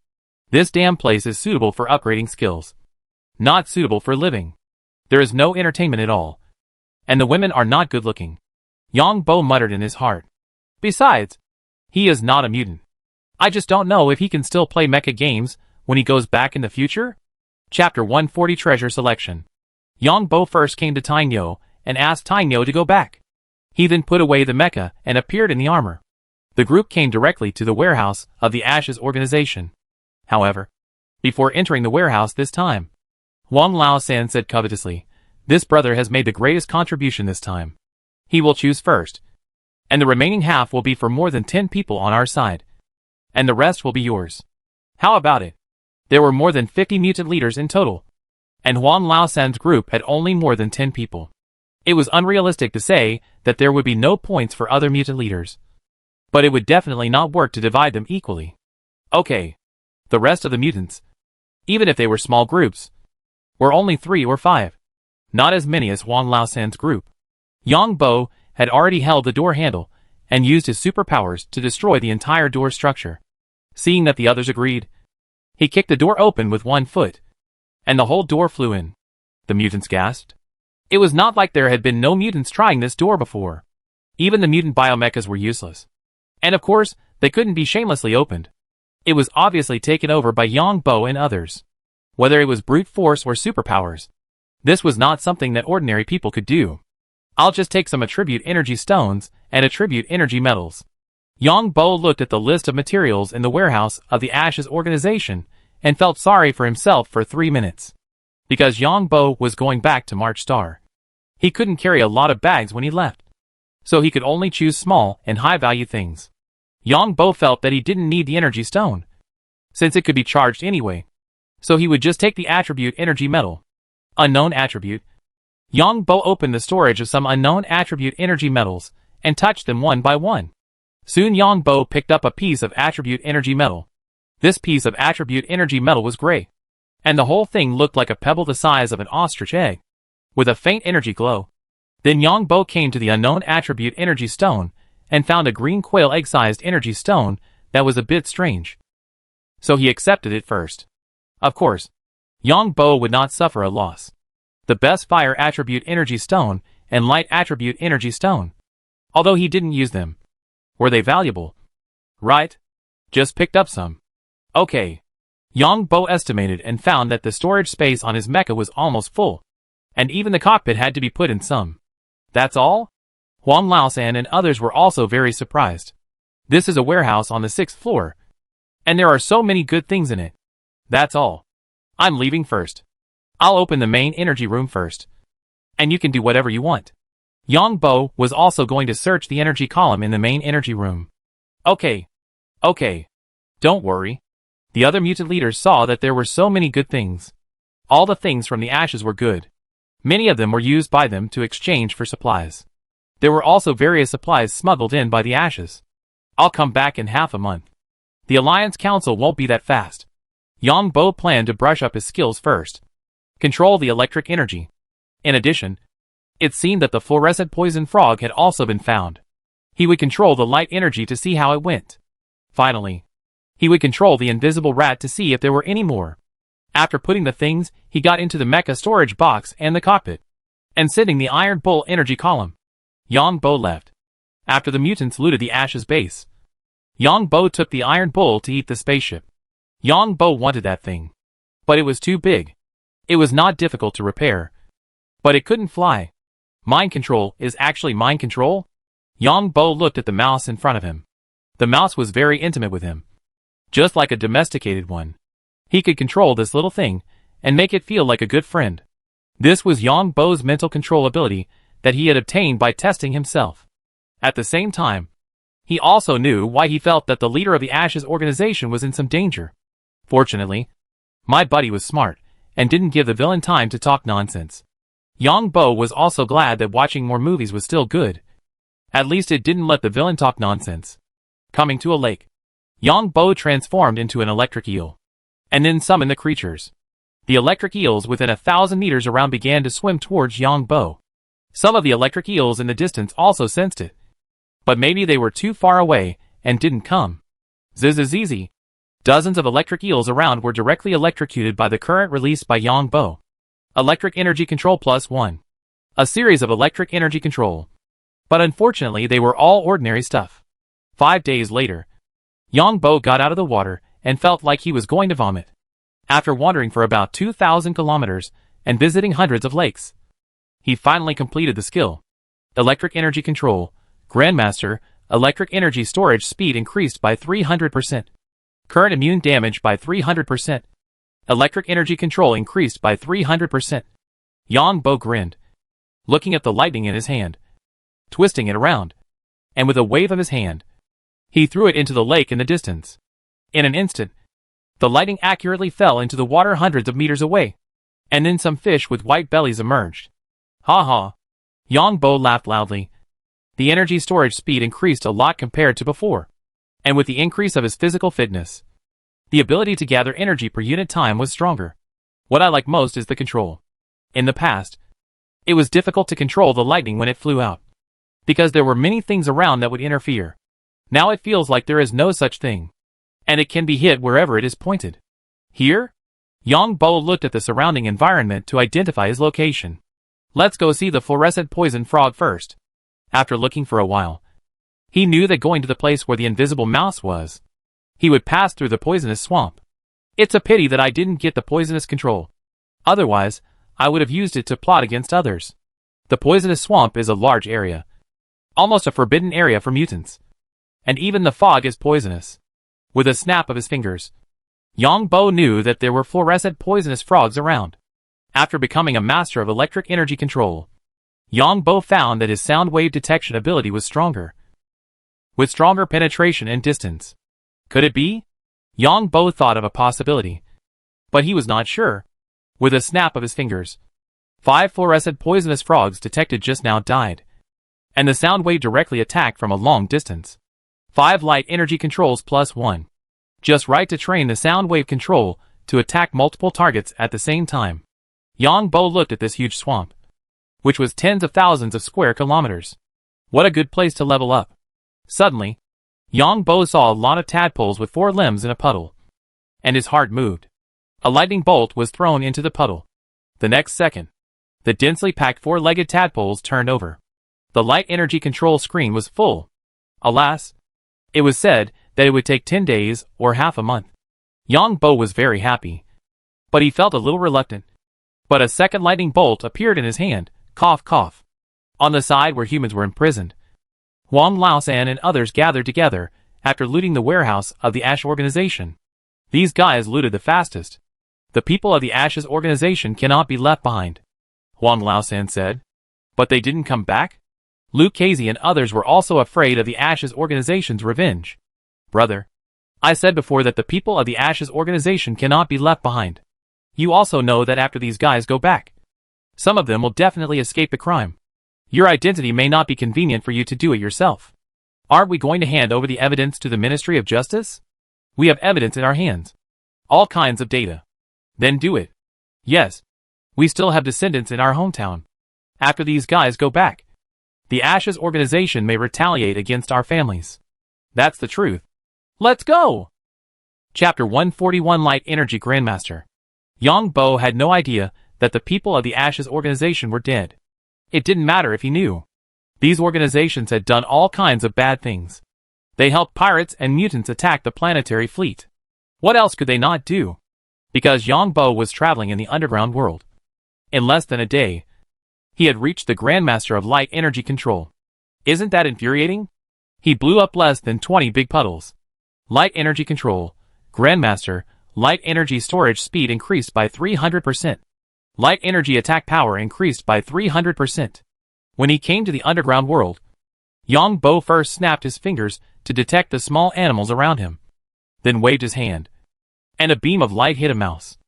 This damn place is suitable for upgrading skills. Not suitable for living. There is no entertainment at all. And the women are not good looking. Yangbo muttered in his heart. Besides, he is not a mutant. I just don't know if he can still play mecha games when he goes back in the future? Chapter 140 Treasure Selection. Yangbo first came to Tainyo and asked Tainyo to go back. He then put away the mecha and appeared in the armor. The group came directly to the warehouse of the Ashes organization. However, before entering the warehouse this time, Wang Laosan said covetously, "This brother has made the greatest contribution this time. He will choose first, and the remaining half will be for more than 10 people on our side, and the rest will be yours. How about it?" There were more than 50 mutant leaders in total, and Wang Laosan's group had only more than 10 people. It was unrealistic to say that there would be no points for other mutant leaders. But it would definitely not work to divide them equally. Okay. The rest of the mutants, even if they were small groups, were only 3 or 5. Not as many as Wang Laosan's group. Yangbo had already held the door handle and used his superpowers to destroy the entire door structure. Seeing that the others agreed, he kicked the door open with one foot, and the whole door flew in. The mutants gasped. It was not like there had been no mutants trying this door before. Even the mutant biomechas were useless. And of course, they couldn't be shamelessly opened. It was obviously taken over by Yangbo and others. Whether it was brute force or superpowers, this was not something that ordinary people could do. I'll just take some attribute energy stones and attribute energy metals. Yangbo looked at the list of materials in the warehouse of the Ashes organization and felt sorry for himself for 3 minutes. Because Yangbo was going back to March Star. He couldn't carry a lot of bags when he left. So he could only choose small and high-value things. Yangbo felt that he didn't need the energy stone, since it could be charged anyway. So he would just take the attribute energy metal. Unknown attribute. Yangbo opened the storage of some unknown attribute energy metals, and touched them one by one. Soon Yangbo picked up a piece of attribute energy metal. This piece of attribute energy metal was gray, and the whole thing looked like a pebble the size of an ostrich egg, with a faint energy glow. Then Yangbo came to the unknown attribute energy stone, and found a green quail egg-sized energy stone that was a bit strange. So he accepted it first. Of course, Yangbo would not suffer a loss. The best fire attribute energy stone and light attribute energy stone. Although he didn't use them. Were they valuable? Right? Just picked up some. Okay. Yangbo estimated and found that the storage space on his mecha was almost full. And even the cockpit had to be put in some. That's all? Wang Laosan and others were also very surprised. This is a warehouse on the 6th floor. And there are so many good things in it. That's all. I'm leaving first. I'll open the main energy room first. And you can do whatever you want. Yangbo was also going to search the energy column in the main energy room. Okay. Okay. Don't worry. The other mutant leaders saw that there were so many good things. All the things from the Ashes were good. Many of them were used by them to exchange for supplies. There were also various supplies smuggled in by the Ashes. I'll come back in half a month. The Alliance Council won't be that fast. Yangbo planned to brush up his skills first. Control the electric energy. In addition, it seemed that the fluorescent poison frog had also been found. He would control the light energy to see how it went. Finally, he would control the invisible rat to see if there were any more. After putting the things, he got into the mecha storage box and the cockpit, and sending the Iron Bull energy column. Yang Bo left. After the mutants looted the Ash's base, Yang Bo took the Iron Bull to eat the spaceship. Yang Bo wanted that thing, but it was too big. It was not difficult to repair, but it couldn't fly. Mind control is actually mind control? Yang Bo looked at the mouse in front of him. The mouse was very intimate with him, just like a domesticated one. He could control this little thing and make it feel like a good friend. This was Yang Bo's mental control ability that he had obtained by testing himself. At the same time, he also knew why he felt that the leader of the Ash's organization was in some danger. Fortunately, my buddy was smart and didn't give the villain time to talk nonsense. Yang Bo was also glad that watching more movies was still good. At least it didn't let the villain talk nonsense. Coming to a lake, Yang Bo transformed into an electric eel, and then summoned the creatures. The electric eels within 1,000 meters around began to swim towards Yang Bo. Some of the electric eels in the distance also sensed it, but maybe they were too far away and didn't come. Zizizizi. Dozens of electric eels around were directly electrocuted by the current released by Yang Bo. Electric energy control +1. A series of electric energy control. But unfortunately they were all ordinary stuff. 5 days later, Yang Bo got out of the water and felt like he was going to vomit. After wandering for about 2,000 kilometers and visiting hundreds of lakes, he finally completed the skill. Electric energy control, Grandmaster, electric energy storage speed increased by 300%. Current immune damage by 300%. Electric energy control increased by 300%. Yang Bo grinned, looking at the lightning in his hand, twisting it around, and with a wave of his hand, he threw it into the lake in the distance. In an instant, the lightning accurately fell into the water hundreds of meters away, and then some fish with white bellies emerged. Ha ha! Yang Bo laughed loudly. The energy storage speed increased a lot compared to before, and with the increase of his physical fitness, the ability to gather energy per unit time was stronger. What I like most is the control. In the past, it was difficult to control the lightning when it flew out, because there were many things around that would interfere. Now it feels like there is no such thing, and it can be hit wherever it is pointed. Here? Yang Bo looked at the surrounding environment to identify his location. Let's go see the fluorescent poison frog first. After looking for a while, he knew that going to the place where the invisible mouse was, he would pass through the poisonous swamp. It's a pity that I didn't get the poisonous control. Otherwise, I would have used it to plot against others. The poisonous swamp is a large area, almost a forbidden area for mutants. And even the fog is poisonous. With a snap of his fingers, Yang Bo knew that there were fluorescent poisonous frogs around. After becoming a master of electric energy control, Yang Bo found that his sound wave detection ability was stronger, with stronger penetration and distance. Could it be? Yang Bo thought of a possibility, but he was not sure. With a snap of his fingers, 5 fluorescent poisonous frogs detected just now died, and the sound wave directly attacked from a long distance. 5 light energy controls +1. Just right to train the sound wave control to attack multiple targets at the same time. Yang Bo looked at this huge swamp, which was tens of thousands of square kilometers. What a good place to level up. Suddenly, Yang Bo saw a lot of tadpoles with 4 limbs in a puddle, and his heart moved. A lightning bolt was thrown into the puddle. The next second, the densely packed 4-legged tadpoles turned over. The light energy control screen was full. Alas, it was said that it would take 10 days or half a month. Yang Bo was very happy, but he felt a little reluctant. But a second lightning bolt appeared in his hand, cough cough. On the side where humans were imprisoned, Huang Laosan and others gathered together after looting the warehouse of the Ash organization. These guys looted the fastest. The people of the Ash's organization cannot be left behind, Huang Laosan said. But they didn't come back? Luke Casey and others were also afraid of the Ash's organization's revenge. Brother, I said before that the people of the Ash's organization cannot be left behind. You also know that after these guys go back, some of them will definitely escape the crime. Your identity may not be convenient for you to do it yourself. Aren't we going to hand over the evidence to the Ministry of Justice? We have evidence in our hands. All kinds of data. Then do it. Yes. We still have descendants in our hometown. After these guys go back, the Ashes organization may retaliate against our families. That's the truth. Let's go! Chapter 141 Light Energy Grandmaster. Yang Bo had no idea that the people of the Ashes organization were dead. It didn't matter if he knew. These organizations had done all kinds of bad things. They helped pirates and mutants attack the planetary fleet. What else could they not do? Because Yang Bo was traveling in the underground world. In less than a day, he had reached the Grandmaster of Light Energy Control. Isn't that infuriating? He blew up less than 20 big puddles. Light Energy Control, Grandmaster, Light Energy Storage Speed increased by 300%. Light Energy Attack Power increased by 300%. When he came to the underground world, Yang Bo first snapped his fingers to detect the small animals around him, then waved his hand, and a beam of light hit a mouse.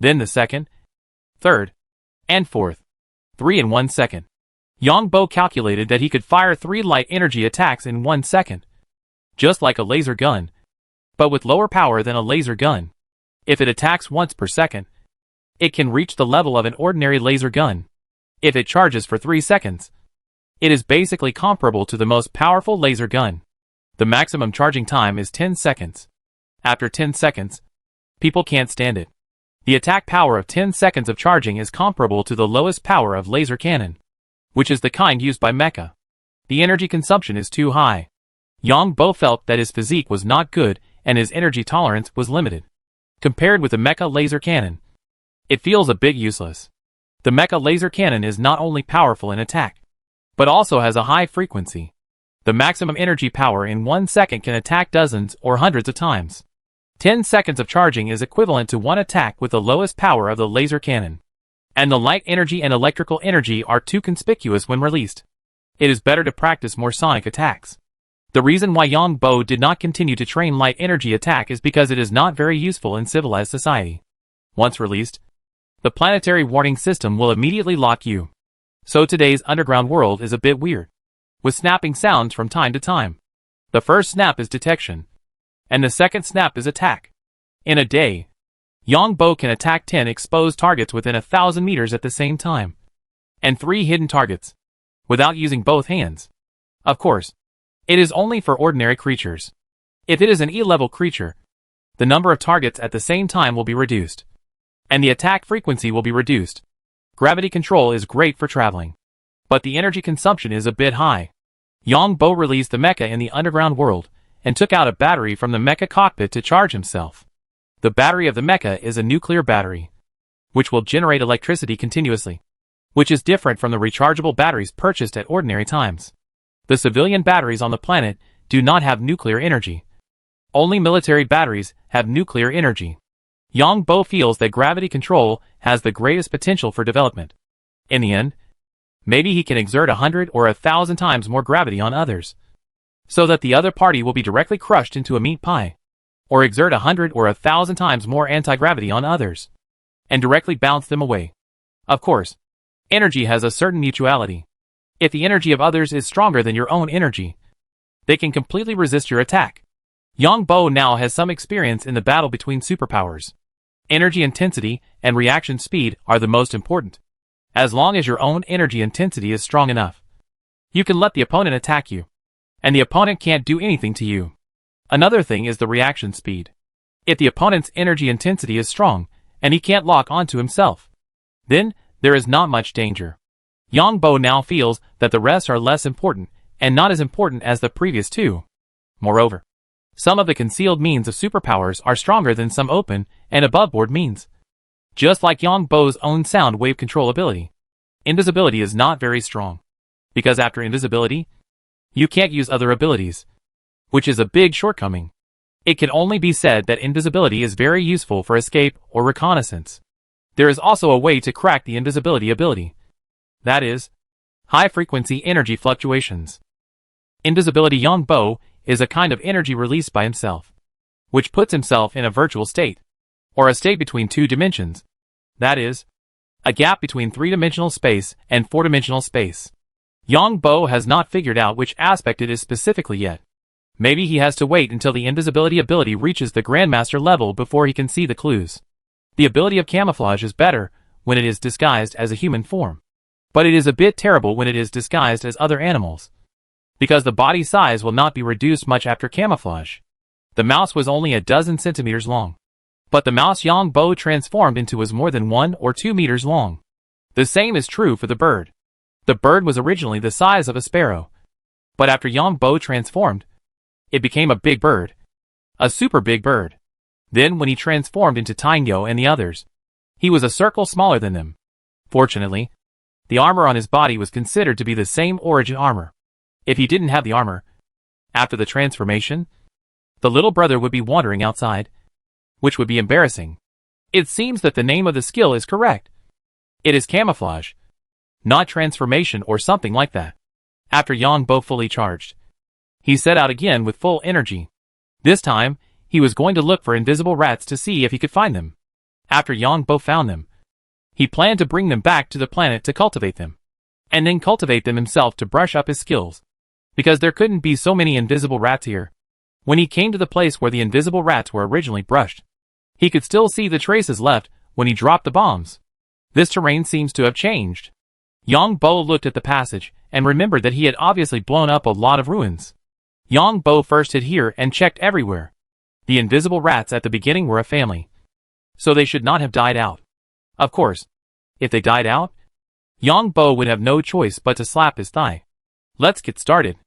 Then the second, third, and fourth. 3 in 1 second. Yang Bo calculated that he could fire 3 light energy attacks in 1 second. Just like a laser gun, but with lower power than a laser gun. If it attacks once per second, it can reach the level of an ordinary laser gun. If it charges for 3 seconds, it is basically comparable to the most powerful laser gun. The maximum charging time is 10 seconds. After 10 seconds, people can't stand it. The attack power of 10 seconds of charging is comparable to the lowest power of laser cannon, which is the kind used by mecha. The energy consumption is too high. Yang Bo felt that his physique was not good and his energy tolerance was limited. Compared with the mecha laser cannon, it feels a bit useless. The mecha laser cannon is not only powerful in attack, but also has a high frequency. The maximum energy power in 1 second can attack dozens or hundreds of times. 10 seconds of charging is equivalent to 1 attack with the lowest power of the laser cannon. And the light energy and electrical energy are too conspicuous when released. It is better to practice more sonic attacks. The reason why Yang Bo did not continue to train light energy attack is because it is not very useful in civilized society. Once released, the planetary warning system will immediately lock you. So today's underground world is a bit weird, with snapping sounds from time to time. The first snap is detection, and the second snap is attack. In a day, Yang Bo can attack 10 exposed targets within 1,000 meters at the same time, and 3 hidden targets, without using both hands. Of course, it is only for ordinary creatures. If it is an E-level creature, the number of targets at the same time will be reduced, and the attack frequency will be reduced. Gravity control is great for traveling, but the energy consumption is a bit high. Yang Bo released the mecha in the underground world, and took out a battery from the mecha cockpit to charge himself. The battery of the mecha is a nuclear battery, which will generate electricity continuously, which is different from the rechargeable batteries purchased at ordinary times. The civilian batteries on the planet do not have nuclear energy. Only military batteries have nuclear energy. Yang Bo feels that gravity control has the greatest potential for development. In the end, maybe he can exert 100 or 1,000 times more gravity on others, so that the other party will be directly crushed into a meat pie, or exert 100 or 1,000 times more anti-gravity on others, and directly bounce them away. Of course, energy has a certain mutuality. If the energy of others is stronger than your own energy, they can completely resist your attack. Yang Bo now has some experience in the battle between superpowers. Energy intensity and reaction speed are the most important. As long as your own energy intensity is strong enough, you can let the opponent attack you, and the opponent can't do anything to you. Another thing is the reaction speed. If the opponent's energy intensity is strong, and he can't lock onto himself, then there is not much danger. Yang Bo now feels that the rest are less important, and not as important as the previous two. Moreover, some of the concealed means of superpowers are stronger than some open and above-board means. Just like Yang Bo's own sound wave control ability, invisibility is not very strong, because after invisibility, you can't use other abilities, which is a big shortcoming. It can only be said that invisibility is very useful for escape or reconnaissance. There is also a way to crack the invisibility ability. That is, high-frequency energy fluctuations. Invisibility Yang Bo is a kind of energy released by himself, which puts himself in a virtual state, or a state between 2 dimensions. That is, a gap between 3-dimensional space and 4-dimensional space. Yang Bo has not figured out which aspect it is specifically yet. Maybe he has to wait until the invisibility ability reaches the Grandmaster level before he can see the clues. The ability of camouflage is better when it is disguised as a human form. But it is a bit terrible when it is disguised as other animals, because the body size will not be reduced much after camouflage. The mouse was only a dozen centimeters long, but the mouse Yang Bo transformed into was more than 1 or 2 meters long. The same is true for the bird. The bird was originally the size of a sparrow, but after Yang Bo transformed, it became a big bird. A super big bird. Then when he transformed into Taingyo and the others, he was a circle smaller than them. Fortunately, the armor on his body was considered to be the same origin armor. If he didn't have the armor, after the transformation, the little brother would be wandering outside, which would be embarrassing. It seems that the name of the skill is correct. It is camouflage, not transformation or something like that. After Yang Bo fully charged, he set out again with full energy. This time, he was going to look for invisible rats to see if he could find them. After Yang Bo found them, he planned to bring them back to the planet to cultivate them, and then cultivate them himself to brush up his skills, because there couldn't be so many invisible rats here. When he came to the place where the invisible rats were originally brushed, he could still see the traces left when he dropped the bombs. This terrain seems to have changed. Yang Bo looked at the passage and remembered that he had obviously blown up a lot of ruins. Yang Bo first hid here and checked everywhere. The invisible rats at the beginning were a family, so they should not have died out. Of course, if they died out, Yang Bo would have no choice but to slap his thigh. Let's get started.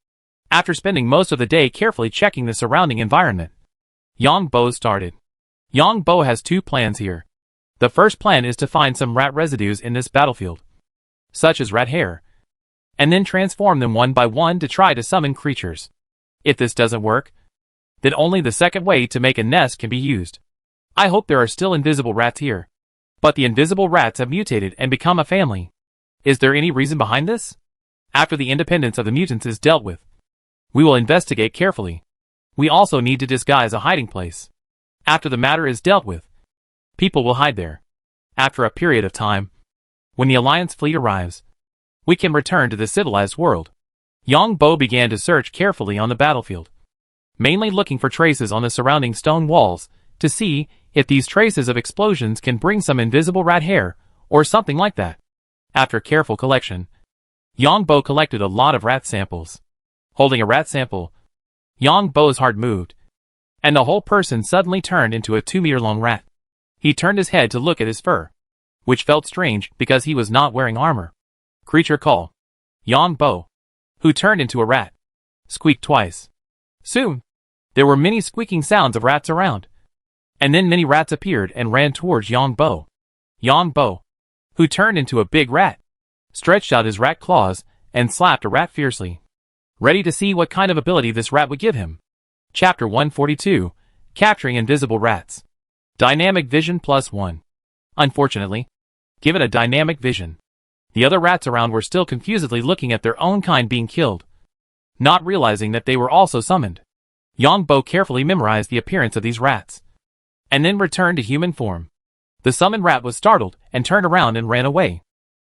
After spending most of the day carefully checking the surrounding environment, Yang Bo started. Yang Bo has 2 plans here. The first plan is to find some rat residues in this battlefield, such as rat hair, and then transform them one by one to try to summon creatures. If this doesn't work, then only the second way to make a nest can be used. I hope there are still invisible rats here. But the invisible rats have mutated and become a family. Is there any reason behind this? After the independence of the mutants is dealt with, we will investigate carefully. We also need to disguise a hiding place. After the matter is dealt with, people will hide there. After a period of time, when the Alliance fleet arrives, we can return to the civilized world. Yang Bo began to search carefully on the battlefield, mainly looking for traces on the surrounding stone walls to see if these traces of explosions can bring some invisible rat hair or something like that. After careful collection, Yang Bo collected a lot of rat samples. Holding a rat sample, Yang Bo's heart moved, and the whole person suddenly turned into a 2-meter-long rat. He turned his head to look at his fur, which felt strange because he was not wearing armor. Creature call. Yang Bo, who turned into a rat, squeaked twice. Soon, there were many squeaking sounds of rats around, and then many rats appeared and ran towards Yang Bo. Yang Bo, who turned into a big rat, stretched out his rat claws and slapped a rat fiercely, ready to see what kind of ability this rat would give him. Chapter 142, Capturing Invisible Rats. Dynamic Vision +1. Unfortunately, given a dynamic vision, the other rats around were still confusedly looking at their own kind being killed, not realizing that they were also summoned. Yang Bo carefully memorized the appearance of these rats, and then returned to human form. The summoned rat was startled and turned around and ran away.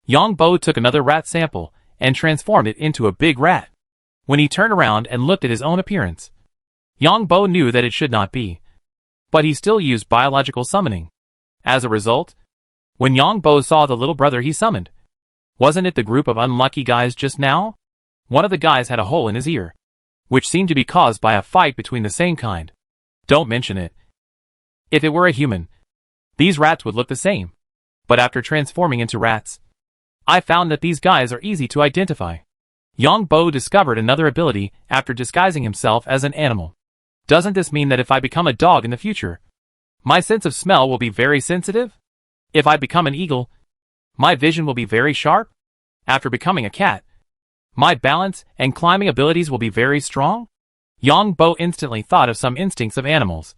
Yang Bo took another rat sample and transformed it into a big rat. When he turned around and looked at his own appearance, Yang Bo knew that it should not be, but he still used biological summoning. As a result, when Yang Bo saw the little brother he summoned, wasn't it the group of unlucky guys just now? One of the guys had a hole in his ear, which seemed to be caused by a fight between the same kind. Don't mention it. If it were a human, these rats would look the same. But after transforming into rats, I found that these guys are easy to identify. Yang Bo discovered another ability after disguising himself as an animal. Doesn't this mean that if I become a dog in the future, my sense of smell will be very sensitive? If I become an eagle, my vision will be very sharp? After becoming a cat, my balance and climbing abilities will be very strong? Yang Bo instantly thought of some instincts of animals,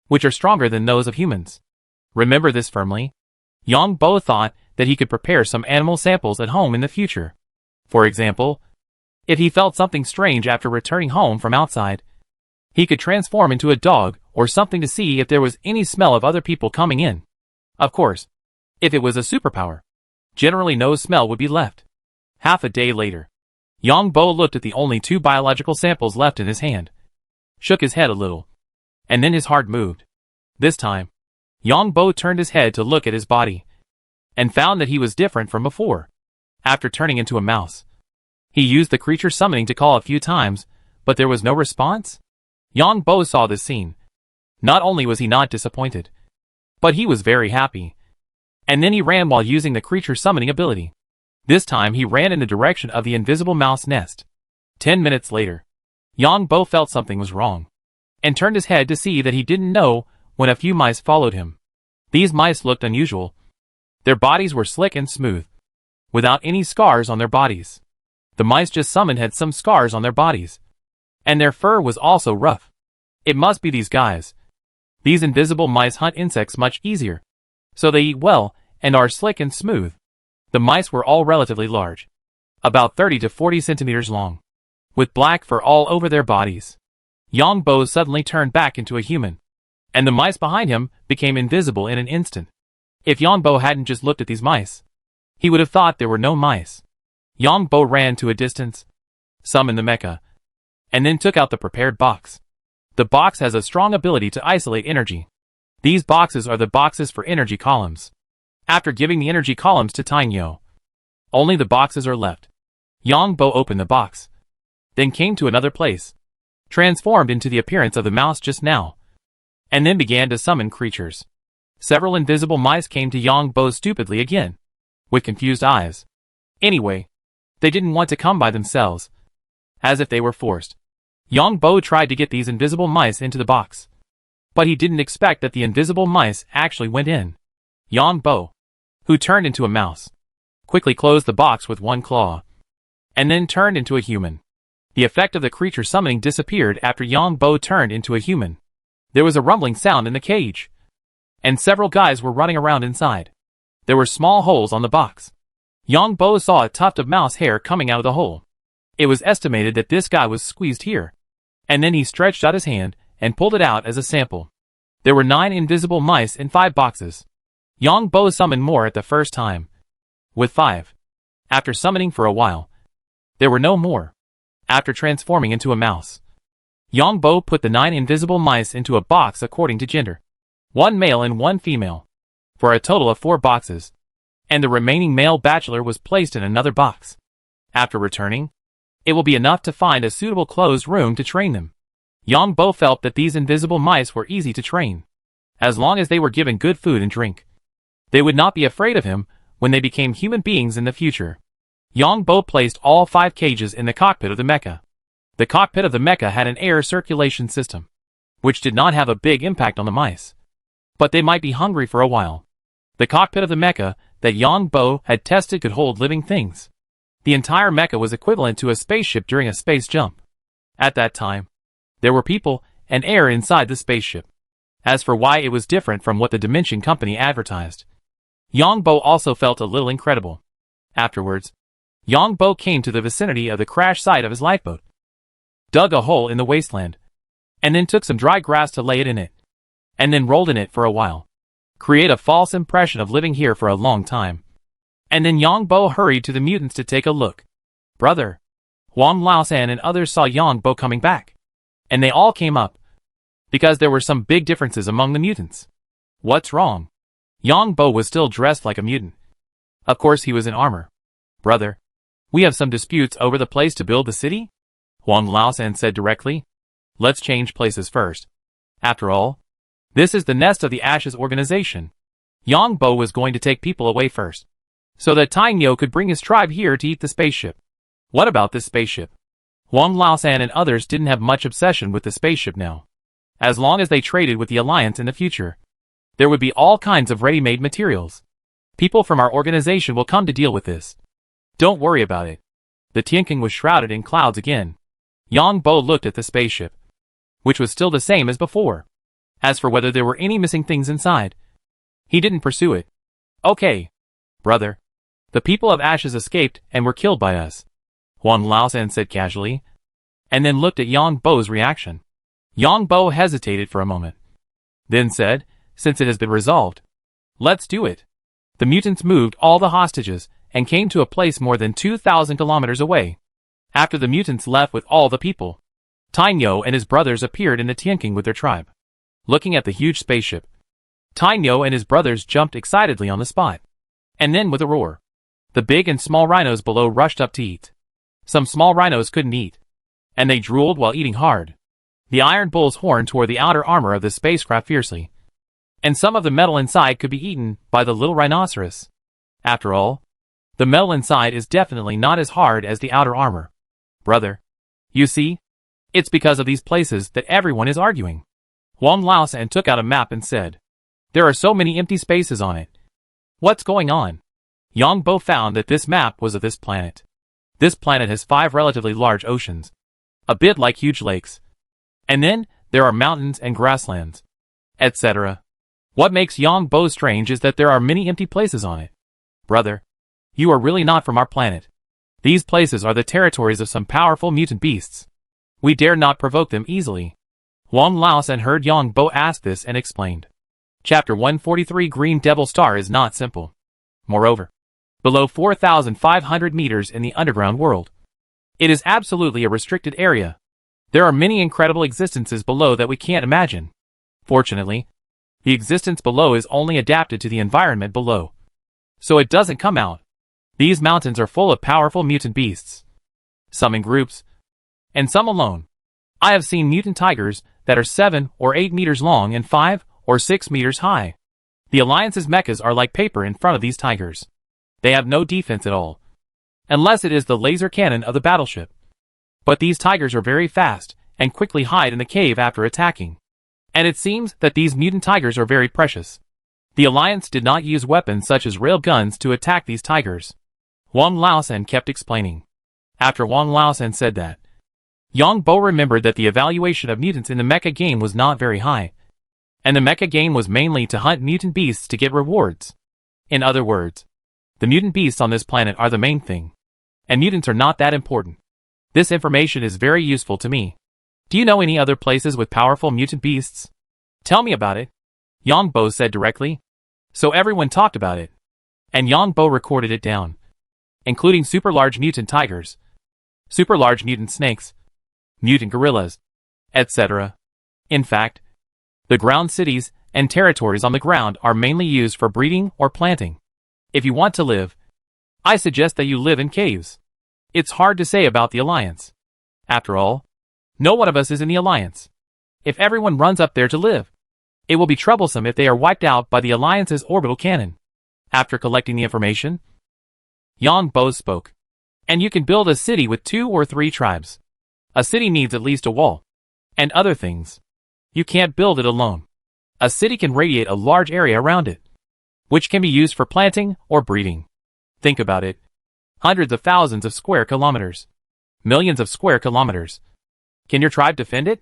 which are stronger than those of humans. Remember this firmly. Yang Bo thought that he could prepare some animal samples at home in the future. For example, if he felt something strange after returning home from outside, he could transform into a dog or something to see if there was any smell of other people coming in. Of course, if it was a superpower, generally no smell would be left. Half a day later, Yang Bo looked at the only 2 biological samples left in his hand, shook his head a little, and then his heart moved. This time, Yang Bo turned his head to look at his body, and found that he was different from before. after turning into a mouse. He used the creature summoning to call a few times, but there was no response? Yang Bo saw this scene. Not only was he not disappointed, but he was very happy. And then he ran while using the creature summoning ability. This time he ran in the direction of the invisible mouse nest. 10 minutes later, Yang Bo felt something was wrong, and turned his head to see that he didn't know when a few mice followed him. These mice looked unusual. Their bodies were slick and smooth, without any scars on their bodies. The mice just summoned had some scars on their bodies, and their fur was also rough. It must be these guys. These invisible mice hunt insects much easier, so they eat well and are slick and smooth. The mice were all relatively large, about 30 to 40 centimeters long, with black fur all over their bodies. Yang Bo suddenly turned back into a human, and the mice behind him became invisible in an instant. If Yang Bo hadn't just looked at these mice, he would have thought there were no mice. Yang Bo ran to a distance, summoned the mecha, and then took out the prepared box. The box has a strong ability to isolate energy. These boxes are the boxes for energy columns. After giving the energy columns to Tainyo, only the boxes are left. Yang Bo opened the box, then came to another place, transformed into the appearance of the mouse just now, and then began to summon creatures. Several invisible mice came to Yang Bo stupidly again, with confused eyes. Anyway, they didn't want to come by themselves, as if they were forced. Yang Bo tried to get these invisible mice into the box, but he didn't expect that the invisible mice actually went in. Yang Bo, who turned into a mouse, quickly closed the box with one claw, and then turned into a human. The effect of the creature summoning disappeared after Yang Bo turned into a human. There was a rumbling sound in the cage, and several guys were running around inside. There were small holes on the box. Yang Bo saw a tuft of mouse hair coming out of the hole. It was estimated that this guy was squeezed here, and then he stretched out his hand and pulled it out as a sample. There were 9 invisible mice in 5 boxes. Yang Bo summoned more at the first time, with 5. After summoning for a while, there were no more. After transforming into a mouse, Yang Bo put the 9 invisible mice into a box according to gender. 1 male and 1 female, for a total of 4 boxes, and the remaining male bachelor was placed in another box. After returning, it will be enough to find a suitable closed room to train them. Yang Bo felt that these invisible mice were easy to train, as long as they were given good food and drink. They would not be afraid of him when they became human beings in the future. Yang Bo placed all 5 cages in the cockpit of the mecha. The cockpit of the mecha had an air circulation system, which did not have a big impact on the mice, but they might be hungry for a while. The cockpit of the mecha that Yang Bo had tested could hold living things. The entire mecha was equivalent to a spaceship during a space jump. At that time, there were people and air inside the spaceship. As for why it was different from what the Dimension Company advertised, Yang Bo also felt a little incredible. Afterwards, Yang Bo came to the vicinity of the crash site of his lifeboat, dug a hole in the wasteland, and then took some dry grass to lay it in it, and then rolled in it for a while. Create a false impression of living here for a long time. And then Yang Bo hurried to the mutants to take a look. Brother, Huang Laosan and others saw Yang Bo coming back, and they all came up, because there were some big differences among the mutants. What's wrong? Yang Bo was still dressed like a mutant. Of course he was in armor. Brother, we have some disputes over the place to build the city? Huang Laosan said directly. Let's change places first. After all, this is the nest of the Ashes organization. Yang Bo was going to take people away first, so that Tainyo could bring his tribe here to eat the spaceship. What about this spaceship? Huang Laosan and others didn't have much obsession with the spaceship now. As long as they traded with the Alliance in the future, there would be all kinds of ready-made materials. People from our organization will come to deal with this. Don't worry about it. The Tianqing was shrouded in clouds again. Yang Bo looked at the spaceship, which was still the same as before. As for whether there were any missing things inside, he didn't pursue it. Okay, brother. The people of Ashes escaped and were killed by us, Huang Laosan said casually, and then looked at Yang Bo's reaction. Yang Bo hesitated for a moment, then said, since it has been resolved, let's do it. The mutants moved all the hostages and came to a place more than 2,000 kilometers away. After the mutants left with all the people, Tainyo and his brothers appeared in the Tianqing with their tribe. Looking at the huge spaceship, Tainyo and his brothers jumped excitedly on the spot. And then with a roar, The big and small rhinos below rushed up to eat. Some small rhinos couldn't eat, and they drooled while eating hard. The iron bull's horn tore the outer armor of the spacecraft fiercely, and some of the metal inside could be eaten by the little rhinoceros. After all, the metal inside is definitely not as hard as the outer armor. Brother, you see, it's because of these places that everyone is arguing. Wang Laosan took out a map and said, "There are so many empty spaces on it. What's going on?" Yang Bo found that this map was of this planet. This planet has 5 relatively large oceans, a bit like huge lakes. And then, there are mountains and grasslands, etc. What makes Yang Bo strange is that there are many empty places on it. Brother, you are really not from our planet. These places are the territories of some powerful mutant beasts. We dare not provoke them easily. Wang Laosan heard Yang Bo ask this and explained. Chapter 143 Green Devil Star is not simple. Moreover, below 4,500 meters in the underground world, it is absolutely a restricted area. There are many incredible existences below that we can't imagine. Fortunately, the existence below is only adapted to the environment below, so it doesn't come out. These mountains are full of powerful mutant beasts, some in groups, and some alone. I have seen mutant tigers that are 7 or 8 meters long and 5 or 6 meters high. The Alliance's mechas are like paper in front of these tigers. They have no defense at all, unless it is the laser cannon of the battleship. But these tigers are very fast and quickly hide in the cave after attacking. And it seems that these mutant tigers are very precious. The Alliance did not use weapons such as rail guns to attack these tigers. Wang Laosan kept explaining. After Wang Laosan said that, Yang Bo remembered that the evaluation of mutants in the mecha game was not very high, and the mecha game was mainly to hunt mutant beasts to get rewards. In other words, the mutant beasts on this planet are the main thing, and mutants are not that important. This information is very useful to me. Do you know any other places with powerful mutant beasts? Tell me about it, Yang Bo said directly. So everyone talked about it, and Yang Bo recorded it down, including super large mutant tigers, super large mutant snakes, mutant gorillas, etc. In fact, the ground cities and territories on the ground are mainly used for breeding or planting. If you want to live, I suggest that you live in caves. It's hard to say about the Alliance. After all, no one of us is in the Alliance. If everyone runs up there to live, it will be troublesome if they are wiped out by the Alliance's orbital cannon. After collecting the information, Yang Bo spoke. And you can build a city with 2 or 3 tribes. A city needs at least a wall, and other things. You can't build it alone. A city can radiate a large area around it, which can be used for planting or breeding. Think about it. Hundreds of thousands of square kilometers. Millions of square kilometers. Can your tribe defend it?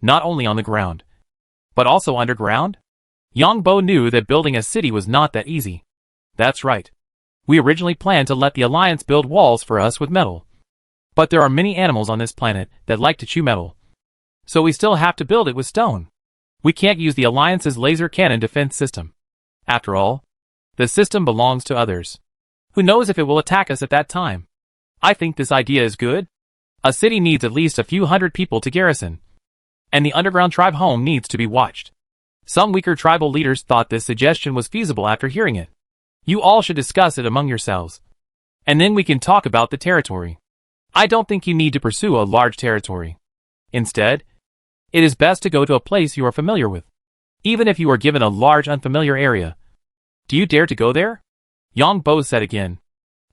Not only on the ground, but also underground? Yang Bo knew that building a city was not that easy. That's right. We originally planned to let the Alliance build walls for us with metal. But there are many animals on this planet that like to chew metal. So we still have to build it with stone. We can't use the Alliance's laser cannon defense system. After all, the system belongs to others. Who knows if it will attack us at that time? I think this idea is good. A city needs at least a few hundred people to garrison, and the underground tribe home needs to be watched. Some weaker tribal leaders thought this suggestion was feasible after hearing it. You all should discuss it among yourselves, and then we can talk about the territory. I don't think you need to pursue a large territory. Instead, it is best to go to a place you are familiar with, even if you are given a large unfamiliar area. Do you dare to go there? Yang Bo said again.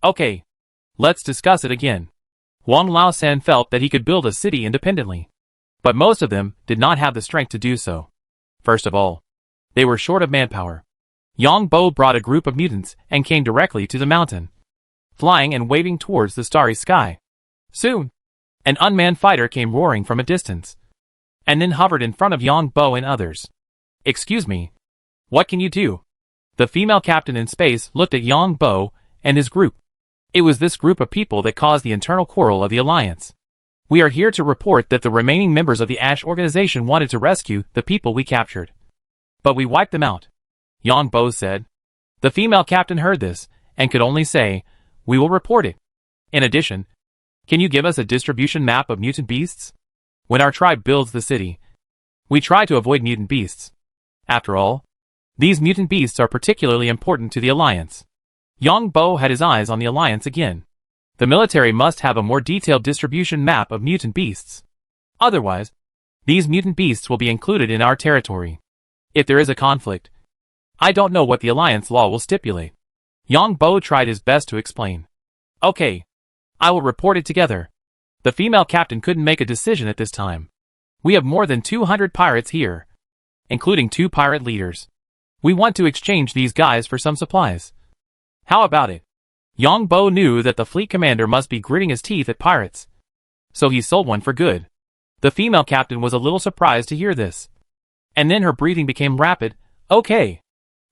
Okay, let's discuss it again. Wang Laosan felt that he could build a city independently, but most of them did not have the strength to do so. First of all, they were short of manpower. Yang Bo brought a group of mutants and came directly to the mountain, flying and waving towards the starry sky. Soon, an unmanned fighter came roaring from a distance, and then hovered in front of Yang Bo and others. Excuse me, what can you do? The female captain in space looked at Yang Bo and his group. It was this group of people that caused the internal quarrel of the Alliance. We are here to report that the remaining members of the Ash organization wanted to rescue the people we captured, but we wiped them out, Yang Bo said. The female captain heard this and could only say, "We will report it." In addition, can you give us a distribution map of mutant beasts? When our tribe builds the city, we try to avoid mutant beasts. After all, these mutant beasts are particularly important to the Alliance. Yang Bo had his eyes on the Alliance again. The military must have a more detailed distribution map of mutant beasts. Otherwise, these mutant beasts will be included in our territory. If there is a conflict, I don't know what the Alliance law will stipulate. Yang Bo tried his best to explain. Okay, I will report it together. The female captain couldn't make a decision at this time. We have more than 200 pirates here, including 2 pirate leaders. We want to exchange these guys for some supplies. How about it? Yang Bo knew that the fleet commander must be gritting his teeth at pirates, so he sold one for good. The female captain was a little surprised to hear this. And then her breathing became rapid. Okay.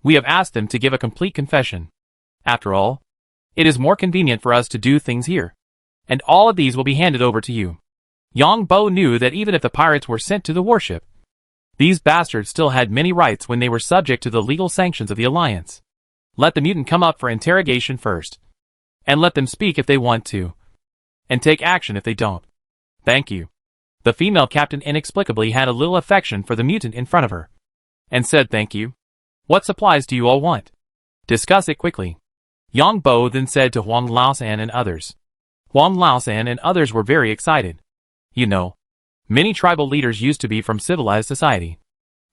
We have asked them to give a complete confession. After all, it is more convenient for us to do things here. And all of these will be handed over to you. Yang Bo knew that even if the pirates were sent to the warship, these bastards still had many rights when they were subject to the legal sanctions of the Alliance. Let the mutant come up for interrogation first. And let them speak if they want to. And take action if they don't. Thank you. The female captain inexplicably had a little affection for the mutant in front of her. And said thank you. What supplies do you all want? Discuss it quickly. Yang Bo then said to Huang Laosan and others. Huang Laosan and others were very excited. You know, many tribal leaders used to be from civilized society.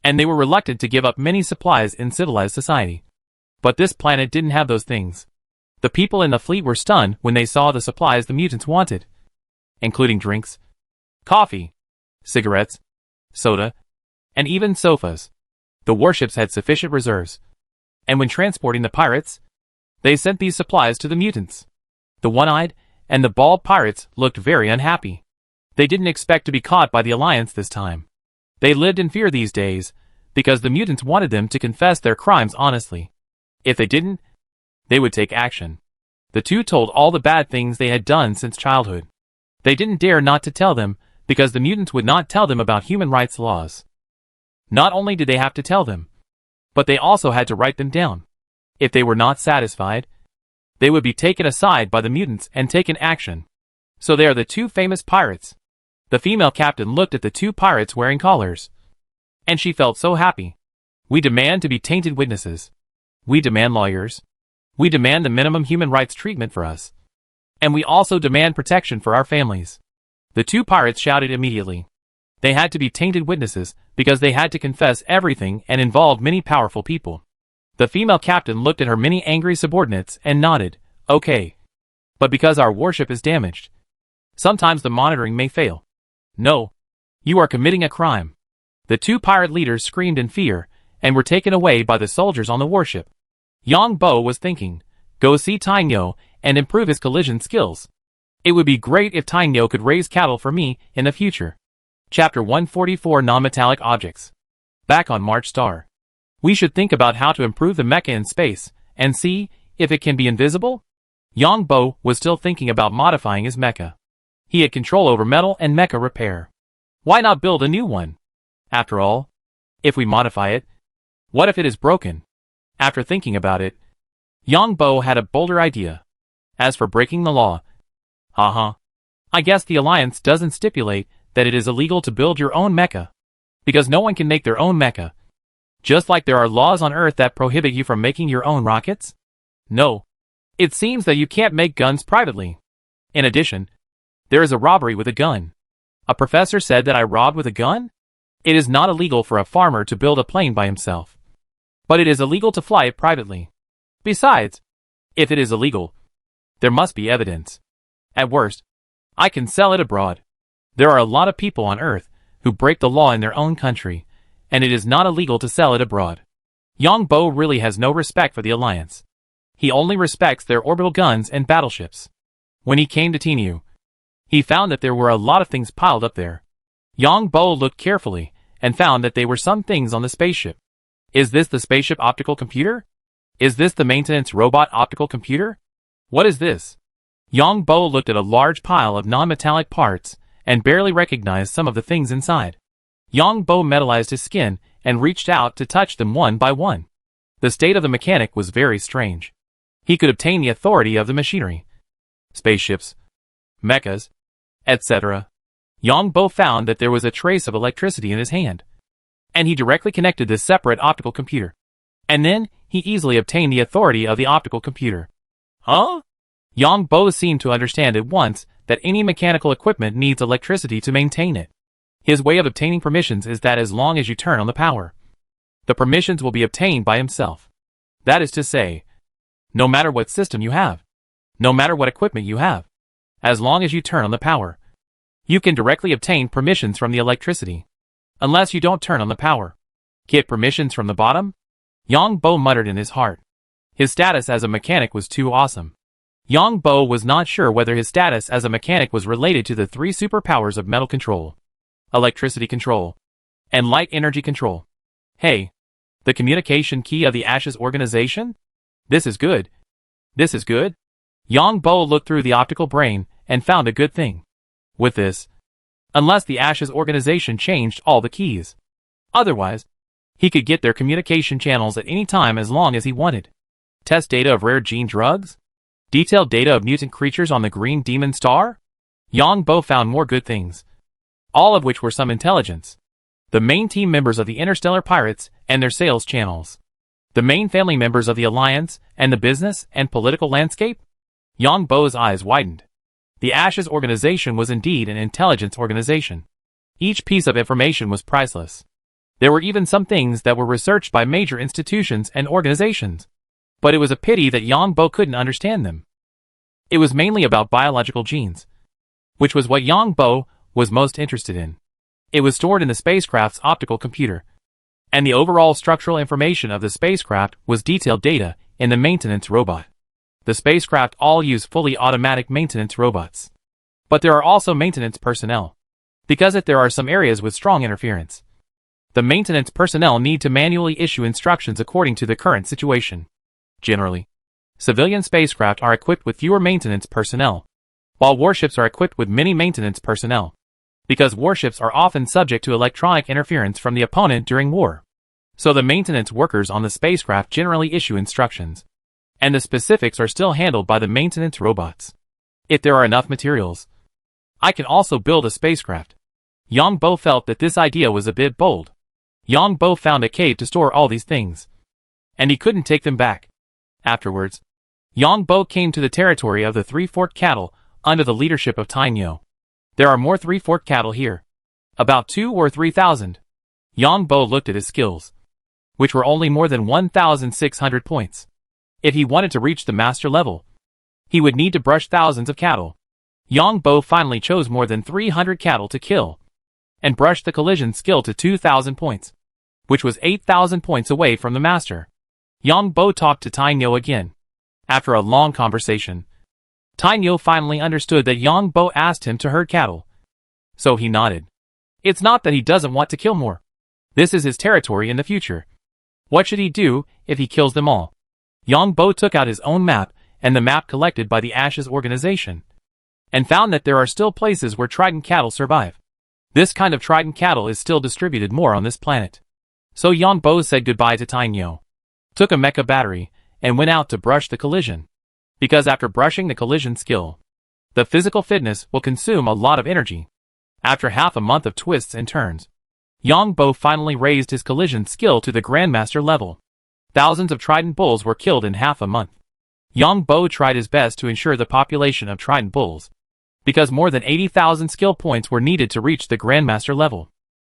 And they were reluctant to give up many supplies in civilized society. But this planet didn't have those things. The people in the fleet were stunned when they saw the supplies the mutants wanted, including drinks, coffee, cigarettes, soda, and even sofas. The warships had sufficient reserves, and when transporting the pirates, they sent these supplies to the mutants. The one-eyed and the bald pirates looked very unhappy. They didn't expect to be caught by the Alliance this time. They lived in fear these days, because the mutants wanted them to confess their crimes honestly. If they didn't, they would take action. The two told all the bad things they had done since childhood. They didn't dare not to tell them, because the mutants would not tell them about human rights laws. Not only did they have to tell them, but they also had to write them down. If they were not satisfied, they would be taken aside by the mutants and taken action. So they are the 2 famous pirates. The female captain looked at the 2 pirates wearing collars. And she felt so happy. We demand to be tainted witnesses. We demand lawyers. We demand the minimum human rights treatment for us. And we also demand protection for our families. The 2 pirates shouted immediately. They had to be tainted witnesses because they had to confess everything and involved many powerful people. The female captain looked at her many angry subordinates and nodded. Okay. But because our warship is damaged, sometimes the monitoring may fail. No. You are committing a crime. The 2 pirate leaders screamed in fear and were taken away by the soldiers on the warship. Yang Bo was thinking, go see Tainyo and improve his collision skills. It would be great if Tainyo could raise cattle for me in the future. Chapter 144 Non-Metallic Objects. Back on March Star. We should think about how to improve the mecha in space, and see if it can be invisible? Yang Bo was still thinking about modifying his mecha. He had control over metal and mecha repair. Why not build a new one? After all, if we modify it, what if it is broken? After thinking about it, Yang Bo had a bolder idea. As for breaking the law, I guess the Alliance doesn't stipulate that it is illegal to build your own mecha, because no one can make their own mecha. Just like there are laws on Earth that prohibit you from making your own rockets? No. It seems that you can't make guns privately. In addition, there is a robbery with a gun. A professor said that I robbed with a gun? It is not illegal for a farmer to build a plane by himself. But it is illegal to fly it privately. Besides, if it is illegal, there must be evidence. At worst, I can sell it abroad. There are a lot of people on Earth who break the law in their own country, and it is not illegal to sell it abroad. Yang Bo really has no respect for the Alliance. He only respects their orbital guns and battleships. When he came to Tinu, he found that there were a lot of things piled up there. Yang Bo looked carefully and found that they were some things on the spaceship. Is this the spaceship optical computer? Is this the maintenance robot optical computer? What is this? Yang Bo looked at a large pile of non-metallic parts and barely recognized some of the things inside. Yang Bo metallized his skin and reached out to touch them one by one. The state of the mechanic was very strange. He could obtain the authority of the machinery, spaceships, mechas, etc. Yang Bo found that there was a trace of electricity in his hand, and he directly connected this separate optical computer. And then, he easily obtained the authority of the optical computer. Huh? Yang Bo seemed to understand at once that any mechanical equipment needs electricity to maintain it. His way of obtaining permissions is that as long as you turn on the power, the permissions will be obtained by himself. That is to say, no matter what system you have, no matter what equipment you have, as long as you turn on the power, you can directly obtain permissions from the electricity. Unless you don't turn on the power. Get permissions from the bottom? Yang Bo muttered in his heart. His status as a mechanic was too awesome. Yang Bo was not sure whether his status as a mechanic was related to the three superpowers of metal control, electricity control, and light energy control. Hey, the communication key of the Ashes organization? This is good. This is good? Yang Bo looked through the optical brain and found a good thing. With this, unless the Ashes organization changed all the keys. Otherwise, he could get their communication channels at any time as long as he wanted. Test data of rare gene drugs? Detailed data of mutant creatures on the Green Demon Star? Yang Bo found more good things, all of which were some intelligence. The main team members of the Interstellar Pirates and their sales channels. The main family members of the Alliance and the business and political landscape? Yang Bo's eyes widened. The Ashes organization was indeed an intelligence organization. Each piece of information was priceless. There were even some things that were researched by major institutions and organizations. But it was a pity that Yang Bo couldn't understand them. It was mainly about biological genes, which was what Yang Bo was most interested in. It was stored in the spacecraft's optical computer, and the overall structural information of the spacecraft was detailed data in the maintenance robot. The spacecraft all use fully automatic maintenance robots. But there are also maintenance personnel, because if there are some areas with strong interference, the maintenance personnel need to manually issue instructions according to the current situation. Generally, civilian spacecraft are equipped with fewer maintenance personnel, while warships are equipped with many maintenance personnel, because warships are often subject to electronic interference from the opponent during war. So the maintenance workers on the spacecraft generally issue instructions, and the specifics are still handled by the maintenance robots. If there are enough materials, I can also build a spacecraft. Yang Bo felt that this idea was a bit bold. Yang Bo found a cave to store all these things, and he couldn't take them back. Afterwards, Yang Bo came to the territory of the three-forked cattle under the leadership of Tainyo. There are more three-forked cattle here. About 2,000 or 3,000. Yang Bo looked at his skills, which were only more than 1,600 points. If he wanted to reach the master level, he would need to brush thousands of cattle. Yang Bo finally chose more than 300 cattle to kill, and brushed the collision skill to 2,000 points, which was 8,000 points away from the master. Yang Bo talked to Tainyo again. After a long conversation, Tainyo finally understood that Yang Bo asked him to herd cattle. So he nodded. It's not that he doesn't want to kill more. This is his territory in the future. What should he do if he kills them all? Yang Bo took out his own map and the map collected by the Ashes organization, and found that there are still places where Trident cattle survive. This kind of Trident cattle is still distributed more on this planet. So Yang Bo said goodbye to Tainyo, took a mecha battery, and went out to brush the collision. Because after brushing the collision skill, the physical fitness will consume a lot of energy. After half a month of twists and turns, Yang Bo finally raised his collision skill to the Grandmaster level. Thousands of Trident bulls were killed in half a month. Yang Bo tried his best to ensure the population of Trident bulls, because more than 80,000 skill points were needed to reach the Grandmaster level.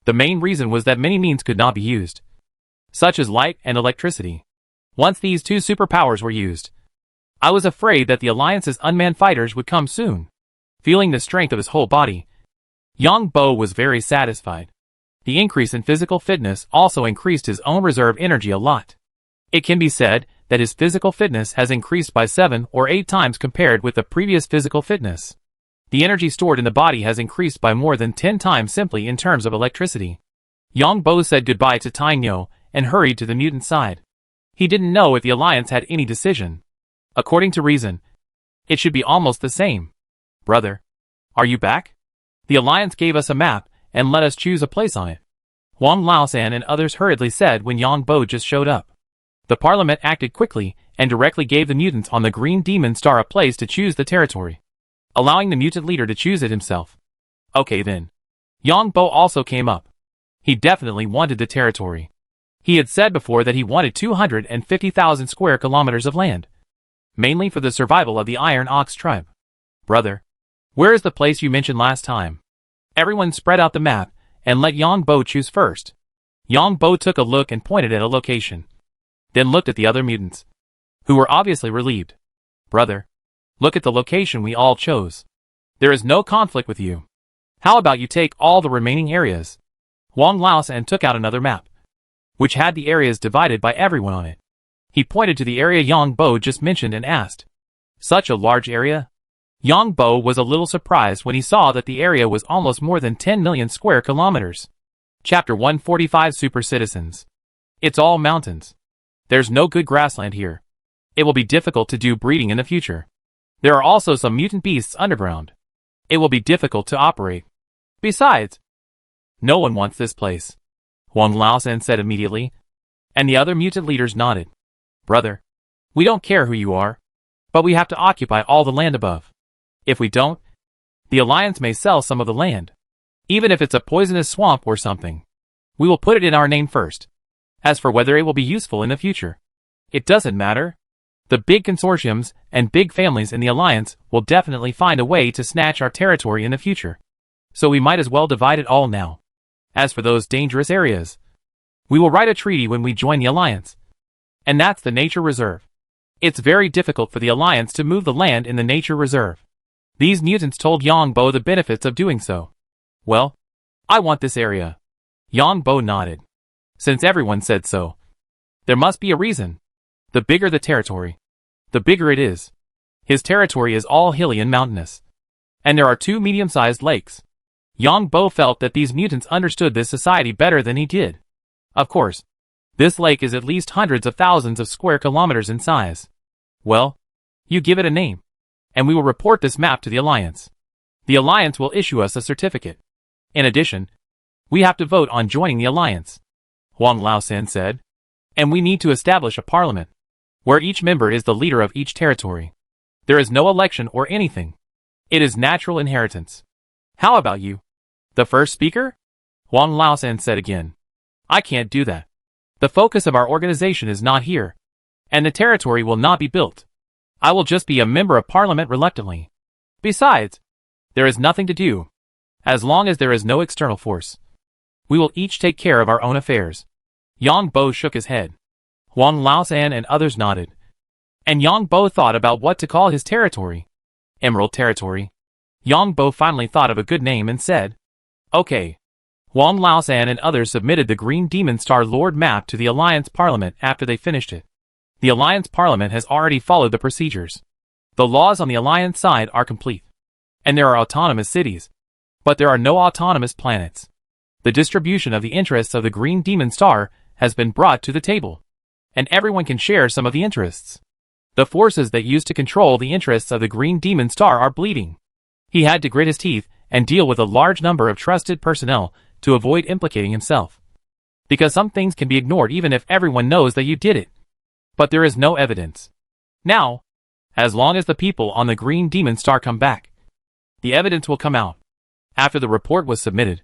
The main reason was that many means could not be used, such as light and electricity. Once these two superpowers were used, I was afraid that the Alliance's unmanned fighters would come soon. Feeling the strength of his whole body, Yang Bo was very satisfied. The increase in physical fitness also increased his own reserve energy a lot. It can be said that his physical fitness has increased by 7 or 8 times compared with the previous physical fitness. The energy stored in the body has increased by more than 10 times simply in terms of electricity. Yang Bo said goodbye to Tainyo and hurried to the mutant side. He didn't know if the Alliance had any decision. According to reason, it should be almost the same. Brother, are you back? The Alliance gave us a map and let us choose a place on it. Huang Laosan and others hurriedly said when Yang Bo just showed up. The Parliament acted quickly and directly gave the mutants on the Green Demon Star a place to choose the territory, allowing the mutant leader to choose it himself. Okay then. Yang Bo also came up. He definitely wanted the territory. He had said before that he wanted 250,000 square kilometers of land. mainly for the survival of the Iron Ox tribe. Brother, where is the place you mentioned last time? Everyone spread out the map, and let Yongbo choose first. Yongbo took a look and pointed at a location. Then looked at the other mutants, who were obviously relieved. Brother, look at the location we all chose. There is no conflict with you. How about you take all the remaining areas? Wang Laosan took out another map, which had the areas divided by everyone on it. He pointed to the area Yongbo just mentioned and asked, "Such a large area?" Yongbo was a little surprised when he saw that the area was almost more than 10 million square kilometers. Chapter 145 Super Citizens. It's all mountains. There's no good grassland here. It will be difficult to do breeding in the future. There are also some mutant beasts underground. It will be difficult to operate. Besides, no one wants this place, Wang Laosan said immediately, and the other mutant leaders nodded. Brother, we don't care who you are, but we have to occupy all the land above. If we don't, the Alliance may sell some of the land. Even if it's a poisonous swamp or something. We will put it in our name first. As for whether it will be useful in the future, it doesn't matter. The big consortiums and big families in the Alliance will definitely find a way to snatch our territory in the future. So we might as well divide it all now. As for those dangerous areas, we will write a treaty when we join the Alliance. And that's the Nature Reserve. It's very difficult for the Alliance to move the land in the Nature Reserve. These mutants told Yongbo the benefits of doing so. Well, I want this area. Yongbo nodded. Since everyone said so, there must be a reason. The bigger the territory, the bigger it is. His territory is all hilly and mountainous. And there are 2 medium-sized lakes. Yongbo felt that these mutants understood this society better than he did. Of course, this lake is at least hundreds of thousands of square kilometers in size. Well, you give it a name, and we will report this map to the Alliance. The Alliance will issue us a certificate. In addition, we have to vote on joining the Alliance, Wang Laosan said. And we need to establish a parliament, where each member is the leader of each territory. There is no election or anything. It is natural inheritance. How about you? The first speaker? Wang Laosan said again. I can't do that. The focus of our organization is not here, and the territory will not be built. I will just be a member of parliament reluctantly. Besides, there is nothing to do, as long as there is no external force. We will each take care of our own affairs. Yongbo shook his head. Wang Laosan and others nodded. And Yongbo thought about what to call his territory. Emerald Territory. Yongbo finally thought of a good name and said, Okay. Wang Laosan and others submitted the Green Demon Star Lord map to the Alliance Parliament after they finished it. The Alliance Parliament has already followed the procedures. The laws on the Alliance side are complete. And there are autonomous cities. But there are no autonomous planets. The distribution of the interests of the Green Demon Star has been brought to the table. And everyone can share some of the interests. The forces that used to control the interests of the Green Demon Star are bleeding. He had to grit his teeth and deal with a large number of trusted personnel to avoid implicating himself. Because some things can be ignored even if everyone knows that you did it. But there is no evidence. Now, as long as the people on the Green Demon Star come back, the evidence will come out. After the report was submitted,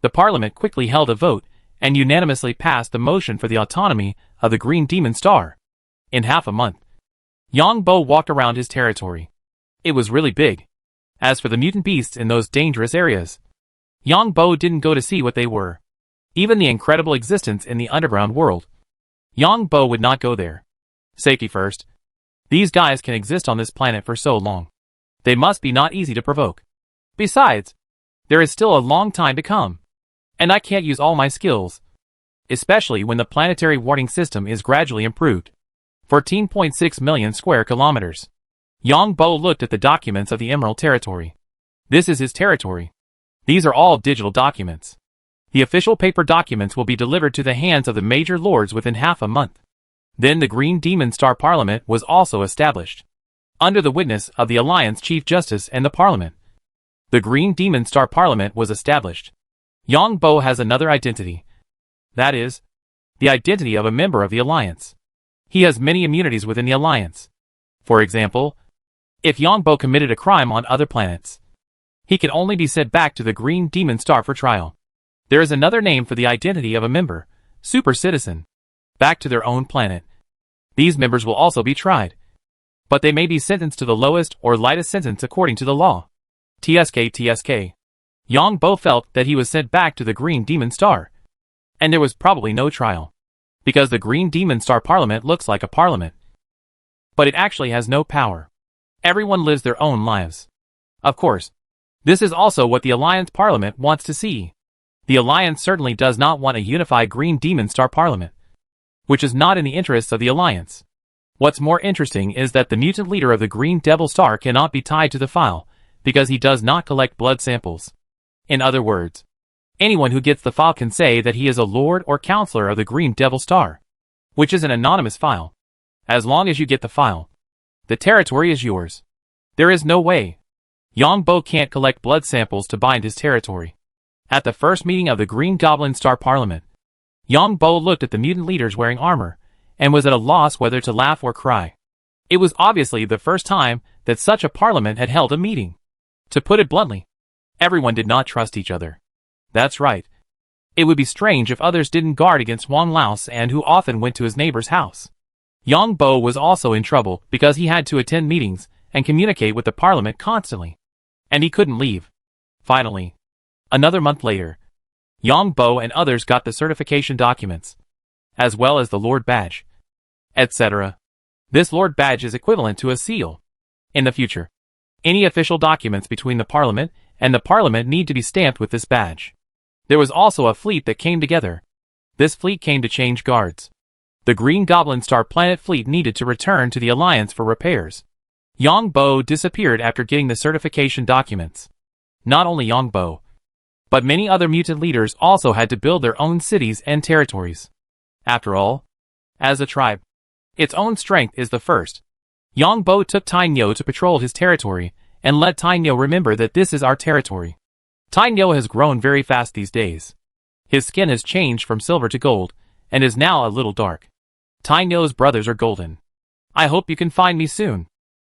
the Parliament quickly held a vote and unanimously passed the motion for the autonomy of the Green Demon Star. In half a month, Yongbo walked around his territory. It was really big. As for the mutant beasts in those dangerous areas, Yongbo didn't go to see what they were. Even the incredible existence in the underground world, Yongbo would not go there. Safety first. These guys can exist on this planet for so long. They must be not easy to provoke. Besides, there is still a long time to come. And I can't use all my skills. Especially when the planetary warning system is gradually improved. 14.6 million square kilometers. Yongbo looked at the documents of the Emerald Territory. This is his territory. These are all digital documents. The official paper documents will be delivered to the hands of the major lords within half a month. Then the Green Demon Star Parliament was also established. Under the witness of the Alliance Chief Justice and the Parliament. The Green Demon Star Parliament was established. Yongbo has another identity. That is, the identity of a member of the Alliance. He has many immunities within the Alliance. For example, if Yongbo committed a crime on other planets, he can only be sent back to the Green Demon Star for trial. There is another name for the identity of a member, super citizen, back to their own planet. These members will also be tried. but they may be sentenced to the lowest or lightest sentence according to the law. TSK. Yang Bo felt that he was sent back to the Green Demon Star. And there was probably no trial. Because the Green Demon Star Parliament looks like a parliament. But it actually has no power. Everyone lives their own lives. Of course, this is also what the Alliance Parliament wants to see. The Alliance certainly does not want a unified Green Demon Star Parliament, which is not in the interests of the Alliance. What's more interesting is that the mutant leader of the Green Devil Star cannot be tied to the file, because he does not collect blood samples. In other words, anyone who gets the file can say that he is a lord or counselor of the Green Devil Star, which is an anonymous file. As long as you get the file, the territory is yours. There is no way Yang Bo can't collect blood samples to bind his territory. At the first meeting of the Green Goblin Star Parliament, Yang Bo looked at the mutant leaders wearing armor, and was at a loss whether to laugh or cry. It was obviously the first time that such a parliament had held a meeting. To put it bluntly, everyone did not trust each other. That's right. It would be strange if others didn't guard against Wang Laos and who often went to his neighbor's house. Yang Bo was also in trouble because he had to attend meetings and communicate with the parliament constantly. And he couldn't leave. Finally, another month later, Yang Bo and others got the certification documents, as well as the Lord Badge, etc. This Lord Badge is equivalent to a seal. In the future, any official documents between the Parliament and the Parliament need to be stamped with this badge. There was also a fleet that came together. This fleet came to change guards. The Green Goblin Star Planet fleet needed to return to the Alliance for repairs. Yang Bo disappeared after getting the certification documents. Not only Yang Bo, but many other mutant leaders also had to build their own cities and territories. After all, as a tribe, its own strength is the first. Yang Bo took Tainyo to patrol his territory, and let Tainyo remember that this is our territory. Tainyo has grown very fast these days. His skin has changed from silver to gold, and is now a little dark. Tainyo's brothers are golden. I hope you can find me soon.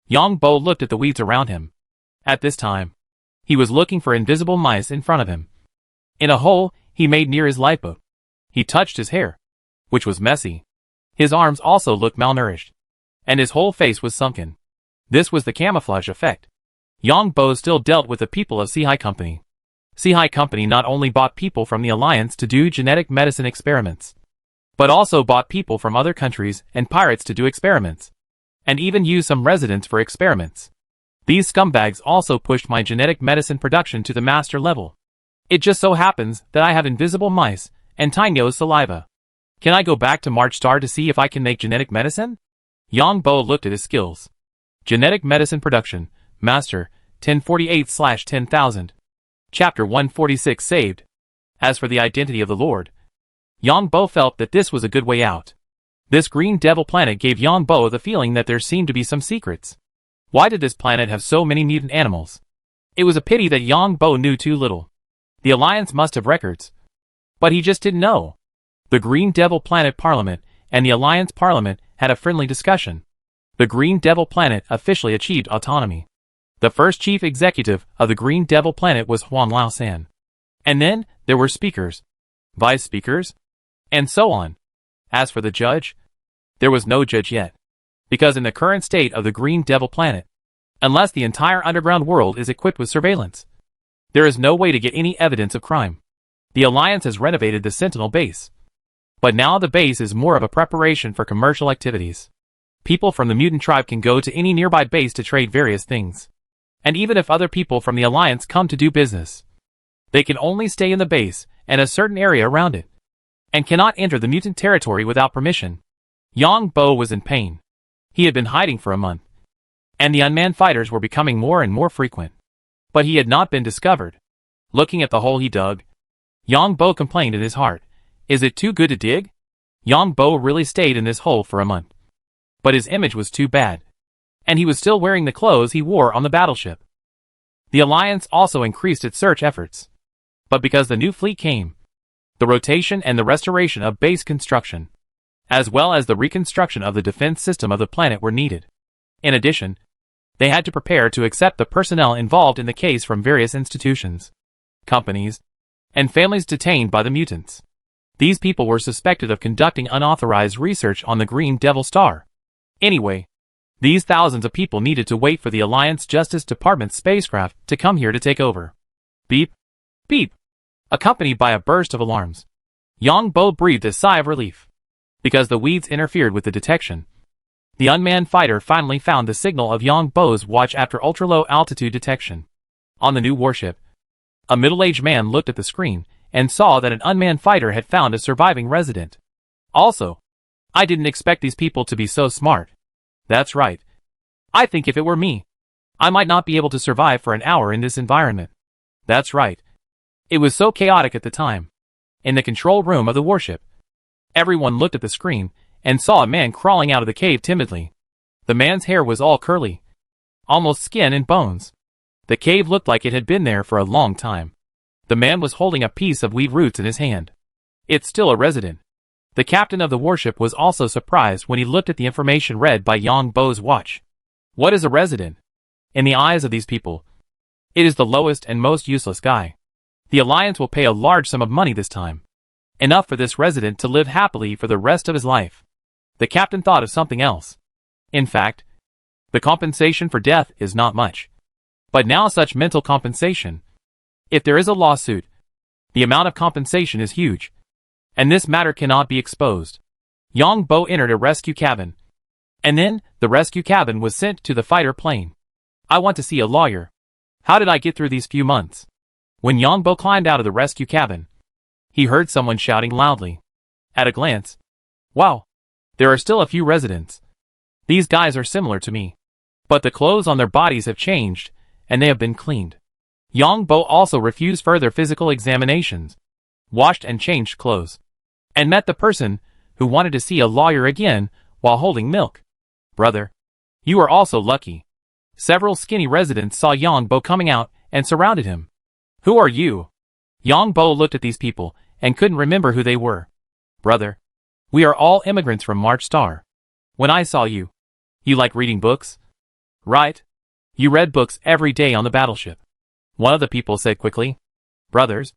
Yang Bo looked at the weeds around him. At this time, he was looking for invisible mice in front of him. In a hole he made near his lifeboat, he touched his hair, which was messy. His arms also looked malnourished, and his whole face was sunken. This was the camouflage effect. Yang Bo still dealt with the people of Sihai Company. Sihai Company not only bought people from the Alliance to do genetic medicine experiments, but also bought people from other countries and pirates to do experiments, and even used some residents for experiments. These scumbags also pushed my genetic medicine production to the master level. It just so happens that I have invisible mice and Tainyo's saliva. Can I go back to March Star to see if I can make genetic medicine? Yang Bo looked at his skills. Genetic medicine production, master, 1048/10,000. Chapter 146 saved. As for the identity of the Lord, Yang Bo felt that this was a good way out. This Green Devil planet gave Yang Bo the feeling that there seemed to be some secrets. Why did this planet have so many mutant animals? It was a pity that Yang Bo knew too little. The Alliance must have records. But he just didn't know. The Green Devil Planet Parliament and the Alliance Parliament had a friendly discussion. The Green Devil Planet officially achieved autonomy. The first chief executive of the Green Devil Planet was Huan Lao San. And then, there were speakers, vice speakers, and so on. As for the judge, there was no judge yet. Because in the current state of the Green Devil Planet, unless the entire underground world is equipped with surveillance, there is no way to get any evidence of crime. The Alliance has renovated the Sentinel base. But now the base is more of a preparation for commercial activities. People from the mutant tribe can go to any nearby base to trade various things. And even if other people from the Alliance come to do business, they can only stay in the base and a certain area around it, and cannot enter the mutant territory without permission. Yang Bo was in pain. He had been hiding for a month, and the unmanned fighters were becoming more and more frequent. But he had not been discovered. Looking at the hole he dug, Yang Bo complained in his heart, "Is it too good to dig?" Yang Bo really stayed in this hole for a month. But his image was too bad, and he was still wearing the clothes he wore on the battleship. The Alliance also increased its search efforts. But because the new fleet came, the rotation and the restoration of base construction, as well as the reconstruction of the defense system of the planet were needed. In addition, they had to prepare to accept the personnel involved in the case from various institutions, companies, and families detained by the mutants. These people were suspected of conducting unauthorized research on the Green Devil Star. Anyway, These thousands of people needed to wait for the Alliance Justice Department spacecraft to come here to take over. Beep. Beep. Accompanied by a burst of alarms. Yang Bo breathed a sigh of relief. Because the weeds interfered with the detection. The unmanned fighter finally found the signal of Yang Bo's watch after ultra-low altitude detection. On the new warship, a middle-aged man looked at the screen and saw that an unmanned fighter had found a surviving resident. Also, I didn't expect these people to be so smart. That's right. I think if it were me, I might not be able to survive for an hour in this environment. That's right. It was so chaotic at the time. In the control room of the warship, everyone looked at the screen and saw a man crawling out of the cave timidly. The man's hair was all curly, almost skin and bones. The cave looked like it had been there for a long time. The man was holding a piece of weed roots in his hand. It's still a resident. The captain of the warship was also surprised when he looked at the information read by Yang Bo's watch. What is a resident? In the eyes of these people, it is the lowest and most useless guy. The Alliance will pay a large sum of money this time. Enough for this resident to live happily for the rest of his life. The captain thought of something else. In fact, the compensation for death is not much. But now such mental compensation. If there is a lawsuit, the amount of compensation is huge. And this matter cannot be exposed. Yang Bo entered a rescue cabin. And then, the rescue cabin was sent to the fighter plane. I want to see a lawyer. How did I get through these few months? When Yang Bo climbed out of the rescue cabin, he heard someone shouting loudly. At a glance, wow, there are still a few residents. These guys are similar to me. But the clothes on their bodies have changed, and they have been cleaned. Yang Bo also refused further physical examinations, washed and changed clothes, and met the person who wanted to see a lawyer again while holding milk. Brother, you are also lucky. Several skinny residents saw Yang Bo coming out and surrounded him. Who are you? Yang Bo looked at these people and couldn't remember who they were. Brother, we are all immigrants from March Star. When I saw you, you like reading books? Right? You read books every day on the battleship. One of the people said quickly. Brothers,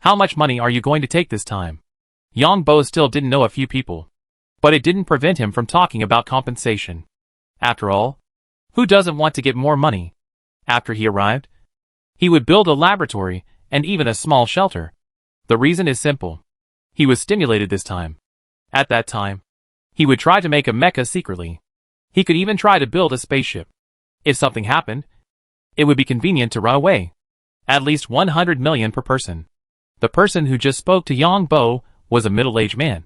how much money are you going to take this time? Yang Bo still didn't know a few people, but it didn't prevent him from talking about compensation. After all, who doesn't want to get more money? After he arrived, he would build a laboratory and even a small shelter. The reason is simple. He was stimulated this time. At that time, he would try to make a mecha secretly. He could even try to build a spaceship. If something happened, it would be convenient to run away. At least 100 million per person. The person who just spoke to Yang Bo was a middle-aged man.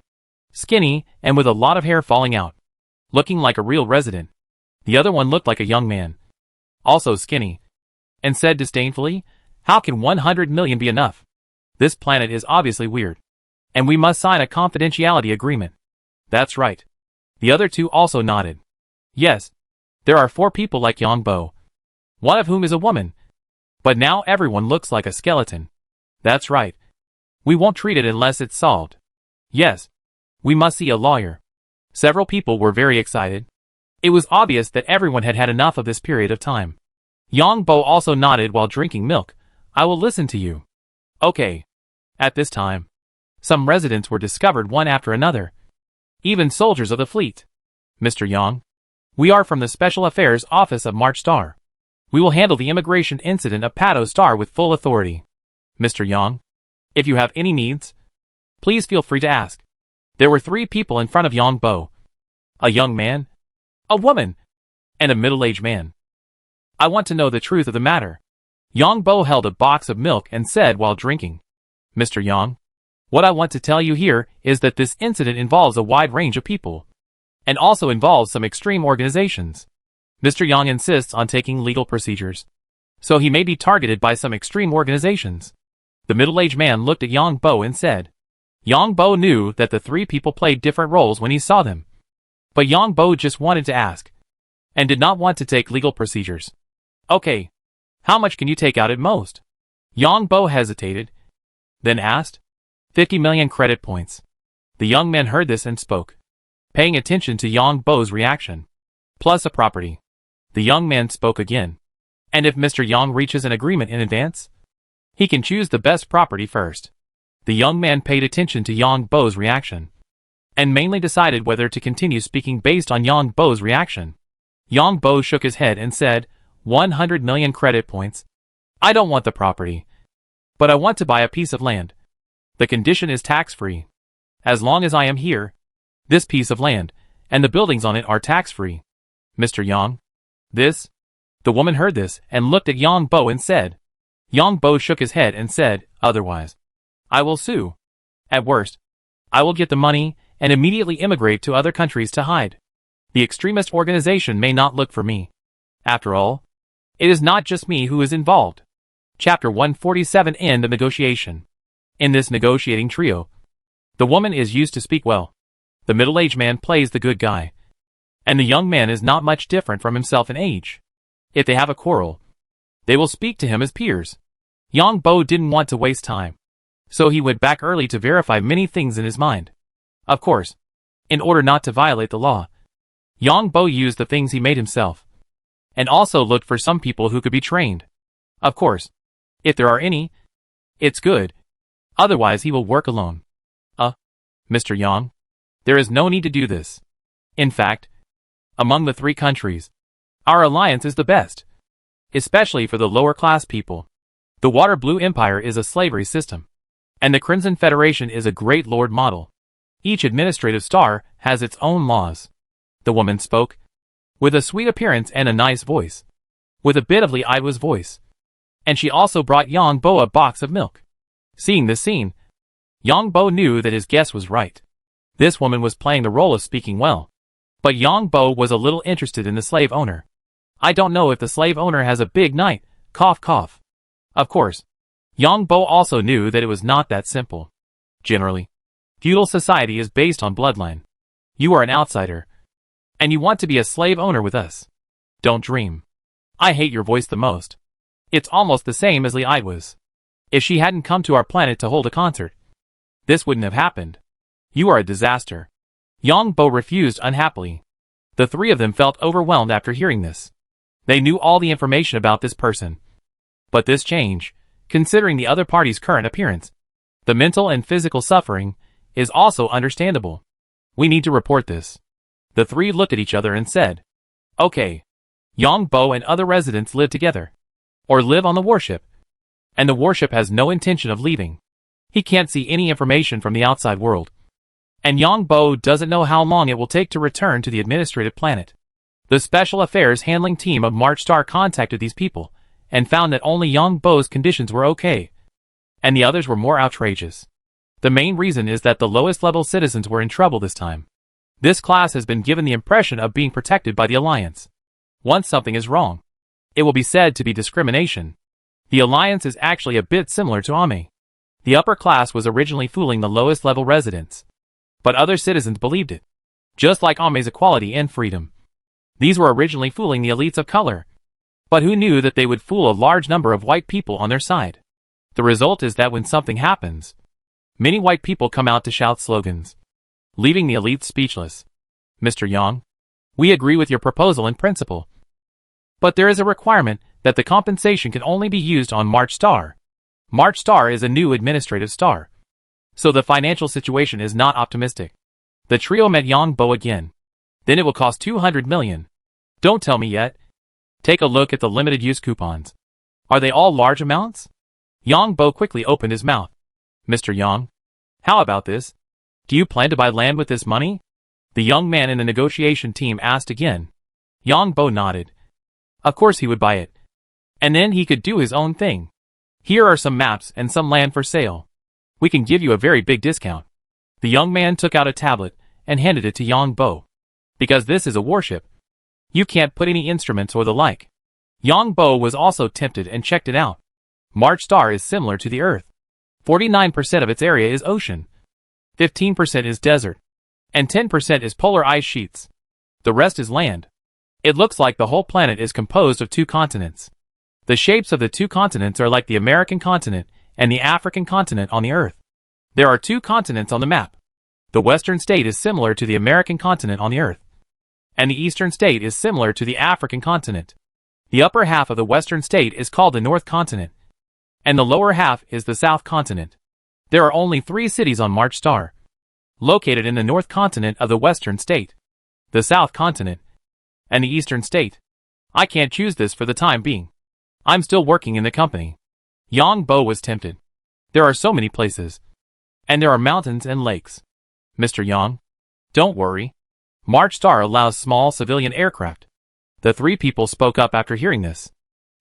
Skinny and with a lot of hair falling out. Looking like a real resident. The other one looked like a young man. Also skinny. And said disdainfully, how can 100 million be enough? This planet is obviously weird. And we must sign a confidentiality agreement. That's right. The other two also nodded. Yes. There are 4 people like Yang Bo. One of whom is a woman. But now everyone looks like a skeleton. That's right. We won't treat it unless it's solved. Yes. We must see a lawyer. Several people were very excited. It was obvious that everyone had had enough of this period of time. Yang Bo also nodded while drinking milk. I will listen to you. Okay. At this time, some residents were discovered one after another. Even soldiers of the fleet. Mr. Yang, we are from the Special Affairs Office of March Star. We will handle the immigration incident of Pato Star with full authority. Mr. Yang, if you have any needs, please feel free to ask. There were 3 people in front of Yang Bo. A young man, a woman, and a middle-aged man. I want to know the truth of the matter. Yang Bo held a box of milk and said while drinking. Mr. Yang, what I want to tell you here is that this incident involves a wide range of people. And also involves some extreme organizations. Mr. Yang insists on taking legal procedures. So he may be targeted by some extreme organizations. The middle-aged man looked at Yang Bo and said. Yang Bo knew that the 3 people played different roles when he saw them. But Yang Bo just wanted to ask. And did not want to take legal procedures. Okay. How much can you take out at most? Yang Bo hesitated. Then asked. 50 million credit points. The young man heard this and spoke. Paying attention to Yang Bo's reaction. Plus a property. The young man spoke again. And if Mr. Yang reaches an agreement in advance, he can choose the best property first. The young man paid attention to Yang Bo's reaction. And mainly decided whether to continue speaking based on Yang Bo's reaction. Yang Bo shook his head and said, 100 million credit points. I don't want the property. But I want to buy a piece of land. The condition is tax-free. As long as I am here, this piece of land, and the buildings on it are tax-free. Mr. Yang? This? The woman heard this and looked at Yang Bo and said. Yang Bo shook his head and said, otherwise, I will sue. At worst, I will get the money and immediately immigrate to other countries to hide. The extremist organization may not look for me. After all, it is not just me who is involved. Chapter 147. End of negotiation. In this negotiating trio, the woman is used to speak well. The middle-aged man plays the good guy. And the young man is not much different from himself in age. If they have a quarrel, they will speak to him as peers. Yang Bo didn't want to waste time, so he went back early to verify many things in his mind. Of course, in order not to violate the law, Yang Bo used the things he made himself, and also looked for some people who could be trained. Of course, if there are any, it's good. Otherwise he will work alone. Mr. Yang, there is no need to do this. In fact, among the three countries, our alliance is the best, especially for the lower class people. The Water Blue Empire is a slavery system, and the Crimson Federation is a Great Lord model. Each administrative star has its own laws. The woman spoke, with a sweet appearance and a nice voice, with a bit of Li Iwa's voice. And she also brought Yang Bo a box of milk. Seeing this scene, Yang Bo knew that his guess was right. This woman was playing the role of speaking well. But Yang Bo was a little interested in the slave owner. I don't know if the slave owner has a big night, cough cough. Of course, Yang Bo also knew that it was not that simple. Generally, feudal society is based on bloodline. You are an outsider, and you want to be a slave owner with us. Don't dream. I hate your voice the most. It's almost the same as Li Iwa's. If she hadn't come to our planet to hold a concert, this wouldn't have happened. You are a disaster. Yang Bo refused unhappily. The three of them felt overwhelmed after hearing this. They knew all the information about this person. But this change, considering the other party's current appearance, the mental and physical suffering, is also understandable. We need to report this. The three looked at each other and said, okay. Yang Bo and other residents live together, or live on the warship. And the warship has no intention of leaving. He can't see any information from the outside world. And Yang Bo doesn't know how long it will take to return to the administrative planet. The Special Affairs Handling Team of March Star contacted these people, and found that only Yang Bo's conditions were okay, and the others were more outrageous. The main reason is that the lowest level citizens were in trouble this time. This class has been given the impression of being protected by the Alliance. Once something is wrong, it will be said to be discrimination. The Alliance is actually a bit similar to Ame. The upper class was originally fooling the lowest level residents, but other citizens believed it. Just like Ame's equality and freedom. These were originally fooling the elites of color. But who knew that they would fool a large number of white people on their side? The result is that when something happens, many white people come out to shout slogans, leaving the elites speechless. Mr. Yang, we agree with your proposal in principle. But there is a requirement that the compensation can only be used on March Star. March Star is a new administrative star, so the financial situation is not optimistic. The trio met Yang Bo again. Then it will cost 200 million. Don't tell me yet. Take a look at the limited use coupons. Are they all large amounts? Yang Bo quickly opened his mouth. Mr. Yang, how about this? Do you plan to buy land with this money? The young man in the negotiation team asked again. Yang Bo nodded. Of course he would buy it. And then he could do his own thing. Here are some maps and some land for sale. We can give you a very big discount. The young man took out a tablet and handed it to Yang Bo. Because this is a warship, you can't put any instruments or the like. Yang Bo was also tempted and checked it out. March Star is similar to the Earth. 49% of its area is ocean. 15% is desert. And 10% is polar ice sheets. The rest is land. It looks like the whole planet is composed of 2 continents. The shapes of the 2 continents are like the American continent and the African continent on the Earth. There are 2 continents on the map. The western state is similar to the American continent on the Earth, and the eastern state is similar to the African continent. The upper half of the western state is called the North Continent, and the lower half is the South Continent. There are only 3 cities on March Star, located in the North Continent of the western state. The South Continent And the eastern state. I can't choose this for the time being. I'm still working in the company. Yang Bo was tempted. There are so many places. And there are mountains and lakes. Mr. Yang? Don't worry. March Star allows small civilian aircraft. The three people spoke up after hearing this.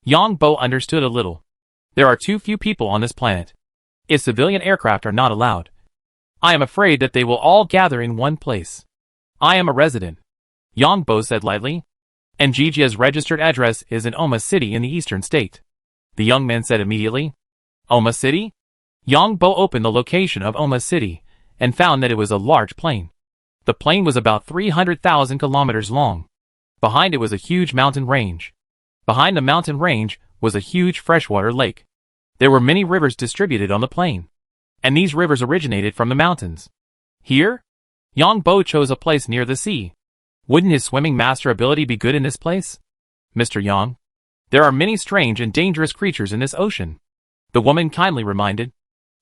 Yang Bo understood a little. There are too few people on this planet. If civilian aircraft are not allowed, I am afraid that they will all gather in one place. I am a resident, Yang Bo said lightly, and Jijia's registered address is in Oma City in the eastern state. The young man said immediately. Oma City? Yang Bo opened the location of Oma City and found that it was a large plain. The plain was about 300,000 kilometers long. Behind it was a huge mountain range. Behind the mountain range was a huge freshwater lake. There were many rivers distributed on the plain. And these rivers originated from the mountains. Here? Yang Bo chose a place near the sea. Wouldn't his swimming master ability be good in this place? Mr. Yang? There are many strange and dangerous creatures in this ocean. The woman kindly reminded.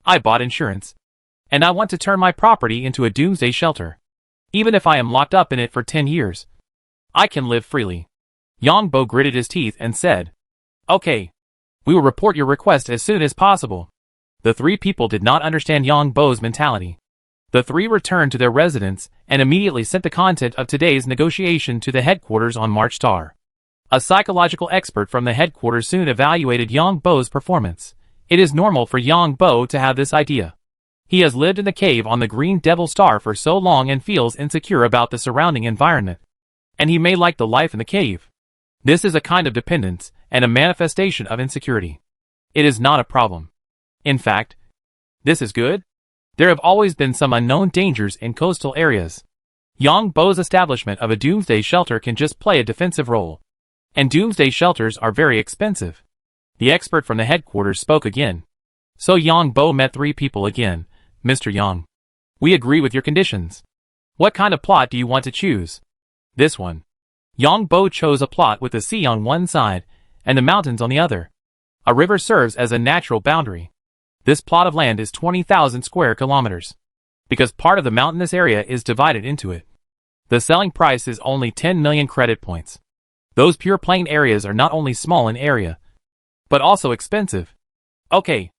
I bought insurance. And I want to turn my property into a doomsday shelter. Even if I am locked up in it for 10 years. I can live freely. Yang Bo gritted his teeth and said. Okay. We will report your request as soon as possible. The three people did not understand Yang Bo's mentality. The three returned to their residence and immediately sent the content of today's negotiation to the headquarters on March Star. A psychological expert from the headquarters soon evaluated Yang Bo's performance. It is normal for Yang Bo to have this idea. He has lived in the cave on the Green Devil Star for so long and feels insecure about the surrounding environment. And he may like the life in the cave. This is a kind of dependence and a manifestation of insecurity. It is not a problem. In fact, this is good. There have always been some unknown dangers in coastal areas. Yang Bo's establishment of a doomsday shelter can just play a defensive role. And doomsday shelters are very expensive. The expert from the headquarters spoke again. So Yang Bo met three people again. Mr. Yang. We agree with your conditions. What kind of plot do you want to choose? This one. Yang Bo chose a plot with the sea on one side and the mountains on the other. A river serves as a natural boundary. This plot of land is 20,000 square kilometers. Because part of the mountainous area is divided into it. The selling price is only 10 million credit points. Those pure plain areas are not only small in area, but also expensive. Okay.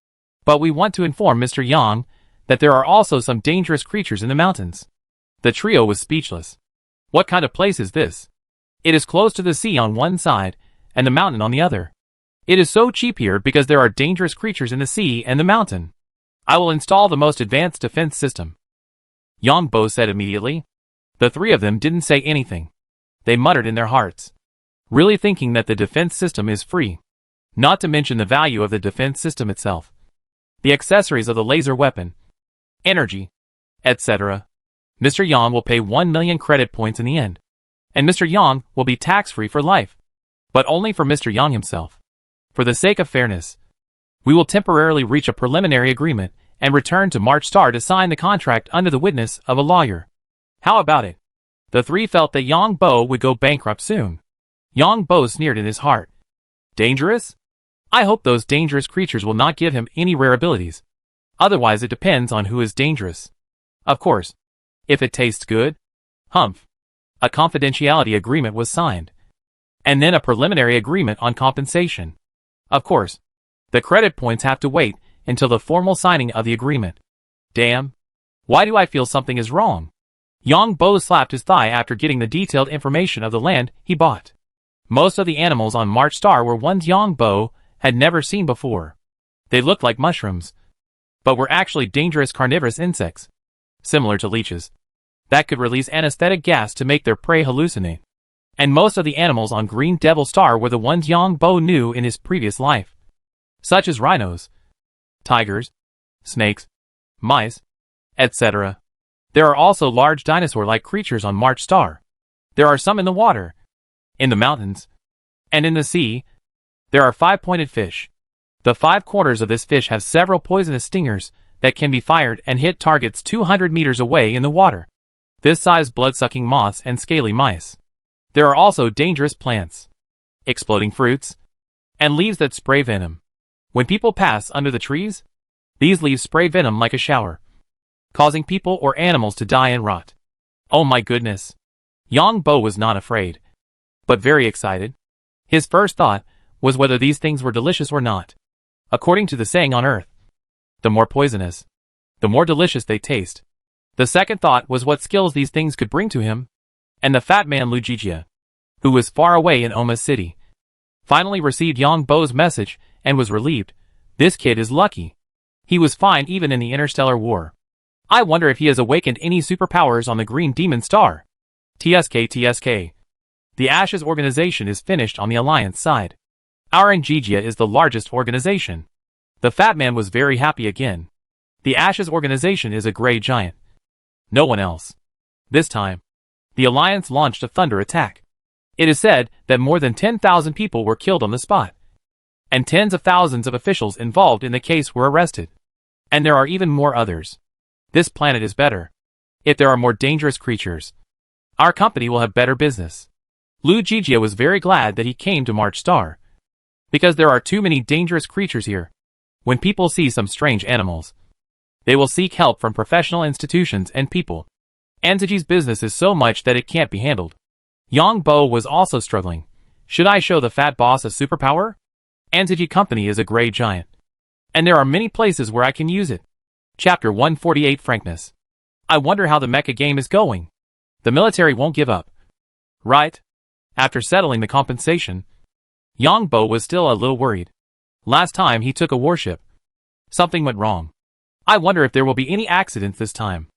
But we want to inform Mr. Yang that there are also some dangerous creatures in the mountains. The trio was speechless. What kind of place is this? It is close to the sea on one side and the mountain on the other. It is so cheap here because there are dangerous creatures in the sea and the mountain. I will install the most advanced defense system. Yang Bo said immediately. The three of them didn't say anything. They muttered in their hearts, really thinking that the defense system is free. Not to mention the value of the defense system itself. The accessories of the laser weapon, energy, etc. Mr. Yang will pay 1 million credit points in the end. And Mr. Yang will be tax-free for life. But only for Mr. Yang himself. For the sake of fairness, we will temporarily reach a preliminary agreement and return to March Star to sign the contract under the witness of a lawyer. How about it? The three felt that Yang Bo would go bankrupt soon. Yang Bo sneered in his heart. Dangerous? I hope those dangerous creatures will not give him any rare abilities. Otherwise it depends on who is dangerous. Of course. If it tastes good. Humph. A confidentiality agreement was signed. And then a preliminary agreement on compensation. Of course. The credit points have to wait until the formal signing of the agreement. Damn. Why do I feel something is wrong? Yang Bo slapped his thigh after getting the detailed information of the land he bought. Most of the animals on March Star were ones Yang Bo had never seen before. They looked like mushrooms, but were actually dangerous carnivorous insects, similar to leeches, that could release anesthetic gas to make their prey hallucinate. And most of the animals on Green Devil Star were the ones Yang Bo knew in his previous life, such as rhinos, tigers, snakes, mice, etc. There are also large dinosaur-like creatures on March Star. There are some in the water, in the mountains, and in the sea. There are 5-pointed fish. The 5 corners of this fish have several poisonous stingers that can be fired and hit targets 200 meters away in the water. This size blood-sucking moths and scaly mice. There are also dangerous plants, exploding fruits, and leaves that spray venom. When people pass under the trees, these leaves spray venom like a shower, causing people or animals to die and rot. Oh my goodness. Yang Bo was not afraid. but very excited. His first thought was whether these things were delicious or not. According to the saying on Earth, the more poisonous, the more delicious they taste. The second thought was what skills these things could bring to him. And the fat man Lujijia, who was far away in Oma City, finally received Yang Bo's message and was relieved. This kid is lucky. He was fine even in the Interstellar War. I wonder if he has awakened any superpowers on the Green Demon Star. TSK. The Ashes organization is finished on the Alliance side. Our Njijia is the largest organization. The fat man was very happy again. The Ashes organization is a grey giant. No one else. This time, the Alliance launched a thunder attack. It is said that more than 10,000 people were killed on the spot. And tens of thousands of officials involved in the case were arrested. And there are even more others. This planet is better. If there are more dangerous creatures, our company will have better business. Lujijia was very glad that he came to March Star. Because there are too many dangerous creatures here. When people see some strange animals, they will seek help from professional institutions and people. Anziji's business is so much that it can't be handled. Yang Bo was also struggling. Should I show the fat boss a superpower? Anziji company is a grey giant. And there are many places where I can use it. Chapter 148 Frankness. I wonder how the mecha game is going. The military won't give up. Right? After settling the compensation, Yang Bo was still a little worried. Last time he took a warship, something went wrong. I wonder if there will be any accidents this time.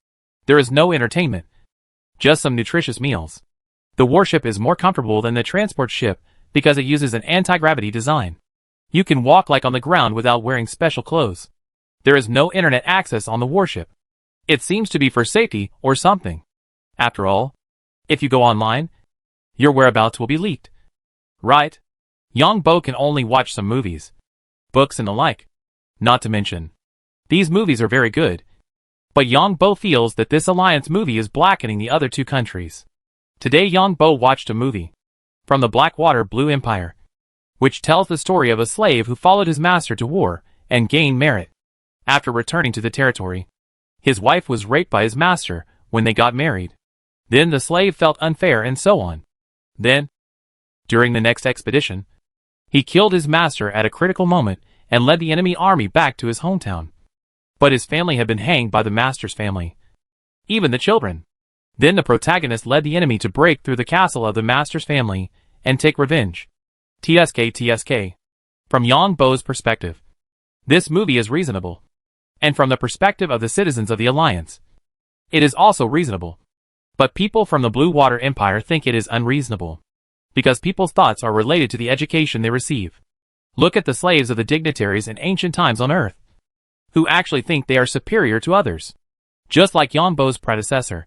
There is no entertainment. Just some nutritious meals. The warship is more comfortable than the transport ship because it uses an anti-gravity design. You can walk like on the ground without wearing special clothes. There is no internet access on the warship. It seems to be for safety or something. After all, if you go online, your whereabouts will be leaked. Right? Yang Bo can only watch some movies, books and the like. Not to mention, these movies are very good. But Yang Bo feels that this alliance movie is blackening the other two countries. Today Yang Bo watched a movie from the Blackwater Blue Empire, which tells the story of a slave who followed his master to war and gained merit. After returning to the territory, his wife was raped by his master when they got married. Then the slave felt unfair and so on. Then, during the next expedition, he killed his master at a critical moment and led the enemy army back to his hometown. But his family had been hanged by the master's family. Even the children. Then the protagonist led the enemy to break through the castle of the master's family and take revenge. TSK. From Yang Bo's perspective, this movie is reasonable. And from the perspective of the citizens of the Alliance, it is also reasonable. But people from the Blue Water Empire think it is unreasonable. Because people's thoughts are related to the education they receive. Look at the slaves of the dignitaries in ancient times on Earth, who actually think they are superior to others. Just like Yang Bo's predecessor.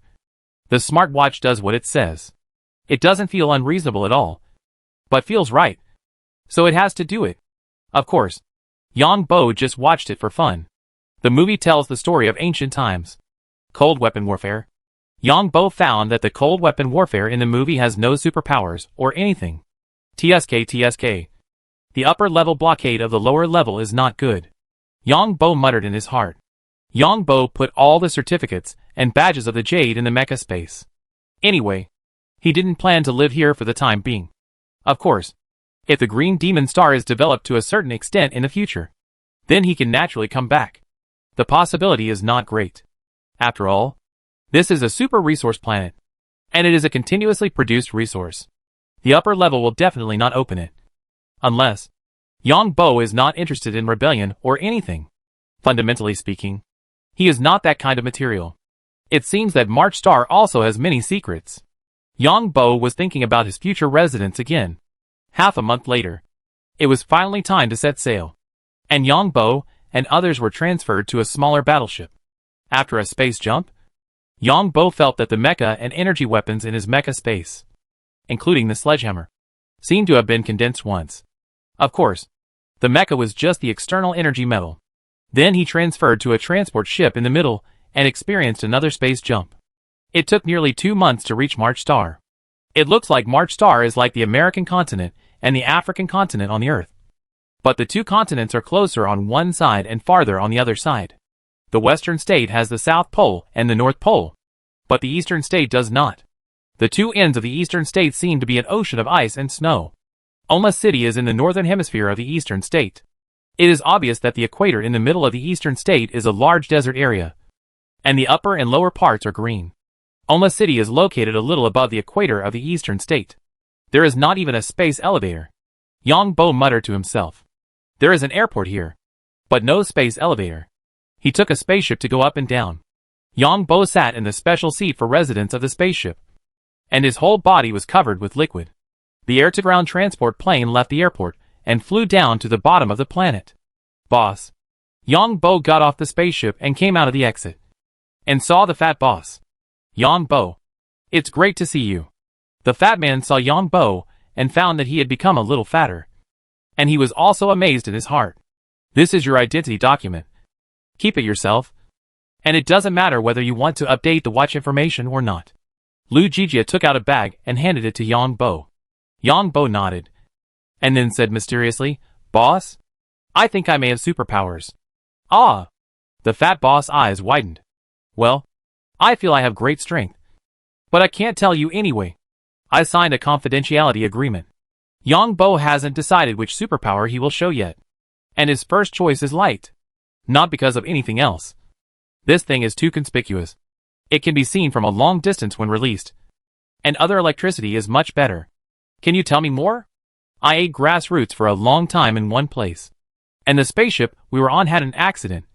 The smartwatch does what it says. It doesn't feel unreasonable at all, but feels right. So it has to do it. Of course, Yang Bo just watched it for fun. The movie tells the story of ancient times. Cold weapon warfare. Yang Bo found that the cold weapon warfare in the movie has no superpowers or anything. TSK. The upper level blockade of the lower level is not good. Yang Bo muttered in his heart. Yang Bo put all the certificates and badges of the Jade in the mecha space. Anyway, he didn't plan to live here for the time being. Of course, if the Green Demon Star is developed to a certain extent in the future, then he can naturally come back. The possibility is not great. After all, this is a super resource planet, and it is a continuously produced resource. The upper level will definitely not open it. Unless Yang Bo is not interested in rebellion or anything. Fundamentally speaking, he is not that kind of material. It seems that March Star also has many secrets. Yang Bo was thinking about his future residence again. Half a month later, it was finally time to set sail. And Yang Bo and others were transferred to a smaller battleship. After a space jump, Yang Bo felt that the mecha and energy weapons in his mecha space, including the sledgehammer, seemed to have been condensed once. Of course, the mecha was just the external energy metal. Then he transferred to a transport ship in the middle and experienced another space jump. It took nearly 2 months to reach March Star. It looks like March Star is like the American continent and the African continent on the Earth. But the two continents are closer on one side and farther on the other side. The western state has the South Pole and the North Pole, but the eastern state does not. The two ends of the eastern state seem to be an ocean of ice and snow. Oma City is in the northern hemisphere of the eastern state. It is obvious that the equator in the middle of the eastern state is a large desert area, and the upper and lower parts are green. Oma City is located a little above the equator of the eastern state. There is not even a space elevator. Yang Bo muttered to himself. There is an airport here, but no space elevator. He took a spaceship to go up and down. Yang Bo sat in the special seat for residents of the spaceship, and his whole body was covered with liquid. The air-to-ground transport plane left the airport and flew down to the bottom of the planet. Boss. Yang Bo got off the spaceship and came out of the exit, and saw the fat boss. Yang Bo. It's great to see you. The fat man saw Yang Bo and found that he had become a little fatter. And he was also amazed in his heart. This is your identity document. Keep it yourself. And it doesn't matter whether you want to update the watch information or not. Lu Jijia took out a bag and handed it to Yang Bo. Yang Bo nodded, and then said mysteriously, Boss? I think I may have superpowers. Ah! The fat boss' eyes widened. Well, I feel I have great strength. But I can't tell you anyway. I signed a confidentiality agreement. Yang Bo hasn't decided which superpower he will show yet. And his first choice is light. Not because of anything else. This thing is too conspicuous. It can be seen from a long distance when released. And other electricity is much better. Can you tell me more? I ate grass roots for a long time in one place. And the spaceship we were on had an accident.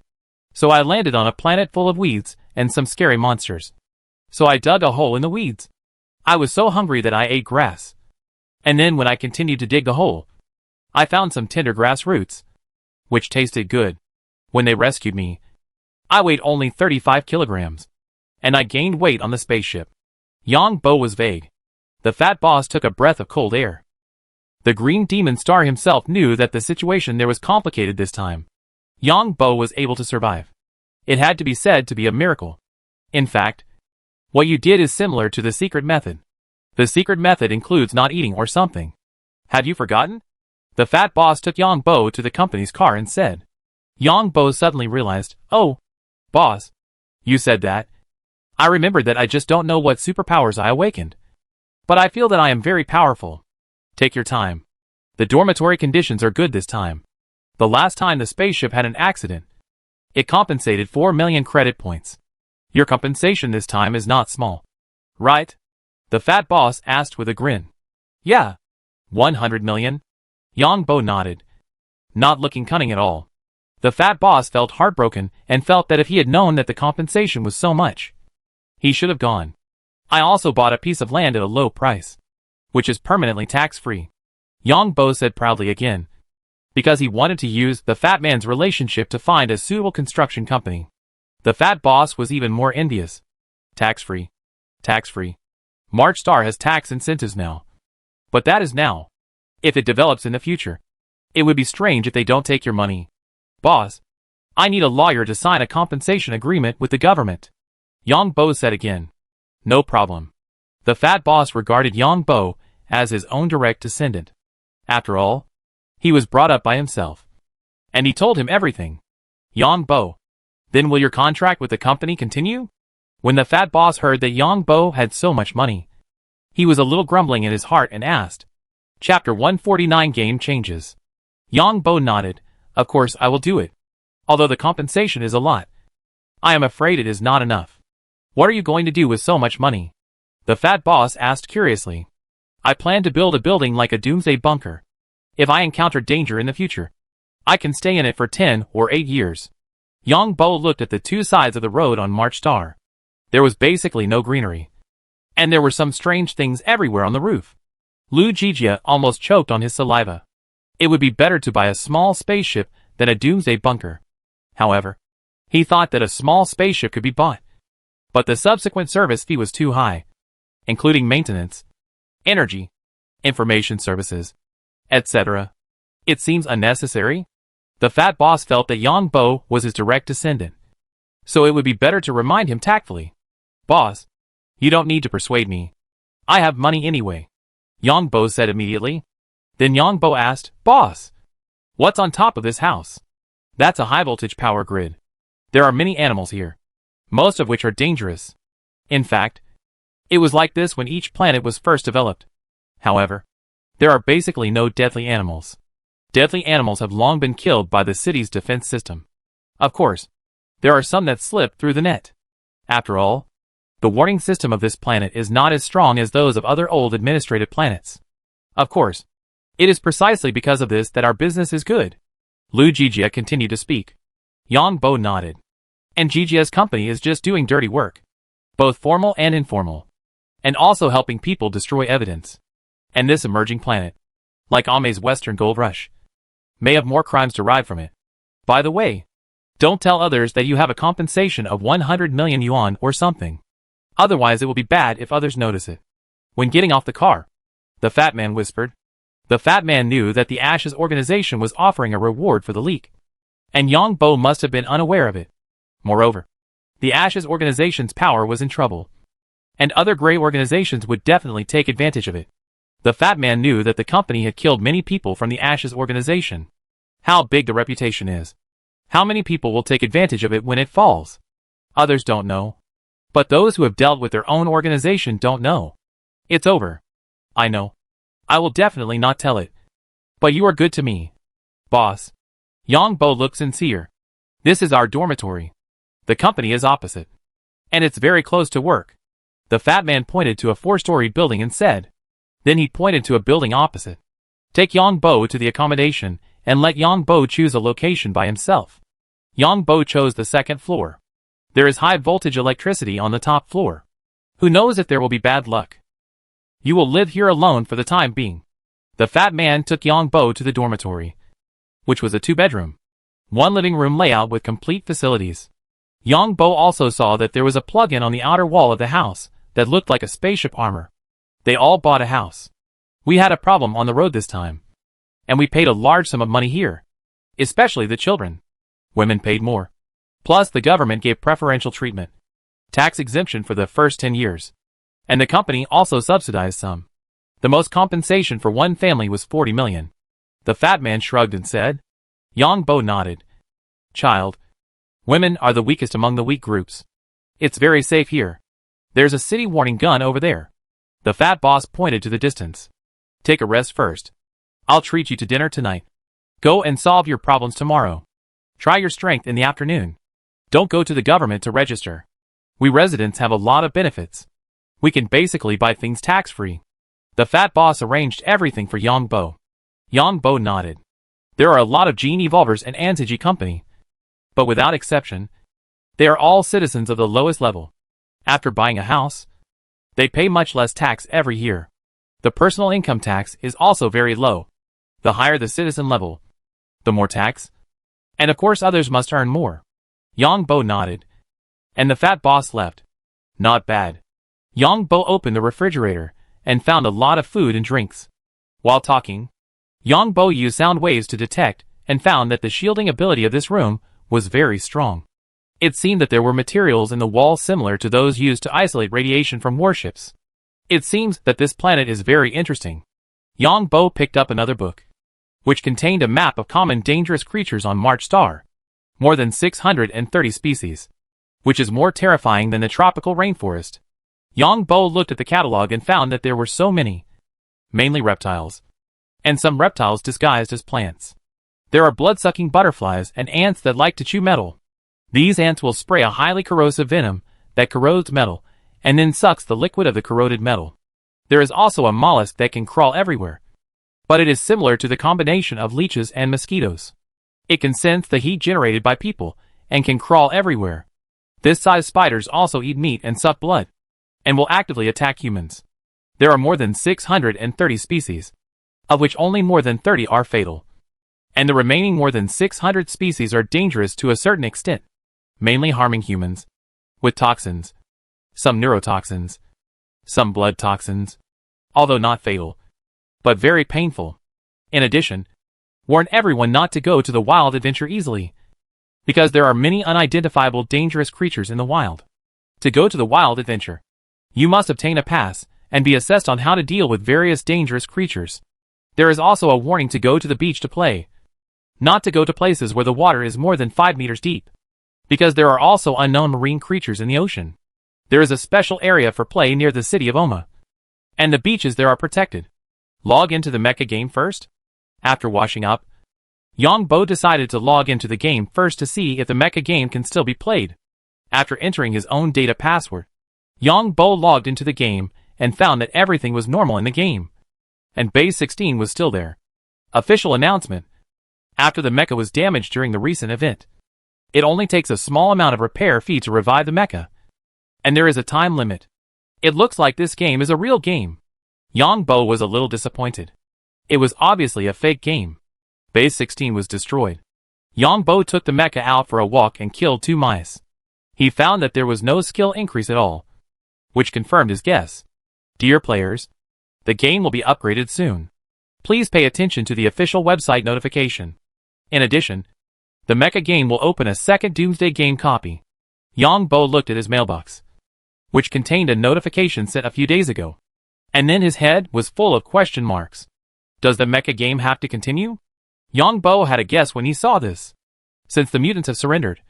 So I landed on a planet full of weeds and some scary monsters. So I dug a hole in the weeds. I was so hungry that I ate grass. And then when I continued to dig the hole, I found some tender grass roots, which tasted good. When they rescued me, I weighed only 35 kilograms. And I gained weight on the spaceship. Yang Bo was vague. The fat boss took a breath of cold air. The green demon star himself knew that the situation there was complicated this time. Yang Bo was able to survive. It had to be said to be a miracle. In fact, what you did is similar to the secret method. The secret method includes not eating or something. Have you forgotten? The fat boss took Yang Bo to the company's car and said. Yang Bo suddenly realized, oh, boss, you said that. I remembered that I just don't know what superpowers I awakened. But I feel that I am very powerful. Take your time. The dormitory conditions are good this time. The last time the spaceship had an accident, it compensated 4 million credit points. Your compensation this time is not small. Right? The fat boss asked with a grin. Yeah. 100 million? Yang Bo nodded, not looking cunning at all. The fat boss felt heartbroken and felt that if he had known that the compensation was so much, he should have gone. I also bought a piece of land at a low price, which is permanently tax-free. Yang Bo said proudly again, because he wanted to use the fat man's relationship to find a suitable construction company. The fat boss was even more envious. Tax-free. Tax-free. March Star has tax incentives now. But that is now. If it develops in the future, it would be strange if they don't take your money. Boss, I need a lawyer to sign a compensation agreement with the government. Yang Bo said again. No problem. The fat boss regarded Yang Bo as his own direct descendant. After all, he was brought up by himself. And he told him everything. Yang Bo, then will your contract with the company continue? When the fat boss heard that Yang Bo had so much money, he was a little grumbling in his heart and asked. Chapter 149 Game Changes. Yang Bo nodded. Of course I will do it. Although the compensation is a lot, I am afraid it is not enough. What are you going to do with so much money? The fat boss asked curiously. I plan to build a building like a doomsday bunker. If I encounter danger in the future, I can stay in it for 10 or 8 years. Yang Bo looked at the two sides of the road on March Star. There was basically no greenery. And there were some strange things everywhere on the roof. Lu Jijia almost choked on his saliva. It would be better to buy a small spaceship than a doomsday bunker. However, he thought that a small spaceship could be bought. But the subsequent service fee was too high, including maintenance, energy, information services, etc. It seems unnecessary. The fat boss felt that Yang Bo was his direct descendant, so it would be better to remind him tactfully. Boss, you don't need to persuade me. I have money anyway. Yang Bo said immediately. Then Yang Bo asked, Boss, what's on top of this house? That's a high-voltage power grid. There are many animals here, most of which are dangerous. In fact, It was like this when each planet was first developed. However, there are basically no deadly animals. Deadly animals have long been killed by the city's defense system. Of course, there are some that slip through the net. After all, the warning system of this planet is not as strong as those of other old administrative planets. Of course, it is precisely because of this that our business is good. Lu Jijia continued to speak. Yang Bo nodded. And Jijia's company is just doing dirty work. Both formal and informal. And also helping people destroy evidence. And this emerging planet, like Ame's Western Gold Rush, may have more crimes derived from it. By the way, don't tell others that you have a compensation of 100 million yuan or something. Otherwise it will be bad if others notice it. When getting off the car, the fat man whispered. The fat man knew that the Ashes organization was offering a reward for the leak. And Yang Bo must have been unaware of it. Moreover, the Ashes organization's power was in trouble. And other gray organizations would definitely take advantage of it. The fat man knew that the company had killed many people from the Ashes organization. How big the reputation is. How many people will take advantage of it when it falls? Others don't know. But those who have dealt with their own organization don't know. It's over. I know. I will definitely not tell it. But you are good to me, boss. Yang Bo looked sincere. This is our dormitory. The company is opposite. And it's very close to work. The fat man pointed to a 4-story building and said. Then he pointed to a building opposite. Take Yang Bo to the accommodation, and let Yang Bo choose a location by himself. Yang Bo chose the 2nd floor. There is high voltage electricity on the top floor. Who knows if there will be bad luck? You will live here alone for the time being. The fat man took Yang Bo to the dormitory, which was a 2-bedroom, 1 living room layout with complete facilities. Yang Bo also saw that there was a plug-in on the outer wall of the house that looked like a spaceship armor. They all bought a house. We had a problem on the road this time. And we paid a large sum of money here. Especially the children. Women paid more. Plus the government gave preferential treatment. Tax exemption for the first 10 years. And the company also subsidized some. The most compensation for one family was 40 million. The fat man shrugged and said. Yang Bo nodded. Child. Women are the weakest among the weak groups. It's very safe here. There's a city warning gun over there. The fat boss pointed to the distance. Take a rest first. I'll treat you to dinner tonight. Go and solve your problems tomorrow. Try your strength in the afternoon. Don't go to the government to register. We residents have a lot of benefits. We can basically buy things tax-free. The fat boss arranged everything for Yang Bo. Yang Bo nodded. There are a lot of gene evolvers in Anziji company. But without exception, they are all citizens of the lowest level. After buying a house, they pay much less tax every year. The personal income tax is also very low. The higher the citizen level, the more tax. And of course others must earn more. Yang Bo nodded. And the fat boss left. Not bad. Yang Bo opened the refrigerator and found a lot of food and drinks. While talking, Yang Bo used sound waves to detect and found that the shielding ability of this room was very strong. It seemed that there were materials in the wall similar to those used to isolate radiation from warships. It seems that this planet is very interesting. Yang Bo picked up another book, which contained a map of common dangerous creatures on March Star. More than 630 species, which is more terrifying than the tropical rainforest. Yang Bo looked at the catalog and found that there were so many, mainly reptiles, and some reptiles disguised as plants. There are blood-sucking butterflies and ants that like to chew metal. These ants will spray a highly corrosive venom that corrodes metal and then sucks the liquid of the corroded metal. There is also a mollusk that can crawl everywhere, but it is similar to the combination of leeches and mosquitoes. It can sense the heat generated by people and can crawl everywhere. This size spiders also eat meat and suck blood, and will actively attack humans. There are more than 630 species, of which only more than 30 are fatal. And the remaining more than 600 species are dangerous to a certain extent, mainly harming humans, with toxins, some neurotoxins, some blood toxins, although not fatal, but very painful. In addition, warn everyone not to go to the wild adventure easily, because there are many unidentifiable dangerous creatures in the wild. To go to the wild adventure, you must obtain a pass and be assessed on how to deal with various dangerous creatures. There is also a warning to go to the beach to play, not to go to places where the water is more than 5 meters deep, because there are also unknown marine creatures in the ocean. There is a special area for play near the city of Oma, and the beaches there are protected. Log into the mecha game first? After washing up, Yongbo decided to log into the game first to see if the mecha game can still be played. After entering his own data password, Yongbo logged into the game and found that everything was normal in the game, and base 16 was still there. Official announcement. After the mecha was damaged during the recent event, it only takes a small amount of repair fee to revive the mecha, and there is a time limit. It looks like this game is a real game. Yongbo was a little disappointed. It was obviously a fake game. Base 16 was destroyed. Yongbo took the mecha out for a walk and killed 2 mice. He found that there was no skill increase at all, which confirmed his guess. Dear players, the game will be upgraded soon. Please pay attention to the official website notification. In addition, the mecha game will open a second Doomsday game copy. Yongbo looked at his mailbox, which contained a notification sent a few days ago, and then his head was full of question marks. Does the mecha game have to continue? Yongbo had a guess when he saw this. Since the mutants have surrendered,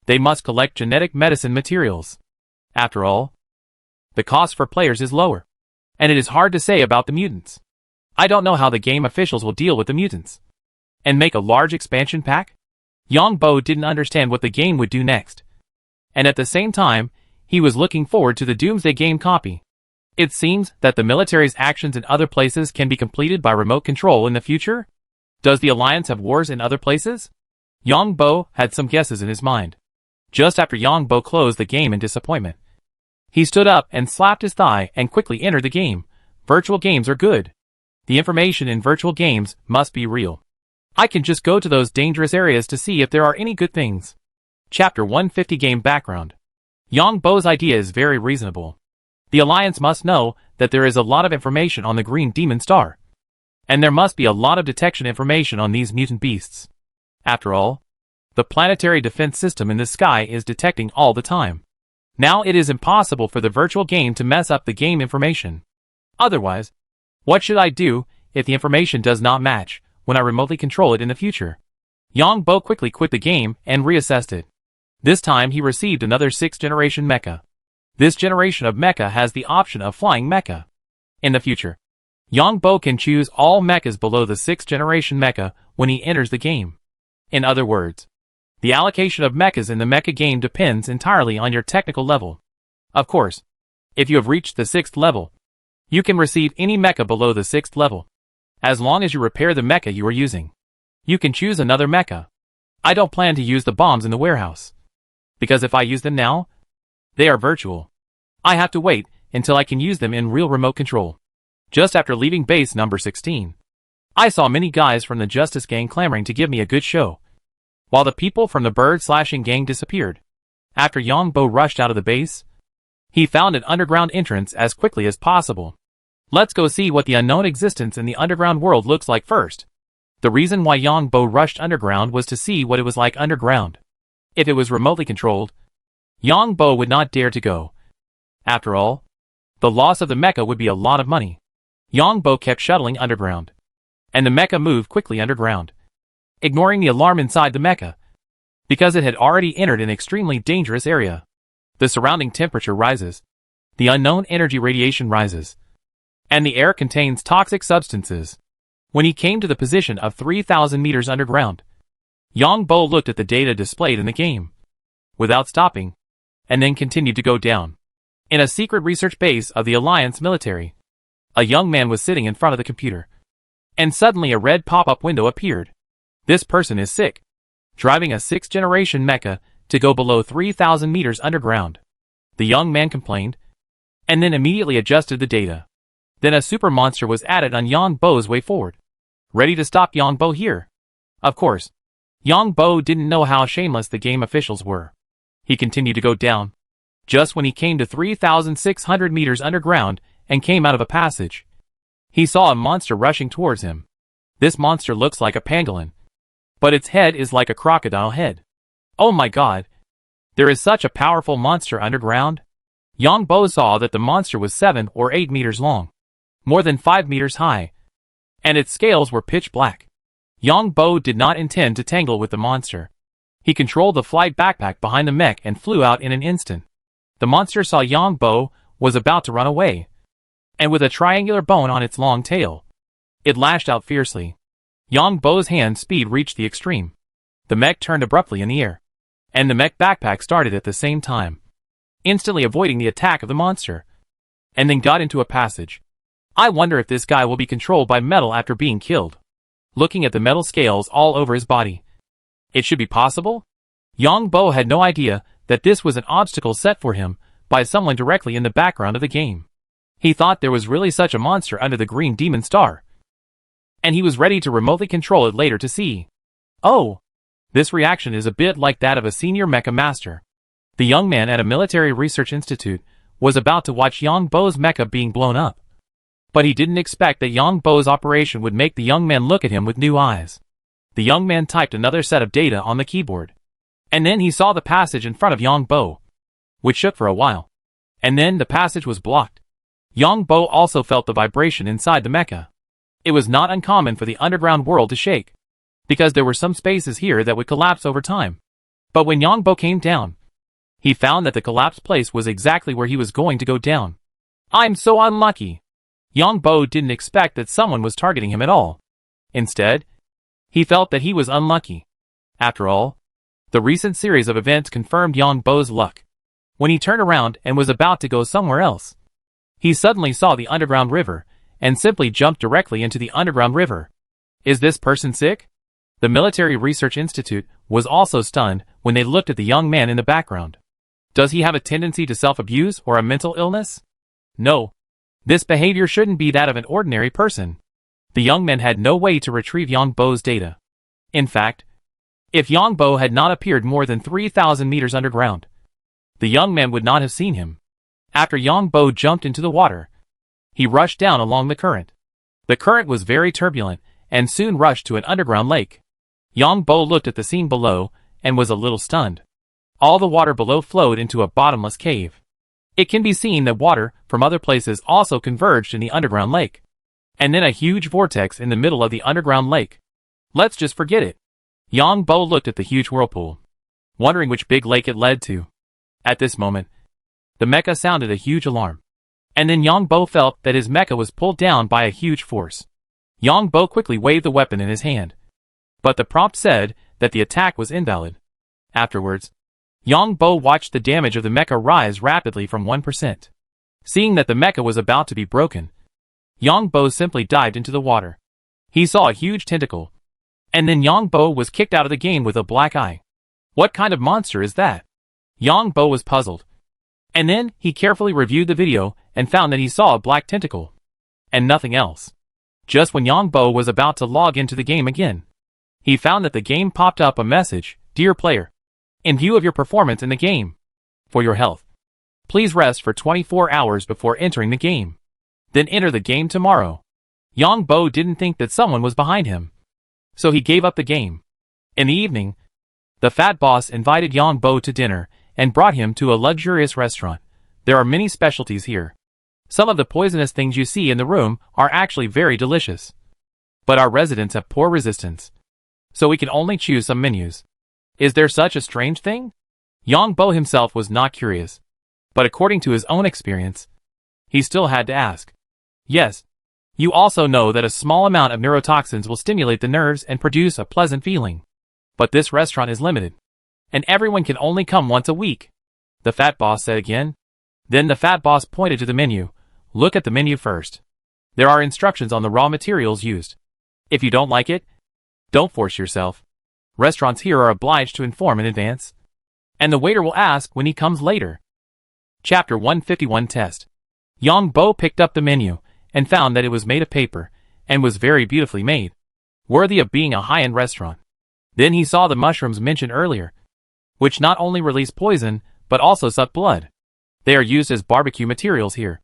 they must collect genetic medicine materials. After all, the cost for players is lower, and it is hard to say about the mutants. I don't know how the game officials will deal with the mutants, and make a large expansion pack? Yongbo didn't understand what the game would do next, and at the same time, he was looking forward to the Doomsday game copy. It seems that the military's actions in other places can be completed by remote control in the future? Does the Alliance have wars in other places? Yongbo had some guesses in his mind. Just after Yongbo closed the game in disappointment, he stood up and slapped his thigh and quickly entered the game. Virtual games are good. The information in virtual games must be real. I can just go to those dangerous areas to see if there are any good things. Chapter 150 Game Background. Yongbo's idea is very reasonable. The Alliance must know that there is a lot of information on the Green Demon Star, and there must be a lot of detection information on these mutant beasts. After all, the planetary defense system in the sky is detecting all the time. Now it is impossible for the virtual game to mess up the game information. Otherwise, what should I do if the information does not match when I remotely control it in the future? Yongbo quickly quit the game and reassessed it. This time he received another 6th generation mecha. This generation of mecha has the option of flying mecha. In the future, Yongbo can choose all mechas below the 6th generation mecha when he enters the game. In other words, the allocation of mechas in the mecha game depends entirely on your technical level. Of course, if you have reached the 6th level, you can receive any mecha below the 6th level, as long as you repair the mecha you are using. You can choose another mecha. I don't plan to use the bombs in the warehouse, because if I use them now, they are virtual. I have to wait until I can use them in real remote control. Just after leaving base number 16, I saw many guys from the Justice Gang clamoring to give me a good show, while the people from the bird-slashing gang disappeared. After Yongbo rushed out of the base, he found an underground entrance as quickly as possible. Let's go see what the unknown existence in the underground world looks like first. The reason why Yongbo rushed underground was to see what it was like underground. If it was remotely controlled, Yongbo would not dare to go. After all, the loss of the mecha would be a lot of money. Yongbo kept shuttling underground, and the mecha moved quickly underground, ignoring the alarm inside the mecha, because it had already entered an extremely dangerous area. The surrounding temperature rises, the unknown energy radiation rises, and the air contains toxic substances. When he came to the position of 3,000 meters underground, Yongbo looked at the data displayed in the game, without stopping, and then continued to go down. In a secret research base of the Alliance military, a young man was sitting in front of the computer, and suddenly a red pop-up window appeared. This person is sick, driving a 6th generation mecha to go below 3,000 meters underground. The young man complained, and then immediately adjusted the data. Then a super monster was added on Yongbo's way forward, ready to stop Yongbo here. Of course, Yongbo didn't know how shameless the game officials were. He continued to go down. Just when he came to 3,600 meters underground and came out of a passage, he saw a monster rushing towards him. This monster looks like a pangolin, but its head is like a crocodile head. Oh my god! There is such a powerful monster underground. Yongbo saw that the monster was 7 or 8 meters long, more than 5 meters high, and its scales were pitch black. Yongbo did not intend to tangle with the monster. He controlled the flight backpack behind the mech and flew out in an instant. The monster saw Yang Bo was about to run away, and with a triangular bone on its long tail, it lashed out fiercely. Yang Bo's hand speed reached the extreme. The mech turned abruptly in the air, and the mech backpack started at the same time, instantly avoiding the attack of the monster, and then got into a passage. I wonder if this guy will be controlled by metal after being killed. Looking at the metal scales all over his body, it should be possible? Yang Bo had no idea that this was an obstacle set for him by someone directly in the background of the game. He thought there was really such a monster under the green demon star, and he was ready to remotely control it later to see. Oh! This reaction is a bit like that of a senior mecha master. The young man at a military research institute was about to watch Yang Bo's mecha being blown up. But he didn't expect that Yang Bo's operation would make the young man look at him with new eyes. The young man typed another set of data on the keyboard, and then he saw the passage in front of Yang Bo, which shook for a while. And then the passage was blocked. Yang Bo also felt the vibration inside the mecha. It was not uncommon for the underground world to shake, because there were some spaces here that would collapse over time. But when Yang Bo came down, he found that the collapsed place was exactly where he was going to go down. I'm so unlucky. Yang Bo didn't expect that someone was targeting him at all. Instead, he felt that he was unlucky. After all, the recent series of events confirmed Yang Bo's luck. When he turned around and was about to go somewhere else, he suddenly saw the underground river, and simply jumped directly into the underground river. Is this person sick? The Military Research Institute was also stunned when they looked at the young man in the background. Does he have a tendency to self-abuse or a mental illness? No. This behavior shouldn't be that of an ordinary person. The young man had no way to retrieve Yang Bo's data. In fact, if Yang Bo had not appeared more than 3,000 meters underground, the young man would not have seen him. After Yang Bo jumped into the water, he rushed down along the current. The current was very turbulent, and soon rushed to an underground lake. Yang Bo looked at the scene below, and was a little stunned. All the water below flowed into a bottomless cave. It can be seen that water from other places also converged in the underground lake. And then a huge vortex in the middle of the underground lake. Let's just forget it. Yang Bo looked at the huge whirlpool, wondering which big lake it led to. At this moment, the mecha sounded a huge alarm. And then Yang Bo felt that his mecha was pulled down by a huge force. Yang Bo quickly waved the weapon in his hand, but the prompt said that the attack was invalid. Afterwards, Yang Bo watched the damage of the mecha rise rapidly from 1%. Seeing that the mecha was about to be broken, Yang Bo simply dived into the water. He saw a huge tentacle, and then Yang Bo was kicked out of the game with a black eye. What kind of monster is that? Yang Bo was puzzled. And then he carefully reviewed the video and found that he saw a black tentacle, and nothing else. Just when Yang Bo was about to log into the game again, he found that the game popped up a message: Dear player, in view of your performance in the game, for your health, please rest for 24 hours before entering the game. Then enter the game tomorrow. Yang Bo didn't think that someone was behind him, so he gave up the game. In the evening, the fat boss invited Yang Bo to dinner and brought him to a luxurious restaurant. There are many specialties here. Some of the poisonous things you see in the room are actually very delicious. But our residents have poor resistance, so we can only choose some menus. Is there such a strange thing? Yang Bo himself was not curious, but according to his own experience, he still had to ask. Yes, you also know that a small amount of neurotoxins will stimulate the nerves and produce a pleasant feeling. But this restaurant is limited, and everyone can only come once a week, the fat boss said again. Then the fat boss pointed to the menu. Look at the menu first. There are instructions on the raw materials used. If you don't like it, don't force yourself. Restaurants here are obliged to inform in advance, and the waiter will ask when he comes later. Chapter 151 Test. Yang Bo picked up the menu and found that it was made of paper and was very beautifully made, worthy of being a high-end restaurant. Then he saw the mushrooms mentioned earlier, which not only release poison but also suck blood. They are used as barbecue materials here,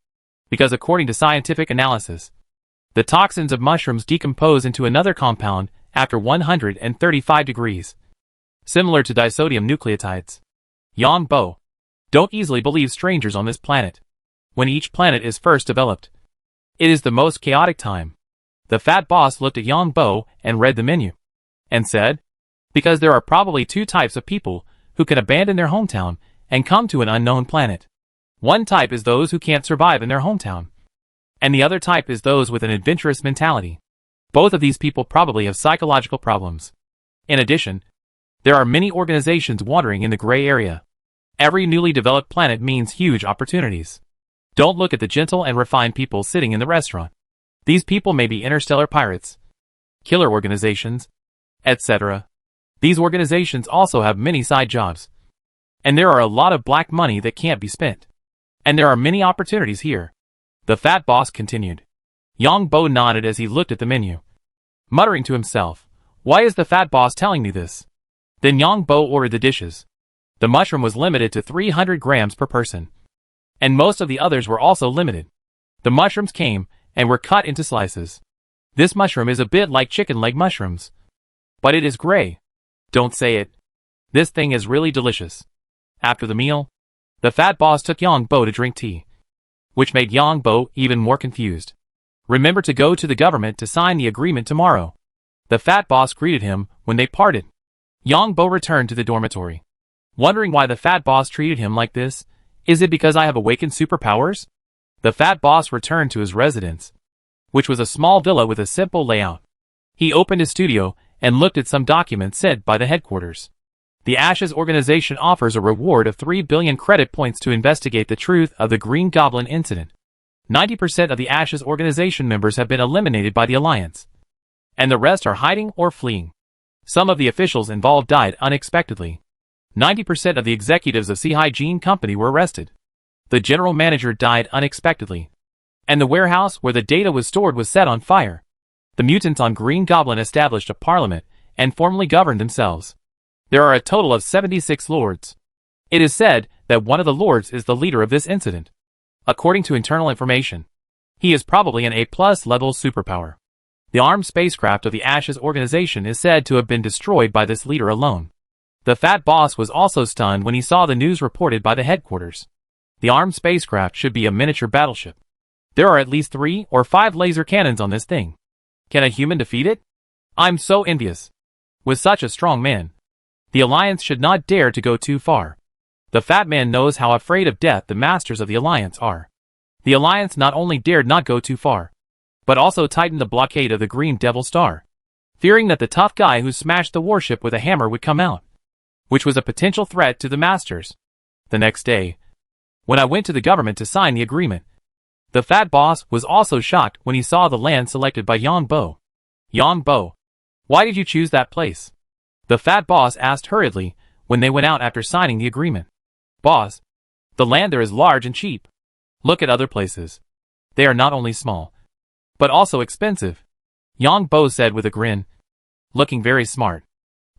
because according to scientific analysis, the toxins of mushrooms decompose into another compound after 135 degrees, similar to disodium nucleotides. Yang Bo, don't easily believe strangers on this planet. When each planet is first developed, it is the most chaotic time. The fat boss looked at Yang Bo and read the menu, and said, because there are probably two types of people who can abandon their hometown and come to an unknown planet. One type is those who can't survive in their hometown. And the other type is those with an adventurous mentality. Both of these people probably have psychological problems. In addition, there are many organizations wandering in the gray area. Every newly developed planet means huge opportunities. Don't look at the gentle and refined people sitting in the restaurant. These people may be interstellar pirates, killer organizations, etc. These organizations also have many side jobs. And there are a lot of black money that can't be spent. And there are many opportunities here. The fat boss continued. Yang Bo nodded as he looked at the menu, muttering to himself, "Why is the fat boss telling me this?" Then Yang Bo ordered the dishes. The mushroom was limited to 300 grams per person. And most of the others were also limited. The mushrooms came and were cut into slices. This mushroom is a bit like chicken leg mushrooms. But it is gray. Don't say it. This thing is really delicious. After the meal, the fat boss took Yang Bo to drink tea, which made Yang Bo even more confused. Remember to go to the government to sign the agreement tomorrow. The fat boss greeted him when they parted. Yang Bo returned to the dormitory, wondering why the fat boss treated him like this. Is it because I have awakened superpowers? The fat boss returned to his residence, which was a small villa with a simple layout. He opened his studio and looked at some documents sent by the headquarters. The Ashes organization offers a reward of 3 billion credit points to investigate the truth of the Green Goblin incident. 90% of the Ashes organization members have been eliminated by the Alliance, and the rest are hiding or fleeing. Some of the officials involved died unexpectedly. 90% of the executives of Sea Hygiene Company were arrested. The general manager died unexpectedly. And the warehouse where the data was stored was set on fire. The mutants on Green Goblin established a parliament and formally governed themselves. There are a total of 76 lords. It is said that one of the lords is the leader of this incident. According to internal information, he is probably an A+ level superpower. The armed spacecraft of the Ashes organization is said to have been destroyed by this leader alone. The fat boss was also stunned when he saw the news reported by the headquarters. The armed spacecraft should be a miniature battleship. There are at least 3 or 5 laser cannons on this thing. Can a human defeat it? I'm so envious. With such a strong man, the Alliance should not dare to go too far. The fat man knows how afraid of death the masters of the Alliance are. The Alliance not only dared not go too far, but also tightened the blockade of the Green Devil Star, fearing that the tough guy who smashed the warship with a hammer would come out, which was a potential threat to the masters. The next day, when I went to the government to sign the agreement, the fat boss was also shocked when he saw the land selected by Yang Bo. Yang Bo, why did you choose that place? The fat boss asked hurriedly when they went out after signing the agreement. Boss, the land there is large and cheap. Look at other places. They are not only small, but also expensive, Yang Bo said with a grin, looking very smart.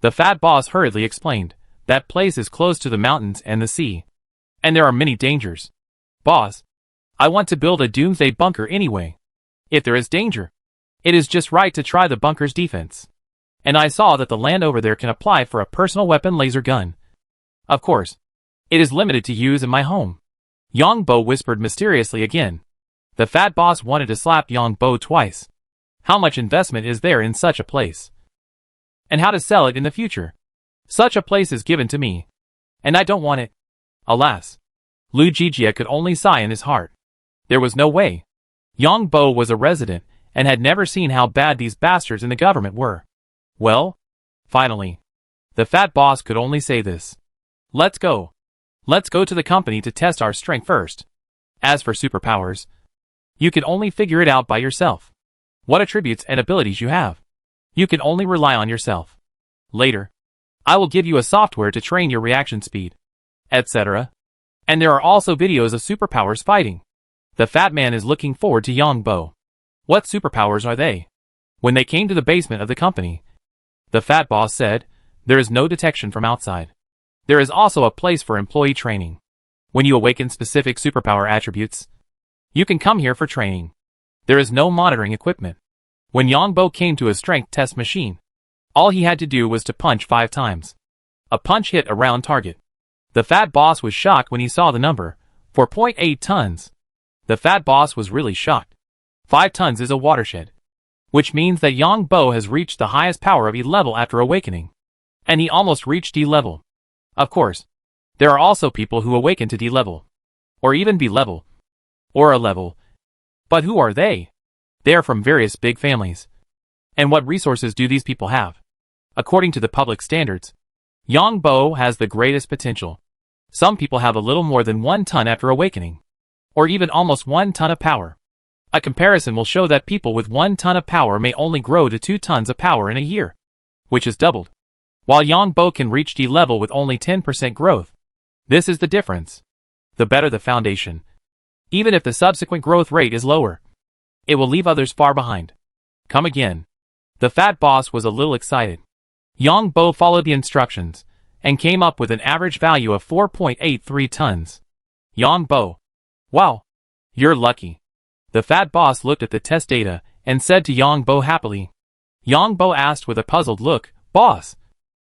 The fat boss hurriedly explained, that place is close to the mountains and the sea, and there are many dangers. Boss, I want to build a doomsday bunker anyway. If there is danger, it is just right to try the bunker's defense. And I saw that the land over there can apply for a personal weapon laser gun. Of course, it is limited to use in my home. Yang Bo whispered mysteriously again. The fat boss wanted to slap Yang Bo twice. How much investment is there in such a place? And how to sell it in the future? Such a place is given to me, and I don't want it. Alas, Lu Jijia could only sigh in his heart. There was no way. Yang Bo was a resident and had never seen how bad these bastards in the government were. Well, finally, the fat boss could only say this. Let's go. Let's go to the company to test our strength first. As for superpowers, you can only figure it out by yourself. What attributes and abilities you have. You can only rely on yourself. Later, I will give you a software to train your reaction speed, etc. And there are also videos of superpowers fighting. The fat man is looking forward to Yang Bo. What superpowers are they? When they came to the basement of the company, the fat boss said, there is no detection from outside. There is also a place for employee training. When you awaken specific superpower attributes, you can come here for training. There is no monitoring equipment. When Yang Bo came to a strength test machine, all he had to do was to punch 5 times. A punch hit a round target. The fat boss was shocked when he saw the number, 4.8 tons. The fat boss was really shocked. 5 tons is a watershed, which means that Yang Bo has reached the highest power of E level after awakening. And he almost reached D level. Of course, there are also people who awaken to D level. or even be level, or a level. But who are they? They are from various big families. And what resources do these people have? According to the public standards, Yangbo has the greatest potential. Some people have a little more than 1 ton after awakening, or even almost 1 ton of power. A comparison will show that people with 1 ton of power may only grow to 2 tons of power in a year, which is doubled, while Yangbo can reach D level with only 10% growth. This is the difference. The better the foundation, even if the subsequent growth rate is lower, it will leave others far behind. Come again. The fat boss was a little excited. Yangbo followed the instructions and came up with an average value of 4.83 tons. Yangbo. Wow. You're lucky. The fat boss looked at the test data and said to Yangbo happily. Yangbo asked with a puzzled look, "Boss,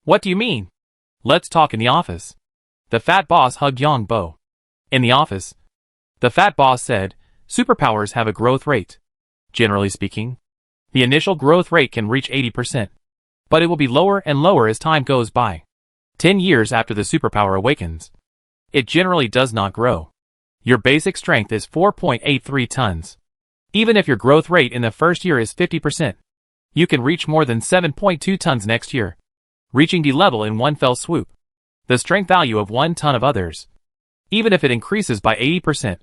what do you mean? Let's talk in the office." The fat boss hugged Yangbo. In the office, the fat boss said, superpowers have a growth rate. Generally speaking, the initial growth rate can reach 80%, but it will be lower and lower as time goes by. 10 years after the superpower awakens, it generally does not grow. Your basic strength is 4.83 tons. Even if your growth rate in the first year is 50%, you can reach more than 7.2 tons next year, reaching D level in one fell swoop. The strength value of 1 ton of others, even if it increases by 80%,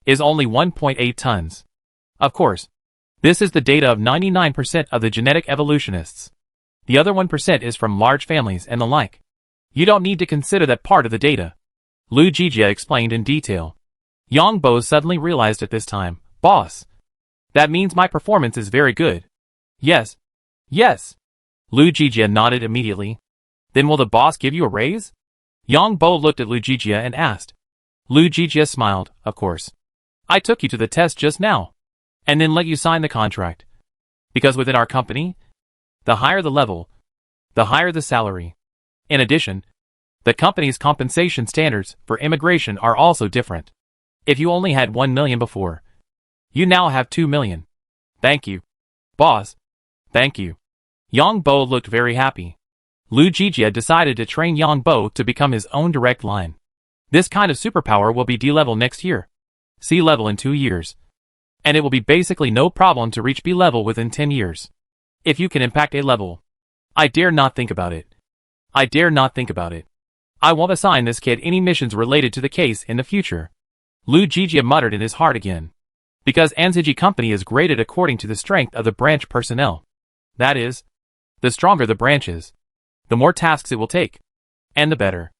is only 1.8 tons. Of course, this is the data of 99% of the genetic evolutionists. The other 1% is from large families and the like. You don't need to consider that part of the data. Lu Jijia explained in detail. Yangbo suddenly realized at this time, "Boss, that means my performance is very good." "Yes. Yes." Lu Jijia nodded immediately. "Then will the boss give you a raise?" Yangbo looked at Lu Jijia and asked. Lu Jijia smiled, "Of course. I took you to the test just now, and then let you sign the contract. Because within our company, the higher the level, the higher the salary. In addition, the company's compensation standards for immigration are also different. If you only had 1 million before, you now have 2 million. Thank you, boss. Thank you." Yangbo looked very happy. Lu Jijia decided to train Yangbo to become his own direct line. This kind of superpower will be D level next year, C level in 2 years, and it will be basically no problem to reach B level within 10 years. If you can impact A level, I dare not think about it. I dare not think about it. I won't assign this kid any missions related to the case in the future. Lu Jijia muttered in his heart again. Because Anziji Company is graded according to the strength of the branch personnel. That is, the stronger the branch is, the more tasks it will take, and the better.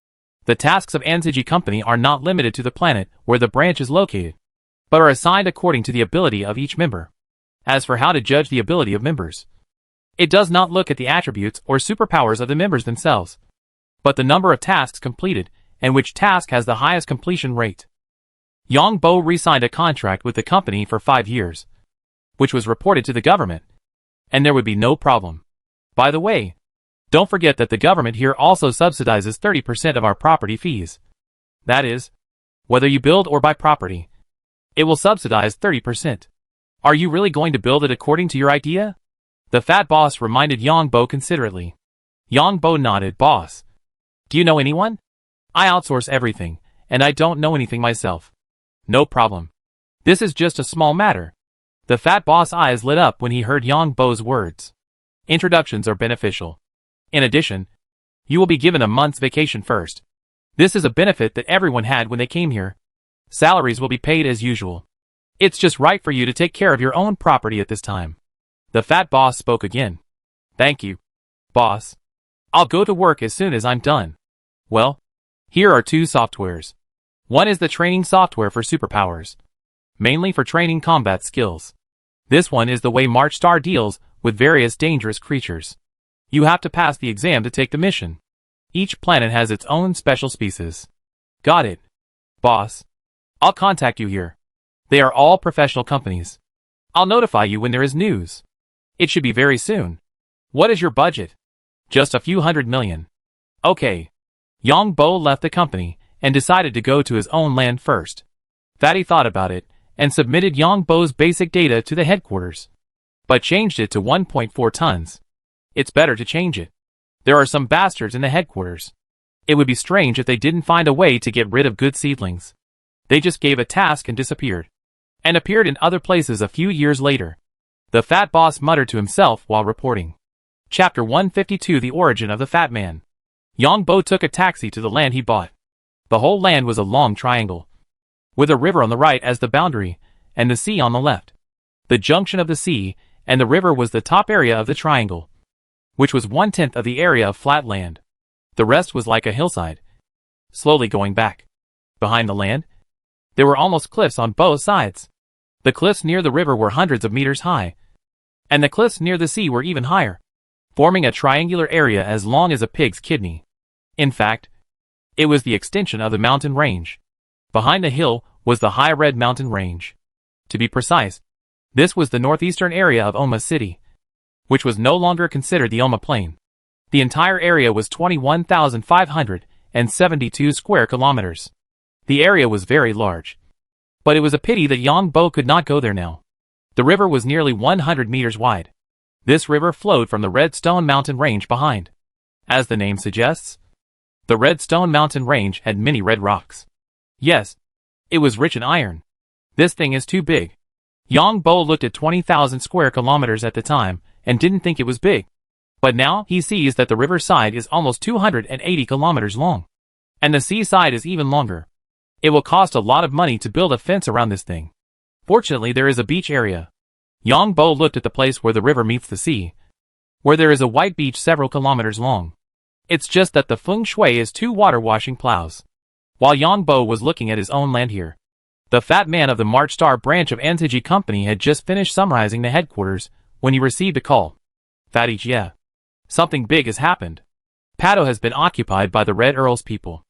The tasks of Anziji Company are not limited to the planet where the branch is located, but are assigned according to the ability of each member. As for how to judge the ability of members, it does not look at the attributes or superpowers of the members themselves, but the number of tasks completed and which task has the highest completion rate. Yangbo re-signed a contract with the company for 5 years, which was reported to the government, and there would be no problem. By the way, don't forget that the government here also subsidizes 30% of our property fees. That is, whether you build or buy property, it will subsidize 30%. Are you really going to build it according to your idea? The fat boss reminded Yangbo considerately. Yangbo nodded. "Boss, do you know anyone? I outsource everything, and I don't know anything myself." "No problem. This is just a small matter." The fat boss' eyes lit up when he heard Yangbo's words. Introductions are beneficial. In addition, you will be given a month's vacation first. This is a benefit that everyone had when they came here. Salaries will be paid as usual. It's just right for you to take care of your own property at this time. The fat boss spoke again. "Thank you, boss. I'll go to work as soon as I'm done." Well, here are 2 softwares. One is the training software for superpowers, mainly for training combat skills. This one is the way March Star deals with various dangerous creatures. You have to pass the exam to take the mission. Each planet has its own special species. Got it, boss. I'll contact you here. They are all professional companies. I'll notify you when there is news. It should be very soon. What is your budget? Just a few hundred million. Okay. Yangbo left the company and decided to go to his own land first. Fatty thought about it and submitted Yangbo's basic data to the headquarters, but changed it to 1.4 tons. It's better to change it. There are some bastards in the headquarters. It would be strange if they didn't find a way to get rid of good seedlings. They just gave a task and disappeared. And appeared in other places a few years later. The fat boss muttered to himself while reporting. Chapter 152 The Origin of the Fat Man. Yongbo took a taxi to the land he bought. The whole land was a long triangle, with a river on the right as the boundary, and the sea on the left. The junction of the sea and the river was the top area of the triangle, which was 1/10 of the area of flat land. The rest was like a hillside, slowly going back. Behind the land, there were almost cliffs on both sides. The cliffs near the river were hundreds of meters high, and the cliffs near the sea were even higher, forming a triangular area as long as a pig's kidney. In fact, it was the extension of the mountain range. Behind the hill was the High Red Mountain Range. To be precise, this was the northeastern area of Oma City, which was no longer considered the Oma Plain. The entire area was 21,572 square kilometers. The area was very large, but it was a pity that Yongbo could not go there now. The river was nearly 100 meters wide. This river flowed from the Red Stone Mountain Range behind. As the name suggests, the Red Stone Mountain Range had many red rocks. Yes, it was rich in iron. This thing is too big. Yongbo looked at 20,000 square kilometers at the time and didn't think it was big. But now he sees that the river side is almost 280 kilometers long. And the seaside is even longer. It will cost a lot of money to build a fence around this thing. Fortunately, there is a beach area. Yongbo looked at the place where the river meets the sea, where there is a white beach several kilometers long. It's just that the feng shui is 2 water-washing plows. While Yongbo was looking at his own land here, the fat man of the March Star branch of Antiji Company had just finished summarizing the headquarters when he received a call. Fatty, yeah. Something big has happened. Pato has been occupied by the Red Earl's people.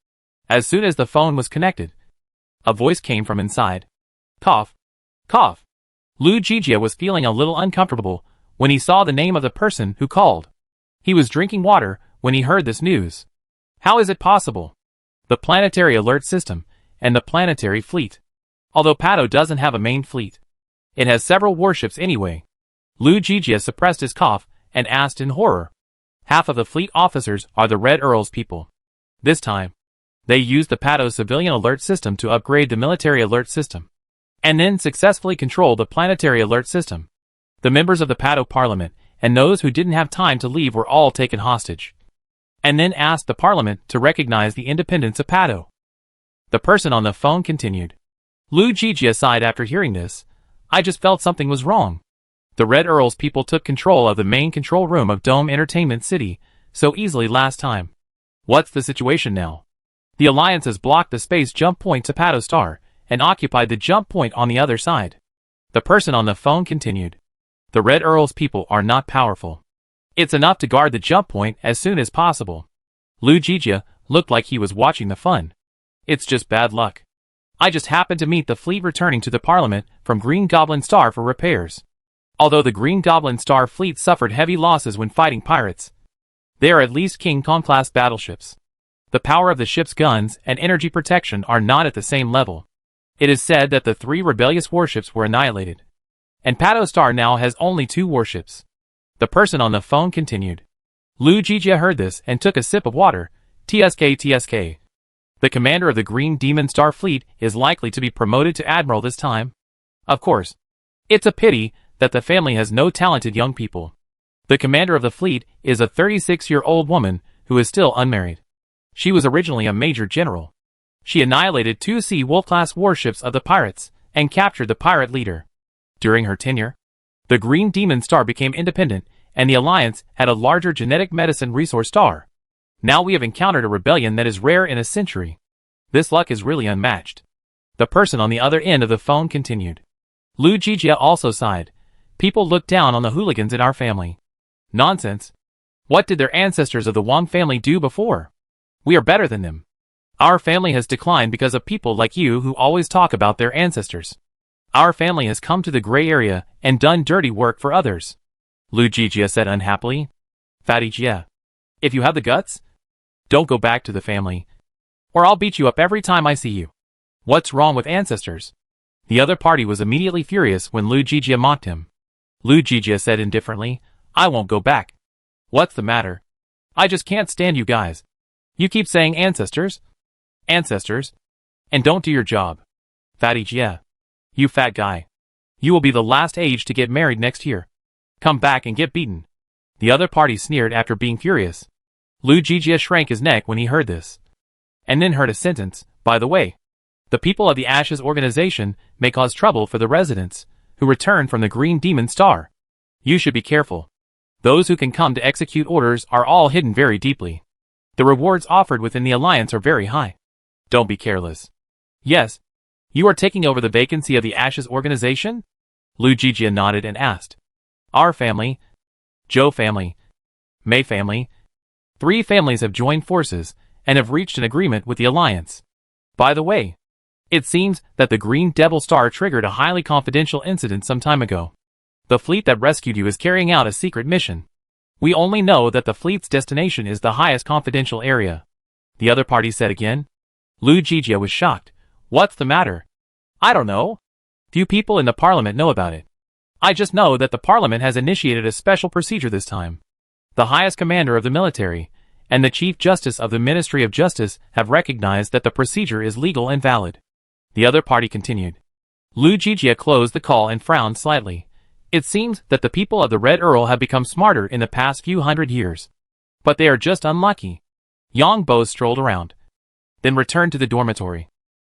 As soon as the phone was connected, a voice came from inside. Cough. Cough. Lu Jijia was feeling a little uncomfortable when he saw the name of the person who called. He was drinking water when he heard this news. How is it possible? The planetary alert system and the planetary fleet. Although Pato doesn't have a main fleet, it has several warships anyway. Lu Jijia suppressed his cough and asked in horror. Half of the fleet officers are the Red Earl's people. This time, they used the Pato civilian alert system to upgrade the military alert system, and then successfully control the planetary alert system. The members of the Pato Parliament and those who didn't have time to leave were all taken hostage, and then asked the Parliament to recognize the independence of Pato. The person on the phone continued. Lu Jijia sighed after hearing this. I just felt something was wrong. The Red Earl's people took control of the main control room of Dome Entertainment City so easily last time. What's the situation now? The Alliance has blocked the space jump point to Pato Star and occupied the jump point on the other side. The person on the phone continued. The Red Earl's people are not powerful. It's enough to guard the jump point as soon as possible. Lu Jijia looked like he was watching the fun. It's just bad luck. I just happened to meet the fleet returning to the Parliament from Green Goblin Star for repairs. Although the Green Goblin Star fleet suffered heavy losses when fighting pirates, they are at least King Kong-class battleships. The power of the ship's guns and energy protection are not at the same level. It is said that the 3 rebellious warships were annihilated, and Pato Star now has only 2 warships. The person on the phone continued. Lu Jijia heard this and took a sip of water. TSK. The commander of the Green Demon Star fleet is likely to be promoted to admiral this time. Of course, it's a pity that the family has no talented young people. The commander of the fleet is a 36-year-old woman who is still unmarried. She was originally a major general. She annihilated 2 Sea Wolf-class warships of the pirates and captured the pirate leader. During her tenure, the Green Demon Star became independent and the Alliance had a larger genetic medicine resource star. Now we have encountered a rebellion that is rare in a century. This luck is really unmatched. The person on the other end of the phone continued. Lu Jijia also sighed. People look down on the hooligans in our family. Nonsense. What did their ancestors of the Wang family do before? We are better than them. Our family has declined because of people like you who always talk about their ancestors. Our family has come to the gray area and done dirty work for others. Lu Jijia said unhappily. Fatty Jia, if you have the guts, don't go back to the family, or I'll beat you up every time I see you. What's wrong with ancestors? The other party was immediately furious when Lu Jijia mocked him. Lu Jijia said indifferently, I won't go back. What's the matter? I just can't stand you guys. You keep saying ancestors, and don't do your job. Fat age, yeah. You fat guy. You will be the last age to get married next year. Come back and get beaten. The other party sneered after being furious. Lu Jijia shrank his neck when he heard this. And then heard a sentence, by the way. The people of the Ashes organization may cause trouble for the residents who return from the Green Demon Star. You should be careful. Those who can come to execute orders are all hidden very deeply. The rewards offered within the alliance are very high. Don't be careless. Yes. You are taking over the vacancy of the Ashes organization? Lu Jijia nodded and asked. Our family, Zhou family, Mei family, 3 families have joined forces and have reached an agreement with the alliance. By the way, it seems that the Green Devil Star triggered a highly confidential incident some time ago. The fleet that rescued you is carrying out a secret mission. We only know that the fleet's destination is the highest confidential area. The other party said again. Lu Jijia was shocked. What's the matter? I don't know. Few people in the parliament know about it. I just know that the parliament has initiated a special procedure this time. The highest commander of the military and the Chief Justice of the Ministry of Justice have recognized that the procedure is legal and valid. The other party continued. Lu Jijia closed the call and frowned slightly. It seems that the people of the Red Earl have become smarter in the past few hundred years. But they are just unlucky. Yang Bo strolled around, then returned to the dormitory,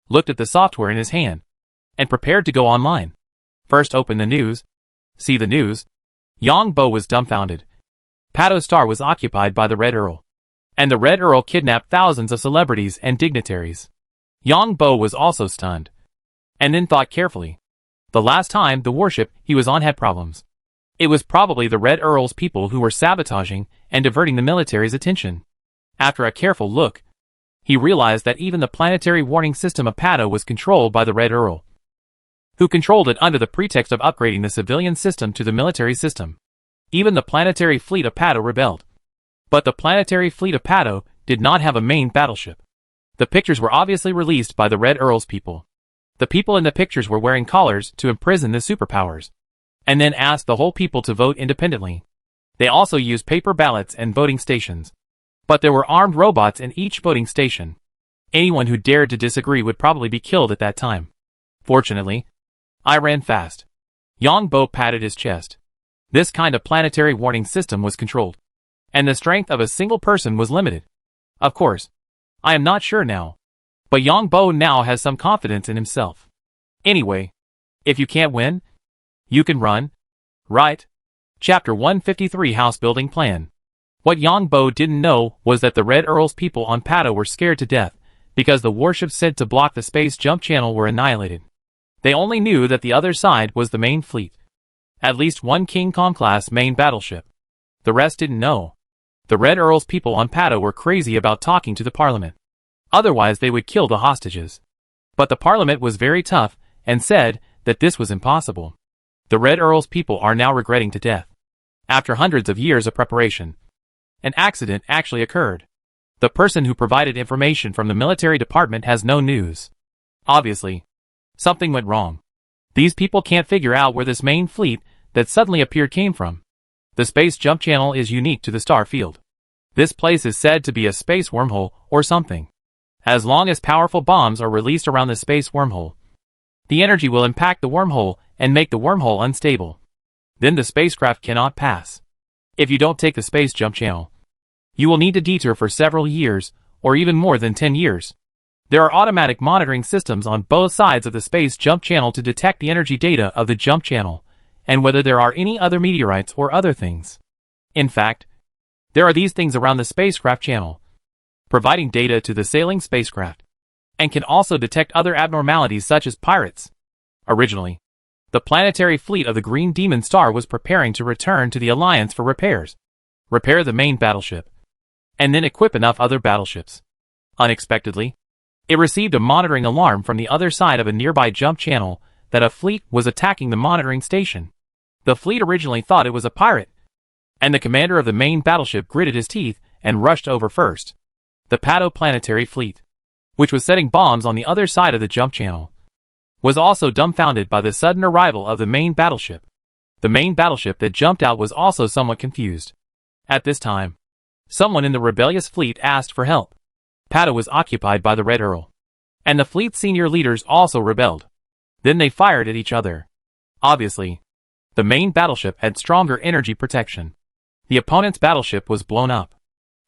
looked at the software in his hand, and prepared to go online. First open the news. See the news. Yang Bo was dumbfounded. Pato Star was occupied by the Red Earl, and the Red Earl kidnapped thousands of celebrities and dignitaries. Yang Bo was also stunned, and then thought carefully. The last time the warship he was on had problems. It was probably the Red Earl's people who were sabotaging and diverting the military's attention. After a careful look, he realized that even the planetary warning system of Pato was controlled by the Red Earl, who controlled it under the pretext of upgrading the civilian system to the military system. Even the planetary fleet of Pato rebelled. But the planetary fleet of Pato did not have a main battleship. The pictures were obviously released by the Red Earl's people. The people in the pictures were wearing collars to imprison the superpowers, and then asked the whole people to vote independently. They also used paper ballots and voting stations. But there were armed robots in each voting station. Anyone who dared to disagree would probably be killed at that time. Fortunately, I ran fast. Yang Bo patted his chest. This kind of planetary warning system was controlled, and the strength of a single person was limited. Of course, I am not sure now, but Yang Bo now has some confidence in himself. Anyway, if you can't win, you can run, right? Chapter 153 House Building Plan. What Yang Bo didn't know was that the Red Earl's people on Pato were scared to death because the warships sent to block the space jump channel were annihilated. They only knew that the other side was the main fleet. At least one King Kong-class main battleship. The rest didn't know. The Red Earl's people on Pato were crazy about talking to the parliament. Otherwise they would kill the hostages. But the parliament was very tough and said that this was impossible. The Red Earl's people are now regretting to death. After hundreds of years of preparation, an accident actually occurred. The person who provided information from the military department has no news. Obviously, something went wrong. These people can't figure out where this main fleet that suddenly appeared came from. The space jump channel is unique to the star field. This place is said to be a space wormhole or something. As long as powerful bombs are released around the space wormhole, the energy will impact the wormhole and make the wormhole unstable. Then the spacecraft cannot pass. If you don't take the space jump channel, you will need to detour for several years, or even more than 10 years. There are automatic monitoring systems on both sides of the space jump channel to detect the energy data of the jump channel, and whether there are any other meteorites or other things. In fact, there are these things around the spacecraft channel, providing data to the sailing spacecraft, and can also detect other abnormalities such as pirates. Originally, the planetary fleet of the Green Demon Star was preparing to return to the Alliance for repairs, repair the main battleship, and then equip enough other battleships. Unexpectedly, it received a monitoring alarm from the other side of a nearby jump channel that a fleet was attacking the monitoring station. The fleet originally thought it was a pirate, and the commander of the main battleship gritted his teeth and rushed over first. The Pato planetary fleet, which was setting bombs on the other side of the jump channel, was also dumbfounded by the sudden arrival of the main battleship. The main battleship that jumped out was also somewhat confused. At this time, someone in the rebellious fleet asked for help. Pato was occupied by the Red Earl, and the fleet's senior leaders also rebelled. Then they fired at each other. Obviously, the main battleship had stronger energy protection. The opponent's battleship was blown up.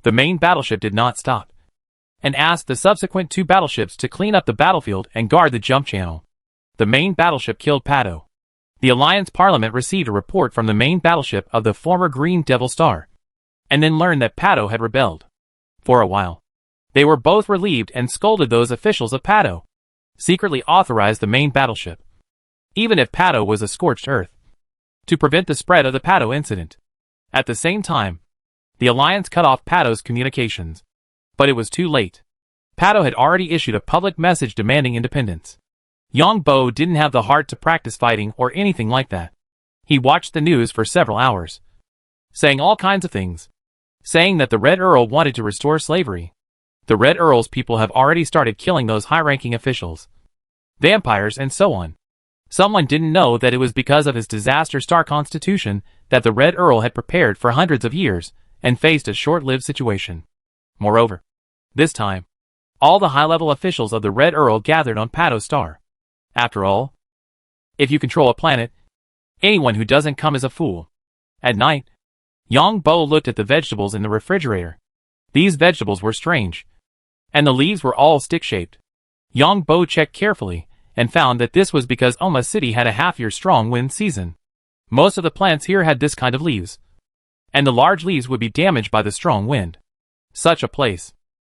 The main battleship did not stop, and asked the subsequent two battleships to clean up the battlefield and guard the jump channel. The main battleship killed Pato. The Alliance Parliament received a report from the main battleship of the former Green Devil Star, and then learned that Pato had rebelled. For a while, they were both relieved and scolded those officials of Pato, secretly authorized the main battleship, even if Pato was a scorched earth, to prevent the spread of the Pato incident. At the same time, the Alliance cut off Pato's communications. But it was too late. Pato had already issued a public message demanding independence. Yongbo didn't have the heart to practice fighting or anything like that. He watched the news for several hours, saying all kinds of things. Saying that the Red Earl wanted to restore slavery. The Red Earl's people have already started killing those high-ranking officials, vampires, and so on. Someone didn't know that it was because of his disaster star constitution that the Red Earl had prepared for hundreds of years and faced a short-lived situation. Moreover, this time, all the high-level officials of the Red Earl gathered on Pato Star. After all, if you control a planet, anyone who doesn't come is a fool. At night, Yongbo looked at the vegetables in the refrigerator. These vegetables were strange, and the leaves were all stick-shaped. Yongbo checked carefully and found that this was because Oma City had a half-year strong wind season. Most of the plants here had this kind of leaves, and the large leaves would be damaged by the strong wind. Such a place.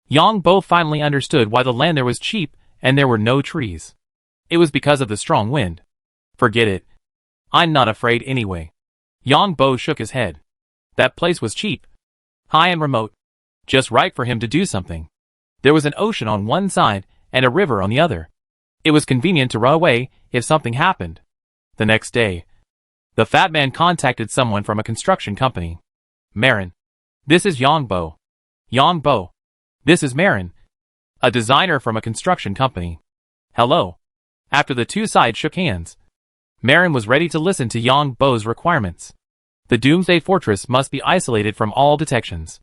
Yongbo finally understood why the land there was cheap and there were no trees. It was because of the strong wind. Forget it. I'm not afraid anyway. Yongbo shook his head. That place was cheap, high and remote, just right for him to do something. There was an ocean on one side and a river on the other. It was convenient to run away if something happened. The next day, the fat man contacted someone from a construction company. Marin. This is Yongbo. Yongbo. This is Marin, a designer from a construction company. Hello. After the two sides shook hands, Marin was ready to listen to Yongbo's requirements. The Doomsday Fortress must be isolated from all detections.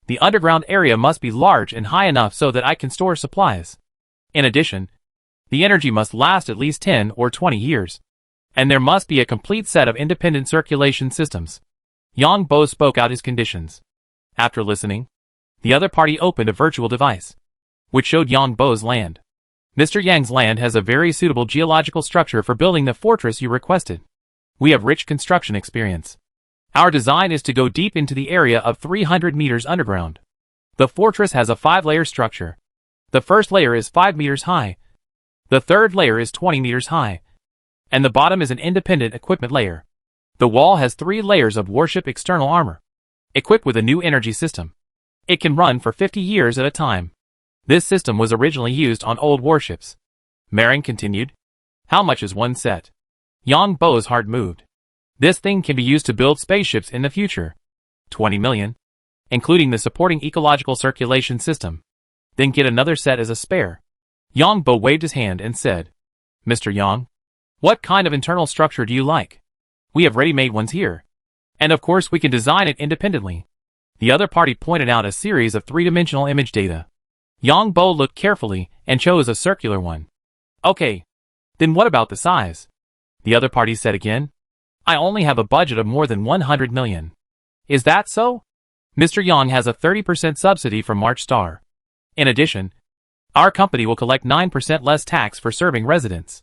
The underground area must be large and high enough so that I can store supplies. In addition, the energy must last at least 10 or 20 years. And there must be a complete set of independent circulation systems. Yongbo spoke out his conditions. After listening, the other party opened a virtual device, which showed Yongbo's land. Mr. Yang's land has a very suitable geological structure for building the fortress you requested. We have rich construction experience. Our design is to go deep into the area of 300 meters underground. The fortress has a 5-layer structure. The first layer is 5 meters high. The third layer is 20 meters high. And the bottom is an independent equipment layer. The wall has 3 layers of warship external armor, equipped with a new energy system. It can run for 50 years at a time. This system was originally used on old warships. Marin continued. How much is one set? Yongbo's heart moved. This thing can be used to build spaceships in the future. 20 million, including the supporting ecological circulation system. Then get another set as a spare. Yongbo waved his hand and said, Mr. Yang, what kind of internal structure do you like? We have ready-made ones here. And of course we can design it independently. The other party pointed out a series of 3-dimensional image data. Yongbo looked carefully and chose a circular one. Okay. Then what about the size? The other party said again. I only have a budget of more than 100 million. Is that so? Mr. Yang has a 30% subsidy from March Star. In addition, our company will collect 9% less tax for serving residents.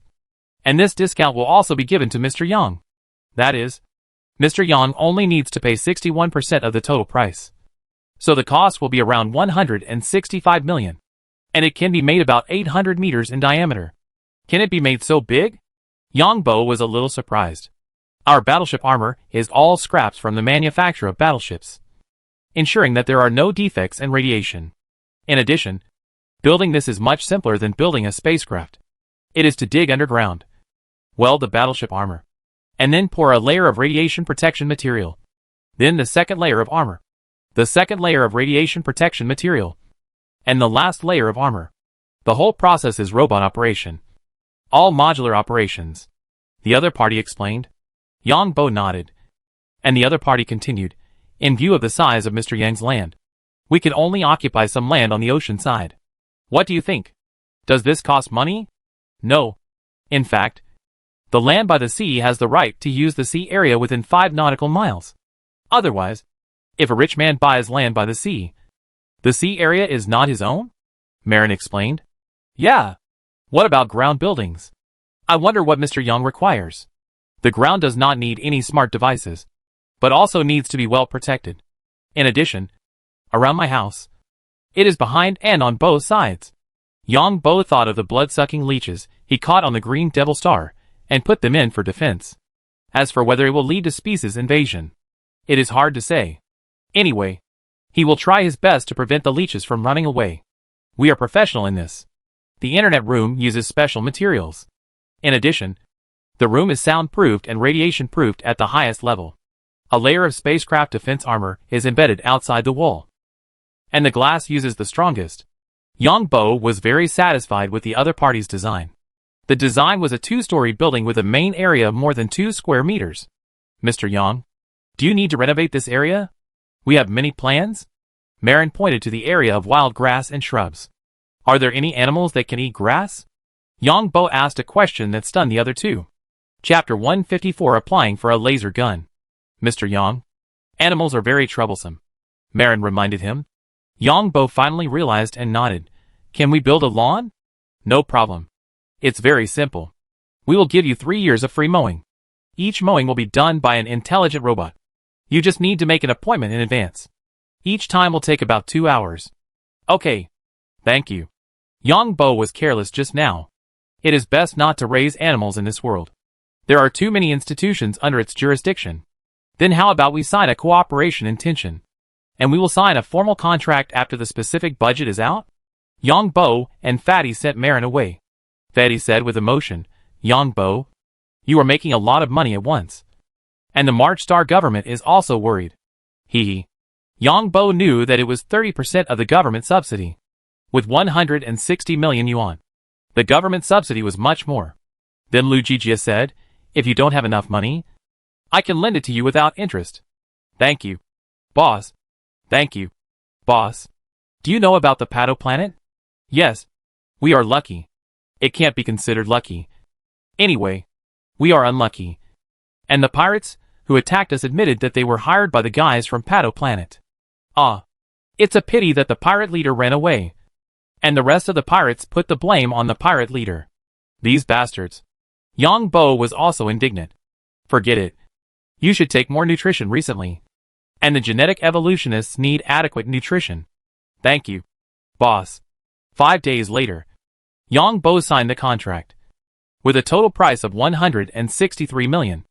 And this discount will also be given to Mr. Yang. That is, Mr. Yang only needs to pay 61% of the total price. So the cost will be around 165 million. And it can be made about 800 meters in diameter. Can it be made so big? Yongbo was a little surprised. Our battleship armor is all scraps from the manufacture of battleships, ensuring that there are no defects and radiation. In addition, building this is much simpler than building a spacecraft. It is to dig underground, weld the battleship armor, and then pour a layer of radiation protection material. Then the second layer of armor, the second layer of radiation protection material, and the last layer of armor. The whole process is robot operation. All modular operations. The other party explained. Yongbo nodded. And the other party continued. In view of the size of Mr. Yang's land, we can only occupy some land on the ocean side. What do you think? Does this cost money? No. In fact, The land by the sea has the right to use the sea area within 5 nautical miles. Otherwise, if a rich man buys land by the sea area is not his own? Marin explained. Yeah. What about ground buildings? I wonder what Mr. Young requires. The ground does not need any smart devices, but also needs to be well protected. In addition, around my house, it is behind and on both sides. Yang Bo thought of the blood-sucking leeches he caught on the Green Devil Star and put them in for defense. As for whether it will lead to species invasion, it is hard to say. Anyway, he will try his best to prevent the leeches from running away. We are professional in this. The internet room uses special materials. In addition, the room is soundproofed and radiation-proofed at the highest level. A layer of spacecraft defense armor is embedded outside the wall, and the glass uses the strongest. Yang Bo was very satisfied with the other party's design. The design was a 2-story building with a main area of more than 2 square meters. Mr. Yang, do you need to renovate this area? We have many plans. Marin pointed to the area of wild grass and shrubs. Are there any animals that can eat grass? Yang Bo asked a question that stunned the other two. Chapter 154 Applying for a Laser Gun. Mr. Yang, animals are very troublesome. Marin reminded him. Yang Bo finally realized and nodded. Can we build a lawn? No problem. It's very simple. We will give you 3 years of free mowing. Each mowing will be done by an intelligent robot. You just need to make an appointment in advance. Each time will take about 2 hours. Okay. Thank you. Yang Bo was careless just now. It is best not to raise animals in this world. There are too many institutions under its jurisdiction. Then how about we sign a cooperation intention? And we will sign a formal contract after the specific budget is out? Yang Bo and Fatty sent Marin away. Fatty said with emotion, Yang Bo, you are making a lot of money at once. And the March Star government is also worried. Hee. Yang Bo knew that it was 30% of the government subsidy. With 160 million yuan. The government subsidy was much more. Then Lu Jijia said, if you don't have enough money, I can lend it to you without interest. Thank you, boss. Thank you, boss. Do you know about the Pato planet? Yes. We are lucky. It can't be considered lucky. Anyway, we are unlucky. And the pirates who attacked us admitted that they were hired by the guys from Pato planet. Ah. It's a pity that the pirate leader ran away. And the rest of the pirates put the blame on the pirate leader. These bastards. Yang Bo was also indignant. Forget it. You should take more nutrition recently. And the genetic evolutionists need adequate nutrition. Thank you, boss. 5 days later, Yang Bo signed the contract. With a total price of 163 million.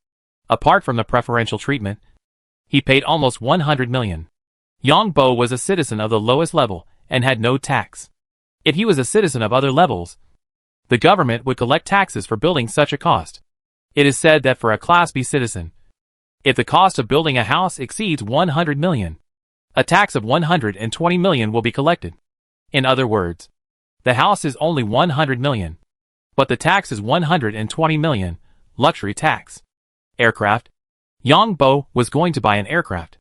Apart from the preferential treatment, he paid almost 100 million. Yang Bo was a citizen of the lowest level and had no tax. If he was a citizen of other levels, the government would collect taxes for building such a cost. It is said that for a Class B citizen, if the cost of building a house exceeds 100 million, a tax of 120 million will be collected. In other words, the house is only 100 million, but the tax is 120 million, luxury tax. Aircraft. Yang Bo was going to buy an aircraft.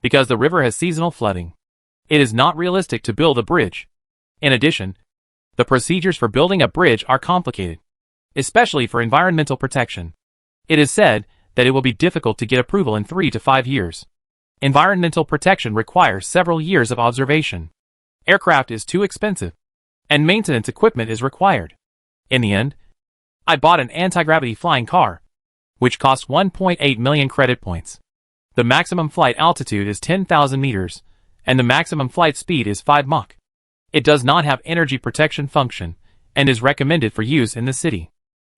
Because the river has seasonal flooding, it is not realistic to build a bridge. In addition, the procedures for building a bridge are complicated, especially for environmental protection. It is said that it will be difficult to get approval in 3 to 5 years. Environmental protection requires several years of observation. Aircraft is too expensive, and maintenance equipment is required. In the end, I bought an anti-gravity flying car, which cost 1.8 million credit points. The maximum flight altitude is 10,000 meters, and the maximum flight speed is 5 Mach. It does not have energy protection function, and is recommended for use in the city.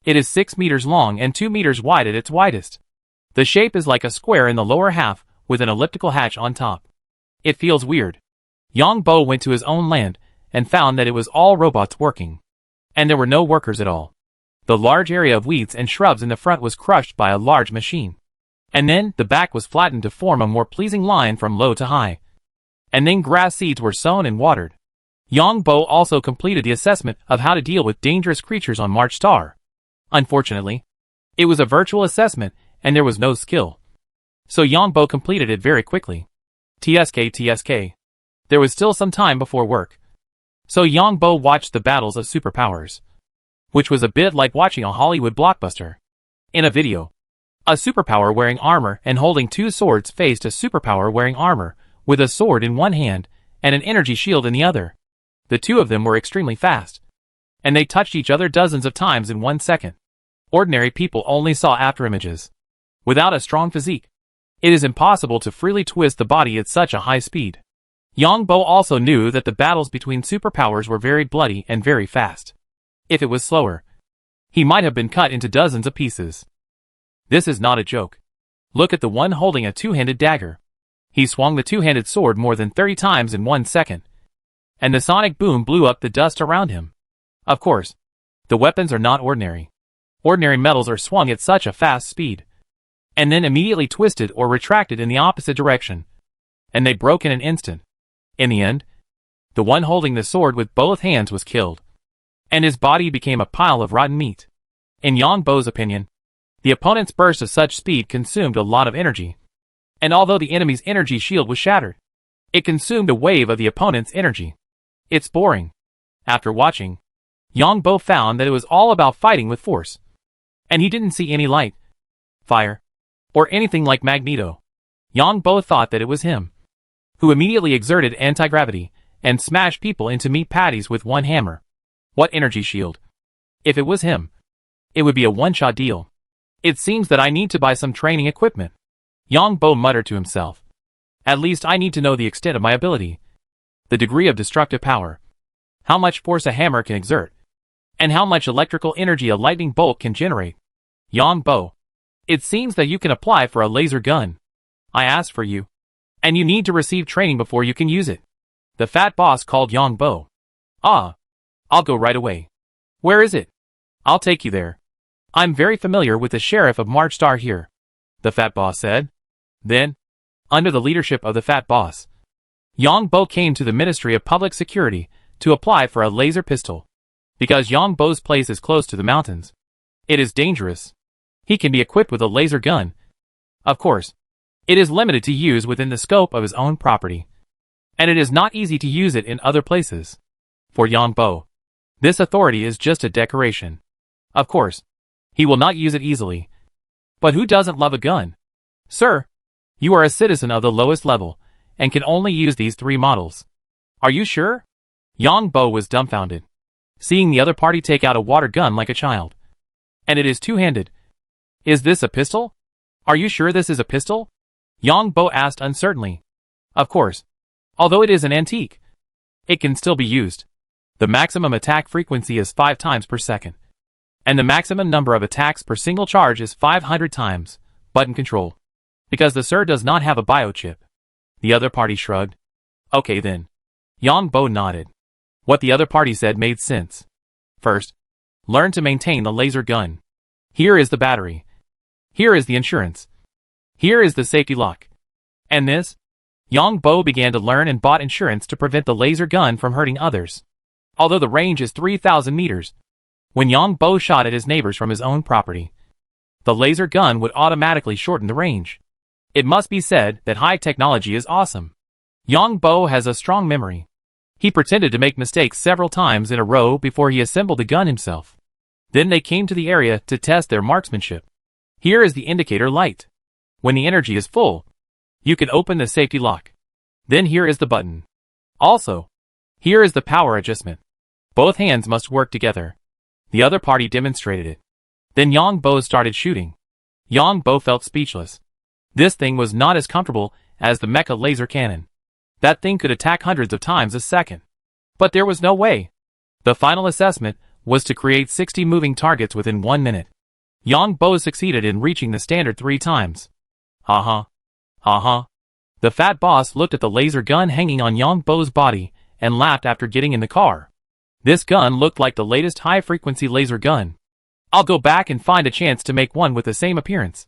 It is 6 meters long and 2 meters wide at its widest. The shape is like a square in the lower half, with an elliptical hatch on top. It feels weird. Yang Bo went to his own land, and found that it was all robots working. And there were no workers at all. The large area of weeds and shrubs in the front was crushed by a large machine. And then, the back was flattened to form a more pleasing line from low to high. And then grass seeds were sown and watered. Yang Bo also completed the assessment of how to deal with dangerous creatures on March Star. Unfortunately, it was a virtual assessment, and there was no skill. So Yang Bo completed it very quickly. TSK. There was still some time before work. So Yang Bo watched the battles of superpowers, which was a bit like watching a Hollywood blockbuster. In a video, a superpower wearing armor and holding two swords faced a superpower wearing armor, with a sword in one hand and an energy shield in the other. The two of them were extremely fast, and they touched each other dozens of times in 1 second. Ordinary people only saw afterimages. Without a strong physique, it is impossible to freely twist the body at such a high speed. Yongbo also knew that the battles between superpowers were very bloody and very fast. If it was slower, he might have been cut into dozens of pieces. This is not a joke. Look at the one holding a two-handed dagger. He swung the two-handed sword more than 30 times in 1 second, and the sonic boom blew up the dust around him. Of course, the weapons are not ordinary. Ordinary metals are swung at such a fast speed, and then immediately twisted or retracted in the opposite direction, and they broke in an instant. In the end, the one holding the sword with both hands was killed, and his body became a pile of rotten meat. In Yongbo's opinion, the opponent's burst of such speed consumed a lot of energy, and although the enemy's energy shield was shattered, it consumed a wave of the opponent's energy. It's boring. After watching, Yongbo found that it was all about fighting with force, and he didn't see any light, fire, or anything like Magneto. Yongbo thought that it was him, who immediately exerted anti-gravity and smashed people into meat patties with one hammer. What energy shield? If it was him, it would be a one-shot deal. It seems that I need to buy some training equipment. Yongbo muttered to himself. At least I need to know the extent of my ability, the degree of destructive power, how much force a hammer can exert, and how much electrical energy a lightning bolt can generate. Yongbo, it seems that you can apply for a laser gun. I asked for you, and you need to receive training before you can use it. The fat boss called Yongbo. Ah, I'll go right away. Where is it? I'll take you there. I'm very familiar with the sheriff of March Star here, the fat boss said. Then, under the leadership of the fat boss, Yongbo came to the Ministry of Public Security to apply for a laser pistol. Because Yongbo's place is close to the mountains, it is dangerous. He can be equipped with a laser gun. Of course, it is limited to use within the scope of his own property, and it is not easy to use it in other places. For Yongbo, this authority is just a decoration. Of course, he will not use it easily. But who doesn't love a gun? Sir, you are a citizen of the lowest level, and can only use these 3 models. Are you sure? Yongbo was dumbfounded, seeing the other party take out a water gun like a child. And it is two-handed. Is this a pistol? Are you sure this is a pistol? Yongbo asked uncertainly. Of course. Although it is an antique, it can still be used. The maximum attack frequency is 5 times per second, and the maximum number of attacks per single charge is 500 times. Button control. Because the sir does not have a biochip. The other party shrugged. Okay then. Yongbo nodded. What the other party said made sense. First, learn to maintain the laser gun. Here is the battery. Here is the insurance. Here is the safety lock. And this? Yongbo began to learn and bought insurance to prevent the laser gun from hurting others. Although the range is 3,000 meters, when Yongbo shot at his neighbors from his own property, the laser gun would automatically shorten the range. It must be said that high technology is awesome. Yongbo has a strong memory. He pretended to make mistakes several times in a row before he assembled the gun himself. Then they came to the area to test their marksmanship. Here is the indicator light. When the energy is full, you can open the safety lock. Then here is the button. Also, here is the power adjustment. Both hands must work together. The other party demonstrated it. Then Yongbo started shooting. Yongbo felt speechless. This thing was not as comfortable as the mecha laser cannon. That thing could attack hundreds of times a second. But there was no way. The final assessment was to create 60 moving targets within 1 minute. Yongbo succeeded in reaching the standard 3 times. Ha ha. The fat boss looked at the laser gun hanging on Yongbo's body and laughed after getting in the car. This gun looked like the latest high-frequency laser gun. I'll go back and find a chance to make one with the same appearance.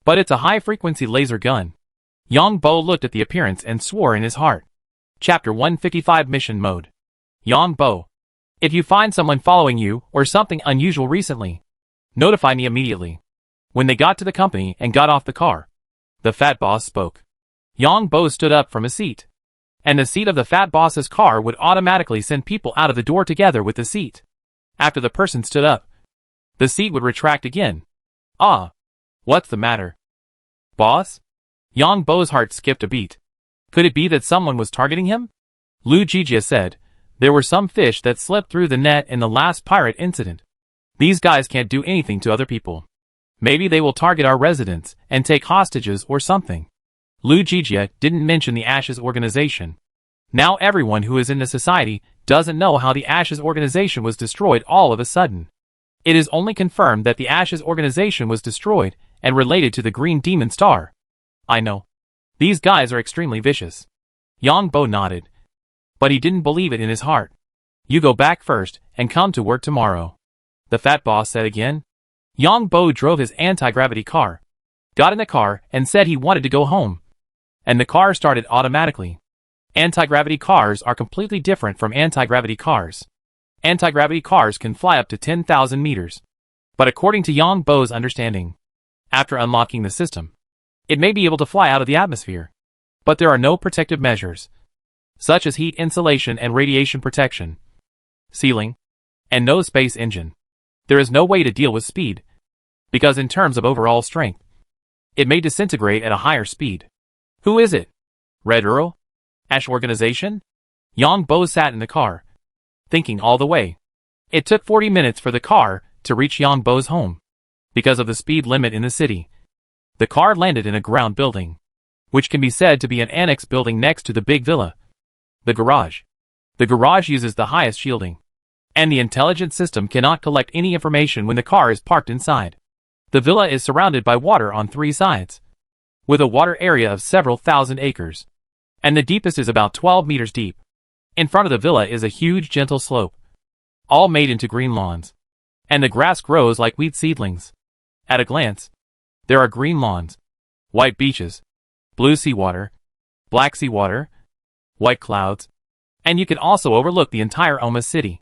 But it's a high-frequency laser gun. Yongbo looked at the appearance and swore in his heart. Chapter 155 Mission Mode. Yongbo, if you find someone following you or something unusual recently, notify me immediately. When they got to the company and got off the car, the fat boss spoke. Yongbo stood up from his seat, and the seat of the fat boss's car would automatically send people out of the door together with the seat. After the person stood up, the seat would retract again, Ah, what's the matter? Boss? Yang Bo's heart skipped a beat. Could it be that someone was targeting him? Lu Jijia said, there were some fish that slipped through the net in the last pirate incident. These guys can't do anything to other people. Maybe they will target our residents and take hostages or something. Lu Jijia didn't mention the Ashes organization. Now everyone who is in the society doesn't know how the Ashes organization was destroyed all of a sudden. It is only confirmed that the Ashes organization was destroyed and related to the Green Demon Star. I know. These guys are extremely vicious. Yang Bo nodded. But he didn't believe it in his heart. You go back first and come to work tomorrow, the fat boss said again. Yang Bo drove his anti-gravity car, got in the car and said he wanted to go home. And the car started automatically. Anti-gravity cars are completely different from anti-gravity cars. Anti-gravity cars can fly up to 10,000 meters. But according to Yang Bo's understanding, after unlocking the system, it may be able to fly out of the atmosphere. But there are no protective measures, such as heat insulation and radiation protection, sealing, and no space engine. There is no way to deal with speed, because in terms of overall strength, it may disintegrate at a higher speed. Who is it? Red Earl? Ash Organization? Yang Bo sat in the car, thinking all the way. It took 40 minutes for the car to reach Yang Bo's home, because of the speed limit in the city. The car landed in a ground building, which can be said to be an annex building next to the big villa. The garage. The garage uses the highest shielding, and the intelligence system cannot collect any information when the car is parked inside. The villa is surrounded by water on 3 sides, with a water area of several thousand acres, and the deepest is about 12 meters deep. In front of the villa is a huge gentle slope, all made into green lawns, and the grass grows like wheat seedlings. At a glance, there are green lawns, white beaches, blue seawater, black seawater, white clouds, and you can also overlook the entire Oma city.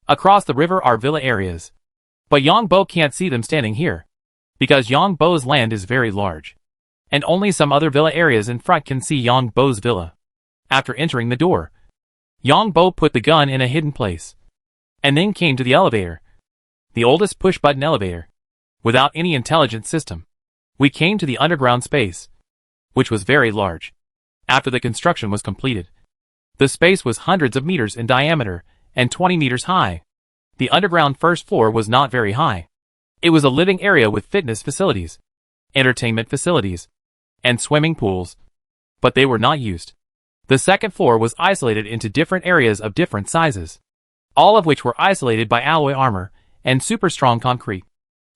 Across the river are villa areas, but Yang Bo can't see them standing here, because Yang Bo's land is very large, and only some other villa areas in front can see Yang Bo's villa. After entering the door, Yang Bo put the gun in a hidden place, and then came to the elevator, the oldest push-button elevator, without any intelligent system. We came to the underground space, which was very large. After the construction was completed, the space was hundreds of meters in diameter and 20 meters high. The underground first floor was not very high. It was a living area with fitness facilities, entertainment facilities, and swimming pools, but they were not used. The second floor was isolated into different areas of different sizes, all of which were isolated by alloy armor and super strong concrete.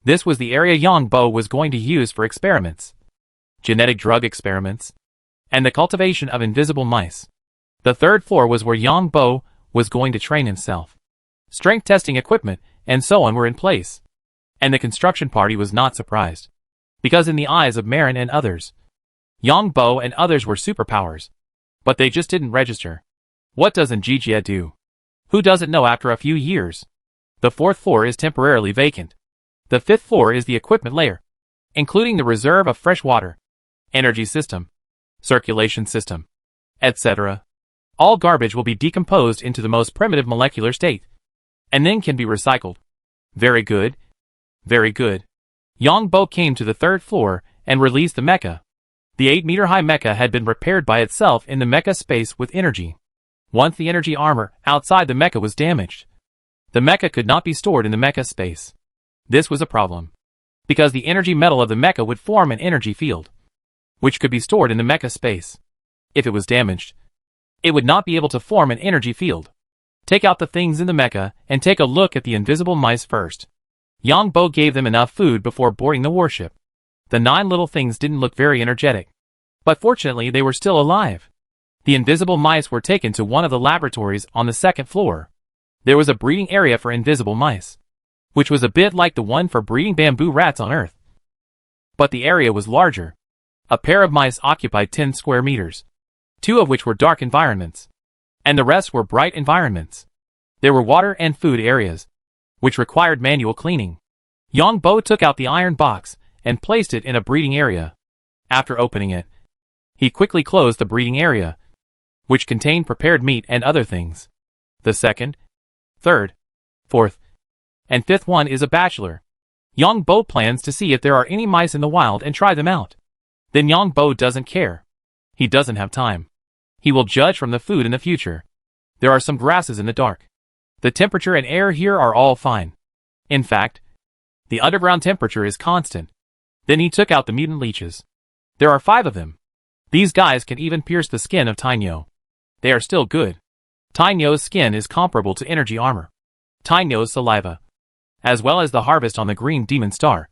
This was the area Yang Bo was going to use for experiments, genetic drug experiments, and the cultivation of invisible mice. The third floor was where Yang Bo was going to train himself. Strength testing equipment and so on were in place, and the construction party was not surprised, because in the eyes of Marin and others, Yang Bo and others were superpowers, but they just didn't register. What doesn't Jijia do? Who doesn't know after a few years? The fourth floor is temporarily vacant. The fifth floor is the equipment layer, including the reserve of fresh water, energy system, circulation system, etc. All garbage will be decomposed into the most primitive molecular state, and then can be recycled. Very good. Very good. Yang Bo came to the third floor and released the mecha. The 8-meter-high mecha had been repaired by itself in the mecha space with energy. Once the energy armor outside the mecha was damaged, the mecha could not be stored in the mecha space. This was a problem, because the energy metal of the mecha would form an energy field, which could be stored in the mecha space. If it was damaged, it would not be able to form an energy field. Take out the things in the mecha and take a look at the invisible mice first. Yang Bo gave them enough food before boarding the warship. The 9 little things didn't look very energetic, but fortunately they were still alive. The invisible mice were taken to one of the laboratories on the second floor. There was a breeding area for invisible mice, which was a bit like the one for breeding bamboo rats on Earth. But the area was larger. A pair of mice occupied 10 square meters, 2 of which were dark environments, and the rest were bright environments. There were water and food areas, which required manual cleaning. Yang Bo took out the iron box and placed it in a breeding area. After opening it, he quickly closed the breeding area, which contained prepared meat and other things. The second, third, fourth, and fifth one is a bachelor. Yongbo plans to see if there are any mice in the wild and try them out. Then Yongbo doesn't care. He doesn't have time. He will judge from the food in the future. There are some grasses in the dark. The temperature and air here are all fine. In fact, the underground temperature is constant. Then he took out the mutant leeches. There are 5 of them. These guys can even pierce the skin of Tainyo. They are still good. Tainyo's skin is comparable to energy armor. Tainyo's saliva, as well as the harvest on the green demon star,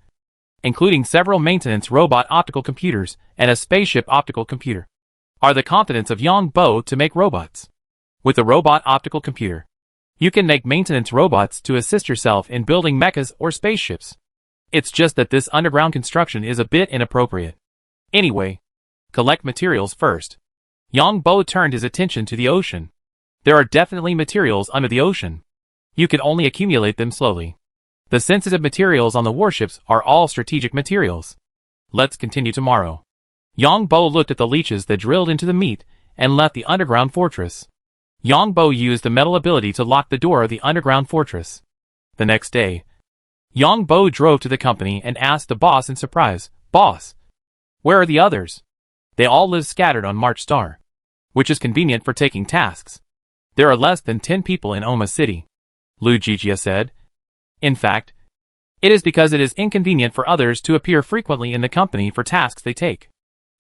including several maintenance robot optical computers and a spaceship optical computer, are the confidence of Yongbo to make robots. With a robot optical computer, you can make maintenance robots to assist yourself in building mechas or spaceships. It's just that this underground construction is a bit inappropriate. Anyway, collect materials first. Yongbo turned his attention to the ocean. There are definitely materials under the ocean. You can only accumulate them slowly. The sensitive materials on the warships are all strategic materials. Let's continue tomorrow. Yongbo looked at the leeches that drilled into the meat and left the underground fortress. Yongbo used the metal ability to lock the door of the underground fortress. The next day, Yongbo drove to the company and asked the boss in surprise, "Boss, where are the others?" They all live scattered on March Star, which is convenient for taking tasks. There are less than 10 people in Oma City, Lu Jijia said. In fact, it is because it is inconvenient for others to appear frequently in the company for tasks they take.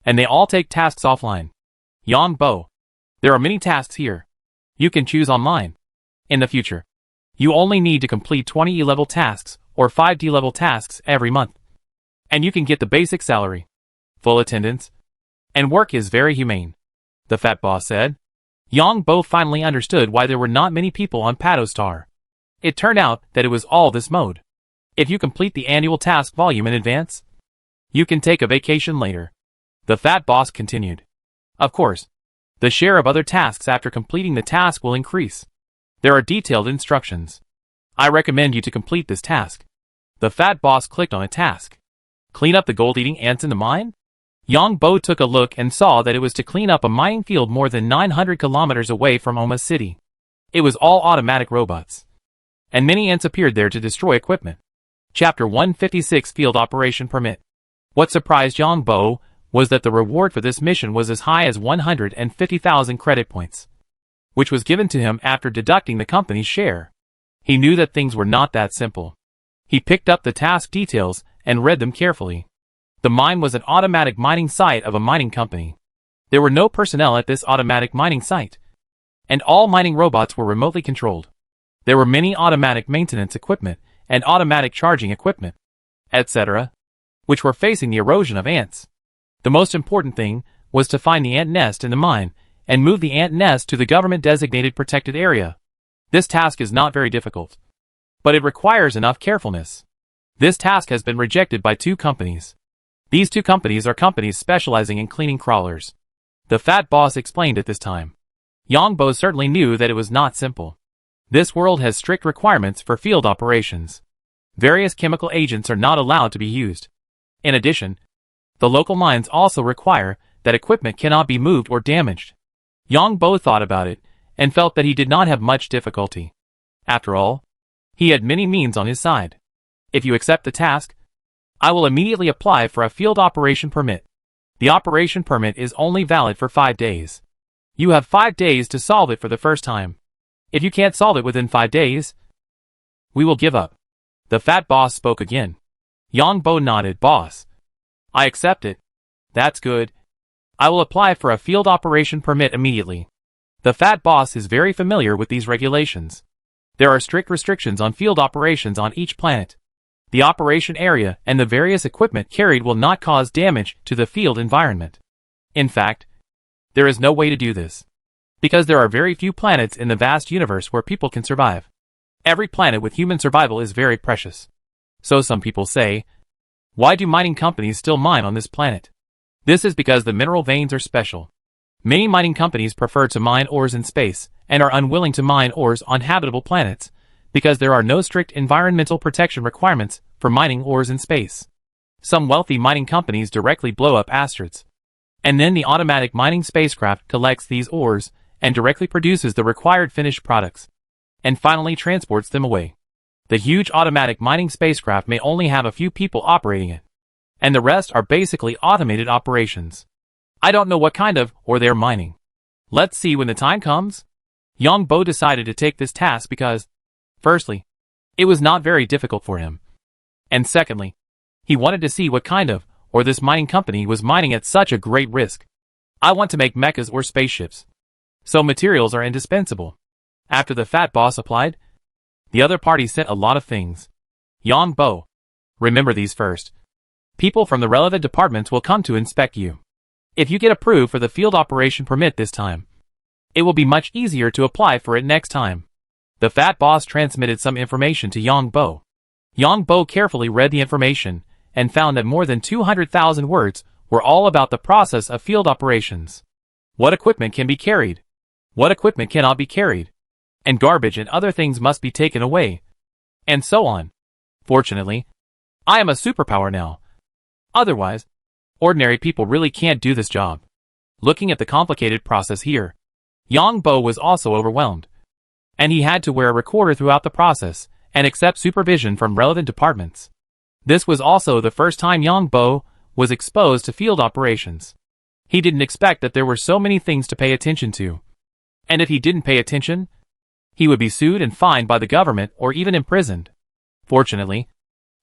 And they all take tasks offline. Yongbo, there are many tasks here. You can choose online. In the future, you only need to complete 20 E-level tasks or 5 D-level tasks every month. And you can get the basic salary, full attendance, and work is very humane, the fat boss said. Yongbo finally understood why there were not many people on Pato Star. It turned out that it was all this mode. If you complete the annual task volume in advance, you can take a vacation later. The fat boss continued. Of course, the share of other tasks after completing the task will increase. There are detailed instructions. I recommend you to complete this task. The fat boss clicked on a task. Clean up the gold-eating ants in the mine? Yongbo took a look and saw that it was to clean up a mining field more than 900 kilometers away from Oma City. It was all automatic robots. And many ants appeared there to destroy equipment. Chapter 156 Field Operation Permit. What surprised Yongbo was that the reward for this mission was as high as 150,000 credit points, which was given to him after deducting the company's share. He knew that things were not that simple. He picked up the task details and read them carefully. The mine was an automatic mining site of a mining company. There were no personnel at this automatic mining site, and all mining robots were remotely controlled. There were many automatic maintenance equipment and automatic charging equipment, etc., which were facing the erosion of ants. The most important thing was to find the ant nest in the mine and move the ant nest to the government-designated protected area. This task is not very difficult, but it requires enough carefulness. This task has been rejected by 2 companies. These 2 companies are companies specializing in cleaning crawlers. The fat boss explained at this time. Yongbo certainly knew that it was not simple. This world has strict requirements for field operations. Various chemical agents are not allowed to be used. In addition, the local mines also require that equipment cannot be moved or damaged. Yongbo thought about it and felt that he did not have much difficulty. After all, he had many means on his side. If you accept the task, I will immediately apply for a field operation permit. The operation permit is only valid for 5 days. You have 5 days to solve it for the first time. If you can't solve it within 5 days, we will give up. The fat boss spoke again. Yongbo nodded. Boss, I accept it. That's good. I will apply for a field operation permit immediately. The fat boss is very familiar with these regulations. There are strict restrictions on field operations on each planet. The operation area and the various equipment carried will not cause damage to the field environment. In fact, there is no way to do this, because there are very few planets in the vast universe where people can survive. Every planet with human survival is very precious. So some people say, why do mining companies still mine on this planet? This is because the mineral veins are special. Many mining companies prefer to mine ores in space and are unwilling to mine ores on habitable planets because there are no strict environmental protection requirements for mining ores in space. Some wealthy mining companies directly blow up asteroids, and then the automatic mining spacecraft collects these ores and directly produces the required finished products, and finally transports them away. The huge automatic mining spacecraft may only have a few people operating it, and the rest are basically automated operations. I don't know what kind of, or they're mining. Let's see when the time comes. Yang Bo decided to take this task because, firstly, it was not very difficult for him, and secondly, he wanted to see what kind of, or this mining company was mining at such a great risk. I want to make mechas or spaceships, so materials are indispensable. After the fat boss applied, the other party sent a lot of things. Yang Bo, remember these first. People from the relevant departments will come to inspect you. If you get approved for the field operation permit this time, it will be much easier to apply for it next time. The fat boss transmitted some information to Yang Bo. Yang Bo carefully read the information and found that more than 200,000 words were all about the process of field operations. What equipment can be carried? What equipment cannot be carried? And garbage and other things must be taken away. And so on. Fortunately, I am a superpower now. Otherwise, ordinary people really can't do this job. Looking at the complicated process here, Yang Bo was also overwhelmed. And he had to wear a recorder throughout the process and accept supervision from relevant departments. This was also the first time Yang Bo was exposed to field operations. He didn't expect that there were so many things to pay attention to. And if he didn't pay attention, he would be sued and fined by the government or even imprisoned. Fortunately,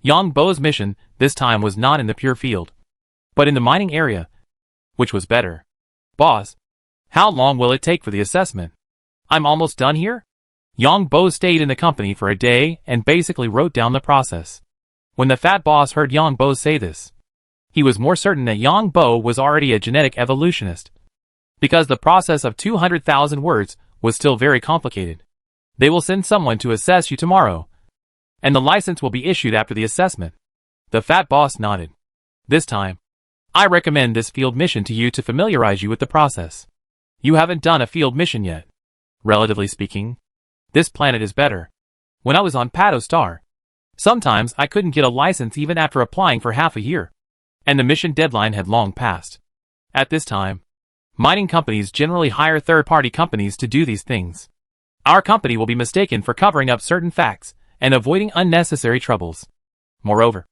Yang Bo's mission this time was not in the pure field, but in the mining area, which was better. Boss, how long will it take for the assessment? I'm almost done here? Yang Bo stayed in the company for a day and basically wrote down the process. When the fat boss heard Yang Bo say this, he was more certain that Yang Bo was already a genetic evolutionist, because the process of 200,000 words was still very complicated. They will send someone to assess you tomorrow, and the license will be issued after the assessment. The fat boss nodded. This time, I recommend this field mission to you to familiarize you with the process. You haven't done a field mission yet. Relatively speaking, this planet is better. When I was on Pato Star, sometimes I couldn't get a license even after applying for half a year, and the mission deadline had long passed. At this time, mining companies generally hire third-party companies to do these things. Our company will be mistaken for covering up certain facts and avoiding unnecessary troubles. Moreover,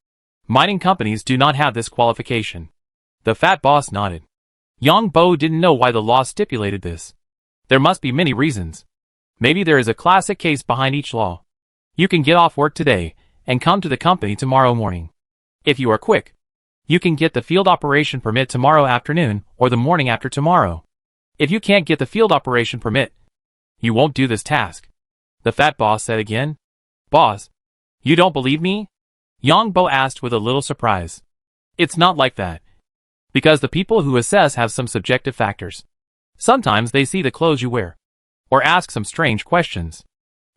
mining companies do not have this qualification. The fat boss nodded. Yang Bo didn't know why the law stipulated this. There must be many reasons. Maybe there is a classic case behind each law. You can get off work today and come to the company tomorrow morning. If you are quick, you can get the field operation permit tomorrow afternoon or the morning after tomorrow. If you can't get the field operation permit, you won't do this task. The fat boss said again. Boss, you don't believe me? Yang Bo asked with a little surprise. It's not like that. Because the people who assess have some subjective factors. Sometimes they see the clothes you wear, or ask some strange questions.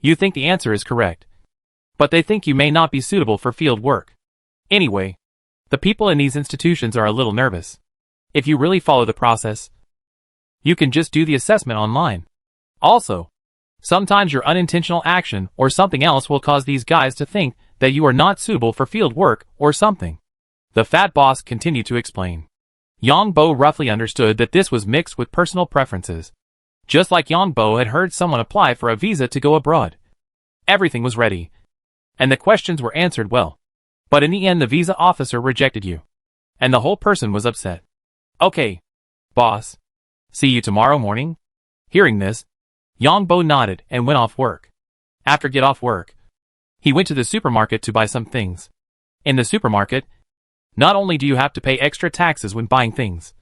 You think the answer is correct, but they think you may not be suitable for field work. Anyway, the people in these institutions are a little nervous. If you really follow the process, you can just do the assessment online. Also, sometimes your unintentional action or something else will cause these guys to think that you are not suitable for field work or something. The fat boss continued to explain. Yang Bo roughly understood that this was mixed with personal preferences. Just like Yang Bo had heard someone apply for a visa to go abroad. Everything was ready, and the questions were answered well. But in the end the visa officer rejected you, and the whole person was upset. Okay, boss. See you tomorrow morning? Hearing this, Yang Bo nodded and went off work. After get off work, he went to the supermarket to buy some things. In the supermarket, not only do you have to pay extra taxes when buying things,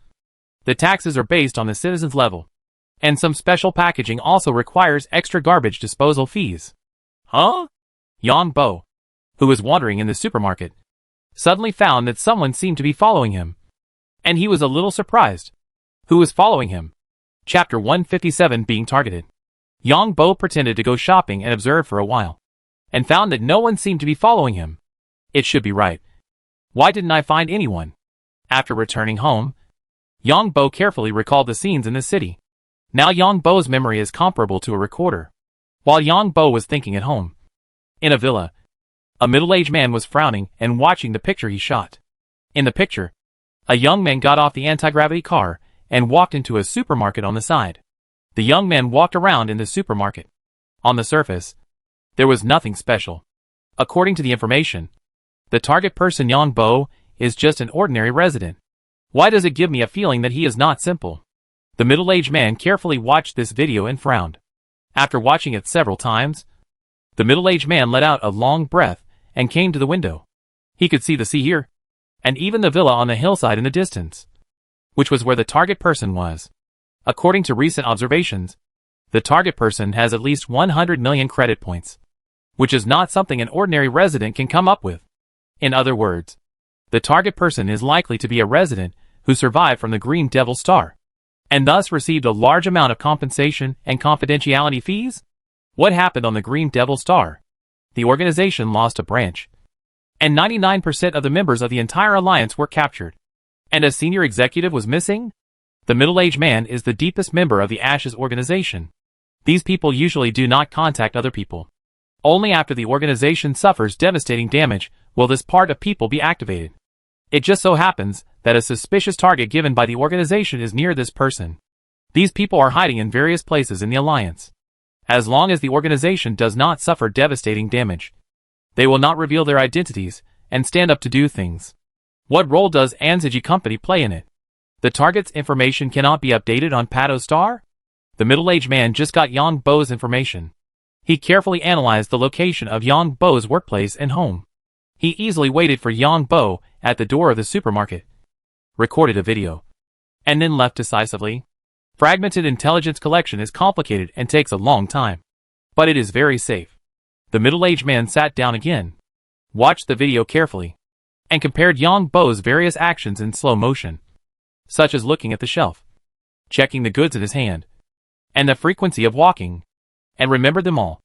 the taxes are based on the citizen's level, and some special packaging also requires extra garbage disposal fees. Huh? Yang Bo, who was wandering in the supermarket, suddenly found that someone seemed to be following him, and he was a little surprised. Who was following him? Chapter 157 Being Targeted. Yang Bo pretended to go shopping and observed for a while, and found that no one seemed to be following him. It should be right. Why didn't I find anyone? After returning home, Yang Bo carefully recalled the scenes in the city. Now Yang Bo's memory is comparable to a recorder. While Yang Bo was thinking at home, in a villa, a middle-aged man was frowning and watching the picture he shot. In the picture, a young man got off the anti-gravity car and walked into a supermarket on the side. The young man walked around in the supermarket. On the surface, there was nothing special. According to the information, the target person Yongbo is just an ordinary resident. Why does it give me a feeling that he is not simple? The middle-aged man carefully watched this video and frowned. After watching it several times, the middle-aged man let out a long breath and came to the window. He could see the sea here, and even the villa on the hillside in the distance, which was where the target person was. According to recent observations, the target person has at least 100 million credit points, which is not something an ordinary resident can come up with. In other words, the target person is likely to be a resident who survived from the Green Devil Star, and thus received a large amount of compensation and confidentiality fees. What happened on the Green Devil Star? The organization lost a branch, and 99% of the members of the entire alliance were captured, and a senior executive was missing. The middle-aged man is the deepest member of the Ashes organization. These people usually do not contact other people. Only after the organization suffers devastating damage will this part of people be activated. It just so happens that a suspicious target given by the organization is near this person. These people are hiding in various places in the alliance. As long as the organization does not suffer devastating damage, they will not reveal their identities and stand up to do things. What role does Anziji Company play in it? The target's information cannot be updated on Pato Star? The middle-aged man just got Yongbo's information. He carefully analyzed the location of Yongbo's workplace and home. He easily waited for Yongbo at the door of the supermarket, recorded a video, and then left decisively. Fragmented intelligence collection is complicated and takes a long time, but it is very safe. The middle-aged man sat down again, watched the video carefully, and compared Yongbo's various actions in slow motion, such as looking at the shelf, checking the goods in his hand, and the frequency of walking, and remembered them all.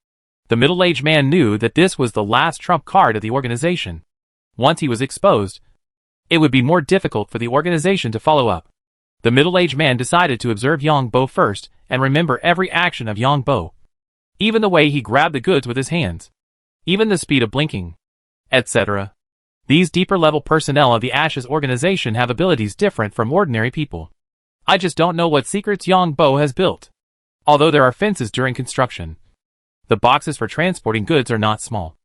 The middle-aged man knew that this was the last trump card of the organization. Once he was exposed, it would be more difficult for the organization to follow up. The middle-aged man decided to observe Yongbo first and remember every action of Yongbo, even the way he grabbed the goods with his hands, even the speed of blinking, etc. These deeper-level personnel of the Ashes organization have abilities different from ordinary people. I just don't know what secrets Yongbo has built. Although there are fences during construction, the boxes for transporting goods are not small,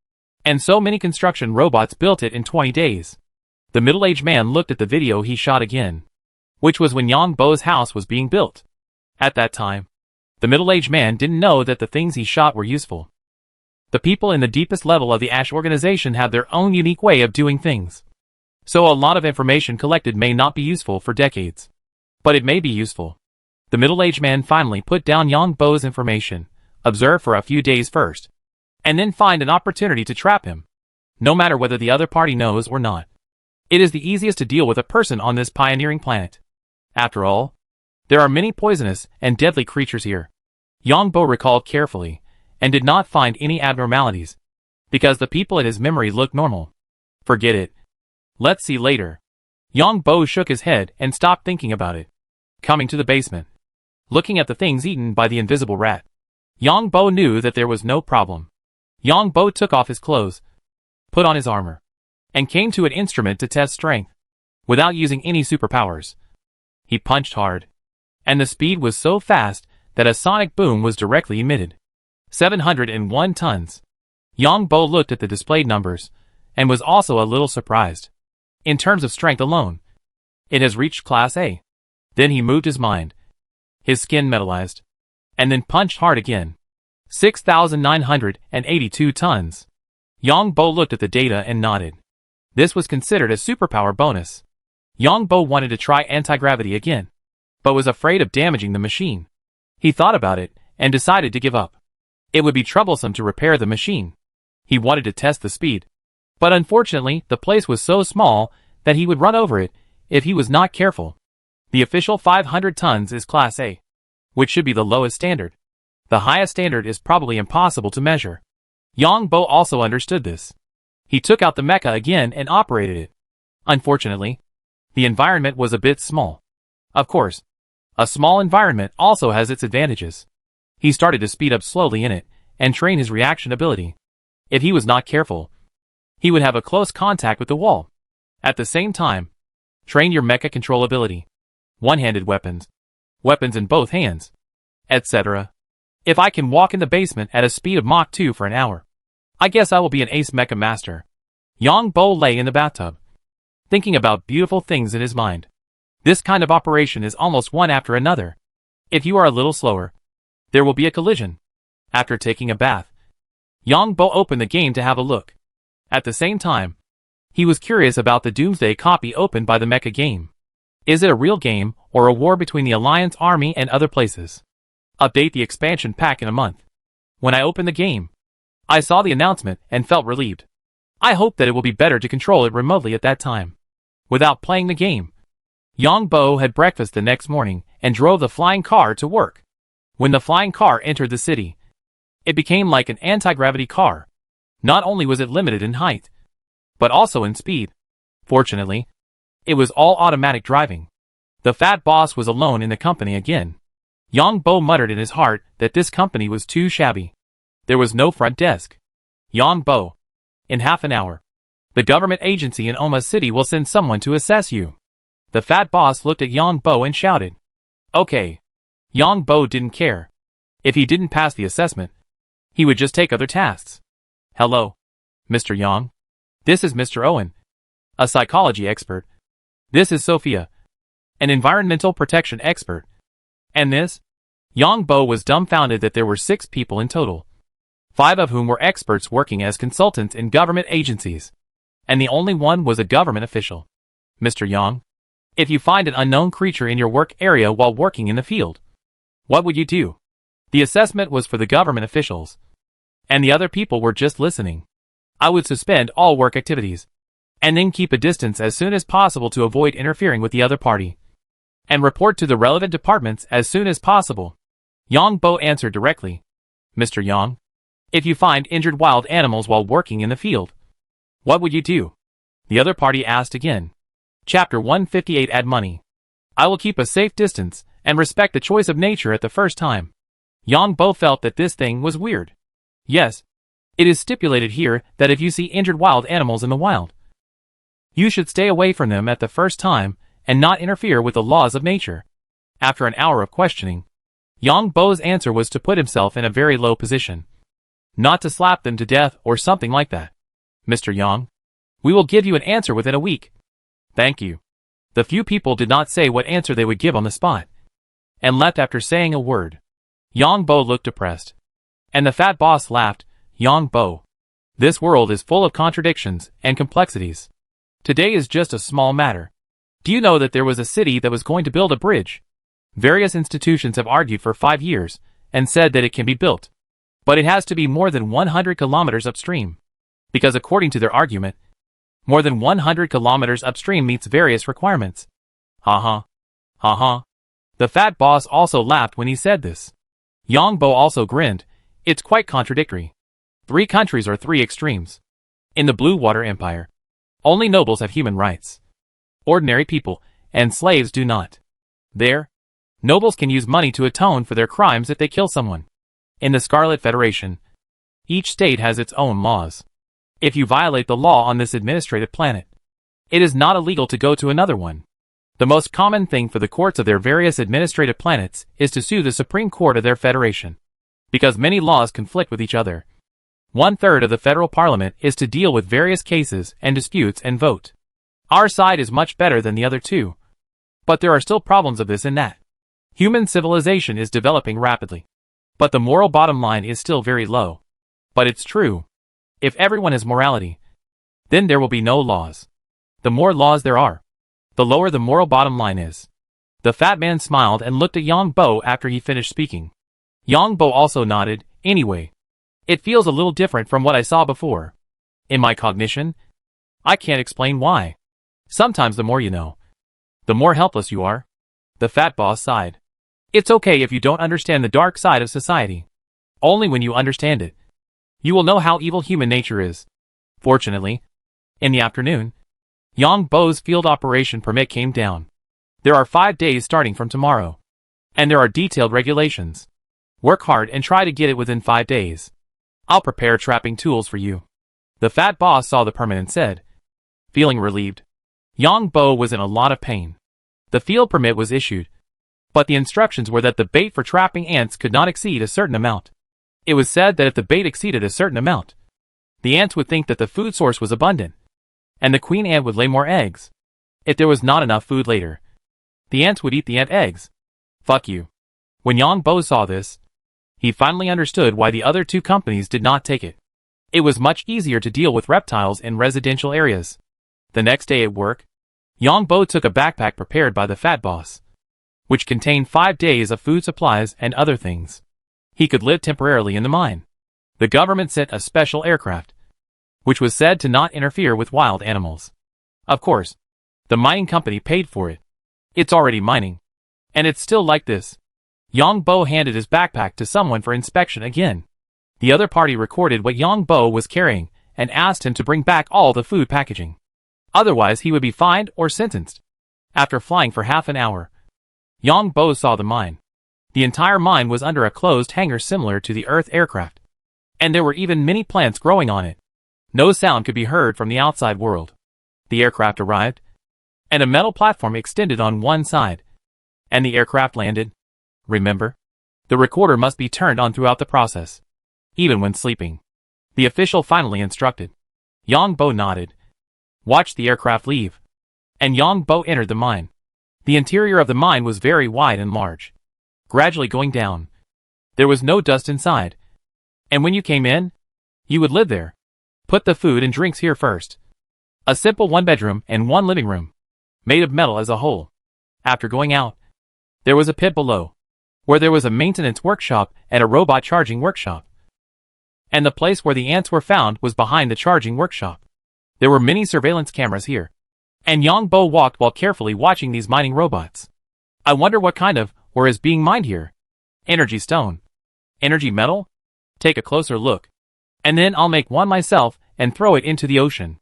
and so many construction robots built it in 20 days. The middle-aged man looked at the video he shot again, which was when Yongbo's house was being built. At that time, the middle-aged man didn't know that the things he shot were useful. The people in the deepest level of the Ash organization have their own unique way of doing things. So a lot of information collected may not be useful for decades, but it may be useful. The middle-aged man finally put down Yongbo's information, observe for a few days first, and then find an opportunity to trap him, no matter whether the other party knows or not. It is the easiest to deal with a person on this pioneering planet. After all, there are many poisonous and deadly creatures here. Yongbo recalled carefully, and did not find any abnormalities, because the people in his memory looked normal. Forget it. Let's see later. Yongbo shook his head and stopped thinking about it. Coming to the basement, looking at the things eaten by the invisible rat, Yongbo knew that there was no problem. Yongbo took off his clothes, put on his armor, and came to an instrument to test strength. Without using any superpowers, he punched hard, and the speed was so fast that a sonic boom was directly emitted. 701 tons. Yongbo looked at the displayed numbers, and was also a little surprised. In terms of strength alone, it has reached Class A. Then he moved his mind. His skin metallized, and then punched hard again. 6,982 tons. Yongbo looked at the data and nodded. This was considered a superpower bonus. Yongbo wanted to try anti-gravity again, but was afraid of damaging the machine. He thought about it, and decided to give up. It would be troublesome to repair the machine. He wanted to test the speed, but unfortunately the place was so small that he would run over it if he was not careful. The official 500 tons is Class A, which should be the lowest standard. The highest standard is probably impossible to measure. Yongbo also understood this. He took out the mecha again and operated it. Unfortunately, the environment was a bit small. Of course, a small environment also has its advantages. He started to speed up slowly in it, and train his reaction ability. If he was not careful, he would have a close contact with the wall. At the same time, train your mecha control ability. One-handed weapons, weapons in both hands, etc. If I can walk in the basement at a speed of Mach 2 for an hour, I guess I will be an ace mecha master. Yang Bo lay in the bathtub, thinking about beautiful things in his mind. This kind of operation is almost one after another. If you are a little slower, there will be a collision. After taking a bath, Yang Bo opened the game to have a look. At the same time, he was curious about the Doomsday copy opened by the mecha game. Is it a real game, or a war between the Alliance army and other places? Update the expansion pack in a month. When I opened the game, I saw the announcement and felt relieved. I hope that it will be better to control it remotely at that time. Without playing the game, Yang Bo had breakfast the next morning and drove the flying car to work. When the flying car entered the city, it became like an anti-gravity car. Not only was it limited in height, but also in speed. Fortunately, it was all automatic driving. The fat boss was alone in the company again. Yang Bo muttered in his heart that this company was too shabby. There was no front desk. Yang Bo, in half an hour, the government agency in Oma City will send someone to assess you. The fat boss looked at Yang Bo and shouted. Okay. Yang Bo didn't care. If he didn't pass the assessment, he would just take other tasks. Hello, Mr. Yang. This is Mr. Owen, a psychology expert. This is Sophia, an environmental protection expert. And this? Yang Bo was dumbfounded that there were 6 people in total, 5 of whom were experts working as consultants in government agencies, and the only one was a government official. Mr. Yang, if you find an unknown creature in your work area while working in the field, what would you do? The assessment was for the government officials, and the other people were just listening. I would suspend all work activities, and then keep a distance as soon as possible to avoid interfering with the other party, and report to the relevant departments as soon as possible. Yang Bo answered directly. Mr. Yang, if you find injured wild animals while working in the field, what would you do? The other party asked again. Chapter 158 Add money. I will keep a safe distance and respect the choice of nature at the first time. Yang Bo felt that this thing was weird. Yes, it is stipulated here that if you see injured wild animals in the wild, you should stay away from them at the first time and not interfere with the laws of nature. After an hour of questioning, Yang Bo's answer was to put himself in a very low position. Not to slap them to death or something like that. Mr. Yang, we will give you an answer within a week. Thank you. The few people did not say what answer they would give on the spot, and left after saying a word. Yang Bo looked depressed, and the fat boss laughed. Yang Bo, this world is full of contradictions and complexities. Today is just a small matter. Do you know that there was a city that was going to build a bridge? Various institutions have argued for 5 years and said that it can be built, but it has to be more than 100 kilometers upstream, because according to their argument, more than 100 kilometers upstream meets various requirements. Ha ha. The fat boss also laughed when he said this. Yang Bo also grinned. It's quite contradictory. 3 countries are 3 extremes. In the Blue Water Empire, only nobles have human rights. Ordinary people and slaves do not. There, nobles can use money to atone for their crimes if they kill someone. In the Scarlet Federation, each state has its own laws. If you violate the law on this administrative planet, it is not illegal to go to another one. The most common thing for the courts of their various administrative planets is to sue the Supreme Court of their federation, because many laws conflict with each other. 1/3 of the federal parliament is to deal with various cases and disputes and vote. Our side is much better than the other 2. But there are still problems of this and that. Human civilization is developing rapidly, but the moral bottom line is still very low. But it's true. If everyone has morality, then there will be no laws. The more laws there are, the lower the moral bottom line is. The fat man smiled and looked at Yang Bo after he finished speaking. Yang Bo also nodded. Anyway, it feels a little different from what I saw before. In my cognition, I can't explain why. Sometimes the more you know, the more helpless you are. The fat boss sighed. It's okay if you don't understand the dark side of society. Only when you understand it, you will know how evil human nature is. Fortunately, in the afternoon, Yang Bo's field operation permit came down. There are 5 days starting from tomorrow, and there are detailed regulations. Work hard and try to get it within 5 days. I'll prepare trapping tools for you. The fat boss saw the permit and said. Feeling relieved, Yang Bo was in a lot of pain. The field permit was issued, but the instructions were that the bait for trapping ants could not exceed a certain amount. It was said that if the bait exceeded a certain amount, The ants would think that the food source was abundant, and the queen ant would lay more eggs. If there was not enough food later, the ants would eat the ant eggs. Fuck you. When Yang Bo saw this, he finally understood why the other two companies did not take it. It was much easier to deal with reptiles in residential areas. The next day at work, Yang Bo took a backpack prepared by the fat boss, which contained 5 days of food supplies and other things. He could live temporarily in the mine. The government sent a special aircraft, which was said to not interfere with wild animals. Of course, the mining company paid for it. It's already mining, and it's still like this. Yang Bo handed his backpack to someone for inspection again. The other party recorded what Yang Bo was carrying and asked him to bring back all the food packaging. Otherwise he would be fined or sentenced. After flying for half an hour, Yang Bo saw the mine. The entire mine was under a closed hangar similar to the Earth aircraft, and there were even many plants growing on it. No sound could be heard from the outside world. The aircraft arrived, and a metal platform extended on one side, and the aircraft landed. Remember, the recorder must be turned on throughout the process, even when sleeping. The official finally instructed. Yang Bo nodded, watched the aircraft leave, and Yang Bo entered the mine. The interior of the mine was very wide and large, gradually going down. There was no dust inside, and when you came in, you would live there. Put the food and drinks here first. A simple 1-bedroom and 1 living room, made of metal as a whole. After going out, there was a pit below, where there was a maintenance workshop and a robot charging workshop. And the place where the ants were found was behind the charging workshop. There were many surveillance cameras here, and Yang Bo walked while carefully watching these mining robots. I wonder what kind of ore is being mined here. Energy stone. Energy metal? Take a closer look, and then I'll make one myself and throw it into the ocean.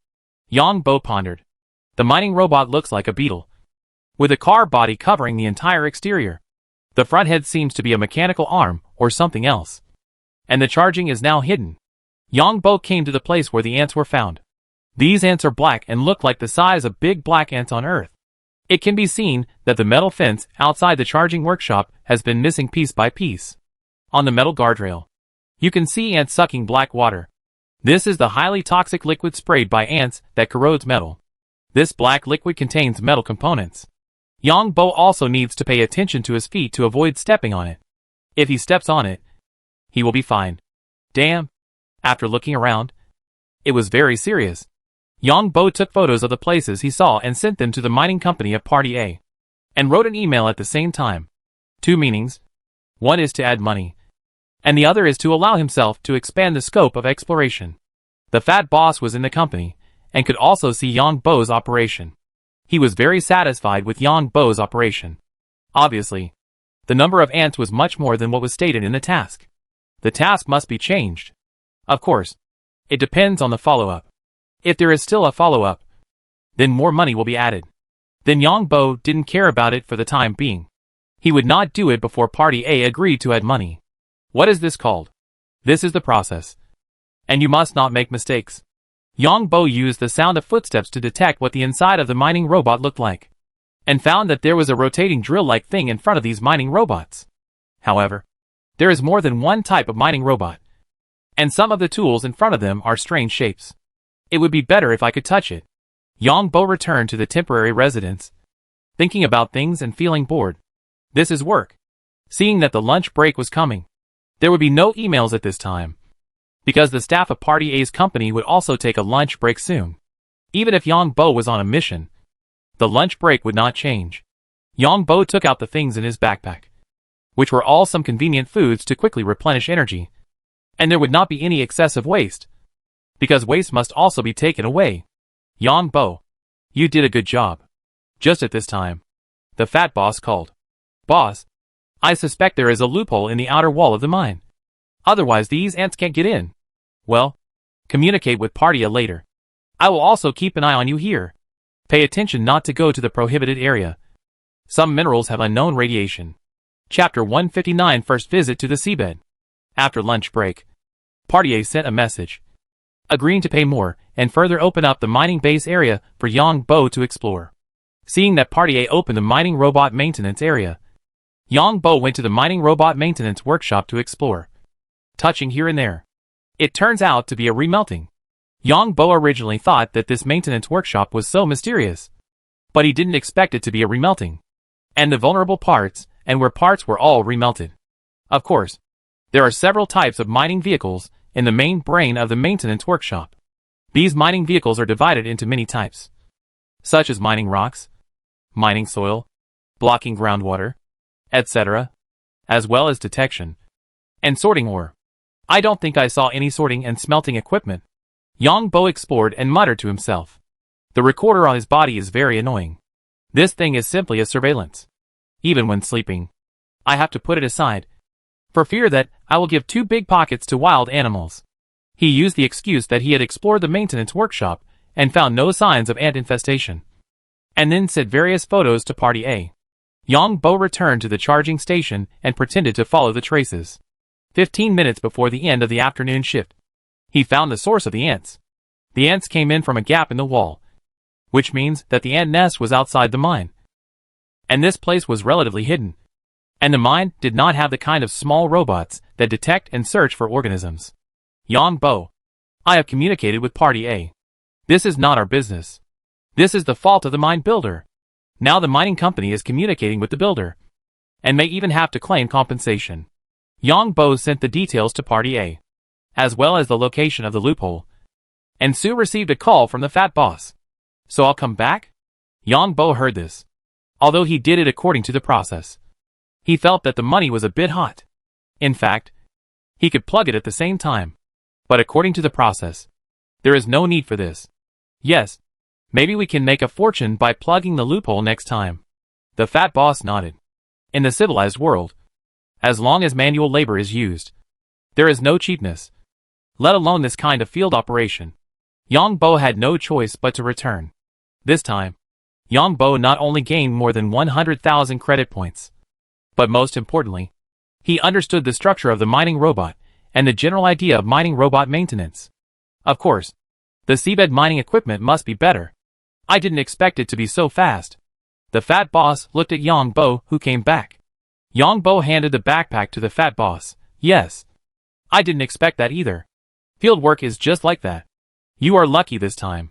Yang Bo pondered. The mining robot looks like a beetle, with a car body covering the entire exterior. The front head seems to be a mechanical arm or something else, and the charging is now hidden. Yang Bo came to the place where the ants were found. These ants are black and look like the size of big black ants on Earth. It can be seen that the metal fence outside the charging workshop has been missing piece by piece. On the metal guardrail, you can see ants sucking black water. This is the highly toxic liquid sprayed by ants that corrodes metal. This black liquid contains metal components. Yang Bo also needs to pay attention to his feet to avoid stepping on it. If he steps on it, he will be fined. Damn. After looking around, it was very serious. Yang Bo took photos of the places he saw and sent them to the mining company of Party A, and wrote an email at the same time. 2 meanings. One is to add money, and the other is to allow himself to expand the scope of exploration. The fat boss was in the company, and could also see Yang Bo's operation. He was very satisfied with Yang Bo's operation. Obviously, the number of ants was much more than what was stated in the task. The task must be changed. Of course, it depends on the follow-up. If there is still a follow-up, then more money will be added. Then Yang Bo didn't care about it for the time being. He would not do it before Party A agreed to add money. What is this called? This is the process, and you must not make mistakes. Yang Bo used the sound of footsteps to detect what the inside of the mining robot looked like, and found that there was a rotating drill-like thing in front of these mining robots. However, there is more than one type of mining robot, and some of the tools in front of them are strange shapes. It would be better if I could touch it. Yang Bo returned to the temporary residence, thinking about things and feeling bored. This is work. Seeing that the lunch break was coming, there would be no emails at this time, because the staff of Party A's company would also take a lunch break soon. Even if Yang Bo was on a mission, the lunch break would not change. Yang Bo took out the things in his backpack, which were all some convenient foods to quickly replenish energy, and there would not be any excessive waste, because waste must also be taken away. Yang Bo, you did a good job. Just at this time, the fat boss called. Boss, I suspect there is a loophole in the outer wall of the mine. Otherwise these ants can't get in. Well, communicate with Party A later. I will also keep an eye on you here. Pay attention not to go to the prohibited area. Some minerals have unknown radiation. Chapter 159 First Visit to the Seabed. After lunch break, Party A sent a message, agreeing to pay more and further open up the mining base area for Yang Bo to explore. Seeing that Party A opened the mining robot maintenance area, Yang Bo went to the mining robot maintenance workshop to explore, touching here and there. It turns out to be a remelting. Yang Bo originally thought that this maintenance workshop was so mysterious, but he didn't expect it to be a remelting, and the vulnerable parts, and where parts were all remelted. Of course, there are several types of mining vehicles in the main brain of the maintenance workshop. These mining vehicles are divided into many types, such as mining rocks, mining soil, blocking groundwater, etc., as well as detection and sorting ore. I don't think I saw any sorting and smelting equipment. Yang Bo explored and muttered to himself. The recorder on his body is very annoying. This thing is simply a surveillance. Even when sleeping, I have to put it aside, for fear that I will give too big pockets to wild animals. He used the excuse that he had explored the maintenance workshop and found no signs of ant infestation, and then sent various photos to Party A. Yang Bo returned to the charging station and pretended to follow the traces. 15 minutes before the end of the afternoon shift, he found the source of the ants. The ants came in from a gap in the wall, which means that the ant nest was outside the mine. And this place was relatively hidden, and the mine did not have the kind of small robots that detect and search for organisms. Yang Bo, I have communicated with Party A. This is not our business. This is the fault of the mine builder. Now the mining company is communicating with the builder, and may even have to claim compensation. Yang Bo sent the details to Party A, as well as the location of the loophole, and soon received a call from the fat boss. So I'll come back? Yang Bo heard this. Although he did it according to the process, he felt that the money was a bit hot. In fact, he could plug it at the same time. But according to the process, there is no need for this. Yes, maybe we can make a fortune by plugging the loophole next time. The fat boss nodded. In the civilized world, as long as manual labor is used, there is no cheapness, let alone this kind of field operation. Yang Bo had no choice but to return. This time, Yang Bo not only gained more than 100,000 credit points, but most importantly, he understood the structure of the mining robot and the general idea of mining robot maintenance. Of course, the seabed mining equipment must be better. I didn't expect it to be so fast. The fat boss looked at Yang Bo, who came back. Yang Bo handed the backpack to the fat boss. Yes, I didn't expect that either. Field work is just like that. You are lucky this time.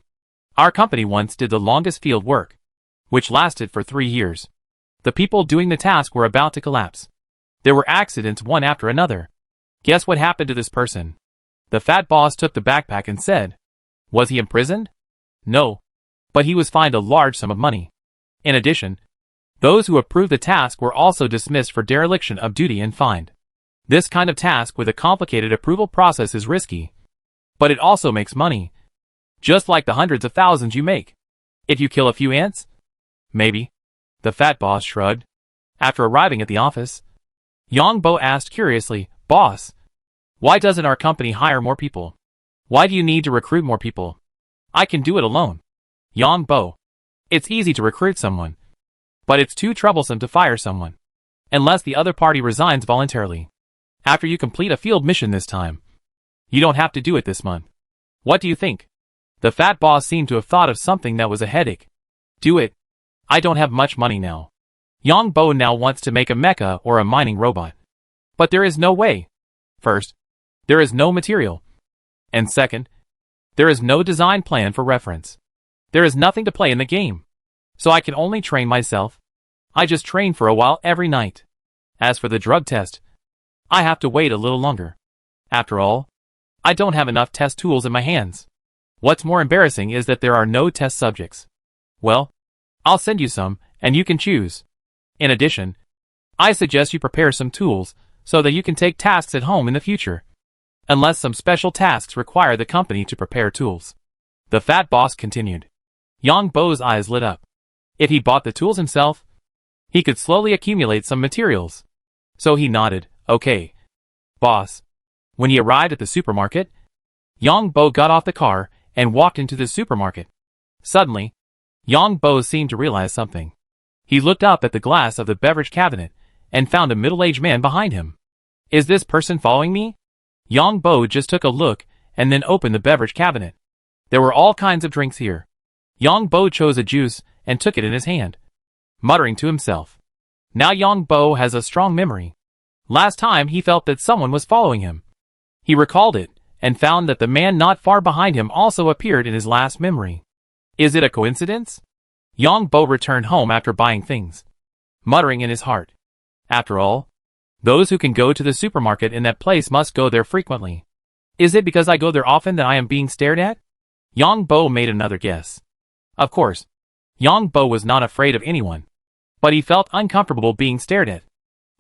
Our company once did the longest field work, which lasted for 3 years. The people doing the task were about to collapse. There were accidents one after another. Guess what happened to this person? The fat boss took the backpack and said, was he imprisoned? No, but he was fined a large sum of money. In addition, those who approved the task were also dismissed for dereliction of duty and fined. This kind of task with a complicated approval process is risky, but it also makes money, just like the hundreds of thousands you make if you kill a few ants. Maybe. The fat boss shrugged. After arriving at the office, Yang Bo asked curiously, Boss, why doesn't our company hire more people? Why do you need to recruit more people? I can do it alone. Yang Bo, it's easy to recruit someone, but it's too troublesome to fire someone, unless the other party resigns voluntarily. After you complete a field mission this time, you don't have to do it this month. What do you think? The fat boss seemed to have thought of something that was a headache. Do it. I don't have much money now. Yang Bo now wants to make a mecha or a mining robot. But there is no way. First, there is no material. And second, there is no design plan for reference. There is nothing to play in the game. So I can only train myself. I just train for a while every night. As for the drug test, I have to wait a little longer. After all, I don't have enough test tools in my hands. What's more embarrassing is that there are no test subjects. Well, I'll send you some, and you can choose. In addition, I suggest you prepare some tools so that you can take tasks at home in the future, unless some special tasks require the company to prepare tools. The fat boss continued. Yang Bo's eyes lit up. If he bought the tools himself, he could slowly accumulate some materials. So he nodded, okay. Boss. When he arrived at the supermarket, Yang Bo got off the car and walked into the supermarket. Suddenly, Yang Bo seemed to realize something. He looked up at the glass of the beverage cabinet and found a middle-aged man behind him. Is this person following me? Yang Bo just took a look and then opened the beverage cabinet. There were all kinds of drinks here. Yang Bo chose a juice and took it in his hand, muttering to himself. Now Yang Bo has a strong memory. Last time he felt that someone was following him. He recalled it and found that the man not far behind him also appeared in his last memory. Is it a coincidence? Yang Bo returned home after buying things, muttering in his heart. After all, those who can go to the supermarket in that place must go there frequently. Is it because I go there often that I am being stared at? Yang Bo made another guess. Of course, Yang Bo was not afraid of anyone, but he felt uncomfortable being stared at.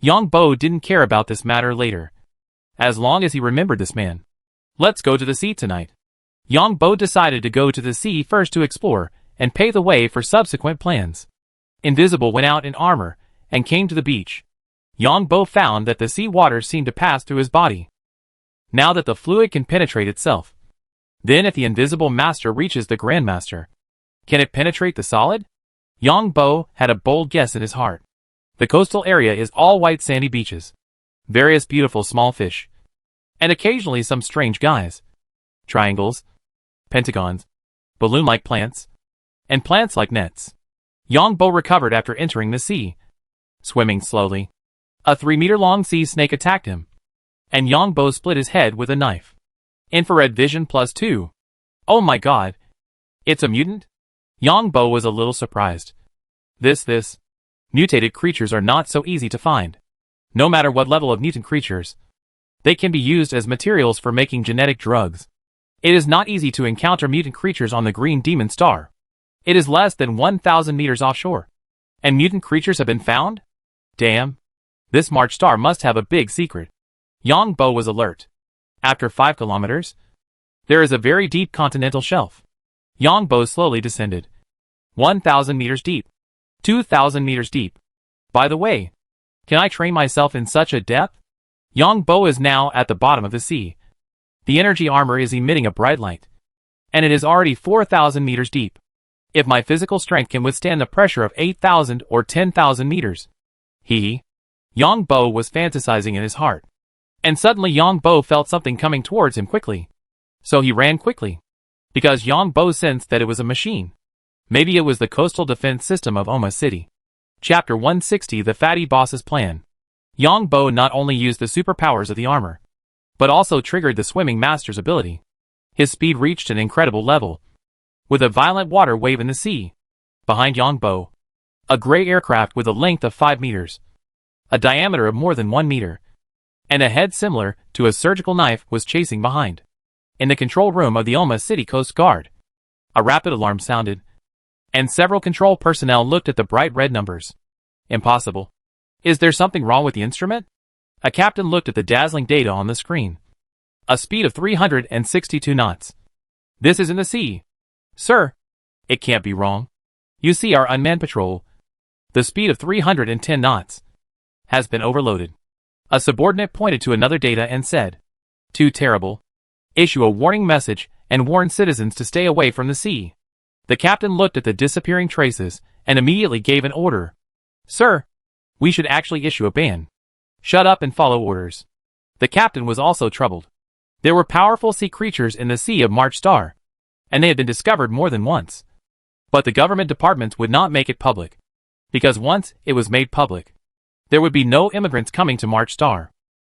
Yang Bo didn't care about this matter later, as long as he remembered this man. Let's go to the sea tonight. Yang Bo decided to go to the sea first to explore and pave the way for subsequent plans. Invisible went out in armor and came to the beach. Yang Bo found that the sea water seemed to pass through his body, now that the fluid can penetrate itself. Then if the invisible master reaches the grandmaster, can it penetrate the solid? Yang Bo had a bold guess in his heart. The coastal area is all white sandy beaches, various beautiful small fish, and occasionally some strange guys. Triangles, pentagons, balloon-like plants, and plants like nets. Yang Bo recovered after entering the sea. Swimming slowly, a 3-meter-long sea snake attacked him, and Yang Bo split his head with a knife. Infrared vision +2. Oh my god. It's a mutant? Yang Bo was a little surprised. This mutated creatures are not so easy to find. No matter what level of mutant creatures, they can be used as materials for making genetic drugs. It is not easy to encounter mutant creatures on the Green Demon Star. It is less than 1,000 meters offshore. And mutant creatures have been found? Damn. This March star must have a big secret. Yang Bo was alert. After 5 kilometers, there is a very deep continental shelf. Yang Bo slowly descended. 1,000 meters deep. 2,000 meters deep. By the way, can I train myself in such a depth? Yang Bo is now at the bottom of the sea. The energy armor is emitting a bright light, and it is already 4,000 meters deep. If my physical strength can withstand the pressure of 8,000 or 10,000 meters. Yang Bo was fantasizing in his heart. And suddenly Yang Bo felt something coming towards him quickly. So he ran quickly, because Yang Bo sensed that it was a machine. Maybe it was the coastal defense system of Oma City. Chapter 160: The Fatty Boss's Plan. Yang Bo not only used the superpowers of the armor, but also triggered the swimming master's ability. His speed reached an incredible level, with a violent water wave in the sea. Behind Yang Bo, a gray aircraft with a length of 5 meters, a diameter of more than 1 meter, and a head similar to a surgical knife was chasing behind. In the control room of the Oma City Coast Guard, a rapid alarm sounded, and several control personnel looked at the bright red numbers. Impossible. Is there something wrong with the instrument? A captain looked at the dazzling data on the screen. A speed of 362 knots. This is in the sea. Sir, it can't be wrong. You see our unmanned patrol. The speed of 310 knots has been overloaded. A subordinate pointed to another data and said, "Too terrible. Issue a warning message and warn citizens to stay away from the sea." The captain looked at the disappearing traces and immediately gave an order. "Sir, we should actually issue a ban. Shut up and follow orders." The captain was also troubled. There were powerful sea creatures in the sea of March Star, and they had been discovered more than once. But the government departments would not make it public, because once it was made public, there would be no immigrants coming to March Star.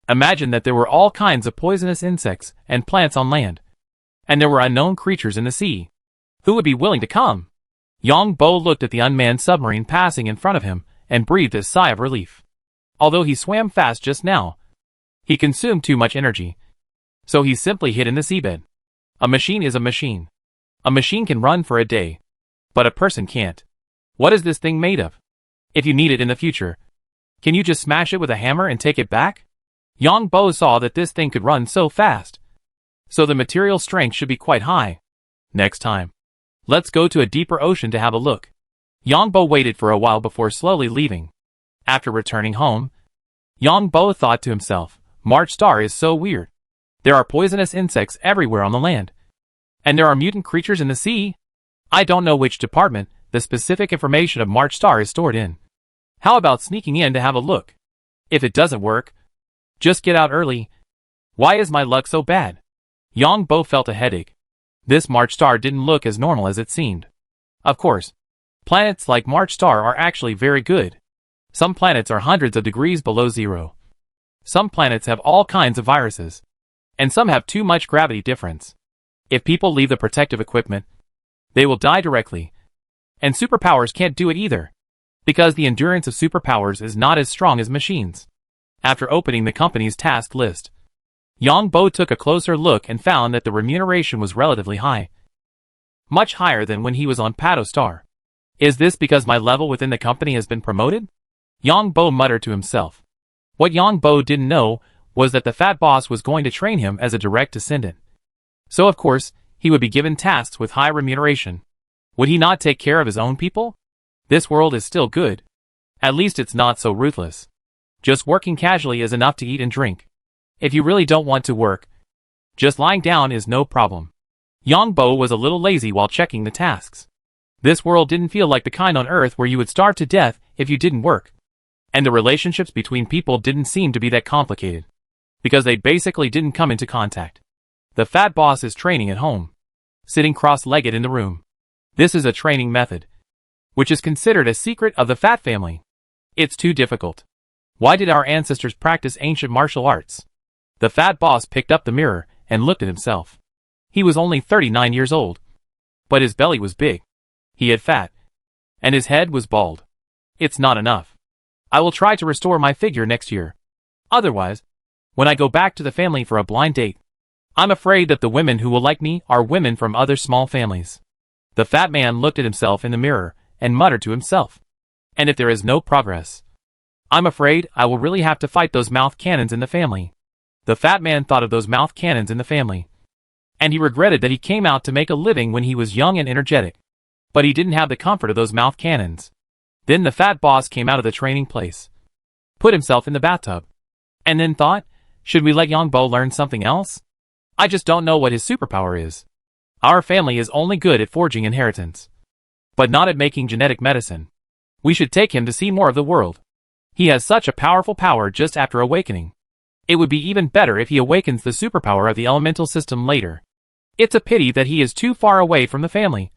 Imagine that there were all kinds of poisonous insects and plants on land, and there were unknown creatures in the sea. Who would be willing to come? Yang Bo looked at the unmanned submarine passing in front of him and breathed a sigh of relief. Although he swam fast just now, he consumed too much energy, so he simply hid in the seabed. A machine is a machine. A machine can run for a day, but a person can't. What is this thing made of? If you need it in the future, can you just smash it with a hammer and take it back? Yang Bo saw that this thing could run so fast, so the material strength should be quite high. Next time, let's go to a deeper ocean to have a look. Yang Bo waited for a while before slowly leaving. After returning home, Yang Bo thought to himself, March Star is so weird. There are poisonous insects everywhere on the land, and there are mutant creatures in the sea. I don't know which department the specific information of March Star is stored in. How about sneaking in to have a look? If it doesn't work, just get out early. Why is my luck so bad? Yang Bo felt a headache. This March Star didn't look as normal as it seemed. Of course, planets like March Star are actually very good. Some planets are hundreds of degrees below zero. Some planets have all kinds of viruses. and some have too much gravity difference. If people leave the protective equipment, they will die directly. And superpowers can't do it either, because the endurance of superpowers is not as strong as machines. After opening the company's task list, Yang Bo took a closer look and found that the remuneration was relatively high. Much higher than when he was on Pato Star. Is this because my level within the company has been promoted? Yang Bo muttered to himself. What Yang Bo didn't know was that the fat boss was going to train him as a direct descendant. So of course, he would be given tasks with high remuneration. Would he not take care of his own people? This world is still good. At least it's not so ruthless. Just working casually is enough to eat and drink. If you really don't want to work, just lying down is no problem. Yang Bo was a little lazy while checking the tasks. This world didn't feel like the kind on Earth where you would starve to death if you didn't work. And the relationships between people didn't seem to be that complicated, because they basically didn't come into contact. The fat boss is training at home, sitting cross-legged in the room. This is a training method, which is considered a secret of the fat family. It's too difficult. Why did our ancestors practice ancient martial arts? The fat boss picked up the mirror and looked at himself. He was only 39 years old, but his belly was big. He had fat, and his head was bald. It's not enough. I will try to restore my figure next year. Otherwise, when I go back to the family for a blind date, I'm afraid that the women who will like me are women from other small families. The fat man looked at himself in the mirror and muttered to himself. And if there is no progress, I'm afraid I will really have to fight those mouth cannons in the family. The fat man thought of those mouth cannons in the family, and he regretted that he came out to make a living when he was young and energetic. But he didn't have the comfort of those mouth cannons. Then the fat boss came out of the training place, put himself in the bathtub, and then thought, should we let Yang Bo learn something else? I just don't know what his superpower is. Our family is only good at forging inheritance, but not at making genetic medicine. We should take him to see more of the world. He has such a powerful power just after awakening. It would be even better if he awakens the superpower of the elemental system later. It's a pity that he is too far away from the family.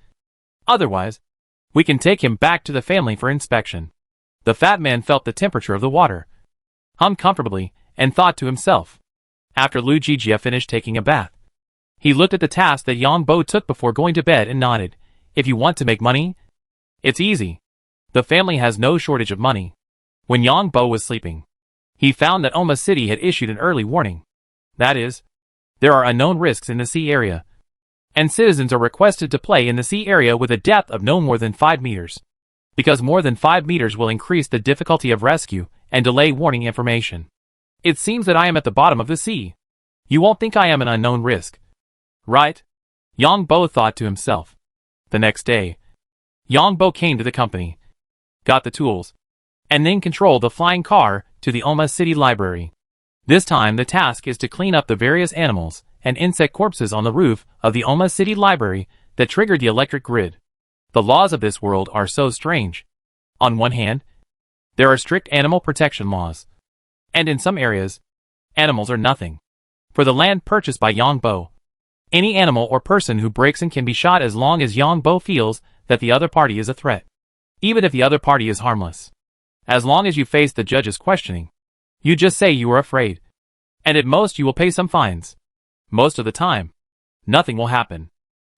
Otherwise, we can take him back to the family for inspection. The fat man felt the temperature of the water, hummed comfortably, and thought to himself. After Lu Jijia finished taking a bath, he looked at the task that Yang Bo took before going to bed and nodded. If you want to make money, it's easy. The family has no shortage of money. When Yang Bo was sleeping, he found that Oma City had issued an early warning. That is, there are unknown risks in the sea area, and citizens are requested to play in the sea area with a depth of no more than 5 meters. Because more than 5 meters will increase the difficulty of rescue and delay warning information. It seems that I am at the bottom of the sea. You won't think I am an unknown risk, right? Yang Bo thought to himself. The next day, Yang Bo came to the company, got the tools, and then controlled the flying car to the Oma City Library. This time the task is to clean up the various animals and insect corpses on the roof of the Oma City Library that triggered the electric grid. The laws of this world are so strange. On one hand, there are strict animal protection laws, and in some areas, animals are nothing. For the land purchased by Yang Bo, any animal or person who breaks in can be shot as long as Yang Bo feels that the other party is a threat, even if the other party is harmless. As long as you face the judge's questioning, you just say you are afraid, and at most you will pay some fines. Most of the time, nothing will happen.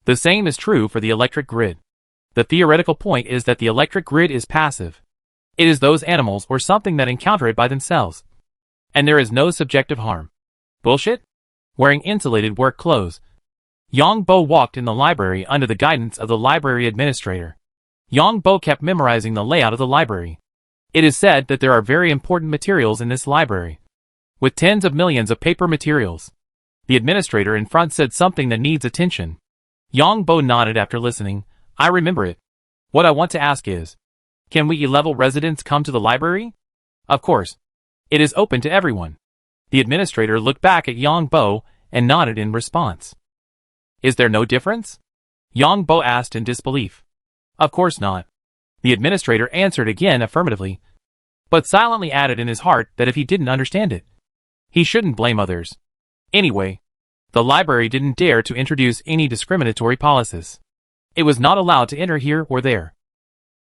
The same is true for the electric grid. The theoretical point is that the electric grid is passive. It is those animals or something that encounter it by themselves, and there is no subjective harm. Bullshit? Wearing insulated work clothes, Yang Bo walked in the library under the guidance of the library administrator. Yang Bo kept memorizing the layout of the library. It is said that there are very important materials in this library, with tens of millions of paper materials. The administrator in front said something that needs attention. Yang Bo nodded after listening. I remember it. What I want to ask is, can we E-level residents come to the library? Of course. It is open to everyone. The administrator looked back at Yang Bo and nodded in response. Is there no difference? Yang Bo asked in disbelief. Of course not. The administrator answered again affirmatively, but silently added in his heart that if he didn't understand it, he shouldn't blame others. Anyway, the library didn't dare to introduce any discriminatory policies. It was not allowed to enter here or there.